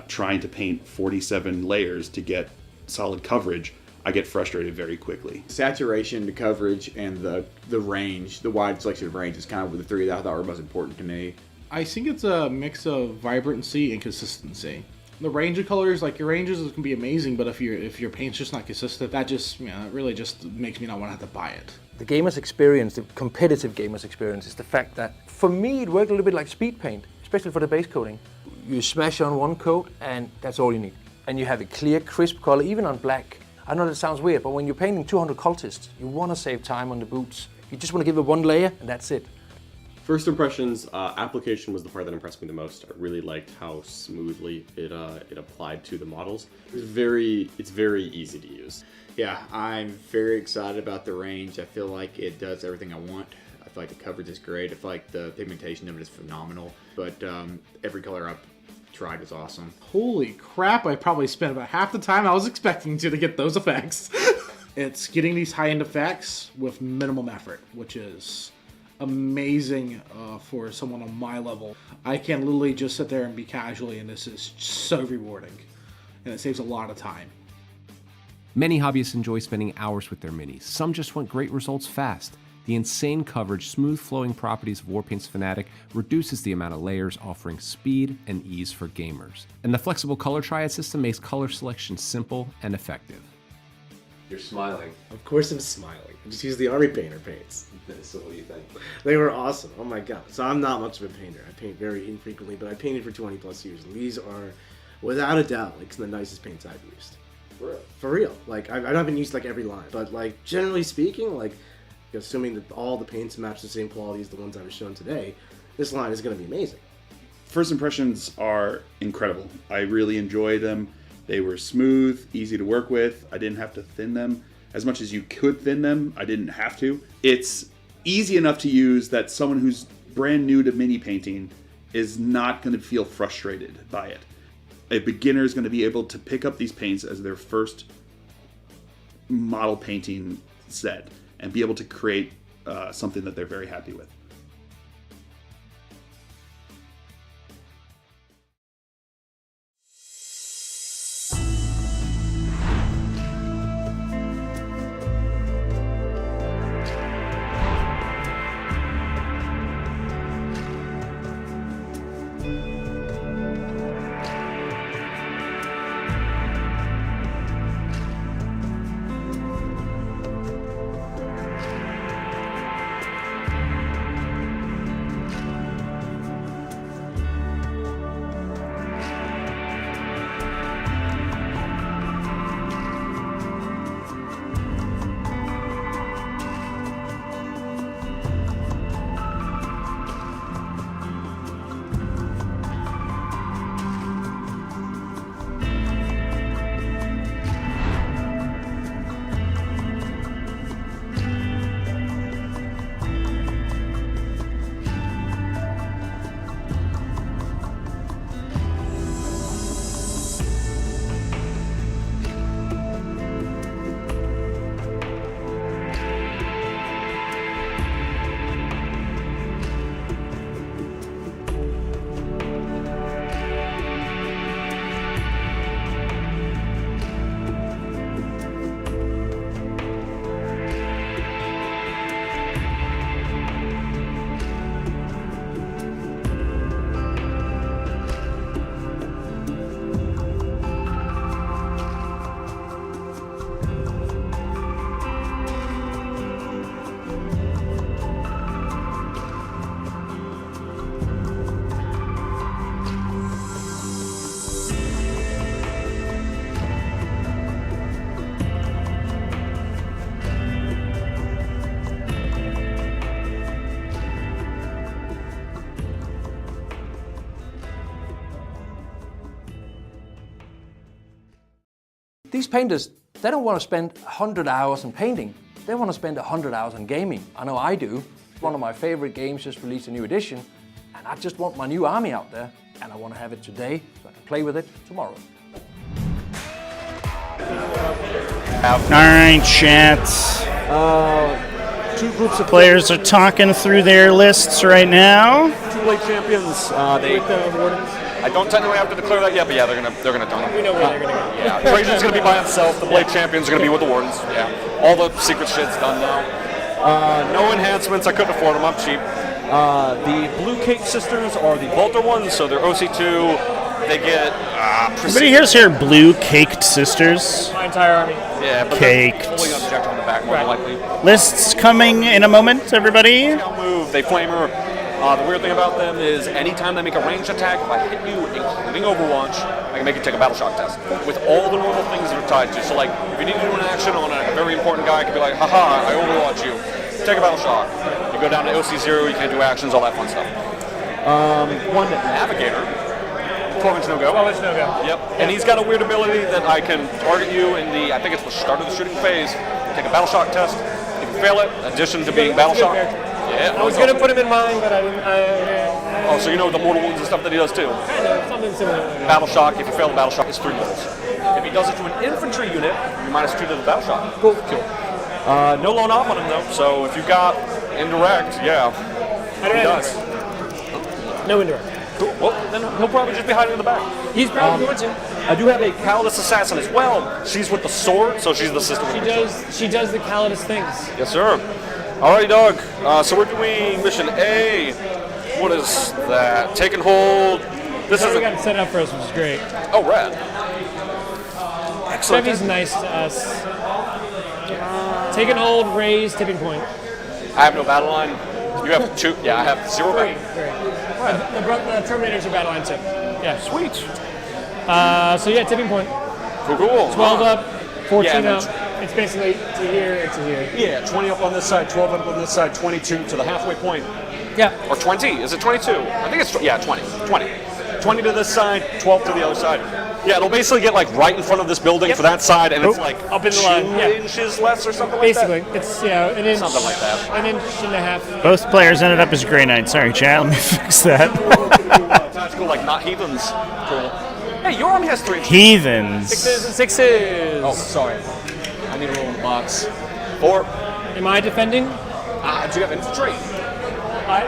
[SPEAKER 6] trying to paint 47 layers to get solid coverage, I get frustrated very quickly.
[SPEAKER 7] Saturation, the coverage, and the range, the wide selection of range is kind of the three that I thought were most important to me.
[SPEAKER 8] I think it's a mix of vibrancy and consistency. The range of colors, like your ranges can be amazing, but if your paint's just not consistent, that just, it really just makes me not want to have to buy it.
[SPEAKER 2] The gamer's experience, the competitive gamer's experience, is the fact that for me it worked a little bit like speed paint, especially for the base coating. You smash on one coat and that's all you need. And you have a clear, crisp color, even on black. I know that sounds weird, but when you're painting 200 cultists, you want to save time on the boots. You just want to give it one layer and that's it.
[SPEAKER 5] First impressions, application was the part that impressed me the most. I really liked how smoothly it applied to the models. It's very easy to use.
[SPEAKER 7] Yeah, I'm very excited about the range. I feel like it does everything I want. I feel like the coverage is great. I feel like the pigmentation of it is phenomenal. But every color I've tried is awesome.
[SPEAKER 8] Holy crap, I probably spent about half the time I was expecting to get those effects. It's getting these high-end effects with minimum effort, which is amazing for someone on my level. I can literally just sit there and be casually, and this is so rewarding. And it saves a lot of time.
[SPEAKER 1] Many hobbyists enjoy spending hours with their minis. Some just want great results fast. The insane coverage, smooth flowing properties of Warpaints Fanatic reduces the amount of layers, offering speed and ease for gamers. And the flexible color triad system makes color selection simple and effective.
[SPEAKER 3] You're smiling.
[SPEAKER 4] Of course I'm smiling. I just used the Army Painter paints.
[SPEAKER 3] So what do you think?
[SPEAKER 4] They were awesome. Oh my god. So I'm not much of a painter. I paint very infrequently, but I painted for 20 plus years. And these are, without a doubt, like some of the nicest paints I've used.
[SPEAKER 5] For real?
[SPEAKER 4] For real. Like, I haven't used like every line, but like generally speaking, like assuming that all the paints match the same quality as the ones I was shown today, this line is going to be amazing.
[SPEAKER 6] First impressions are incredible. I really enjoyed them. They were smooth, easy to work with. I didn't have to thin them. As much as you could thin them, I didn't have to. It's easy enough to use that someone who's brand new to mini painting is not going to feel frustrated by it. A beginner is going to be able to pick up these paints as their first model painting set and be able to create something that they're very happy with.
[SPEAKER 2] These painters, they don't want to spend 100 hours in painting. They want to spend 100 hours in gaming. I know I do. One of my favorite games just released a new edition, and I just want my new army out there, and I want to have it today so I can play with it tomorrow.
[SPEAKER 14] Alright, chat.
[SPEAKER 10] Two groups of
[SPEAKER 14] Players are talking through their lists right now.
[SPEAKER 21] Two Blade champions. I don't technically have to declare that yet, but yeah, they're gonna done them.
[SPEAKER 22] We know where they're gonna go.
[SPEAKER 21] Yeah, Trajan's gonna be by himself. The Blade champion's gonna be with the Wardens. Yeah, all the secret shit's done now. No enhancements. I couldn't afford them. I'm cheap. The Blue Cake sisters are the Bolter ones, so they're OC2. They get.
[SPEAKER 14] Everybody here's here blue caked sisters.
[SPEAKER 22] My entire army.
[SPEAKER 21] Yeah, but
[SPEAKER 14] Caked.
[SPEAKER 21] they're holding objective on the back more than likely.
[SPEAKER 14] Lists coming in a moment, everybody.
[SPEAKER 21] Move. They flamer. The weird thing about them is anytime they make a ranged attack, if I hit you, including Overwatch, I can make you take a battle shock test with all the normal things that are tied to. So, like, if you need to do an action on a very important guy, I could be like, haha, I Overwatch you. Take a battle shock. You go down to OC0, you can't do actions, all that fun stuff. One Navigator. 12-inch no-go.
[SPEAKER 22] 12-inch no-go.
[SPEAKER 21] Yep. And he's got a weird ability that I can target you in the, I think it's the start of the shooting phase, take a battle shock test. If you fail it, in addition to being battle shock. Yeah.
[SPEAKER 22] I was going to put him in mine, but I didn't.
[SPEAKER 21] Oh, so you know the mortal wounds and stuff that he does too?
[SPEAKER 22] Kind of, something similar.
[SPEAKER 21] Battle shock, if you fail the battle shock, it's 3 mortals. If he does it to an infantry unit, you're -2 to the battle shock. Cool. No lone op on him though, so if you've got indirect, yeah.
[SPEAKER 22] I don't have indirect. No indirect.
[SPEAKER 21] Cool. Well, then he'll probably just be hiding in the back.
[SPEAKER 22] He's probably going to.
[SPEAKER 21] I do have a Calidus assassin as well. She's with the sword, so she's the sister.
[SPEAKER 22] She does the Calidus things.
[SPEAKER 21] Yes, sir. Alrighty, dog. So we're doing mission A. What is that? Take and hold. This is.
[SPEAKER 22] We got it set up for us, which is great.
[SPEAKER 21] Oh, rad. Excellent.
[SPEAKER 22] Chevy's nice to us. Take and hold, raise, tipping point.
[SPEAKER 21] I have no battle line. You have 2. Yeah, I have 0 battle.
[SPEAKER 22] The Terminators are battle line tip. Yeah.
[SPEAKER 21] Sweet.
[SPEAKER 22] So yeah, tipping point.
[SPEAKER 21] Cool.
[SPEAKER 22] 12 up, 14
[SPEAKER 21] yeah,
[SPEAKER 22] up. It's basically to here, to here.
[SPEAKER 21] Yeah, 20 up on this side, 12 up on this side, 22 to the halfway point.
[SPEAKER 22] Yeah.
[SPEAKER 21] Or 20. Is it 22? I think it's, 20. 20 to this side, 12 to the other side. Yeah, it'll basically get like right in front of this building for that side, and it's like
[SPEAKER 22] up in the line.
[SPEAKER 21] 2 inches less or something
[SPEAKER 22] Basically,
[SPEAKER 21] like that.
[SPEAKER 22] it's an inch.
[SPEAKER 21] Something like that.
[SPEAKER 22] An inch and a half.
[SPEAKER 14] Both players ended up as Grey Knights. Sorry, chat. Let me fix that.
[SPEAKER 21] Tactical, like not heathens. Cool. Hey, your army has 3.
[SPEAKER 14] Heathens.
[SPEAKER 22] 6s and 6s.
[SPEAKER 21] Oh, sorry. I need to roll in the box. 4.
[SPEAKER 22] Am I defending?
[SPEAKER 21] Do you have infiltrate?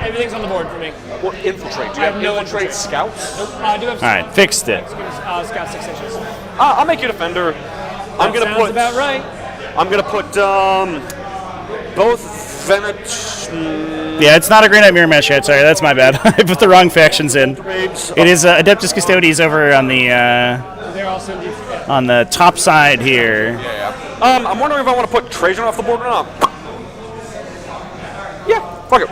[SPEAKER 22] Everything's on the board for me.
[SPEAKER 21] What infiltrate? Do you have no infiltrate scouts?
[SPEAKER 22] Nope. I do have.
[SPEAKER 14] All right, fixed it.
[SPEAKER 22] Scout 6 inches.
[SPEAKER 21] I'll make you defender. I'm gonna
[SPEAKER 22] sounds
[SPEAKER 21] put.
[SPEAKER 22] about right.
[SPEAKER 21] I'm gonna put both Venet.
[SPEAKER 14] Yeah, it's not a Grey Knight Mirror Mesh yet. Sorry, that's my bad. I put the wrong factions in. It is Adeptus Custodes over on the
[SPEAKER 22] They're also in
[SPEAKER 14] on the top side here.
[SPEAKER 21] Yeah. I'm wondering if I want to put Trajan off the board or not. Yeah, fuck it.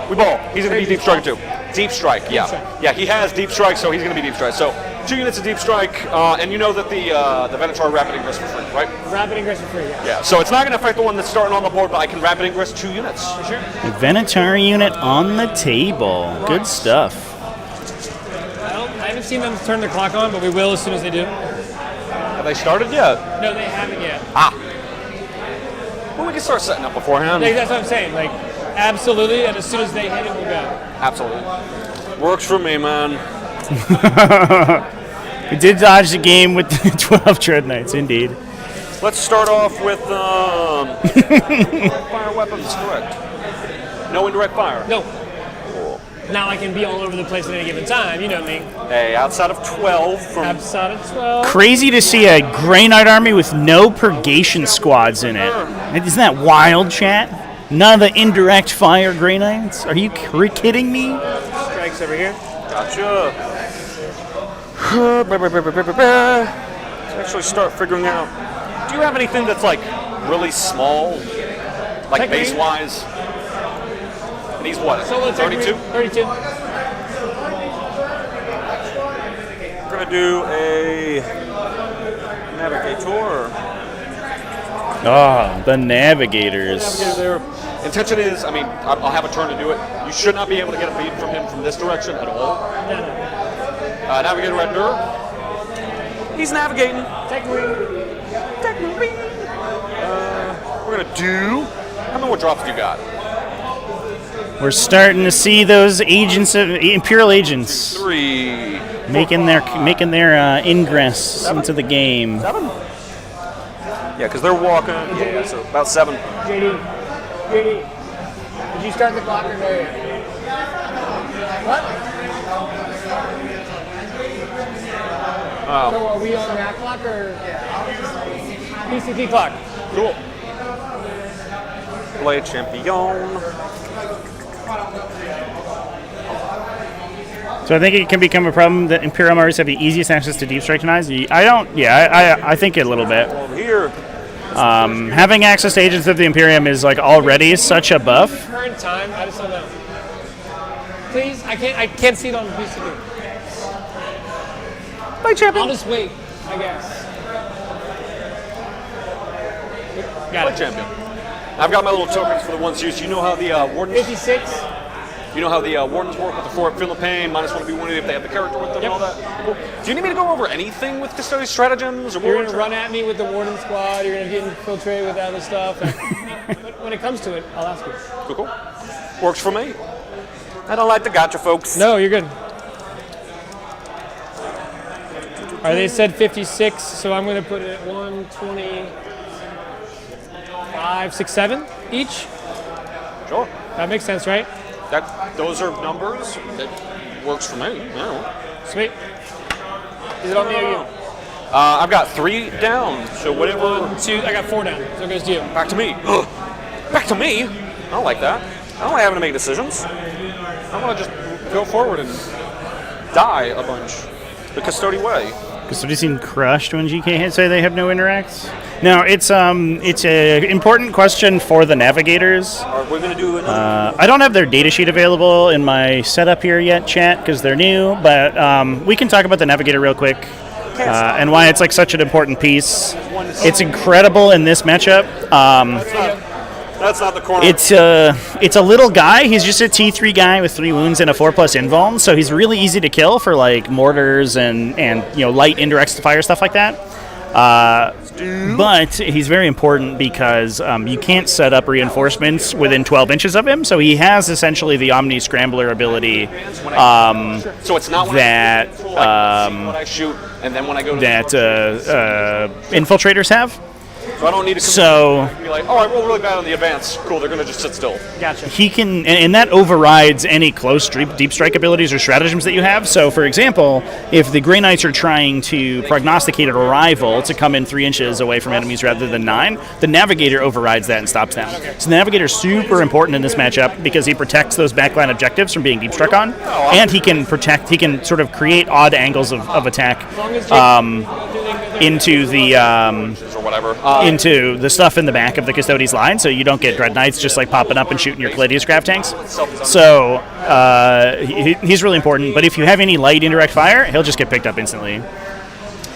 [SPEAKER 21] We ball. He's gonna be deep strike too. Deep strike, yeah. Yeah, he has deep strike, so he's gonna be deep strike. So 2 units of deep strike, and you know that the Venator rapid ingress for free, right?
[SPEAKER 22] Rapid ingress for free, yeah.
[SPEAKER 21] Yeah, so it's not gonna affect the one that's starting on the board, but I can rapid ingress 2 units. For sure.
[SPEAKER 14] A Venator unit on the table. Good stuff.
[SPEAKER 22] I haven't seen them turn the clock on, but we will as soon as they do.
[SPEAKER 21] Have they started yet?
[SPEAKER 22] No, they haven't yet.
[SPEAKER 21] Well, we can start setting up beforehand.
[SPEAKER 22] Like, that's what I'm saying. Like, absolutely, and as soon as they hit it, we'll go.
[SPEAKER 21] Absolutely. Works for me, man.
[SPEAKER 14] We did dodge the game with the 12 Dread Knights, indeed.
[SPEAKER 21] Let's start off with fire weapons, correct? No indirect fire?
[SPEAKER 22] No. Now I can be all over the place at any given time, you know me.
[SPEAKER 21] Hey, outside of 12.
[SPEAKER 22] Outside of 12.
[SPEAKER 14] Crazy to see a Grey Knight army with no purgation squads in it. Isn't that wild, chat? None of the indirect fire Grey Knights? Are you kidding me?
[SPEAKER 22] Strikes over here.
[SPEAKER 21] Gotcha. Let's actually start figuring out. Do you have anything that's like really small? Like base-wise? And he's what? 32?
[SPEAKER 22] 32.
[SPEAKER 21] We're going to do a Navigator.
[SPEAKER 14] Ah, the Navigators.
[SPEAKER 21] Navigator there. Intention is, I mean, I'll have a turn to do it. You should not be able to get a beat from him from this direction at all. Navigator at Dur. He's navigating.
[SPEAKER 22] Take wing.
[SPEAKER 21] How many more drops do you got?
[SPEAKER 10] We're starting to see those agents, Imperial agents,
[SPEAKER 21] 3,
[SPEAKER 10] making their ingress into the game.
[SPEAKER 21] 7? Yeah, because they're walking. Yeah, so about 7.
[SPEAKER 22] JD, did you start the clock or no? What?
[SPEAKER 21] Oh.
[SPEAKER 22] So are we on that clock or PCT clock?
[SPEAKER 21] Cool. Play champion.
[SPEAKER 10] So I think it can become a problem that Imperial armies have the easiest access to deep strike denies. I think a little bit.
[SPEAKER 21] Over here.
[SPEAKER 10] Having access to agents of the Imperium is like already such a buff.
[SPEAKER 22] Current time, I just don't know. Please, I can't see it on the PCT.
[SPEAKER 21] Play champion.
[SPEAKER 22] I'll just wait, I guess.
[SPEAKER 21] Got it. Champion. I've got my little tokens for the ones used. You know how the wardens.
[SPEAKER 22] 56.
[SPEAKER 21] You know how the wardens work with the 4 feel the pain, -1 if they have the character with them and all that? Cool. Do you need me to go over anything with Custodes stratagems? Or
[SPEAKER 22] You're going to run at me with the Warden Squad, you're going to get infiltrated with other stuff. But when it comes to it, I'll ask you.
[SPEAKER 21] Cool. Works for me. I don't like the gotcha, folks.
[SPEAKER 22] No, you're good. All right, they said 56, so I'm going to put it at 125, 6, 7 each.
[SPEAKER 21] Sure.
[SPEAKER 22] That makes sense, right?
[SPEAKER 21] Those are numbers. That works for me. Yeah.
[SPEAKER 22] Sweet. Is it on me or you?
[SPEAKER 21] I've got 3 down, so whatever.
[SPEAKER 22] 1, 2, I got 4 down, so it goes to you.
[SPEAKER 21] Back to me. Back to me? I don't like that. I don't like having to make decisions. I want to just go forward and die a bunch. The Custodes way.
[SPEAKER 10] Custodes seem crushed when GK say they have no interacts. No, it's an important question for the navigators.
[SPEAKER 21] Are we going to do another?
[SPEAKER 10] I don't have their datasheet available in my setup here yet, chat, because they're new. But we can talk about the navigator real quick and why it's like such an important piece. It's incredible in this matchup.
[SPEAKER 21] That's not the corner.
[SPEAKER 10] It's a little guy. He's just a T3 guy with 3 wounds and a 4+ invuln, so he's really easy to kill for like mortars and light indirects to fire, stuff like that. But he's very important because you can't set up reinforcements within 12 inches of him, so he has essentially the Omni Scrambler ability.
[SPEAKER 21] So it's not when
[SPEAKER 10] that
[SPEAKER 21] what I shoot, and then when I go to
[SPEAKER 10] that infiltrators have.
[SPEAKER 21] So I don't need to be like, oh, I rolled really bad on the advance. Cool, they're going to just sit still.
[SPEAKER 22] Gotcha.
[SPEAKER 10] He can, and that overrides any close deep strike abilities or stratagems that you have. So, for example, if the Grey Knights are trying to prognosticate a rival to come in 3 inches away from enemies rather than 9, the Navigator overrides that and stops them. So the Navigator is super important in this matchup because he protects those backline objectives from being deep struck on, and he can sort of create odd angles of attack into the
[SPEAKER 21] or whatever.
[SPEAKER 10] Into the stuff in the back of the Custodes line, so you don't get Dread Knights just like popping up and shooting your Caladius Grab tanks. So he's really important, but if you have any light indirect fire, he'll just get picked up instantly.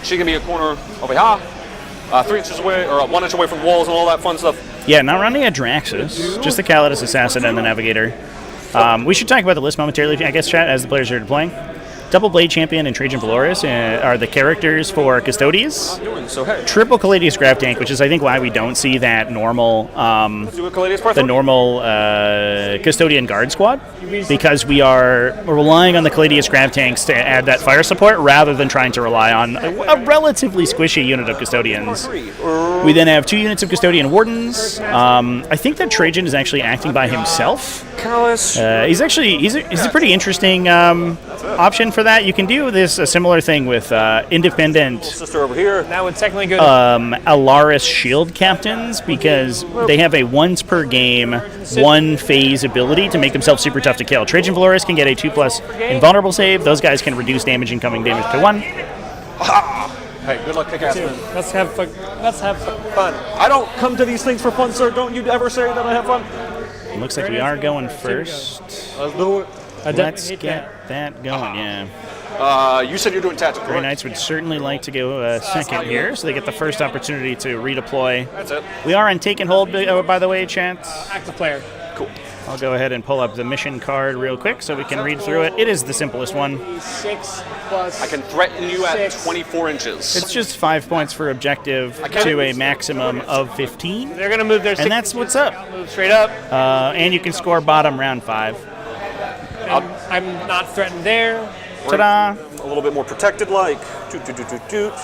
[SPEAKER 21] She can be a corner over here, 3 inches away, or 1 inch away from walls and all that fun stuff.
[SPEAKER 10] Yeah, not running a Draxus, just the Calidus Assassin and the Navigator. We should talk about the list momentarily, I guess, chat, as the players are deploying. Double Blade Champion and Trajan Valoris are the characters for Custodes. Triple Caladius Grab Tank, which is I think why we don't see that normal, the normal Custodian Guard Squad, because we are relying on the Caladius Grab Tanks to add that fire support rather than trying to rely on a relatively squishy unit of Custodians. We then have 2 units of Custodian Wardens. I think that Trajan is actually acting by himself. He's a pretty interesting option for that. You can do a similar thing with independent
[SPEAKER 21] sister over here.
[SPEAKER 22] That would technically go
[SPEAKER 10] Alaris Shield Captains, because they have a once per game 1 phase ability to make themselves super tough to kill. Trajan Valoris can get a 2+ invulnerable save. Those guys can reduce incoming damage to 1.
[SPEAKER 21] Hey, good luck kicking ass, man.
[SPEAKER 22] Let's have fun.
[SPEAKER 21] I don't come to these things for fun, sir. Don't you ever say that I have fun.
[SPEAKER 10] Looks like we are going first.
[SPEAKER 21] Let's do it.
[SPEAKER 10] Let's get that going, yeah.
[SPEAKER 21] You said you're doing tactical.
[SPEAKER 10] Grey Knights would certainly like to go second here, so they get the first opportunity to redeploy.
[SPEAKER 21] That's it.
[SPEAKER 10] We are on take and hold, by the way, chat.
[SPEAKER 22] Active player.
[SPEAKER 21] Cool.
[SPEAKER 14] I'll go ahead and pull up the mission card real quick so we can read through it. It is the simplest one.
[SPEAKER 22] 6 plus.
[SPEAKER 21] I can threaten you at
[SPEAKER 22] 6.
[SPEAKER 21] 24 inches.
[SPEAKER 14] It's just 5 points for objective to a maximum of 15.
[SPEAKER 22] They're going to move their 6
[SPEAKER 14] and that's what's up.
[SPEAKER 22] Move straight up.
[SPEAKER 14] And you can score bottom round 5.
[SPEAKER 22] I'm not threatened there.
[SPEAKER 14] Ta-da!
[SPEAKER 21] A little bit more protected, like.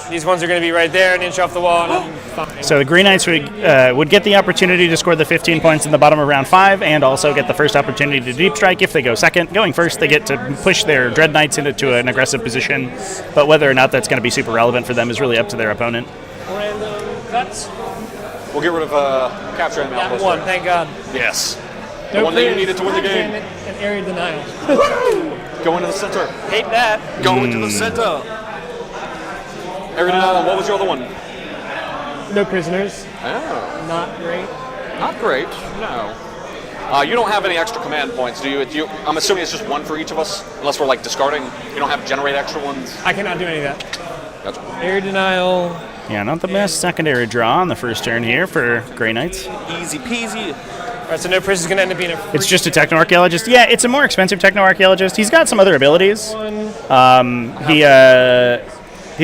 [SPEAKER 22] These ones are going to be right there, an inch off the wall, and I'm fine.
[SPEAKER 14] So the Green Knights would get the opportunity to score the 15 points in the bottom of round 5, and also get the first opportunity to deep strike if they go second. Going first, they get to push their Dread Knights into an aggressive position, but whether or not that's going to be super relevant for them is really up to their opponent.
[SPEAKER 22] Random cuts.
[SPEAKER 21] We'll get rid of capture and
[SPEAKER 22] That one, thank God.
[SPEAKER 21] Yes. The one that you needed to win the game.
[SPEAKER 22] And area denial.
[SPEAKER 21] Go into the center.
[SPEAKER 22] Hate that.
[SPEAKER 21] Go into the center. Area denial. What was your other one?
[SPEAKER 22] No prisoners.
[SPEAKER 21] Oh.
[SPEAKER 22] Not great.
[SPEAKER 21] Not great. No. You don't have any extra command points, do you? I'm assuming it's just one for each of us, unless we're like discarding. You don't have generate extra ones.
[SPEAKER 22] I cannot do any of that.
[SPEAKER 21] Gotcha.
[SPEAKER 22] Area denial.
[SPEAKER 14] Yeah, not the best secondary draw on the first turn here for Grey Knights.
[SPEAKER 21] Easy peasy.
[SPEAKER 22] All right, so no priest is going to end up being a free.
[SPEAKER 14] It's just a Techno-Archaeologist. Yeah, it's a more expensive Techno-Archaeologist. He's got some other abilities. He's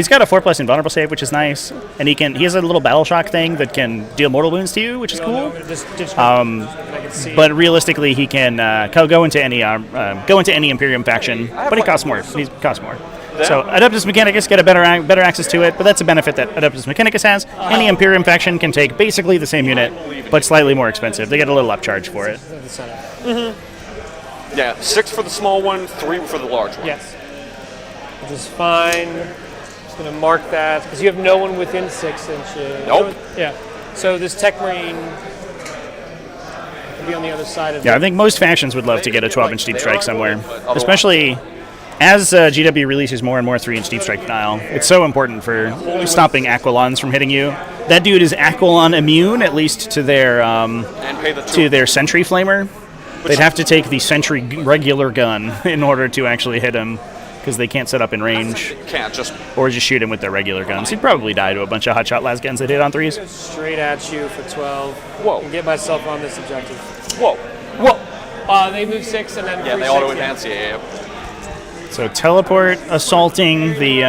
[SPEAKER 14] got a 4+ invulnerable save, which is nice, and he has a little battle shock thing that can deal mortal wounds to you, which is cool. But realistically, he can go into any Imperium faction, but he costs more. He costs more. So Adeptus Mechanicus get a better access to it, but that's a benefit that Adeptus Mechanicus has. Any Imperium faction can take basically the same unit, but slightly more expensive. They get a little upcharge for it.
[SPEAKER 22] Mm-hmm.
[SPEAKER 21] Yeah, 6 for the small one, 3 for the large one.
[SPEAKER 22] Yes. Which is fine. Just going to mark that, because you have no one within 6 inches.
[SPEAKER 21] Nope.
[SPEAKER 22] Yeah. So this Tech Marine will be on the other side of
[SPEAKER 14] I think most factions would love to get a 12-inch deep strike somewhere, especially as GW releases more and more 3-inch deep strike denial. It's so important for stopping Aquilons from hitting you. That dude is Aquilon immune, at least to their Sentry Flamer. They'd have to take the Sentry regular gun in order to actually hit him, because they can't set up in range. Or just shoot him with their regular guns. He'd probably die to a bunch of hotshot las guns that hit on 3s.
[SPEAKER 22] Straight at you for 12.
[SPEAKER 21] Whoa.
[SPEAKER 22] And get myself on this objective.
[SPEAKER 21] Whoa.
[SPEAKER 22] Whoa. They move 6 and then
[SPEAKER 21] yeah, they auto advance. Yeah.
[SPEAKER 14] So teleport, assaulting the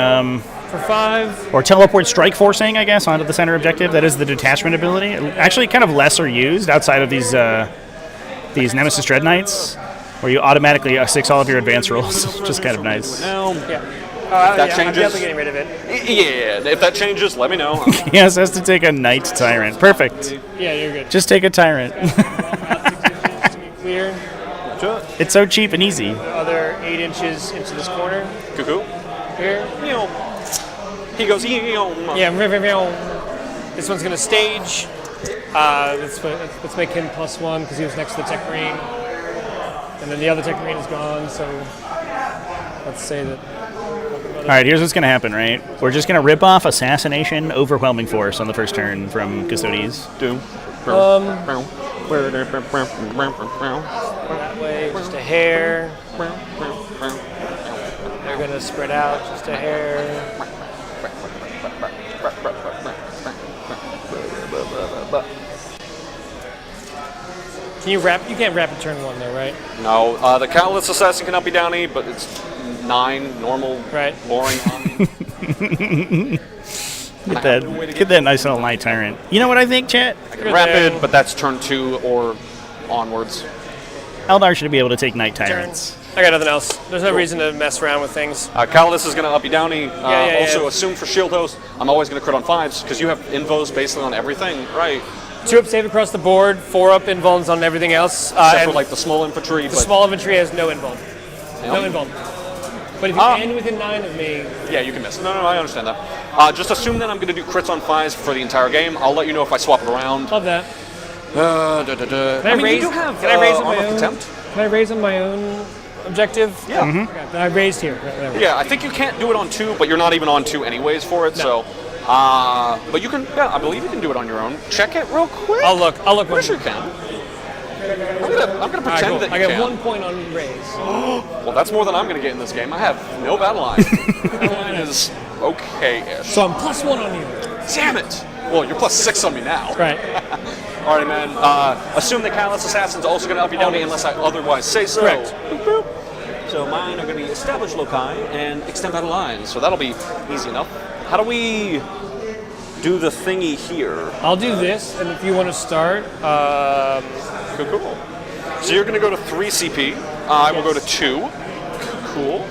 [SPEAKER 22] for 5.
[SPEAKER 14] or teleport strike forcing, I guess, onto the center objective. That is the detachment ability. Actually, kind of lesser used outside of these Nemesis Dread Knights, where you automatically 6 all of your advance rolls. Just kind of nice.
[SPEAKER 22] That
[SPEAKER 21] changes.
[SPEAKER 22] I'm definitely getting rid of it.
[SPEAKER 21] Yeah, if that changes, let me know.
[SPEAKER 14] Yes, has to take a Knight Tyrant. Perfect.
[SPEAKER 22] Yeah, you're good.
[SPEAKER 14] Just take a Tyrant.
[SPEAKER 22] Clear.
[SPEAKER 14] It's so cheap and easy.
[SPEAKER 22] Other 8 inches into this corner.
[SPEAKER 21] Cuckoo.
[SPEAKER 22] Here.
[SPEAKER 21] He goes.
[SPEAKER 22] Yeah. This one's gonna stage. Let's make him +1 because he was next to the Tech Marine, and then the other Tech Marine is gone. So let's say that.
[SPEAKER 14] All right, here's what's gonna happen. Right, we're just gonna rip off Assassination, Overwhelming Force on the first turn from Custodes.
[SPEAKER 22] That way, just a hair. They're gonna spread out just a hair. Can you wrap? You can't wrap it turn 1 though, right?
[SPEAKER 21] No, the Catalyst Assassin cannot be downy, but it's 9 normal, boring.
[SPEAKER 14] Get that nice little Knight Tyrant. You know what I think, chat?
[SPEAKER 21] I can rapid, but that's turn 2 or onwards.
[SPEAKER 14] Eldar should be able to take Knight Tyrants.
[SPEAKER 22] I got nothing else. There's no reason to mess around with things.
[SPEAKER 21] Catalyst is going to uppy downy. Also,
[SPEAKER 22] yeah.
[SPEAKER 21] assume for Shield Host, I'm always going to crit on 5s because you have invos basically on everything, right?
[SPEAKER 22] 2-up save across the board, 4-up invulns on everything else.
[SPEAKER 21] Except for like the small infantry.
[SPEAKER 22] The small infantry has no invuln.
[SPEAKER 21] Yep.
[SPEAKER 22] No invuln. But if you end within 9 of me...
[SPEAKER 21] Yeah, you can miss. No, I understand that. Just assume that I'm going to do crits on 5s for the entire game. I'll let you know if I swap it around.
[SPEAKER 22] Love that.
[SPEAKER 21] Can I raise on my own?
[SPEAKER 22] Can I raise on my own objective?
[SPEAKER 21] Yeah.
[SPEAKER 22] Okay, I raised here. Whatever.
[SPEAKER 21] Yeah, I think you can't do it on 2, but you're not even on 2 anyways for it, so... but you can, I believe you can do it on your own. Check it real quick.
[SPEAKER 22] I'll look.
[SPEAKER 21] Pretty sure you can. I'm gonna pretend that you
[SPEAKER 22] I
[SPEAKER 21] can.
[SPEAKER 22] got 1 point on raise.
[SPEAKER 21] Well, that's more than I'm gonna get in this game. I have no battle line. Battle line is okay-ish.
[SPEAKER 22] So I'm +1 on you.
[SPEAKER 21] Damn it! Well, you're +6 on me now.
[SPEAKER 22] Right.
[SPEAKER 21] Alrighty, man. Assume that Callous Assassin's also going to up you down unless I otherwise say so.
[SPEAKER 22] Correct.
[SPEAKER 21] Boop, boop. So mine are going to be establish loci and extend battle lines. So that'll be easy enough. How do we do the thingy here?
[SPEAKER 22] I'll do this, and if you want to start,
[SPEAKER 21] Cool. So you're going to go to 3 CP. I will go to 2. Cool.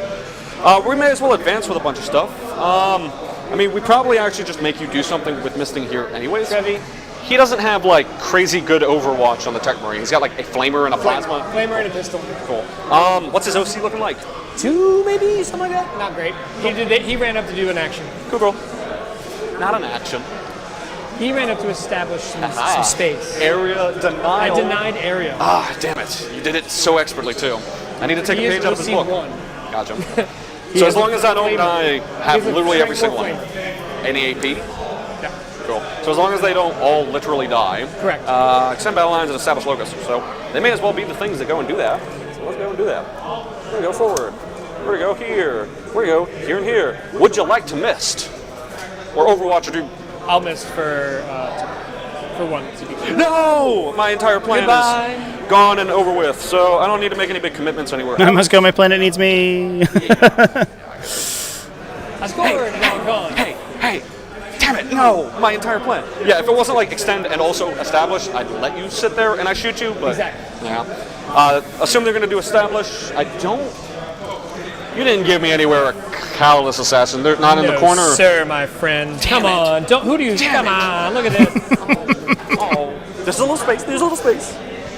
[SPEAKER 21] We may as well advance with a bunch of stuff. I mean, we probably actually just make you do something with Misting here anyways.
[SPEAKER 22] Trevi.
[SPEAKER 21] He doesn't have, like, crazy good Overwatch on the Tech Marine. He's got, like, a Flamer and a Plasma.
[SPEAKER 22] Flamer and a pistol.
[SPEAKER 21] Cool. What's his OC looking like?
[SPEAKER 22] 2, maybe? Something like that? Not great. He ran up to do an action.
[SPEAKER 21] Cool. Not an action.
[SPEAKER 22] He ran up to establish some space.
[SPEAKER 21] Area denial.
[SPEAKER 22] I denied area.
[SPEAKER 21] Ah, damn it. You did it so expertly, too. I need to take a page out of his book. Gotcha. So as long as I don't die, have literally every single one. Any AP?
[SPEAKER 22] Yeah.
[SPEAKER 21] Cool. So as long as they don't all literally die.
[SPEAKER 22] Correct.
[SPEAKER 21] Extend battle lines and establish locus. So they may as well be the things that go and do that. So let's go and do that. We're going to go forward. We're going to go here. We're going to go here and here. Would you like to mist? Or Overwatch or do...
[SPEAKER 22] I'll miss for 1 CP.
[SPEAKER 21] No! My entire plan
[SPEAKER 22] Goodbye.
[SPEAKER 21] is gone and over with, so I don't need to make any big commitments anywhere.
[SPEAKER 14] I must go. My planet needs me.
[SPEAKER 22] I scored. Now I'm gone.
[SPEAKER 21] Hey! Damn it! No! My entire plan. Yeah, if it wasn't like extend and also establish, I'd let you sit there and I shoot you, but...
[SPEAKER 22] Exactly.
[SPEAKER 21] Yeah. Assume they're going to do establish. I don't... You didn't give me anywhere a Callous Assassin. They're not in the corner.
[SPEAKER 22] Sir, my friend. Come on. Don't. Who do you... Come on. Look at this.
[SPEAKER 21] There's a little space. There's a little space.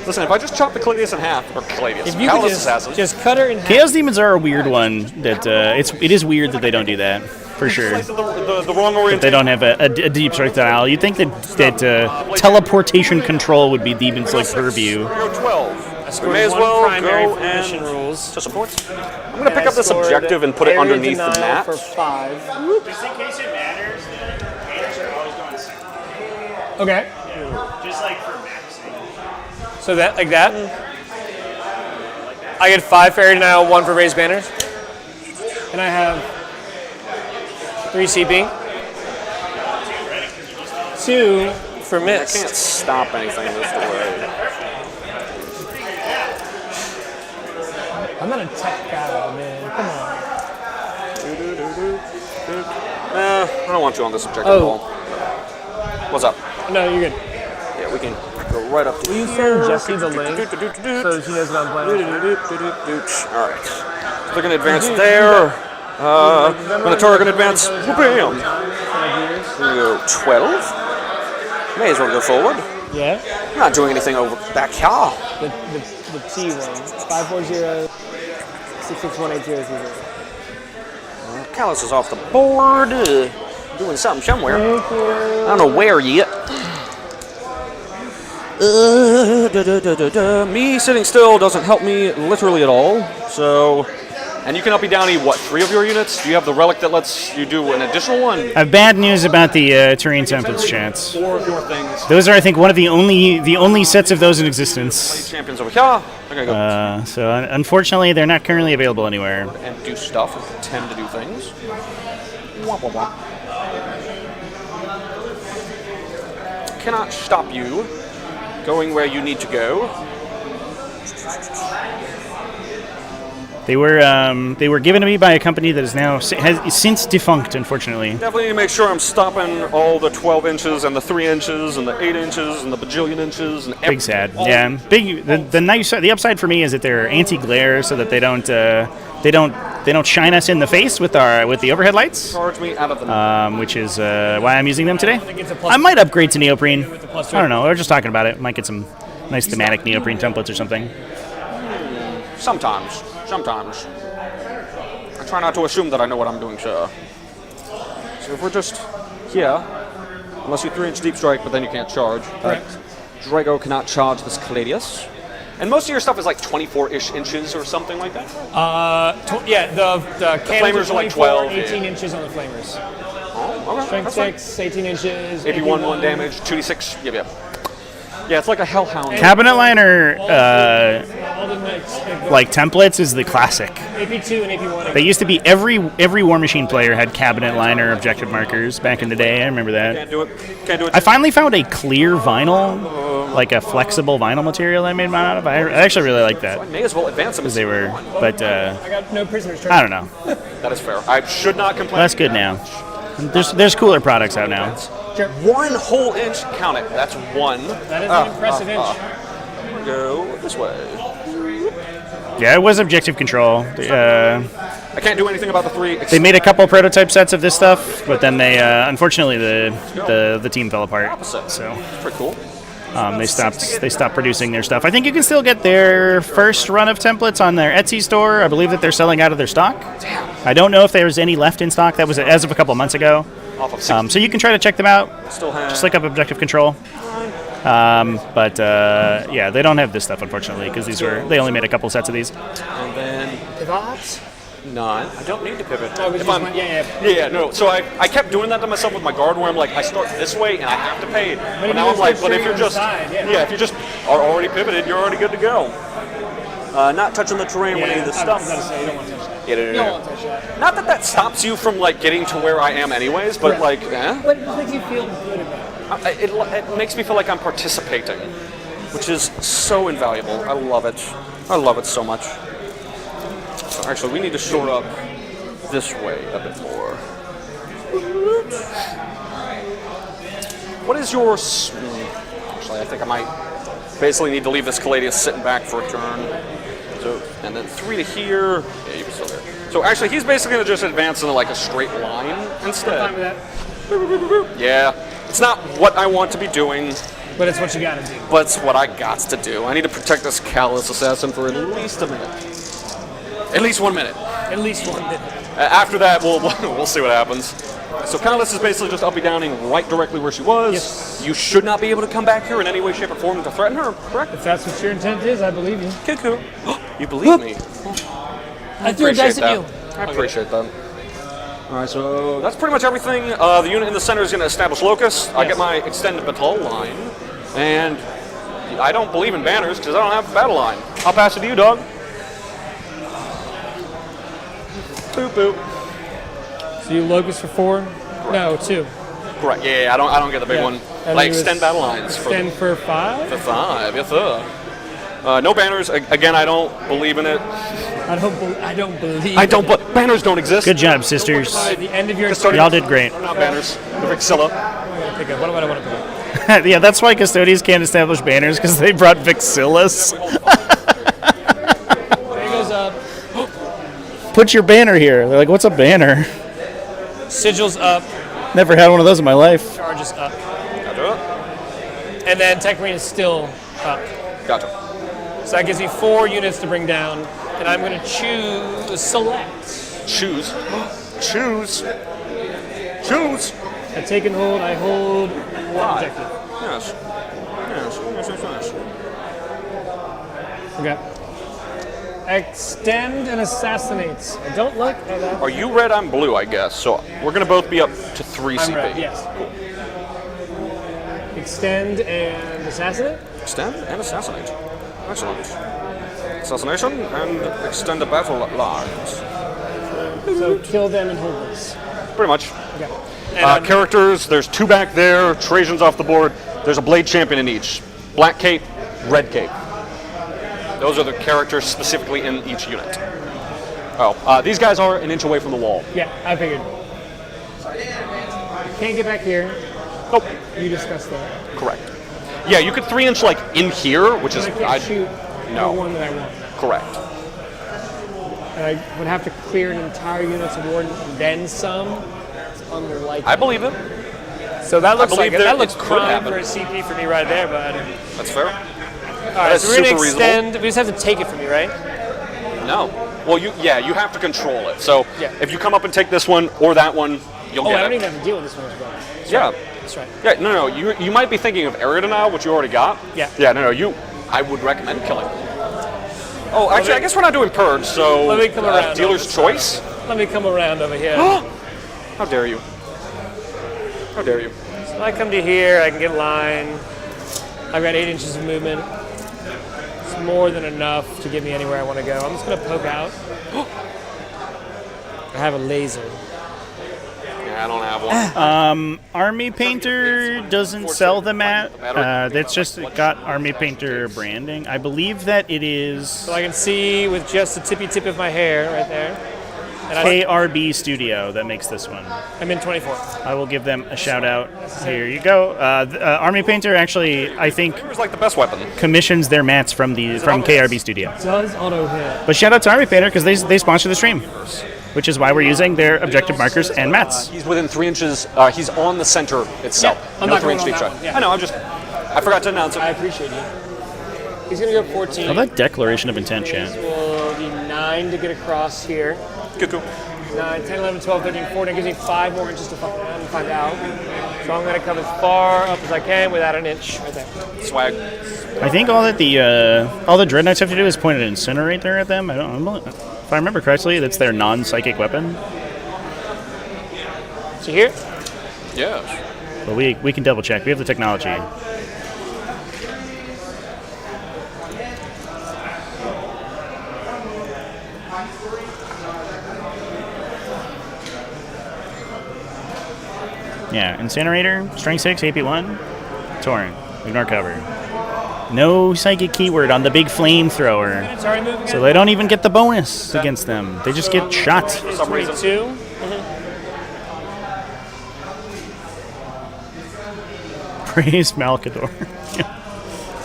[SPEAKER 21] Listen, if I just chop the Caladius in half, or Caladius,
[SPEAKER 22] If you
[SPEAKER 21] Callous
[SPEAKER 22] could
[SPEAKER 21] Assassin.
[SPEAKER 22] just cut her in half.
[SPEAKER 14] Chaos Demons are a weird one. That it is weird that they don't do that for sure.
[SPEAKER 21] The wrong orientation.
[SPEAKER 14] That they don't have a deep strike style. You'd think that teleportation control would be Demons like purview.
[SPEAKER 21] 12.
[SPEAKER 22] scored
[SPEAKER 21] We may as
[SPEAKER 22] one
[SPEAKER 21] well
[SPEAKER 22] primary
[SPEAKER 21] go
[SPEAKER 22] for
[SPEAKER 21] and
[SPEAKER 22] mission rules.
[SPEAKER 21] to support. I'm going to pick up this objective and put it
[SPEAKER 22] area
[SPEAKER 21] underneath the
[SPEAKER 22] denial
[SPEAKER 21] map.
[SPEAKER 22] for 5.
[SPEAKER 13] Just in case it matters, the painters are always going second.
[SPEAKER 22] Okay.
[SPEAKER 13] Just like for maxing.
[SPEAKER 22] So that, like that? I get 5 for area denial, 1 for raised banners. And I have 3 CP. 2 for miss.
[SPEAKER 21] I can't stop anything this way.
[SPEAKER 22] I'm not a tech guy, man. Come on.
[SPEAKER 21] I don't want you on this objective at all. What's up?
[SPEAKER 22] No, you're good.
[SPEAKER 21] Yeah, we can go right up to
[SPEAKER 22] Will you send Jesse the link so she knows what I'm playing?
[SPEAKER 21] Alright. They're going to advance there. Minotaur going to advance. Bam! We're going to go 12. May as well go forward.
[SPEAKER 22] Yeah?
[SPEAKER 21] I'm not doing anything over back here.
[SPEAKER 22] The T one. 540 6618030.
[SPEAKER 21] Callous is off the board. Doing something somewhere. I don't know where yet. Me sitting still doesn't help me literally at all. So, and you can up and down what, 3 of your units? Do you have the relic that lets you do an additional one?
[SPEAKER 14] I have bad news about the terrain templates chats.
[SPEAKER 21] 4 of your things.
[SPEAKER 14] Those are, I think, one of the only sets of those in existence.
[SPEAKER 21] Champions over here. They're gonna go
[SPEAKER 14] So unfortunately, they're not currently available anywhere.
[SPEAKER 21] and do stuff and pretend to do things. Womp womp womp. Cannot stop you going where you need to go.
[SPEAKER 14] They were given to me by a company that is now has since defunct, unfortunately.
[SPEAKER 21] Definitely need to make sure I'm stopping all the 12 inches and the 3 inches and the 8 inches and the bajillion inches and
[SPEAKER 14] Big sad. Yeah, big. The upside for me is that they're anti-glare, so that they don't shine us in the face with the overhead lights.
[SPEAKER 21] Charge me out of the
[SPEAKER 14] which is why I'm using them today. I might upgrade to neoprene. I don't know. We're just talking about it. Might get some nice thematic neoprene templates or something.
[SPEAKER 21] Sometimes. I try not to assume that I know what I'm doing, sir. So if we're just here, unless you 3-inch deep strike, but then you can't charge.
[SPEAKER 22] Correct.
[SPEAKER 21] Drago cannot charge this Caladius. And most of your stuff is like 24-ish inches or something like that?
[SPEAKER 22] Yeah, the
[SPEAKER 21] flamers are like 12.
[SPEAKER 22] 18 inches on the flamers.
[SPEAKER 21] Oh, okay.
[SPEAKER 22] Strength 6, 18 inches.
[SPEAKER 21] AP 1 damage, 2d6. Yep. Yeah, it's like a hellhound.
[SPEAKER 14] Cabinet liner, like templates, is the classic.
[SPEAKER 22] AP2 and AP1.
[SPEAKER 14] They used to be every War Machine player had cabinet liner objective markers back in the day. I remember that.
[SPEAKER 21] Can't do it.
[SPEAKER 14] I finally found a clear vinyl like a flexible vinyl material I made mine out of. I actually really like that.
[SPEAKER 21] I may as well advance them.
[SPEAKER 14] Because they were, but
[SPEAKER 22] I got no prisoners.
[SPEAKER 14] I don't know.
[SPEAKER 21] That is fair. I should not complain.
[SPEAKER 14] Well, that's good now. There's cooler products out now.
[SPEAKER 21] 1 whole inch. Count it. That's 1.
[SPEAKER 22] That is an impressive inch.
[SPEAKER 21] Go this way.
[SPEAKER 14] Yeah, it was objective control.
[SPEAKER 21] I can't do anything about the 3.
[SPEAKER 14] They made a couple prototype sets of this stuff, but then they unfortunately the team fell apart. So
[SPEAKER 21] that's pretty cool.
[SPEAKER 14] They stopped producing their stuff. I think you can still get their first run of templates on their Etsy store. I believe that they're selling out of their stock.
[SPEAKER 21] Damn.
[SPEAKER 14] I don't know if there's any left in stock. That was as of a couple months ago. So you can try to check them out. Just look up objective control. But yeah, they don't have this stuff unfortunately because they only made a couple sets of these.
[SPEAKER 21] And then
[SPEAKER 22] pivots.
[SPEAKER 21] None. I don't need to pivot.
[SPEAKER 22] Oh,
[SPEAKER 21] If I'm, yeah, no. So I kept doing that to myself with my guard, where I'm like, I start this way and I have to pay. But now I'm like, but if you're just, if you just are already pivoted, you're already good to go. Not touching the terrain with any of the stuff.
[SPEAKER 22] I was gonna say, you don't want to touch that.
[SPEAKER 21] Yeah,
[SPEAKER 22] You don't want to touch that.
[SPEAKER 21] Not that that stops you from like getting to where I am, anyways. But like,
[SPEAKER 22] But it makes you feel good about it.
[SPEAKER 21] It makes me feel like I'm participating, which is so invaluable. I love it. I love it so much. So actually, we need to shore up this way a bit more. What is your... Actually, I think I might basically need to leave this Caladius sitting back for a turn. So, and then 3 to here. Yeah, you're still there. So actually, he's basically going to just advance into like a straight line instead.
[SPEAKER 22] I'm fine with that.
[SPEAKER 21] Yeah. It's not what I want to be doing.
[SPEAKER 22] But it's what you gotta do.
[SPEAKER 21] But it's what I got to do. I need to protect this Callous Assassin for at least a minute. At least 1 minute.
[SPEAKER 22] At least 1 minute.
[SPEAKER 21] After that, we'll see what happens. So Callous is basically just uppy downing right directly where she was.
[SPEAKER 22] Yes.
[SPEAKER 21] You should not be able to come back here in any way, shape, or form to threaten her, correct?
[SPEAKER 22] If that's what your intent is, I believe you.
[SPEAKER 21] Cuckoo. You believe me?
[SPEAKER 22] I threw a dice at you.
[SPEAKER 21] I appreciate that. All right, so that's pretty much everything. The unit in the center is going to establish locus. I get my extended battle line, and I don't believe in banners because I don't have a battle line. I'll pass it to you, dog. Boop boop.
[SPEAKER 22] So you locus for 4? No, 2.
[SPEAKER 21] Correct. Yeah, I don't get the big one.
[SPEAKER 22] And
[SPEAKER 21] I
[SPEAKER 22] you
[SPEAKER 21] extend battle lines.
[SPEAKER 22] Extend for 5?
[SPEAKER 21] For 5, yes sir. No banners. Again, I don't believe in it.
[SPEAKER 22] I don't believe.
[SPEAKER 21] Banners don't exist.
[SPEAKER 14] Good job, sisters.
[SPEAKER 22] At the end of your
[SPEAKER 14] Y'all did great.
[SPEAKER 21] Not banners. The Vixilla.
[SPEAKER 22] What do I want to pick up?
[SPEAKER 14] Yeah, that's why Custodes can't establish banners because they brought Vixillas.
[SPEAKER 22] There goes up.
[SPEAKER 14] Put your banner here. They're like, what's a banner?
[SPEAKER 22] Sigils up.
[SPEAKER 14] Never had one of those in my life.
[SPEAKER 22] Charges up.
[SPEAKER 21] Gotcha.
[SPEAKER 22] And then Tech Marine is still up.
[SPEAKER 21] Gotcha.
[SPEAKER 22] So that gives me 4 units to bring down, and I'm going to choose select.
[SPEAKER 21] Choose. Choose. Choose.
[SPEAKER 22] I take and hold. I hold one objective.
[SPEAKER 21] Yes. Yes.
[SPEAKER 22] Okay. Extend and assassinate. I don't look at that.
[SPEAKER 21] Are you red? I'm blue, I guess. So we're gonna both be up to 3
[SPEAKER 22] I'm
[SPEAKER 21] CP.
[SPEAKER 22] red, yes.
[SPEAKER 21] Cool.
[SPEAKER 22] Extend and assassinate.
[SPEAKER 21] Extend and assassinate. Excellent. Assassination and extend the battle lines.
[SPEAKER 22] So kill them and hold this.
[SPEAKER 21] Pretty much.
[SPEAKER 22] Okay. And
[SPEAKER 21] characters, there's 2 back there. Trajan's off the board. There's a blade champion in each. Black cape, red cape. Those are the characters specifically in each unit. Oh, these guys are an inch away from the wall.
[SPEAKER 22] Yeah, I figured. Can't get back here.
[SPEAKER 21] Nope.
[SPEAKER 22] You discussed that.
[SPEAKER 21] Correct. Yeah, you could 3-inch like in here, which is
[SPEAKER 22] I can't shoot
[SPEAKER 21] no.
[SPEAKER 22] the one that I want.
[SPEAKER 21] Correct.
[SPEAKER 22] And I would have to clear an entire unit's award and then some. It's unlikely.
[SPEAKER 21] I believe it.
[SPEAKER 22] So that looks like
[SPEAKER 21] that
[SPEAKER 22] looks
[SPEAKER 21] could
[SPEAKER 22] prime
[SPEAKER 21] happen.
[SPEAKER 22] for a CP for me right there, bud.
[SPEAKER 21] That's fair.
[SPEAKER 22] All right, so we're gonna extend. We just have to take it from you, right?
[SPEAKER 21] No. Well, you have to control it. So
[SPEAKER 22] Yeah.
[SPEAKER 21] if you come up and take this one or that one, you'll
[SPEAKER 22] I
[SPEAKER 21] get
[SPEAKER 22] don't
[SPEAKER 21] it.
[SPEAKER 22] even have to deal with this one as well. That's
[SPEAKER 21] Yeah.
[SPEAKER 22] right. That's right.
[SPEAKER 21] Yeah. No. You might be thinking of area denial, which you already got.
[SPEAKER 22] Yeah.
[SPEAKER 21] Yeah. No. I would recommend killing. Oh, actually, I guess we're not doing purge. So
[SPEAKER 22] Let me come around.
[SPEAKER 21] dealer's choice.
[SPEAKER 22] Let me come around over here.
[SPEAKER 21] How dare you? How dare you?
[SPEAKER 22] So I come to here, I can get line. I've got 8 inches of movement. It's more than enough to get me anywhere I want to go. I'm just going to poke out. I have a laser.
[SPEAKER 21] Yeah, I don't have one.
[SPEAKER 10] Army Painter doesn't sell the mat. That's just got Army Painter branding. I believe that it is.
[SPEAKER 22] So I can see with just the tippy tip of my hair right there. And
[SPEAKER 10] KRB Studio that makes this one.
[SPEAKER 22] I'm in 24.
[SPEAKER 10] I will give them a shout out. Here you go. Army Painter actually, I think,
[SPEAKER 21] It's like the best weapon.
[SPEAKER 10] commissions their mats from KRB Studio.
[SPEAKER 22] Does auto hit.
[SPEAKER 10] But shout out to Army Painter because they sponsor the stream, which is why we're using their objective markers and mats.
[SPEAKER 21] He's within 3 inches. He's on the center itself.
[SPEAKER 22] I'm
[SPEAKER 21] no
[SPEAKER 22] not
[SPEAKER 21] 3
[SPEAKER 22] going
[SPEAKER 21] inch
[SPEAKER 22] on
[SPEAKER 21] deep
[SPEAKER 22] that
[SPEAKER 21] shot.
[SPEAKER 22] one, yeah.
[SPEAKER 21] I know. I forgot to announce it.
[SPEAKER 22] I appreciate you. He's going to go 14.
[SPEAKER 10] Oh, that declaration of intent, chat.
[SPEAKER 22] Will be 9 to get across here.
[SPEAKER 21] Good, cool.
[SPEAKER 22] 9, 10, 11, 12, 13, 14. Gives me 5 more inches to fuck around and find out. So I'm going to come as far up as I can without an inch right there.
[SPEAKER 21] Swag.
[SPEAKER 10] I think all that all the Dread Knights have to do is point an incinerator at them. If I remember correctly, that's their non-psychic weapon.
[SPEAKER 22] So here?
[SPEAKER 21] Yes.
[SPEAKER 10] But we can double check. We have the technology. Yeah, Incinerator, Strength 6, AP 1, Torrent, Ignore Cover. No psychic keyword on the big flamethrower.
[SPEAKER 22] It's already moving.
[SPEAKER 10] So they don't even get the bonus against them. They just get shot.
[SPEAKER 22] For some reason. 22.
[SPEAKER 10] Praise Malkador.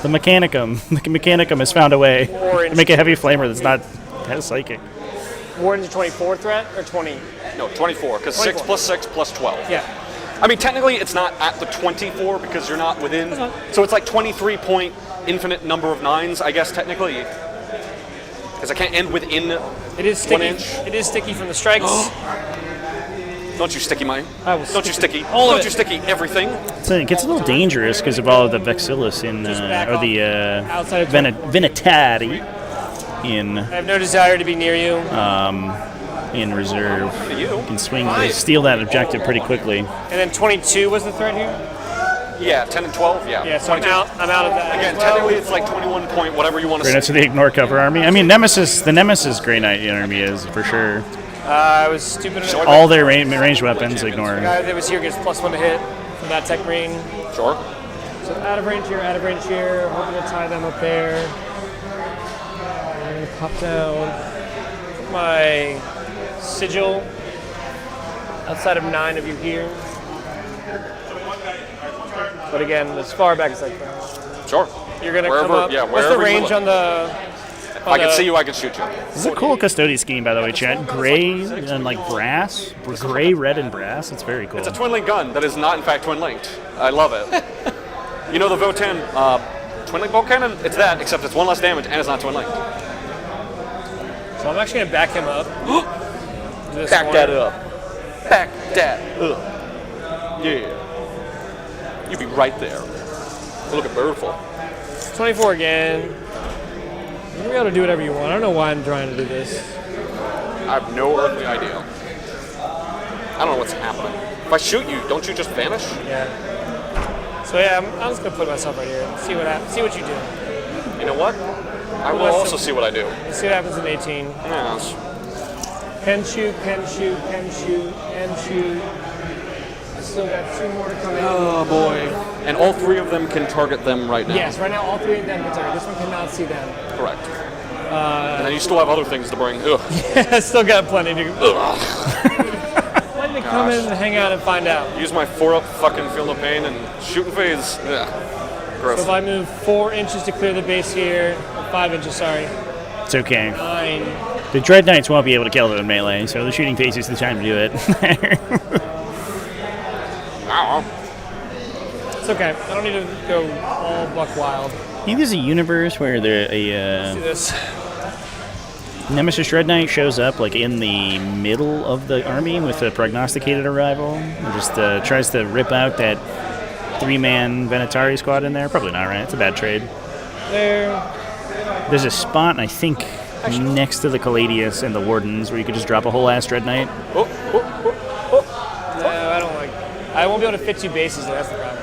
[SPEAKER 10] The Mechanicum. The Mechanicum has found a way to make a heavy flamer that's not has psychic.
[SPEAKER 22] Warden's a 24 threat or 20?
[SPEAKER 21] No, 24, because 6 plus 6 plus 12.
[SPEAKER 22] Yeah.
[SPEAKER 21] I mean, technically, it's not at the 24 because you're not within. So it's like 23 point infinite number of 9s, I guess, technically. Because I can't end within
[SPEAKER 22] It is
[SPEAKER 21] 1
[SPEAKER 22] sticky.
[SPEAKER 21] inch.
[SPEAKER 22] It is sticky from the strikes.
[SPEAKER 21] Don't you sticky mine.
[SPEAKER 22] Don't
[SPEAKER 21] you sticky.
[SPEAKER 22] All of
[SPEAKER 21] Don't
[SPEAKER 22] it.
[SPEAKER 21] you sticky everything.
[SPEAKER 10] So it gets a little dangerous because of all of the Vexillus or the
[SPEAKER 22] outside of
[SPEAKER 10] Venatari in.
[SPEAKER 22] I have no desire to be near you.
[SPEAKER 10] In reserve.
[SPEAKER 21] You
[SPEAKER 10] can steal that objective pretty quickly.
[SPEAKER 22] And then 22 was the threat here?
[SPEAKER 21] Yeah, 10 and 12, yeah.
[SPEAKER 22] Yeah, so I'm out of that.
[SPEAKER 21] Again,
[SPEAKER 22] as well.
[SPEAKER 21] technically it's like 21 point, whatever you want to
[SPEAKER 10] Grey
[SPEAKER 21] say.
[SPEAKER 10] Knights to the Ignore Cover army. I mean, the Nemesis Grey Knight army is for sure.
[SPEAKER 22] I was stupid enough.
[SPEAKER 10] All their ranged weapons ignore.
[SPEAKER 22] The guy that was here gets +1 to hit from that tech green.
[SPEAKER 21] Sure.
[SPEAKER 22] So out of range here, hoping to tie them up there. I'm going to pop down. Put my sigil outside of 9 of you here. But again, as far back as I can.
[SPEAKER 21] Sure.
[SPEAKER 22] You're going to
[SPEAKER 21] Wherever,
[SPEAKER 22] come up.
[SPEAKER 21] yeah,
[SPEAKER 22] What's the
[SPEAKER 21] wherever you
[SPEAKER 22] range
[SPEAKER 21] look.
[SPEAKER 22] on the...
[SPEAKER 21] If I can see you, I can shoot you.
[SPEAKER 10] This is a cool Custodes scheme, by the way, chat. Gray and like brass. Gray, red, and brass. It's very cool.
[SPEAKER 21] It's a twin link gun that is not, in fact, twin linked. I love it. You know the Votan twin link bolt cannon? It's that, except it's 1 less damage and it's not twin linked.
[SPEAKER 22] So I'm actually going to back him up.
[SPEAKER 21] Back that up. Back that up. Yeah. You be right there. Look at Birdful.
[SPEAKER 22] 24 again. You're going to be able to do whatever you want. I don't know why I'm trying to do this.
[SPEAKER 21] I have no earthly idea. I don't know what's happening. If I shoot you, don't you just vanish?
[SPEAKER 22] Yeah. So yeah, I'm just going to put myself right here and see what happens. See what you do.
[SPEAKER 21] You know what? I will also see what I do.
[SPEAKER 22] Let's see what happens in 18.
[SPEAKER 21] Yes.
[SPEAKER 22] Pen shoot, pen shoot, pen shoot, pen shoot. I still got 2 more to come in.
[SPEAKER 21] Oh boy. And all 3 of them can target them right now.
[SPEAKER 22] Yes, right now all 3 of them can target. This one cannot see them.
[SPEAKER 21] Correct. And then you still have other things to bring. Ugh.
[SPEAKER 22] Yeah, still got plenty to plenty to come in and hang out and find out.
[SPEAKER 21] Use my 4-up fucking Field of Pain and shooting phase. Yeah. Gross.
[SPEAKER 22] So if I move 4 inches to clear the base here, 5 inches, sorry.
[SPEAKER 10] It's okay.
[SPEAKER 22] 9.
[SPEAKER 10] The Dread Knights won't be able to kill them in melee, so the shooting phase is the time to do it.
[SPEAKER 22] It's okay. I don't need to go all buck wild.
[SPEAKER 10] I think there's a universe where
[SPEAKER 22] Let's do this.
[SPEAKER 10] Nemesis Dread Knight shows up like in the middle of the army with a prognosticated arrival and just tries to rip out that 3-man Venatari squad in there. Probably not, right? It's a bad trade. There's a spot, I think, next to the Caladius and the Wardens where you could just drop a whole ass Dread Knight.
[SPEAKER 22] No, I don't like. I won't be able to fit 2 bases there. That's the problem.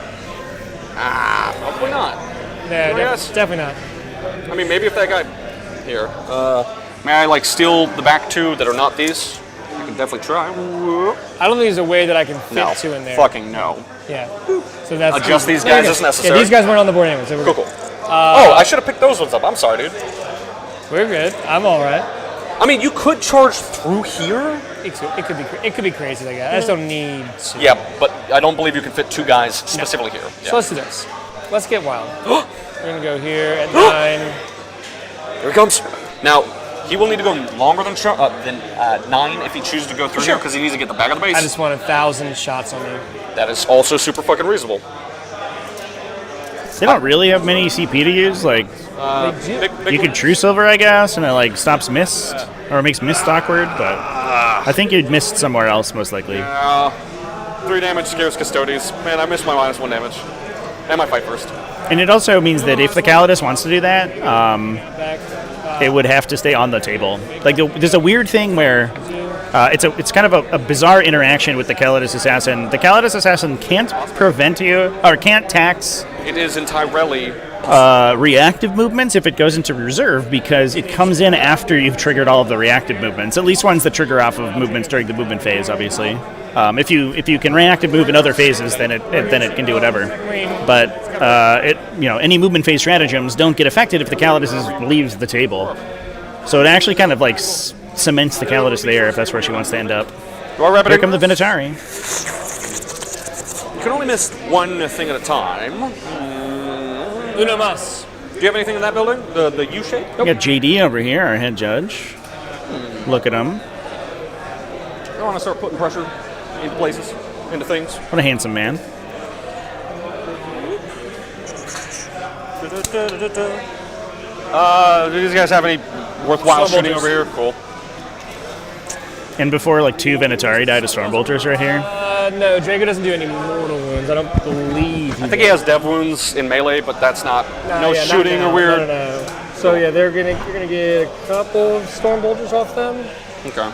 [SPEAKER 21] Probably not.
[SPEAKER 22] No, definitely not.
[SPEAKER 21] I mean, maybe if that guy... Here. May I, like, steal the back 2 that are not these? I can can definitely try.
[SPEAKER 22] I don't think there's a way that I can fit
[SPEAKER 21] No.
[SPEAKER 22] 2 in there.
[SPEAKER 21] Fucking no.
[SPEAKER 22] Yeah. So that's
[SPEAKER 21] Adjust these
[SPEAKER 22] there you
[SPEAKER 21] guys
[SPEAKER 22] go.
[SPEAKER 21] as necessary.
[SPEAKER 22] Yeah, these guys weren't on the board anyway. So we're
[SPEAKER 21] Cool.
[SPEAKER 22] good.
[SPEAKER 21] Oh, I should have picked those ones up. I'm sorry, dude.
[SPEAKER 22] We're good. I'm all right.
[SPEAKER 21] I mean, you could charge through here.
[SPEAKER 22] It could be crazy like that. I just don't need to.
[SPEAKER 21] Yeah, but I don't believe you can fit 2 guys specifically here. Yeah.
[SPEAKER 22] So let's do this. Let's get wild. We're gonna go here at 9.
[SPEAKER 21] Here he comes. Now, he will need to go longer than 9 if he chooses to go through here because he needs to get the back of the base.
[SPEAKER 22] I just want 1,000 shots on you.
[SPEAKER 21] That is also super fucking reasonable.
[SPEAKER 14] They don't really have many CP to use. Like, you could True Silver, I guess, and it like stops mist or makes mist awkward. But I think you'd missed somewhere else most likely.
[SPEAKER 21] 3 damage scares Custodes. Man, I missed my -1 damage. And my fight first.
[SPEAKER 14] And it also means that if the Custodes wants to do that, it would have to stay on the table. Like, there's a weird thing where it's kind of a bizarre interaction with the Custodes Assassin. The Custodes Assassin can't prevent you, or can't tax
[SPEAKER 21] It is entirely
[SPEAKER 14] reactive movements if it goes into reserve, because it comes in after you've triggered all of the reactive movements, at least ones that trigger off of movements during the movement phase, obviously. If you can reactive move in other phases, then it can do whatever. But any movement phase stratagems don't get affected if the Custodes leaves the table. So it actually kind of like cements the Custodes there if that's where she wants to end up. Here come the Vinatari.
[SPEAKER 21] You can only miss 1 thing at a time.
[SPEAKER 22] Uno mas.
[SPEAKER 21] Do you have anything in that building? The U shape?
[SPEAKER 14] We got JD over here, our head judge. Look at him.
[SPEAKER 21] I want to start putting pressure into places, into things.
[SPEAKER 14] What a handsome man.
[SPEAKER 21] Do these guys have any worthwhile shooting over here? Cool.
[SPEAKER 14] And before like 2 Vinatari died to Stormbolters right here.
[SPEAKER 22] No, Drago doesn't do any mortal wounds. I don't believe.
[SPEAKER 21] I think he has dev wounds in melee, but that's not shooting or weird.
[SPEAKER 22] No. So yeah, you're gonna get a couple of Stormbolters off them.
[SPEAKER 21] Okay.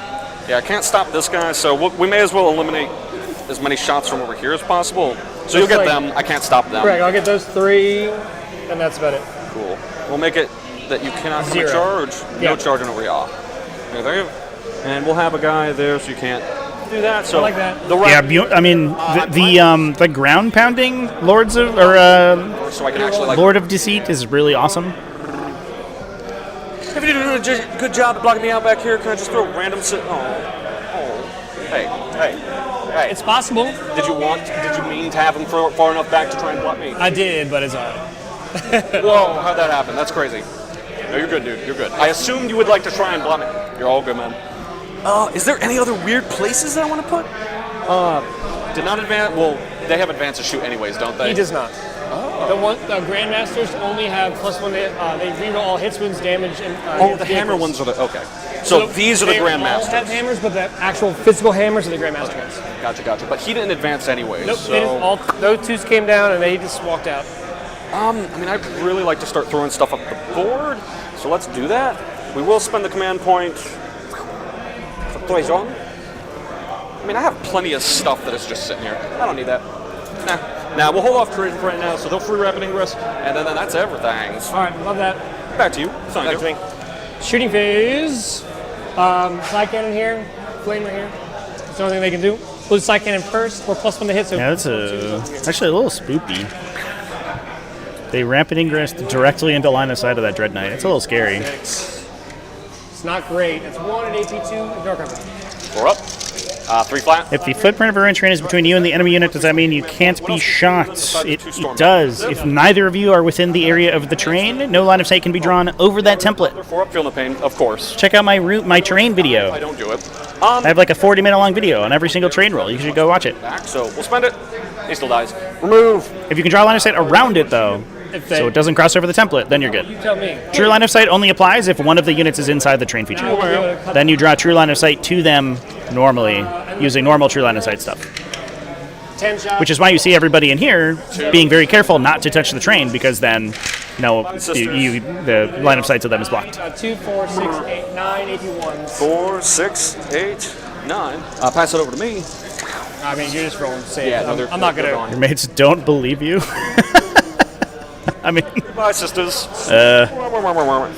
[SPEAKER 21] Yeah, I can't stop this guy, so we may as well eliminate as many shots from over here as possible. So you'll get them. I can't stop them.
[SPEAKER 22] Correct. I'll get those 3, and that's about it.
[SPEAKER 21] Cool. We'll make it that you cannot come
[SPEAKER 22] 0.
[SPEAKER 21] and charge. No charging over here. There. And we'll have a guy there, so you can't do that. So
[SPEAKER 22] I like that.
[SPEAKER 14] The ground pounding Lords of
[SPEAKER 21] so I can actually
[SPEAKER 14] Lord of Deceit is really awesome.
[SPEAKER 21] If you do a good job at blocking me out back here, can I just throw random Hey.
[SPEAKER 22] It's possible.
[SPEAKER 21] Did you mean to have him far enough back to try and block me?
[SPEAKER 22] I did, but it's alright.
[SPEAKER 21] Whoa, how'd that happen? That's crazy. No, you're good, dude. You're good. I assumed you would like to try and block me. You're all good, man. Is there any other weird places that I want to put? Did not advance. Well, they have advance to shoot anyways, don't they?
[SPEAKER 22] He does not. The Grandmasters only have +1. They reroll all hits, wounds, damage, and.
[SPEAKER 21] The hammer ones are the okay. So these are the Grandmasters.
[SPEAKER 22] They all have hammers, but the actual physical hammers are the Grandmaster ones.
[SPEAKER 21] Gotcha. But he didn't advance anyways.
[SPEAKER 22] Nope.
[SPEAKER 21] So
[SPEAKER 22] Those 2s came down and they just walked out.
[SPEAKER 21] I'd really like to start throwing stuff up the board. So let's do that. We will spend the command point. I have plenty of stuff that is just sitting here. I don't need that. Nah, we'll hold off trade for right now, so they'll free rapid ingress, and then that's everything.
[SPEAKER 22] Alright, love that.
[SPEAKER 21] Back to you.
[SPEAKER 22] Back to me. Shooting phase. Side cannon here, flamer here. That's the only thing they can do. We'll do side cannon first. We're +1 to hit, so.
[SPEAKER 14] Yeah, that's actually a little spooky. They rapid ingress directly into line of sight of that Dread Knight. It's a little scary.
[SPEAKER 22] It's not great. It's 1 at AP2. Ignore cover.
[SPEAKER 21] 4 up. 3 flat.
[SPEAKER 14] If the footprint of a rune train is between you and the enemy unit, does that mean you can't be shot? It does. If neither of you are within the area of the terrain, no line of sight can be drawn over that template.
[SPEAKER 21] 4 up, feel no pain, of course.
[SPEAKER 14] Check out my terrain video.
[SPEAKER 21] I don't do it.
[SPEAKER 14] I have like a 40-minute long video on every single train roll. You should go watch it.
[SPEAKER 21] So we'll spend it. He still dies. Remove.
[SPEAKER 14] If you can draw a line of sight around it, though, so it doesn't cross over the template, then you're good.
[SPEAKER 22] You tell me.
[SPEAKER 14] True line of sight only applies if one of the units is inside the train feature. Then you draw true line of sight to them normally, using normal true line of sight stuff.
[SPEAKER 22] 10 shots.
[SPEAKER 14] Which is why you see everybody in here being very careful not to touch the train, because then the line of sight to them is blocked.
[SPEAKER 22] 2, 4, 6, 8, 9, 81.
[SPEAKER 21] 4, 6, 8, 9. Pass it over to me.
[SPEAKER 22] I mean, you're just rolling safe.
[SPEAKER 21] Yeah,
[SPEAKER 22] I'm not going to.
[SPEAKER 14] Your mates don't believe you. I mean,
[SPEAKER 21] goodbye, sisters.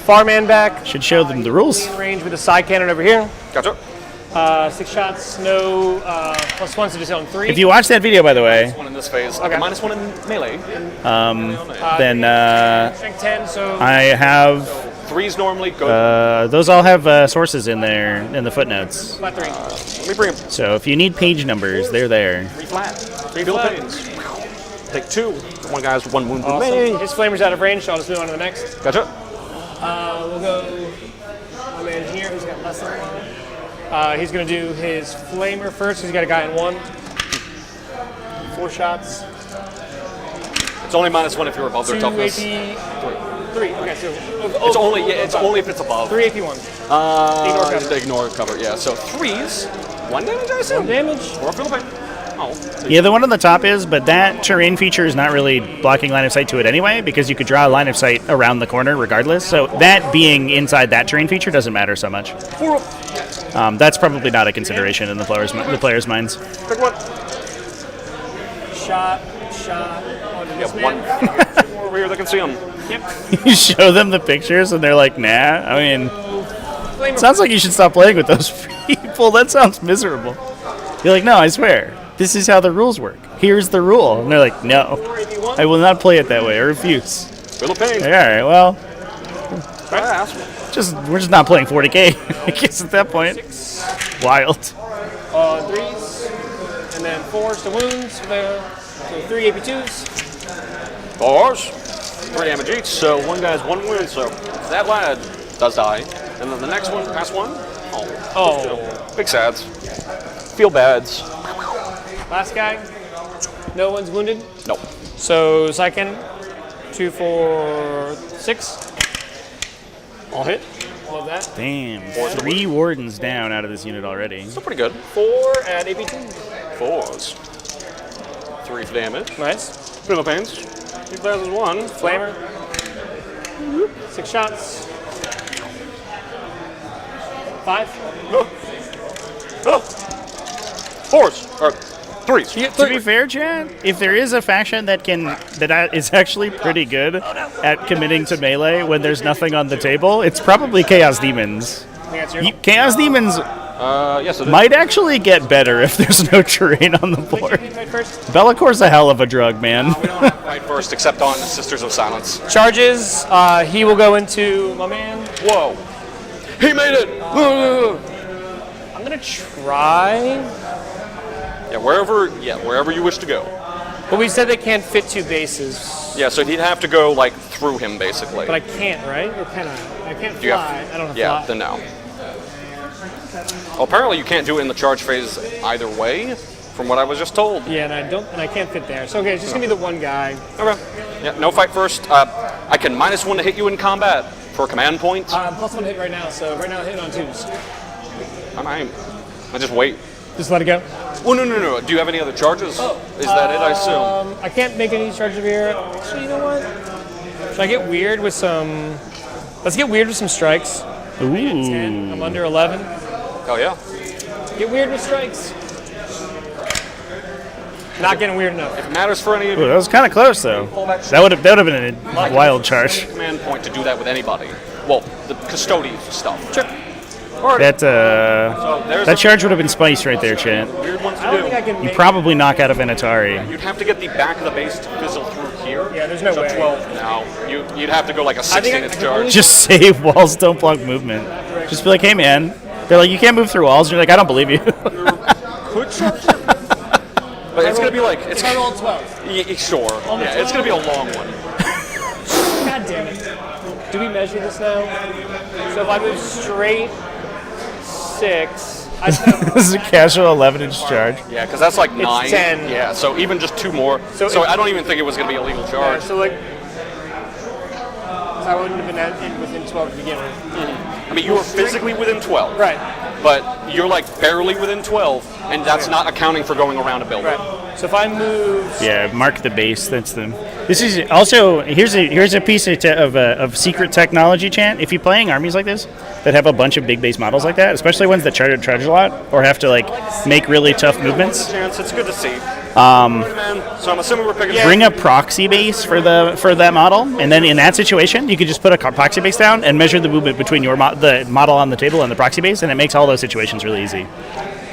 [SPEAKER 22] Farman back.
[SPEAKER 14] Should show them the rules.
[SPEAKER 22] In range with a side cannon over here.
[SPEAKER 21] Gotcha.
[SPEAKER 22] 6 shots, no +1, so just on 3.
[SPEAKER 14] If you watch that video, by the way,
[SPEAKER 21] -1 in this phase.
[SPEAKER 22] Okay.
[SPEAKER 21] -1 in melee.
[SPEAKER 14] then
[SPEAKER 22] strength 10, so
[SPEAKER 14] I have
[SPEAKER 21] 3s normally go.
[SPEAKER 14] those all have sources in there in the footnotes.
[SPEAKER 22] flat 3.
[SPEAKER 21] Let me bring him.
[SPEAKER 14] So if you need page numbers, they're there.
[SPEAKER 21] 3 flat. 3 Philippines. Take 2. One guy's 1 wounded.
[SPEAKER 22] Awesome. His flamer's out of range, so I'll just move on to the next.
[SPEAKER 21] Gotcha.
[SPEAKER 22] We'll go my man here, who's got less than 1. He's going to do his flamer first. He's got a guy in 1. 4 shots.
[SPEAKER 21] It's only -1 if you're above their
[SPEAKER 22] 2
[SPEAKER 21] toughness.
[SPEAKER 22] AP. 3. Okay, so
[SPEAKER 21] It's only if it's above.
[SPEAKER 22] 3 AP1.
[SPEAKER 21] Ignore
[SPEAKER 22] cover.
[SPEAKER 21] Just ignore cover. Yeah. So 3s. 1 damage, I assume.
[SPEAKER 22] 1 damage.
[SPEAKER 21] Or Philippine. Oh.
[SPEAKER 14] Yeah, the one on the top is, but that terrain feature is not really blocking line of sight to it anyway, because you could draw a line of sight around the corner regardless. So that being inside that terrain feature doesn't matter so much. That's probably not a consideration in the players' minds.
[SPEAKER 21] Pick one.
[SPEAKER 22] Shot. Onto this man.
[SPEAKER 21] More over here that can see him.
[SPEAKER 22] Yep.
[SPEAKER 14] You show them the pictures and they're like, nah. I mean, it sounds like you should stop playing with those people. That sounds miserable. You're like, no, I swear. This is how the rules work. Here's the rule. And they're like, no, I will not play it that way. I refuse.
[SPEAKER 21] Philippines.
[SPEAKER 14] All right, well, we're just not playing 40k. I guess at that point.
[SPEAKER 22] 6.
[SPEAKER 14] Wild.
[SPEAKER 22] 3s. And then 4s to wounds. So 3 AP2s.
[SPEAKER 21] 4s. 3 damage each. So one guy's 1 wound. So that lad does die. And then the next one, pass 1. Oh. Big sads. Feel bads.
[SPEAKER 22] Last guy. No one's wounded.
[SPEAKER 21] Nope.
[SPEAKER 22] So side cannon. 2, 4, 6. All hit. Love that.
[SPEAKER 14] Damn. 3 wardens down out of this unit already.
[SPEAKER 21] Still pretty good.
[SPEAKER 22] 4 at AP2.
[SPEAKER 21] 4s. 3 for damage.
[SPEAKER 22] Nice.
[SPEAKER 21] Philippines. 2 classes 1.
[SPEAKER 22] Flamer. 6 shots. 5.
[SPEAKER 21] Oh. 4s. Or 3s.
[SPEAKER 14] To be fair, Chad, if there is a faction that is actually pretty good at committing to melee when there's nothing on the table, it's probably Chaos Demons. Chaos Demons
[SPEAKER 21] yes, it is.
[SPEAKER 14] might actually get better if there's no terrain on the board. Bellacor's a hell of a drug, man.
[SPEAKER 21] We don't have to fight first, except on Sisters of Silence.
[SPEAKER 22] Charges. He will go into my man.
[SPEAKER 21] Whoa. He made it!
[SPEAKER 22] I'm going to try.
[SPEAKER 21] Yeah, wherever you wish to go.
[SPEAKER 22] But we said they can't fit 2 bases.
[SPEAKER 21] Yeah, so he'd have to go, like, through him, basically.
[SPEAKER 22] But I can't, right? Or can I? I can't fly. I don't have
[SPEAKER 21] yeah,
[SPEAKER 22] fly.
[SPEAKER 21] then no. Well, apparently you can't do it in the charge phase either way, from what I was just told.
[SPEAKER 22] Yeah, and I can't fit there. So okay, it's just gonna be the one guy.
[SPEAKER 21] Okay. Yeah, no fight first. I can -1 to hit you in combat for a command point.
[SPEAKER 22] +1 hit right now, so right now I hit on 2s.
[SPEAKER 21] I just wait.
[SPEAKER 22] Just let it go.
[SPEAKER 21] Oh no. Do you have any other charges?
[SPEAKER 22] Oh,
[SPEAKER 21] Is that it? I assume.
[SPEAKER 22] I can't make any charges over here. Actually, you know what? Should I get weird with some? Let's get weird with some strikes.
[SPEAKER 14] Ooh.
[SPEAKER 22] 10. I'm under 11.
[SPEAKER 21] Oh yeah.
[SPEAKER 22] Get weird with strikes. Not getting weird enough.
[SPEAKER 21] If it matters for any of
[SPEAKER 14] Ooh,
[SPEAKER 21] you.
[SPEAKER 14] that was kind of close though. That would have been a wild charge.
[SPEAKER 21] Command point to do that with anybody. Well, the Custodes stuff.
[SPEAKER 22] Sure.
[SPEAKER 14] That charge would have been spice right there, Chat.
[SPEAKER 21] Weird ones to
[SPEAKER 22] I don't think I can
[SPEAKER 14] You
[SPEAKER 22] make
[SPEAKER 14] probably knock out a Venatari.
[SPEAKER 21] You'd have to get the back of the base to fizzle through here.
[SPEAKER 22] Yeah, there's no way.
[SPEAKER 21] 12 now. You'd have to go like a 16-inch charge.
[SPEAKER 14] Just say walls don't block movement. Just be like, hey man. They're like, you can't move through walls. You're like, I don't believe you.
[SPEAKER 21] Could charge it. But it's going to be like...
[SPEAKER 22] If I roll 12.
[SPEAKER 21] Sure. Yeah, it's going to be a long one.
[SPEAKER 22] God damn it. Do we measure this now? So if I move straight 6...
[SPEAKER 14] This is a casual 11-inch charge.
[SPEAKER 21] Yeah, because that's like 9.
[SPEAKER 22] 10.
[SPEAKER 21] Yeah, so even just 2 more. So I don't even think it was going to be a legal charge.
[SPEAKER 22] Yeah, so like... I wouldn't have been within 12 to begin with.
[SPEAKER 21] I mean, you were physically within 12.
[SPEAKER 22] Right.
[SPEAKER 21] But you're like barely within 12, and that's not accounting for going around a building.
[SPEAKER 22] Right. So if I move...
[SPEAKER 14] Yeah, mark the base. That's the. This is also here's a piece of secret technology, chat. If you're playing armies like this that have a bunch of big base models like that, especially ones that charge a lot or have to like make really tough movements.
[SPEAKER 21] It's good to see.
[SPEAKER 14] So
[SPEAKER 21] I'm assuming we're picking.
[SPEAKER 14] Bring a proxy base for that model, and then in that situation, you could just put a proxy base down and measure the movement between the model on the table and the proxy base, and it makes all those situations really easy.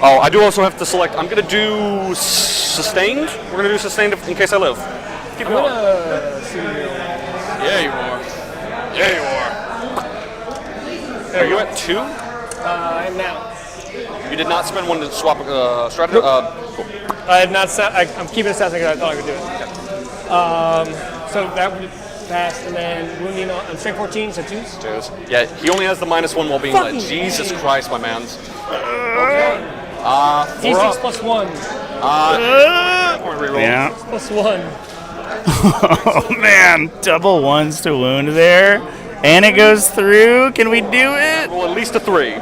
[SPEAKER 21] Oh, I do also have to select. I'm going to do sustained. We're going to do sustained in case I live. Keep going. Yeah, you are. Yeah, you are. Are you at 2?
[SPEAKER 22] I'm now.
[SPEAKER 21] You did not spend one to swap strategy? Cool.
[SPEAKER 22] I have not. I'm keeping a stat because I thought I would do it. So that would pass, and then wounding on strength 14, so 2s.
[SPEAKER 21] 2s. Yeah, he only has the -1 while being led. Jesus Christ, my man's. Okay.
[SPEAKER 22] D6 plus 1.
[SPEAKER 14] Yeah.
[SPEAKER 22] Plus 1.
[SPEAKER 14] Oh man, double 1s to wound there, and it goes through. Can we do it?
[SPEAKER 21] Well, at least a 3.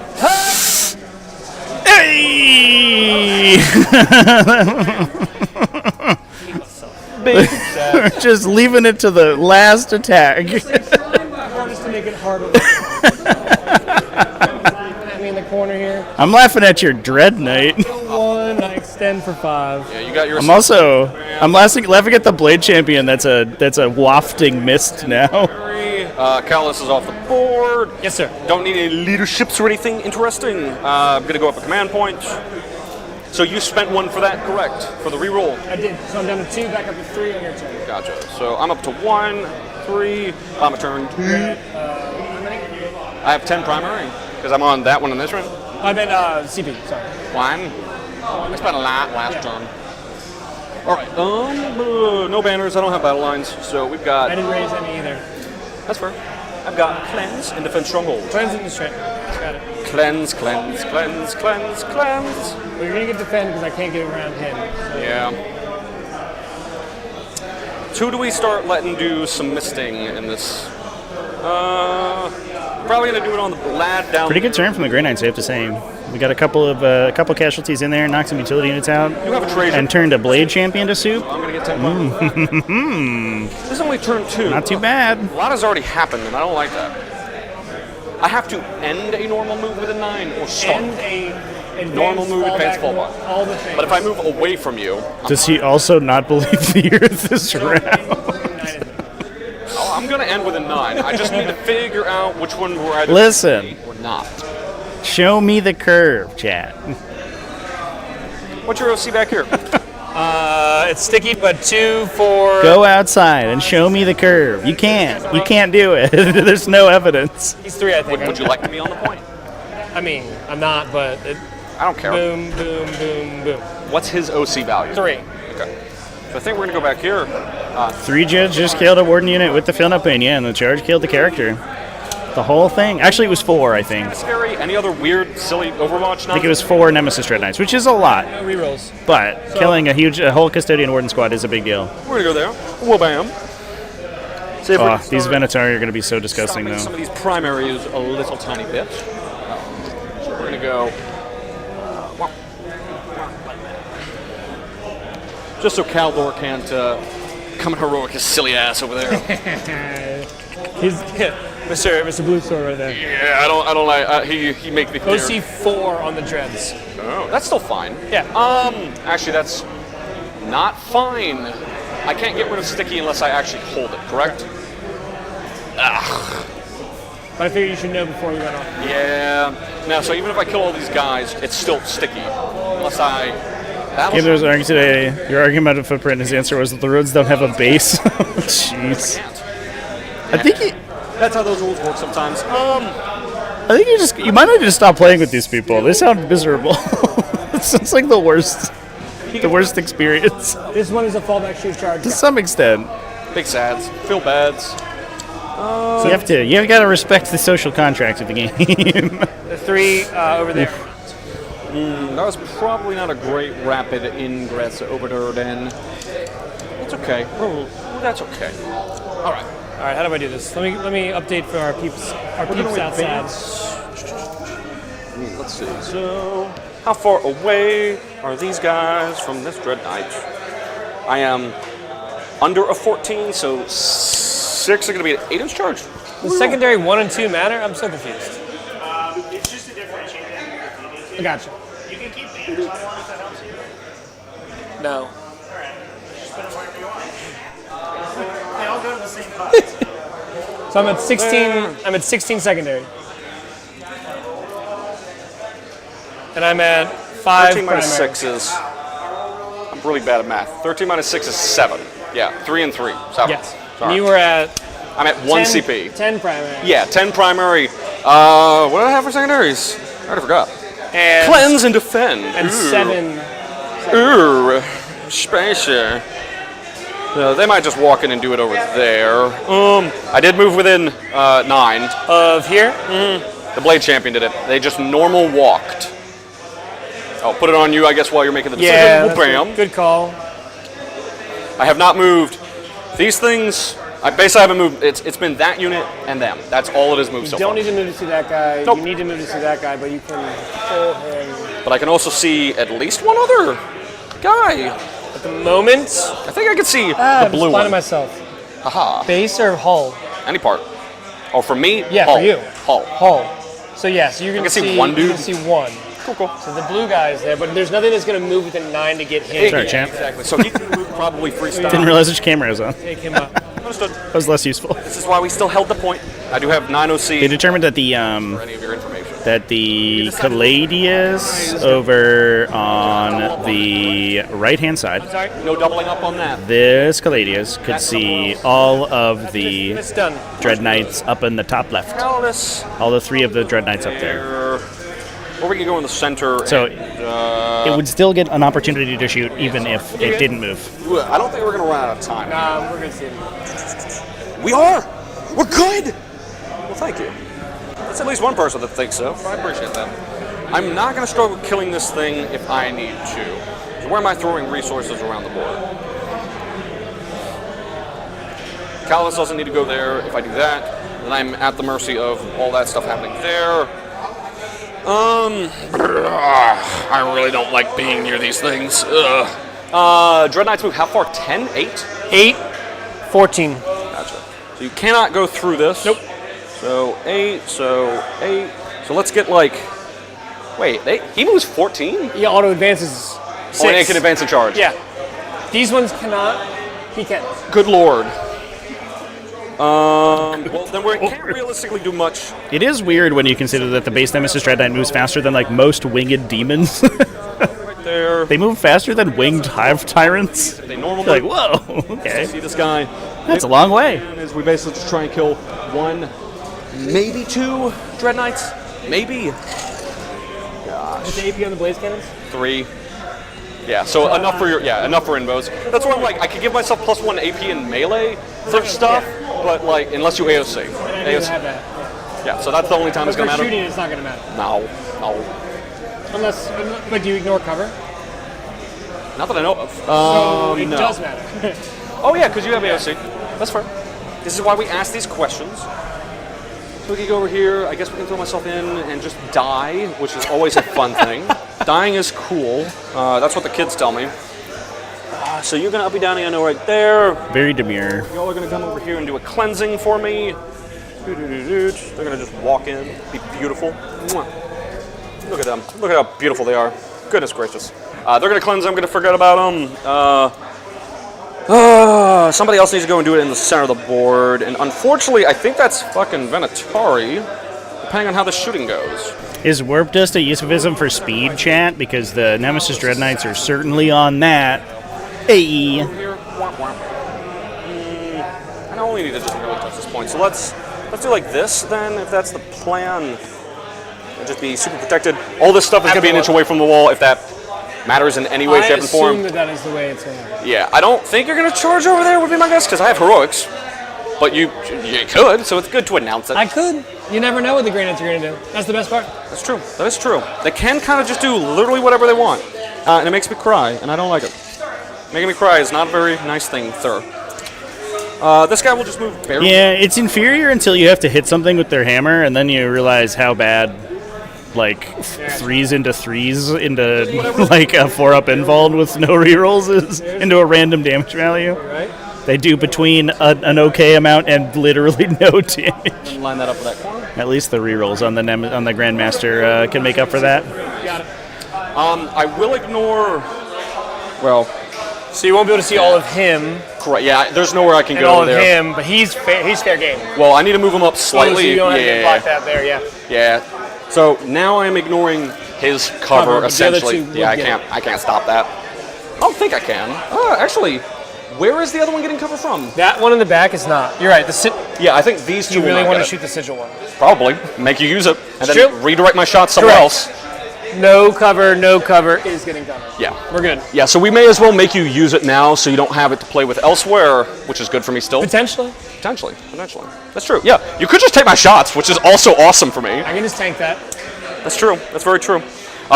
[SPEAKER 14] Hey! We're just leaving it to the last attack.
[SPEAKER 22] Just to make it harder. I mean, the corner here.
[SPEAKER 14] I'm laughing at your Dread Knight.
[SPEAKER 22] 1, I extend for 5.
[SPEAKER 21] Yeah, you got your.
[SPEAKER 14] I'm laughing at the Blade Champion. That's a wafting mist now.
[SPEAKER 21] Callus is off the board.
[SPEAKER 22] Yes, sir.
[SPEAKER 21] Don't need any leaderships or anything interesting. I'm gonna go up a command point. So you spent 1 for that, correct? For the reroll.
[SPEAKER 22] I did. So I'm down to 2, back up to 3 on your turn.
[SPEAKER 21] Gotcha. So I'm up to 1, 3. I'm a turn 2. I have 10 primary because I'm on that one and this one.
[SPEAKER 22] I meant CP. Sorry.
[SPEAKER 21] 1. I spent a lot last turn. All right. No banners. I don't have battle lines, so we've got.
[SPEAKER 22] I didn't raise any either.
[SPEAKER 21] That's fair. I've got cleanse and defense stronghold.
[SPEAKER 22] Cleanse and defense. Got it.
[SPEAKER 21] Cleanse, cleanse, cleanse, cleanse, cleanse.
[SPEAKER 22] Well, you're gonna get defend because I can't get around him. So.
[SPEAKER 21] Yeah. 2, do we start letting do some misting in this? Probably gonna do it on the lad down.
[SPEAKER 14] Pretty good turn from the Grey Knights, I have to say. We got a couple casualties in there, knocked some utility units out,
[SPEAKER 21] You have a treasure.
[SPEAKER 14] and turned a Blade Champion to soup.
[SPEAKER 21] So I'm gonna get 10 points. This is only turn 2.
[SPEAKER 14] Not too bad.
[SPEAKER 21] A lot has already happened, and I don't like that. I have to end a normal move with a 9 or start.
[SPEAKER 22] End a
[SPEAKER 21] normal move, advanced fallback.
[SPEAKER 22] All the things.
[SPEAKER 21] But if I move away from you,
[SPEAKER 14] Does he also not believe the Earth is round?
[SPEAKER 21] I'm gonna end with a 9. I just need to figure out which one we're either
[SPEAKER 14] Listen.
[SPEAKER 21] or not.
[SPEAKER 14] Show me the curve, chat.
[SPEAKER 21] What's your OC back here?
[SPEAKER 22] It's sticky, but 2 for.
[SPEAKER 14] Go outside and show me the curve. You can't. You can't do it. There's no evidence.
[SPEAKER 22] He's 3, I think.
[SPEAKER 21] Would you like to be on the point?
[SPEAKER 22] I mean, I'm not, but.
[SPEAKER 21] I don't care.
[SPEAKER 22] Boom, boom, boom, boom.
[SPEAKER 21] What's his OC value?
[SPEAKER 22] 3.
[SPEAKER 21] Okay. So I think we're gonna go back here.
[SPEAKER 14] 3 judge just killed a warden unit with the field up pain, yeah, and the charge killed the character. The whole thing. Actually, it was 4, I think.
[SPEAKER 21] Scary. Any other weird, silly Overwatch?
[SPEAKER 14] I think it was 4 Nemesis Dread Knights, which is a lot.
[SPEAKER 22] No rerolls.
[SPEAKER 14] But killing a whole Custodian Warden squad is a big deal.
[SPEAKER 21] We're gonna go there. Well, bam. See if we can
[SPEAKER 14] These
[SPEAKER 21] start
[SPEAKER 14] Venatori are going to be so disgusting,
[SPEAKER 21] stopping
[SPEAKER 14] though.
[SPEAKER 21] some of these primaries a little tiny bit. So we're gonna go. Just so Caldor can't come and heroic his silly ass over there.
[SPEAKER 22] He's Mr. Blue Sword right there.
[SPEAKER 21] Yeah, I don't like. He make the clear.
[SPEAKER 22] OC 4 on the dreads.
[SPEAKER 21] Oh, that's still fine.
[SPEAKER 22] Yeah.
[SPEAKER 21] Actually, that's not fine. I can't get rid of sticky unless I actually hold it. Correct? Ugh.
[SPEAKER 14] But I figured you should know before we went on.
[SPEAKER 21] Yeah. Now, so even if I kill all these guys, it's still sticky. Unless I...
[SPEAKER 14] Gabe, there was an argument today. Your argument about a footprint, his answer was that the roads don't have a base. Jeez.
[SPEAKER 21] I think that's how those rules work sometimes.
[SPEAKER 14] I think you might need to stop playing with these people. They sound miserable. It's like the worst experience.
[SPEAKER 22] This one is a fallback shoot charge.
[SPEAKER 14] To some extent.
[SPEAKER 21] Big sads. Feel bads.
[SPEAKER 14] So you've got to respect the social contract of the game.
[SPEAKER 22] The 3 over there.
[SPEAKER 21] That was probably not a great rapid ingress over there then. That's okay. That's okay. All right.
[SPEAKER 22] All right, how do I do this? Let me update for our peeps outside.
[SPEAKER 21] Let's see. So, how far away are these guys from this Dread Knight? I am under a 14, so 6 are going to be an 8-inch charge.
[SPEAKER 22] The secondary 1 and 2 matter? I'm so confused.
[SPEAKER 13] It's just to differentiate them if you need to.
[SPEAKER 22] I gotcha.
[SPEAKER 13] You can keep damage on one if that helps you.
[SPEAKER 22] No.
[SPEAKER 13] Alright. Just put them wherever you want. They all go to the same cost.
[SPEAKER 22] So I'm at 16. I'm at 16 secondary. And I'm at 5
[SPEAKER 21] 13 minus
[SPEAKER 22] primary.
[SPEAKER 21] 6 is... I'm really bad at math. 13 minus 6 is 7. Yeah, 3 and 3. 7.
[SPEAKER 22] Yes.
[SPEAKER 21] Sorry.
[SPEAKER 22] And you were at...
[SPEAKER 21] I'm at 1
[SPEAKER 22] 10
[SPEAKER 21] CP.
[SPEAKER 22] 10 primary.
[SPEAKER 21] Yeah, 10 primary. What did I have for secondaries? I already forgot.
[SPEAKER 22] And
[SPEAKER 21] Cleanse and defend.
[SPEAKER 22] And
[SPEAKER 21] Ooh.
[SPEAKER 22] 7.
[SPEAKER 21] Ooh, spacer. So they might just walk in and do it over there. I did move within 9.
[SPEAKER 22] Of here?
[SPEAKER 21] The Blade Champion did it. They just normal walked. I'll put it on you, I guess, while you're making the decision.
[SPEAKER 22] Yeah,
[SPEAKER 21] Well, bam.
[SPEAKER 22] good call.
[SPEAKER 21] I have not moved. These things, I basically haven't moved. It's been that unit and them. That's all it has moved
[SPEAKER 22] You
[SPEAKER 21] so
[SPEAKER 22] don't
[SPEAKER 21] far.
[SPEAKER 22] need to move to see that guy.
[SPEAKER 21] Nope.
[SPEAKER 22] You need to move to see that guy, but you can pull him.
[SPEAKER 21] But I can also see at least one other guy.
[SPEAKER 22] At the moment,
[SPEAKER 21] I think I can see the
[SPEAKER 22] I'm
[SPEAKER 21] blue
[SPEAKER 22] just
[SPEAKER 21] one.
[SPEAKER 22] finding myself.
[SPEAKER 21] Haha.
[SPEAKER 22] Base or hull?
[SPEAKER 21] Any part. Oh, for me?
[SPEAKER 22] Yeah,
[SPEAKER 21] hull.
[SPEAKER 22] for you.
[SPEAKER 21] Hull.
[SPEAKER 22] Hull. So yes, you're
[SPEAKER 21] I
[SPEAKER 22] gonna
[SPEAKER 21] can see one
[SPEAKER 22] You
[SPEAKER 21] dude.
[SPEAKER 22] can see one.
[SPEAKER 21] Cool.
[SPEAKER 22] So the blue guy is there, but there's nothing that's gonna move within 9 to get him.
[SPEAKER 14] Sorry, champ.
[SPEAKER 21] Exactly. So he can move probably freestyle.
[SPEAKER 14] Didn't realize which camera was on.
[SPEAKER 22] Take him up.
[SPEAKER 21] Understood.
[SPEAKER 14] That was less useful.
[SPEAKER 21] This is why we still held the point. I do have 9 OC
[SPEAKER 14] They determined that the
[SPEAKER 21] for any of your information.
[SPEAKER 14] Caladius over on the right-hand side.
[SPEAKER 21] Sorry, no doubling up on that.
[SPEAKER 14] This Caladius could see all of the
[SPEAKER 22] It's done.
[SPEAKER 14] Dread Knights up in the top left.
[SPEAKER 21] Callis.
[SPEAKER 14] All the 3 of the Dread Knights up there.
[SPEAKER 21] Or we can go in the center.
[SPEAKER 14] So
[SPEAKER 21] and,
[SPEAKER 14] it would still get an opportunity to shoot even if it didn't move.
[SPEAKER 21] I don't think we're going to run out of time.
[SPEAKER 22] Nah, we're gonna see him.
[SPEAKER 21] We are! We're good! Well, thank you. That's at least one person that thinks so. I appreciate that. I'm not going to struggle killing this thing if I need to. So where am I throwing resources around the board? Callis doesn't need to go there. If I do that, then I'm at the mercy of all that stuff happening there. I really don't like being near these things. Dread Knights move how far? 10? 8?
[SPEAKER 22] 8, 14.
[SPEAKER 21] Gotcha. So you cannot go through this. Nope. So 8, so 8. So let's get like... Wait, he moves 14?
[SPEAKER 22] He auto advances 6.
[SPEAKER 21] Oh, and it can advance and charge.
[SPEAKER 22] Yeah. These ones cannot. He can.
[SPEAKER 21] Good lord. Well, then we can't realistically do much.
[SPEAKER 14] It is weird when you consider that the base Nemesis Dread Knight moves faster than like most winged demons.
[SPEAKER 21] Right there.
[SPEAKER 14] They move faster than winged hive tyrants.
[SPEAKER 21] They normally...
[SPEAKER 14] You're like, whoa, okay.
[SPEAKER 21] See this guy?
[SPEAKER 14] That's a long way.
[SPEAKER 21] Is we basically just try and kill 1, maybe 2 Dread Knights. Maybe.
[SPEAKER 22] What's the AP on the blaze cannons?
[SPEAKER 21] 3. Yeah, so enough for enough for inbos. That's where I'm like, I could give myself +1 AP in melee for stuff, but like, unless you AOC.
[SPEAKER 22] I don't even have that.
[SPEAKER 21] Yeah, so that's the only time
[SPEAKER 22] But
[SPEAKER 21] it's gonna
[SPEAKER 22] for
[SPEAKER 21] matter.
[SPEAKER 22] shooting, it's not gonna matter.
[SPEAKER 21] No.
[SPEAKER 22] Unless, but do you ignore cover?
[SPEAKER 21] Not that I know of.
[SPEAKER 22] So it
[SPEAKER 21] no.
[SPEAKER 22] does matter.
[SPEAKER 21] Oh yeah, because you have AOC. That's fair. This is why we ask these questions. So we can go over here. I guess we can throw myself in and just die, which is always a fun thing. Dying is cool. That's what the kids tell me. So you're gonna uppy downy, I know, right there.
[SPEAKER 14] Very demure.
[SPEAKER 21] Y'all are gonna come over here and do a cleansing for me. They're gonna just walk in, be beautiful. Mwah. Look at them. Look at how beautiful they are. Goodness gracious. They're gonna cleanse. I'm gonna forget about them. Somebody else needs to go and do it in the center of the board. And unfortunately, I think that's fucking Venatari, depending on how the shooting goes.
[SPEAKER 14] Is Warp Dust a euphemism for speed, chat? Because the Nemesis Dread Knights are certainly on that. Hey.
[SPEAKER 21] I only need to just really touch this point. So let's do like this then, if that's the plan. And just be super protected. All this stuff is gonna be an inch away from the wall if that matters in any way, shape, and form.
[SPEAKER 22] I assume that is the way it's going.
[SPEAKER 21] Yeah, I don't think you're gonna charge over there, would be my guess, because I have heroics. But you could, so it's good to announce it.
[SPEAKER 22] I could. You never know what the Granites are going to do. That's the best part.
[SPEAKER 21] That's true. That is true. They can kind of just do literally whatever they want. And it makes me cry, and I don't like it. Making me cry is not a very nice thing, sir. This guy will just move barely.
[SPEAKER 14] Yeah, it's inferior until you have to hit something with their hammer, and then you realize how bad like 3s into 3s into like a 4-up involved with no rerolls into a random damage value.
[SPEAKER 22] Right.
[SPEAKER 14] They do between an okay amount and literally no damage.
[SPEAKER 21] Line that up with that corner.
[SPEAKER 14] At least the rerolls on the Grandmaster can make up for that.
[SPEAKER 22] Got it.
[SPEAKER 21] I will ignore. Well,
[SPEAKER 22] so you won't be able to see all of him.
[SPEAKER 21] Correct. Yeah, there's nowhere I can
[SPEAKER 22] and
[SPEAKER 21] go
[SPEAKER 22] all
[SPEAKER 21] there.
[SPEAKER 22] of him, but he's fair game.
[SPEAKER 21] Well, I need to move him up slightly.
[SPEAKER 22] So you don't have to block that there, yeah.
[SPEAKER 21] Yeah. So now I am ignoring his cover
[SPEAKER 22] but the other
[SPEAKER 21] essentially.
[SPEAKER 22] two
[SPEAKER 21] Yeah,
[SPEAKER 22] would get
[SPEAKER 21] I can't stop that. I don't think I can. Actually, where is the other one getting cover from?
[SPEAKER 22] That one in the back is not. You're right.
[SPEAKER 21] Yeah, I think these two.
[SPEAKER 22] You
[SPEAKER 21] will
[SPEAKER 22] really
[SPEAKER 21] not
[SPEAKER 22] want
[SPEAKER 21] get
[SPEAKER 22] to
[SPEAKER 21] it.
[SPEAKER 22] shoot the sigil one.
[SPEAKER 21] Probably make you use it and
[SPEAKER 22] It's
[SPEAKER 21] then
[SPEAKER 22] true.
[SPEAKER 21] redirect my shots somewhere
[SPEAKER 22] Correct.
[SPEAKER 21] else.
[SPEAKER 22] No cover is getting cover.
[SPEAKER 21] Yeah.
[SPEAKER 22] We're good.
[SPEAKER 21] Yeah, so we may as well make you use it now so you don't have it to play with elsewhere, which is good for me still.
[SPEAKER 22] Potentially.
[SPEAKER 21] Potentially. That's true. Yeah, you could just take my shots, which is also awesome for me.
[SPEAKER 22] I can just tank that.
[SPEAKER 21] That's true. That's very true.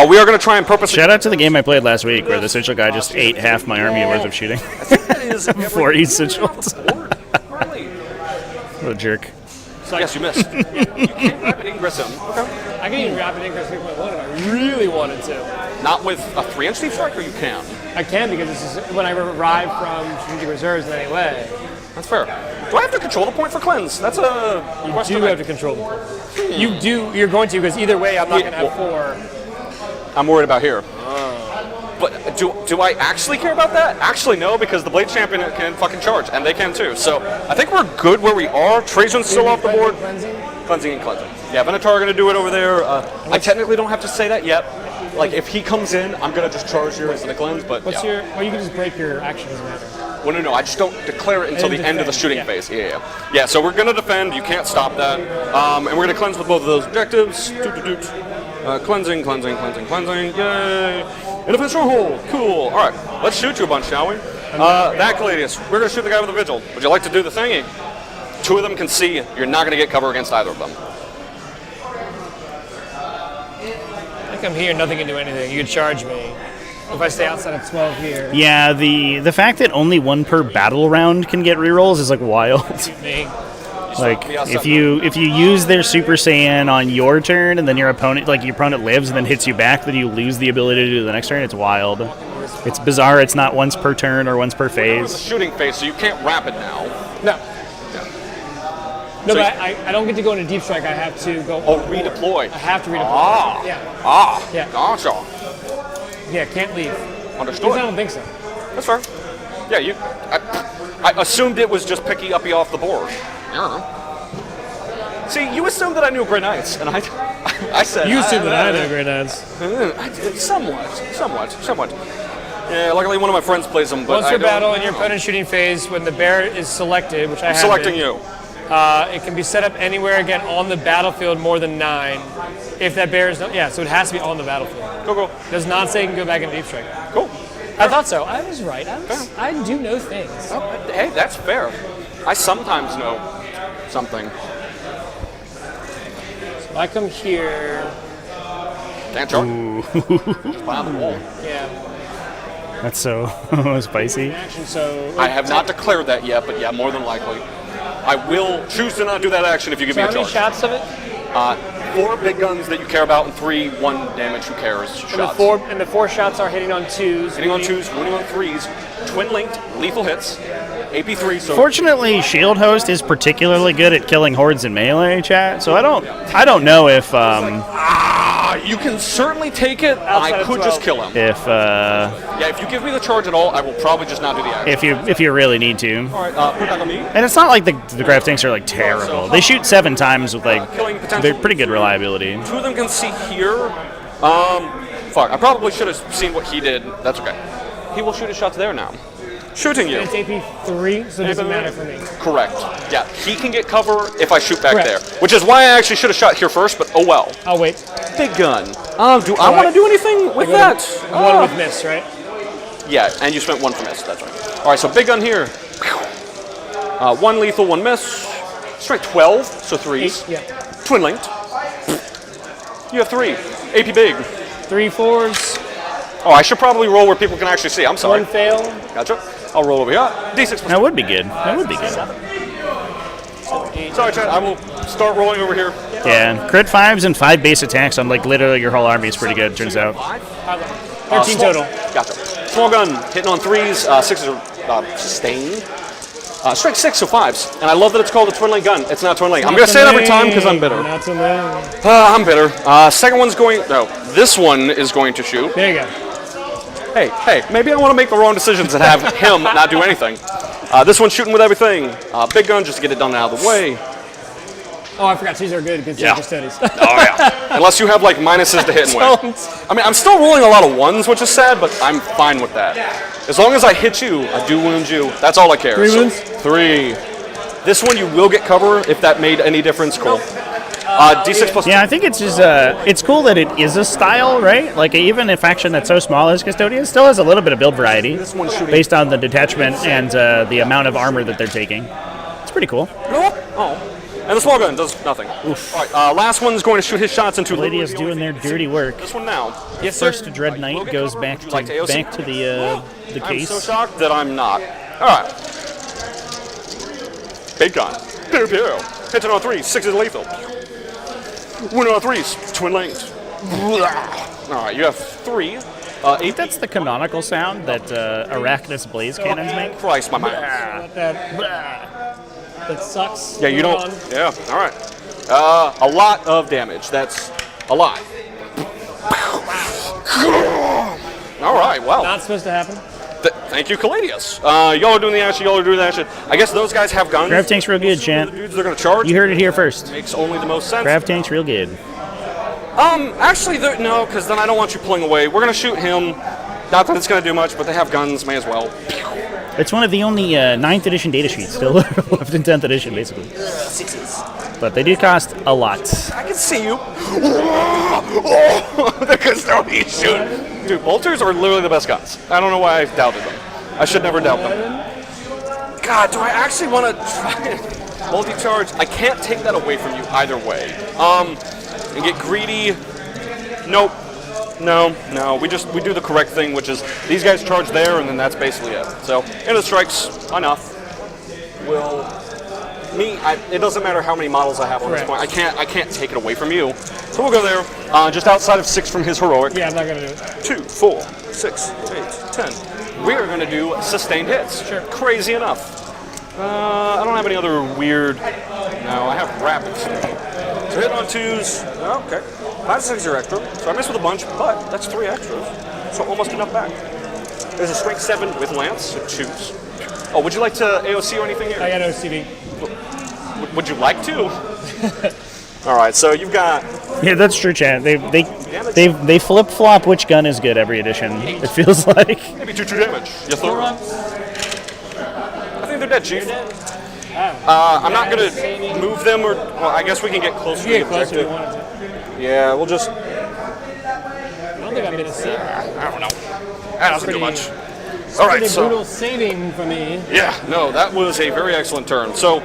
[SPEAKER 21] We are going to try and purposely...
[SPEAKER 14] Shout out to the game I played last week where the sigil guy just ate half my army worth of shooting. Before each sigils. What a jerk.
[SPEAKER 22] So
[SPEAKER 21] yes, you missed. You can't rapid ingress him. Okay.
[SPEAKER 22] I can even rapid ingress 3.1 if I really wanted to.
[SPEAKER 21] Not with a 3-inch deep strike, or you can?
[SPEAKER 22] I can because this is when I arrive from strategic reserves in any way.
[SPEAKER 21] That's fair. Do I have to control the point for cleanse? That's a
[SPEAKER 22] You do have to control the point. You do. You're going to because either way, I'm not going to have 4.
[SPEAKER 21] I'm worried about here. But do I actually care about that? Actually, no, because the Blade Champion can fucking charge, and they can too. So I think we're good where we are. Trajan's still off the board. Cleansing and cleansing. Yeah, Venator are going to do it over there. I technically don't have to say that yet. Like, if he comes in, I'm going to just charge here instead of cleanse, but
[SPEAKER 22] What's your... Well, you can just break your action, doesn't matter.
[SPEAKER 21] Well, no, I just don't declare it until the end of the shooting phase. Yeah, so we're going to defend. You can't stop that. And we're going to cleanse with both of those objectives. Cleansing. Yay. In a stronghold. Cool. All right, let's shoot you a bunch, shall we? That Caladius, we're going to shoot the guy with the Vigil. Would you like to do the thingy? 2 of them can see. You're not going to get cover against either of them.
[SPEAKER 22] I think I'm here, nothing can do anything. You can charge me. If I stay outside of 12 here.
[SPEAKER 14] Yeah, the fact that only 1 per battle round can get rerolls is like wild. Like if you use their Super Saiyan on your turn and then your opponent lives and then hits you back, then you lose the ability to do the next turn. It's wild. It's bizarre. It's not once per turn or once per phase.
[SPEAKER 21] Shooting phase, so you can't rapid now.
[SPEAKER 22] No. No, but I don't get to go into deep strike. I have to go.
[SPEAKER 21] Oh, redeploy.
[SPEAKER 22] I have to redeploy. Yeah.
[SPEAKER 21] Gotcha.
[SPEAKER 22] Yeah, can't leave.
[SPEAKER 21] Understood.
[SPEAKER 22] I don't think so.
[SPEAKER 21] That's fair. Yeah, I assumed it was just picky uppy off the board. I don't know. See, you assumed that I knew Grey Knights, and I said...
[SPEAKER 22] You assumed that I knew Grey Knights.
[SPEAKER 21] Somewhat. Yeah, luckily one of my friends plays them, but
[SPEAKER 22] Once per battle in your opponent's shooting phase, when the bear is selected, which I have...
[SPEAKER 21] selecting you.
[SPEAKER 22] It can be set up anywhere, again, on the battlefield more than 9. If that bear is... so it has to be on the battlefield.
[SPEAKER 21] Go.
[SPEAKER 22] Does not say it can go back into deep strike.
[SPEAKER 21] Cool.
[SPEAKER 22] I thought so. I was right. I do know things.
[SPEAKER 21] Oh, hey, that's fair. I sometimes know something.
[SPEAKER 22] So I come here...
[SPEAKER 21] Can't charge. Behind the wall.
[SPEAKER 22] Yeah.
[SPEAKER 14] That's so spicy.
[SPEAKER 22] Action, so...
[SPEAKER 21] I have not declared that yet, but yeah, more than likely. I will choose to not do that action if you give me a charge.
[SPEAKER 22] How many shots of it?
[SPEAKER 21] 4 big guns that you care about, and 3 1 damage who cares shots.
[SPEAKER 22] And the 4 shots are hitting on 2s.
[SPEAKER 21] Hitting on 2s, wounding on 3s, twin-linked, lethal hits, AP3. So
[SPEAKER 14] Fortunately, Shield Host is particularly good at killing hordes in melee, chat. So I don't know if
[SPEAKER 21] you can certainly take it. I could just kill him.
[SPEAKER 14] If
[SPEAKER 21] you give me the charge at all, I will probably just not do the action.
[SPEAKER 14] if you really need to.
[SPEAKER 21] All right, put it back on me.
[SPEAKER 14] And it's not like the Grav tanks are like terrible. They shoot 7 times with like they're pretty good reliability.
[SPEAKER 21] 2 of them can see here. Fuck, I probably should have seen what he did. That's okay. He will shoot his shots there now. Shooting you.
[SPEAKER 22] And it's AP3, so it doesn't matter for me.
[SPEAKER 21] Correct. Yeah, he can get cover if I shoot back there. Which is why I actually should have shot here first, but oh well.
[SPEAKER 22] I'll wait.
[SPEAKER 21] Big gun. Do I want to do anything with that?
[SPEAKER 22] 1 with miss, right?
[SPEAKER 21] Yeah, and you spent 1 for miss, that's right. Alright, so big gun here. 1 lethal, 1 miss. Strike 12, so 3s.
[SPEAKER 22] 8, yeah.
[SPEAKER 21] Twin linked. You have 3. AP big.
[SPEAKER 22] 3 4s.
[SPEAKER 21] Oh, I should probably roll where people can actually see. I'm sorry.
[SPEAKER 22] 1 fail.
[SPEAKER 21] Gotcha. I'll roll over here. D6 plus
[SPEAKER 14] That would be good. That would be good.
[SPEAKER 22] 7, 8,
[SPEAKER 21] Sorry, Chad. I will start rolling over here.
[SPEAKER 10] Yeah, crit 5s and 5 base attacks on like literally your whole army is pretty good, turns out.
[SPEAKER 22] 13 total.
[SPEAKER 21] Gotcha. Small gun, hitting on 3s, 6s are sustained. Strike 6, so 5s. And I love that it's called a twin lane gun. It's not twin lane. I'm going to say it every time because I'm bitter.
[SPEAKER 22] Not twin lane.
[SPEAKER 21] I'm bitter. Second one's going, no, this one is going to shoot.
[SPEAKER 22] There you go.
[SPEAKER 21] Hey, maybe I want to make the wrong decisions and have him not do anything. This one's shooting with everything. Big gun, just to get it done out of the way.
[SPEAKER 22] Oh, I forgot. These are good against the Custodes.
[SPEAKER 21] Oh, yeah. Unless you have, like, minuses to hit and win. I mean, I'm still rolling a lot of 1s, which is sad, but I'm fine with that. As long as I hit you, I do wound you. That's all I care.
[SPEAKER 22] 3 wounds?
[SPEAKER 21] 3. This one, you will get cover if that made any difference. Cool. D6 plus 2.
[SPEAKER 10] Yeah, I think it's just it's cool that it is a style, right? Like even a faction that's so small as Custodians still has a little bit of build variety based on the detachment and the amount of armor that they're taking. It's pretty cool.
[SPEAKER 21] Oh. And the small gun does nothing. Oof. All right, last one's going to shoot his shots into...
[SPEAKER 10] The lady is doing their dirty work.
[SPEAKER 21] This one now.
[SPEAKER 10] Yes, First Dread Knight goes back to the case.
[SPEAKER 21] I'm so shocked that I'm not. All right. Big gun. Pew pew. Hit it on 3. 6 is lethal. 1 on 3s. Twin lanes. All right, you have 3. 8.
[SPEAKER 10] That's the canonical sound that Arachnus Blaze cannons make.
[SPEAKER 21] Christ, my mind.
[SPEAKER 22] That sucks.
[SPEAKER 21] Yeah, you don't. Yeah, all right. A lot of damage. That's a lot. All right, well.
[SPEAKER 22] Not supposed to happen.
[SPEAKER 21] Thank you, Caladius. Y'all are doing the action. Y'all are doing the action. I guess those guys have guns.
[SPEAKER 10] Grav tank's real good, champ.
[SPEAKER 21] The dudes they're going to charge.
[SPEAKER 10] You heard it here first.
[SPEAKER 21] Makes only the most sense.
[SPEAKER 10] Grav tank's real good.
[SPEAKER 21] Actually, no, because then I don't want you pulling away. We're going to shoot him. Not that it's going to do much, but they have guns. May as well.
[SPEAKER 10] It's one of the only 9th edition data sheets still left in 10th edition, basically.
[SPEAKER 21] 6s.
[SPEAKER 10] But they do cost a lot.
[SPEAKER 21] I can see you. The Custodians shoot. Dude, bolters are literally the best guns. I don't know why I doubted them. I should never doubt them. God, do I actually want to try and multi-charge? I can't take that away from you either way. And get greedy. Nope. No. We do the correct thing, which is these guys charge there, and then that's basically it. So, into the strikes, enough. It doesn't matter how many models I have on this point. I can't take it away from you. So we'll go there, just outside of 6 from his heroic.
[SPEAKER 22] Yeah, I'm not gonna do it.
[SPEAKER 21] 2, 4, 6, 8, 10. We are gonna do sustained hits. Sure. Crazy enough. I don't have any other weird. No, I have rapid. So hit on 2s. Okay. 5 to 6 are extra. So I missed with a bunch, but that's 3 extras. So almost enough back. There's a strength 7 with lance, so choose. Oh, would you like to AOC or anything here?
[SPEAKER 22] I got OCD.
[SPEAKER 21] Would you like to? All right, so you've got.
[SPEAKER 10] Yeah, that's true, Chad. They flip flop which gun is good every edition. It feels like.
[SPEAKER 21] Maybe 2 true damage. Yes, sir. I think they're dead, Chief. I'm not gonna move them, or well, I guess we can get closer to the objective. Yeah, we'll just.
[SPEAKER 22] I don't think I'm gonna see.
[SPEAKER 21] I don't know. That doesn't do much. All right, so
[SPEAKER 22] brutal saving for me.
[SPEAKER 21] Yeah, no, that was a very excellent turn. So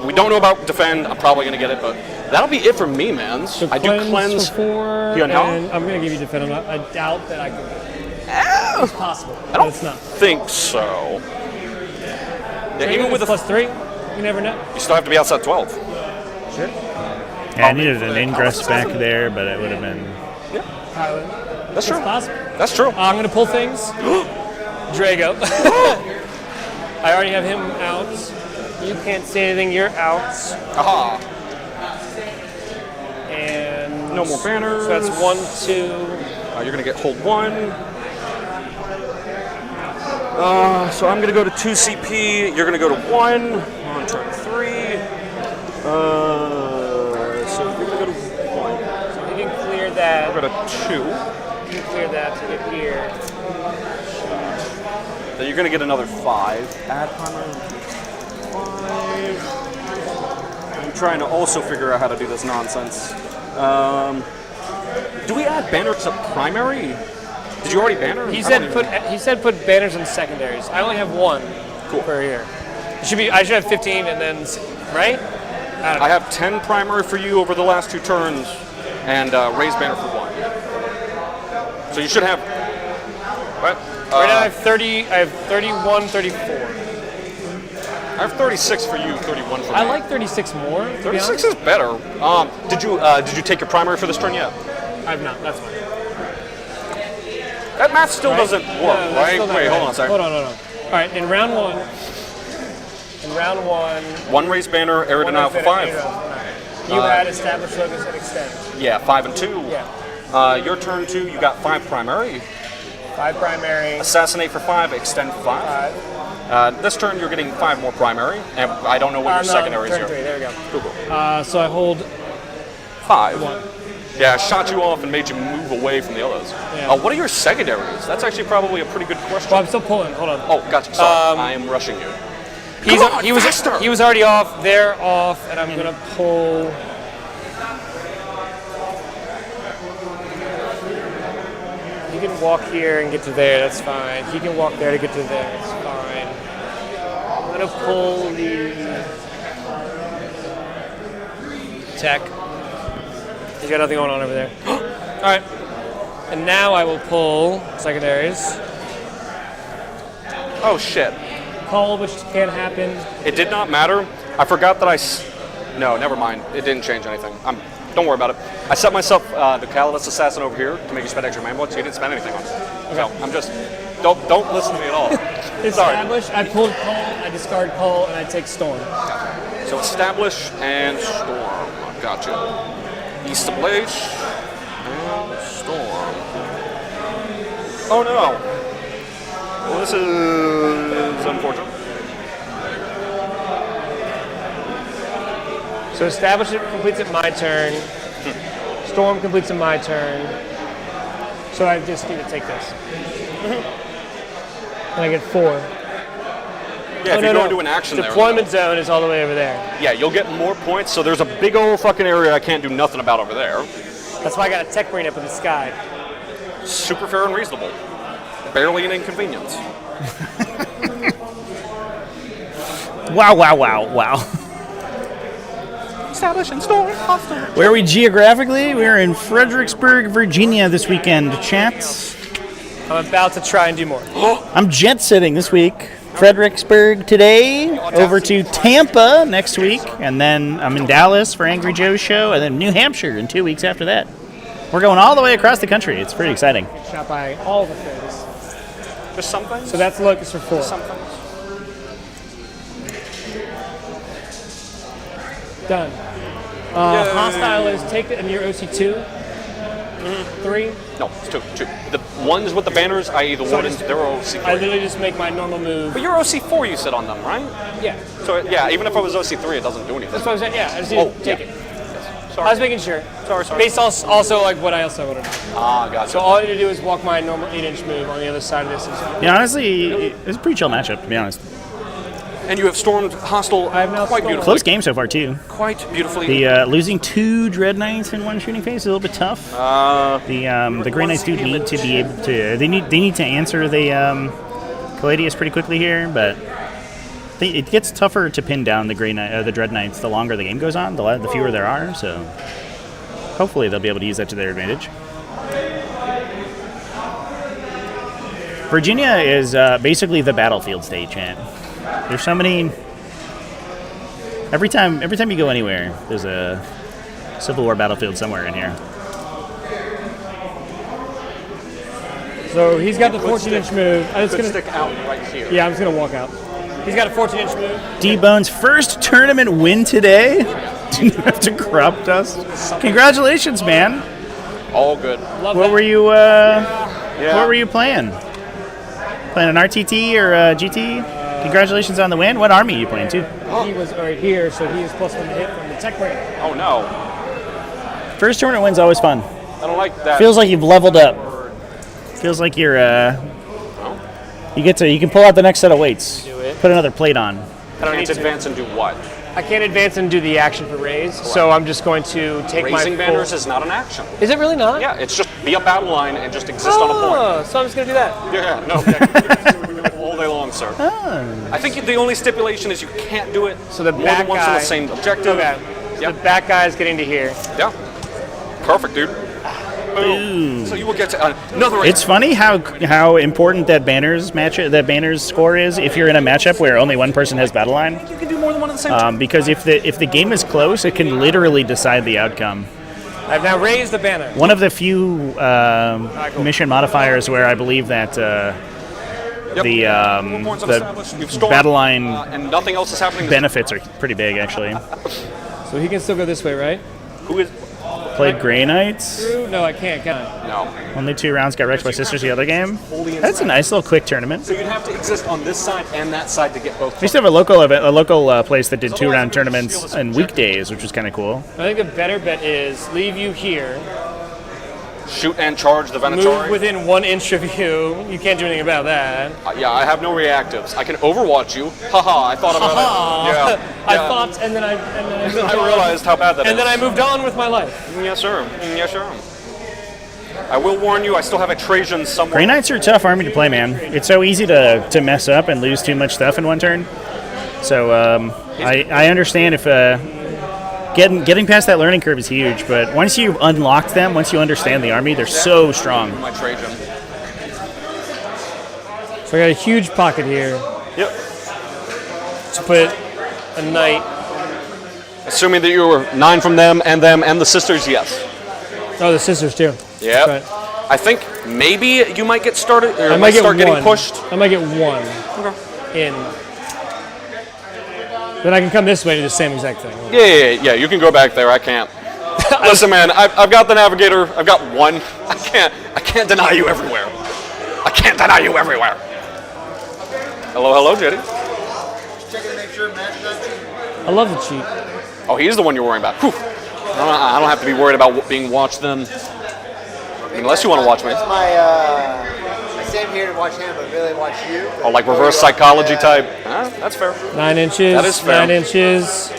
[SPEAKER 21] we don't know about defend. I'm probably gonna get it, but that'll be it for me, man.
[SPEAKER 22] So
[SPEAKER 21] I do cleanse
[SPEAKER 22] for 4, and I'm gonna give you defend. I doubt that I can. It's possible.
[SPEAKER 21] I don't
[SPEAKER 22] it's not.
[SPEAKER 21] think so. Yeah, even with a
[SPEAKER 22] +3, you never know.
[SPEAKER 21] You still have to be outside 12.
[SPEAKER 22] Sure.
[SPEAKER 10] Yeah, I needed an ingress back there, but it would have been.
[SPEAKER 22] Yeah.
[SPEAKER 21] That's true.
[SPEAKER 22] It's possible.
[SPEAKER 21] That's true.
[SPEAKER 22] I'm gonna pull things. Drago. I already have him out. You can't say anything. You're out.
[SPEAKER 21] Aha.
[SPEAKER 22] And
[SPEAKER 21] no more banners.
[SPEAKER 22] So that's 1, 2.
[SPEAKER 21] You're gonna get hold 1. So I'm gonna go to 2 CP. You're gonna go to 1 on turn 3. So you're gonna go to 1.
[SPEAKER 22] So you can clear that.
[SPEAKER 21] I'll go to 2.
[SPEAKER 22] You can clear that to get here.
[SPEAKER 21] Then you're gonna get another 5. Add primary 5. I'm trying to also figure out how to do this nonsense. Do we add banners to primary? Did you already banner?
[SPEAKER 22] He said put banners in secondaries. I only have 1 per year. It should be. I should have 15 and then right.
[SPEAKER 21] I have 10 primary for you over the last 2 turns, and raise banner for 1. So you should have. What?
[SPEAKER 22] Right now I have 30. I have 31, 34.
[SPEAKER 21] I have 36 for you, 31 for me.
[SPEAKER 22] I like 36 more.
[SPEAKER 21] 36 is better. Did you take your primary for this turn yet?
[SPEAKER 22] I've not. That's fine.
[SPEAKER 21] That math still doesn't work,
[SPEAKER 22] No, that's
[SPEAKER 21] right?
[SPEAKER 22] still not
[SPEAKER 21] Wait,
[SPEAKER 22] right.
[SPEAKER 21] hold on a second.
[SPEAKER 22] Hold on. All right, in round one.
[SPEAKER 21] One raise banner, area denial for 5.
[SPEAKER 22] You had established focus and extend.
[SPEAKER 21] Yeah, 5 and 2.
[SPEAKER 22] Yeah.
[SPEAKER 21] Your turn 2, you got 5 primary.
[SPEAKER 22] 5 primary.
[SPEAKER 21] Assassinate for 5, extend for 5. This turn you're getting 5 more primary, and I don't know what your secondaries
[SPEAKER 22] turn
[SPEAKER 21] are.
[SPEAKER 22] 3, there we go.
[SPEAKER 21] Cool.
[SPEAKER 22] So I hold
[SPEAKER 21] 5.
[SPEAKER 22] 1.
[SPEAKER 21] Yeah, I shot you off and made you move away from the others.
[SPEAKER 22] Yeah.
[SPEAKER 21] What are your secondaries? That's actually probably a pretty good question.
[SPEAKER 22] Well, I'm still pulling. Hold on.
[SPEAKER 21] Oh, gotcha. Sorry, I am rushing you.
[SPEAKER 22] He was already off. They're off, and I'm gonna pull. He can walk here and get to there. That's fine. He can walk there to get to there. That's fine. I'm gonna pull the tech. He's got nothing going on over there. All right. And now I will pull secondaries.
[SPEAKER 21] Oh shit.
[SPEAKER 22] Call, which can't happen.
[SPEAKER 21] It did not matter. I forgot that No, never mind. It didn't change anything. Don't worry about it. I set myself the Calamus Assassin over here to make you spend extra mana points. You didn't spend anything on it. Okay. So I'm just don't listen to me at all.
[SPEAKER 22] Establish. I pulled call. I discard call, and I take storm.
[SPEAKER 21] Gotcha. So establish and storm. Gotcha. Establish and storm. Oh no. Well, this is unfortunate.
[SPEAKER 22] So establish it completes at my turn. Storm completes at my turn. So I just need to take this. And I get 4.
[SPEAKER 21] Yeah, if you go into an action
[SPEAKER 22] Deployment zone is all the way over there.
[SPEAKER 21] Yeah, you'll get more points, so there's a big old fucking area I can't do nothing about over there.
[SPEAKER 22] That's why I got a tech brain up in the sky.
[SPEAKER 21] Super fair and reasonable. Barely an inconvenience.
[SPEAKER 10] Wow.
[SPEAKER 21] Establish and storm.
[SPEAKER 10] Where are we geographically? We're in Fredericksburg, Virginia this weekend, chat.
[SPEAKER 22] I'm about to try and do more.
[SPEAKER 10] I'm jet sitting this week. Fredericksburg today, over to Tampa next week, and then I'm in Dallas for Angry Joe's show, and then New Hampshire in 2 weeks after that. We're going all the way across the country. It's pretty exciting.
[SPEAKER 22] Shot by all the things.
[SPEAKER 21] Just some things?
[SPEAKER 22] So that's locus for 4.
[SPEAKER 21] Just some things.
[SPEAKER 22] Done. Hostile is take it, and you're OC2. 3?
[SPEAKER 21] No, it's 2. The ones with the banners, i.e. the wardens, they're OC3.
[SPEAKER 22] I literally just make my normal move.
[SPEAKER 21] But you're OC4 you sit on them, right?
[SPEAKER 22] Yeah.
[SPEAKER 21] So yeah, even if I was OC3, it doesn't do anything.
[SPEAKER 22] That's what I was saying. Yeah, I just need to take it.
[SPEAKER 21] Sorry.
[SPEAKER 22] I was making sure.
[SPEAKER 21] Sorry.
[SPEAKER 22] Based also like what I also would have done.
[SPEAKER 21] Ah, gotcha.
[SPEAKER 22] So all I need to do is walk my normal 8-inch move on the other side of this.
[SPEAKER 10] Yeah, honestly, it's a pretty chill matchup, to be honest.
[SPEAKER 21] And you have stormed hostile quite beautifully.
[SPEAKER 10] Close game so far, too.
[SPEAKER 21] Quite beautifully.
[SPEAKER 10] The losing 2 Dread Knights in one shooting phase is a little bit tough. The Grey Knights do need to be able to. They need to answer the Caladius pretty quickly here, but it gets tougher to pin down the the Dread Knights the longer the game goes on, the fewer there are. So hopefully they'll be able to use that to their advantage. Virginia is basically the battlefield state, chat. There's so many. Every time you go anywhere, there's a Civil War battlefield somewhere in here.
[SPEAKER 22] So he's got the 14-inch move. I'm just
[SPEAKER 21] Could
[SPEAKER 22] gonna
[SPEAKER 21] stick out right here.
[SPEAKER 22] Yeah, I'm just gonna walk out. He's got a 14-inch move.
[SPEAKER 10] D-Bone's first tournament win today. Didn't have to crop dust. Congratulations, man.
[SPEAKER 21] All good.
[SPEAKER 22] Love
[SPEAKER 10] what
[SPEAKER 22] that.
[SPEAKER 10] were you?
[SPEAKER 21] Yeah.
[SPEAKER 10] What were you playing? Playing an RTT or a GT? Congratulations on the win. What army are you playing too?
[SPEAKER 22] He was right here, so he is +1 to hit from the tech brain.
[SPEAKER 21] Oh no.
[SPEAKER 10] First tournament win's always fun.
[SPEAKER 21] I don't like that.
[SPEAKER 10] Feels like you've leveled up. Feels like you're you can pull out the next set of weights.
[SPEAKER 22] Do it.
[SPEAKER 10] Put another plate on.
[SPEAKER 21] I don't need to advance and do what?
[SPEAKER 22] I can't advance and do the action for raise, so I'm just going to take
[SPEAKER 21] Raising
[SPEAKER 22] my
[SPEAKER 21] banners is not an action.
[SPEAKER 22] Is it really not?
[SPEAKER 21] Yeah, it's just be a battle line and just exist on a point.
[SPEAKER 22] So I'm just gonna do that.
[SPEAKER 21] Yeah, no. All day long, sir. I think the only stipulation is you can't do it
[SPEAKER 22] So the
[SPEAKER 21] more
[SPEAKER 22] back
[SPEAKER 21] than once on
[SPEAKER 22] guy-
[SPEAKER 21] the same objective.
[SPEAKER 22] Okay.
[SPEAKER 21] Yep.
[SPEAKER 22] The back guy is getting to here.
[SPEAKER 21] Yeah. Perfect, dude. Boom. So you will get to another.
[SPEAKER 14] It's funny how important that banner's score is if you're in a matchup where only one person has battle line.
[SPEAKER 21] You can do more than one at the same time.
[SPEAKER 14] Because if the game is close, it can literally decide the outcome.
[SPEAKER 22] I've now raised the banner.
[SPEAKER 14] One of the few mission modifiers where I believe that the battle line
[SPEAKER 21] and nothing else is happening.
[SPEAKER 14] Benefits are pretty big, actually.
[SPEAKER 22] So he can still go this way, right?
[SPEAKER 21] Who is?
[SPEAKER 14] Played Grey Knights.
[SPEAKER 22] No, I can't. Can I?
[SPEAKER 21] No.
[SPEAKER 14] Only 2 rounds, got wrecked by Sisters the other game. That's a nice little quick tournament.
[SPEAKER 21] So you'd have to exist on this side and that side to get both.
[SPEAKER 14] We used to have a local place that did 2-round tournaments on weekdays, which was kind of cool.
[SPEAKER 22] I think the better bet is leave you here.
[SPEAKER 21] Shoot and charge the Venatori.
[SPEAKER 22] Move within 1 inch of you. You can't do anything about that.
[SPEAKER 21] Yeah, I have no reactives. I can overwatch you. Haha, I thought about it. Yeah.
[SPEAKER 22] I thought, and then I
[SPEAKER 21] realized how bad that is.
[SPEAKER 22] And then I moved on with my life.
[SPEAKER 21] Yes, sir. Yes, sir. I will warn you, I still have a Trajan somewhere.
[SPEAKER 14] Grey Knights are a tough army to play, man. It's so easy to mess up and lose too much stuff in one turn. So I understand if getting past that learning curve is huge, but once you unlock them, once you understand the army, they're so strong.
[SPEAKER 21] My Trajan.
[SPEAKER 22] So I got a huge pocket here.
[SPEAKER 21] Yep.
[SPEAKER 22] To put a knight.
[SPEAKER 21] Assuming that you were 9 from them, and the sisters, yes.
[SPEAKER 22] Oh, the sisters too.
[SPEAKER 21] Yeah.
[SPEAKER 22] Right.
[SPEAKER 21] I think maybe you might get started, or
[SPEAKER 22] I might
[SPEAKER 21] start
[SPEAKER 22] get
[SPEAKER 21] getting pushed.
[SPEAKER 22] I might get 1 in. Then I can come this way to do the same exact thing.
[SPEAKER 21] Yeah. You can go back there. I can't. Listen, man. I've got the navigator. I've got 1. I can't deny you everywhere. I can't deny you everywhere. Hello, Jetty.
[SPEAKER 18] Checking to make sure it matches that cheat.
[SPEAKER 22] I love the cheat.
[SPEAKER 21] Oh, he's the one you're worrying about. Whew. I don't have to be worried about being watched then. I mean, unless you want to watch me.
[SPEAKER 18] That's I stand here to watch him, but really watch you.
[SPEAKER 21] Oh, like reverse psychology type. That's fair.
[SPEAKER 22] 9 inches.
[SPEAKER 21] That is fair.
[SPEAKER 22] 9 inches.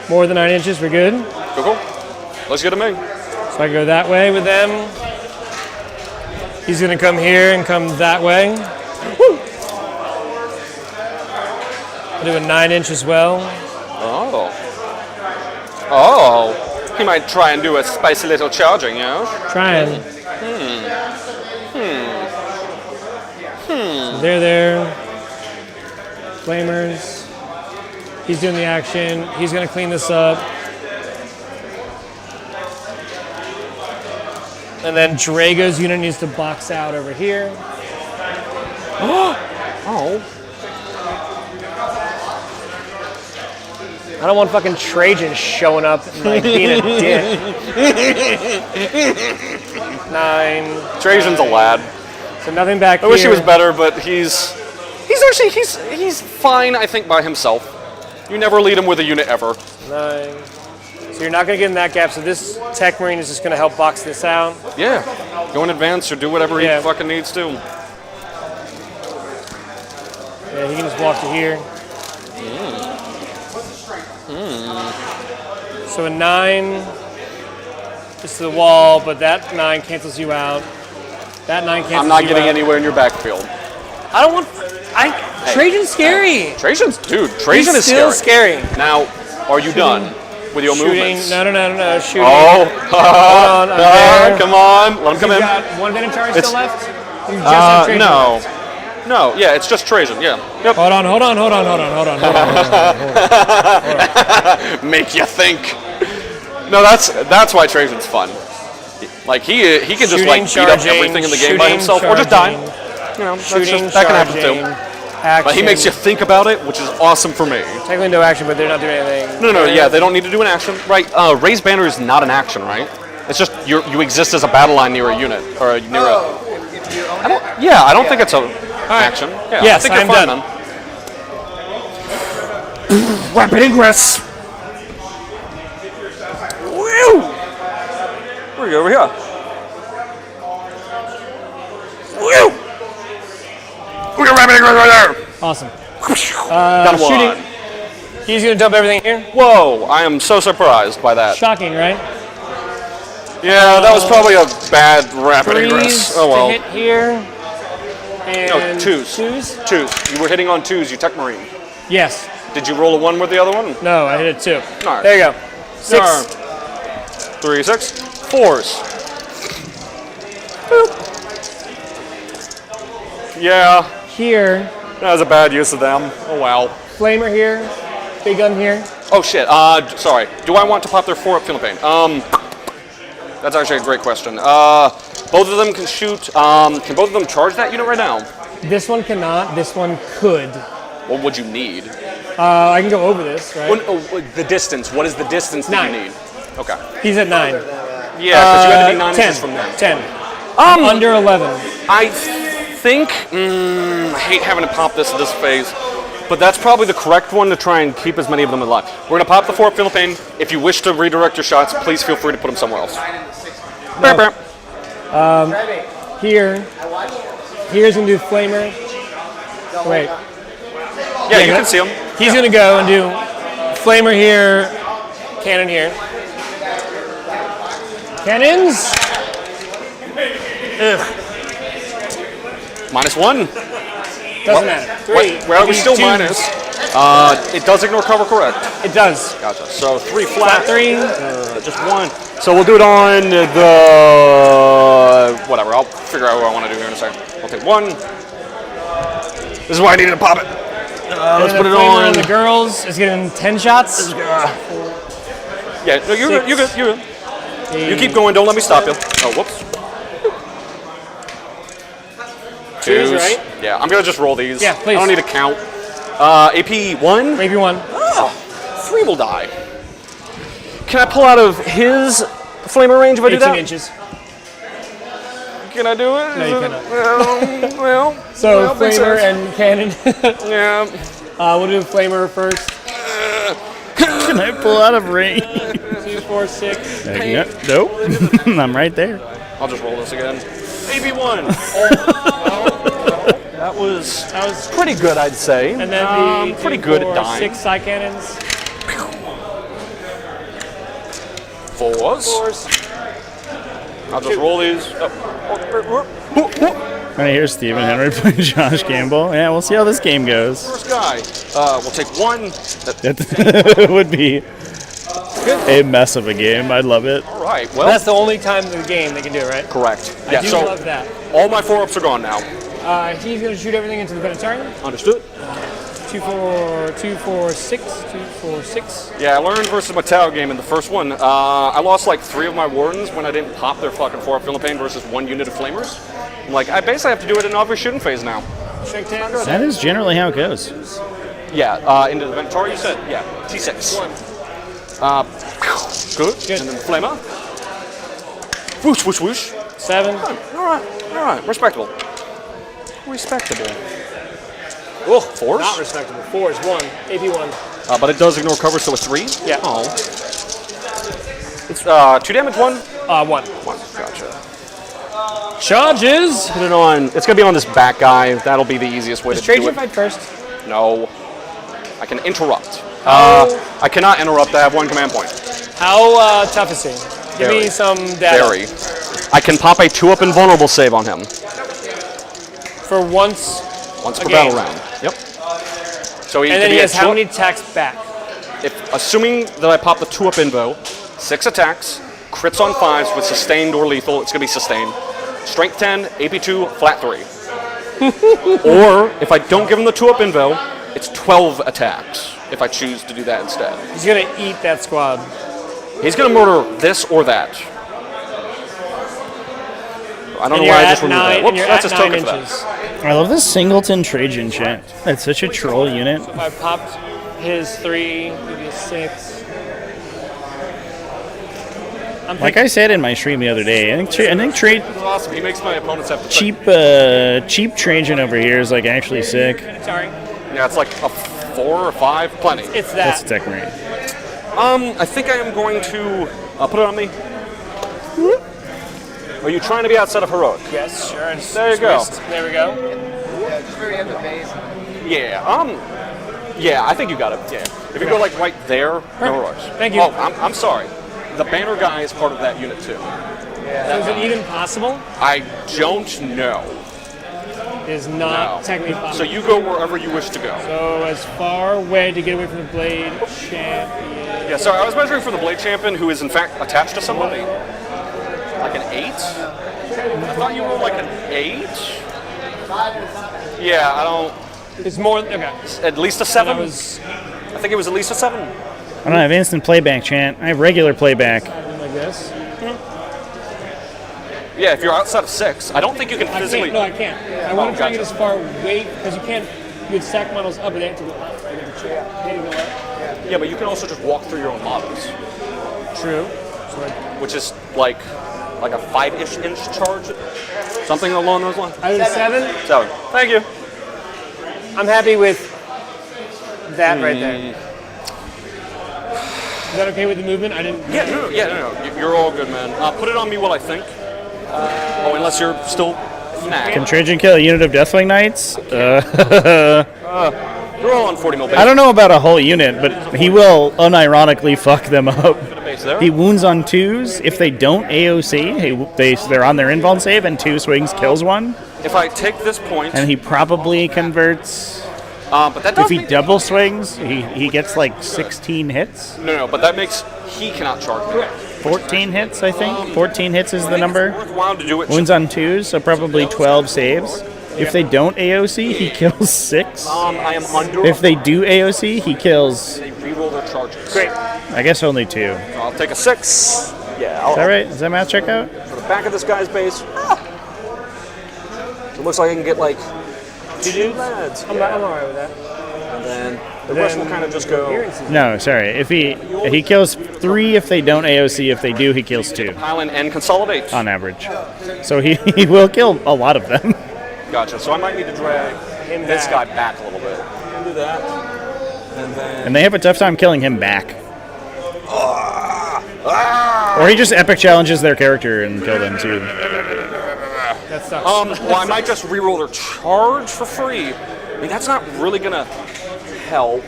[SPEAKER 22] More than 9 inches. We're good.
[SPEAKER 21] Cool. Looks good to me.
[SPEAKER 22] So I go that way with them. He's gonna come here and come that way. Woo! I'll do a 9 inch as well.
[SPEAKER 21] Oh. He might try and do a spicy little charging, yeah?
[SPEAKER 22] Trying. So they're there. Flamers. He's doing the action. He's gonna clean this up. And then Drago's unit needs to box out over here.
[SPEAKER 21] Oh.
[SPEAKER 22] I don't want fucking Trajan showing up and like being a dick. 9.
[SPEAKER 21] Trajan's a lad.
[SPEAKER 22] So nothing back here.
[SPEAKER 21] I wish he was better, but he's fine, I think, by himself. You never lead him with a unit ever.
[SPEAKER 22] 9. So you're not going to get in that gap. So this Tech Marine is just going to help box this out.
[SPEAKER 21] Yeah. Go in advance or do whatever he fucking needs to.
[SPEAKER 22] Yeah, he can just walk to here. So a 9 is to the wall, but that 9 cancels you out. That 9 cancels you out.
[SPEAKER 21] I'm not getting anywhere in your backfield.
[SPEAKER 22] I don't want... Trajan's scary.
[SPEAKER 21] Trajan
[SPEAKER 22] He's
[SPEAKER 21] is
[SPEAKER 22] still
[SPEAKER 21] scary.
[SPEAKER 22] scary.
[SPEAKER 21] Now, are you done with your movements?
[SPEAKER 22] No. Shooting.
[SPEAKER 21] Oh.
[SPEAKER 22] Hold on. I'm there.
[SPEAKER 21] Come on. Let him come in.
[SPEAKER 22] You've got 1 Venatori still left? You just have Trajan left.
[SPEAKER 21] No, yeah, it's just Trajan, yeah. Yep.
[SPEAKER 22] Hold on.
[SPEAKER 21] Make you think. No, that's why Trajan's fun. Like he can just like beat up everything in the game by himself, or just die. You know, that can happen too.
[SPEAKER 22] Action.
[SPEAKER 21] But he makes you think about it, which is awesome for me.
[SPEAKER 22] Technically no action, but they're not doing anything.
[SPEAKER 21] No, yeah, they don't need to do an action, right? Raise banner is not an action, right? It's just you exist as a battle line near a unit or near a.
[SPEAKER 18] If you own it?
[SPEAKER 21] I don't think it's a action. Yeah,
[SPEAKER 22] yes,
[SPEAKER 21] I think
[SPEAKER 22] I'm
[SPEAKER 21] you're
[SPEAKER 22] done.
[SPEAKER 21] Then. Rapid ingress. Woo! Where are you over here? Woo! We got rapid ingress right there.
[SPEAKER 22] Awesome.
[SPEAKER 21] Got one.
[SPEAKER 22] Shooting. He's gonna dump everything here.
[SPEAKER 21] Whoa! I am so surprised by that.
[SPEAKER 22] Shocking, right?
[SPEAKER 21] Yeah, that was probably a bad rapid ingress. Oh well.
[SPEAKER 22] To hit here. And
[SPEAKER 21] no, twos. Twos. You were hitting on twos. You tech marine.
[SPEAKER 22] Yes.
[SPEAKER 21] Did you roll a 1 with the other one?
[SPEAKER 22] No, I hit a 2.
[SPEAKER 21] All right.
[SPEAKER 22] There you go. 6.
[SPEAKER 21] 3, 6. 4s. Yeah.
[SPEAKER 22] Here.
[SPEAKER 21] That was a bad use of them. Oh wow.
[SPEAKER 22] Flamer here. Big gun here.
[SPEAKER 21] Oh shit. Sorry. Do I want to pop their 4-up field paint? That's actually a great question. Both of them can shoot. Can both of them charge that unit right now?
[SPEAKER 22] This one cannot. This one could.
[SPEAKER 21] What would you need?
[SPEAKER 22] I can go over this, right?
[SPEAKER 21] The distance. What is the distance that you need? Okay.
[SPEAKER 22] He's at 9.
[SPEAKER 21] Yeah, because you had to be 9 inches from them.
[SPEAKER 22] 10. Under 11.
[SPEAKER 21] I think. I hate having to pop this phase, but that's probably the correct one to try and keep as many of them alive. We're gonna pop the 4-up field paint. If you wish to redirect your shots, please feel free to put them somewhere else.
[SPEAKER 22] No. Here's gonna do flamer. Wait.
[SPEAKER 21] Yeah, you can see him.
[SPEAKER 22] He's gonna go and do flamer here, cannon here. Cannons.
[SPEAKER 21] -1.
[SPEAKER 22] Doesn't matter. 3.
[SPEAKER 21] Where are we still minus? It does ignore cover, correct?
[SPEAKER 22] It does.
[SPEAKER 21] Gotcha. So 3 flat.
[SPEAKER 22] 3.
[SPEAKER 21] Just 1. So we'll do it on the whatever. I'll figure out what I want to do here in a second. I'll take 1. This is why I needed to pop it. Let's put it on.
[SPEAKER 22] The girls is getting 10 shots.
[SPEAKER 21] Yeah, no, you're good. You're good. You're good. You keep going. Don't let me stop you. Oh, whoops. 2s,
[SPEAKER 22] right?
[SPEAKER 21] Yeah, I'm gonna just roll these.
[SPEAKER 22] Yeah, please.
[SPEAKER 21] I don't need to count. AP1.
[SPEAKER 22] Maybe 1.
[SPEAKER 21] Oh, 3 will die. Can I pull out of his flamer range if I do that?
[SPEAKER 22] 18 inches.
[SPEAKER 21] Can I do it?
[SPEAKER 22] No, you cannot.
[SPEAKER 21] Well.
[SPEAKER 22] So flamer and cannon.
[SPEAKER 21] Yeah.
[SPEAKER 22] We'll do flamer first.
[SPEAKER 14] Can I pull out of range?
[SPEAKER 22] 2, 4, 6.
[SPEAKER 14] Nope. I'm right there.
[SPEAKER 21] I'll just roll this again. AP1. That was pretty good, I'd say.
[SPEAKER 22] And then the
[SPEAKER 21] pretty
[SPEAKER 22] 2,
[SPEAKER 21] good
[SPEAKER 22] 4,
[SPEAKER 21] at dying.
[SPEAKER 22] 6 side cannons.
[SPEAKER 21] 4s. I'll just roll these.
[SPEAKER 14] And here's Stephen Henry playing Josh Campbell. Yeah, we'll see how this game goes.
[SPEAKER 21] First guy. We'll take 1.
[SPEAKER 14] That would be a mess of a game. I'd love it.
[SPEAKER 21] All right. Well,
[SPEAKER 22] that's the only time in the game they can do it, right?
[SPEAKER 21] Correct.
[SPEAKER 22] I do love that.
[SPEAKER 21] All my 4-ups are gone now.
[SPEAKER 22] He's going to shoot everything into the Vegetarian.
[SPEAKER 21] Understood.
[SPEAKER 22] 2, 4, 2, 4, 6. 2, 4, 6.
[SPEAKER 21] Yeah, I learned versus my Tau game in the first one. I lost like 3 of my Wardens when I didn't pop their fucking 4-up Philippine versus 1 unit of Flamers. I'm like, I basically have to do it in every shooting phase now.
[SPEAKER 14] That is generally how it goes.
[SPEAKER 21] Yeah, into the Ventura you said? Yeah, T6. Good. And then the Flamer. Whoosh, whoosh, whoosh.
[SPEAKER 22] 7.
[SPEAKER 21] All right. Respectable. Respectable. Oh, 4s?
[SPEAKER 22] Not respectable. 4 is 1. AP1.
[SPEAKER 21] But it does ignore cover, so a 3?
[SPEAKER 22] Yeah.
[SPEAKER 21] Oh. It's 2 damage, 1?
[SPEAKER 22] 1.
[SPEAKER 21] Gotcha.
[SPEAKER 22] Charges!
[SPEAKER 21] Put it on. It's going to be on this back guy. That'll be the easiest way to do it.
[SPEAKER 22] Does Trajan fight first?
[SPEAKER 21] No. I can interrupt. I cannot interrupt. I have 1 command point.
[SPEAKER 22] How tough is he? Give me some data.
[SPEAKER 21] Very. I can pop a 2-up invulnerable save on him.
[SPEAKER 22] For once
[SPEAKER 21] per battle round. Yep. So
[SPEAKER 22] and then he has how many attacks back?
[SPEAKER 21] Assuming that I pop the 2-up invo, 6 attacks, crits on 5s with sustained or lethal, it's going to be sustained. Strength 10, AP 2, flat 3. Or if I don't give him the 2-up invo, it's 12 attacks if I choose to do that instead.
[SPEAKER 22] He's going to eat that squad.
[SPEAKER 21] He's going to murder this or that. I don't know why I just removed that. Whoops, that's his token for that.
[SPEAKER 14] I love this Singleton Trajan chat. That's such a troll unit.
[SPEAKER 22] So if I popped his 3, maybe a 6.
[SPEAKER 14] Like I said in my stream the other day, I think
[SPEAKER 21] awesome. He makes my opponents have to
[SPEAKER 14] cheap Trajan over here is like actually sick.
[SPEAKER 22] Sorry.
[SPEAKER 21] Yeah, it's like a 4 or 5, plenty.
[SPEAKER 22] It's that.
[SPEAKER 14] That's a tech marine.
[SPEAKER 21] I think I am going to put it on me. Are you trying to be outside of heroic?
[SPEAKER 22] Yes, sure. And
[SPEAKER 21] there you go.
[SPEAKER 22] There we go.
[SPEAKER 15] Yeah, just where you have the base.
[SPEAKER 21] Yeah, I think you got it. Yeah. If you go like right there, heroics.
[SPEAKER 22] Thank you.
[SPEAKER 21] Oh, I'm sorry. The banner guy is part of that unit too.
[SPEAKER 22] Yeah. So is it even possible?
[SPEAKER 21] I don't know.
[SPEAKER 22] It is not technically possible.
[SPEAKER 21] So you go wherever you wish to go.
[SPEAKER 22] So as far away to get away from the Blade Champion.
[SPEAKER 21] Yeah, sorry, I was measuring for the Blade Champion who is in fact attached to somebody. Like an 8? I thought you were like an 8? Yeah, I don't...
[SPEAKER 22] It's more... Okay.
[SPEAKER 21] At least a 7? I think it was at least a 7.
[SPEAKER 14] I don't have instant playback, chat. I have regular playback.
[SPEAKER 22] Like this?
[SPEAKER 21] Yeah, if you're outside of 6, I don't think you can physically...
[SPEAKER 22] No, I can't. I want to try to get as far away, because you can't... You would stack models up and they have to go up. They have to go up.
[SPEAKER 21] Yeah, but you can also just walk through your own models.
[SPEAKER 22] True.
[SPEAKER 21] Which is like a 5-ish inch charge, something along those lines.
[SPEAKER 22] I did 7.
[SPEAKER 21] 7. Thank you.
[SPEAKER 22] I'm happy with that right there. Is that okay with the movement? I didn't.
[SPEAKER 21] Yeah, no. You're all good, man. Put it on me while I think. Unless you're still snack.
[SPEAKER 14] Can Trajan kill a unit of Deathwing Knights?
[SPEAKER 21] You're all on 40 mil base.
[SPEAKER 14] I don't know about a whole unit, but he will unironically fuck them up. He wounds on 2s. If they don't AOC, they're on their invuln save, and 2 swings kills 1.
[SPEAKER 21] If I take this point...
[SPEAKER 14] And he probably converts...
[SPEAKER 21] but that does
[SPEAKER 14] if he double swings, he gets like 16 hits.
[SPEAKER 21] No, but that makes... He cannot charge me.
[SPEAKER 14] 14 hits, I think. 14 hits is the number.
[SPEAKER 21] Worthwhile to do it.
[SPEAKER 14] Wounds on 2s, so probably 12 saves. If they don't AOC, he kills 6.
[SPEAKER 21] I am under...
[SPEAKER 14] If they do AOC, he kills...
[SPEAKER 21] They reroll their charges. Great.
[SPEAKER 14] I guess only 2.
[SPEAKER 21] So I'll take a 6. Yeah.
[SPEAKER 14] Is that right? Does that math check out?
[SPEAKER 21] For the back of this guy's base. It looks like I can get like 2 lads.
[SPEAKER 22] I'm alright with that.
[SPEAKER 21] And then the rest will kind of just go...
[SPEAKER 14] No, sorry. If he kills 3 if they don't AOC. If they do, he kills 2.
[SPEAKER 21] Pile in and consolidate.
[SPEAKER 14] On average. So he will kill a lot of them.
[SPEAKER 21] Gotcha. So I might need to drag this guy back a little bit. Do that. And then...
[SPEAKER 14] And they have a tough time killing him back. Or he just epic challenges their character and kill them too.
[SPEAKER 22] That sucks.
[SPEAKER 21] Well, I might just reroll their charge for free. I mean, that's not really gonna help.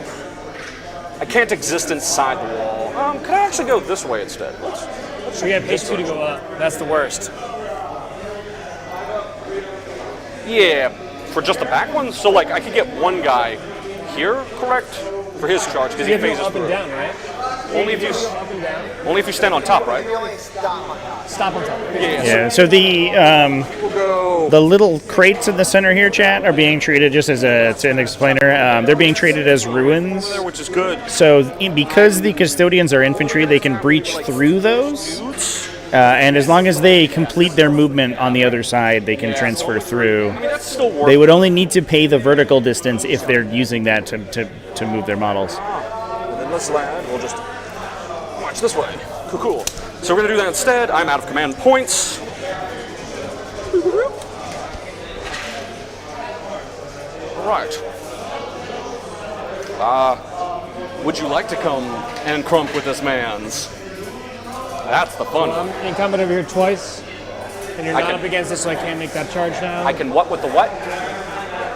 [SPEAKER 21] I can't exist inside the wall. Could I actually go this way instead? Let's
[SPEAKER 22] we have page 2 to go up. That's the worst.
[SPEAKER 21] Yeah, for just the back one? So, like, I could get one guy here, correct? For his charge, because he phases
[SPEAKER 22] up
[SPEAKER 21] through.
[SPEAKER 22] and down, right?
[SPEAKER 21] Only if you stand on top, right?
[SPEAKER 22] Stop on top.
[SPEAKER 14] Yeah. So the little crates in the center here, chat, are being treated just as an explainer. They're being treated as ruins,
[SPEAKER 21] which is good.
[SPEAKER 14] So because the custodians are infantry, they can breach through those. And as long as they complete their movement on the other side, they can transfer through.
[SPEAKER 21] I mean, that's still worth
[SPEAKER 14] They would only need to pay the vertical distance if they're using that to move their models.
[SPEAKER 21] And then this lad will just march this way. Cool. So we're going to do that instead. I'm out of command points. All right. Would you like to come and crump with this man's? That's the fun one.
[SPEAKER 22] I'm incumbent over here twice, and you're
[SPEAKER 21] I
[SPEAKER 22] not
[SPEAKER 21] can-
[SPEAKER 22] up against this, so I can't make that charge now.
[SPEAKER 21] I can what with the what?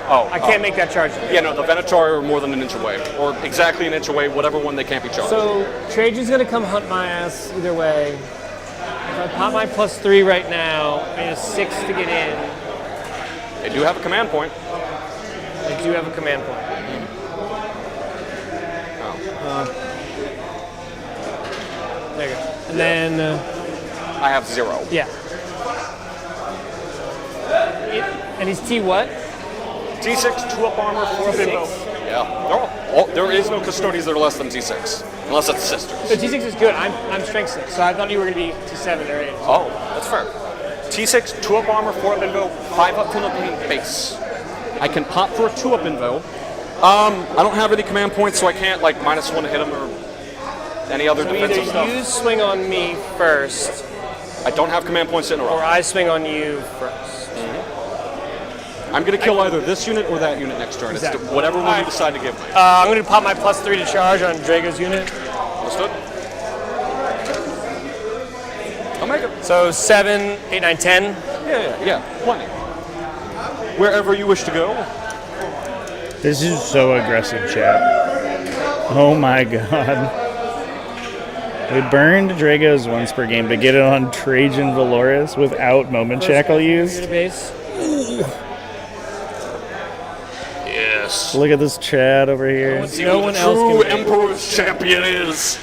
[SPEAKER 21] Oh.
[SPEAKER 22] I can't make that charge now.
[SPEAKER 21] Yeah, no, the Venator are more than an inch away. Or exactly an inch away, whatever one they can't be charged.
[SPEAKER 22] So Trajan's gonna come hunt my ass either way. If I pop my +3 right now, I need a 6 to get in.
[SPEAKER 21] They do have a command point.
[SPEAKER 22] I do have a command point. There you go. And then...
[SPEAKER 21] I have 0.
[SPEAKER 22] Yeah. And he's T what?
[SPEAKER 21] T6, 2-up armor, 4-up info. Yeah. There is no Custodes that are less than T6. Unless it's sisters.
[SPEAKER 22] So T6 is good. I'm strength 6, so I thought you were going to be T7 or 8.
[SPEAKER 21] Oh, that's fair. T6, 2-up armor, 4-up info, 5-up Philippine base. I can pop for a 2-up info. I don't have any command points, so I can't like -1 to hit him or any other defensive stuff.
[SPEAKER 22] You swing on me first.
[SPEAKER 21] I don't have command points to interrupt.
[SPEAKER 22] Or I swing on you first.
[SPEAKER 21] I'm going to kill either this unit or that unit next turn.
[SPEAKER 22] Exactly.
[SPEAKER 21] It's whatever one you decide to give me.
[SPEAKER 22] I'm going to pop my +3 to charge on Drago's unit.
[SPEAKER 21] Understood. I'll make it.
[SPEAKER 22] So 7, 8, 9, 10.
[SPEAKER 21] Yeah, plenty. Wherever you wish to go.
[SPEAKER 14] This is so aggressive, chat. Oh my god. We burned Dragos once per game to get it on Trajan Valoris without moment shackle used.
[SPEAKER 21] Yes.
[SPEAKER 14] Look at this chat over here.
[SPEAKER 21] See no one else true Emperor's champion is.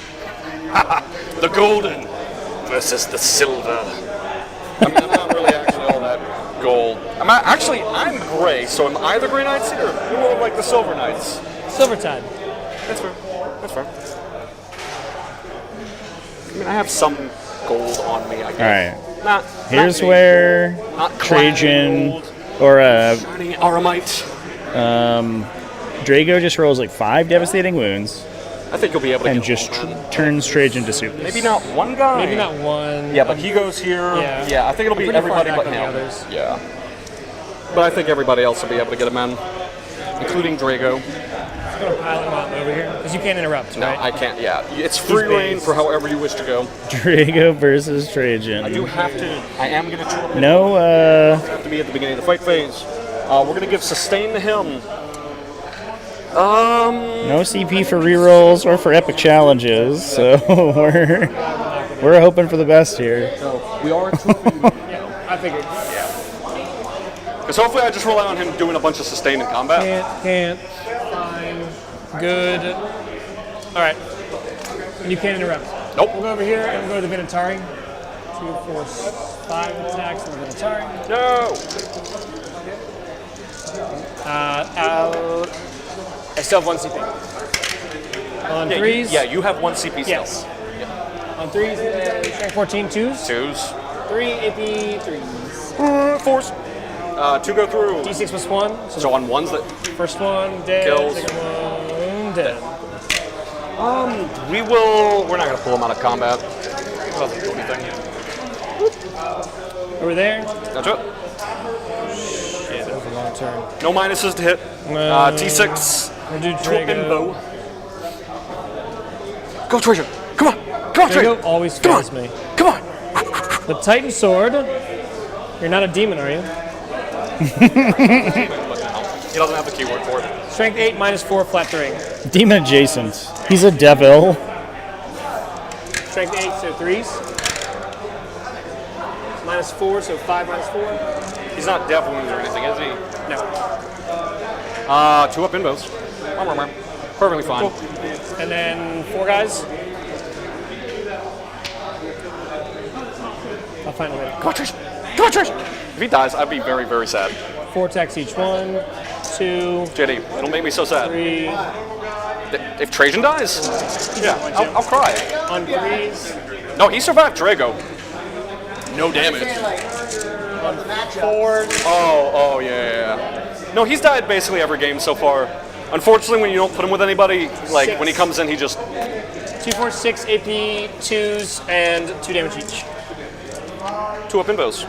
[SPEAKER 21] The golden versus the silver. gold. I'm gray, so am I the Grey Knights here? You're more like the Silver Knights.
[SPEAKER 22] Silvertide.
[SPEAKER 21] That's fair. That's fair. I mean, I have some gold on me, I guess.
[SPEAKER 14] All right.
[SPEAKER 21] Not
[SPEAKER 14] Here's
[SPEAKER 21] not
[SPEAKER 14] where
[SPEAKER 21] gold, not
[SPEAKER 14] Trajan
[SPEAKER 21] gold,
[SPEAKER 14] or
[SPEAKER 21] shining Aramite.
[SPEAKER 14] Drago just rolls like 5 devastating wounds.
[SPEAKER 21] I think you'll be able to
[SPEAKER 14] and
[SPEAKER 21] kill
[SPEAKER 14] just
[SPEAKER 21] all, man.
[SPEAKER 14] turns Trajan to soup.
[SPEAKER 21] Maybe not one guy.
[SPEAKER 22] Maybe not one.
[SPEAKER 21] Yeah, but he goes here.
[SPEAKER 22] Yeah.
[SPEAKER 21] I think it'll be
[SPEAKER 22] Pretty far
[SPEAKER 21] everybody
[SPEAKER 22] back
[SPEAKER 21] but
[SPEAKER 22] on the
[SPEAKER 21] him.
[SPEAKER 22] others.
[SPEAKER 21] Yeah. But I think everybody else will be able to get him in, including Drago.
[SPEAKER 22] I'm going to pile him on over here, because you can't interrupt,
[SPEAKER 21] No,
[SPEAKER 22] right?
[SPEAKER 21] I can't. Yeah, it's free reign for however you wish to go.
[SPEAKER 14] Drago versus Trajan.
[SPEAKER 21] I do have to. I am going to chill.
[SPEAKER 14] No,
[SPEAKER 21] have to be at the beginning of the fight phase. We're going to give sustain to him.
[SPEAKER 14] No CP for rerolls or for epic challenges, so we're hoping for the best here.
[SPEAKER 21] So we are.
[SPEAKER 22] Yeah, I figured.
[SPEAKER 21] Yeah. Because hopefully I just rely on him doing a bunch of sustain in combat.
[SPEAKER 22] Can't. Fine. Good. All right. And you can't interrupt.
[SPEAKER 21] Nope.
[SPEAKER 22] We'll go over here and we'll go to the Vinatari. 2, 4, 5 attacks on the Vinatari.
[SPEAKER 21] No.
[SPEAKER 22] I still have 1 CP. On 3s.
[SPEAKER 21] Yeah, you have 1 CP still.
[SPEAKER 22] Yes. On 3s, strength 14, 2s.
[SPEAKER 21] 2s.
[SPEAKER 22] 3 AP 3s.
[SPEAKER 21] 4s. 2 go through.
[SPEAKER 22] D6 plus 1.
[SPEAKER 21] So on 1s that.
[SPEAKER 22] First one, dead.
[SPEAKER 21] Kills.
[SPEAKER 22] Second one, dead.
[SPEAKER 21] We're not going to pull him out of combat. It doesn't do anything.
[SPEAKER 22] Over there.
[SPEAKER 21] That's it.
[SPEAKER 22] Shit, that was a long turn.
[SPEAKER 21] No minuses to hit. T6.
[SPEAKER 22] We'll do
[SPEAKER 21] Drop in
[SPEAKER 22] Drago.
[SPEAKER 21] bow. Go, Trajan. Come on. Come on, Trajan.
[SPEAKER 22] Drago always fails me.
[SPEAKER 21] Come on.
[SPEAKER 22] The Titan Sword. You're not a demon, are you?
[SPEAKER 21] He doesn't have the keyword for it.
[SPEAKER 22] Strength 8 minus 4 flat 3.
[SPEAKER 14] Demon adjacent. He's a devil.
[SPEAKER 22] Strength 8, so 3s. Minus 4, so 5 minus 4.
[SPEAKER 21] He's not death wounds or anything, is he?
[SPEAKER 22] No.
[SPEAKER 21] 2 up in bows. Perfectly fine.
[SPEAKER 22] Cool. And then 4 guys. I'll find it later.
[SPEAKER 21] Come on, Trish. Come on, Trish. If he dies, I'd be very, very sad.
[SPEAKER 22] 4 attacks each. 1, 2.
[SPEAKER 21] JD, it'll make me so sad.
[SPEAKER 22] 3.
[SPEAKER 21] If Trajan dies, yeah, I'll cry.
[SPEAKER 22] On 3s.
[SPEAKER 21] No, he survived Drago. No damage.
[SPEAKER 22] On 4s.
[SPEAKER 21] Oh, yeah. No, he's died basically every game so far. Unfortunately, when you don't put him with anybody, like when he comes in, he just
[SPEAKER 22] 2, 4, 6 AP 2s and 2 damage each.
[SPEAKER 21] 2 up in bows.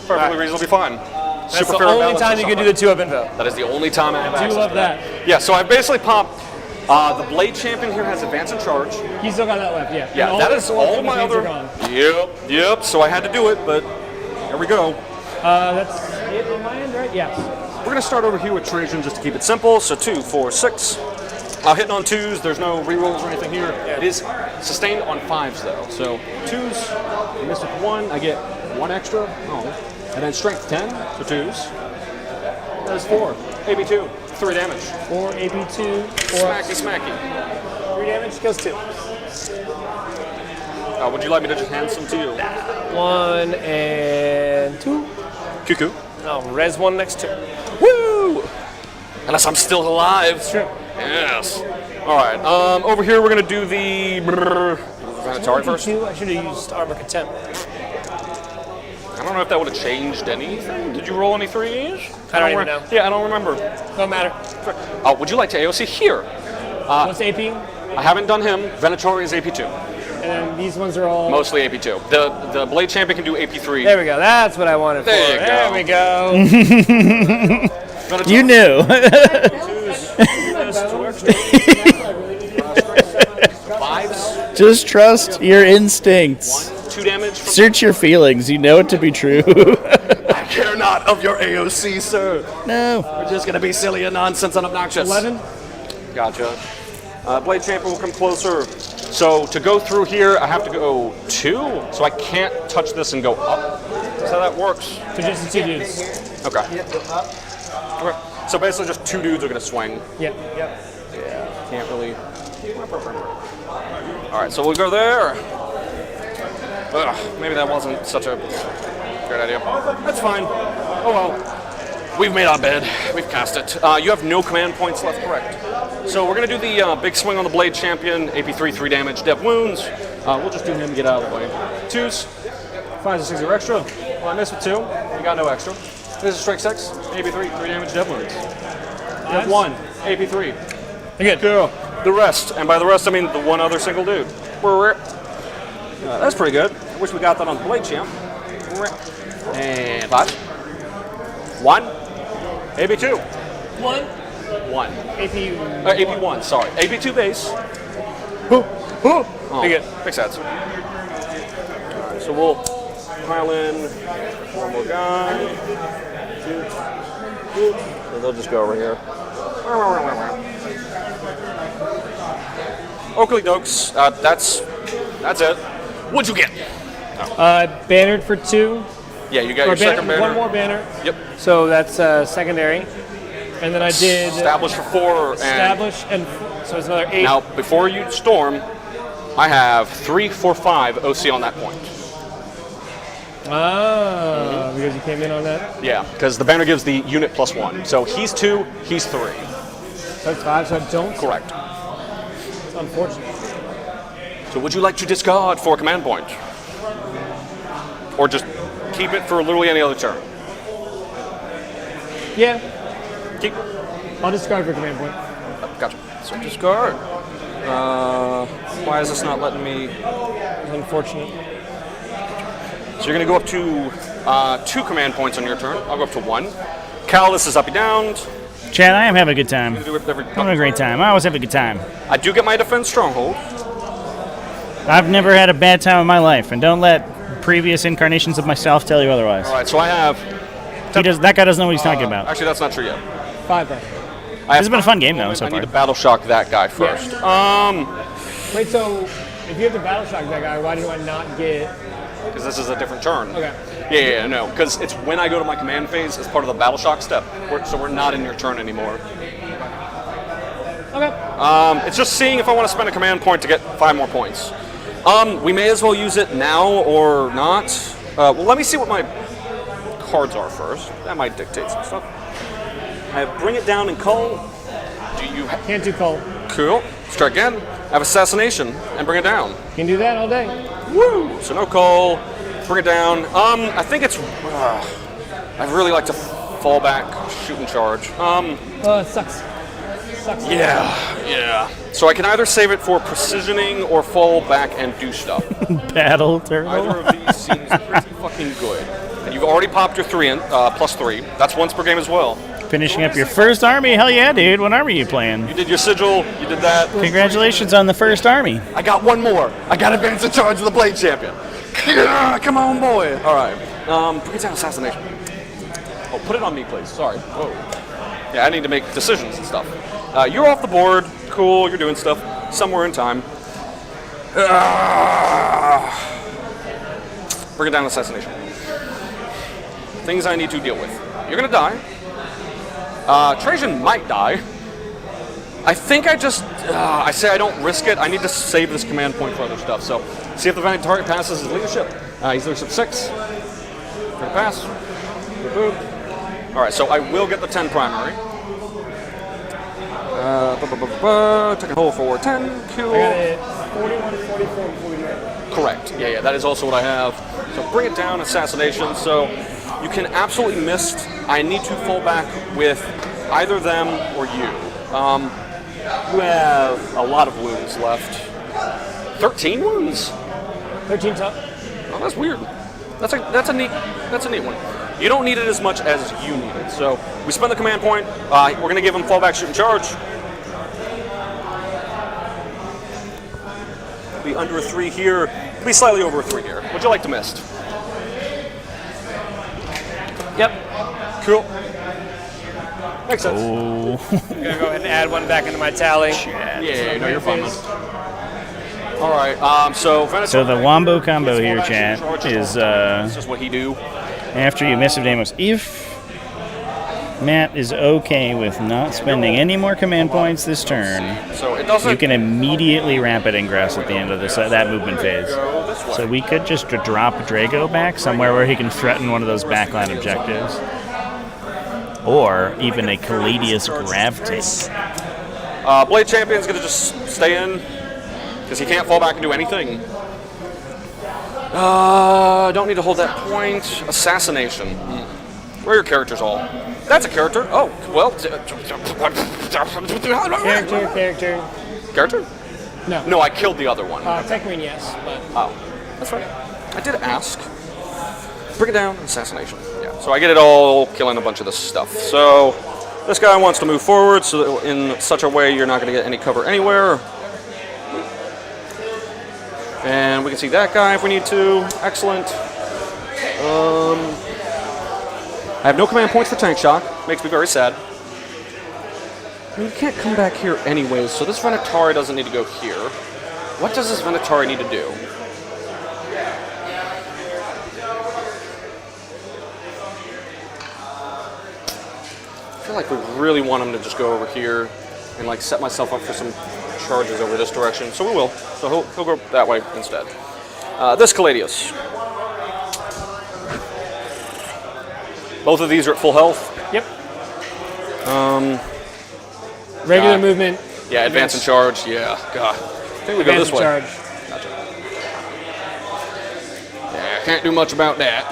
[SPEAKER 21] Perfectly reasonably fine.
[SPEAKER 22] That's
[SPEAKER 21] Super
[SPEAKER 22] the
[SPEAKER 21] fair
[SPEAKER 22] only
[SPEAKER 21] balance
[SPEAKER 22] time
[SPEAKER 21] or
[SPEAKER 22] you can do the 2 up info.
[SPEAKER 21] That is the only time I have
[SPEAKER 22] I do
[SPEAKER 21] access
[SPEAKER 22] love
[SPEAKER 21] to
[SPEAKER 22] that.
[SPEAKER 21] Yeah, so I basically popped. The Blade Champion here has advance and charge.
[SPEAKER 22] He's still got that left, yeah.
[SPEAKER 21] Yeah, that is all my other. Yep. So I had to do it, but here we go.
[SPEAKER 22] That's it on my end, right? Yes.
[SPEAKER 21] We're gonna start over here with Trajan just to keep it simple. So 2, 4, 6. Hitting on 2s. There's no rerolls or anything here. It is sustained on 5s though. So 2s. I miss with 1. I get 1 extra. Oh. And then strength 10. So 2s. There's 4. AB 2. 3 damage.
[SPEAKER 22] 4 AP 2. 4
[SPEAKER 21] Smacky.
[SPEAKER 22] 3 damage kills 2.
[SPEAKER 21] Would you like me to just hand some to you?
[SPEAKER 22] 1 and 2.
[SPEAKER 21] Cuckoo.
[SPEAKER 22] I'll res 1 next turn.
[SPEAKER 21] Woo! Unless I'm still alive.
[SPEAKER 22] Sure.
[SPEAKER 21] Yes. All right. Over here we're gonna do the Vinatari first.
[SPEAKER 22] I should have used Armor Contempt.
[SPEAKER 21] I don't know if that would have changed anything. Did you roll any 3s?
[SPEAKER 22] I don't even know.
[SPEAKER 21] Yeah, I don't remember.
[SPEAKER 22] Don't matter.
[SPEAKER 21] Would you like to AOC here?
[SPEAKER 22] What's AP?
[SPEAKER 21] I haven't done him. Vinatari is AP2.
[SPEAKER 22] And then these ones are all
[SPEAKER 21] Mostly AP2. The Blade Champion can do AP3.
[SPEAKER 22] There we go. That's what I wanted
[SPEAKER 21] There
[SPEAKER 22] for.
[SPEAKER 21] you
[SPEAKER 22] There
[SPEAKER 21] go.
[SPEAKER 22] we go.
[SPEAKER 14] You knew.
[SPEAKER 21] 5s.
[SPEAKER 14] Just trust your instincts.
[SPEAKER 21] 2 damage.
[SPEAKER 14] Search your feelings. You know it to be true.
[SPEAKER 21] I care not of your AOC, sir.
[SPEAKER 14] No.
[SPEAKER 21] We're just gonna be silly and nonsense and obnoxious.
[SPEAKER 22] 11.
[SPEAKER 21] Gotcha. Blade Champion will come closer. So to go through here, I have to go 2. So I can't touch this and go up. That's how that works.
[SPEAKER 22] So just the 2 dudes.
[SPEAKER 21] Okay. Okay. So basically just 2 dudes are gonna swing.
[SPEAKER 22] Yep.
[SPEAKER 21] Yeah. Can't really. All right. So we'll go there. Ugh, maybe that wasn't such a great idea. That's fine. Oh well. We've made our bed. We've cast it. You have no command points left, correct? So we're going to do the big swing on the Blade Champion. AP3, 3 damage, dev wounds. We'll just do him and get out of the way. 2s. 5s and 6s are extra. Well, I missed with 2. You got no extra. This is strike 6. AP3, 3 damage, dev wounds. You have 1. AP3.
[SPEAKER 22] You're good.
[SPEAKER 21] Cool. The rest, and by the rest I mean the one other single dude. That's pretty good. I wish we got that on the Blade Champ. And 5. 1. AP2.
[SPEAKER 22] 1.
[SPEAKER 21] 1. AP1, sorry. AP2 base. Oh, makes sense. Alright, so we'll pile in one more guy. So they'll just go over here. Oakley dokes. That's it. What'd you get?
[SPEAKER 22] Bannered for 2.
[SPEAKER 21] Yeah, you got your second banner.
[SPEAKER 22] One more banner.
[SPEAKER 21] Yep.
[SPEAKER 22] So that's secondary. And then I did
[SPEAKER 21] establish for 4.
[SPEAKER 22] Establish and so it's another 8.
[SPEAKER 21] Now, before you storm, I have 3, 4, 5 OC on that point.
[SPEAKER 22] Because you came in on that?
[SPEAKER 21] Yeah, because the banner gives the unit +1. So he's 2, he's 3.
[SPEAKER 22] So that's 5, so I don't?
[SPEAKER 21] Correct.
[SPEAKER 22] It's unfortunate.
[SPEAKER 21] So would you like to discard for a command point? Or just keep it for literally any other turn?
[SPEAKER 22] Yeah.
[SPEAKER 21] Keep.
[SPEAKER 22] I'll discard for command point.
[SPEAKER 21] Gotcha. So discard. Why is this not letting me?
[SPEAKER 22] It's unfortunate.
[SPEAKER 21] So you're going to go up to 2 command points on your turn. I'll go up to 1. Cal, this is up and down.
[SPEAKER 14] Chad, I am having a good time. I'm having a great time. I always have a good time.
[SPEAKER 21] I do get my defense stronghold.
[SPEAKER 14] I've never had a bad time in my life, and don't let previous incarnations of myself tell you otherwise.
[SPEAKER 21] All right, so I have.
[SPEAKER 14] That guy doesn't know what he's talking about.
[SPEAKER 21] Actually, that's not true yet.
[SPEAKER 22] 5 then.
[SPEAKER 14] This has been a fun game, though, so far.
[SPEAKER 21] I need to battle shock that guy first.
[SPEAKER 22] Wait, so if you have to battle shock that guy, why do I not get?
[SPEAKER 21] Because this is a different turn.
[SPEAKER 22] Okay.
[SPEAKER 21] Yeah, no. Because it's when I go to my command phase as part of the battle shock step. So we're not in your turn anymore.
[SPEAKER 22] Okay.
[SPEAKER 21] It's just seeing if I want to spend a command point to get 5 more points. We may as well use it now or not. Well, let me see what my cards are first. That might dictate some stuff. I have Bring It Down and Cull. Do you
[SPEAKER 22] Can't do Cull.
[SPEAKER 21] Cool. Let's try again. I have Assassination and Bring It Down.
[SPEAKER 22] Can do that all day.
[SPEAKER 21] Woo! So no Cull. Bring It Down. I think it's. I'd really like to fall back, shoot and charge.
[SPEAKER 22] It sucks. Sucks.
[SPEAKER 21] Yeah. So I can either save it for precisioning or fall back and do stuff.
[SPEAKER 14] Battle turtle.
[SPEAKER 21] Either of these seems pretty fucking good. And you've already popped your 3 in, +3. That's once per game as well.
[SPEAKER 14] Finishing up your first army? Hell yeah, dude. What army are you playing?
[SPEAKER 21] You did your sigil, you did that.
[SPEAKER 14] Congratulations on the first army.
[SPEAKER 21] I got one more. I got advance in charge of the Blade Champion. Come on, boy. All right. Bring it down, Assassination. Oh, put it on me, please. Sorry. Whoa. Yeah, I need to make decisions and stuff. You're off the board. Cool, you're doing stuff. Somewhere in time. Bring it down, Assassination. Things I need to deal with. You're going to die. Trajan might die. I think I just, I say I don't risk it. I need to save this command point for other stuff. So, see if the vanity target passes his leadership. He's leadership 6. Gonna pass. Boop. Alright, so I will get the 10 primary. Take a hole for 10. Cool.
[SPEAKER 22] I got it 41, 44, 42.
[SPEAKER 21] Correct. Yeah, that is also what I have. So bring it down, Assassination. So you can absolutely mist. I need to fall back with either them or you. You have a lot of wounds left. 13 wounds?
[SPEAKER 22] 13 top.
[SPEAKER 21] Oh, that's weird. That's a neat one. You don't need it as much as you need it. So we spend the command point. We're going to give him fallback, shoot, and charge. Be under a 3 here. Be slightly over a 3 here. Would you like to mist? Yep. Cool. Makes sense.
[SPEAKER 22] I'm gonna go ahead and add one back into my tally.
[SPEAKER 21] Yeah, no, you're fine. All right. So
[SPEAKER 14] the wombo combo here, chat, is
[SPEAKER 21] this is what he do.
[SPEAKER 14] After you miss Damos, if Matt is okay with not spending any more command points this turn,
[SPEAKER 21] so it doesn't.
[SPEAKER 14] You can immediately Rampant Ingress at the end of this that movement phase. So we could just drop Drago back somewhere where he can threaten one of those backline objectives.
[SPEAKER 10] or even a Caladius Gravity.
[SPEAKER 21] Blade Champion's gonna just stay in because he can't fall back and do anything. Don't need to hold that point. Assassination. Where are your characters all? That's a character. Oh, well.
[SPEAKER 22] Character.
[SPEAKER 21] Character?
[SPEAKER 22] No.
[SPEAKER 21] No, I killed the other one.
[SPEAKER 22] Tech Marine, yes, but...
[SPEAKER 21] Oh, that's right. I did ask. Bring it down. Assassination. Yeah. So I get it all killing a bunch of this stuff. So this guy wants to move forward so that in such a way you're not going to get any cover anywhere. And we can see that guy if we need to. Excellent. I have no command points for Tank Shock. Makes me very sad. I mean, you can't come back here anyways, so this Venatari doesn't need to go here. What does this Venatari need to do? I feel like we really want him to just go over here and like set myself up for some charges over this direction, so we will. So he'll go that way instead. This Caladius. Both of these are at full health.
[SPEAKER 22] Yep. Regular movement.
[SPEAKER 21] Yeah, advance and charge. Yeah, God. I think we go this way.
[SPEAKER 22] Charge.
[SPEAKER 21] Gotcha. Yeah, can't do much about that.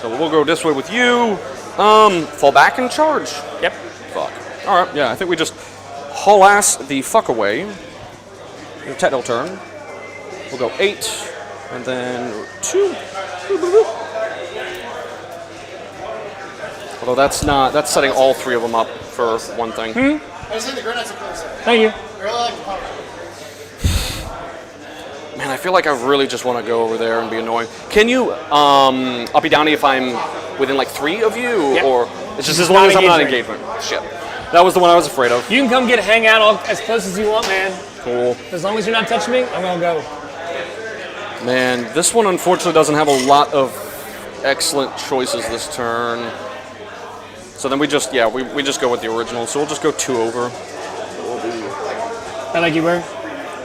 [SPEAKER 21] So we'll go this way with you. Fall back and charge.
[SPEAKER 22] Yep.
[SPEAKER 21] Fuck. All right. Yeah, I think we just haul ass the fuck away. Technical turn. We'll go 8, and then 2. Although that's setting all 3 of them up for one thing.
[SPEAKER 22] Hmm?
[SPEAKER 15] I just think the grenades are cool.
[SPEAKER 22] Thank you.
[SPEAKER 15] I really like the power.
[SPEAKER 21] Man, I feel like I really just want to go over there and be annoying. Can you uppy downy if I'm within like 3 of you,
[SPEAKER 22] Yep.
[SPEAKER 21] or it's just as long as I'm not engagement? Shit, that was the one I was afraid of.
[SPEAKER 22] You can come hang out as close as you want, man.
[SPEAKER 21] Cool.
[SPEAKER 22] As long as you're not touching me, I'm gonna go.
[SPEAKER 21] Man, this one unfortunately doesn't have a lot of excellent choices this turn. So then we just we just go with the original. So we'll just go 2 over.
[SPEAKER 22] I like you were.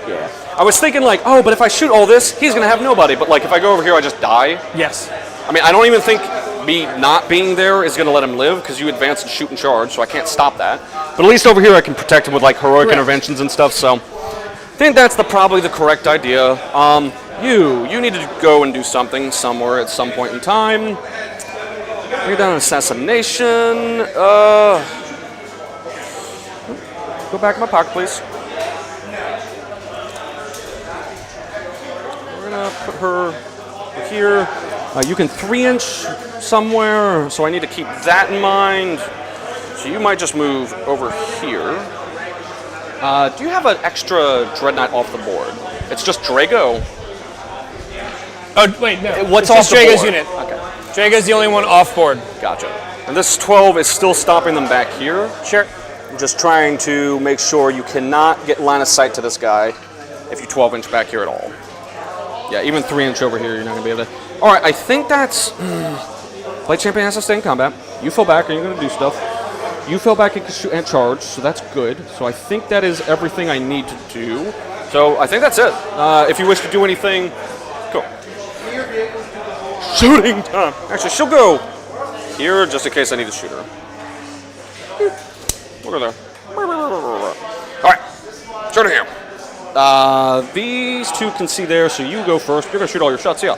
[SPEAKER 21] Yeah. I was thinking like, oh, but if I shoot all this, he's gonna have nobody. But like, if I go over here, I just die.
[SPEAKER 22] Yes.
[SPEAKER 21] I mean, I don't even think me not being there is gonna let him live because you advance and shoot and charge, so I can't stop that. But at least over here, I can protect him with like heroic interventions and stuff. So I think that's probably the correct idea. You need to go and do something somewhere at some point in time. Bring down an assassination. Go back in my pocket, please. We're gonna put her here. You can 3-inch somewhere, so I need to keep that in mind. So you might just move over here. Do you have an extra Dreadnought off the board? It's just Drago.
[SPEAKER 22] Oh wait, no.
[SPEAKER 21] What's
[SPEAKER 22] it's
[SPEAKER 21] off
[SPEAKER 22] just
[SPEAKER 21] the
[SPEAKER 22] Drago's
[SPEAKER 21] board?
[SPEAKER 22] unit.
[SPEAKER 21] Okay.
[SPEAKER 22] Drago's the only one off board.
[SPEAKER 21] Gotcha. And this 12 is still stopping them back here.
[SPEAKER 22] Sure.
[SPEAKER 21] I'm just trying to make sure you cannot get line of sight to this guy if you 12-inch back here at all. Yeah, even 3-inch over here, you're not going to be able to. All right, I think that's... Blade Champion has to stay in combat. You fell back and you're going to do stuff. You fell back and can shoot and charge, so that's good. So I think that is everything I need to do. So I think that's it. If you wish to do anything, go. Shooting time. Actually, she'll go here just in case I need to shoot her. Look at there. All right, turn it here. These 2 can see there, so you go first. You're gonna shoot all your shots, yeah.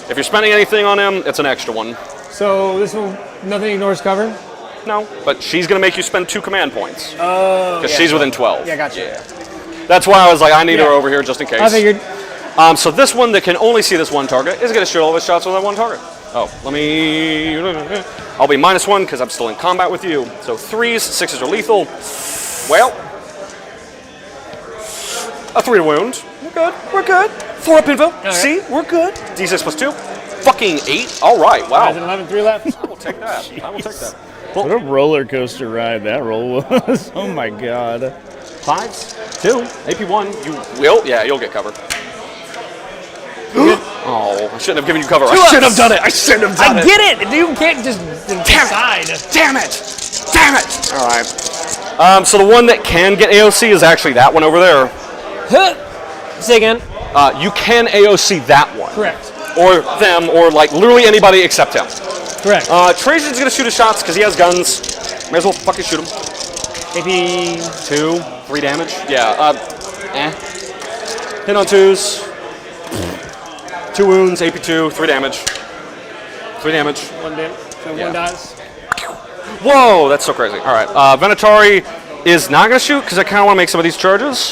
[SPEAKER 21] If you're spending anything on him, it's an extra one.
[SPEAKER 22] So this one, nothing ignores cover?
[SPEAKER 21] No, but she's gonna make you spend 2 command points.
[SPEAKER 22] Oh.
[SPEAKER 21] Because she's within 12.
[SPEAKER 22] Yeah, gotcha.
[SPEAKER 21] Yeah. That's why I was like, I need her over here just in case.
[SPEAKER 22] I figured.
[SPEAKER 21] So this one that can only see this one target is gonna shoot all of his shots with that one target. Oh, let me... I'll be -1 because I'm still in combat with you. So 3s, 6s are lethal. Well, a 3 to wound. We're good. We're good. 4 up info.
[SPEAKER 22] Right.
[SPEAKER 21] See, we're good. D6 plus 2. Fucking 8. All right. Wow.
[SPEAKER 22] 11, 3 left.
[SPEAKER 21] I will take that. I will take that.
[SPEAKER 10] What a roller coaster ride that roll was. Oh my god.
[SPEAKER 21] 5s, 2, AP1. You will? Yeah, you'll get covered. Oh, I shouldn't have given you cover. I should have done it. I should have done it.
[SPEAKER 22] I get it. You can't just decide.
[SPEAKER 21] Damn it. Damn it. All right. So the one that can get AOC is actually that one over there.
[SPEAKER 22] Say again.
[SPEAKER 21] You can AOC that one.
[SPEAKER 22] Correct.
[SPEAKER 21] Or them, or like literally anybody except him.
[SPEAKER 22] Correct.
[SPEAKER 21] Trajan's gonna shoot his shots because he has guns. May as well fucking shoot him.
[SPEAKER 22] AP
[SPEAKER 21] 2, 3 damage. Yeah. Hit on 2s. 2 wounds. AP 2, 3 damage. 3 damage.
[SPEAKER 22] 1 damage. So
[SPEAKER 21] Yeah.
[SPEAKER 22] 1 dies.
[SPEAKER 21] Whoa, that's so crazy. All right. Venatari is not gonna shoot because I kind of want to make some of these charges.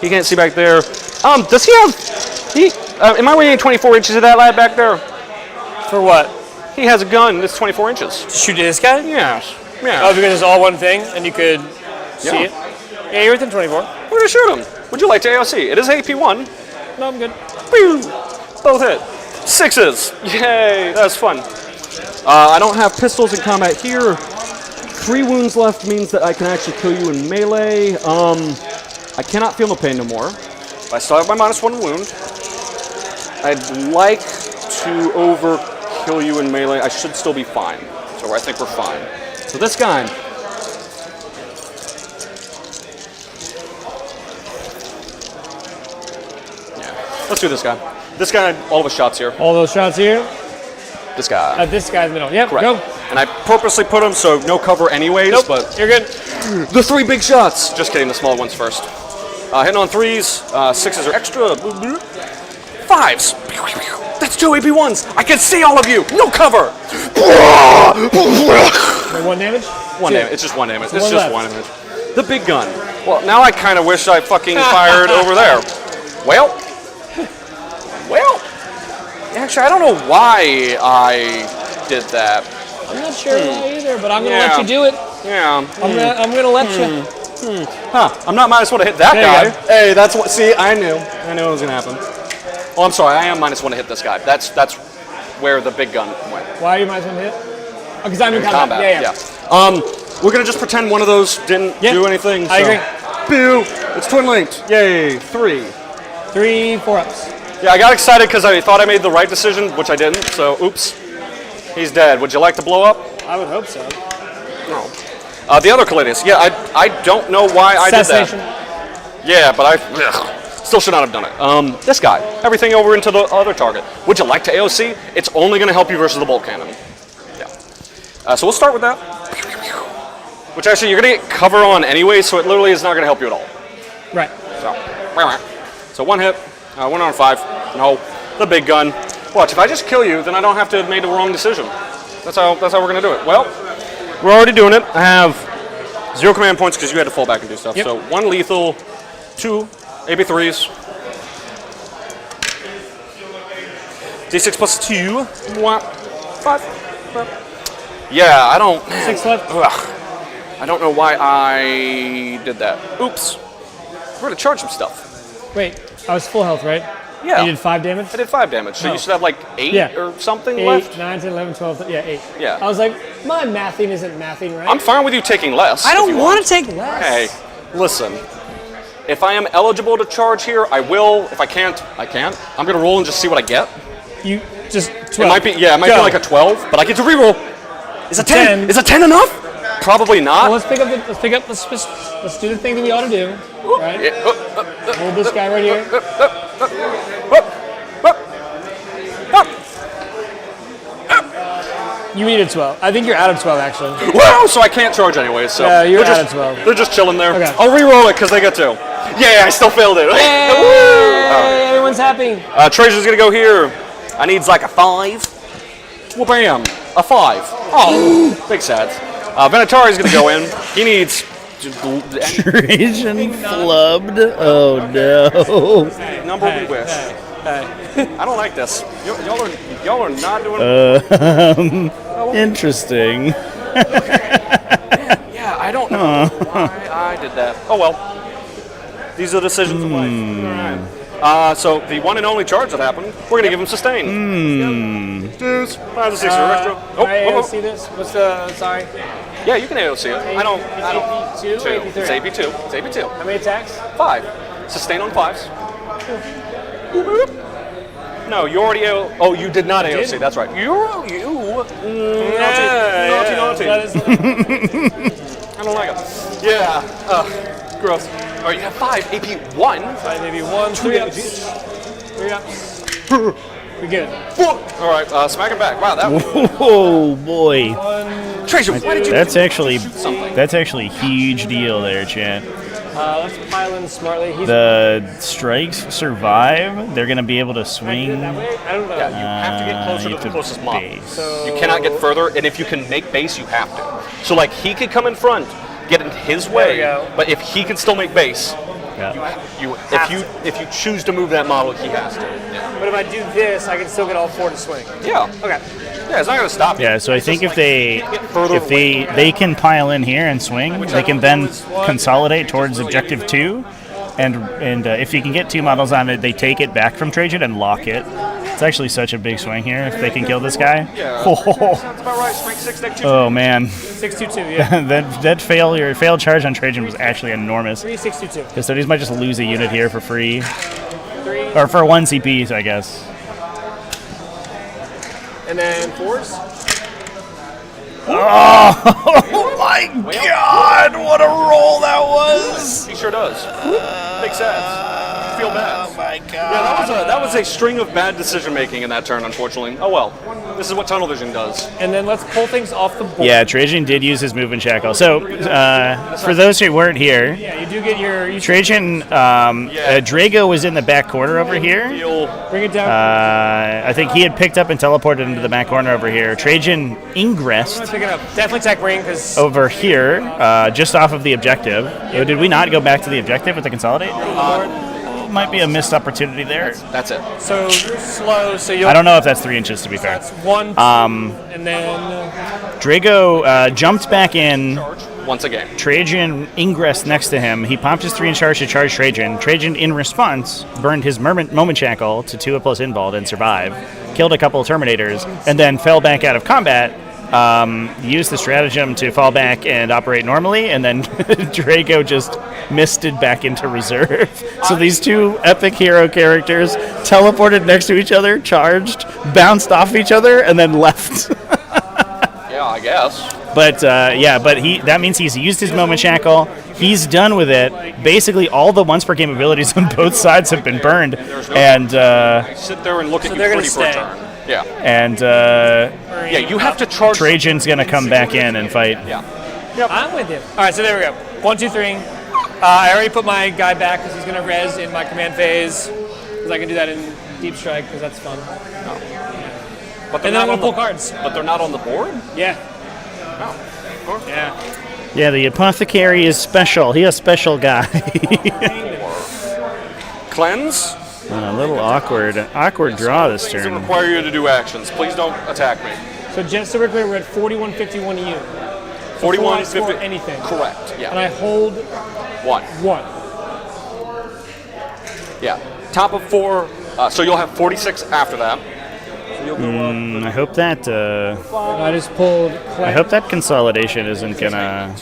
[SPEAKER 21] He can't see back there. Does he have? Am I waiting 24 inches of that lad back there?
[SPEAKER 22] For what?
[SPEAKER 21] He has a gun that's 24 inches.
[SPEAKER 22] To shoot this guy?
[SPEAKER 21] Yes. Yeah.
[SPEAKER 22] Oh, because it's all one thing and you could see it? Yeah, you're within 24.
[SPEAKER 21] We're gonna shoot him. Would you like to AOC? It is AP1.
[SPEAKER 22] No, I'm good.
[SPEAKER 21] Boom. Both hit. 6s. Yay, that's fun. I don't have pistols in combat here. 3 wounds left means that I can actually kill you in melee. I cannot feel no pain no more. I still have my -1 wound. I'd like to overkill you in melee. I should still be fine. So I think we're fine. So this guy. Yeah. Let's do this guy. This guy, all of his shots here.
[SPEAKER 22] All those shots here?
[SPEAKER 21] This guy.
[SPEAKER 22] This guy's middle. Yep,
[SPEAKER 21] Correct.
[SPEAKER 22] go.
[SPEAKER 21] And I purposely put him so no cover anyways,
[SPEAKER 22] Nope,
[SPEAKER 21] but
[SPEAKER 22] you're good.
[SPEAKER 21] The 3 big shots. Just kidding, the small ones first. Hitting on 3s, 6s are extra. 5s. That's 2 AP1s. I can see all of you. No cover.
[SPEAKER 22] 1 damage?
[SPEAKER 21] 1 damage. It's just 1 damage.
[SPEAKER 22] So
[SPEAKER 21] It's
[SPEAKER 22] one
[SPEAKER 21] just
[SPEAKER 22] left.
[SPEAKER 21] 1 damage. The big gun. Well, now I kind of wish I fucking fired over there. Well. Actually, I don't know why I did that.
[SPEAKER 22] I'm not sure why either, but I'm gonna let you do it.
[SPEAKER 21] Yeah.
[SPEAKER 22] I'm gonna let you.
[SPEAKER 21] Huh. I'm not -1 to hit that
[SPEAKER 22] There you
[SPEAKER 21] guy.
[SPEAKER 22] go.
[SPEAKER 21] Hey, that's what. See, I knew it was gonna happen. Oh, I'm sorry. I am -1 to hit this guy. That's where the big gun went.
[SPEAKER 22] Why are you -1 to hit? Oh, because I'm in combat.
[SPEAKER 21] Yeah. We're gonna just pretend one of those didn't do anything.
[SPEAKER 22] I agree.
[SPEAKER 21] Boo! It's twin linked. Yay! 3.
[SPEAKER 22] 3 4-ups.
[SPEAKER 21] Yeah, I got excited because I thought I made the right decision, which I didn't. So, oops. He's dead. Would you like to blow up?
[SPEAKER 22] I would hope so.
[SPEAKER 21] No. The other Callidius. Yeah, I don't know why I did that. Yeah, but I still should not have done it. This guy. Everything over into the other target. Would you like to AOC? It's only going to help you versus the bolt cannon. Yeah. So we'll start with that. Which actually you're going to get cover on anyway, so it literally is not going to help you at all.
[SPEAKER 22] Right.
[SPEAKER 21] So 1 hit. 1 on 5. No. The big gun. Watch, if I just kill you, then I don't have to have made the wrong decision. That's how we're going to do it. Well, we're already doing it. I have 0 command points because you had to fall back and do stuff.
[SPEAKER 22] Yep.
[SPEAKER 21] So 1 lethal, 2 AP3s. D6 plus 2. 5. Yeah, I don't...
[SPEAKER 22] 6 left.
[SPEAKER 21] Ugh. I don't know why I did that. Oops. We're going to charge some stuff.
[SPEAKER 22] Wait, I was full health, right?
[SPEAKER 21] Yeah.
[SPEAKER 22] You did 5 damage?
[SPEAKER 21] I did 5 damage, so
[SPEAKER 22] No.
[SPEAKER 21] you should have like 8 or something
[SPEAKER 22] 8,
[SPEAKER 21] left.
[SPEAKER 22] 9, 10, 11, 12, yeah, 8.
[SPEAKER 21] Yeah.
[SPEAKER 22] I was like, my mathing isn't mathing right.
[SPEAKER 21] I'm fine with you taking less.
[SPEAKER 22] I
[SPEAKER 21] if
[SPEAKER 22] don't
[SPEAKER 21] you
[SPEAKER 22] want to take less.
[SPEAKER 21] Hey, listen. If I am eligible to charge here, I will. If I can't, I can't. I'm gonna roll and just see what I get.
[SPEAKER 22] You just 12.
[SPEAKER 21] It might be, yeah, it might be like a 12, but I get to reroll. Is a 10? Is a 10 enough? Probably not.
[SPEAKER 22] Well, let's do the thing that we ought to do, right? Hold this guy right here. You needed 12. I think you're out of 12, actually.
[SPEAKER 21] Wow, so I can't charge anyway, so.
[SPEAKER 22] Yeah, you're
[SPEAKER 21] they're
[SPEAKER 22] out
[SPEAKER 21] just,
[SPEAKER 22] of 12.
[SPEAKER 21] They're just chilling there.
[SPEAKER 22] Okay.
[SPEAKER 21] I'll re-roll it because they get 2. Yeah, I still failed it.
[SPEAKER 22] Hey, everyone's happy.
[SPEAKER 21] Treasure's gonna go here. I need like a 5. Well, bam, a 5. Oh, big sad. Venatari's gonna go in. He needs.
[SPEAKER 10] Trajan flubbed. Oh no.
[SPEAKER 21] Number we wish. I don't like this. Y'all are not doing.
[SPEAKER 10] Interesting.
[SPEAKER 21] Yeah, I don't know why I did that. Oh well. These are the decisions of life. All right. So the one and only charge that happened, we're gonna give him sustain. Deuce, 5 to 6 extra.
[SPEAKER 22] Can I AOC this? What's the, sorry?
[SPEAKER 21] Yeah, you can AOC it. I don't.
[SPEAKER 22] AP2 or AP3?
[SPEAKER 21] It's AP2. It's AP2.
[SPEAKER 22] How many attacks?
[SPEAKER 21] 5. Sustain on 5s. No, you already oh, you did not AOC. That's right. Naughty. I don't like it. Yeah. Gross. All right, you have 5 AP1.
[SPEAKER 22] 5 AP1. 3 ups. 3 ups. We're good.
[SPEAKER 21] All right, smack him back. Wow, that was
[SPEAKER 10] Oh boy.
[SPEAKER 21] Trajan, why did you
[SPEAKER 10] That's
[SPEAKER 21] shoot
[SPEAKER 10] actually
[SPEAKER 21] something?
[SPEAKER 10] that's actually a huge deal there, chat.
[SPEAKER 22] Let's pile in smartly. He's
[SPEAKER 10] The strikes survive. They're gonna be able to swing.
[SPEAKER 22] that way? I don't know.
[SPEAKER 21] Yeah, you have to get closer
[SPEAKER 10] you
[SPEAKER 21] to the
[SPEAKER 10] have
[SPEAKER 21] closest model.
[SPEAKER 10] base.
[SPEAKER 21] You cannot get further, and if you can make base, you have to. So like he could come in front, get in his way, but if he can still make base, if you choose to move that model, he has to. Yeah.
[SPEAKER 22] But if I do this, I can still get all 4 to swing.
[SPEAKER 21] Yeah.
[SPEAKER 22] Okay.
[SPEAKER 21] Yeah, it's not going to stop you.
[SPEAKER 10] Yeah, so I think if they can pile in here and swing, they can then consolidate towards objective 2, and if you can get 2 models on it, they take it back from Trajan and lock it. It's actually such a big swing here if they can kill this guy.
[SPEAKER 21] Yeah, sounds about right. Strength 6, deck 2.
[SPEAKER 10] Oh man.
[SPEAKER 22] 622, yeah.
[SPEAKER 10] that failed charge on Trajan was actually enormous.
[SPEAKER 22] 3622.
[SPEAKER 10] Custodes might just lose a unit here for free.
[SPEAKER 22] 3.
[SPEAKER 10] Or for 1 CP, I guess.
[SPEAKER 22] And then 4s.
[SPEAKER 10] Oh my god, what a roll that was!
[SPEAKER 21] He sure does. Makes sense. Feel bad.
[SPEAKER 10] Oh my god.
[SPEAKER 21] Yeah, that was a string of bad decision making in that turn, unfortunately. Oh well. This is what tunnel vision does.
[SPEAKER 22] And then let's pull things off the board.
[SPEAKER 10] Yeah, Trajan did use his movement shackle. So, for those who weren't here,
[SPEAKER 22] Yeah, you do get your...
[SPEAKER 10] Trajan, Drago was in the back corner over here.
[SPEAKER 22] Bring it down.
[SPEAKER 10] I think he had picked up and teleported into the back corner over here. Trajan ingressed
[SPEAKER 22] Pick it up. Definitely tech ring, because...
[SPEAKER 10] over here, just off of the objective. Oh, did we not go back to the objective with the consolidate? Might be a missed opportunity there.
[SPEAKER 21] That's it.
[SPEAKER 22] So slow, so you'll...
[SPEAKER 10] I don't know if that's 3 inches, to be fair.
[SPEAKER 22] That's 1, and then...
[SPEAKER 10] Drago jumped back in.
[SPEAKER 21] Once again.
[SPEAKER 10] Trajan ingressed next to him. He popped his 3-inch charge to charge Trajan. Trajan, in response, burned his moment shackle to 2 plus invuln and survived. Killed a couple of Terminators, and then fell back out of combat. Used the stratagem to fall back and operate normally, and then Drago just misted back into reserve. So these 2 epic hero characters teleported next to each other, charged, bounced off each other, and then left.
[SPEAKER 21] Yeah, I guess.
[SPEAKER 10] But that means he's used his moment shackle. He's done with it. Basically, all the once per game abilities on both sides have been burned, and
[SPEAKER 21] sit there and look at you pretty for a turn. Yeah.
[SPEAKER 10] And
[SPEAKER 21] yeah, you have to charge.
[SPEAKER 10] Trajan's gonna come back in and fight.
[SPEAKER 21] Yeah.
[SPEAKER 22] Yep. I'm with you. All right, so there we go. 1, 2, 3. I already put my guy back because he's going to res in my command phase. Because I can do that in Deep Strike because that's fun.
[SPEAKER 21] Oh. But
[SPEAKER 22] and then I'm going to pull cards.
[SPEAKER 21] But they're not on the board?
[SPEAKER 22] Yeah.
[SPEAKER 21] Oh.
[SPEAKER 22] Yeah.
[SPEAKER 10] Yeah, the apothecary is special. He's a special guy.
[SPEAKER 21] Cleanse?
[SPEAKER 10] A little awkward draw this
[SPEAKER 21] Things that
[SPEAKER 10] turn.
[SPEAKER 21] require you to do actions. Please don't attack me.
[SPEAKER 22] So just so we're clear, we're at 4151 to you.
[SPEAKER 21] 4150.
[SPEAKER 22] Anything.
[SPEAKER 21] Correct. Yeah.
[SPEAKER 22] And I hold
[SPEAKER 21] 1. Yeah. Top of 4. So you'll have 46 after that. So you'll go
[SPEAKER 10] I hope that.
[SPEAKER 22] I just pulled.
[SPEAKER 10] I hope that consolidation isn't gonna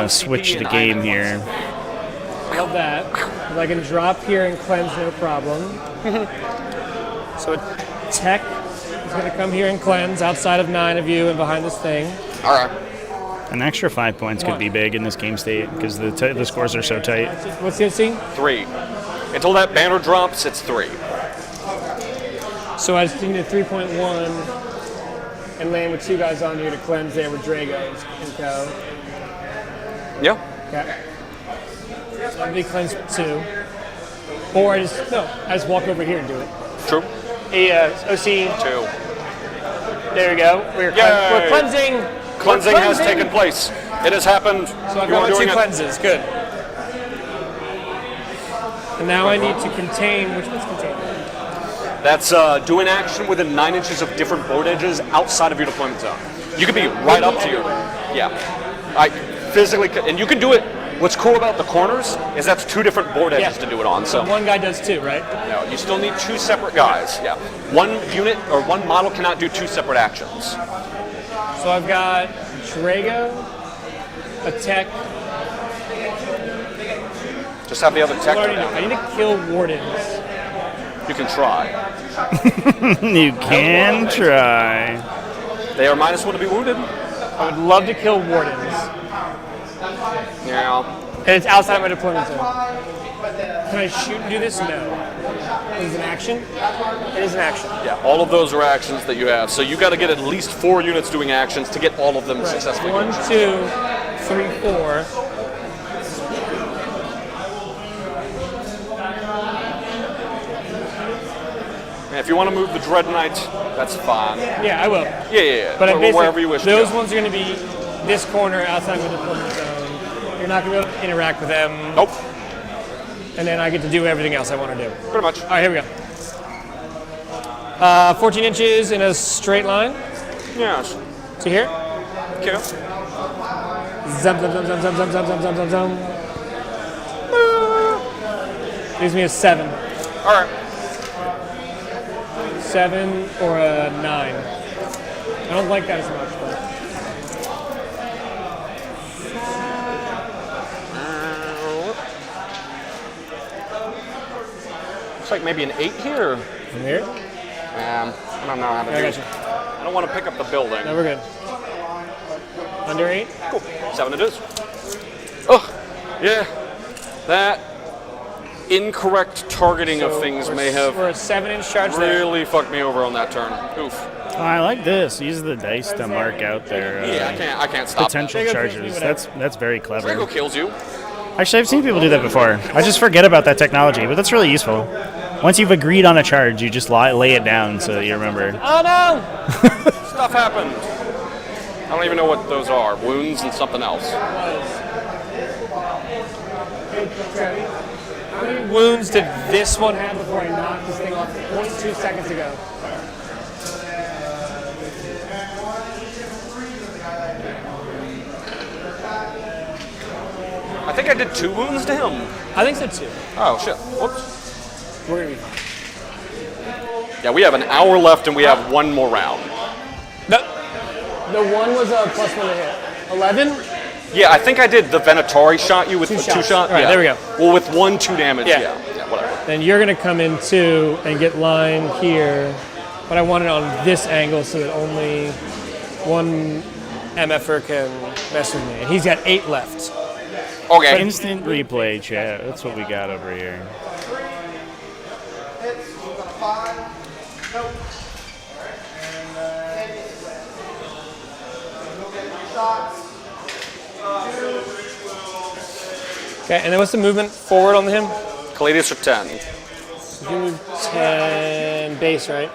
[SPEAKER 10] switch the game here.
[SPEAKER 22] I love that. I can drop here and cleanse, no problem. So tech is going to come here and cleanse outside of 9 of you and behind this thing.
[SPEAKER 21] All right.
[SPEAKER 10] An extra 5 points could be big in this game state because the scores are so tight.
[SPEAKER 22] What's the scene?
[SPEAKER 21] 3. Until that banner drops, it's 3.
[SPEAKER 22] So I just need a 3.1 and land with 2 guys on here to cleanse there with Dragos and co.
[SPEAKER 21] Yeah.
[SPEAKER 22] Okay. So let me cleanse 2. Or I just walk over here and do it.
[SPEAKER 21] True.
[SPEAKER 22] OC.
[SPEAKER 21] 2.
[SPEAKER 22] There we go. We're cleansing.
[SPEAKER 21] Cleansing has taken place. It has happened.
[SPEAKER 22] So I've got 2 cleanses. Good. And now I need to contain. Which one's contain?
[SPEAKER 21] That's do an action within 9 inches of different board edges outside of your deployment zone. You could be right up to you. Yeah. I physically, and you can do it. What's cool about the corners is that's 2 different board edges to do it on.
[SPEAKER 22] So one guy does 2, right?
[SPEAKER 21] No, you still need 2 separate guys. Yeah. One unit or one model cannot do 2 separate actions.
[SPEAKER 22] So I've got Drago, a tech.
[SPEAKER 21] Just have the other tech.
[SPEAKER 22] I need to kill wardens.
[SPEAKER 21] You can try.
[SPEAKER 10] You can try.
[SPEAKER 21] They are -1 to be wounded.
[SPEAKER 22] I would love to kill wardens.
[SPEAKER 21] Yeah.
[SPEAKER 22] And it's outside my deployment zone. Can I shoot and do this? No. is an action? It is an action.
[SPEAKER 21] Yeah, all of those are actions that you have. So you got to get at least 4 units doing actions to get all of them successfully.
[SPEAKER 22] 1, 2, 3, 4.
[SPEAKER 21] And if you want to move the Dread Knight, that's fine.
[SPEAKER 22] Yeah, I will.
[SPEAKER 21] Yeah.
[SPEAKER 22] But
[SPEAKER 21] wherever you wish to
[SPEAKER 22] those
[SPEAKER 21] go.
[SPEAKER 22] ones are going to be this corner outside of the deployment zone. You're not going to be able to interact with them.
[SPEAKER 21] Nope.
[SPEAKER 22] And then I get to do everything else I want to do.
[SPEAKER 21] Pretty much.
[SPEAKER 22] All right, here we go. 14 inches in a straight line.
[SPEAKER 21] Yes.
[SPEAKER 22] To here.
[SPEAKER 21] Okay.
[SPEAKER 22] Zum, zum, zum, zum, zum, zum, zum, zum, zum, zum. Gives me a 7.
[SPEAKER 21] All right.
[SPEAKER 22] 7 or a 9. I don't like that as much, but.
[SPEAKER 21] Looks like maybe an 8 here.
[SPEAKER 22] From here?
[SPEAKER 21] I don't know how to do
[SPEAKER 22] I got
[SPEAKER 21] it.
[SPEAKER 22] you.
[SPEAKER 21] I don't want to pick up the building.
[SPEAKER 22] No, we're good. Under 8?
[SPEAKER 21] Cool. 7 it is. Oh, yeah. That incorrect targeting of things may have
[SPEAKER 22] We're a 7-inch charge there.
[SPEAKER 21] really fucked me over on that turn. Oof.
[SPEAKER 14] Oh, I like this. Use the dice to mark out their
[SPEAKER 21] Yeah, I can't stop
[SPEAKER 14] potential
[SPEAKER 21] that.
[SPEAKER 14] charges. That's very clever.
[SPEAKER 21] Drago kills you.
[SPEAKER 14] Actually, I've seen people do that before. I just forget about that technology, but that's really useful. Once you've agreed on a charge, you just lay it down so that you remember.
[SPEAKER 22] Oh no!
[SPEAKER 21] Stuff happened. I don't even know what those are. Wounds and something else.
[SPEAKER 22] How many wounds did this one have before I knocked this thing off 0.2 seconds ago?
[SPEAKER 21] I think I did 2 wounds to him.
[SPEAKER 22] I think so too.
[SPEAKER 21] Oh, shit. Whoops.
[SPEAKER 22] We're gonna be fine.
[SPEAKER 21] Yeah, we have an hour left and we have 1 more round.
[SPEAKER 22] The 1 was a +1 to hit. 11?
[SPEAKER 21] Yeah, I think I did the Venatari shot you with
[SPEAKER 22] Two
[SPEAKER 21] the
[SPEAKER 22] shots.
[SPEAKER 21] 2 shot.
[SPEAKER 22] All right,
[SPEAKER 21] yeah.
[SPEAKER 22] there we go.
[SPEAKER 21] Well, with 1 2 damage.
[SPEAKER 22] Yeah.
[SPEAKER 21] Yeah, whatever.
[SPEAKER 22] Then you're gonna come in 2 and get line here. But I want it on this angle so that only one MFer can mess with me. And he's got 8 left.
[SPEAKER 21] Okay.
[SPEAKER 14] Instant replay, chat. That's what we got over here.
[SPEAKER 22] Okay, and then what's the movement forward on him?
[SPEAKER 21] Caladius are 10.
[SPEAKER 22] So you move 10 base, right?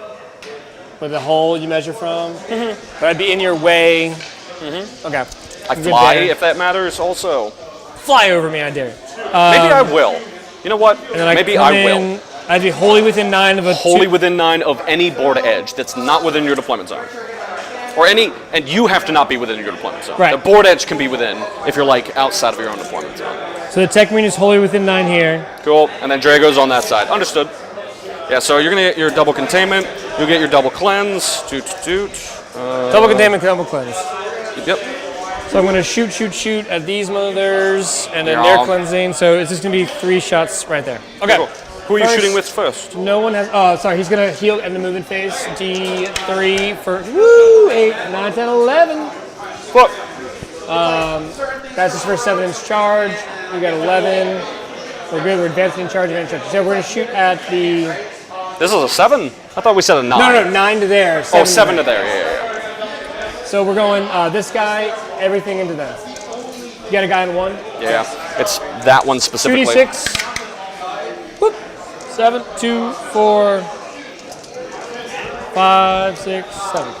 [SPEAKER 22] With the hole you measure from? Mm-hmm. But I'd be in your way. Mm-hmm. Okay.
[SPEAKER 21] I fly, if that matters, also.
[SPEAKER 22] Fly over me, I dare.
[SPEAKER 21] Maybe I will. You know what? Maybe I will.
[SPEAKER 22] I'd be wholly within 9 of a
[SPEAKER 21] Wholly within 9 of any board edge that's not within your deployment zone. Or any, and you have to not be within your deployment zone.
[SPEAKER 22] Right.
[SPEAKER 21] The board edge can be within if you're like outside of your own deployment zone.
[SPEAKER 22] So the Tech Marine is wholly within 9 here.
[SPEAKER 21] Cool. And then Drago's on that side. Understood. Yeah, so you're going to get your double containment. You'll get your double cleanse.
[SPEAKER 22] Double containment, double cleanse.
[SPEAKER 21] Yep.
[SPEAKER 22] So I'm going to shoot at these mothers, and then
[SPEAKER 21] Yeah.
[SPEAKER 22] they're cleansing. So it's just going to be 3 shots right there. Okay.
[SPEAKER 21] Cool. Who are you shooting with first?
[SPEAKER 22] No one has. Oh, sorry. He's going to heal in the movement phase. D3 for 8, 9, 10, 11.
[SPEAKER 21] Fuck.
[SPEAKER 22] That's his first 7-inch charge. We got 11. We're good. We're advancing in charge. So we're going to shoot at the.
[SPEAKER 21] This is a 7? I thought we said a 9.
[SPEAKER 22] No, 9 to there.
[SPEAKER 21] 7 to there. Yeah.
[SPEAKER 22] So we're going this guy, everything into that. You got a guy in 1?
[SPEAKER 21] Yeah. It's that one specifically.
[SPEAKER 22] 2d6. Whoop. 7, 2, 4, 5, 6, 7.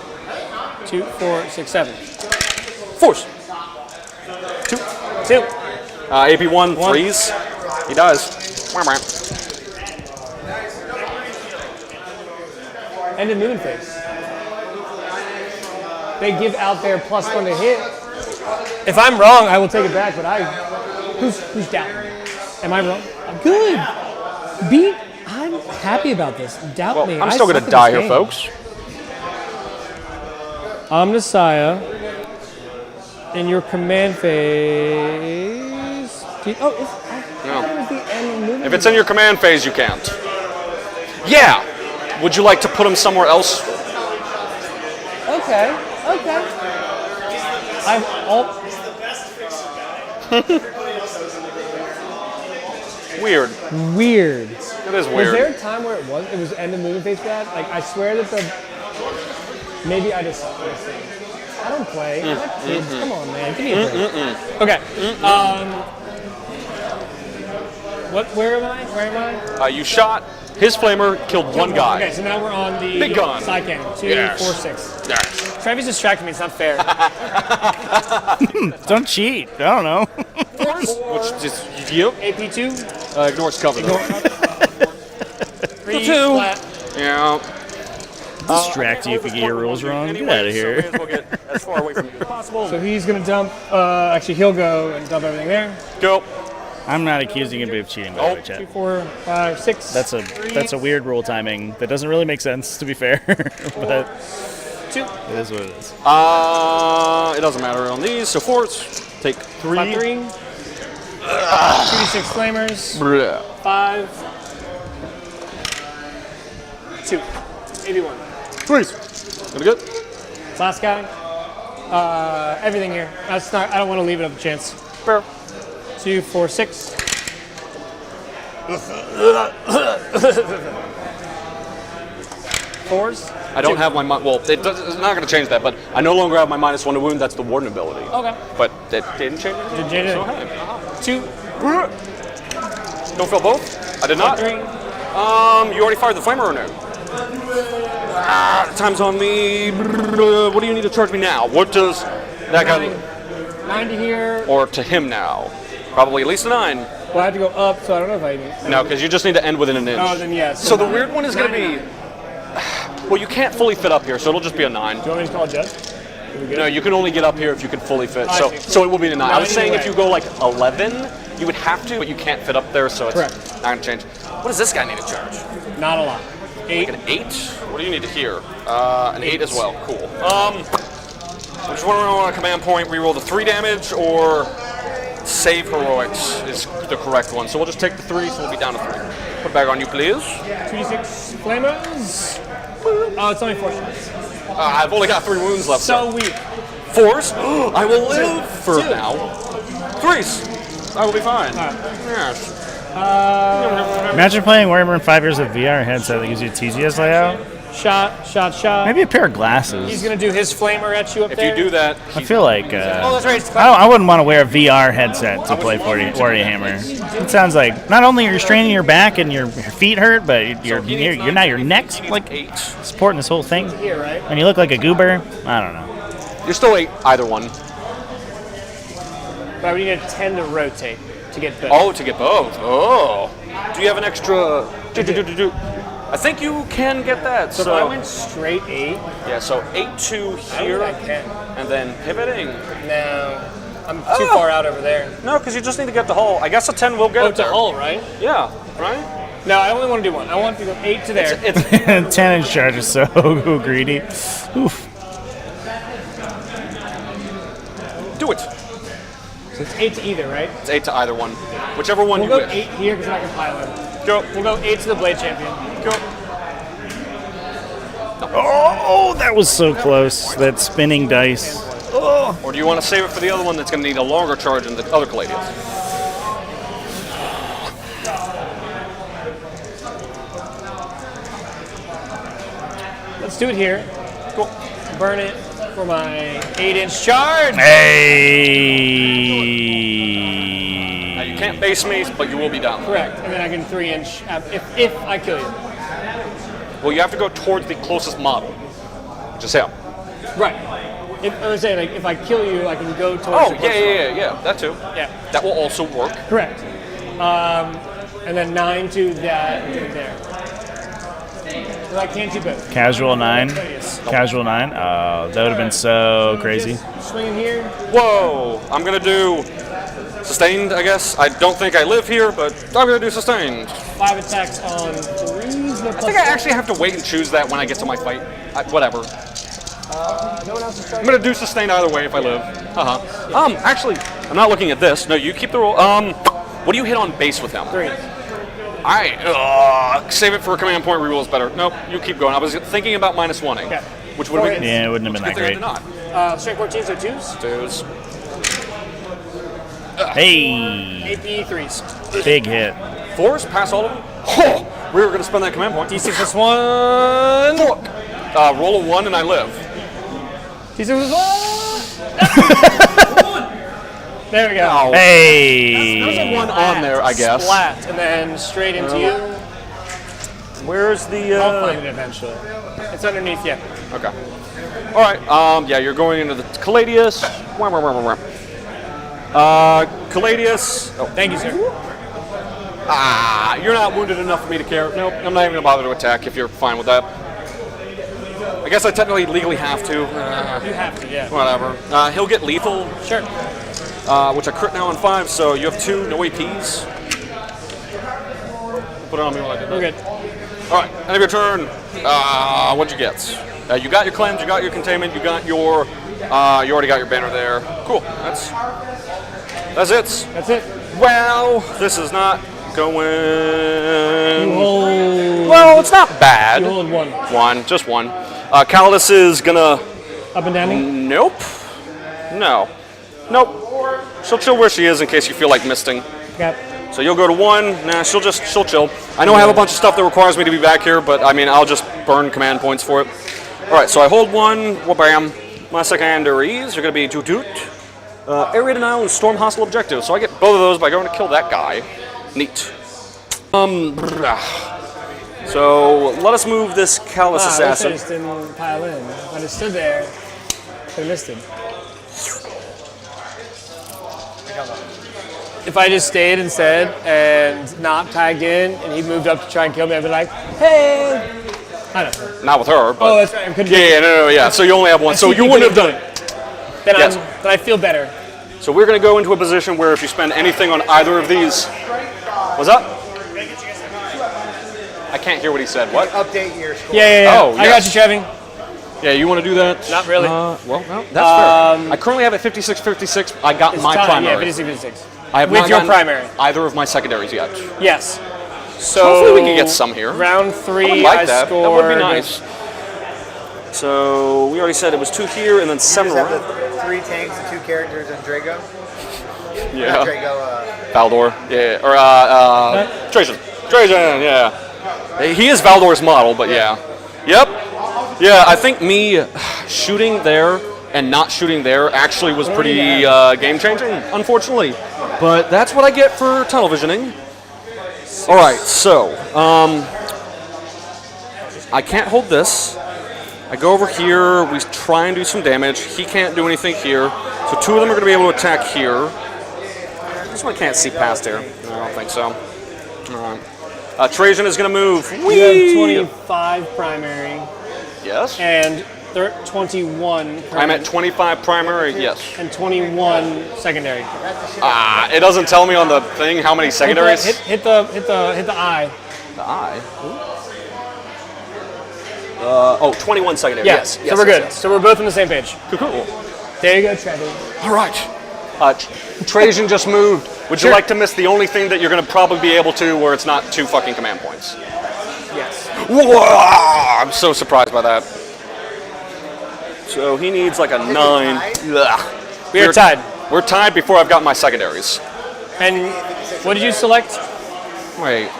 [SPEAKER 22] 2, 4, 6, 7. Force. 2.
[SPEAKER 21] AP1 freeze. He dies.
[SPEAKER 22] End of movement phase. They give out their +1 to hit. If I'm wrong, I will take it back. But who's down? Am I wrong? Good. I'm happy about this. Doubt me.
[SPEAKER 21] I'm still going to die here, folks.
[SPEAKER 22] Omnissiah, in your command phase.
[SPEAKER 21] No. If it's in your command phase, you can't. Yeah. Would you like to put him somewhere else?
[SPEAKER 22] Okay.
[SPEAKER 21] Weird.
[SPEAKER 22] Weird.
[SPEAKER 21] It is
[SPEAKER 22] Was
[SPEAKER 21] weird.
[SPEAKER 22] there a time where it was end of moving phase for that? Like, I swear that maybe I just. I don't play. I like kids. Come on, man. Give me a break. Okay. Where am I?
[SPEAKER 21] You shot. His flamer killed one guy.
[SPEAKER 22] Okay, so now we're on the
[SPEAKER 21] Big gun.
[SPEAKER 22] side cannon. 2,
[SPEAKER 21] Yes.
[SPEAKER 22] 4, 6.
[SPEAKER 21] Yes.
[SPEAKER 22] Travis distracted me. It's not fair.
[SPEAKER 14] Don't cheat. I don't know.
[SPEAKER 21] Which just you.
[SPEAKER 22] AP2.
[SPEAKER 21] Ignores cover.
[SPEAKER 22] 3
[SPEAKER 21] 2.
[SPEAKER 22] flat.
[SPEAKER 21] Yeah.
[SPEAKER 14] Distract you if you get your rules wrong. Get out of
[SPEAKER 21] So we
[SPEAKER 14] here.
[SPEAKER 21] may as well get as far away from you as possible.
[SPEAKER 22] So he's gonna dump. Actually, he'll go and dump everything there.
[SPEAKER 21] Go.
[SPEAKER 14] I'm not accusing anybody of cheating, by the way,
[SPEAKER 22] 2,
[SPEAKER 14] chat.
[SPEAKER 22] 4, 5, 6.
[SPEAKER 14] That's a weird rule timing. That doesn't really make sense, to be fair. But
[SPEAKER 22] 2.
[SPEAKER 14] it is what it is.
[SPEAKER 21] It doesn't matter on these. So force. Take 3.
[SPEAKER 22] 5, 3. 2d6 flamers. 5. 2. 81.
[SPEAKER 21] Freeze. Gonna good.
[SPEAKER 22] Last guy. Everything here. That's not. I don't want to leave it up to chance.
[SPEAKER 21] Fair.
[SPEAKER 22] 2, 4, 6. Fours.
[SPEAKER 21] I don't have my well. It's not going to change that, but I no longer have my -1 to wound. That's the warden ability.
[SPEAKER 22] Okay.
[SPEAKER 21] But it didn't change anything.
[SPEAKER 22] Didn't change
[SPEAKER 21] So
[SPEAKER 22] anything.
[SPEAKER 21] hey.
[SPEAKER 22] 2.
[SPEAKER 21] Don't fail both. I did not.
[SPEAKER 22] 3.
[SPEAKER 21] You already fired the flamer or no? Time's on me. What do you need to charge me now? What does that guy?
[SPEAKER 22] 9 to here.
[SPEAKER 21] Or to him now? Probably at least a 9.
[SPEAKER 22] Well, I have to go up, so I don't know if I even.
[SPEAKER 21] No, because you just need to end within an inch.
[SPEAKER 22] Oh, then yes.
[SPEAKER 21] So the weird one is going to be. Well, you can't fully fit up here, so it'll just be a 9.
[SPEAKER 22] Do you want me to call a judge?
[SPEAKER 21] No, you can only get up here if you can fully fit.
[SPEAKER 22] I
[SPEAKER 21] So,
[SPEAKER 22] see.
[SPEAKER 21] so it will be a 9. I was saying if
[SPEAKER 22] Anyway.
[SPEAKER 21] you go like 11, you would have to, but you can't fit up there, so it's
[SPEAKER 22] Correct.
[SPEAKER 21] not going to change. What does this guy need to charge?
[SPEAKER 22] Not a lot. 8.
[SPEAKER 21] Like an 8? What do you need to hear? An 8 as well. Cool. Which one on a command point? Reroll the 3 damage or save heroics is the correct one. So we'll just take the 3, so we'll be down to 3. Put back on you, please.
[SPEAKER 22] 2d6 flamers. Oh, it's only 4 shots.
[SPEAKER 21] I've only got 3 wounds left.
[SPEAKER 22] So weak.
[SPEAKER 21] 4s? I will live for
[SPEAKER 22] 2.
[SPEAKER 21] now. 3s. I will be fine. Yes.
[SPEAKER 14] Imagine playing Warhammer in 5 years with VR headset that gives you a TZS layout.
[SPEAKER 22] Shot.
[SPEAKER 14] Maybe a pair of glasses.
[SPEAKER 22] He's gonna do his flamer at you up there.
[SPEAKER 21] If you do that,
[SPEAKER 14] I feel like
[SPEAKER 22] Oh, that's right. It's
[SPEAKER 14] I wouldn't want to wear a VR headset to play Warhammer. It sounds like not only are you straining your back and your feet hurt, but you're now your neck's like supporting this whole thing.
[SPEAKER 22] Here, right?
[SPEAKER 14] And you look like a goober. I don't know.
[SPEAKER 21] you're still 8, either one.
[SPEAKER 22] But we need a 10 to rotate to get both.
[SPEAKER 21] Oh, to get both. Oh. Do you have an extra? I think you can get that.
[SPEAKER 22] So if I went straight 8.
[SPEAKER 21] Yeah, so 8-2 here,
[SPEAKER 22] I can.
[SPEAKER 21] and then pivoting.
[SPEAKER 22] No, I'm too far out over there.
[SPEAKER 21] No, because you just need to get the hull. I guess a 10 will get it
[SPEAKER 22] to
[SPEAKER 21] there.
[SPEAKER 22] hull, right?
[SPEAKER 21] Yeah, right?
[SPEAKER 22] No, I only want to do 1. I want to go 8 to there.
[SPEAKER 14] 10-inch charge is so greedy. Oof.
[SPEAKER 21] Do it.
[SPEAKER 22] So it's 8 to either, right?
[SPEAKER 21] It's 8 to either one. Whichever one
[SPEAKER 22] We'll
[SPEAKER 21] you
[SPEAKER 22] go
[SPEAKER 21] wish.
[SPEAKER 22] 8 here because I can pilot.
[SPEAKER 21] Go.
[SPEAKER 22] We'll go 8 to the Blade Champion.
[SPEAKER 21] Go.
[SPEAKER 14] Oh, that was so close. That spinning dice. Oh.
[SPEAKER 21] Or do you want to save it for the other one that's going to need a longer charge than the other Caladians?
[SPEAKER 22] Let's do it here. Cool. Burn it for my 8-inch charge.
[SPEAKER 14] Hey.
[SPEAKER 21] Now you can't base me, but you will be down.
[SPEAKER 22] Correct. And then I can 3-inch if I kill you.
[SPEAKER 21] Well, you have to go towards the closest model, which is him.
[SPEAKER 22] Right. I was saying, like, if I kill you, I can go towards.
[SPEAKER 21] Oh,
[SPEAKER 22] the closest
[SPEAKER 21] yeah. That too.
[SPEAKER 22] Yeah.
[SPEAKER 21] That will also work.
[SPEAKER 22] Correct. And then 9 to that there. Well, I can't do both.
[SPEAKER 14] Casual 9. Casual 9. Oh, that would have been so crazy.
[SPEAKER 22] Swinging here.
[SPEAKER 21] Whoa! I'm gonna do sustained, I guess. I don't think I live here, but I'm gonna do sustained.
[SPEAKER 22] 5 attacks on 3s.
[SPEAKER 21] I think I actually have to wait and choose that when I get to my fight. Whatever.
[SPEAKER 22] No one else is trying.
[SPEAKER 21] I'm gonna do sustained either way if I live. Actually, I'm not looking at this. No, you keep the roll. What do you hit on base with him?
[SPEAKER 22] 3.
[SPEAKER 21] Save it for a command point reroll is better. Nope, you keep going. I was thinking about -1-ing,
[SPEAKER 22] Okay.
[SPEAKER 21] which would have been.
[SPEAKER 14] Yeah, it wouldn't have been that great.
[SPEAKER 21] Not.
[SPEAKER 22] Strength 14, so 2s.
[SPEAKER 21] 2s.
[SPEAKER 14] Hey.
[SPEAKER 22] AP 3s.
[SPEAKER 14] Big hit.
[SPEAKER 21] 4s, pass all of them. Oh, we were going to spend that command point.
[SPEAKER 22] D6 plus 1.
[SPEAKER 21] Roll a 1 and I live.
[SPEAKER 22] D6 plus 1. There we go.
[SPEAKER 21] Oh.
[SPEAKER 14] Hey.
[SPEAKER 21] There's a 1 on there, I guess.
[SPEAKER 22] Splat, and then straight into you.
[SPEAKER 21] Where's the...
[SPEAKER 22] I'll find it eventually. It's underneath you.
[SPEAKER 21] Okay. All right. Yeah, you're going into the Caladius. Caladius. Oh,
[SPEAKER 22] thank you, sir.
[SPEAKER 21] You're not wounded enough for me to care. Nope, I'm not even gonna bother to attack if you're fine with that. I guess I technically legally have to.
[SPEAKER 22] You have to, yeah.
[SPEAKER 21] Whatever. He'll get lethal.
[SPEAKER 22] Sure.
[SPEAKER 21] Which I crit now on 5, so you have 2, no APs. Put it on me while I do that.
[SPEAKER 22] We're good.
[SPEAKER 21] All right, end of your turn. What'd you get? You got your cleanse, you got your containment, you got your. You already got your banner there. Cool. That's it.
[SPEAKER 22] That's it.
[SPEAKER 21] Well, this is not going.
[SPEAKER 22] You hold.
[SPEAKER 21] Well, it's not bad.
[SPEAKER 22] You hold 1.
[SPEAKER 21] 1, just 1. Calidus is gonna.
[SPEAKER 22] Up and down?
[SPEAKER 21] Nope. No. Nope. She'll chill where she is in case you feel like misting.
[SPEAKER 22] Okay.
[SPEAKER 21] So you'll go to 1. Nah, she'll chill. I know I have a bunch of stuff that requires me to be back here, but I mean, I'll just burn command points for it. All right, so I hold 1. Wha-bam. My secondaries are going to be Toot. Area denial and storm hostile objectives. So I get both of those by going to kill that guy. Neat. So let us move this callous assassin.
[SPEAKER 22] I just didn't pile in. I just stood there. I missed him. If I just stayed instead and not tagged in, and he moved up to try and kill me, I'd be like, hey! I don't know.
[SPEAKER 21] Not with her, but...
[SPEAKER 22] Oh, that's right. I couldn't
[SPEAKER 21] Yeah. So you only have 1. So you wouldn't have done it.
[SPEAKER 22] Then I feel better.
[SPEAKER 21] So we're going to go into a position where if you spend anything on either of these... What's up? I can't hear what he said. What?
[SPEAKER 18] Update your score.
[SPEAKER 22] Yeah.
[SPEAKER 21] Oh,
[SPEAKER 22] I got you, Chevy.
[SPEAKER 21] Yeah, you want to do that?
[SPEAKER 22] Not really.
[SPEAKER 21] Well, no, that's fair. I currently have it 56-56. I got my primary.
[SPEAKER 22] Yeah, 56.
[SPEAKER 21] I have
[SPEAKER 22] with
[SPEAKER 21] not
[SPEAKER 22] your
[SPEAKER 21] gotten
[SPEAKER 22] primary.
[SPEAKER 21] either of my secondaries yet.
[SPEAKER 22] Yes. So
[SPEAKER 21] hopefully we can get some here.
[SPEAKER 22] Round 3,
[SPEAKER 21] I would like that.
[SPEAKER 22] scored.
[SPEAKER 21] That would be nice. So we already said it was 2 here and then 7
[SPEAKER 18] You just
[SPEAKER 21] around.
[SPEAKER 18] have the 3 tanks and 2 characters and Drago.
[SPEAKER 21] Yeah.
[SPEAKER 18] Not Drago.
[SPEAKER 21] Valdor. Yeah. Or Trajan. Yeah. He is Valdor's model, but yeah. Yep. Yeah. I think me shooting there and not shooting there actually was pretty game-changing, unfortunately. But that's what I get for tunnel visioning. All right, so I can't hold this. I go over here. We try and do some damage. He can't do anything here. So 2 of them are going to be able to attack here. This one can't see past here. I don't think so. All right. Trajan is going to move.
[SPEAKER 22] You have 25 primary.
[SPEAKER 21] Yes.
[SPEAKER 22] And 21 primary.
[SPEAKER 21] I'm at 25 primary, yes.
[SPEAKER 22] And 21 secondary.
[SPEAKER 21] It doesn't tell me on the thing how many secondaries.
[SPEAKER 22] Hit the eye.
[SPEAKER 21] The eye? 21 secondary.
[SPEAKER 22] Yes. So we're good. So we're both on the same page.
[SPEAKER 21] Cool.
[SPEAKER 22] There you go, Trevor.
[SPEAKER 21] All right. Trajan just moved. Would you like to miss the only thing that you're going to probably be able to where it's not 2 fucking command points?
[SPEAKER 22] Yes.
[SPEAKER 21] Whoa, I'm so surprised by that. So he needs like a 9. Ugh.
[SPEAKER 22] We're tied.
[SPEAKER 21] We're tied before I've got my secondaries.
[SPEAKER 22] And what did you select?
[SPEAKER 21] Wait.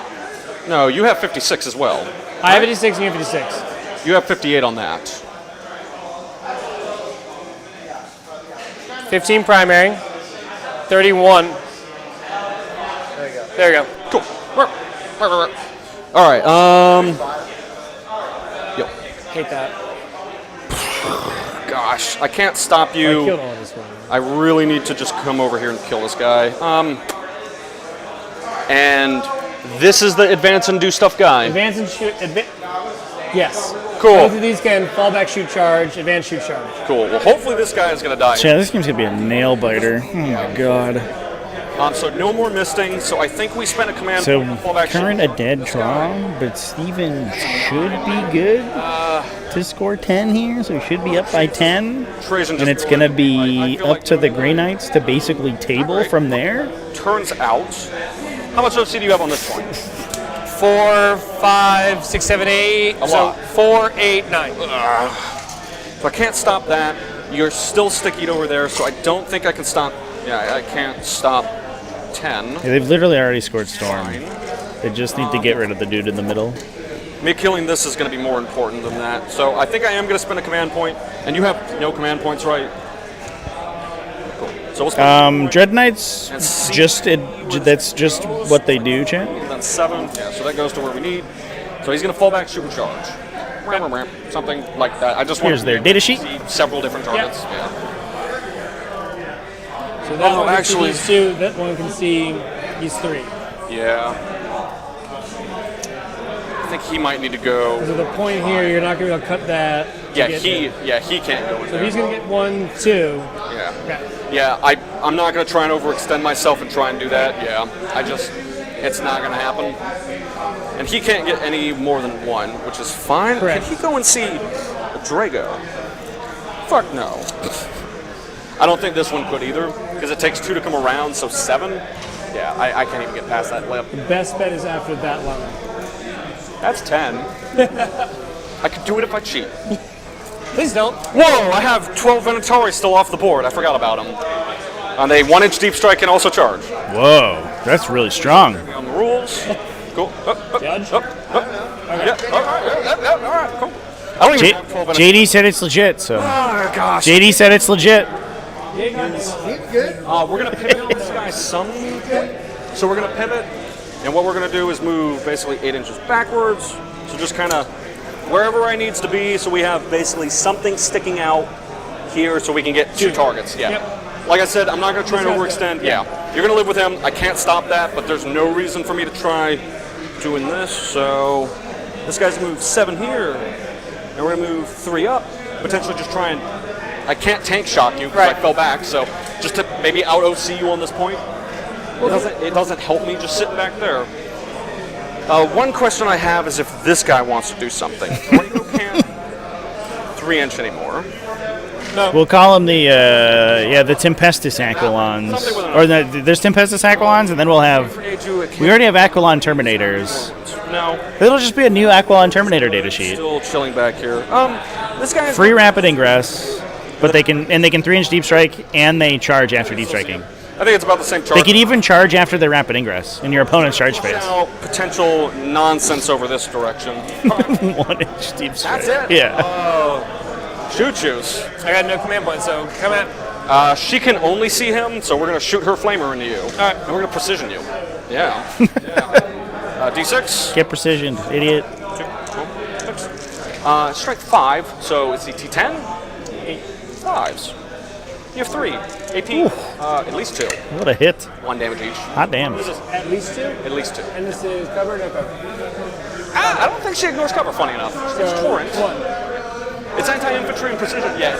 [SPEAKER 21] No, you have 56 as well.
[SPEAKER 22] I have 56 and you have 56.
[SPEAKER 21] You have 58 on that.
[SPEAKER 22] 15 primary. 31. There you go.
[SPEAKER 21] Cool. All right. Yo.
[SPEAKER 22] Hate that.
[SPEAKER 21] Gosh, I can't stop you.
[SPEAKER 22] I killed all this one.
[SPEAKER 21] I really need to just come over here and kill this guy. And this is the advance and do stuff guy.
[SPEAKER 22] Advance and shoot. Yes.
[SPEAKER 21] Cool.
[SPEAKER 22] Both of these can fall back, shoot, charge, advance, shoot, charge.
[SPEAKER 21] Cool. Well, hopefully this guy is going to die.
[SPEAKER 14] Yeah, this game's going to be a nail biter. Oh my god.
[SPEAKER 21] So no more misting. So I think we spent a command.
[SPEAKER 14] So
[SPEAKER 21] fall back,
[SPEAKER 14] current a dead draw, but Steven should be good to score 10 here, so he should be up by 10. And it's going to be up to the Grey Knights to basically table from there.
[SPEAKER 21] Turns out, how much OC do you have on this point?
[SPEAKER 22] 4, 5, 6, 7, 8.
[SPEAKER 21] A
[SPEAKER 22] so
[SPEAKER 21] lot.
[SPEAKER 22] 4, 8, 9.
[SPEAKER 21] If I can't stop that, you're still stickied over there, so I don't think I can stop. Yeah, I can't stop 10.
[SPEAKER 14] Yeah, they've literally already scored Storm.
[SPEAKER 21] Fine.
[SPEAKER 14] They just need to get rid of the dude in the middle.
[SPEAKER 21] Me killing this is going to be more important than that. So I think I am going to spend a command point, and you have no command points, right? Cool. So we'll spend
[SPEAKER 14] Dread Knights, that's just what they do, chat.
[SPEAKER 21] And then 7, yeah, so that goes to where we need. So he's going to fall back, shoot, and charge. Something like that. I just want
[SPEAKER 14] Here's their data sheet.
[SPEAKER 21] See several different targets. Yeah.
[SPEAKER 22] So that one can see these 2, that one can see these 3.
[SPEAKER 21] Yeah. I think he might need to go.
[SPEAKER 22] So the point here, you're not going to be able to cut that.
[SPEAKER 21] Yeah, he can't go in
[SPEAKER 22] So
[SPEAKER 21] there.
[SPEAKER 22] he's going to get 1, 2.
[SPEAKER 21] Yeah.
[SPEAKER 22] Okay.
[SPEAKER 21] Yeah, I'm not going to try and overextend myself and try and do that. Yeah, it's not going to happen. And he can't get any more than 1, which is fine.
[SPEAKER 22] Correct.
[SPEAKER 21] Can he go and see a Drago? Fuck no. I don't think this one could either, because it takes 2 to come around, so 7. Yeah, I can't even get past that lip.
[SPEAKER 22] The best bet is after that line.
[SPEAKER 21] That's 10. I could do it if I cheat.
[SPEAKER 22] Please don't.
[SPEAKER 21] Whoa, I have 12 Venatori still off the board. I forgot about them. And they 1-inch deep strike and also charge.
[SPEAKER 14] Whoa, that's really strong.
[SPEAKER 21] On the rules. Cool.
[SPEAKER 22] Judge.
[SPEAKER 21] Yeah, all right, cool. I don't even have 12
[SPEAKER 14] JD said it's legit, so.
[SPEAKER 21] Oh, gosh.
[SPEAKER 14] JD said it's legit.
[SPEAKER 21] We're going to pivot on this guy some point. So we're going to pivot, and what we're going to do is move basically 8 inches backwards. So just kind of wherever I needs to be, so we have basically something sticking out here so we can get 2 targets. Yeah.
[SPEAKER 22] Yep.
[SPEAKER 21] Like I said, I'm not going to try and overextend. Yeah. You're going to live with him. I can't stop that, but there's no reason for me to try doing this. So this guy's moved 7 here, and we're going to move 3 up. Potentially just try and... I can't tank shock you because I fell back, so just to maybe out OC you on this point. It doesn't help me just sitting back there. One question I have is if this guy wants to do something. Drago can't 3-inch anymore.
[SPEAKER 22] No.
[SPEAKER 14] We'll call them the Tempestus Aquilons. Or there's Tempestus Aquilons, and then we'll have... We already have Aquilon Terminators.
[SPEAKER 21] No.
[SPEAKER 14] It'll just be a new Aquilon Terminator data sheet.
[SPEAKER 21] Still chilling back here. This guy is...
[SPEAKER 14] Free rapid ingress, but they can 3-inch deep strike, and they charge after deep striking.
[SPEAKER 21] I think it's about the same charge.
[SPEAKER 14] They can even charge after their rapid ingress in your opponent's charge phase.
[SPEAKER 21] Now, potential nonsense over this direction.
[SPEAKER 14] 1-inch deep strike.
[SPEAKER 21] That's it?
[SPEAKER 14] Yeah.
[SPEAKER 21] Shoot juice.
[SPEAKER 22] I got no command point, so come at.
[SPEAKER 21] She can only see him, so we're going to shoot her flamer into you. All right. And we're going to precision you. Yeah. D6.
[SPEAKER 14] Get precisioned, idiot.
[SPEAKER 21] 2, 6. Strike 5, so it's the T10. 8 5s. You have 3. AP, at least 2.
[SPEAKER 14] What a hit.
[SPEAKER 21] 1 damage each.
[SPEAKER 14] Hot damn.
[SPEAKER 22] This is at least 2?
[SPEAKER 21] At least 2.
[SPEAKER 22] And this is cover or no cover?
[SPEAKER 21] I don't think she ignores cover, funny enough. It's torrent.
[SPEAKER 22] 1.
[SPEAKER 21] It's anti-infantry and precision. Yeah,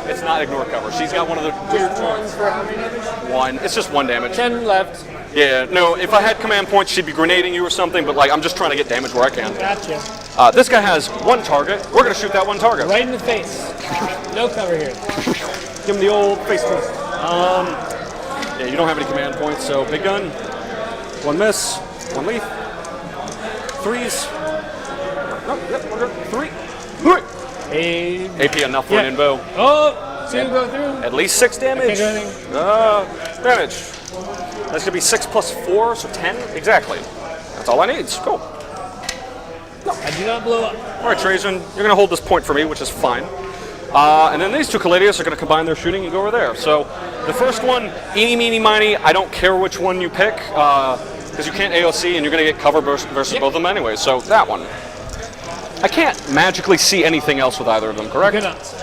[SPEAKER 21] it's not ignore cover. She's got one of the weird torrents.
[SPEAKER 22] For how many damage?
[SPEAKER 21] 1. It's just 1 damage.
[SPEAKER 22] 10 left.
[SPEAKER 21] Yeah, no, if I had command points, she'd be grenading you or something, but like I'm just trying to get damage where I can.
[SPEAKER 22] Gotcha.
[SPEAKER 21] This guy has 1 target. We're going to shoot that 1 target.
[SPEAKER 22] Right in the face. No cover here.
[SPEAKER 21] Give him the old face twist. Yeah, you don't have any command points, so big gun. 1 miss. 1 leaf. 3s. No, yep, we're good. 3. AP enough for an invo.
[SPEAKER 22] Oh, 2 go through.
[SPEAKER 21] At least 6 damage.
[SPEAKER 22] Can't do anything.
[SPEAKER 21] Damage. That's going to be 6 plus 4, so 10. Exactly. That's all I need. Cool.
[SPEAKER 22] No. I do not blow up.
[SPEAKER 21] All right, Trajan, you're going to hold this point for me, which is fine. And then these 2 Caladius are going to combine their shooting and go over there. So the first one, eeny, meeny, miny, I don't care which one you pick, because you can't AOC and you're going to get cover versus both of them anyway. So that one. I can't magically see anything else with either of them, correct?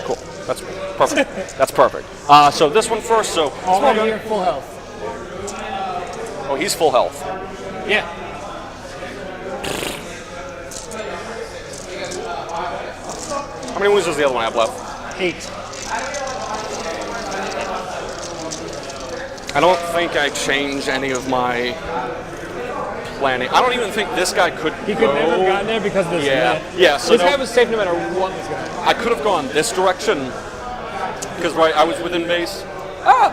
[SPEAKER 21] Cool. That's perfect. That's perfect. So this one first. So
[SPEAKER 22] all right here, full health.
[SPEAKER 21] Oh, he's full health.
[SPEAKER 22] Yeah.
[SPEAKER 21] How many wounds does the other one have left?
[SPEAKER 22] 8.
[SPEAKER 21] I don't think I changed any of my planning. I don't even think this guy could
[SPEAKER 22] He could never have gotten there because of this net.
[SPEAKER 21] Yeah, so
[SPEAKER 22] this guy was safe no matter what was going on.
[SPEAKER 21] I could have gone this direction because I was within base.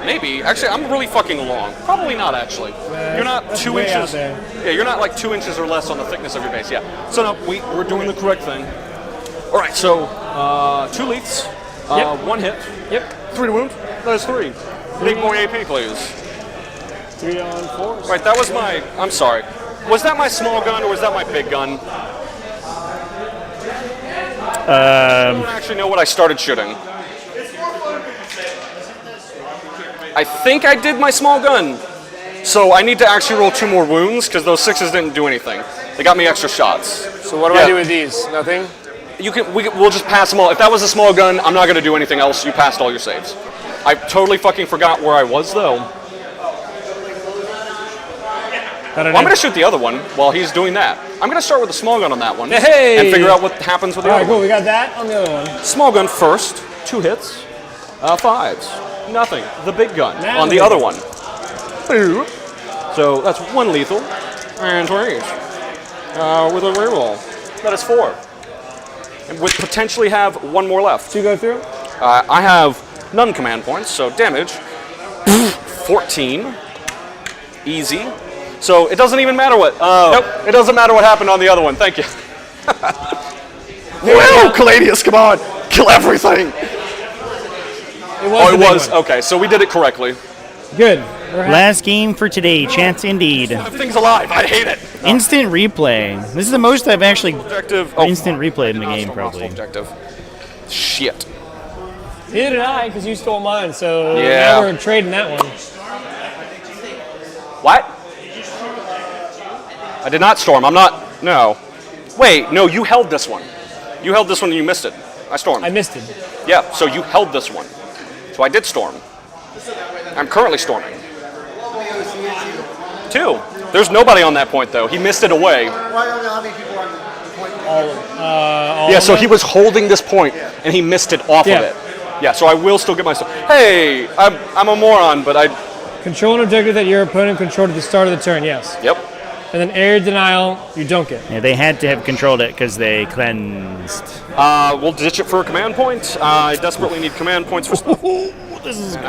[SPEAKER 21] Maybe. Actually, I'm really fucking long. Probably not, actually. You're not 2 inches. Yeah, you're not like 2 inches or less on the thickness of your base. Yeah. So no, we're doing the correct thing. All right. So 2 leads, 1 hit.
[SPEAKER 22] Yep.
[SPEAKER 21] 3 to wound. That is 3. Big boy AP, please.
[SPEAKER 22] 3 on 4.
[SPEAKER 21] Right. That was my. I'm sorry. Was that my small gun or was that my big gun? I don't actually know what I started shooting. I think I did my small gun. So I need to actually roll 2 more wounds because those 6s didn't do anything. They got me extra shots.
[SPEAKER 22] So what do I do with these? Nothing?
[SPEAKER 21] We'll just pass them all. If that was a small gun, I'm not going to do anything else. You passed all your saves. I totally fucking forgot where I was though. Well, I'm going to shoot the other one while he's doing that. I'm going to start with the small gun on that one.
[SPEAKER 22] Hey!
[SPEAKER 21] And figure out what happens with the other
[SPEAKER 22] cool.
[SPEAKER 21] one.
[SPEAKER 22] We got that on the other one.
[SPEAKER 21] Small gun first. 2 hits. 5s. Nothing. The big gun on the other one. So that's 1 lethal. And 3. With a reroll. That is 4. And would potentially have 1 more left.
[SPEAKER 22] 2 go through?
[SPEAKER 21] I have none command points, so damage. 14. Easy. So it doesn't even matter what. Nope. It doesn't matter what happened on the other one. Thank you. Whoa, Caladius, come on, kill everything. It was. Okay, so we did it correctly.
[SPEAKER 22] Good.
[SPEAKER 10] Last game for today. Chance indeed.
[SPEAKER 21] Thing's alive. I hate it.
[SPEAKER 10] Instant replay. This is the most I've actually
[SPEAKER 21] objective.
[SPEAKER 10] Instant replayed in the game, probably.
[SPEAKER 21] Objective. Shit.
[SPEAKER 22] Neither did I, because you stole mine. So
[SPEAKER 21] yeah.
[SPEAKER 22] Now we're trading that one.
[SPEAKER 21] What? I did not storm. I'm not. No. Wait. No. You held this one. You held this one and you missed it. I stormed.
[SPEAKER 22] I missed it.
[SPEAKER 21] Yeah. So you held this one. So I did storm. I'm currently storming. 2. There's nobody on that point though. He missed it away. Yeah. So he was holding this point and he missed it off of it. Yeah. So I will still get my stuff. Hey, I'm a moron, but I.
[SPEAKER 22] Control an objective that your opponent controlled at the start of the turn. Yes.
[SPEAKER 21] Yep.
[SPEAKER 22] And then area denial, you don't get.
[SPEAKER 10] Yeah, they had to have controlled it because they cleansed.
[SPEAKER 21] We'll ditch it for a command point. I desperately need command points for stuff. I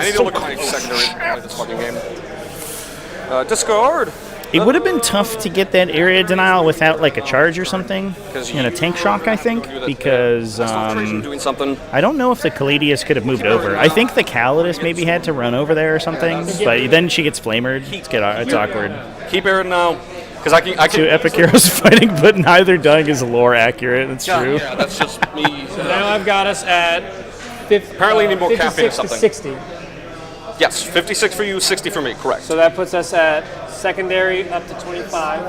[SPEAKER 21] need to look at my secondary to play this fucking game. Discard.
[SPEAKER 10] It would have been tough to get that area denial without like a charge or something, and a tank shock, I think, because
[SPEAKER 21] doing something.
[SPEAKER 10] I don't know if the Caladius could have moved over. I think the Calidus maybe had to run over there or something, but then she gets flamered. It's awkward.
[SPEAKER 21] Keep Aaron now, because I can.
[SPEAKER 10] 2 epic heroes fighting, but neither dying is lore accurate. That's true.
[SPEAKER 21] Yeah, that's just me.
[SPEAKER 22] So now I've got us at.
[SPEAKER 21] Apparently, you need more caffeine or
[SPEAKER 22] 56
[SPEAKER 21] something.
[SPEAKER 22] to 60.
[SPEAKER 21] Yes, 56 for you, 60 for me. Correct.
[SPEAKER 22] So that puts us at secondary up to 25.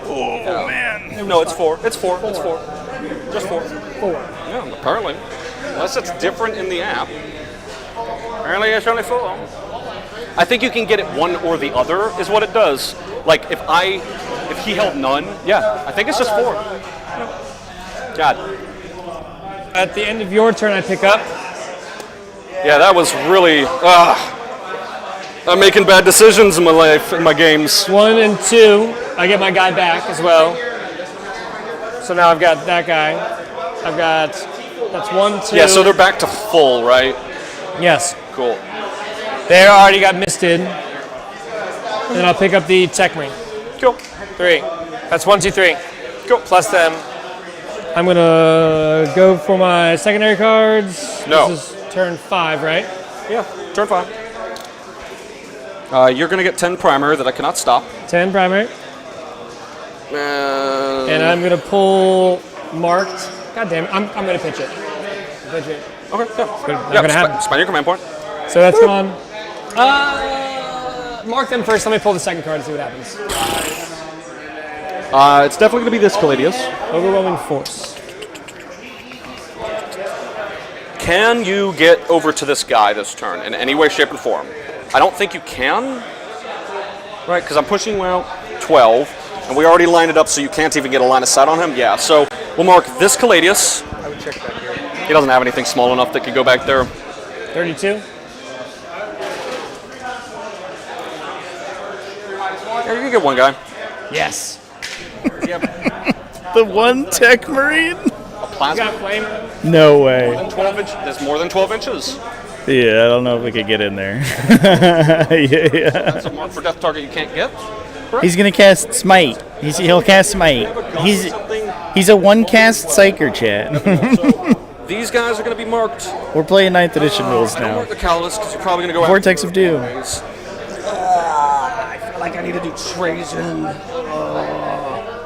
[SPEAKER 21] Oh man. No, it's 4. It's 4. It's 4. Just 4.
[SPEAKER 22] 4.
[SPEAKER 21] Yeah, apparently. Unless it's different in the app. Apparently it's only 4. I think you can get it one or the other is what it does. Like if he held none, yeah, I think it's just 4. God.
[SPEAKER 22] At the end of your turn, I pick up.
[SPEAKER 21] Yeah, that was really. I'm making bad decisions in my life, in my games.
[SPEAKER 22] 1 and 2, I get my guy back as well. So now I've got that guy. I've got. That's 1, 2.
[SPEAKER 21] Yeah, so they're back to full, right?
[SPEAKER 22] Yes.
[SPEAKER 21] Cool.
[SPEAKER 22] They already got misted. And then I'll pick up the tech ring.
[SPEAKER 21] Cool.
[SPEAKER 22] 3. That's 1, 2, 3.
[SPEAKER 21] Cool.
[SPEAKER 22] Plus them. I'm gonna go for my secondary cards.
[SPEAKER 21] No.
[SPEAKER 22] This is turn 5, right?
[SPEAKER 21] Yeah, turn 5. You're gonna get 10 primer that I cannot stop.
[SPEAKER 22] 10 primary. And I'm gonna pull marked. God damn it! I'm gonna pitch it. Pitch it.
[SPEAKER 21] Okay. Yeah.
[SPEAKER 22] Not gonna happen.
[SPEAKER 21] Spend your command point.
[SPEAKER 22] So that's gone. Mark them first. Let me pull the second card and see what happens.
[SPEAKER 21] It's definitely gonna be this Caladius.
[SPEAKER 22] Overwhelming force.
[SPEAKER 21] Can you get over to this guy this turn in any way, shape, or form? I don't think you can. Right, because I'm pushing you out 12, and we already lined it up so you can't even get a line of sight on him. Yeah, so we'll mark this Caladius.
[SPEAKER 20] I would check back here.
[SPEAKER 21] He doesn't have anything small enough that could go back there.
[SPEAKER 22] 32.
[SPEAKER 21] Yeah, you can get one guy.
[SPEAKER 22] Yes.
[SPEAKER 10] The 1 tech marine?
[SPEAKER 21] A plasma?
[SPEAKER 22] You got flame?
[SPEAKER 10] No way.
[SPEAKER 21] More than 12 inches. There's more than 12 inches.
[SPEAKER 10] Yeah, I don't know if we could get in there. Yeah.
[SPEAKER 21] That's a mark for death target you can't get. Correct?
[SPEAKER 10] He's gonna cast Smite. He'll cast Smite. He's a 1 cast Psyker, chat.
[SPEAKER 21] These guys are going to be marked.
[SPEAKER 10] We're playing 9th edition rules
[SPEAKER 21] I don't
[SPEAKER 10] now.
[SPEAKER 21] mark the Calidus because you're probably going to go
[SPEAKER 10] Vortex of Doom.
[SPEAKER 21] I feel like I need to do Trajan.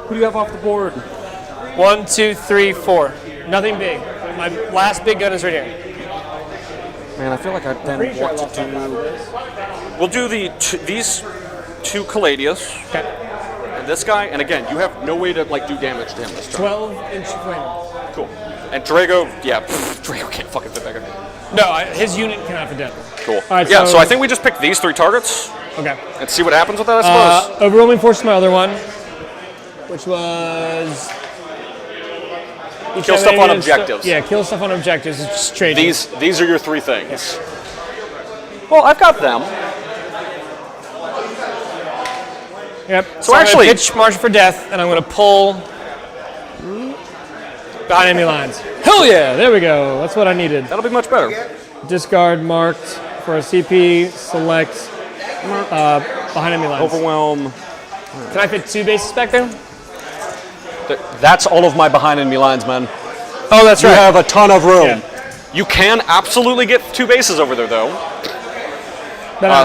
[SPEAKER 21] Who do you have off the board?
[SPEAKER 22] 1, 2, 3, 4. Nothing big. My last big gun is right here.
[SPEAKER 21] Man, I feel like I then want to do. We'll do these two Caladius.
[SPEAKER 22] Okay.
[SPEAKER 21] And this guy, and again, you have no way to like do damage to him this turn.
[SPEAKER 22] 12-inch flamer.
[SPEAKER 21] Cool. And Drago, Drago can't fucking fit back in.
[SPEAKER 22] No, his unit cannot fit down.
[SPEAKER 21] Cool.
[SPEAKER 22] All right,
[SPEAKER 21] so I think we just pick these 3 targets.
[SPEAKER 22] Okay.
[SPEAKER 21] And see what happens with that, I suppose.
[SPEAKER 22] Overwhelming force is my other one, which was.
[SPEAKER 21] Kill stuff on objectives.
[SPEAKER 22] Kill stuff on objectives. It's just straight.
[SPEAKER 21] These are your 3 things. Well, I've got them.
[SPEAKER 22] Yep.
[SPEAKER 21] So actually,
[SPEAKER 22] I'm pitch March for Death, and I'm going to pull behind enemy lines. Hell yeah! There we go. That's what I needed.
[SPEAKER 21] That'll be much better.
[SPEAKER 22] Discard marked for a CP. Select behind enemy lines.
[SPEAKER 21] Overwhelm.
[SPEAKER 22] Can I fit 2 bases back there?
[SPEAKER 21] That's all of my behind enemy lines, man.
[SPEAKER 22] Oh, that's right.
[SPEAKER 21] You have a ton of room.
[SPEAKER 22] Yeah.
[SPEAKER 21] You can absolutely get 2 bases over there, though.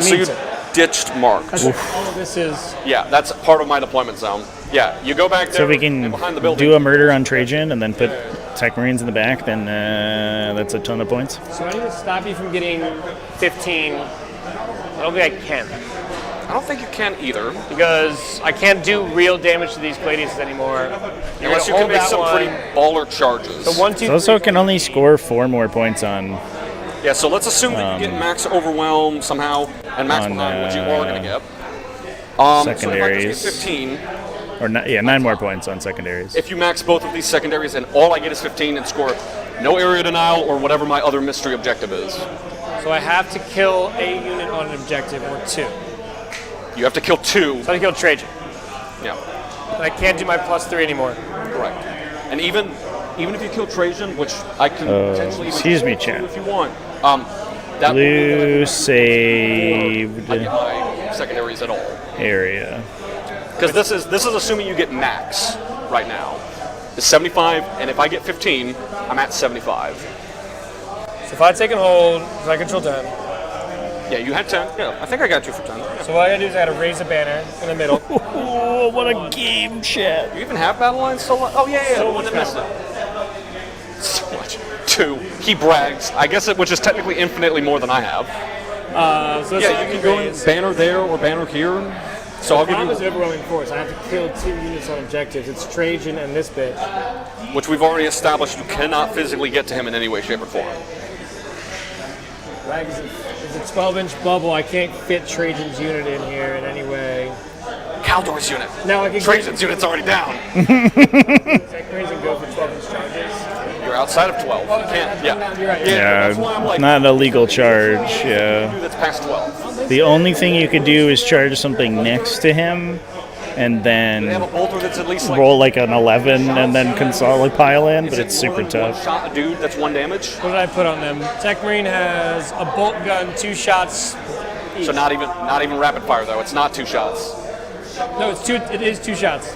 [SPEAKER 21] So you ditched marked.
[SPEAKER 22] All of this is.
[SPEAKER 21] Yeah, that's part of my deployment zone. Yeah, you go back there.
[SPEAKER 14] So we can
[SPEAKER 21] behind the building.
[SPEAKER 14] do a murder on Trajan and then put Tech Marines in the back, then that's a ton of points.
[SPEAKER 22] So I need to stop you from getting 15. I don't think I can.
[SPEAKER 21] I don't think you can either.
[SPEAKER 22] Because I can't do real damage to these Gladiuses anymore.
[SPEAKER 21] Unless you can make some pretty baller charges.
[SPEAKER 22] So 1, 2, 3,
[SPEAKER 14] also can only score 4 more points on.
[SPEAKER 21] Yeah, so let's assume that you get max overwhelm somehow, and max behind, which you are going to get.
[SPEAKER 14] Secondaries.
[SPEAKER 21] So if I just get 15.
[SPEAKER 14] Or 9 more points on secondaries.
[SPEAKER 21] If you max both of these secondaries and all I get is 15 and score no area denial or whatever my other mystery objective is.
[SPEAKER 22] So I have to kill a unit on an objective or 2.
[SPEAKER 21] You have to kill 2.
[SPEAKER 22] So I kill Trajan.
[SPEAKER 21] Yeah.
[SPEAKER 22] And I can't do my +3 anymore.
[SPEAKER 21] Correct. And even if you kill Trajan, which I can potentially
[SPEAKER 14] excuse me, chat.
[SPEAKER 21] if you want, that
[SPEAKER 14] Blue saved
[SPEAKER 21] I get my secondaries at all.
[SPEAKER 14] area.
[SPEAKER 21] Because this is assuming you get max right now. It's 75, and if I get 15, I'm at 75.
[SPEAKER 22] So if I take and hold, if I control 10.
[SPEAKER 21] Yeah, you had 10. Yeah, I think I got you for 10. Yeah.
[SPEAKER 22] So what I gotta do is I gotta raise a banner in the middle.
[SPEAKER 14] Oh, what a game, chat.
[SPEAKER 21] You even have battle lines still? Oh yeah,
[SPEAKER 22] So
[SPEAKER 21] the one that missed it. So much. 2. He brags. I guess which is technically infinitely more than I have.
[SPEAKER 22] So
[SPEAKER 21] yeah, you can go in banner there or banner here. So I'll give you.
[SPEAKER 22] is overwhelming force. I have to kill 2 units on objectives. It's Trajan and this bitch.
[SPEAKER 21] Which we've already established you cannot physically get to him in any way, shape, or form.
[SPEAKER 22] Rags is a 12-inch bubble. I can't fit Trajan's unit in here in any way.
[SPEAKER 21] Caldor's unit.
[SPEAKER 22] No, I can
[SPEAKER 21] Trajan's unit's already down.
[SPEAKER 22] Take Marines and go for 12-inch charges.
[SPEAKER 21] You're outside of 12. You can't. Yeah.
[SPEAKER 22] You're right.
[SPEAKER 14] Yeah,
[SPEAKER 21] that's why I'm like,
[SPEAKER 14] not a legal charge. Yeah.
[SPEAKER 21] that's past 12.
[SPEAKER 14] The only thing you could do is charge something next to him, and then
[SPEAKER 21] They have a bolter that's at least like.
[SPEAKER 14] roll like an 11 and then pile in, but it's super tough.
[SPEAKER 21] Shot a dude that's 1 damage.
[SPEAKER 22] What did I put on them? Tech Marine has a bolt gun, 2 shots. Each.
[SPEAKER 21] So not even rapid fire though. It's not 2 shots.
[SPEAKER 22] No, it's 2. It is 2 shots.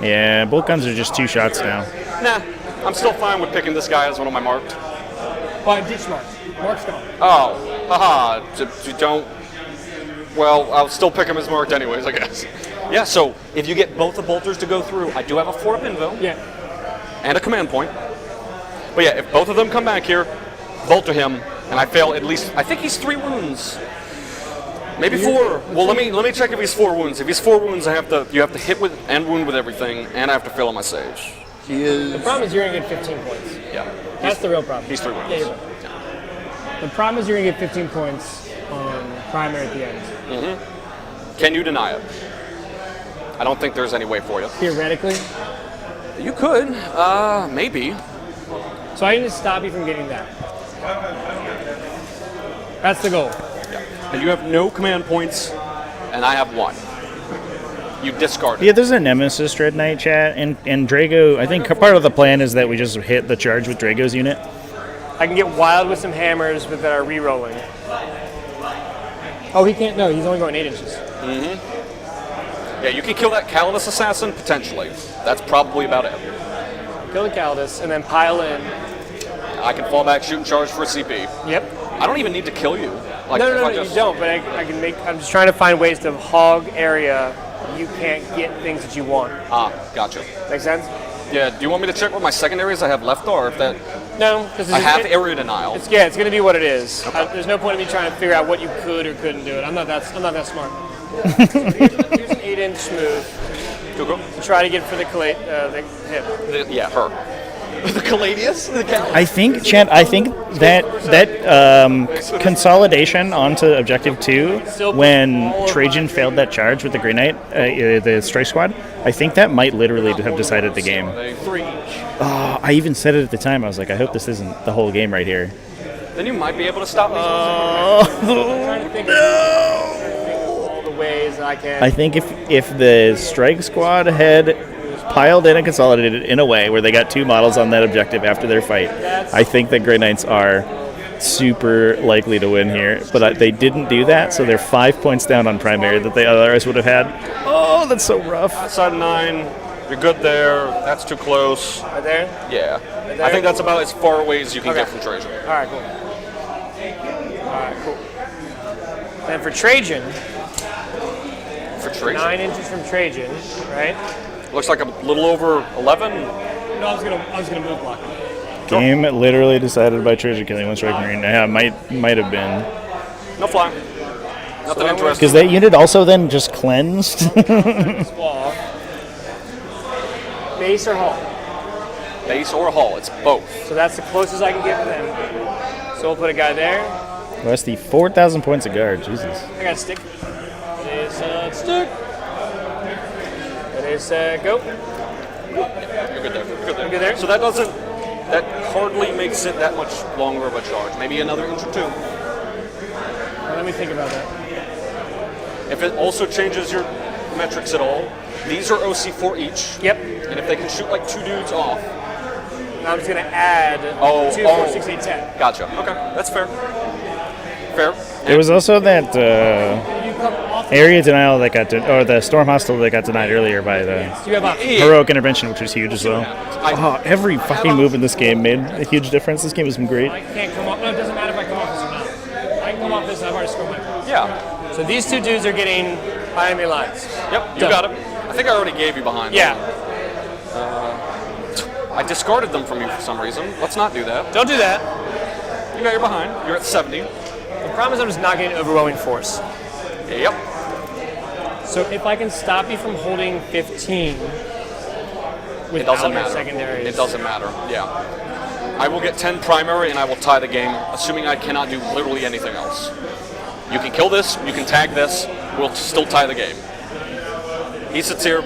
[SPEAKER 14] Yeah, bolt guns are just 2 shots now.
[SPEAKER 21] Nah, I'm still fine with picking this guy as one of my marked.
[SPEAKER 22] Oh, I ditched Mark. Mark's gone.
[SPEAKER 21] Oh, haha. Don't. Well, I'll still pick him as marked anyways, I guess. Yeah, so if you get both the bolters to go through, I do have a 4-up invo.
[SPEAKER 22] Yeah.
[SPEAKER 21] And a command point. But yeah, if both of them come back here, bolter him, and I fail at least, I think he's 3 wounds. Maybe 4. Well, let me check if he's 4 wounds. If he's 4 wounds, you have to hit with and wound with everything, and I have to fail on my saves.
[SPEAKER 22] The problem is you're gonna get 15 points.
[SPEAKER 21] Yeah.
[SPEAKER 22] That's the real problem.
[SPEAKER 21] He's 3 wounds.
[SPEAKER 22] Yeah, you're right. The problem is you're gonna get 15 points on primary at the end.
[SPEAKER 21] Mm-hmm. Can you deny it? I don't think there's any way for you.
[SPEAKER 22] Theoretically?
[SPEAKER 21] You could. Maybe.
[SPEAKER 22] So I need to stop you from getting that. That's the goal.
[SPEAKER 21] Yeah. And you have no command points, and I have 1. You discard it.
[SPEAKER 14] Yeah, there's a Nemesis Dread Knight chat, and Drago, I think part of the plan is that we just hit the charge with Drago's unit.
[SPEAKER 22] I can get wild with some hammers that are re-rolling. Oh, he can't, no, he's only going 8 inches.
[SPEAKER 21] Mm-hmm. Yeah, you can kill that Calidus assassin, potentially. That's probably about it.
[SPEAKER 22] Kill the Calidus, and then pile in.
[SPEAKER 21] I can fall back, shoot, and charge for a CP.
[SPEAKER 22] Yep.
[SPEAKER 21] I don't even need to kill you. Like,
[SPEAKER 22] no, you don't. But I can make. I'm just trying to find ways to hog area. You can't get things that you want.
[SPEAKER 21] Ah, gotcha.
[SPEAKER 22] Make sense?
[SPEAKER 21] Yeah. Do you want me to check what my secondaries I have left are? If that.
[SPEAKER 22] No, because
[SPEAKER 21] I have area denial.
[SPEAKER 22] It's going to be what it is. There's no point in me trying to figure out what you could or couldn't do it. I'm not that smart. Here's an 8-inch smooth.
[SPEAKER 21] Go.
[SPEAKER 22] To try to get for the hip.
[SPEAKER 21] Yeah, her. The Caladius? The cow?
[SPEAKER 14] I think, Chad, that consolidation onto Objective 2 when Trajan failed that charge with the Grey Knight, the Strike Squad, I think that might literally have decided the game.
[SPEAKER 21] 3 each.
[SPEAKER 14] Oh, I even said it at the time. I was like, I hope this isn't the whole game right here.
[SPEAKER 21] Then you might be able to stop me.
[SPEAKER 22] I'm trying to think of all the ways that I can.
[SPEAKER 14] I think if the Strike Squad had piled in and consolidated in a way where they got 2 models on that objective after their fight, I think that Grey Knights are super likely to win here. But they didn't do that, so they're 5 points down on primary that they otherwise would have had. Oh, that's so rough.
[SPEAKER 21] Outside 9, you're good there. That's too close.
[SPEAKER 22] Right there?
[SPEAKER 21] Yeah.
[SPEAKER 22] Right there?
[SPEAKER 21] I think that's about as far away as you can get from Trajan.
[SPEAKER 22] All right, cool. Then for Trajan. 9 inches from Trajan, right?
[SPEAKER 21] Looks like a little over 11.
[SPEAKER 22] No, I was gonna move block.
[SPEAKER 14] Game literally decided by Trajan killing one Strike Marine. Yeah, might have been.
[SPEAKER 21] No fly. Nothing interesting.
[SPEAKER 14] Because that unit also then just cleansed.
[SPEAKER 22] Wall. Base or hull?
[SPEAKER 21] Base or hull, it's both.
[SPEAKER 22] So that's the closest I can get to them. So we'll put a guy there.
[SPEAKER 14] Well, that's the 4,000 points of guard. Jesus.
[SPEAKER 22] I got a stick. It is stick. It is go.
[SPEAKER 21] You're good there. You're good there. So that hardly makes it that much longer of a charge. Maybe another inch or 2.
[SPEAKER 22] Well, let me think about that.
[SPEAKER 21] If it also changes your metrics at all, these are OC4 each.
[SPEAKER 22] Yep.
[SPEAKER 21] And if they can shoot like 2 dudes off.
[SPEAKER 22] I'm just going to add 2, 4, 6, 8, 10.
[SPEAKER 21] Gotcha. Okay, that's fair. Fair.
[SPEAKER 14] There was also that area denial that got or the Storm Hostile that got denied earlier by the Heroic Intervention, which was huge as well. Every fucking move in this game made a huge difference. This game has been great.
[SPEAKER 22] I can't come off. No, it doesn't matter if I come off this or not. I can come off this and I've already scored my points.
[SPEAKER 21] Yeah.
[SPEAKER 22] So these 2 dudes are getting behind me lines.
[SPEAKER 21] Yep, you got it. I think I already gave you behind.
[SPEAKER 22] Yeah.
[SPEAKER 21] I discarded them from you for some reason. Let's not do that.
[SPEAKER 22] Don't do that.
[SPEAKER 21] You got your behind. You're at 70.
[SPEAKER 22] The problem is I'm just not getting overwhelming force.
[SPEAKER 21] Yep.
[SPEAKER 22] So if I can stop you from holding 15 without your secondaries.
[SPEAKER 21] It doesn't matter. Yeah. I will get 10 primary and I will tie the game, assuming I cannot do literally anything else. You can kill this, you can tag this, we'll still tie the game. He sits here.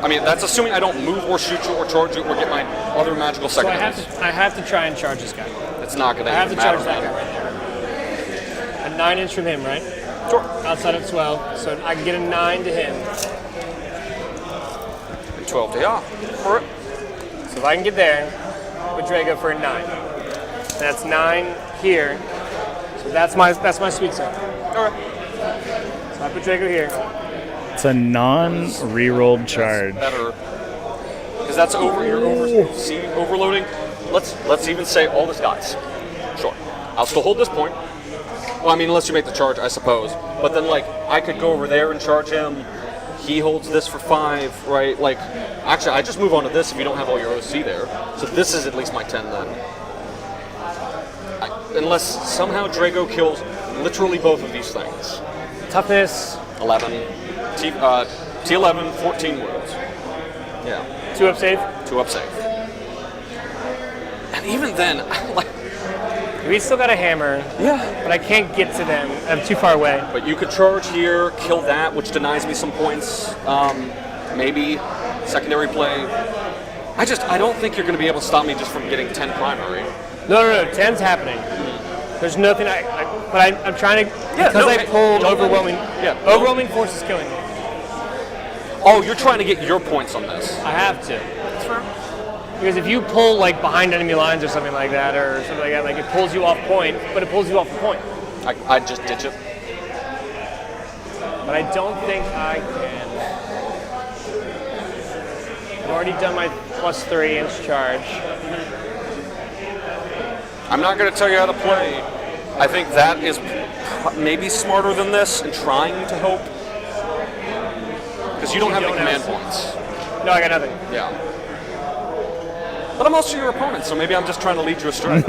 [SPEAKER 21] I mean, that's assuming I don't move or shoot you or charge you or get my other magical secondaries.
[SPEAKER 22] So I have to try and charge this guy.
[SPEAKER 21] It's not going to
[SPEAKER 22] have to
[SPEAKER 21] matter.
[SPEAKER 22] charge that guy right there. A 9 inch from him, right?
[SPEAKER 21] Sure.
[SPEAKER 22] Outside of 12, so I can get a 9 to him.
[SPEAKER 21] 12 to yeah. For it.
[SPEAKER 22] So if I can get there with Drago for a 9, that's 9 here. So that's my sweet spot.
[SPEAKER 21] All right.
[SPEAKER 22] So I put Drago here.
[SPEAKER 14] It's a non-rerolled charge.
[SPEAKER 21] Better, because that's you're overloading. Let's even say all this dies. Sure, I'll still hold this point. Well, I mean, unless you make the charge, I suppose. But then, like, I could go over there and charge him. He holds this for 5, right? Like, actually, I just move on to this if you don't have all your OC there. So this is at least my 10 then. Unless somehow Drago kills literally both of these things.
[SPEAKER 22] Toughness
[SPEAKER 21] 11. T11, 14 wounds. Yeah.
[SPEAKER 22] 2 up save?
[SPEAKER 21] 2 up save. And even then, like...
[SPEAKER 22] We still got a hammer.
[SPEAKER 21] Yeah.
[SPEAKER 22] But I can't get to them. I'm too far away.
[SPEAKER 21] But you could charge here, kill that, which denies me some points. Maybe secondary play. I don't think you're going to be able to stop me just from getting 10 primary.
[SPEAKER 22] No, 10's happening. There's nothing I'm trying to... because I pulled overwhelming...
[SPEAKER 21] Yeah.
[SPEAKER 22] Overwhelming force is killing me.
[SPEAKER 21] Oh, you're trying to get your points on this.
[SPEAKER 22] I have to. That's fair. Because if you pull like behind enemy lines or something like that, like it pulls you off point, but it pulls you off the point.
[SPEAKER 21] I just ditch it.
[SPEAKER 22] But I don't think I can. I've already done my plus 3 inch charge.
[SPEAKER 21] I'm not going to tell you how to play. I think that is maybe smarter than this and trying to help. Because you don't have any command points.
[SPEAKER 22] No, I got nothing.
[SPEAKER 21] Yeah. But I'm also your opponent, so maybe I'm just trying to lead you astray.
[SPEAKER 22] Of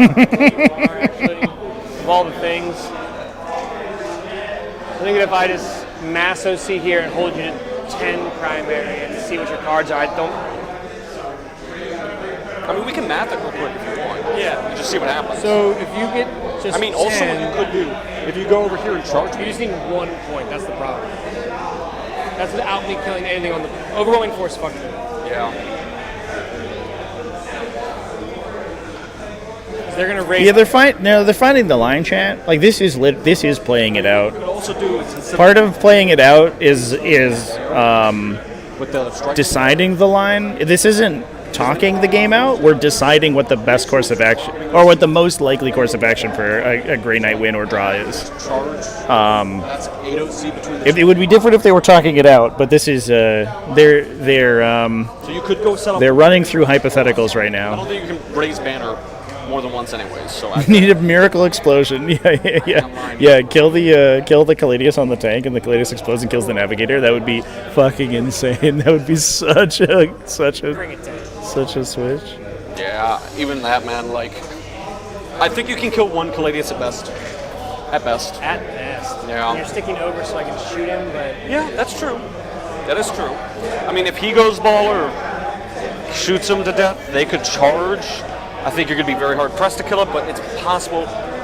[SPEAKER 22] all the things, I think if I just mass OC here and hold you to 10 primary and see what your cards are, I
[SPEAKER 21] mean, we can math it real quick if you want.
[SPEAKER 22] Yeah.
[SPEAKER 21] And just see what happens.
[SPEAKER 22] So if you get just
[SPEAKER 21] I mean, also
[SPEAKER 22] 10,
[SPEAKER 21] what you could do, if you go over here and charge
[SPEAKER 22] you just need 1 point, that's the problem. That's without me killing anything on the overwhelming force function.
[SPEAKER 21] Yeah.
[SPEAKER 22] They're gonna raise.
[SPEAKER 14] Yeah, they're finding the line chat. Like this is playing it out.
[SPEAKER 21] What you could also do is
[SPEAKER 14] Part of playing it out is
[SPEAKER 21] with the strike
[SPEAKER 14] deciding the line. This isn't talking the game out. We're deciding what the best course of action, or what the most likely course of action for a Grey Knight win or draw is.
[SPEAKER 21] Charge. That's 8 OC between the
[SPEAKER 14] It would be different if they were talking it out, but this is they're
[SPEAKER 21] so you could go set up.
[SPEAKER 14] they're running through hypotheticals right
[SPEAKER 21] I
[SPEAKER 14] now.
[SPEAKER 21] don't think you can raise banner more than once, anyways. So I
[SPEAKER 14] Need a miracle explosion. Yeah. Kill the Caladius on the tank, and the Caladius explodes and kills the Navigator. That would be fucking insane. That would be such a switch.
[SPEAKER 21] Yeah, even that, man. Like, I think you can kill one Caladius at best. At best.
[SPEAKER 22] At best.
[SPEAKER 21] Yeah.
[SPEAKER 22] You're sticking over so I can shoot him, but
[SPEAKER 21] Yeah, that's true. That is true. I mean, if he goes baller, shoots him to death, they could charge. I think you're going to be very hard pressed to kill it, but it's possible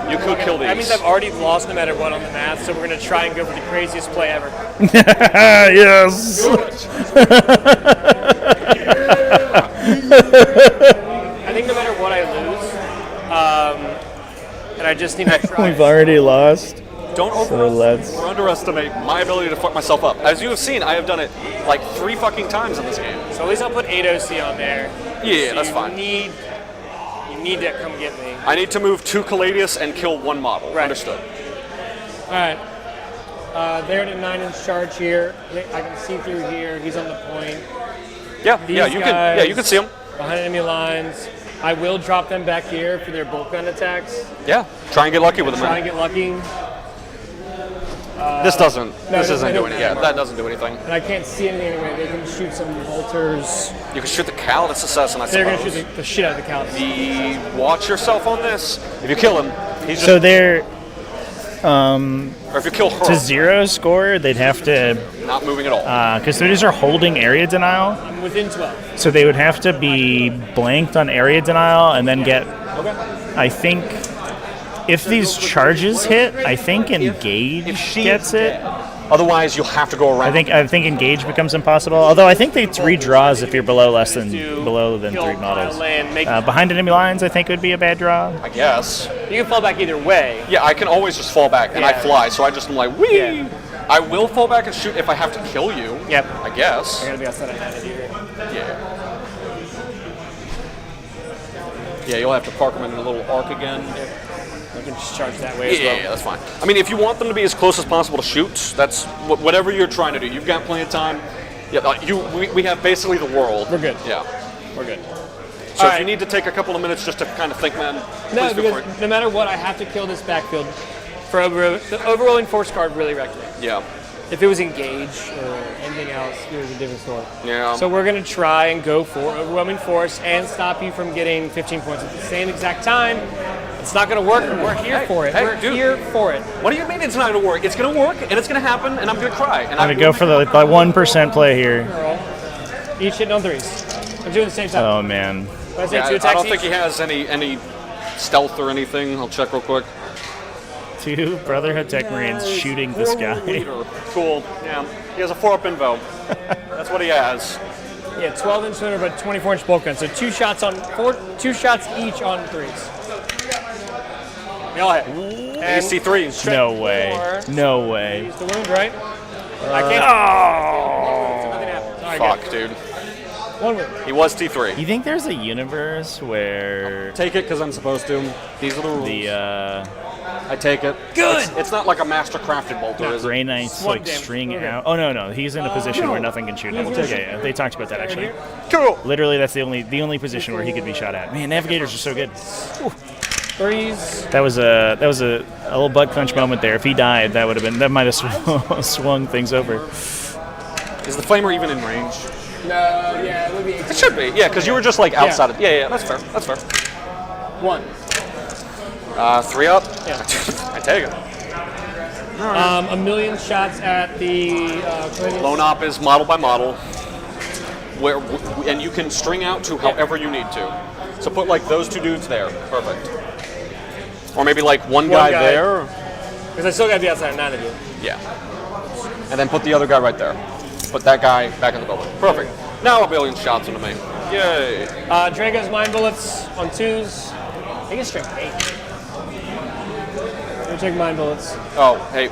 [SPEAKER 21] you could kill these.
[SPEAKER 22] that means I've already lost no matter what on the math, so we're going to try and go for the craziest play ever.
[SPEAKER 14] Yes.
[SPEAKER 22] I think no matter what I lose, and I just need to try.
[SPEAKER 14] We've already lost.
[SPEAKER 21] Don't underestimate my ability to fuck myself up. As you have seen, I have done it like 3 fucking times in this game.
[SPEAKER 22] So at least I'll put 8 OC on there.
[SPEAKER 21] Yeah,
[SPEAKER 22] So
[SPEAKER 21] that's
[SPEAKER 22] you
[SPEAKER 21] fine.
[SPEAKER 22] You need to come get me.
[SPEAKER 21] I need to move 2 Caladius and kill 1 model.
[SPEAKER 22] Right.
[SPEAKER 21] Understood.
[SPEAKER 22] All right. They're at a 9-inch charge here. I can see through here. He's on the point.
[SPEAKER 21] Yeah,
[SPEAKER 22] These
[SPEAKER 21] you can see him
[SPEAKER 22] behind enemy lines. I will drop them back here for their bolt gun attacks.
[SPEAKER 21] Yeah, try and get lucky with them.
[SPEAKER 22] Try and get lucky.
[SPEAKER 21] This doesn't.
[SPEAKER 22] No,
[SPEAKER 21] This isn't
[SPEAKER 22] it
[SPEAKER 21] doing
[SPEAKER 22] doesn't
[SPEAKER 21] it. Yeah,
[SPEAKER 22] matter.
[SPEAKER 21] that doesn't do anything.
[SPEAKER 22] And I can't see anything anyway. They can shoot some bolters.
[SPEAKER 21] You can shoot the Calidus assassin, I
[SPEAKER 22] They're
[SPEAKER 21] suppose.
[SPEAKER 22] going to shoot the shit out of the Calidus.
[SPEAKER 21] Watch yourself on this. If you kill him, he's just...
[SPEAKER 14] So they're
[SPEAKER 21] or if you kill her.
[SPEAKER 14] to 0 score, they'd have to
[SPEAKER 21] Not moving at all.
[SPEAKER 14] Custodes are holding area denial.
[SPEAKER 22] I'm within 12.
[SPEAKER 14] So they would have to be blanked on area denial and then get, I think, if these charges hit, I think engage gets it.
[SPEAKER 21] Otherwise, you'll have to go around.
[SPEAKER 14] I think engage becomes impossible. Although I think they 3 draws if you're below than 3 models. Behind enemy lines, I think would be a bad draw.
[SPEAKER 21] I guess.
[SPEAKER 22] You can fall back either way.
[SPEAKER 21] Yeah, I can always just fall back, and I fly, so I just am like, whee!
[SPEAKER 22] Yeah.
[SPEAKER 21] I will fall back and shoot if I have to kill you.
[SPEAKER 22] Yep.
[SPEAKER 21] I guess.
[SPEAKER 22] I gotta be outside of 90 here.
[SPEAKER 21] Yeah. Yeah, you'll have to park them in a little arc again.
[SPEAKER 22] You can just charge that way as well.
[SPEAKER 21] Yeah, that's fine. I mean, if you want them to be as close as possible to shoot, that's whatever you're trying to do. You've got plenty of time. Yeah, we have basically the world.
[SPEAKER 22] We're good.
[SPEAKER 21] Yeah.
[SPEAKER 22] We're good.
[SPEAKER 21] So if you need to take a couple of minutes just to kind of think, man,
[SPEAKER 22] No,
[SPEAKER 21] please feel
[SPEAKER 22] because
[SPEAKER 21] free.
[SPEAKER 22] no matter what, I have to kill this backfield. For the overrolling force card really wrecked me.
[SPEAKER 21] Yeah.
[SPEAKER 22] If it was engage or anything else, it was a different story.
[SPEAKER 21] Yeah.
[SPEAKER 22] So we're going to try and go for overwhelming force and stop you from getting 15 points at the same exact time. It's not going to work, but we're here for it. We're here for it.
[SPEAKER 21] What do you mean it's not going to work? It's going to work, and it's going to happen, and I'm going to cry. And
[SPEAKER 14] I'm going to go for the 1% play here.
[SPEAKER 22] Each hitting on 3s. I'm doing the same time.
[SPEAKER 14] Oh, man.
[SPEAKER 22] I say
[SPEAKER 21] Yeah,
[SPEAKER 22] 2
[SPEAKER 21] I
[SPEAKER 22] attacks
[SPEAKER 21] don't think
[SPEAKER 22] each.
[SPEAKER 21] he has any stealth or anything. I'll check real quick.
[SPEAKER 14] 2 Brotherhood Tech Marines shooting this guy.
[SPEAKER 21] Cool. Yeah. He has a 4-up invo. That's what he has.
[SPEAKER 22] Yeah, 12-inch cylinder, but 24-inch bolt gun. So 2 shots each on 3s. They all hit. And
[SPEAKER 21] AC3s.
[SPEAKER 14] No way. No way.
[SPEAKER 22] use the wound, right? I can't. Nothing happens. All right,
[SPEAKER 21] Fuck,
[SPEAKER 22] good.
[SPEAKER 21] dude.
[SPEAKER 22] 1 wound.
[SPEAKER 21] He was T3.
[SPEAKER 14] You think there's a universe where
[SPEAKER 21] Take it because I'm supposed to. These are the rules. I take it.
[SPEAKER 22] Good!
[SPEAKER 21] It's not like a master crafted bolter, is it?
[SPEAKER 14] Grey Knight's
[SPEAKER 22] One
[SPEAKER 14] like
[SPEAKER 22] damage.
[SPEAKER 14] string
[SPEAKER 22] Okay.
[SPEAKER 14] out? Oh no, he's in a position where nothing can shoot him.
[SPEAKER 22] He's gonna
[SPEAKER 14] Yeah, they talked about that actually.
[SPEAKER 21] Cool.
[SPEAKER 14] Literally, that's the only position where he could be shot at. Man, navigators are so good.
[SPEAKER 22] Threes.
[SPEAKER 14] That was a little butt crunch moment there. If he died, that might have swung things over.
[SPEAKER 21] Is the flamer even in range?
[SPEAKER 22] No, yeah, it would be.
[SPEAKER 21] It should be, yeah, because you were just like outside of. Yeah, that's fair. That's fair.
[SPEAKER 22] 1.
[SPEAKER 21] 3 up.
[SPEAKER 22] Yeah.
[SPEAKER 21] I take it.
[SPEAKER 22] A million shots at the
[SPEAKER 21] Lone op is model by model, and you can string out to however you need to. So put like those 2 dudes there. Perfect. Or maybe like one guy there.
[SPEAKER 22] Because I still got to be outside of 9 of you.
[SPEAKER 21] Yeah. And then put the other guy right there. Put that guy back in the building. Perfect. Now a million shots into me. Yay.
[SPEAKER 22] Drago's mine bullets on 2s. I think it's strength 8. I'm gonna take mine bullets.
[SPEAKER 21] Oh, hey.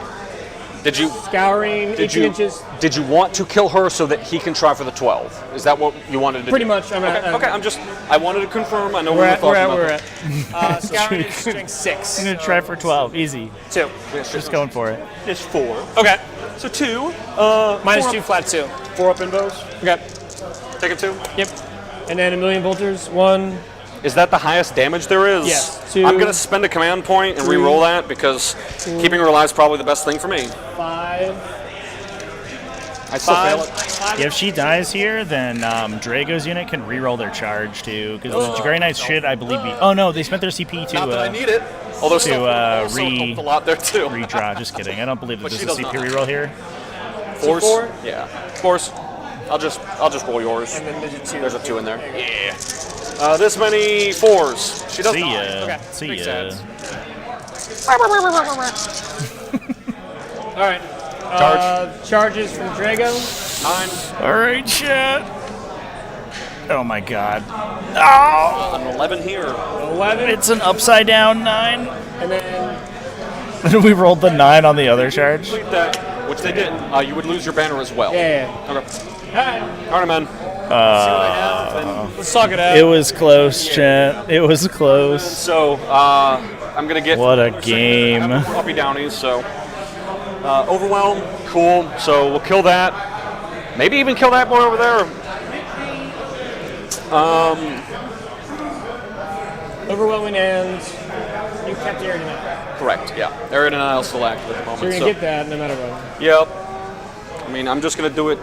[SPEAKER 21] Did you
[SPEAKER 22] scouring 18 inches?
[SPEAKER 21] Did you want to kill her so that he can try for the 12? Is that what you wanted to do?
[SPEAKER 22] Pretty much.
[SPEAKER 21] I wanted to confirm. I know
[SPEAKER 22] we're
[SPEAKER 21] at.
[SPEAKER 22] scouring is strength 6.
[SPEAKER 14] I'm gonna try for 12. Easy.
[SPEAKER 22] 2.
[SPEAKER 14] Just going for it.
[SPEAKER 21] It's 4.
[SPEAKER 22] Okay.
[SPEAKER 21] So 2.
[SPEAKER 22] Minus 2 flat 2.
[SPEAKER 21] 4 up in bows.
[SPEAKER 22] Okay.
[SPEAKER 21] Take it 2.
[SPEAKER 22] Yep. And then a million bolters. 1.
[SPEAKER 21] Is that the highest damage there is?
[SPEAKER 22] Yes. 2.
[SPEAKER 21] I'm gonna spend a command point and
[SPEAKER 22] 3,
[SPEAKER 21] re-roll that because keeping her alive is probably the best thing for me.
[SPEAKER 22] 5.
[SPEAKER 21] I still fail it.
[SPEAKER 14] Yeah, if she dies here, then Drago's unit can re-roll their charge too, because the Grey Knights should, I believe, be. Oh no, they spent their CP to.
[SPEAKER 21] Not that I need it. Although
[SPEAKER 14] to
[SPEAKER 21] a lot there too.
[SPEAKER 14] Redraw. Just kidding. I don't believe that there's a CP reroll here.
[SPEAKER 21] Force. 4? Yeah. Force. I'll just roll yours.
[SPEAKER 22] And then there's a 2.
[SPEAKER 21] There's a 2 in there. Yeah. This many 4s. She does
[SPEAKER 14] See
[SPEAKER 21] not.
[SPEAKER 14] ya.
[SPEAKER 21] Okay.
[SPEAKER 14] See ya.
[SPEAKER 22] All right. Charges from Drago.
[SPEAKER 21] 9.
[SPEAKER 14] All right, chat. Oh my God. Oh!
[SPEAKER 21] An 11 here.
[SPEAKER 22] 11.
[SPEAKER 14] It's an upside down 9.
[SPEAKER 22] And then.
[SPEAKER 14] We rolled the 9 on the other charge.
[SPEAKER 21] Complete that, which they did. You would lose your banner as well.
[SPEAKER 22] Yeah.
[SPEAKER 21] Okay.
[SPEAKER 22] All
[SPEAKER 21] right, man.
[SPEAKER 22] Let's talk it out.
[SPEAKER 14] It was close, chat. It was close.
[SPEAKER 21] So, I'm going to get...
[SPEAKER 14] What a game.
[SPEAKER 21] Puppy downies, so... Overwhelm, cool. So we'll kill that. Maybe even kill that boy over there.
[SPEAKER 22] Overwhelming and... You kept Aaron and I.
[SPEAKER 21] Correct, yeah. Aaron and I are still active at the moment.
[SPEAKER 22] So you're going to get that no matter what.
[SPEAKER 21] Yep. I mean, I'm just going to do it...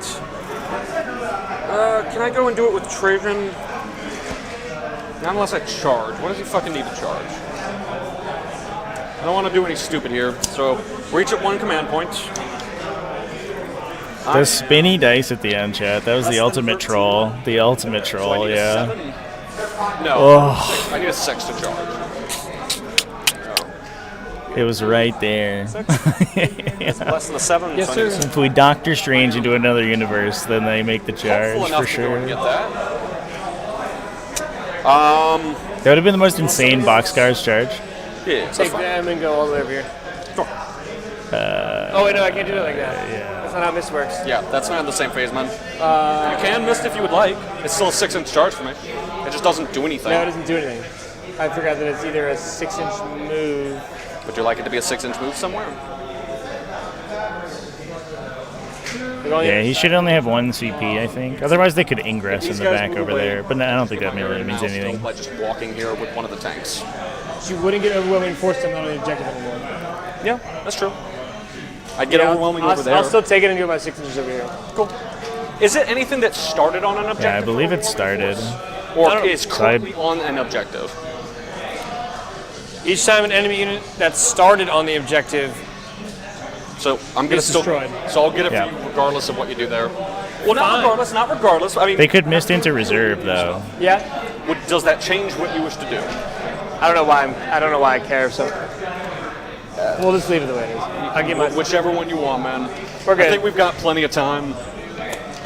[SPEAKER 21] can I go and do it with Trajan? Not unless I charge. What does he fucking need to charge? I don't want to do any stupid here. So, we're each at 1 command point.
[SPEAKER 14] The spinny dice at the end, chat. That was the ultimate troll. The ultimate troll, yeah.
[SPEAKER 21] No,
[SPEAKER 14] Oh.
[SPEAKER 21] I need a 6 to charge.
[SPEAKER 14] It was right there.
[SPEAKER 21] It's less than a 7.
[SPEAKER 22] Yes,
[SPEAKER 21] so
[SPEAKER 22] sir.
[SPEAKER 14] If we Doctor Strange into another universe, then they make the charge
[SPEAKER 21] Hopeful enough
[SPEAKER 14] for
[SPEAKER 21] to go
[SPEAKER 14] sure.
[SPEAKER 21] and get that.
[SPEAKER 14] That would have been the most insane boxcars charge.
[SPEAKER 21] Yeah,
[SPEAKER 22] Take them and go all the way over here. Oh, wait, no, I can't do it like that.
[SPEAKER 14] Yeah.
[SPEAKER 22] That's not how this works.
[SPEAKER 21] Yeah, that's not in the same phase, man. You can mist if you would like. It's still a 6-inch charge for me. It just doesn't do anything.
[SPEAKER 22] No, it doesn't do anything. I forgot that it's either a 6-inch move.
[SPEAKER 21] Would you like it to be a 6-inch move somewhere?
[SPEAKER 14] Yeah, he should only have 1 CP, I think. Otherwise, they could ingress in the back over there. But I don't think that really means anything.
[SPEAKER 21] Like just walking here with one of the tanks.
[SPEAKER 22] She wouldn't get overwhelming force them on the objective anymore.
[SPEAKER 21] Yeah, that's true. I'd get overwhelming over there.
[SPEAKER 22] I'll still take it and do my 6 inches over here.
[SPEAKER 21] Cool. Is it anything that started on an objective?
[SPEAKER 14] Yeah, I believe it started.
[SPEAKER 21] Or is currently on an objective?
[SPEAKER 22] Each time an enemy unit that started on the objective.
[SPEAKER 21] So I'm gonna still.
[SPEAKER 22] Destroyed.
[SPEAKER 21] So I'll get it for you regardless of what you do there. Well, not regardless. I mean,
[SPEAKER 14] They could mist into reserve, though.
[SPEAKER 22] Yeah.
[SPEAKER 21] Does that change what you wish to do?
[SPEAKER 22] I don't know why. I don't know why I care. So we'll just leave it the way it is. I'll get my
[SPEAKER 21] whichever one you want, man.
[SPEAKER 22] We're good.
[SPEAKER 21] I think we've got plenty of time.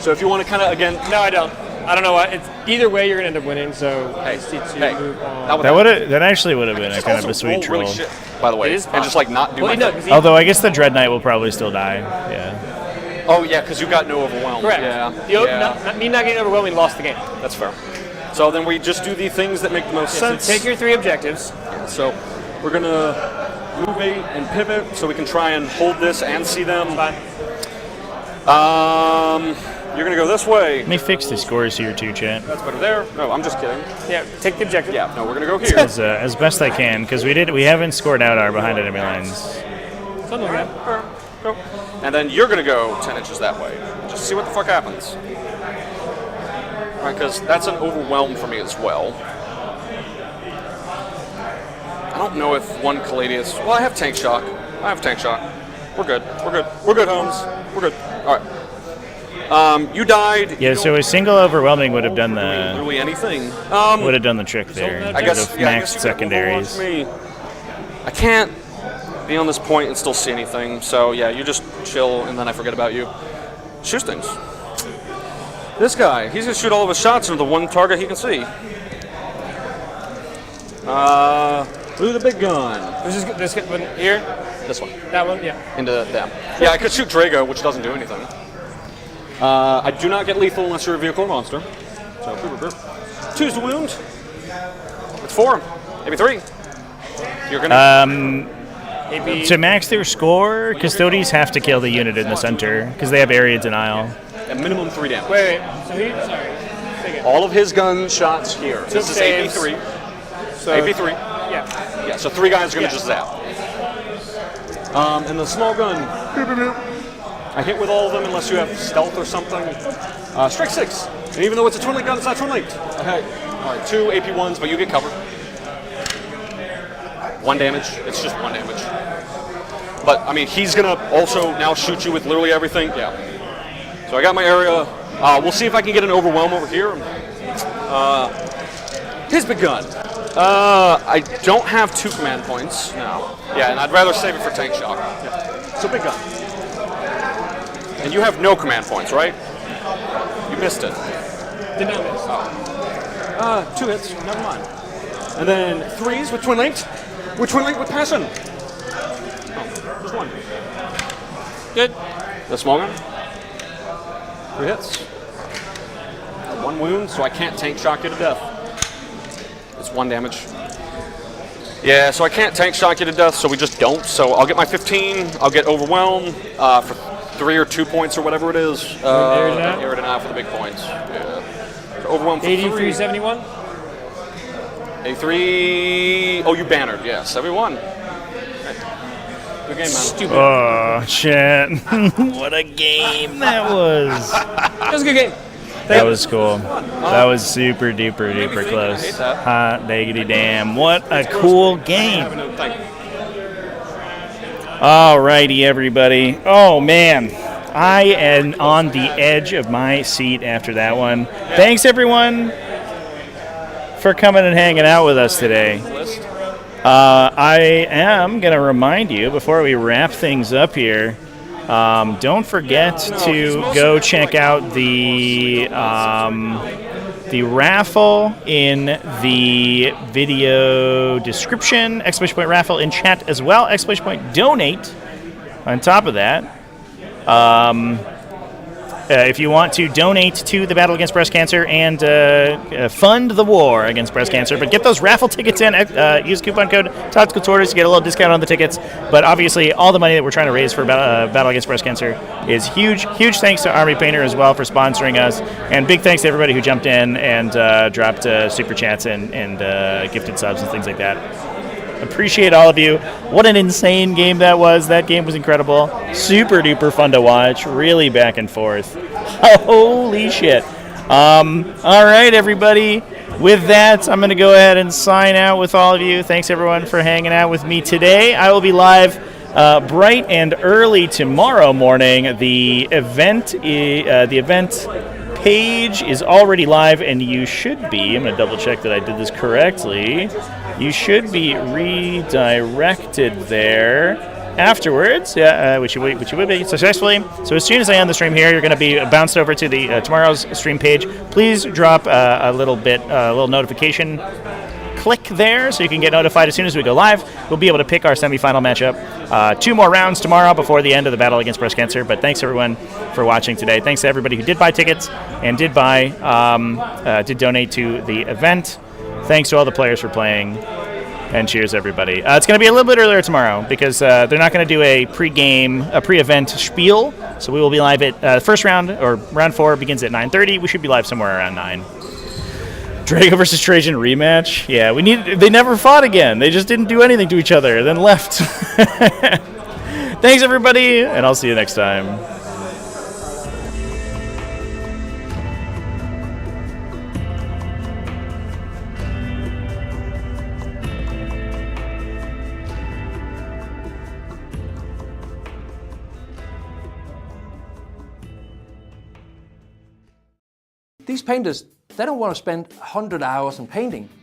[SPEAKER 21] So if you want to kind of again.
[SPEAKER 22] No, I don't. I don't know why. It's either way you're gonna end up winning. So I just need to move on.
[SPEAKER 14] That actually would have been a kind of a sweet troll.
[SPEAKER 21] Really shit, by the way, and just like not do anything.
[SPEAKER 14] Although I guess the Dread Knight will probably still die. Yeah.
[SPEAKER 21] Oh yeah, because you got no overwhelm.
[SPEAKER 22] Correct.
[SPEAKER 21] Yeah.
[SPEAKER 22] Me not getting overwhelming lost the game.
[SPEAKER 21] That's fair. So then we just do the things that make the most sense.
[SPEAKER 22] So take your 3 objectives.
[SPEAKER 21] So we're gonna move 8 and pivot so we can try and hold this and see them.
[SPEAKER 22] Fine.
[SPEAKER 21] You're going to go this way.
[SPEAKER 14] Let me fix the scores here too, chat.
[SPEAKER 21] That's better there. No, I'm just kidding.
[SPEAKER 22] Yeah, take the objective.
[SPEAKER 21] Yeah, no, we're going to go here.
[SPEAKER 14] As best I can, because we haven't scored out our behind enemy lines.
[SPEAKER 22] Something like that.
[SPEAKER 21] Go. And then you're going to go 10 inches that way. Just see what the fuck happens. Right, because that's an overwhelm for me as well. I don't know if one Caladius... Well, I have Tank Shock. We're good. We're good, Holmes. We're good. All right. You died.
[SPEAKER 14] Yeah, so a single overwhelming would have done the...
[SPEAKER 21] Literally anything.
[SPEAKER 14] Would have done the trick there.
[SPEAKER 21] I guess,
[SPEAKER 14] Would have maxed secondaries.
[SPEAKER 21] I can't be on this point and still see anything. So, yeah, you just chill, and then I forget about you. Shoot things. This guy, he's going to shoot all of his shots into the one target he can see. Who's the big gun?
[SPEAKER 22] This one here?
[SPEAKER 21] This one.
[SPEAKER 22] That one, yeah.
[SPEAKER 21] Into them. Yeah, I could shoot Drago, which doesn't do anything. I do not get lethal unless you're a vehicle or monster. So, 2's the wound. It's 4. Maybe 3. You're gonna...
[SPEAKER 14] To max their score, Custodes have to kill the unit in the center, because they have area denial.
[SPEAKER 21] At minimum 3 damage.
[SPEAKER 22] Wait. So sorry.
[SPEAKER 21] All of his gun shots here. This is AP3.
[SPEAKER 22] So,
[SPEAKER 21] AP3.
[SPEAKER 22] Yeah.
[SPEAKER 21] Yeah, so 3 guys are going to just zap. And the small gun. I hit with all of them unless you have stealth or something. Strike 6. And even though it's a twin link gun, it's not twin linked. Okay. All right, 2 AP1s, but you get covered. 1 damage. It's just 1 damage. But, I mean, he's going to also now shoot you with literally everything. Yeah. So I got my area. We'll see if I can get an overwhelm over here. His big gun. I don't have 2 command points. No. Yeah, and I'd rather save it for tank shock. Yeah. So big gun. And you have no command points, right? You missed it.
[SPEAKER 22] Did not miss.
[SPEAKER 21] Oh. 2 hits. Never mind. And then 3s with twin linked. With twin linked with passion. Oh, just 1. Good. The small gun. 3 hits. 1 wound, so I can't tank shock you to death. It's 1 damage. Yeah, so I can't tank shock you to death, so we just don't. So I'll get my 15. I'll get overwhelmed for 3 or 2 points or whatever it is. Air deny for the big points. Yeah. So overwhelmed for 3.
[SPEAKER 22] 71.
[SPEAKER 21] A3. Oh, you bannered. Yeah, 71. Good game, man.
[SPEAKER 22] Stupid.
[SPEAKER 14] Oh, shit. What a game that was.
[SPEAKER 22] That was a good game.
[SPEAKER 14] That was cool. That was super duper duper close. Hot diggity damn. What a cool game. Alrighty, everybody. Oh, man. I am on the edge of my seat after that one. Thanks, everyone, for coming and hanging out with us today. I am going to remind you, before we wrap things up here, don't forget to go check out the raffle in the video description, exclamation point raffle in chat as well, exclamation point donate on top of that. If you want to donate to the battle against breast cancer and fund the war against breast cancer, but get those raffle tickets in, use coupon code TacticalTortoise to get a little discount on the tickets. But obviously, all the money that we're trying to raise for battle against breast cancer is huge. Huge thanks to Army Painter as well for sponsoring us, and big thanks to everybody who jumped in and dropped super chats and gifted subs and things like that. Appreciate all of you. What an insane game that was. That game was incredible. Super duper fun to watch. Really back and forth. Holy shit. All right, everybody. With that, I'm going to go ahead and sign out with all of you. Thanks, everyone, for hanging out with me today. I will be live bright and early tomorrow morning. The event page is already live, and you should be, I'm going to double check that I did this correctly, you should be redirected there afterwards, which you would be successfully. So as soon as I end the stream here, you're going to be bounced over to the tomorrow's stream page. Please drop a little notification click there so you can get notified as soon as we go live. We'll be able to pick our semifinal matchup. 2 more rounds tomorrow before the end of the battle against breast cancer. But thanks everyone for watching today. Thanks to everybody who did buy tickets and did donate to the event. Thanks to all the players for playing. And cheers, everybody. It's going to be a little bit earlier tomorrow because they're not going to do a pre-event spiel
[SPEAKER 10] So we will be live at the first round, or round 4 begins at 9:30. We should be live somewhere around 9. Drago versus Trajan rematch. Yeah, they never fought again. They just didn't do anything to each other, then left. Thanks, everybody, and I'll see you next time.
[SPEAKER 2] These painters, they don't want to spend 100 hours in painting.